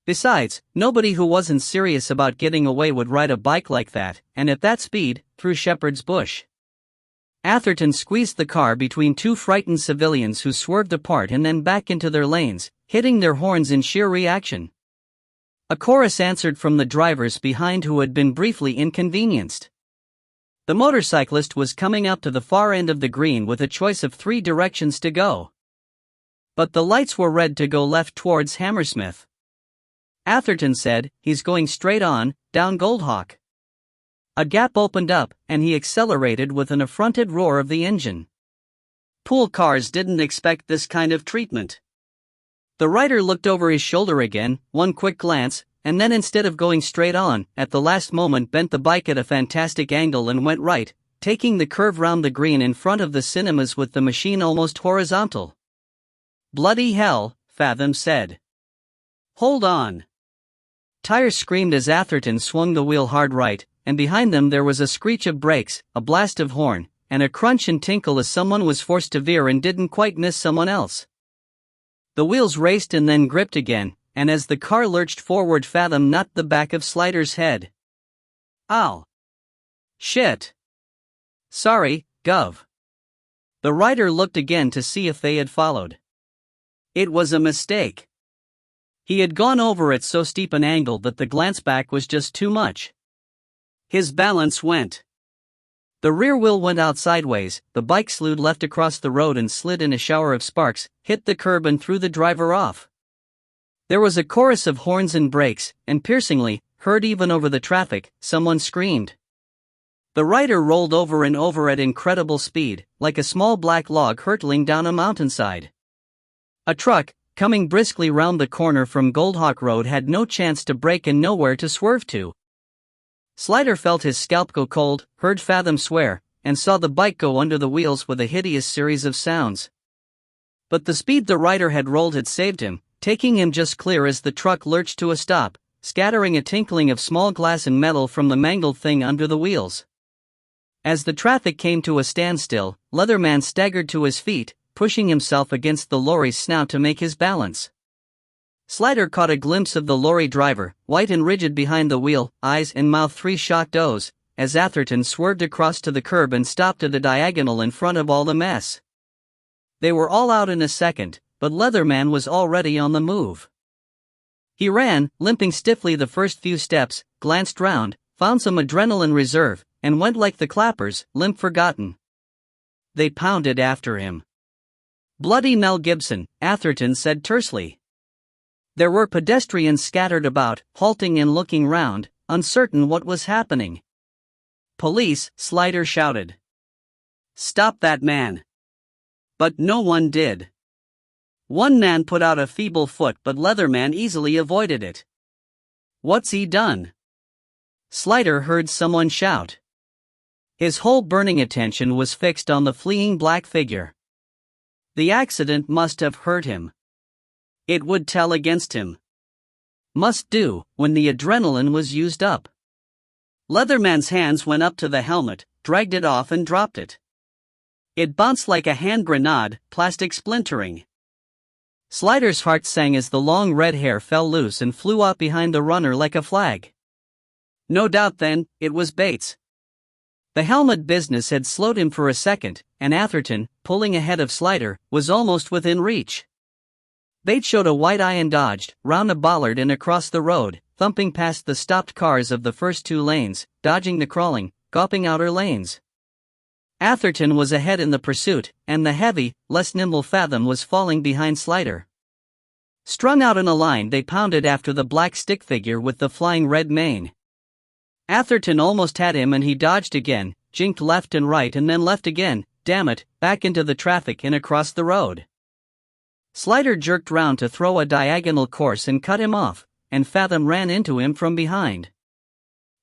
Besides, nobody who wasn't serious about getting away would ride a bike like that, and at that speed, through Shepherd's Bush. Atherton squeezed the car between two frightened civilians who swerved apart and then back into their lanes, hitting their horns in sheer reaction. A chorus answered from the drivers behind who had been briefly inconvenienced. The motorcyclist was coming up to the far end of the green with a choice of 3 directions to go. But the lights were red to go left towards Hammersmith. Atherton said, "He's going straight on, down Goldhawk." A gap opened up, and he accelerated with an affronted roar of the engine. Pool cars didn't expect this kind of treatment. The rider looked over his shoulder again, one quick glance, and then instead of going straight on, at the last moment bent the bike at a fantastic angle and went right, taking the curve round the green in front of the cinemas with the machine almost horizontal. "Bloody hell," Fathom said. "Hold on. Tires screamed as Atherton swung the wheel hard right, and behind them there was a screech of brakes, a blast of horn, and a crunch and tinkle as someone was forced to veer and didn't quite miss someone else. The wheels raced and then gripped again, and as the car lurched forward, Fathom knocked the back of Slider's head. Ow! Shit! Sorry, Gov. The rider looked again to see if they had followed. It was a mistake. He had gone over at so steep an angle that the glance back was just too much. His balance went. The rear wheel went out sideways, the bike slewed left across the road and slid in a shower of sparks, hit the curb and threw the driver off. There was a chorus of horns and brakes, and piercingly, heard even over the traffic, someone screamed. The rider rolled over and over at incredible speed, like a small black log hurtling down a mountainside. A truck, coming briskly round the corner from Goldhawk Road, had no chance to brake and nowhere to swerve to. Slider felt his scalp go cold, heard Fathom swear, and saw the bike go under the wheels with a hideous series of sounds. But the speed the rider had rolled had saved him, taking him just clear as the truck lurched to a stop, scattering a tinkling of small glass and metal from the mangled thing under the wheels. As the traffic came to a standstill, Leatherman staggered to his feet, pushing himself against the lorry's snout to make his balance. Slider caught a glimpse of the lorry driver, white and rigid behind the wheel, eyes and mouth three shocked O's, as Atherton swerved across to the curb and stopped at the diagonal in front of all the mess. They were all out in a second, but Leatherman was already on the move. He ran, limping stiffly the first few steps, glanced round, found some adrenaline reserve, and went like the clappers, limp forgotten. They pounded after him. "Bloody Mel Gibson," Atherton said tersely. There were pedestrians scattered about, halting and looking round, uncertain what was happening. "Police," Slider shouted. "Stop that man." But no one did. One man put out a feeble foot, but Leatherman easily avoided it. "What's he done?" Slider heard someone shout. His whole burning attention was fixed on the fleeing black figure. The accident must have hurt him. It would tell against him. Must do, when the adrenaline was used up. Leatherman's hands went up to the helmet, dragged it off and dropped it. It bounced like a hand grenade, plastic splintering. Slider's heart sang as the long red hair fell loose and flew out behind the runner like a flag. No doubt then, it was Bates. The helmet business had slowed him for a second, and Atherton, pulling ahead of Slider, was almost within reach. Bates showed a white eye and dodged, round a bollard and across the road, thumping past the stopped cars of the first two lanes, dodging the crawling, gawping outer lanes. Atherton was ahead in the pursuit, and the heavy, less nimble Fathom was falling behind Slider. Strung out in a line, they pounded after the black stick figure with the flying red mane. Atherton almost had him and he dodged again, jinked left and right and then left again, damn it, back into the traffic and across the road. Slider jerked round to throw a diagonal course and cut him off, and Fathom ran into him from behind.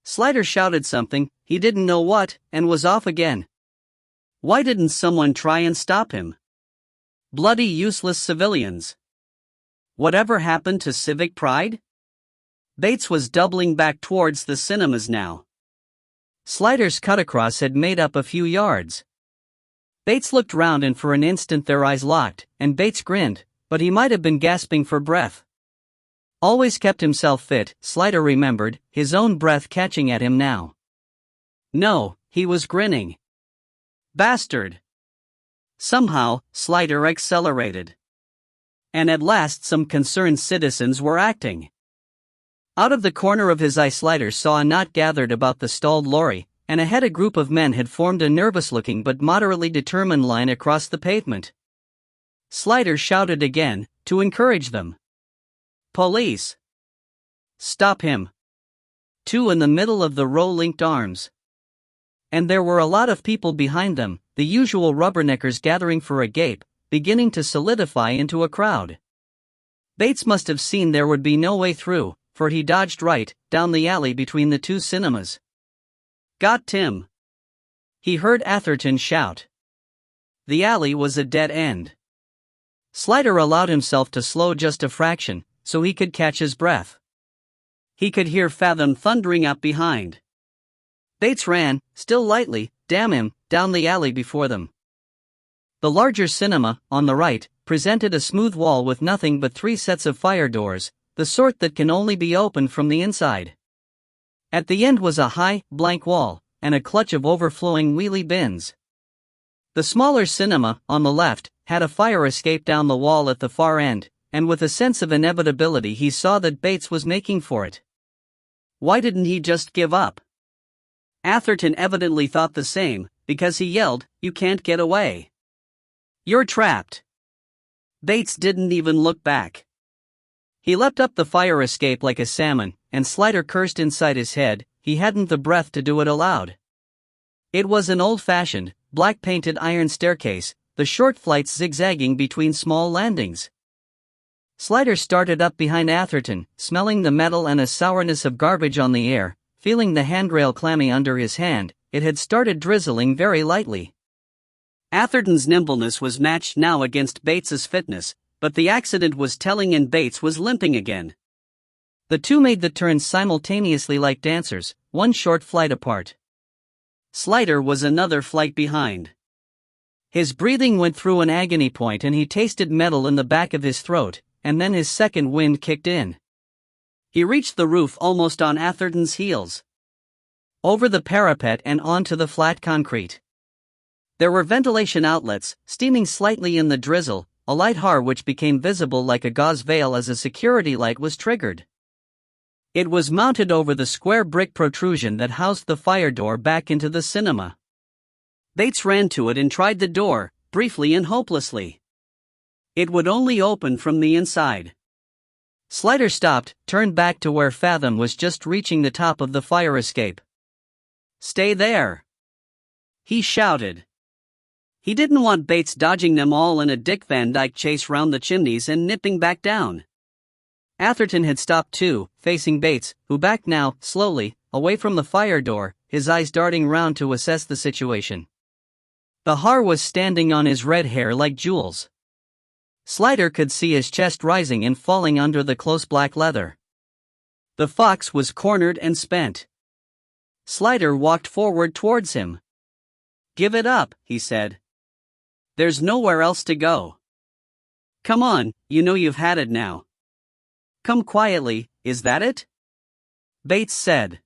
Slider shouted something, he didn't know what, and was off again. Why didn't someone try and stop him? Bloody useless civilians. Whatever happened to civic pride? Bates was doubling back towards the cinemas now. Slider's cut across had made up a few yards. Bates looked round and for an instant their eyes locked, and Bates grinned, but he might have been gasping for breath. Always kept himself fit, Slider remembered, his own breath catching at him now. No, he was grinning. Bastard! Somehow, Slider accelerated. And at last some concerned citizens were acting. Out of the corner of his eye Slider saw a knot gathered about the stalled lorry, and ahead a group of men had formed a nervous-looking but moderately determined line across the pavement. Slider shouted again, to encourage them. Police! Stop him! Two in the middle of the row linked arms. And there were a lot of people behind them, the usual rubberneckers gathering for a gape, beginning to solidify into a crowd. Bates must have seen there would be no way through, for he dodged right, down the alley between the two cinemas. Got Tim! He heard Atherton shout. The alley was a dead end. Slider allowed himself to slow just a fraction, so he could catch his breath. He could hear Fathom thundering up behind. Bates ran, still lightly, damn him, down the alley before them. The larger cinema, on the right, presented a smooth wall with nothing but 3 sets of fire doors, the sort that can only be opened from the inside. At the end was a high, blank wall, and a clutch of overflowing wheelie bins. The smaller cinema, on the left, had a fire escape down the wall at the far end, and with a sense of inevitability he saw that Bates was making for it. Why didn't he just give up? Atherton evidently thought the same, because he yelled, "You can't get away. You're trapped." Bates didn't even look back. He leapt up the fire escape like a salmon, and Slider cursed inside his head, he hadn't the breath to do it aloud. It was an old-fashioned, black-painted iron staircase, the short flights zigzagging between small landings. Slider started up behind Atherton, smelling the metal and a sourness of garbage on the air, feeling the handrail clammy under his hand. It had started drizzling very lightly. Atherton's nimbleness was matched now against Bates's fitness, but the accident was telling and Bates was limping again. The two made the turn simultaneously like dancers, one short flight apart. Slider was another flight behind. His breathing went through an agony point and he tasted metal in the back of his throat, and then his second wind kicked in. He reached the roof almost on Atherton's heels. Over the parapet and onto the flat concrete. There were ventilation outlets, steaming slightly in the drizzle, a light har which became visible like a gauze veil as a security light was triggered. It was mounted over the square brick protrusion that housed the fire door back into the cinema. Bates ran to it and tried the door, briefly and hopelessly. It would only open from the inside. Slider stopped, turned back to where Fathom was just reaching the top of the fire escape. "Stay there!" he shouted. He didn't want Bates dodging them all in a Dick Van Dyke chase round the chimneys and nipping back down. Atherton had stopped too, facing Bates, who backed now, slowly, away from the fire door, his eyes darting round to assess the situation. The har was standing on his red hair like jewels. Slider could see his chest rising and falling under the close black leather. The fox was cornered and spent. Slider walked forward towards him. "Give it up," he said. "There's nowhere else to go. Come on, you know you've had it now. Come quietly, is that it?" Bates said.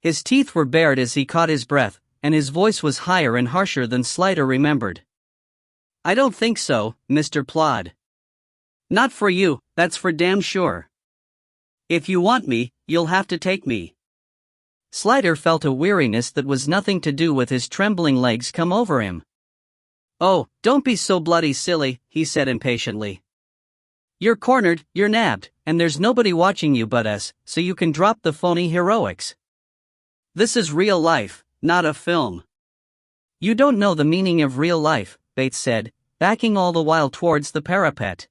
His teeth were bared as he caught his breath, and his voice was higher and harsher than Slider remembered. "I don't think so, Mr. Plod. Not for you, that's for damn sure. If you want me, you'll have to take me." Slider felt a weariness that was nothing to do with his trembling legs come over him. "Oh, don't be so bloody silly," he said impatiently. "You're cornered, you're nabbed, and there's nobody watching you but us, so you can drop the phony heroics. This is real life, not a film." "You don't know the meaning of real life," Bates said, backing all the while towards the parapet.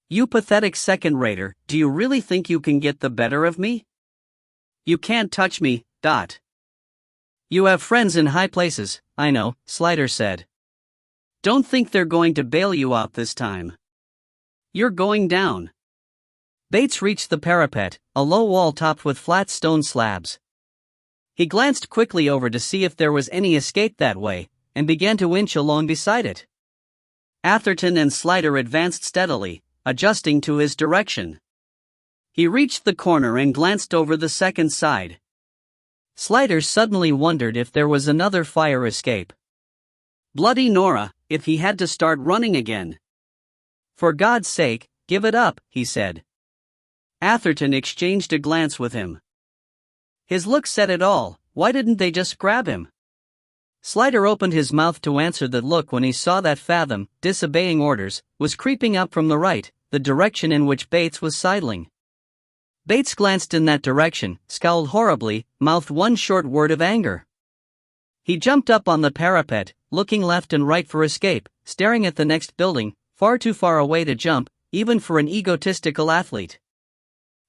"You pathetic second-rater, do you really think you can get the better of me? You can't touch me, Dot." "You have friends in high places, I know," Slider said. "Don't think they're going to bail you out this time. You're going down." Bates reached the parapet, a low wall topped with flat stone slabs. He glanced quickly over to see if there was any escape that way, and began to inch along beside it. Atherton and Slider advanced steadily, adjusting to his direction. He reached the corner and glanced over the second side. Slider suddenly wondered if there was another fire escape. Bloody Nora, if he had to start running again. "For God's sake, give it up," he said. Atherton exchanged a glance with him. His look said it all. Why didn't they just grab him? Slider opened his mouth to answer that look when he saw that Fathom, disobeying orders, was creeping up from the right, the direction in which Bates was sidling. Bates glanced in that direction, scowled horribly, mouthed one short word of anger. He jumped up on the parapet, looking left and right for escape, staring at the next building, far too far away to jump, even for an egotistical athlete.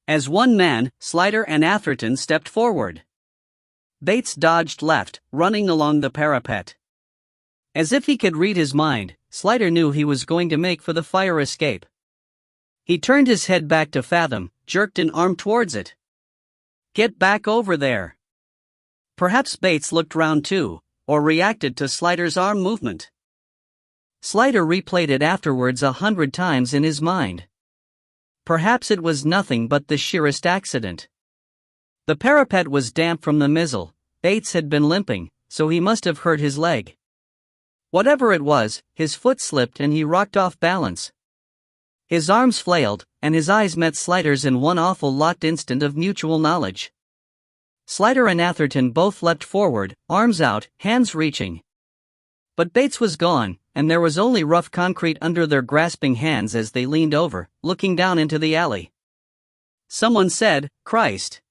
As one man, Slider and Atherton stepped forward. Bates dodged left, running along the parapet. As if he could read his mind, Slider knew he was going to make for the fire escape. He turned his head back to Fathom, jerked an arm towards it. Get back over there. Perhaps Bates looked round too, or reacted to Slider's arm movement. Slider replayed it afterwards 100 times in his mind. Perhaps it was nothing but the sheerest accident. The parapet was damp from the mizzle. Bates had been limping, so he must have hurt his leg. Whatever it was, his foot slipped and he rocked off balance. His arms flailed, and his eyes met Slider's in one awful locked instant of mutual knowledge. Slider and Atherton both leapt forward, arms out, hands reaching. But Bates was gone, and there was only rough concrete under their grasping hands as they leaned over, looking down into the alley. Someone said, "Christ."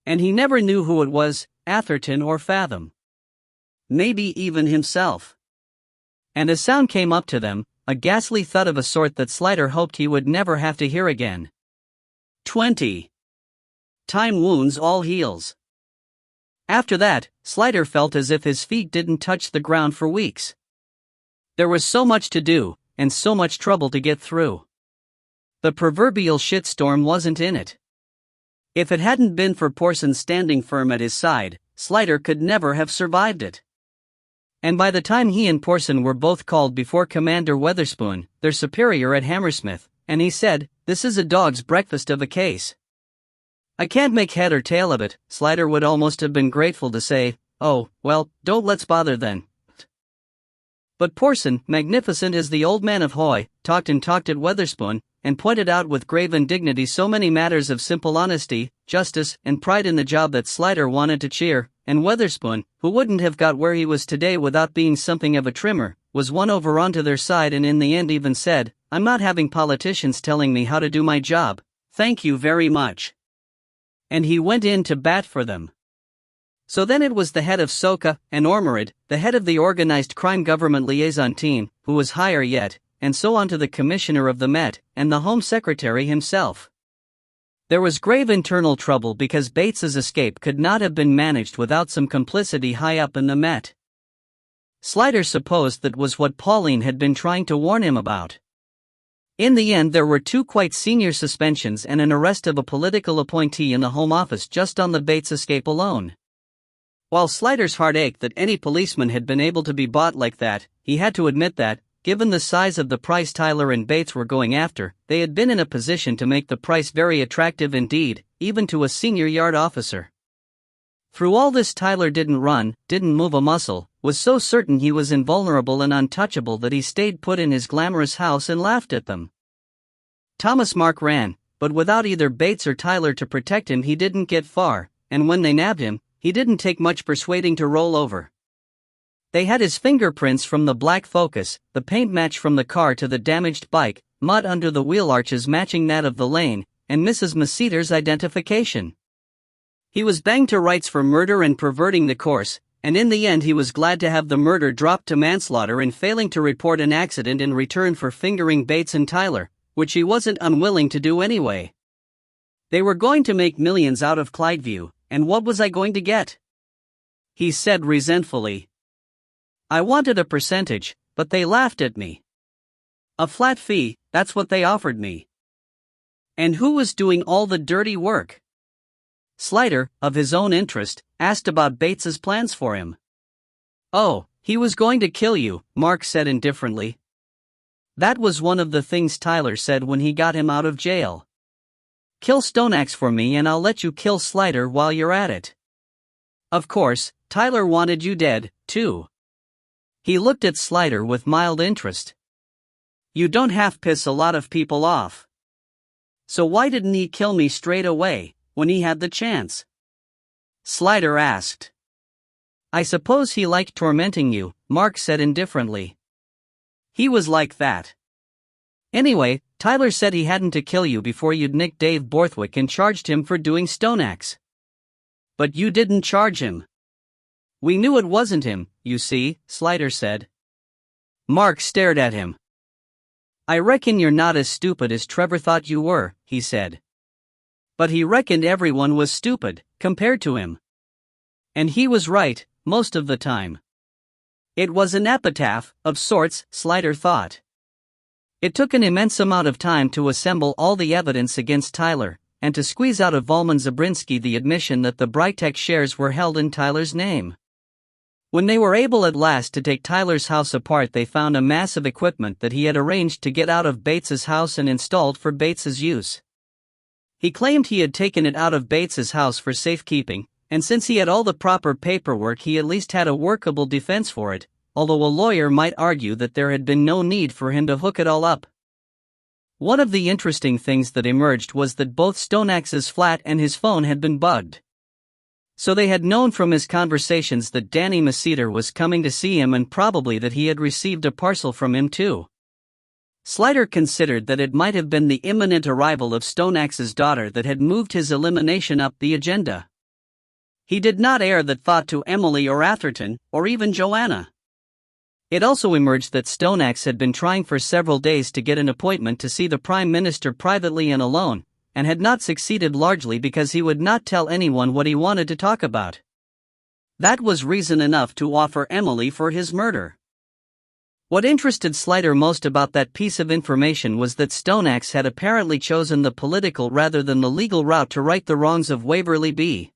And he never knew who it was, Atherton or Fathom. Maybe even himself. And a sound came up to them, a ghastly thud of a sort that Slider hoped he would never have to hear again. 20. Time wounds all heals. After that, Slider felt as if his feet didn't touch the ground for weeks. There was so much to do, and so much trouble to get through. The proverbial shitstorm wasn't in it. If it hadn't been for Porson standing firm at his side, Slider could never have survived it. And by the time he and Porson were both called before Commander Weatherspoon, their superior at Hammersmith, and he said, "This is a dog's breakfast of a case. I can't make head or tail of it," Slider would almost have been grateful to say, "Oh, well, don't let's bother then." But Porson, magnificent as the old man of Hoy, talked and talked at Weatherspoon, and pointed out with grave indignity so many matters of simple honesty, justice, and pride in the job that Slider wanted to cheer, and Weatherspoon, who wouldn't have got where he was today without being something of a trimmer, was won over onto their side and in the end even said, "I'm not having politicians telling me how to do my job, thank you very much." And he went in to bat for them. So then it was the head of SOCA, and Ormerod, the head of the Organized Crime Government Liaison Team, who was higher yet, and so on to the Commissioner of the Met, and the Home Secretary himself. There was grave internal trouble because Bates's escape could not have been managed without some complicity high up in the Met. Slider supposed that was what Pauline had been trying to warn him about. In the end there were 2 quite senior suspensions and an arrest of a political appointee in the Home Office just on the Bates escape alone. While Slider's heart ached that any policeman had been able to be bought like that, he had to admit that, given the size of the price Tyler and Bates were going after, they had been in a position to make the price very attractive indeed, even to a senior yard officer. Through all this Tyler didn't run, didn't move a muscle, was so certain he was invulnerable and untouchable that he stayed put in his glamorous house and laughed at them. Thomas Mark ran, but without either Bates or Tyler to protect him he didn't get far, and when they nabbed him, he didn't take much persuading to roll over. They had his fingerprints from the black Focus, the paint match from the car to the damaged bike, mud under the wheel arches matching that of the lane, and Mrs. Maceter's identification. He was banged to rights for murder and perverting the course, and in the end he was glad to have the murder dropped to manslaughter and failing to report an accident in return for fingering Bates and Tyler, which he wasn't unwilling to do anyway. They were going to make millions out of Clydeview, and what was I going to get? He said resentfully. I wanted a percentage, but they laughed at me. A flat fee, that's what they offered me. And who was doing all the dirty work? Slider, of his own interest, asked about Bates's plans for him. Oh, he was going to kill you, Mark said indifferently. That was one of the things Tyler said when he got him out of jail. Kill Stoneaxe for me and I'll let you kill Slider while you're at it. Of course, Tyler wanted you dead, too. He looked at Slider with mild interest. You don't half piss a lot of people off. So why didn't he kill me straight away, when he had the chance? Slider asked. I suppose he liked tormenting you, Mark said indifferently. He was like that. Anyway, Tyler said he hadn't to kill you before you'd nicked Dave Borthwick and charged him for doing Stoneaxe. But you didn't charge him. We knew it wasn't him, you see, Slider said. Mark stared at him. I reckon you're not as stupid as Trevor thought you were, he said. But he reckoned everyone was stupid, compared to him. And he was right, most of the time. It was an epitaph, of sorts, Slider thought. It took an immense amount of time to assemble all the evidence against Tyler, and to squeeze out of Volman Zabrinski the admission that the Brightech shares were held in Tyler's name. When they were able at last to take Tyler's house apart, they found a mass of equipment that he had arranged to get out of Bates's house and installed for Bates's use. He claimed he had taken it out of Bates's house for safekeeping, and since he had all the proper paperwork, he at least had a workable defense for it, although a lawyer might argue that there had been no need for him to hook it all up. One of the interesting things that emerged was that both Stonax's flat and his phone had been bugged. So they had known from his conversations that Danny Masseter was coming to see him, and probably that he had received a parcel from him too. Slider considered that it might have been the imminent arrival of Stonax's daughter that had moved his elimination up the agenda. He did not air that thought to Emily or Atherton, or even Joanna. It also emerged that Stonax had been trying for several days to get an appointment to see the Prime Minister privately and alone, and had not succeeded, largely because he would not tell anyone what he wanted to talk about. That was reason enough to offer Emily for his murder. What interested Slider most about that piece of information was that Stonax had apparently chosen the political rather than the legal route to right the wrongs of Waverly B.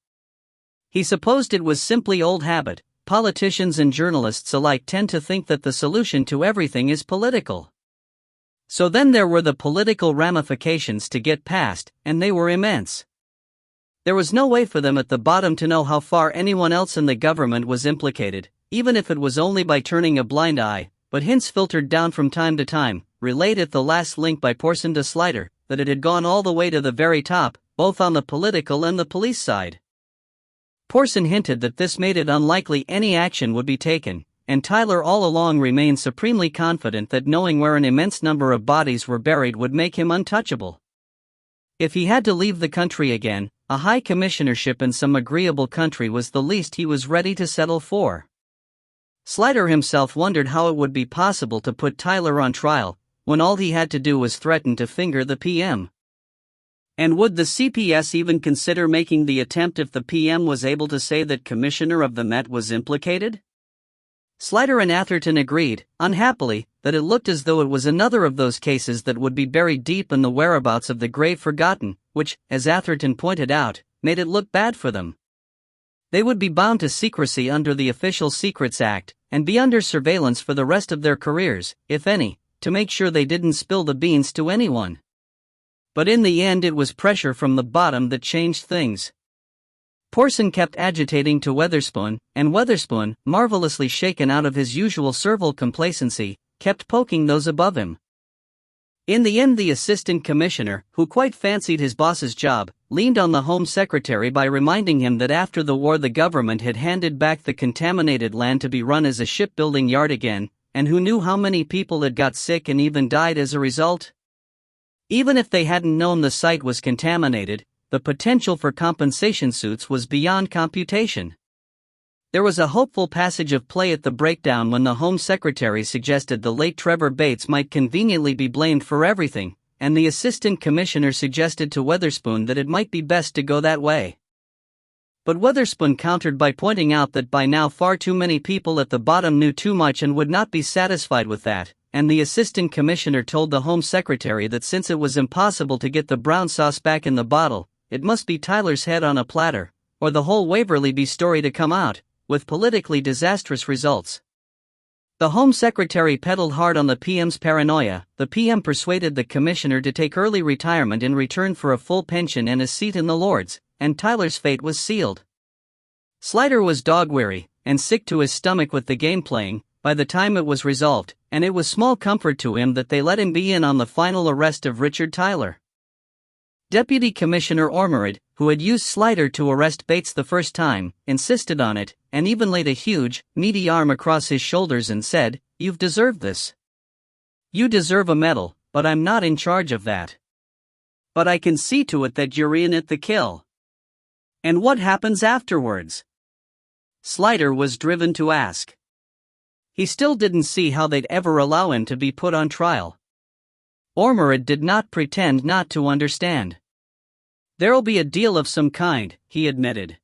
He supposed it was simply old habit. Politicians and journalists alike tend to think that the solution to everything is political. So then there were the political ramifications to get past, and they were immense. There was no way for them at the bottom to know how far anyone else in the government was implicated, even if it was only by turning a blind eye, but hints filtered down from time to time, relayed at the last link by Porson to Slider, that it had gone all the way to the very top, both on the political and the police side. Porson hinted that this made it unlikely any action would be taken, and Tyler all along remained supremely confident that knowing where an immense number of bodies were buried would make him untouchable. If he had to leave the country again, a high commissionership in some agreeable country was the least he was ready to settle for. Slider himself wondered how it would be possible to put Tyler on trial, when all he had to do was threaten to finger the PM. And would the CPS even consider making the attempt if the PM was able to say that Commissioner of the Met was implicated? Slider and Atherton agreed, unhappily, that it looked as though it was another of those cases that would be buried deep in the whereabouts of the grave forgotten, which, as Atherton pointed out, made it look bad for them. They would be bound to secrecy under the Official Secrets Act, and be under surveillance for the rest of their careers, if any, to make sure they didn't spill the beans to anyone. But in the end it was pressure from the bottom that changed things. Porson kept agitating to Weatherspoon, and Weatherspoon, marvelously shaken out of his usual servile complacency, kept poking those above him. In the end the assistant commissioner, who quite fancied his boss's job, leaned on the Home Secretary by reminding him that after the war the government had handed back the contaminated land to be run as a shipbuilding yard again, and who knew how many people had got sick and even died as a result? Even if they hadn't known the site was contaminated, the potential for compensation suits was beyond computation. There was a hopeful passage of play at the breakdown when the Home Secretary suggested the late Trevor Bates might conveniently be blamed for everything, and the Assistant Commissioner suggested to Weatherspoon that it might be best to go that way. But Weatherspoon countered by pointing out that by now far too many people at the bottom knew too much and would not be satisfied with that, and the Assistant Commissioner told the Home Secretary that since it was impossible to get the brown sauce back in the bottle, it must be Tyler's head on a platter, or the whole Waverly B story to come out, with politically disastrous results. The Home Secretary peddled hard on the PM's paranoia. The PM persuaded the Commissioner to take early retirement in return for a full pension and a seat in the Lords, and Tyler's fate was sealed. Slider was dog-weary, and sick to his stomach with the game playing, by the time it was resolved, and it was small comfort to him that they let him be in on the final arrest of Richard Tyler. Deputy Commissioner Ormerod, who had used Slider to arrest Bates the first time, insisted on it, and even laid a huge, meaty arm across his shoulders and said, "You've deserved this. You deserve a medal, but I'm not in charge of that. But I can see to it that you're in at the kill." And what happens afterwards? Slider was driven to ask. He still didn't see how they'd ever allow him to be put on trial. Ormerod did not pretend not to understand. "There'll be a deal of some kind," he admitted.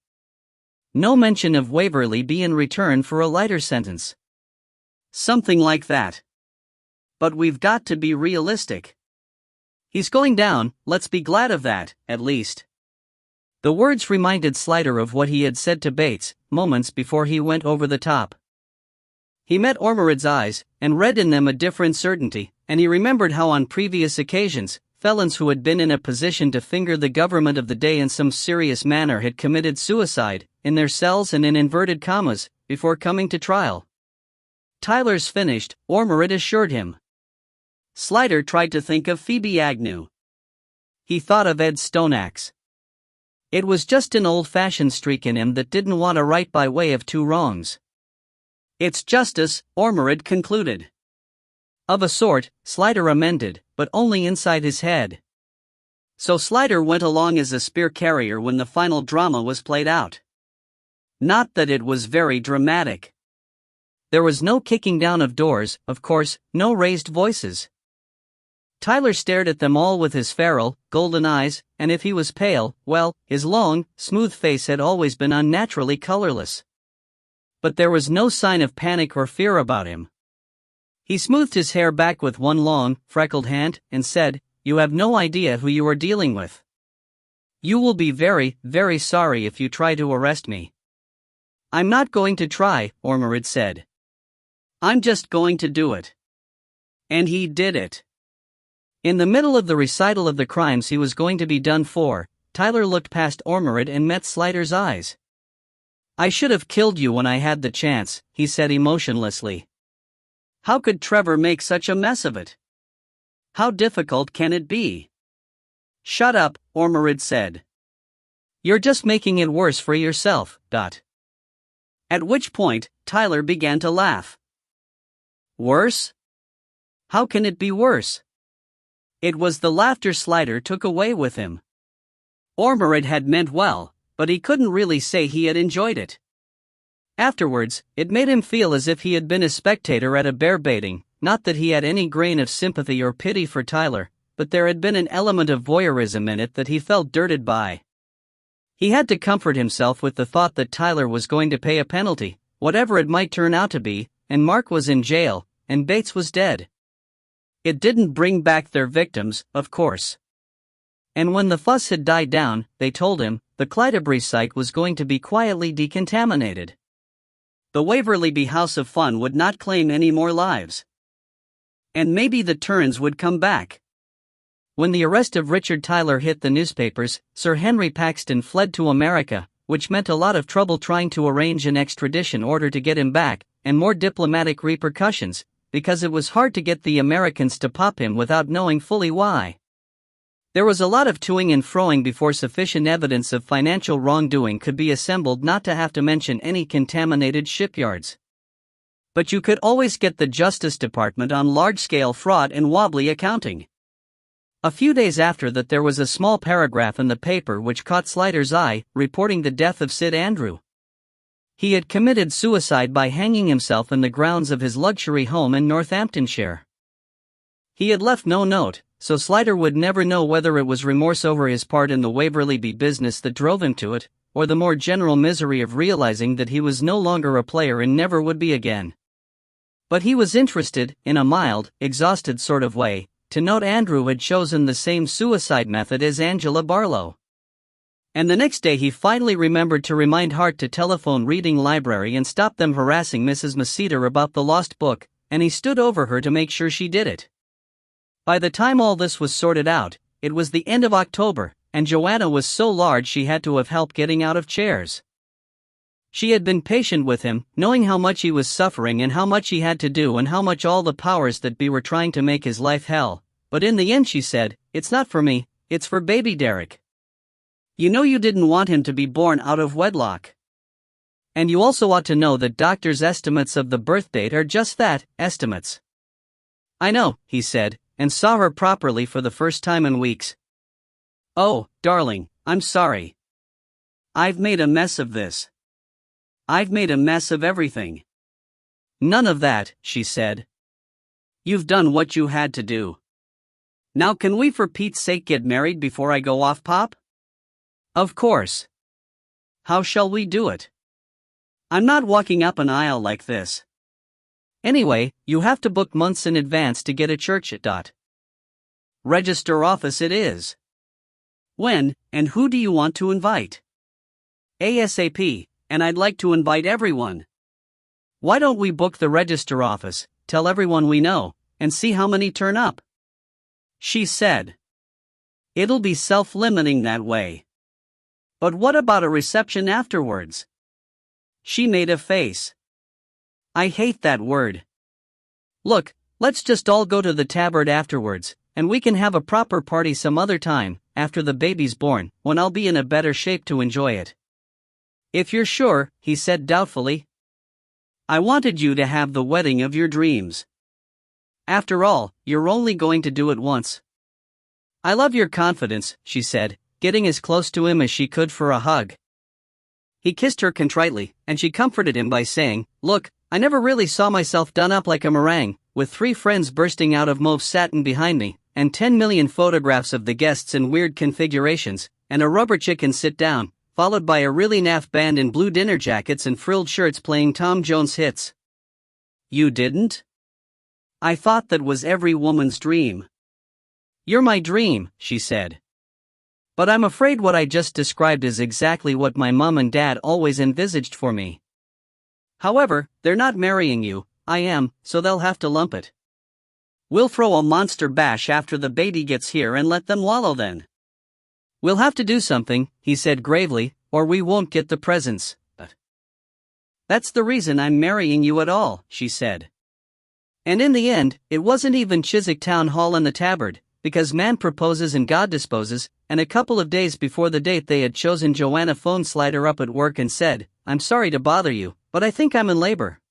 "No mention of Waverly B in return for a lighter sentence. Something like that. But we've got to be realistic. He's going down, let's be glad of that, at least. The words reminded Slider of what he had said to Bates, moments before he went over the top. He met Ormerod's eyes, and read in them a different certainty, and he remembered how on previous occasions, felons who had been in a position to finger the government of the day in some serious manner had committed suicide, in their cells and in inverted commas, before coming to trial. Tyler's finished, Ormerod assured him. Slider tried to think of Phoebe Agnew. He thought of Ed Stoneaxe. It was just an old-fashioned streak in him that didn't want to right by way of two wrongs. It's justice, Ormerod concluded. Of a sort, Slider amended, but only inside his head. So Slider went along as a spear carrier when the final drama was played out. Not that it was very dramatic. There was no kicking down of doors, of course, no raised voices. Tyler stared at them all with his feral, golden eyes, and if he was pale, well, his long, smooth face had always been unnaturally colorless. But there was no sign of panic or fear about him. He smoothed his hair back with one long, freckled hand, and said, "You have no idea who you are dealing with. You will be very, very sorry if you try to arrest me." "I'm not going to try," Ormerod said. "I'm just going to do it." And he did it. In the middle of the recital of the crimes he was going to be done for, Tyler looked past Ormerod and met Slider's eyes. "I should have killed you when I had the chance," he said emotionlessly. "How could Trevor make such a mess of it? How difficult can it be?" "Shut up," Ormerod said. "You're just making it worse for yourself, Dot." At which point, Tyler began to laugh. "Worse? How can it be worse?" It was the laughter Slider took away with him. Ormerod had meant well, but he couldn't really say he had enjoyed it. Afterwards, it made him feel as if he had been a spectator at a bear baiting, not that he had any grain of sympathy or pity for Tyler, but there had been an element of voyeurism in it that he felt dirted by. He had to comfort himself with the thought that Tyler was going to pay a penalty, whatever it might turn out to be, and Mark was in jail, and Bates was dead. It didn't bring back their victims, of course. And when the fuss had died down, they told him, the Clydebury site was going to be quietly decontaminated. The Waverley House of Fun would not claim any more lives. And maybe the Turns would come back. When the arrest of Richard Tyler hit the newspapers, Sir Henry Paxton fled to America, which meant a lot of trouble trying to arrange an extradition order to get him back, and more diplomatic repercussions, because it was hard to get the Americans to pop him without knowing fully why. There was a lot of toing and froing before sufficient evidence of financial wrongdoing could be assembled not to have to mention any contaminated shipyards. But you could always get the Justice Department on large-scale fraud and wobbly accounting. A few days after that there was a small paragraph in the paper which caught Slider's eye, reporting the death of Sid Andrew. He had committed suicide by hanging himself in the grounds of his luxury home in Northamptonshire. He had left no note, so Slider would never know whether it was remorse over his part in the Waverley business that drove him to it, or the more general misery of realizing that he was no longer a player and never would be again. But he was interested, in a mild, exhausted sort of way, to note Andrew had chosen the same suicide method as Angela Barlow. And the next day he finally remembered to remind Hart to telephone Reading Library and stop them harassing Mrs. Maceter about the lost book, and he stood over her to make sure she did it. By the time all this was sorted out, it was the end of October, and Joanna was so large she had to have help getting out of chairs. She had been patient with him, knowing how much he was suffering and how much he had to do and how much all the powers that be were trying to make his life hell, but in the end she said, "It's not for me, it's for baby Derek. You know you didn't want him to be born out of wedlock. And you also ought to know that doctors' estimates of the birth date are just that, estimates." "I know," he said, and saw her properly for the first time in weeks. "Oh, darling, I'm sorry. I've made a mess of this. I've made a mess of everything." "None of that," she said. "You've done what you had to do. Now can we for Pete's sake get married before I go off, Pop?" "Of course. How shall we do it? I'm not walking up an aisle like this. Anyway, you have to book months in advance to get a church at Dot." Register office it is. When, and who do you want to invite? ASAP, and I'd like to invite everyone. Why don't we book the register office, tell everyone we know, and see how many turn up? She said. It'll be self-limiting that way. But what about a reception afterwards? She made a face. I hate that word. Look, let's just all go to the tabard afterwards, and we can have a proper party some other time, after the baby's born, when I'll be in a better shape to enjoy it. If you're sure, he said doubtfully. I wanted you to have the wedding of your dreams. After all, you're only going to do it once. I love your confidence, she said, getting as close to him as she could for a hug. He kissed her contritely, and she comforted him by saying, Look, I never really saw myself done up like a meringue, with 3 friends bursting out of mauve satin behind me, and 10 million photographs of the guests in weird configurations, and a rubber chicken sit down, followed by a really naff band in blue dinner jackets and frilled shirts playing Tom Jones hits. You didn't? I thought that was every woman's dream. You're my dream, she said. But I'm afraid what I just described is exactly what my mom and dad always envisaged for me. However, they're not marrying you, I am, so they'll have to lump it. We'll throw a monster bash after the baby gets here and let them wallow then. We'll have to do something, he said gravely, or we won't get the presents. But that's the reason I'm marrying you at all, she said. And in the end, it wasn't even Chiswick Town Hall and the tabard, because man proposes and God disposes, and a couple of days before the date they had chosen, Joanna phoned Slider up at work and said, I'm sorry to bother you, but I think I'm in labor.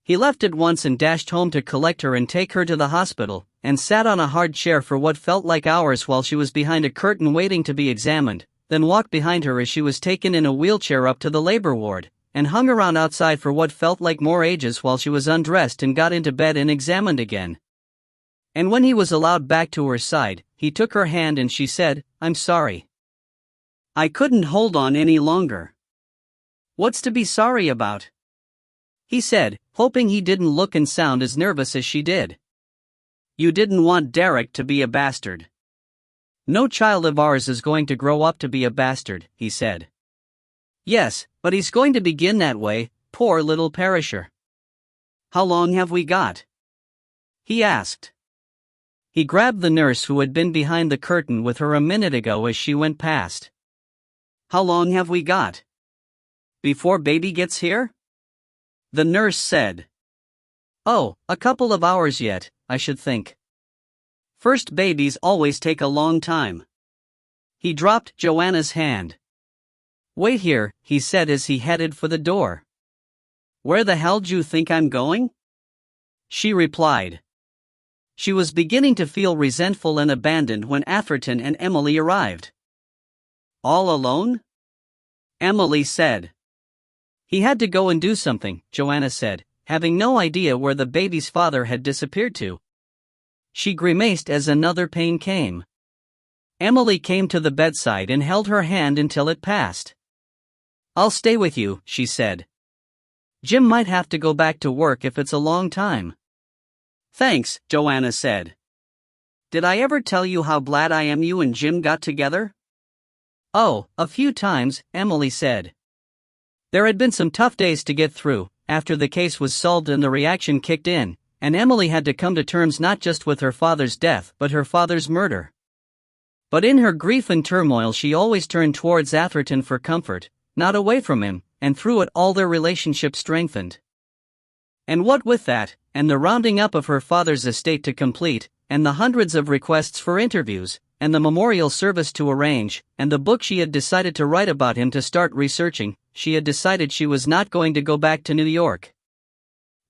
He left at once and dashed home to collect her and take her to the hospital, and sat on a hard chair for what felt like hours while she was behind a curtain waiting to be examined, then walked behind her as she was taken in a wheelchair up to the labor ward, and hung around outside for what felt like more ages while she was undressed and got into bed and examined again. And when he was allowed back to her side, he took her hand and she said, I'm sorry. I couldn't hold on any longer. What's to be sorry about? He said, hoping he didn't look and sound as nervous as she did. You didn't want Derek to be a bastard. No child of ours is going to grow up to be a bastard, he said. Yes, but he's going to begin that way, poor little perisher. How long have we got? He asked. He grabbed the nurse who had been behind the curtain with her a minute ago as she went past. How long have we got? Before baby gets here? The nurse said. Oh, a couple of hours yet, I should think. First babies always take a long time. He dropped Joanna's hand. Wait here, he said as he headed for the door. Where the hell do you think I'm going? She replied. She was beginning to feel resentful and abandoned when Atherton and Emily arrived. All alone? Emily said. He had to go and do something, Joanna said, having no idea where the baby's father had disappeared to. She grimaced as another pain came. Emily came to the bedside and held her hand until it passed. I'll stay with you, she said. Jim might have to go back to work if it's a long time. Thanks, Joanna said. Did I ever tell you how glad I am you and Jim got together? Oh, a few times, Emily said. There had been some tough days to get through, after the case was solved and the reaction kicked in, and Emily had to come to terms not just with her father's death but her father's murder. But in her grief and turmoil she always turned towards Atherton for comfort, not away from him, and through it all their relationship strengthened. And what with that, and the rounding up of her father's estate to complete, and the hundreds of requests for interviews, and the memorial service to arrange, and the book she had decided to write about him to start researching, she had decided she was not going to go back to New York.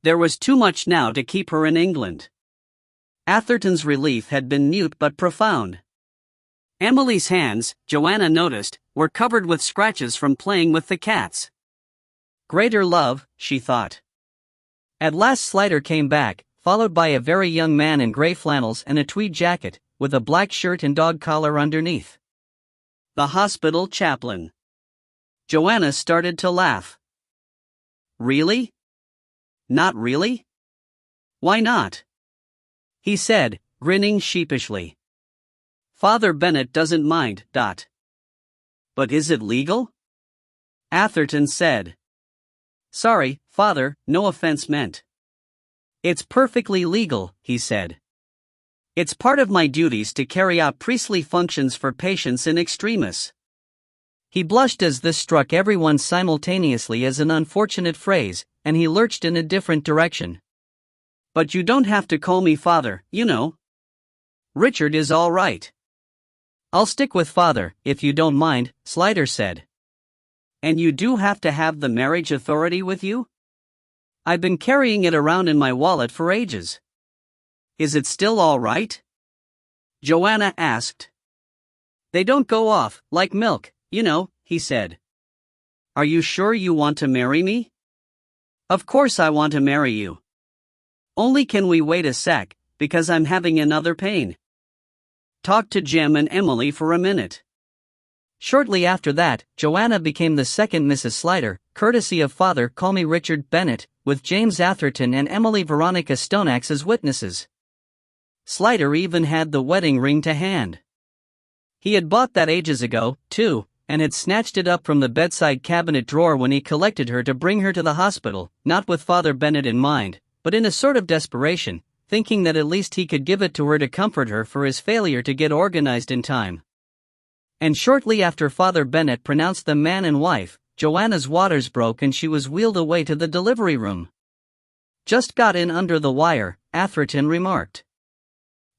There was too much now to keep her in England. Atherton's relief had been mute but profound. Emily's hands, Joanna noticed, were covered with scratches from playing with the cats. Greater love, she thought. At last Slider came back, followed by a very young man in gray flannels and a tweed jacket, with a black shirt and dog collar underneath. The hospital chaplain. Joanna started to laugh. Really? Not really? Why not? He said, grinning sheepishly. Father Bennett doesn't mind. But is it legal? Atherton said. Sorry, Father, no offense meant. It's perfectly legal, he said. It's part of my duties to carry out priestly functions for patients in extremis. He blushed as this struck everyone simultaneously as an unfortunate phrase, and he lurched in a different direction. But you don't have to call me Father, you know. Richard is all right. I'll stick with Father, if you don't mind, Slider said. And you do have to have the marriage authority with you? I've been carrying it around in my wallet for ages. Is it still all right? Joanna asked. They don't go off, like milk, you know, he said. Are you sure you want to marry me? Of course I want to marry you. Only can we wait a sec, because I'm having another pain. Talk to Jim and Emily for a minute. Shortly after that, Joanna became the second Mrs. Slider, courtesy of Father Call Me Richard Bennett, with James Atherton and Emily Veronica Stonax as witnesses. Slider even had the wedding ring to hand. He had bought that ages ago, too, and had snatched it up from the bedside cabinet drawer when he collected her to bring her to the hospital, not with Father Bennett in mind, but in a sort of desperation, thinking that at least he could give it to her to comfort her for his failure to get organized in time. And shortly after Father Bennett pronounced them man and wife, Joanna's waters broke and she was wheeled away to the delivery room. Just got in under the wire, Atherton remarked.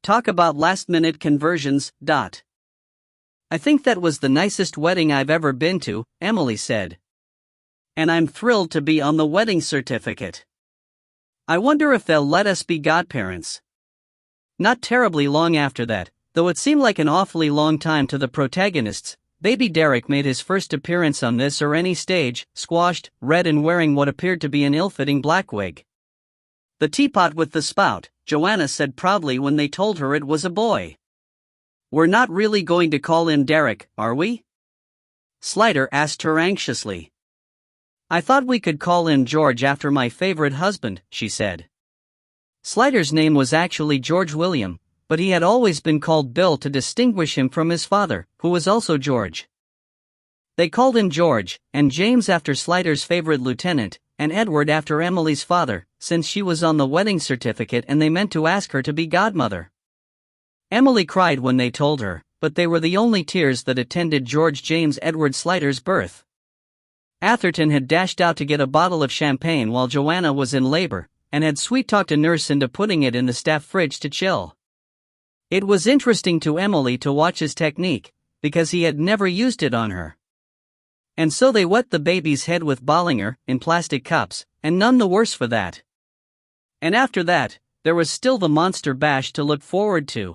Talk about last-minute conversions. I think that was the nicest wedding I've ever been to, Emily said. And I'm thrilled to be on the wedding certificate. I wonder if they'll let us be godparents. Not terribly long after that, though it seemed like an awfully long time to the protagonists, baby Derek made his first appearance on this or any stage, squashed, red and wearing what appeared to be an ill-fitting black wig. The teapot with the spout, Joanna said proudly when they told her it was a boy. We're not really going to call him Derek, are we? Slider asked her anxiously. I thought we could call him George after my favorite husband, she said. Slider's name was actually George William, but he had always been called Bill to distinguish him from his father, who was also George. They called him George, and James after Slider's favorite lieutenant, and Edward after Emily's father, since she was on the wedding certificate and they meant to ask her to be godmother. Emily cried when they told her, but they were the only tears that attended George James Edward Slider's birth. Atherton had dashed out to get a bottle of champagne while Joanna was in labor, and had sweet-talked a nurse into putting it in the staff fridge to chill. It was interesting to Emily to watch his technique, because he had never used it on her. And so they wet the baby's head with Bollinger, in plastic cups, and none the worse for that. And after that, there was still the monster bash to look forward to,